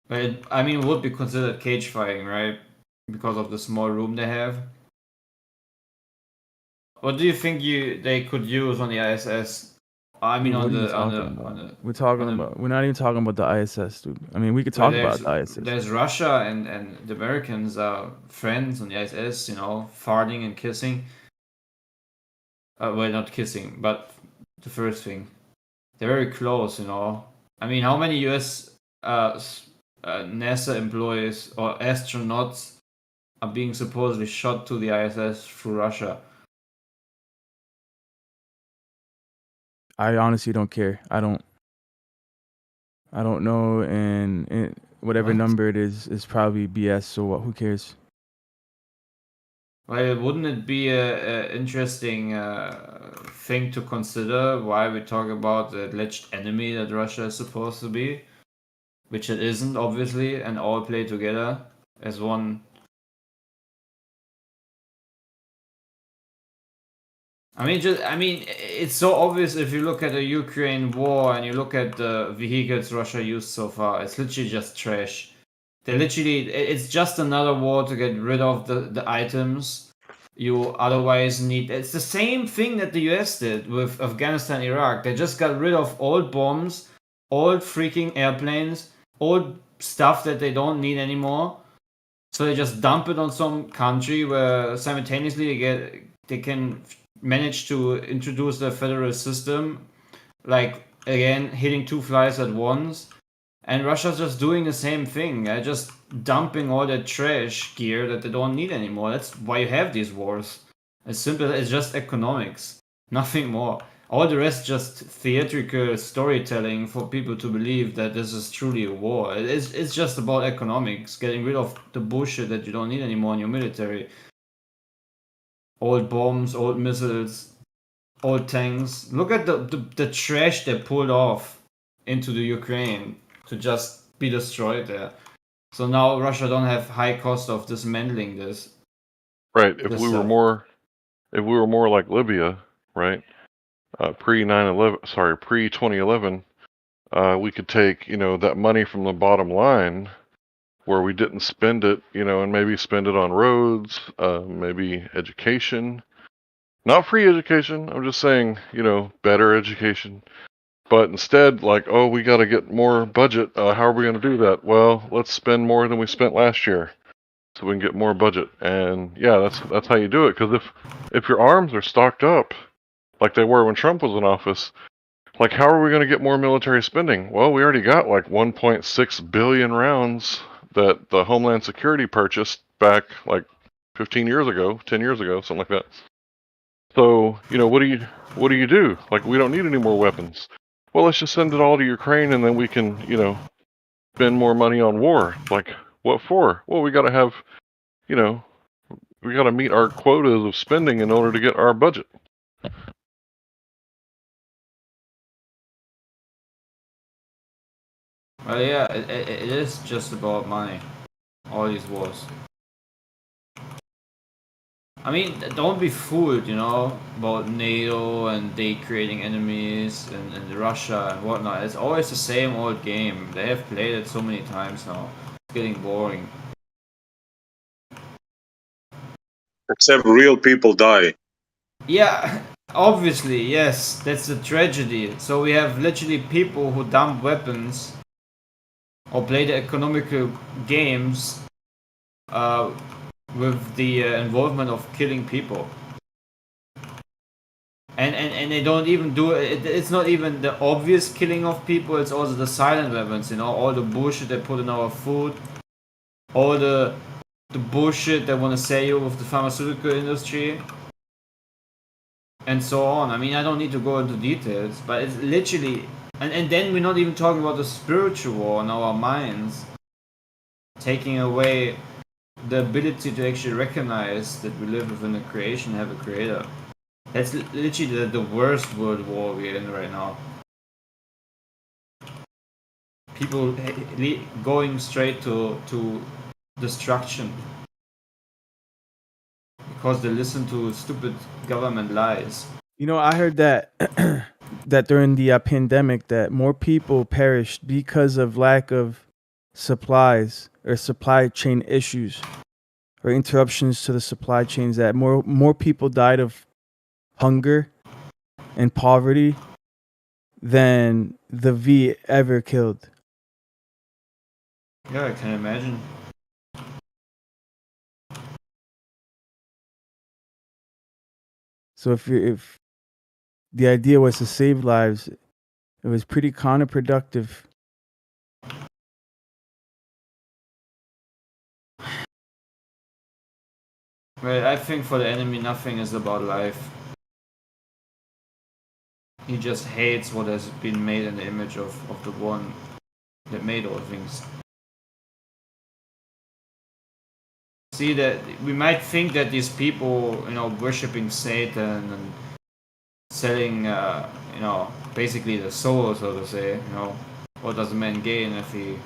But I mean, it would be considered cage fighting, right? Because of the small room they have. What do you think they could use on the ISS? I mean, Dude, we're not even talking about the ISS, dude. I mean, we could talk about the ISS. There's Russia and the Americans are friends on the ISS, you know, farting and kissing. Well, not kissing, but the first thing. They're very close, you know. I mean, how many US NASA employees or astronauts are being supposedly shot to the ISS through Russia? I honestly don't care. I don't know, and whatever number it is probably BS. So who cares? Well, wouldn't it be a interesting thing to consider why we talk about the alleged enemy that Russia is supposed to be, which it isn't, obviously, and all play together as one. I mean, it's so obvious if you look at the Ukraine war and you look at the vehicles Russia used so far. It's literally just trash. It's just another war to get rid of the items you otherwise need. It's the same thing that the US did with Afghanistan, Iraq. They just got rid of old bombs, old freaking airplanes, old stuff that they don't need anymore. So they just dump it on some country where simultaneously they can manage to introduce the federal system, like again hitting two flies at once. And Russia's just doing the same thing. They're just dumping all that trash gear that they don't need anymore. That's why you have these wars. As simple as it's just economics, nothing more. All the rest just theatrical storytelling for people to believe that this is truly a war. It's just about economics, getting rid of the bullshit that you don't need anymore in your military. Old bombs, old missiles, old tanks. Look at the trash they pulled off into the Ukraine. to just be destroyed there. So now Russia don't have high cost of dismantling this. Right. If this we were stuff. more like Libya, right? Pre 9/11, sorry, pre 2011, we could take, that money from the bottom line where we didn't spend it, and maybe spend it on roads, maybe education. Not free education. I'm just saying, better education. But instead, like, oh, we got to get more budget. How are we going to do that? Well, let's spend more than we spent last year, so we can get more budget. And yeah, that's how you do it. Because if your arms are stocked up, like they were when Trump was in office, like how are we going to get more military spending? Well, we already got like 1.6 billion rounds that the Homeland Security purchased back like 15 years ago, 10 years ago, something like that. So, what do you do? Like, we don't need any more weapons. Well, let's just send it all to Ukraine and then we can, spend more money on war. Like, what for? Well, we got to have, we got to meet our quotas of spending in order to get our budget. Well, yeah, it is just about money. All these wars. I mean, don't be fooled, about NATO and they creating enemies and Russia and whatnot. It's always the same old game. They have played it so many times now. It's getting boring. Except real people die. Yeah, obviously, yes, that's a tragedy. So we have literally people who dump weapons or play the economical games with the involvement of killing people. And they don't even do it. It's not even the obvious killing of people. It's also the silent weapons. All the bullshit they put in our food, all the bullshit they want to sell you with the pharmaceutical industry, and so on. I mean, I don't need to go into details, but it's literally, and then we're not even talking about the spiritual war in our minds, taking away the ability to actually recognize that we live within a creation, have a creator. That's literally the worst world war we're in right now. People going straight to destruction because they listen to stupid government lies. I heard that that during the pandemic that more people perished because of lack of supplies or supply chain issues or interruptions to the supply chains, that more people died of hunger and poverty than the V ever killed. Yeah, I can imagine. So if the idea was to save lives, it was pretty counterproductive. Well, I think for the enemy, nothing is about life. He just hates what has been made in the image of the one that made all things. See that we might think that these people, worshipping Satan and selling, basically the soul, so to say, what does a man gain if he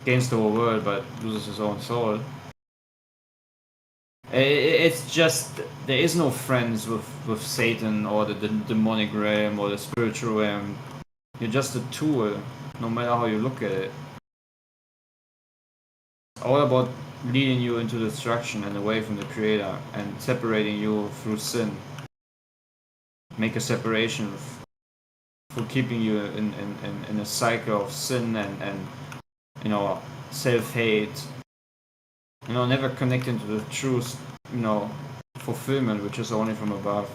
gains the whole world but loses his own soul? It's just there is no friends with Satan or the demonic realm or the spiritual realm. You're just a tool, no matter how you look at it. It's all about leading you into destruction and away from the Creator and separating you through sin. Make a separation for keeping you in a cycle of sin and self-hate. Never connecting to the truth, fulfillment, which is only from above.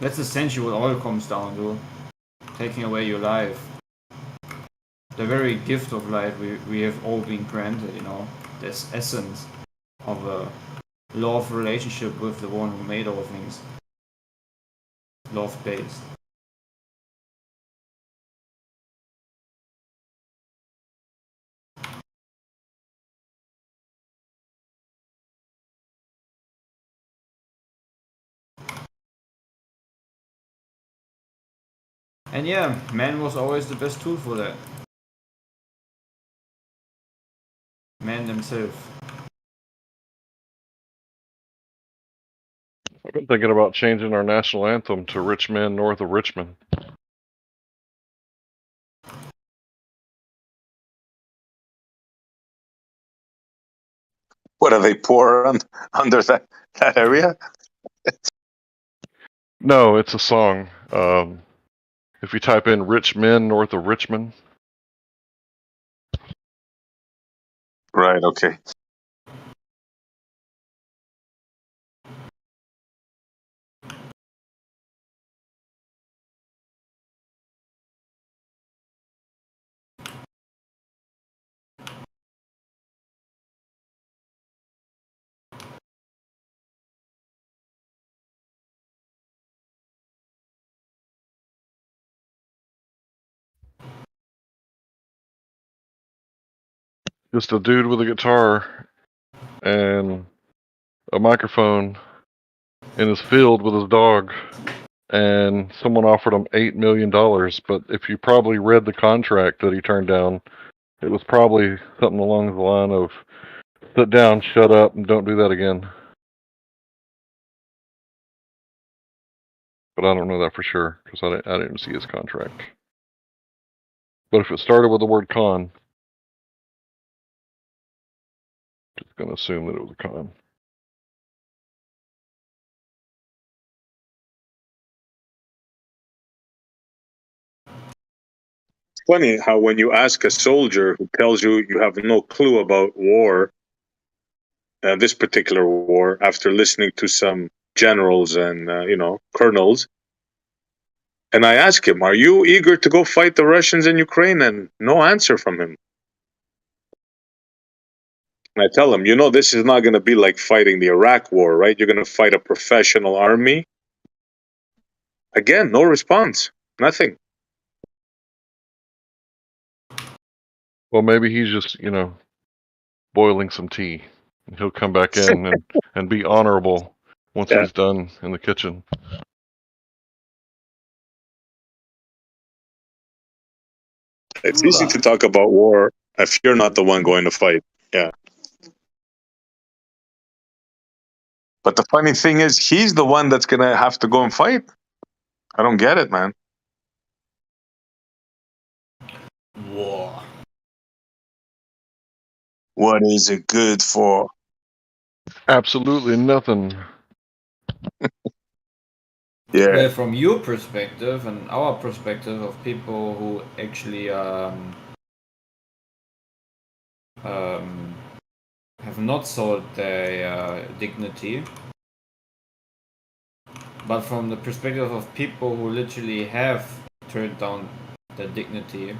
That's essentially what all comes down to. Taking away your life. The very gift of life we have all been granted, this essence of a love relationship with the one who made all things. Love-based. And yeah, man was always the best tool for that. Man themselves. I've been thinking about changing our national anthem to "Rich Men North of Richmond." What are they poor under that area? No, it's a song. If you type in "Rich Men North of Richmond," Right. Okay. just a dude with a guitar and a microphone in his field with his dog, and someone offered him $8 million. But if you probably read the contract that he turned down, it was probably something along the line of "Sit down, shut up, and don't do that again." But I don't know that for sure because I didn't see his contract. But if it started with the word "con," just gonna assume that it was a con. It's funny how when you ask a soldier who tells you you have no clue about war, this particular war, after listening to some generals and colonels, and I ask him, "Are you eager to go fight the Russians in Ukraine?" And no answer from him. And I tell him, this is not going to be like fighting the Iraq war, right? You're going to fight a professional army. Again, no response. Nothing. Well, maybe he's just, boiling some tea. He'll come back in and be honorable once he's done in the kitchen. It's easy to talk about war if you're not the one going to fight. Yeah. But the funny thing is, he's the one that's going to have to go and fight. I don't get it, man. War. What is it good for? Absolutely nothing. Yeah. Well, from your perspective and our perspective of people who actually have not sold their dignity, but from the perspective of people who literally have turned down their dignity,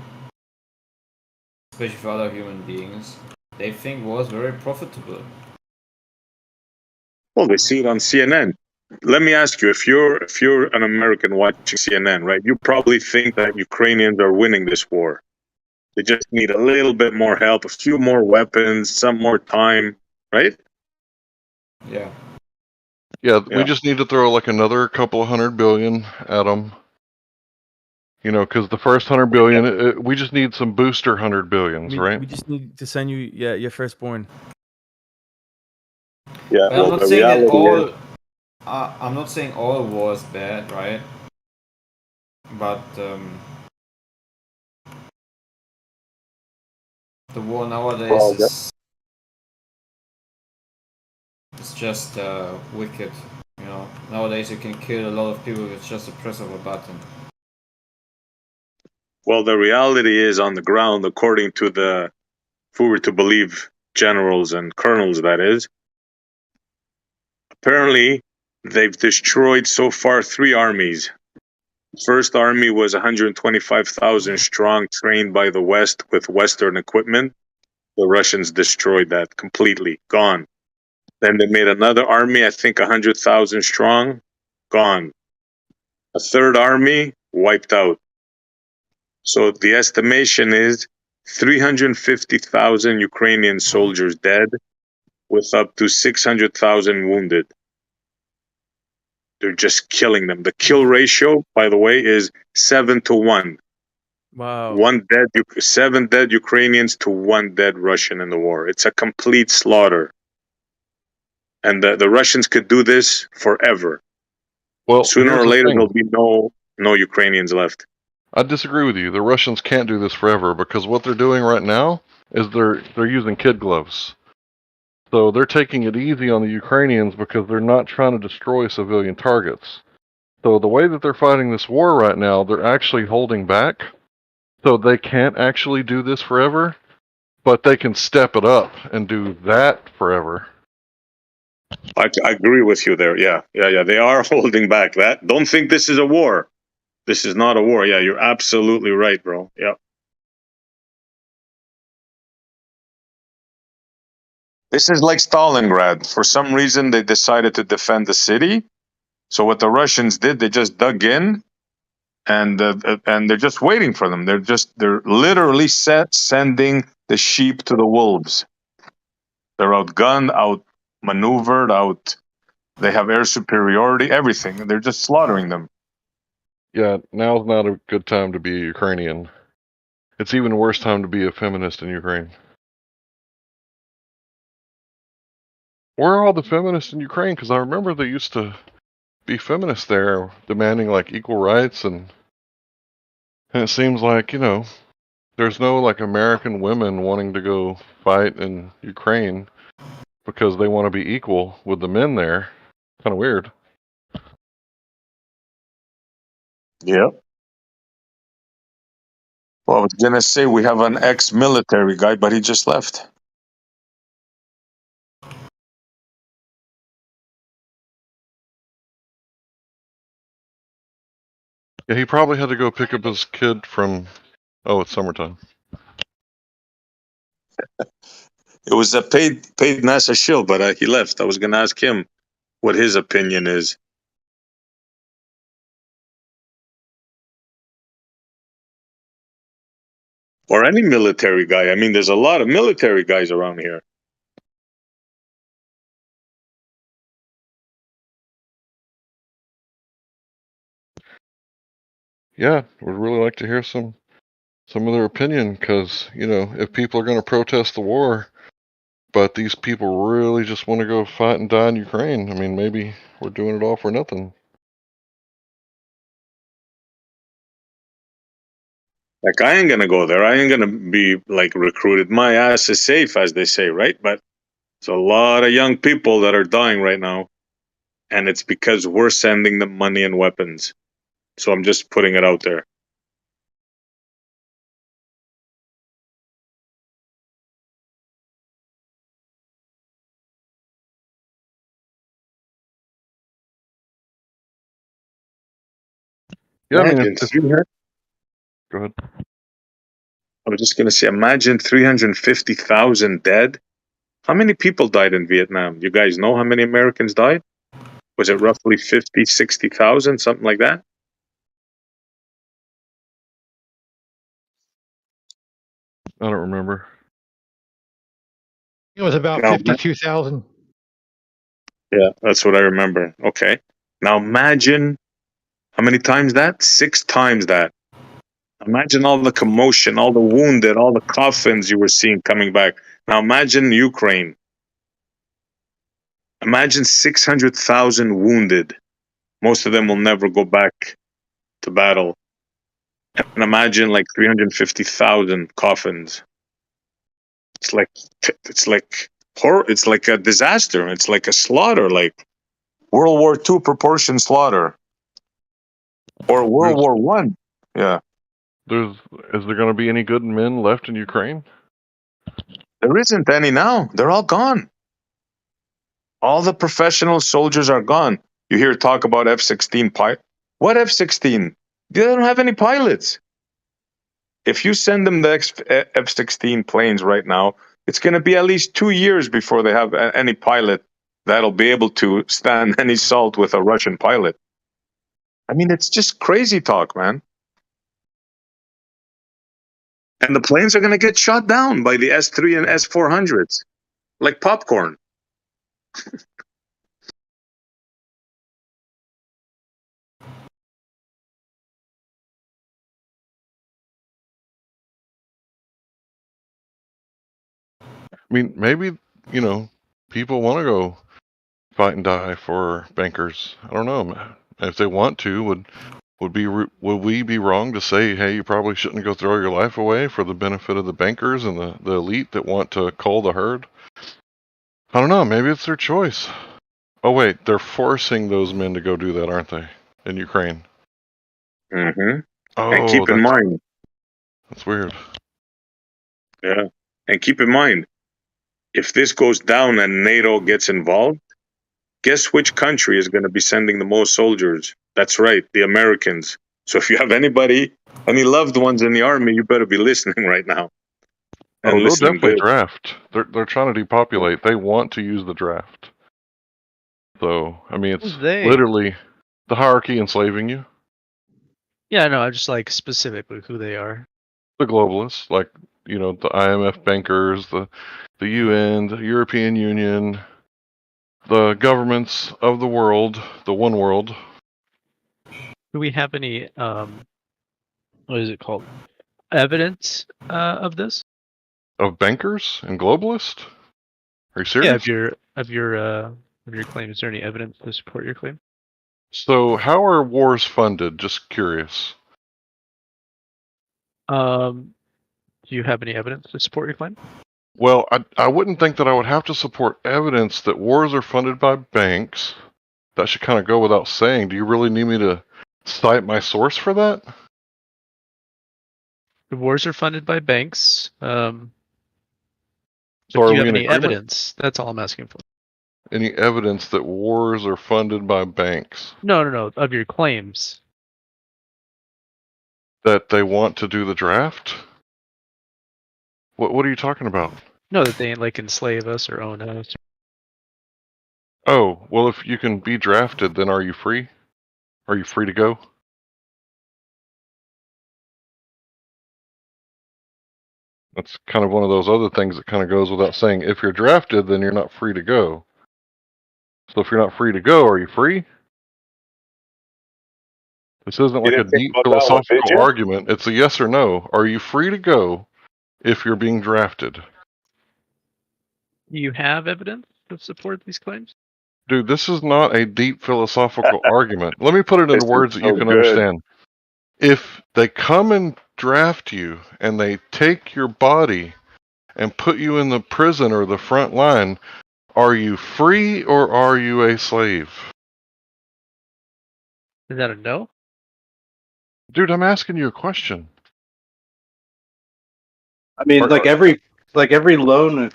especially for other human beings, they think war is very profitable. Well, they see it on CNN. Let me ask you, if you're an American watching CNN, right? You probably think that Ukrainians are winning this war. They just need a little bit more help, a few more weapons, some more time, right? Yeah. Yeah, we just need to throw like another couple of $100 billion at them. Because the first $100 billion, we just need some booster $100 billions, right? We just need to send you, your firstborn. Yeah. But I'm not saying that all. I'm not saying all war is bad, right? But the war nowadays is it's just wicked. Nowadays you can kill a lot of people with just a press of a button. Well, the reality is on the ground, according to if we were to believe generals and colonels, that is, apparently they've destroyed so far 3 armies. First army was 125,000 strong, trained by the West with Western equipment. The Russians destroyed that completely, gone. Then they made another army, I think 100,000 strong, gone. A third army, wiped out. So the estimation is 350,000 Ukrainian soldiers dead, with up to 600,000 wounded. They're just killing them. The kill ratio, by the way, is 7-1. Wow. 7 dead Ukrainians to 1 dead Russian in the war. It's a complete slaughter. And the Russians could do this forever. Well, Sooner here's or the later, thing. there'll be no Ukrainians left. I disagree with you. The Russians can't do this forever because what they're doing right now is they're using kid gloves. So they're taking it easy on the Ukrainians because they're not trying to destroy civilian targets. So the way that they're fighting this war right now, they're actually holding back. So they can't actually do this forever, but they can step it up and do that forever. I agree with you there. Yeah. They are holding back. That don't think this is a war. This is not a war. Yeah, you're absolutely right, bro. Yeah. This is like Stalingrad. For some reason, they decided to defend the city. So what the Russians did, they just dug in, and they're just waiting for them. They're literally sending the sheep to the wolves. They're outgunned, outmaneuvered, out. They have air superiority, everything, and they're just slaughtering them. Yeah, now's not a good time to be a Ukrainian. It's even a worse time to be a feminist in Ukraine. Where are all the feminists in Ukraine? Because I remember they used to be feminists there, demanding like equal rights, and it seems like, there's no like American women wanting to go fight in Ukraine because they want to be equal with the men there. Kind of weird. Yeah. Well, I was gonna say we have an ex-military guy, but he just left. Yeah, he probably had to go pick up his kid from. Oh, it's summertime. It was a paid NASA shill, but he left. I was gonna ask him what his opinion is. Or any military guy. I mean, there's a lot of military guys around here. Yeah, would really like to hear some of their opinion, because if people are going to protest the war, but these people really just want to go fight and die in Ukraine, I mean, maybe we're doing it all for nothing. Like, I ain't gonna go there. I ain't gonna be like recruited. My ass is safe, as they say, right? But it's a lot of young people that are dying right now, and it's because we're sending them money and weapons. So I'm just putting it out there. Yeah, I mean, Imagine go ahead. I was just gonna say, imagine 350,000 dead. How many people died in Vietnam? You guys know how many Americans died? Was it roughly 50, 60,000, something like that? I don't remember. It was about No. 52,000. Yeah, that's what I remember. Okay. Now imagine how many times that? 6 times that. Imagine all the commotion, all the wounded, all the coffins you were seeing coming back. Now imagine Ukraine. Imagine 600,000 wounded. Most of them will never go back to battle. And imagine like 350,000 coffins. It's like horror. It's like a disaster. It's like a slaughter, like World War II proportion slaughter, or World War One. Yeah, Is there going to be any good men left in Ukraine? there isn't any now. They're all gone. All the professional soldiers are gone. You hear talk about F-16 pilot. What F-16? They don't have any pilots. If you send them the F-16 planes right now, it's going to be at least 2 years before they have any pilot that'll be able to stand any salt with a Russian pilot. I mean, it's just crazy talk, man. And the planes are going to get shot down by the S-3 and S-400s like popcorn. I mean, maybe, you know, people want to go fight and die for bankers. I don't know. If they want to, would we be wrong to say, hey, you probably shouldn't go throw your life away for the benefit of the bankers and the elite that want to cull the herd? I don't know. Maybe it's their choice. Oh wait, they're forcing those men to go do that, aren't they? In Ukraine. Mm-hmm. Oh, And keep in mind, that's weird. yeah, and keep in mind, if this goes down and NATO gets involved, guess which country is going to be sending the most soldiers? That's right, the Americans. So if you have any loved ones in the army, you better be listening right now. And Oh, they'll listening definitely good. draft. They're trying to depopulate. They want to use the draft. So I mean, it's They. literally the hierarchy enslaving you. Yeah, no, I just like specifically who they are. The globalists, like, you know, the IMF bankers, the UN, the European Union, the governments of the world, the one world. Do we have any what is it called? Evidence of this? Of bankers and globalists? Are you serious? Yeah, of your claim. Is there any evidence to support your claim? So how are wars funded? Just curious. Do you have any evidence to support your claim? Well, I wouldn't think that I would have to support evidence that wars are funded by banks. That should kind of go without saying. Do you really need me to cite my source for that? The wars are funded by banks. So do are you we have in any agreement? evidence? That's all I'm asking for. Any evidence that wars are funded by banks? No. Of your claims. That they want to do the draft? What are you talking about? No, that they like enslave us or own us. Oh, well, if you can be drafted, then are you free? Are you free to go? That's kind of one of those other things that kind of goes without saying. If you're drafted, then you're not free to go. So if you're not free to go, are you free? This isn't You like a didn't think deep about that one, did philosophical you? argument. It's a yes or no. Are you free to go if you're being drafted? Do you have evidence to support these claims? Dude, this is not a deep philosophical argument. Let me put it into This is words that you so can good. understand. If they come and draft you and they take your body and put you in the prison or the front line, are you free or are you a slave? Is that a no? Dude, I'm asking you a question. I mean, like every loan,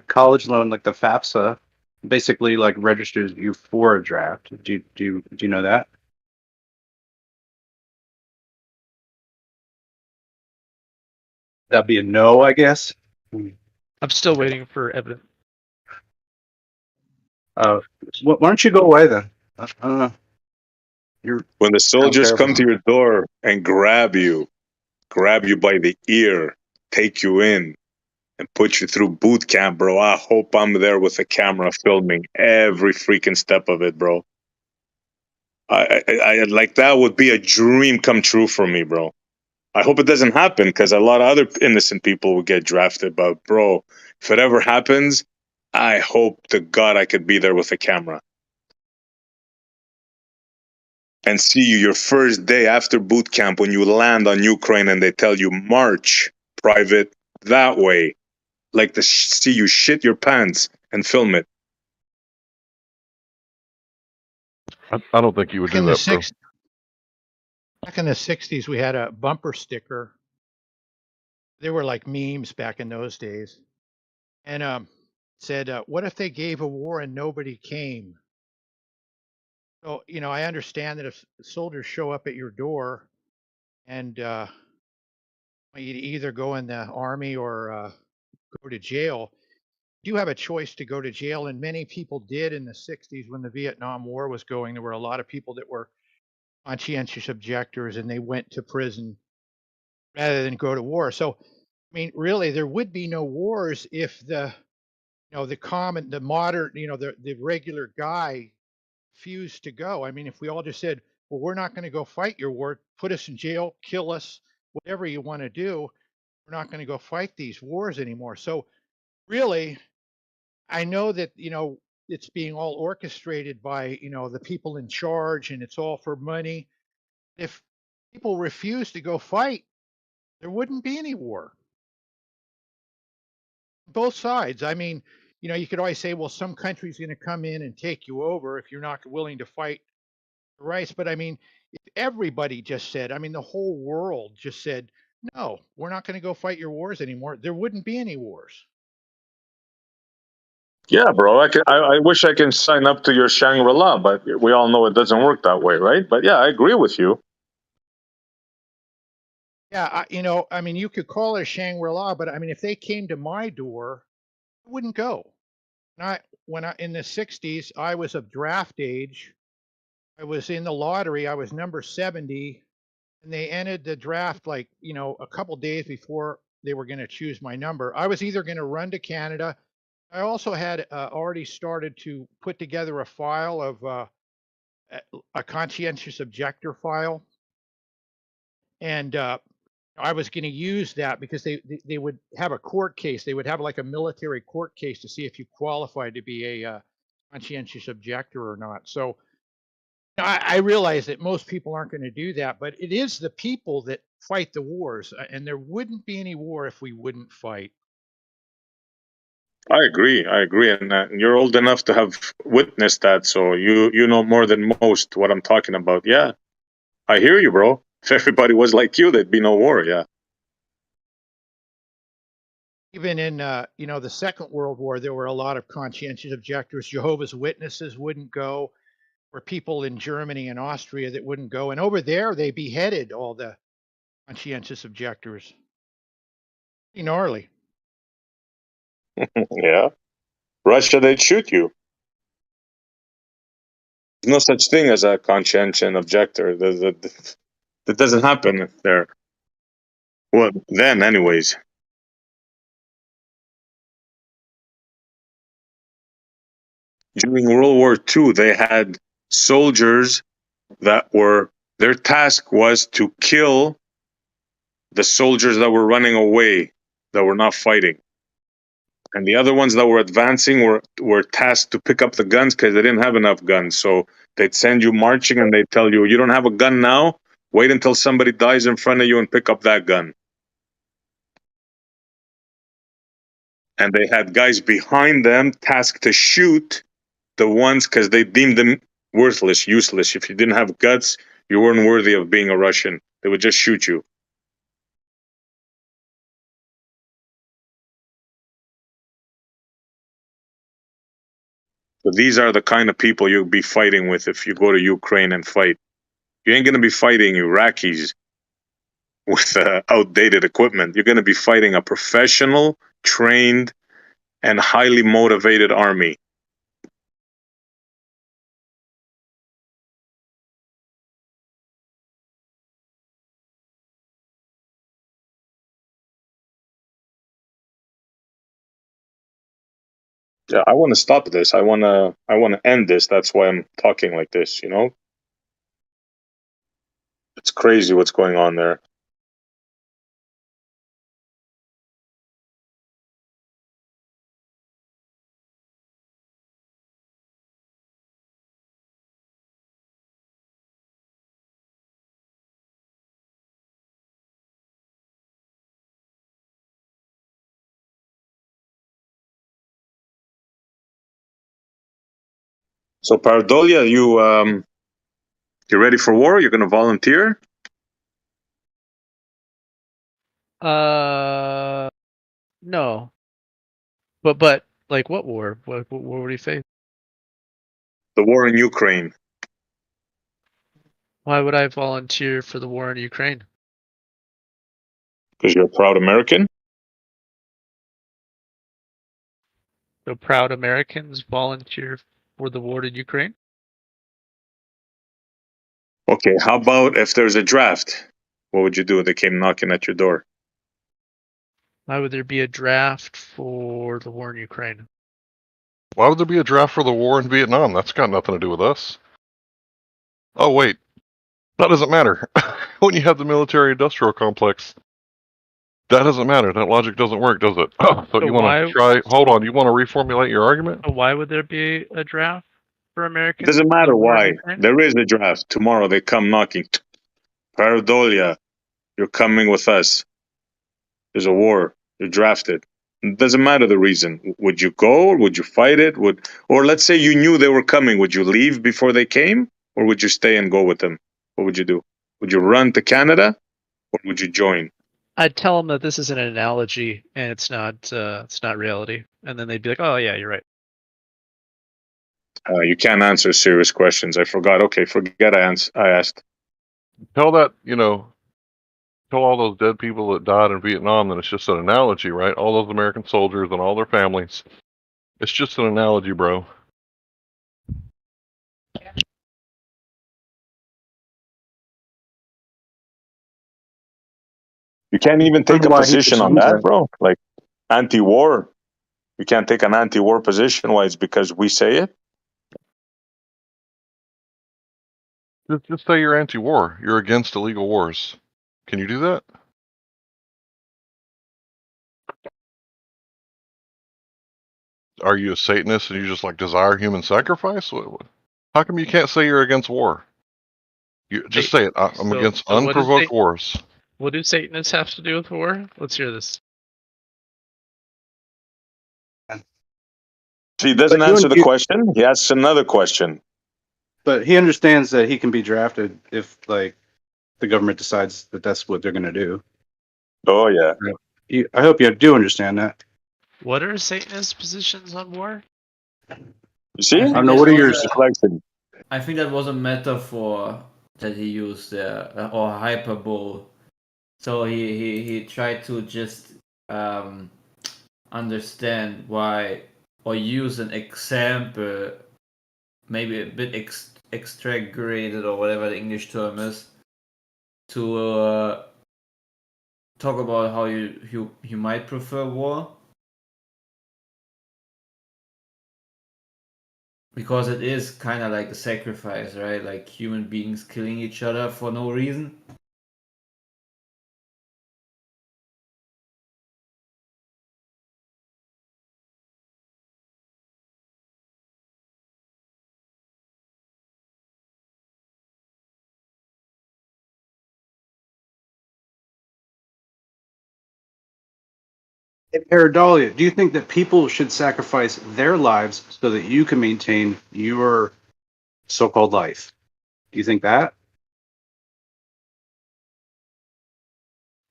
college loan, like the FAFSA, basically like registers you for a draft. Do you know that? That'd be a no, I guess. I'm still waiting for evidence. Why don't you go away then? I don't know. When the soldiers terrible. come to your door and grab you by the ear, take you in, and put you through boot camp, bro, I hope I'm there with a camera filming every freaking step of it, bro. I like that would be a dream come true for me, bro. I hope it doesn't happen because a lot of other innocent people will get drafted. But bro, if it ever happens, I hope to God I could be there with a camera and see you your first day after boot camp when you land on Ukraine and they tell you march, private, that way. Like to see you shit your pants and film it. I don't think you would Back in do the that, bro. back in the 60s, we had a bumper sticker. They were like memes back in those days. And said, what if they gave a war and nobody came? So, you know, I understand that if soldiers show up at your door and want you to either go in the army or go to jail, you have a choice to go to jail. And many people did in the 60s when the Vietnam War was going. There were a lot of people that were conscientious objectors and they went to prison rather than go to war. So, I mean, really, there would be no wars if the modern, the regular guy refused to go. I mean, if we all just said, well, we're not going to go fight your war, put us in jail, kill us, whatever you want to do, we're not going to go fight these wars anymore. So really, I know that, it's being all orchestrated by, the people in charge and it's all for money. If people refuse to go fight, there wouldn't be any war. Both sides. I mean, you could always say, well, some country's going to come in and take you over if you're not willing to fight the rights. But I mean, if everybody just said, I mean, the whole world just said, no, we're not going to go fight your wars anymore, there wouldn't be any wars. Yeah, bro. I wish I can sign up to your Shangri-La, but we all know it doesn't work that way, right? But yeah, I agree with you. Yeah, I mean, you could call it a Shangri-La, but I mean, if they came to my door, I wouldn't go. When I in the 60s, I was of draft age. I was in the lottery. I was number 70, and they ended the draft like, a couple days before they were going to choose my number. I was either going to run to Canada. I also had already started to put together a file of a conscientious objector file, and I was going to use that because they would have a court case. They would have like a military court case to see if you qualified to be a conscientious objector or not. So I realize that most people aren't going to do that, but it is the people that fight the wars, and there wouldn't be any war if we wouldn't fight. I agree, and you're old enough to have witnessed that, so you know more than most what I'm talking about. Yeah, I hear you, bro. If everybody was like you, there'd be no war. Yeah. Even in the Second World War, there were a lot of conscientious objectors. Jehovah's Witnesses wouldn't go. Or people in Germany and Austria that wouldn't go. And over there, they beheaded all the conscientious objectors. Pretty gnarly. Yeah. Russia, they'd shoot you. There's no such thing as a conscientious objector. That doesn't happen there. Well, then, anyways. During World War II, they had soldiers that their task was to kill the soldiers that were running away, that were not fighting. And the other ones that were advancing were tasked to pick up the guns because they didn't have enough guns. So they'd send you marching and they'd tell you, you don't have a gun now? Wait until somebody dies in front of you and pick up that gun. And they had guys behind them tasked to shoot the ones because they deemed them worthless, useless. If you didn't have guts, you weren't worthy of being a Russian. They would just shoot you. So these are the kind of people you'll be fighting with if you go to Ukraine and fight. You ain't going to be fighting Iraqis with outdated equipment. You're going to be fighting a professional, trained, and highly motivated army. Yeah, I want to stop this. I want to end this. That's why I'm talking like this, It's crazy what's going on there. So Paradolia, you ready for war? You're going to volunteer? No. But like what war? What would he say? The war in Ukraine. Why would I volunteer for the war in Ukraine? Because you're a proud American? So proud Americans volunteer for the war in Ukraine? Okay, how about if there's a draft? What would you do if they came knocking at your door? Why would there be a draft for the war in Ukraine? Why would there be a draft for the war in Vietnam? That's got nothing to do with us. Oh, wait. That doesn't matter. When you have the military-industrial complex, That doesn't matter. That logic doesn't work, does it? So So you want why to try? Hold on. You want to reformulate your argument? why would there be a draft for It American doesn't the matter war in why. Ukraine? There is a draft. Tomorrow they come knocking. Paradolia, you're coming with us. There's a war. You're drafted. It doesn't matter the reason. Would you go or would you fight it? Or let's say you knew they were coming. Would you leave before they came? Or would you stay and go with them? What would you do? Would you run to Canada or would you join? I'd tell them that this is an analogy and it's not reality, and then they'd be like, "Oh yeah, you're right." You can't answer serious questions. I forgot. Okay, forget I asked. Tell that, tell all those dead people that died in Vietnam that it's just an analogy, right? All those American soldiers and all their families. It's just an analogy, bro. You can't even take a position on that, bro. Like anti-war. You can't take an anti-war position. Why? It's because we say it. Just say you're anti-war. You're against illegal wars. Can you do that? Are you a Satanist and you just desire human sacrifice? How come you can't say you're against war? You just say it. I'm against unprovoked wars. What do Satanists have to do with war? Let's hear this. He doesn't answer the question. He asks another question. But he understands that he can be drafted if, the government decides that that's what they're going to do. Oh, yeah. I hope you do understand that. What are Satanist positions on war? You see? I don't know. What are yours? I think that was a metaphor that he used there, or hyperbole. So he tried to just understand why, or use an example, maybe a bit exaggerated or whatever the English term is, to talk about how you might prefer war. Because it is kind of like a sacrifice, right? Like human beings killing each other for no reason. Paradolia, do you think that people should sacrifice their lives so that you can maintain your so-called life? Do you think that?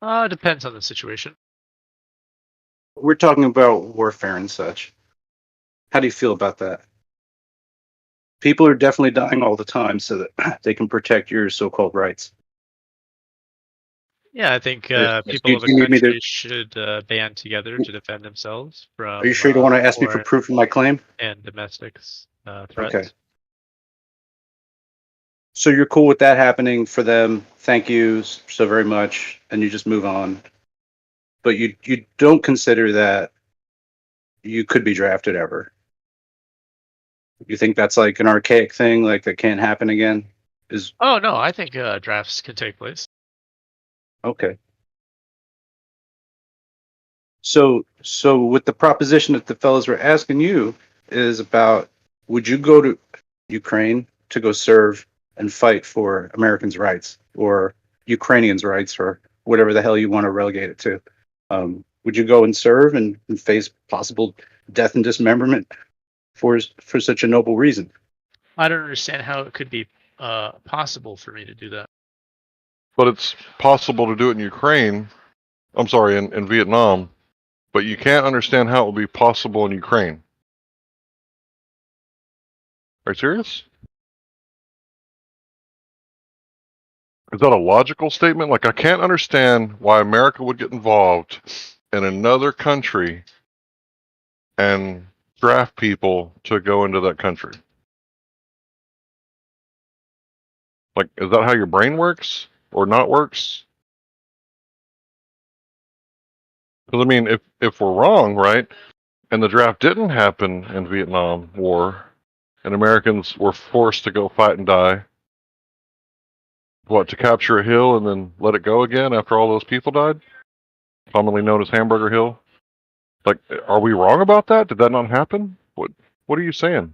Depends on the situation. We're talking about warfare and such. How do you feel about that? People are definitely dying all the time so that they can protect your so-called rights. Yeah, I think Yes, people of a you need me to- country should band together to defend themselves from. Are you sure you don't want to ask me for foreign proof of my claim? and domestic threats? Okay. So you're cool with that happening for them. Thank you so very much, and you just move on. But you don't consider that you could be drafted ever. You think that's like an archaic thing, like that can't happen again? Oh no, I think drafts can take place. Okay. So with the proposition that the fellows were asking you is about, would you go to Ukraine to go serve and fight for Americans' rights or Ukrainians' rights or whatever the hell you want to relegate it to? Would you go and serve and face possible death and dismemberment for such a noble reason? I don't understand how it could be possible for me to do that. But it's possible to do it in Ukraine. I'm sorry, in Vietnam. But you can't understand how it will be possible in Ukraine. Are you serious? Is that a logical statement? I can't understand why America would get involved in another country and draft people to go into that country. Is that how your brain works or not works? Because, if we're wrong, right, and the draft didn't happen in Vietnam War, and Americans were forced to go fight and die, to capture a hill and then let it go again after all those people died? commonly known as Hamburger Hill. Like, are we wrong about that? Did that not happen? What are you saying?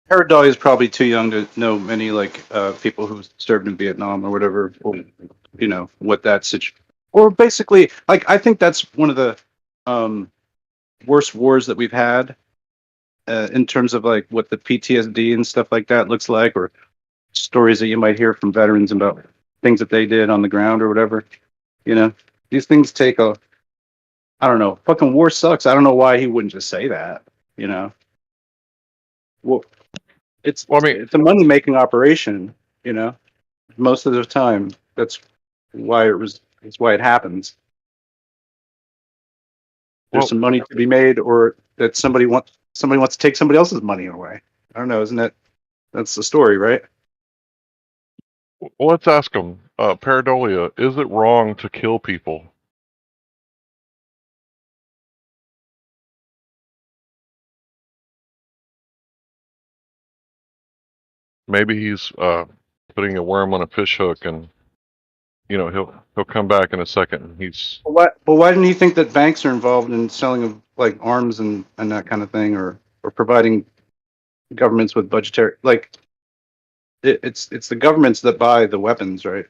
Paradolly is probably too young to know many like people who served in Vietnam or whatever, or you know what that situation. Or basically, like I think that's one of the worst wars that we've had in terms of like what the PTSD and stuff like that looks like, or stories that you might hear from veterans about things that they did on the ground or whatever. You know, these things take a, I don't know, fucking war sucks. I don't know why he wouldn't just say that. You know, well, it's it's a money making operation. You know, most of the time that's why it's why it happens. There's some money to be made, or that somebody wants to take somebody else's money away. I don't know, isn't it? That's the story, right? Well, let's ask him. Paradolia, is it wrong to kill people? Maybe he's putting a worm on a fish hook, and you know he'll come back in a second. And he's But why didn't you think that banks are involved in selling of like arms and that kind of thing, or providing governments with budgetary like it's the governments that buy the weapons, right?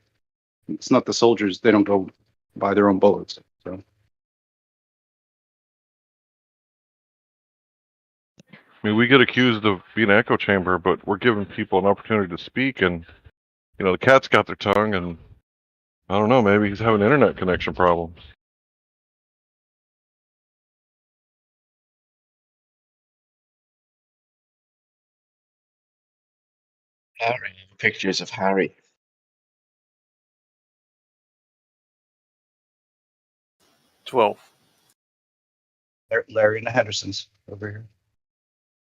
It's not the soldiers. They don't go buy their own bullets. So I mean, we get accused of being an echo chamber, but we're giving people an opportunity to speak, and you know the cat's got their tongue, and I don't know, maybe he's having internet connection problems. Harry, pictures of Harry. $12. Larry and the Hendersons over here.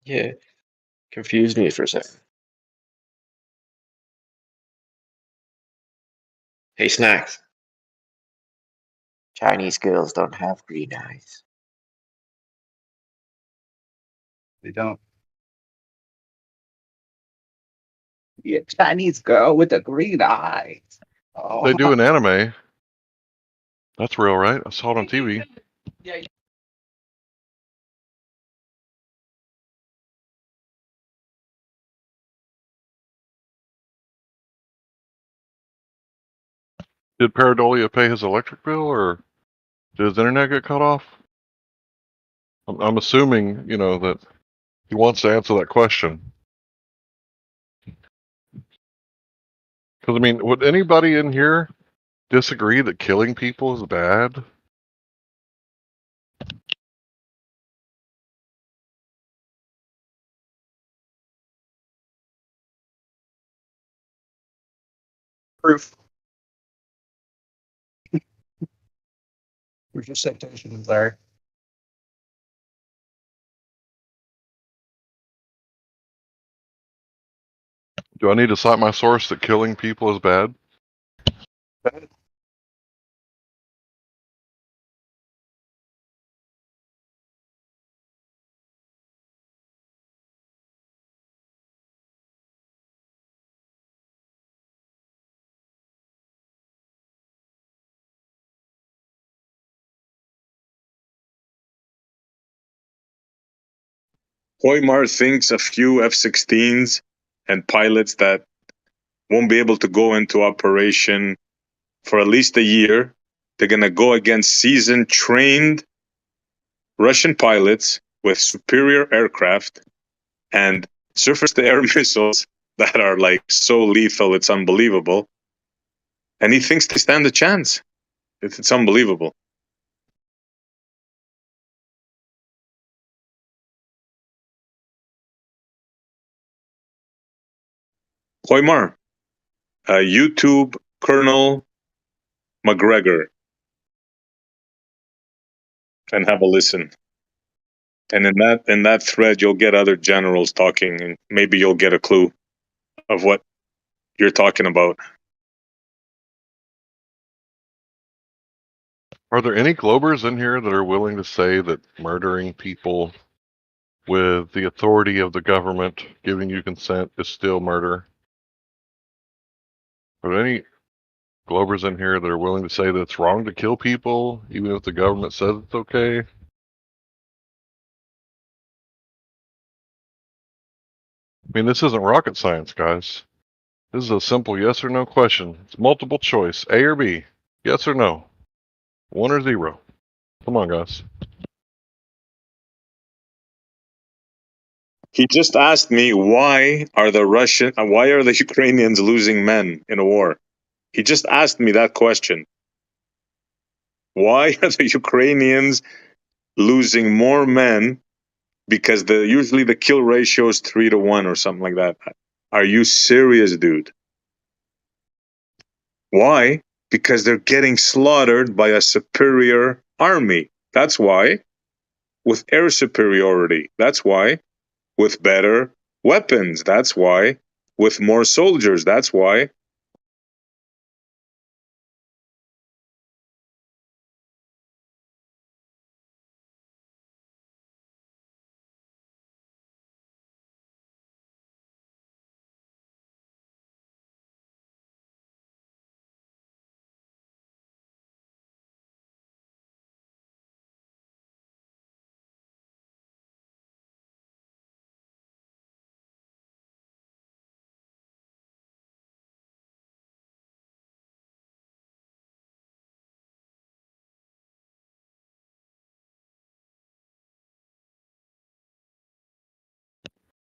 Yeah, confused me for a second. Hey, Snacks. Chinese girls don't have green eyes. They don't. Yeah, Chinese girl with the green eyes. Oh. They do an anime. That's real, right? I saw it on TV. Did Paradolia pay his electric bill, or did his internet get cut off? I'm assuming, you know, that he wants to answer that question. Because, I mean, would anybody in here disagree that killing people is bad? Proof. Where's your citation, Larry? Do I need to cite my source that killing people is bad? Hoymar thinks a few F-16s and pilots that won't be able to go into operation for at least a year. They're going to go against seasoned, trained Russian pilots with superior aircraft and surface-to-air missiles that are like so lethal, it's unbelievable. And he thinks they stand a chance. It's unbelievable. Hoymar, YouTube Colonel McGregor, and have a listen. And in that thread, you'll get other generals talking, and maybe you'll get a clue of what you're talking about. Are there any Globers in here that are willing to say that murdering people with the authority of the government giving you consent is still murder. Are there any Globers in here that are willing to say that it's wrong to kill people, even if the government says it's okay? I mean, this isn't rocket science, guys. This is a simple yes or no question. It's multiple choice, A or B. Yes or no. 1 or 0. Come on, guys. He just asked me why are the Ukrainians losing men in a war? He just asked me that question. Why are the Ukrainians losing more men? Because usually the kill ratio is 3-1 or something like that. Are you serious, dude? Why? Because they're getting slaughtered by a superior army. That's why. With air superiority. That's why. With better weapons. That's why. With more soldiers. That's why.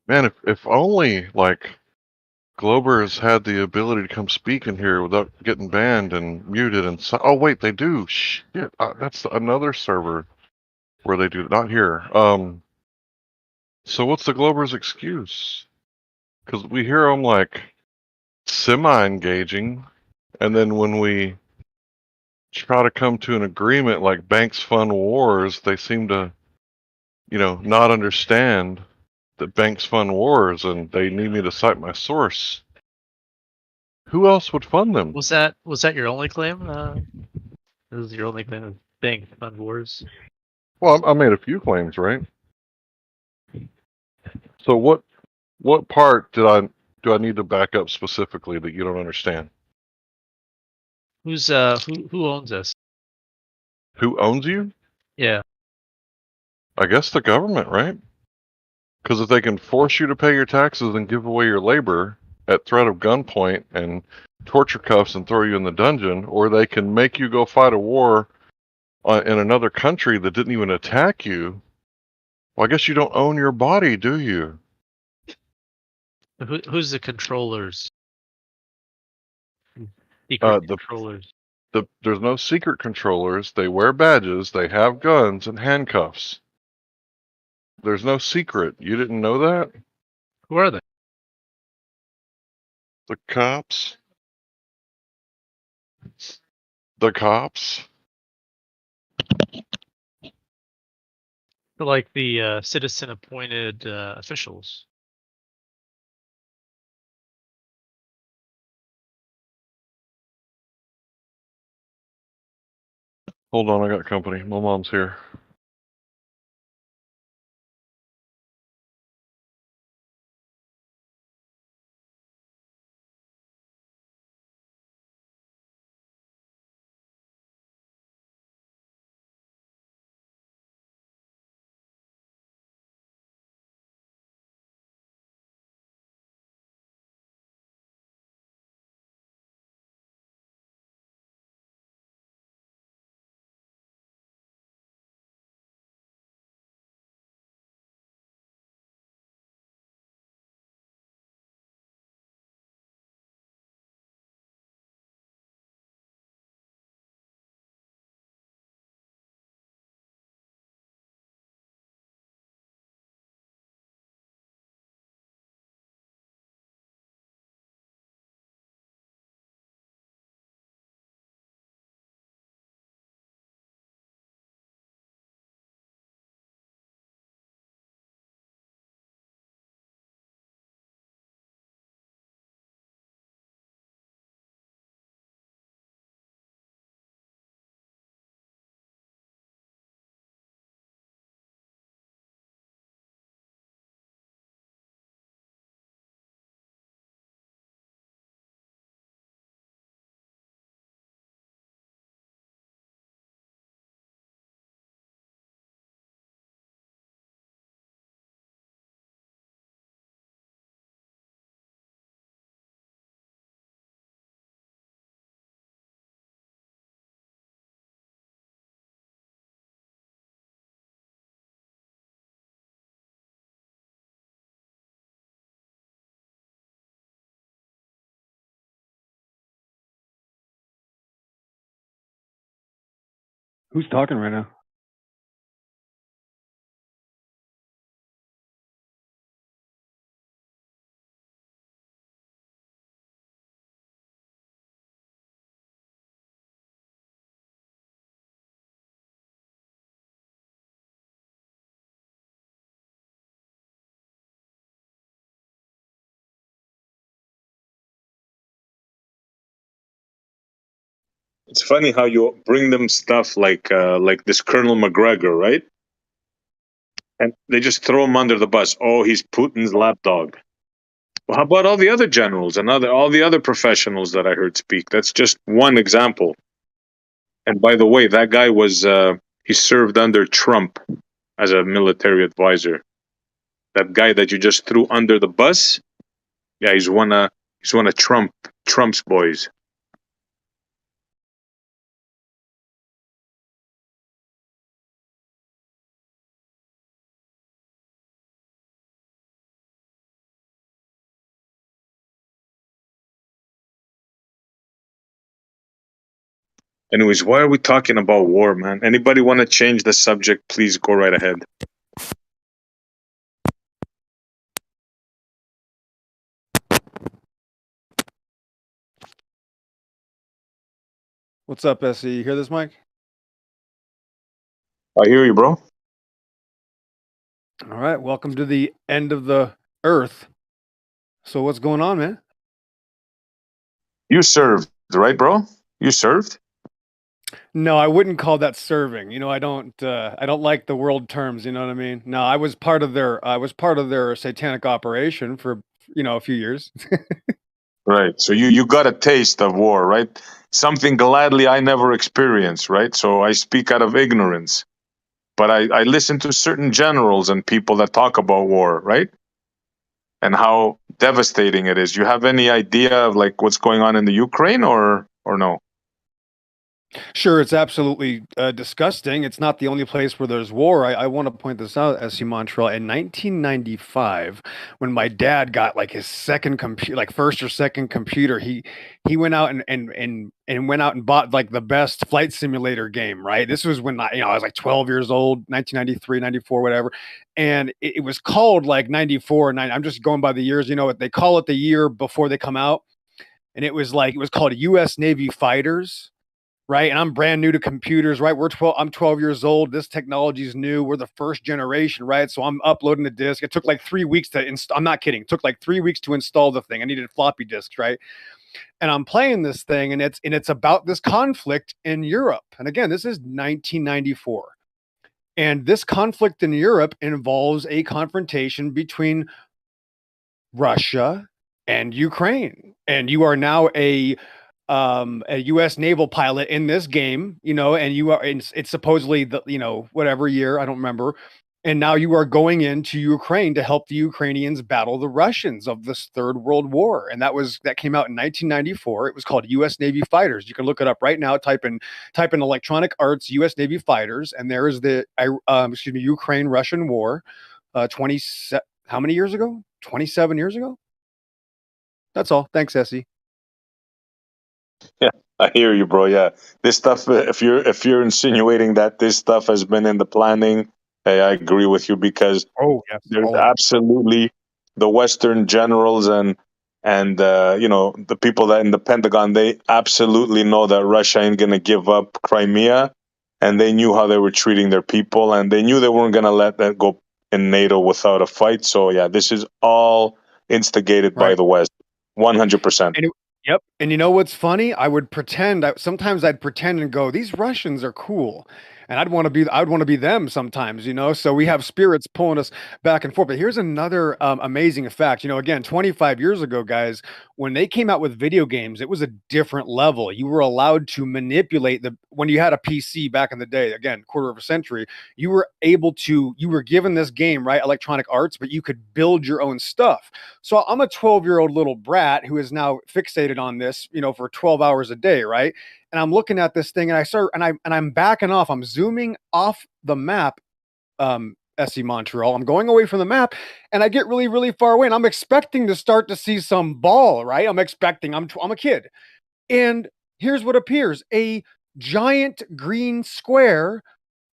Man, if only, like, Globers had the ability to come speak in here without getting banned and muted and oh wait, they do. Shit, that's another server where they do, not here. So what's the Globers' excuse? Because we hear them like semi-engaging, and then when we try to come to an agreement like Banks Fund Wars, they seem to, not understand that Banks Fund Wars, and they need me to cite my source. Who else would fund them? Was that your only claim? This is your only claim of Bank Fund Wars. Well, I made a few claims, right? So what part do I need to back up specifically that you don't understand? Who's who owns us? Who owns you? Yeah. I guess the government, right? Because if they can force you to pay your taxes and give away your labor at threat of gunpoint and torture cuffs and throw you in the dungeon, or they can make you go fight a war in another country that didn't even attack you, well, I guess you don't own your body, do you? Who's the controllers? Secret controllers. There's no secret controllers. They wear badges. They have guns and handcuffs. There's no secret. You didn't know that? Who are they? The cops. The cops. They're like the citizen-appointed officials. Hold on, I got company. My mom's here. Who's talking right now? It's funny how you bring them stuff like this Colonel McGregor, right? And they just throw him under the bus. Oh, he's Putin's lapdog. Well, how about all the other generals and all the other professionals that I heard speak? That's just one example. And by the way, that guy was he served under Trump as a military advisor. That guy that you just threw under the bus, yeah, he's one of Trump's boys. Anyways, why are we talking about war, man? Anybody want to change the subject? Please go right ahead. What's up, SE? You hear this, Mike? I hear you, bro. All right, welcome to the end of the Earth. So what's going on, man? You served, right, bro? You served? No, I wouldn't call that serving. I don't like the world terms, you know what I mean? No, I was part of their satanic operation for, a few years. Right. So you got a taste of war, right? Something gladly I never experienced, right? So I speak out of ignorance. But I listen to certain generals and people that talk about war, right? And how devastating it is. You have any idea of like what's going on in the Ukraine or no? Sure, it's absolutely disgusting. It's not the only place where there's war. I want to point this out, SC Montreal. In 1995, when my dad got like his second computer, like first or second computer, he went out and went out and bought like the best flight simulator game. Right, this was when I was like 12 years old, 1993, 94, whatever. And it was called like 94, and I'm just going by the years. They call it the year before they come out, and it was called U.S. Navy Fighters. Right. And I'm brand new to computers, right? I'm 12 years old. This technology is new. We're the first generation, right? So I'm uploading the disk. It took like 3 weeks to install. I'm not kidding. It took like 3 weeks to install the thing. I needed floppy disks, right? And I'm playing this thing, and it's about this conflict in Europe. And again, this is 1994. And this conflict in Europe involves a confrontation between Russia and Ukraine. And you are now a U.S. naval pilot in this game, and it's supposedly whatever year, I don't remember. And now you are going into Ukraine to help the Ukrainians battle the Russians of this Third World War. And that came out in 1994. It was called U.S. Navy Fighters. You can look it up right now. Type in Electronic Arts U.S. Navy Fighters, and there is the Ukraine-Russian War. How many years ago? 27 years ago. That's all. Thanks, Essie. Yeah, I hear you, bro. Yeah, this stuff. If you're insinuating that this stuff has been in the planning, hey, I agree with you because there's absolutely the Western generals and the people that in the Pentagon, they absolutely know that Russia ain't gonna give up Crimea, and they knew how they were treating their people, and they knew they weren't gonna let that go in NATO without a fight. So yeah, this is all instigated by the West, 100%. Yep. And you know what's funny? Sometimes I'd pretend and go, these Russians are cool. And I'd want to be them sometimes, so we have spirits pulling us back and forth. But here's another amazing fact. Again, 25 years ago, guys, when they came out with video games, it was a different level. You were allowed to manipulate when you had a PC back in the day, again, quarter of a century, you were given this game, right? Electronic Arts, but you could build your own stuff. So I'm a 12-year-old little brat who is now fixated on this, for 12 hours a day, right? And I'm looking at this thing, and I'm backing off. I'm zooming off the map, SC Montreal. I'm going away from the map, and I get really, really far away. And I'm expecting to start to see some ball, right? I'm a kid, and here's what appears: a giant green square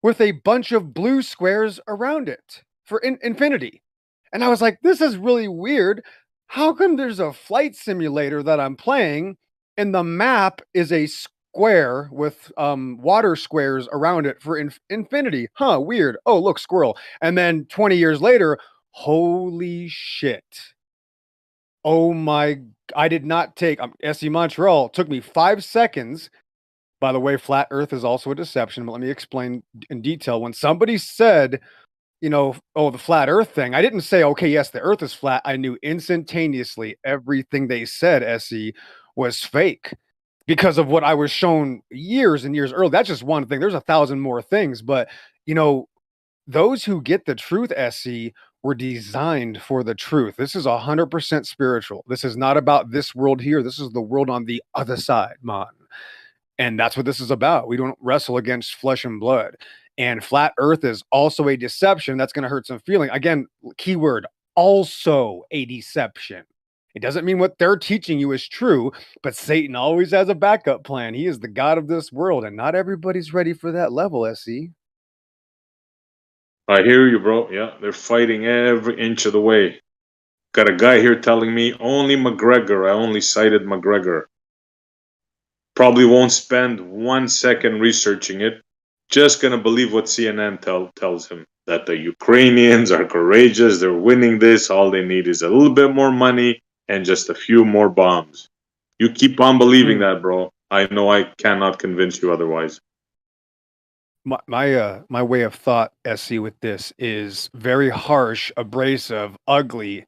with a bunch of blue squares around it for infinity. And I was like, this is really weird. How come there's a flight simulator that I'm playing and the map is a square with water squares around it for infinity? Huh, weird. Oh, look, squirrel. And then 20 years later, holy shit. Oh my, I did not take, SE Montreal, took me 5 seconds. By the way, flat earth is also a deception, but let me explain in detail. When somebody said, you know, oh, the flat earth thing, I didn't say, okay, yes, the earth is flat. I knew instantaneously everything they said, SE, was fake because of what I was shown years and years earlier. That's just one thing. There's 1,000 more things, but you know, those who get the truth, SE, were designed for the truth. This is 100% spiritual. This is not about this world here. This is the world on the other side, man. And that's what this is about. We don't wrestle against flesh and blood. And flat earth is also a deception that's going to hurt some feeling. Again, keyword, also a deception. It doesn't mean what they're teaching you is true, but Satan always has a backup plan. He is the God of this world, and not everybody's ready for that level, SE. I hear you, bro. Yeah, they're fighting every inch of the way. Got a guy here telling me only McGregor. I only cited McGregor. Probably won't spend 1 second researching it. Just gonna believe what CNN tells him, that the Ukrainians are courageous. They're winning this. All they need is a little bit more money and just a few more bombs. You keep on believing that, bro. I know I cannot convince you otherwise. My way of thought, SC, with this is very harsh, abrasive, ugly,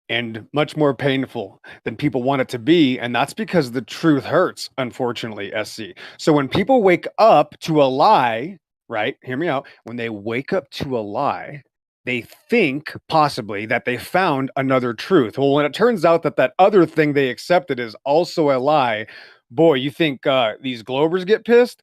and much more painful than people want it to be. And that's because the truth hurts, unfortunately, SC. So when people wake up to a lie, right? Hear me out. When they wake up to a lie, they think possibly that they found another truth. Well, when it turns out that that other thing they accepted is also a lie, boy, you think these Globers get pissed?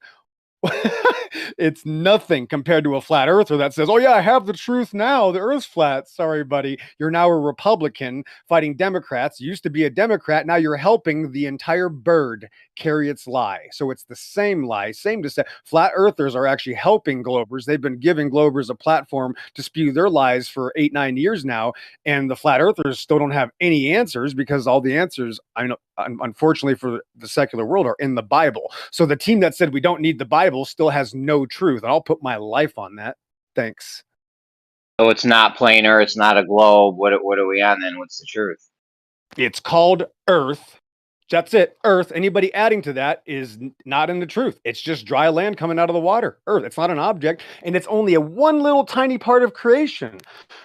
It's nothing compared to a flat earther that says, oh yeah, I have the truth now. The earth's flat. Sorry, buddy. You're now a Republican fighting Democrats. You used to be a Democrat. Now you're helping the entire bird carry its lie. So it's the same lie, same deception. Flat earthers are actually helping Globers. They've been giving Globers a platform to spew their lies for 8-9 years now. And the flat earthers still don't have any answers because all the answers, I know, unfortunately for the secular world, are in the Bible. So the team that said we don't need the Bible still has no truth. And I'll put my life on that. Thanks. So it's not planar. It's not a globe. What are we on then? What's the truth? It's called Earth. That's it. Earth. Anybody adding to that is not in the truth. It's just dry land coming out of the water. Earth. It's not an object. And it's only a one little tiny part of creation.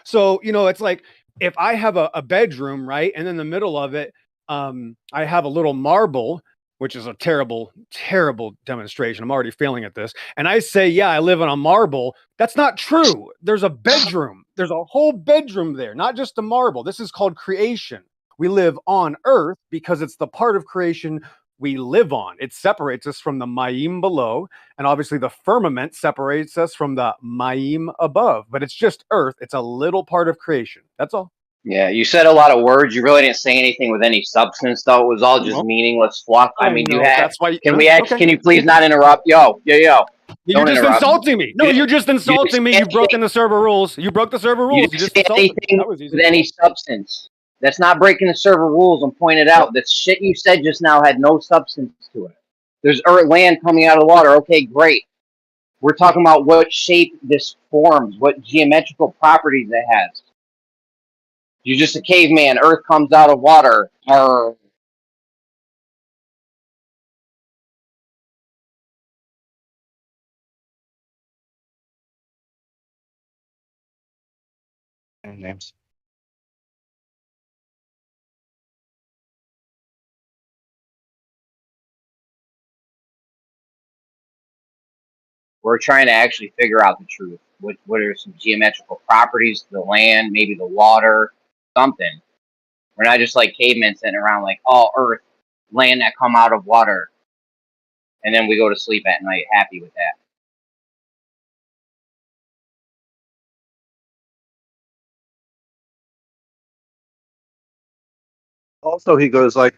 So, you know, it's like if I have a bedroom, right? And in the middle of it, I have a little marble, which is a terrible, terrible demonstration. I'm already failing at this. And I say, yeah, I live on a marble. That's not true. There's a bedroom. There's a whole bedroom there, not just a marble. This is called creation. We live on Earth because it's the part of creation we live on. It separates us from the Mayim below. And obviously the firmament separates us from the Mayim above. But it's just Earth. It's a little part of creation. That's all. Yeah, you said a lot of words. You really didn't say anything with any substance, though. It was all just meaningless fluff. I mean, you had. That's why. Can we ask? Okay. Can you please not interrupt? Yo. You're Don't just interrupt. insulting me. No, you're just insulting me. You've broken the server rules. You broke the server rules. You just didn't say insulted me. anything That was easy. with any substance. That's not breaking the server rules. And pointed out that shit you said just now had no substance to it. There's earth land coming out of the water. Okay, great. We're talking about what shape this forms, what geometrical properties it has. You're just a caveman. Earth comes out of water. Names. We're trying to actually figure out the truth. What are some geometrical properties to the land, maybe the water, something. We're not just like cavemen sitting around like, oh, Earth, land that come out of water. And then we go to sleep at night happy with that. Also, he goes like,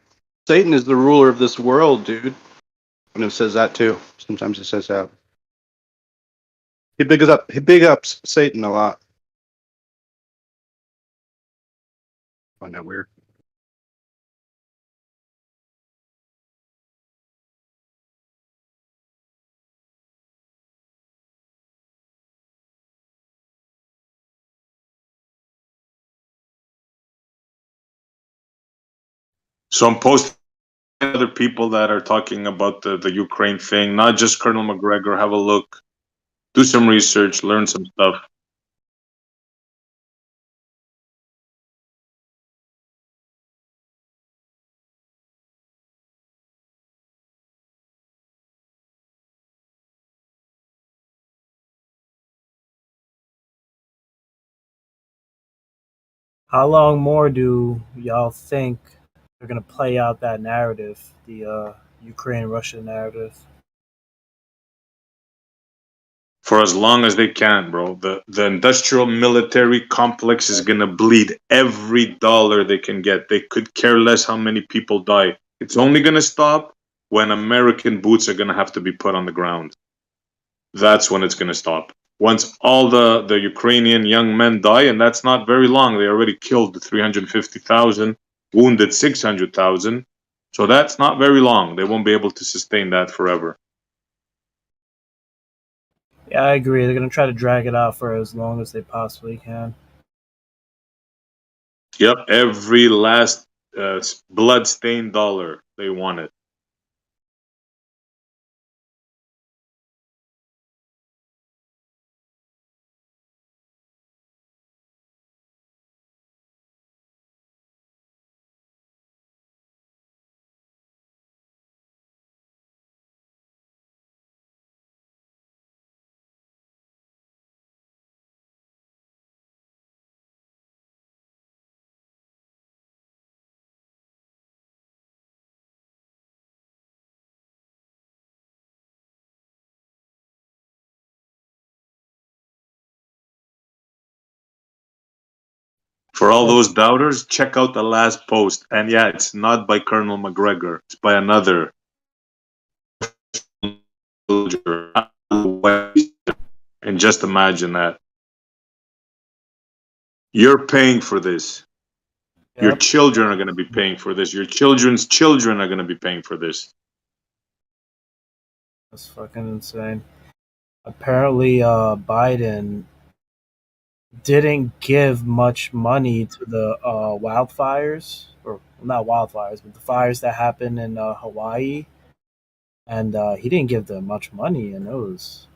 Satan is the ruler of this world, dude. And it says that too. Sometimes it says that. He big ups Satan a lot. Find that weird. So I'm posting other people that are talking about the Ukraine thing, not just Colonel McGregor. Have a look, do some research, learn some stuff. How long more do y'all think they're gonna play out that narrative, the Ukraine-Russia narrative? For as long as they can, bro. The industrial military complex is gonna bleed every dollar they can get. They could care less how many people die. It's only gonna stop when American boots are gonna have to be put on the ground. That's when it's gonna stop. Once all the Ukrainian young men die, and that's not very long. They already killed 350,000, wounded 600,000. So that's not very long. They won't be able to sustain that forever. Yeah, I agree. They're gonna try to drag it out for as long as they possibly can. Yep, every last blood-stained dollar, they want it. For all those doubters, check out the last post. And yeah, it's not by Colonel McGregor. It's by another soldier. And just imagine that. You're paying for this. Your Yep. children are going to be paying for this. Your children's children are going to be paying for this. That's fucking insane. Apparently, Biden didn't give much money to the wildfires, or not wildfires, but the fires that happened in Hawaii, and he didn't give them much money, and it was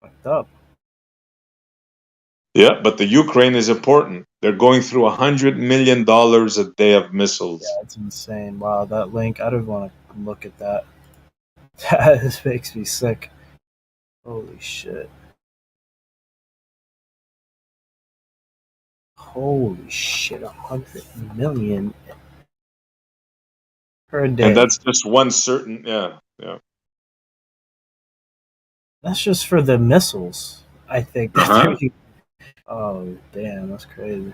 fucked up. Yeah, but the Ukraine is important. They're going through $100 million a day of missiles. Yeah, it's insane. Wow, that link, I don't want to look at that. That makes me sick. Holy shit. Holy shit, 100 million per day. And that's just one certain, yeah. That's just for the missiles, I think. That Uh-huh. they're using. Oh, damn, that's crazy.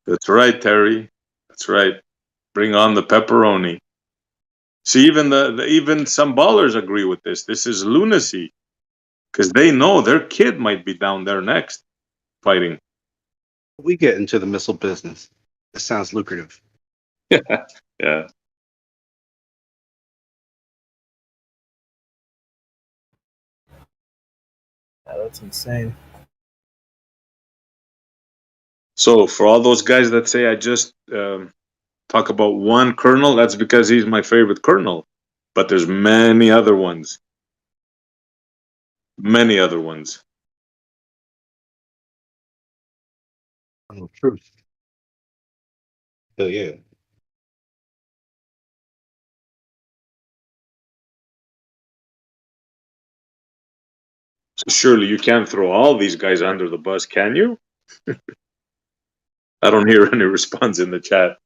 That's right, Terry. That's right. Bring on the pepperoni. See, even even some ballers agree with this. This is lunacy, because they know their kid might be down there next, fighting. We get into the missile business. It sounds lucrative. Yeah. Yeah, that's insane. So for all those guys that say I just talk about one colonel, that's because he's my favorite colonel. But there's many other ones. Many other ones. Oh, truth. Hell yeah. So surely you can't throw all these guys under the bus, can you? I don't hear any response in the chat.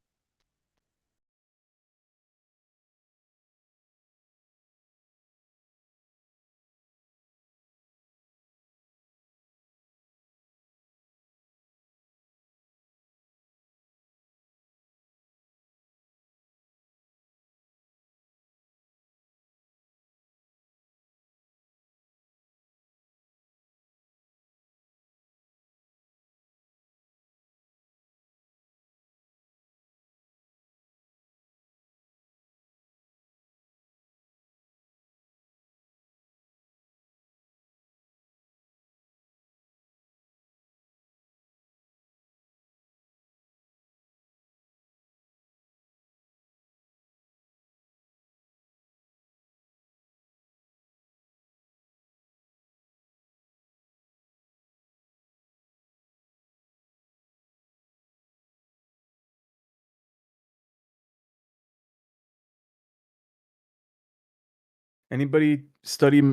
Anybody study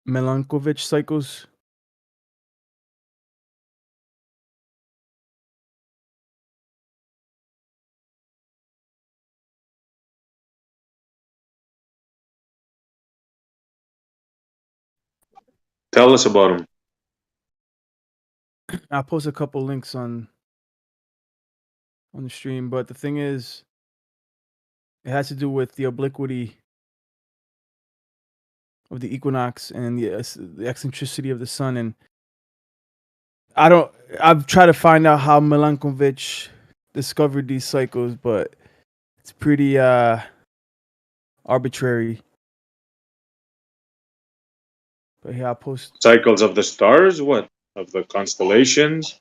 Milankovitch cycles? Tell us about them. I'll post a couple links on the stream, but the thing is, it has to do with the obliquity of the equinox and the eccentricity of the sun. And I've tried to find out how Milankovitch discovered these cycles, but it's pretty arbitrary. But here I'll post. Cycles of the stars? What? Of the constellations?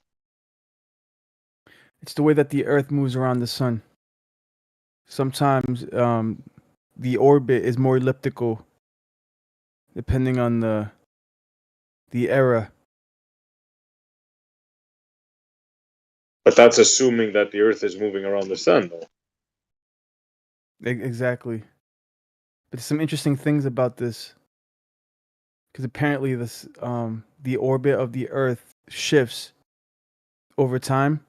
It's the way that the Earth moves around the sun. Sometimes the orbit is more elliptical, depending on the era. But that's assuming that the Earth is moving around the sun, though. Exactly. But there's some interesting things about this, because apparently the orbit of the Earth shifts over time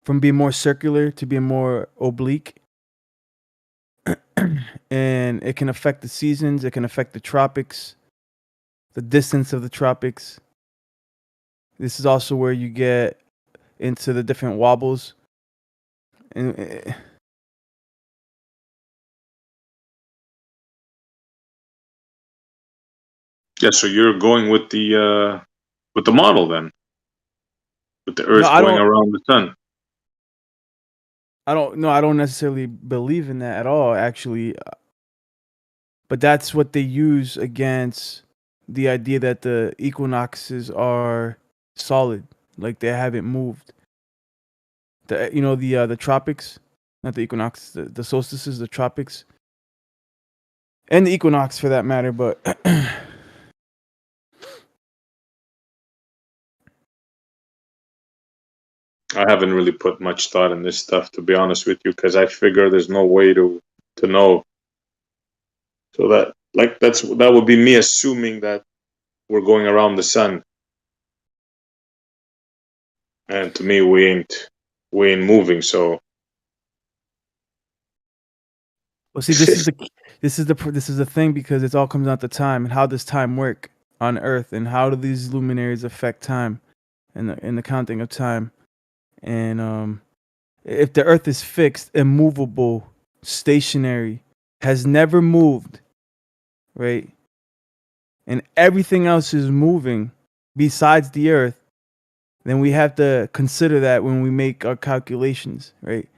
from being more circular to being more oblique. And it can affect the seasons, it can affect the tropics, the distance of the tropics. This is also where you get into the different wobbles. And Yeah, so you're going with the model then, with the Earth going around the sun. I don't necessarily believe in that at all, actually. But that's what they use against the idea that the equinoxes are solid, like they haven't moved. The tropics, not the equinox, the solstices, the tropics, and the equinox for that matter. But I haven't really put much thought in this stuff, to be honest with you, because I figure there's no way to know. So that would be me assuming that we're going around the sun, and to me we ain't moving. So, well, see, this is the thing, because it all comes down to time and how does time work on Earth, and how do these luminaries affect time and the counting of time. And if the Earth is fixed, immovable, stationary, has never moved, right? And everything else is moving besides the Earth, then we have to consider that when we make our calculations, right?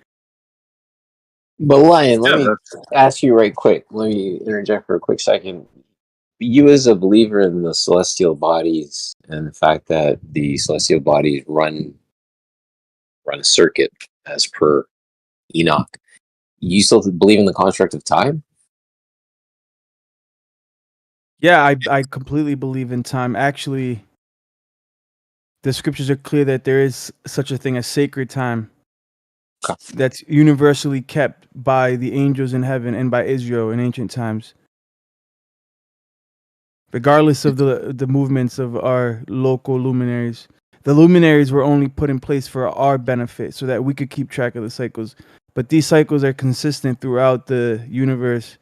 But Lion, let me ask you right quick. Let me interject for a quick second. You, as a believer in the celestial bodies and the fact that the celestial bodies run a circuit as per Enoch, you still believe in the construct of time? Yeah, I completely believe in time. Actually, the scriptures are clear that there is such a thing as sacred time that's universally kept by the angels in heaven and by Israel in ancient times. Regardless of the movements of our local luminaries. The luminaries were only put in place for our benefit so that we could keep track of the cycles. But these cycles are consistent throughout the universe,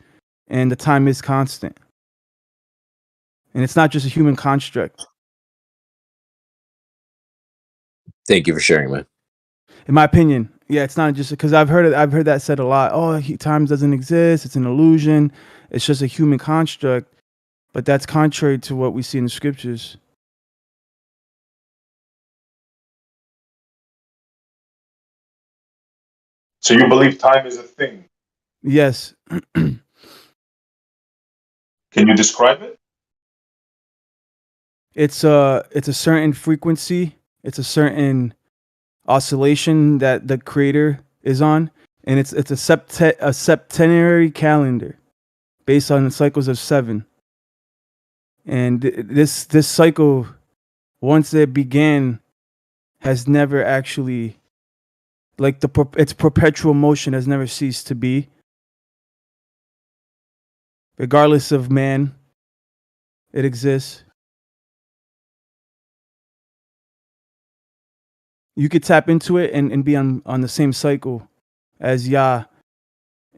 and the time is constant. And it's not just a human construct. Thank you for sharing, man. In my opinion, yeah, it's not just because I've heard that said a lot. Oh, time doesn't exist. It's an illusion. It's just a human construct. But that's contrary to what we see in the scriptures. So you believe time is a thing? Yes. Can you describe it? It's a certain frequency. It's a certain oscillation that the creator is on, and it's a septenary calendar based on the cycles of 7. And this cycle, once it began, has never actually, like, its perpetual motion has never ceased to be. regardless of man. It exists. You could tap into it and be on the same cycle as Yah.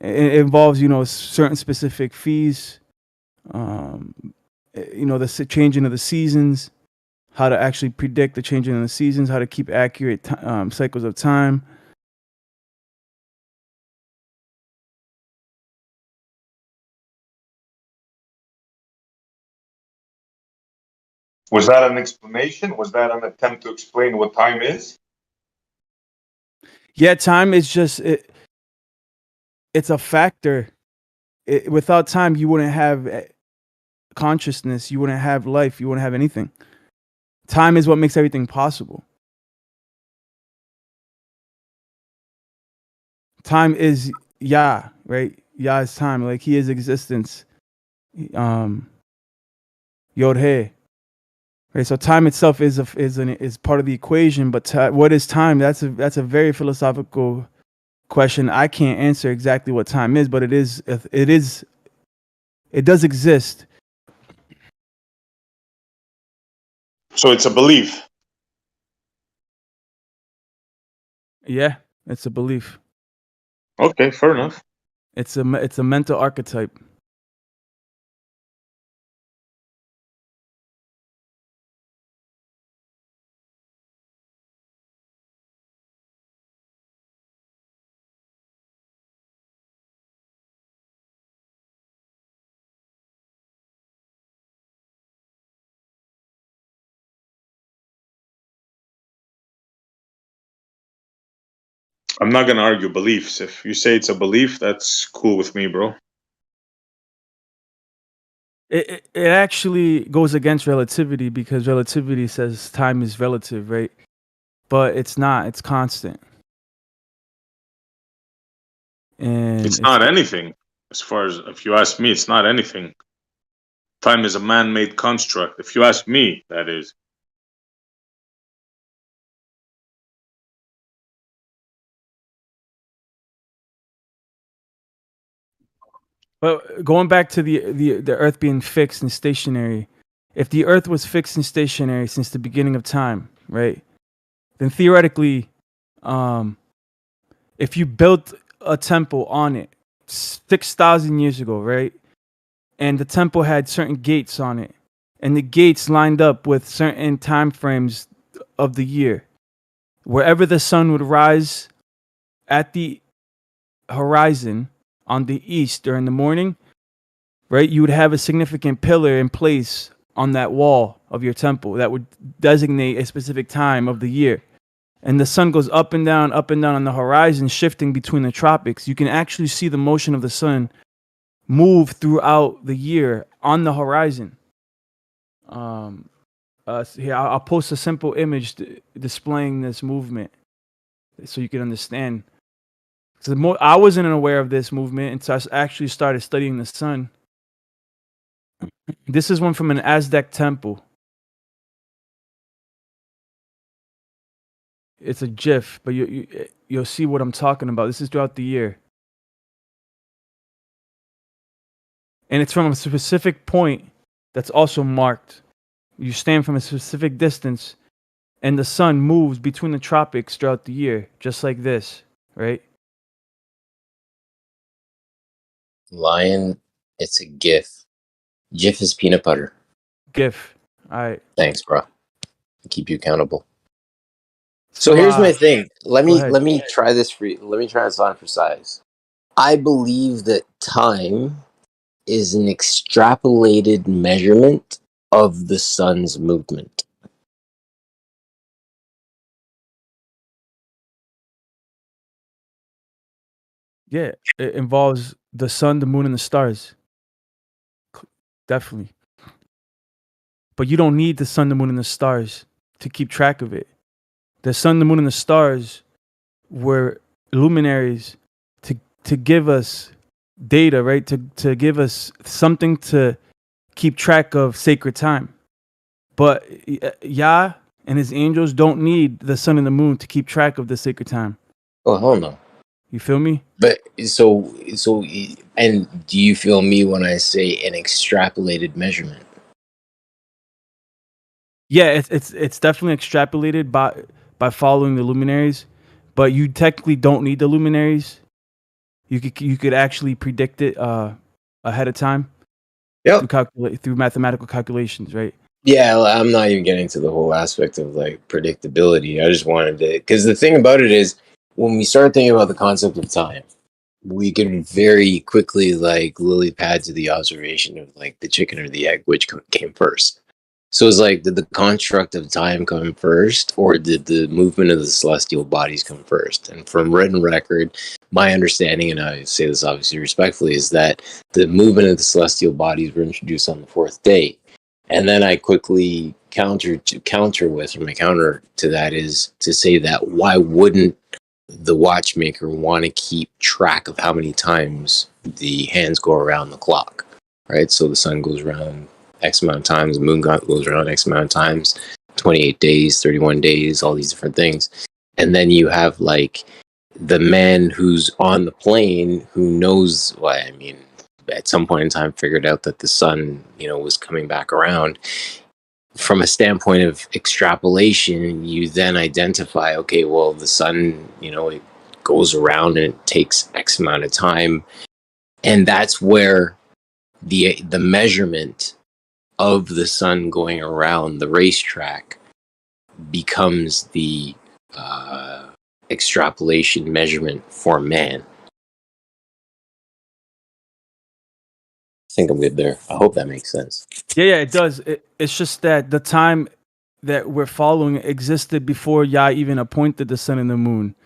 It involves, certain specific fees, the changing of the seasons, how to actually predict the changing of the seasons, how to keep accurate cycles of time. Was that an explanation? Was that an attempt to explain what time is? Yeah, time is just it's a factor. Without time, you wouldn't have consciousness, you wouldn't have life, you wouldn't have anything. Time is what makes everything possible. Time is Yah, right? Yah is time, like he is existence. Yod He. Right, so time itself is part of the equation, but what is time? That's a very philosophical question. I can't answer exactly what time is, but it does exist. So it's a belief. Yeah, it's a belief. Okay, fair enough. It's a mental archetype. I'm not gonna argue beliefs. If you say it's a belief, that's cool with me, bro. It actually goes against relativity because relativity says time is relative, right? But it's not. It's constant. And It's not anything. As far as if you ask me, it's not anything. Time is a man-made construct. If you ask me, that is. But going back to the Earth being fixed and stationary, if the Earth was fixed and stationary since the beginning of time, right? Then theoretically, if you built a temple on it 6,000 years ago, right? And the temple had certain gates on it, and the gates lined up with certain time frames of the year. Wherever the sun would rise at the horizon on the east during the morning, right, you would have a significant pillar in place on that wall of your temple that would designate a specific time of the year. And the sun goes up and down on the horizon, shifting between the tropics. You can actually see the motion of the sun move throughout the year on the horizon. Here, I'll post a simple image displaying this movement so you can understand. So I wasn't aware of this movement until I actually started studying the sun. This is one from an Aztec temple. It's a GIF, but you'll see what I'm talking about. This is throughout the year. And it's from a specific point that's also marked. You stand from a specific distance, and the sun moves between the tropics throughout the year, just like this, right? Lion, it's a GIF. GIF is peanut butter. GIF. All right. Thanks, bro. Keep you accountable. So here's my thing. Let me try this for you. Let me try this on for size. I believe that time is an extrapolated measurement of the sun's movement. Yeah, it involves the sun, the moon, and the stars. Definitely. But you don't need the sun, the moon, and the stars to keep track of it. The sun, the moon, and the stars were luminaries to give us data, right? To give us something to keep track of sacred time. But Yah and his angels don't need the sun and the moon to keep track of the sacred time. Oh, hell no. You feel me? But and do you feel me when I say an extrapolated measurement? Yeah, it's definitely extrapolated by following the luminaries, but you technically don't need the luminaries. You could actually predict it ahead of time. Yep. Through mathematical calculations, right? Yeah, I'm not even getting to the whole aspect of like predictability. I just wanted to, because the thing about it is, when we start thinking about the concept of time, we can very quickly like lily pad to the observation of like the chicken or the egg, which came first. So it's like, did the construct of time come first, or did the movement of the celestial bodies come first? And from written record, my understanding, and I say this obviously respectfully, is that the movement of the celestial bodies were introduced on the fourth day. And then I quickly counter to that is to say that why wouldn't the watchmaker want to keep track of how many times the hands go around the clock, right? So the sun goes around X amount of times, the moon goes around X amount of times, 28 days, 31 days, all these different things. And then you have like the man who's on the plane who knows what, I mean, at some point in time figured out that the sun, was coming back around. From a standpoint of extrapolation, you then identify, okay, well, the sun, it goes around and it takes X amount of time. And that's where the measurement of the sun going around the racetrack becomes the extrapolation measurement for man. I think I'm good there. I hope that makes sense. Yeah, it does. It's just that the time that we're following existed before Yah even appointed the sun and the moon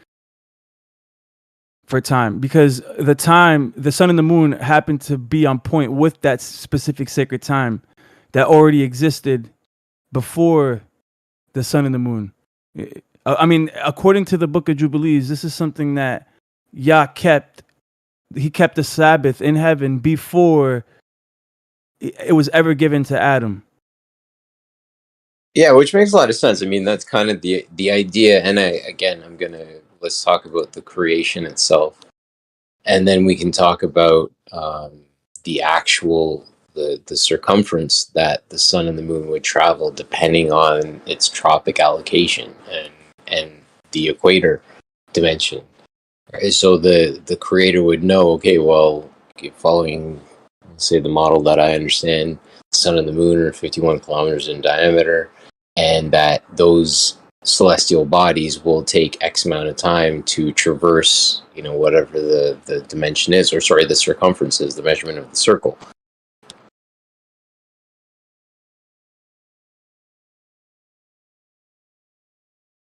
for time, because the sun and the moon happened to be on point with that specific sacred time that already existed before the sun and the moon. I mean, according to the Book of Jubilees, this is something that Yah kept. He kept the Sabbath in heaven before it was ever given to Adam. Yeah, which makes a lot of sense. I mean, that's kind of the idea. And let's talk about the creation itself, and then we can talk about the actual the circumference that the sun and the moon would travel, depending on its tropic allocation and the equator dimension. Right? So the creator would know, okay, well, following, say, the model that I understand, the sun and the moon are 51 kilometers in diameter, and that those celestial bodies will take X amount of time to traverse, whatever the dimension is, or sorry, the circumference is, the measurement of the circle.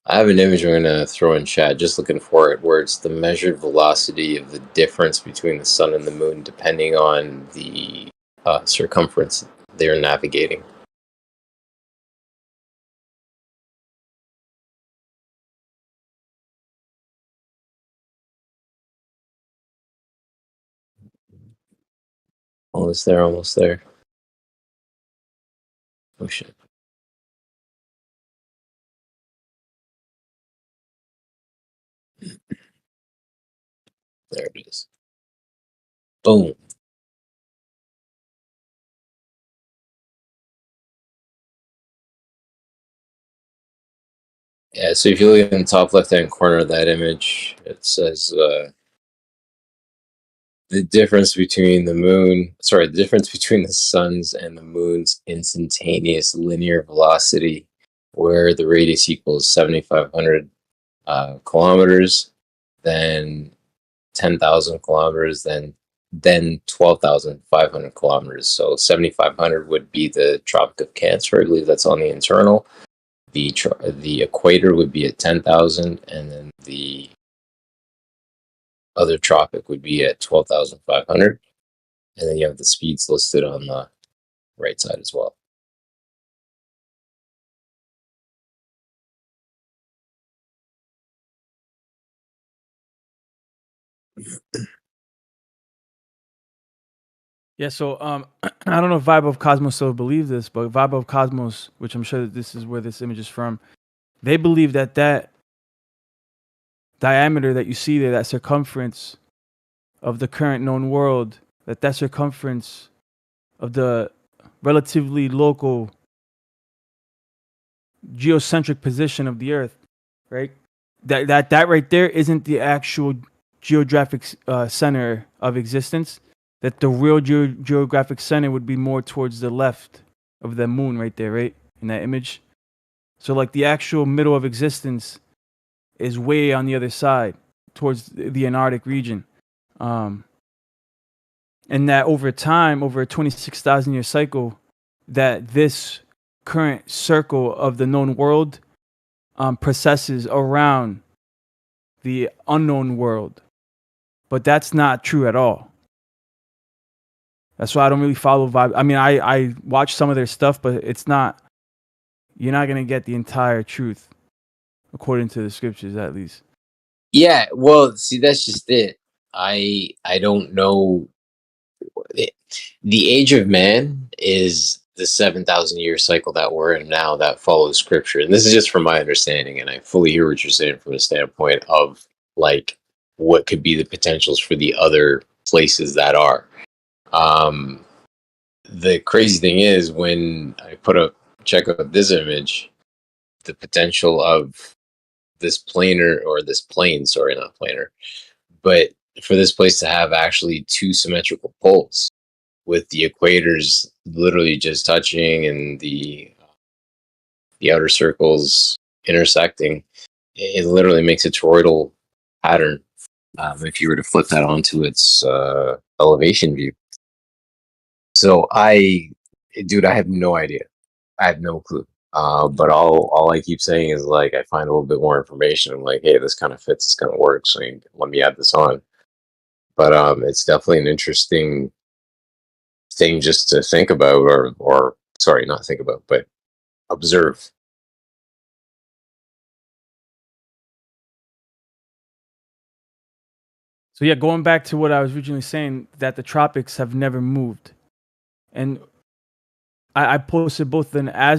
I have an image I'm going to throw in chat, just looking for it, where it's the measured velocity of the difference between the sun and the moon, depending on the circumference they're navigating. Almost there, almost there. Oh shit. There it is. Boom. Yeah, so if you look in the top left-hand corner of that image, it says the difference between the difference between the sun's and the moon's instantaneous linear velocity, where the radius equals 7,500 kilometers, then 10,000 kilometers, then 12,500 kilometers. So 7,500 would be the Tropic of Cancer. I believe that's on the internal. The equator would be at 10,000, and then the other tropic would be at 12,500. And then you have the speeds listed on the right side as well. Yeah, so I don't know if Vibe of Cosmos still believe this, but Vibe of Cosmos, which I'm sure that this is where this image is from, they believe that diameter that you see there, that circumference of the current known world, that circumference of the relatively local geocentric position of the Earth, right? That right there isn't the actual geographic center of existence. That the real geographic center would be more towards the left of the moon right there, right? In that image. So like the actual middle of existence is way on the other side towards the Antarctic region. And that over time, over a 26,000 year cycle, that this current circle of the known world processes around the unknown world. But that's not true at all. That's why I don't really follow vibe. I mean, I watch some of their stuff, but it's not, you're not going to get the entire truth according to the scriptures, at least. Yeah, well, see, that's just it. I don't know. The age of man is the 7,000 year cycle that we're in now that follows scripture. And this is just from my understanding. And I fully hear what you're saying from the standpoint of like what could be the potentials for the other places that are. The crazy thing is when I check out this image, the potential of this planar or this plane, sorry, not planar, but for this place to have actually two symmetrical poles with the equators literally just touching and the outer circles intersecting, it literally makes a toroidal pattern. If you were to flip that onto its elevation view. So dude, I have no idea. I have no clue. But all I keep saying is like I find a little bit more information. I'm like, hey, this kind of fits, this kind of works. So let me add this on. But it's definitely an interesting thing just to think about, or sorry, not think about, but observe. So yeah, going back to what I was originally saying, that the tropics have never moved. And I posted both an as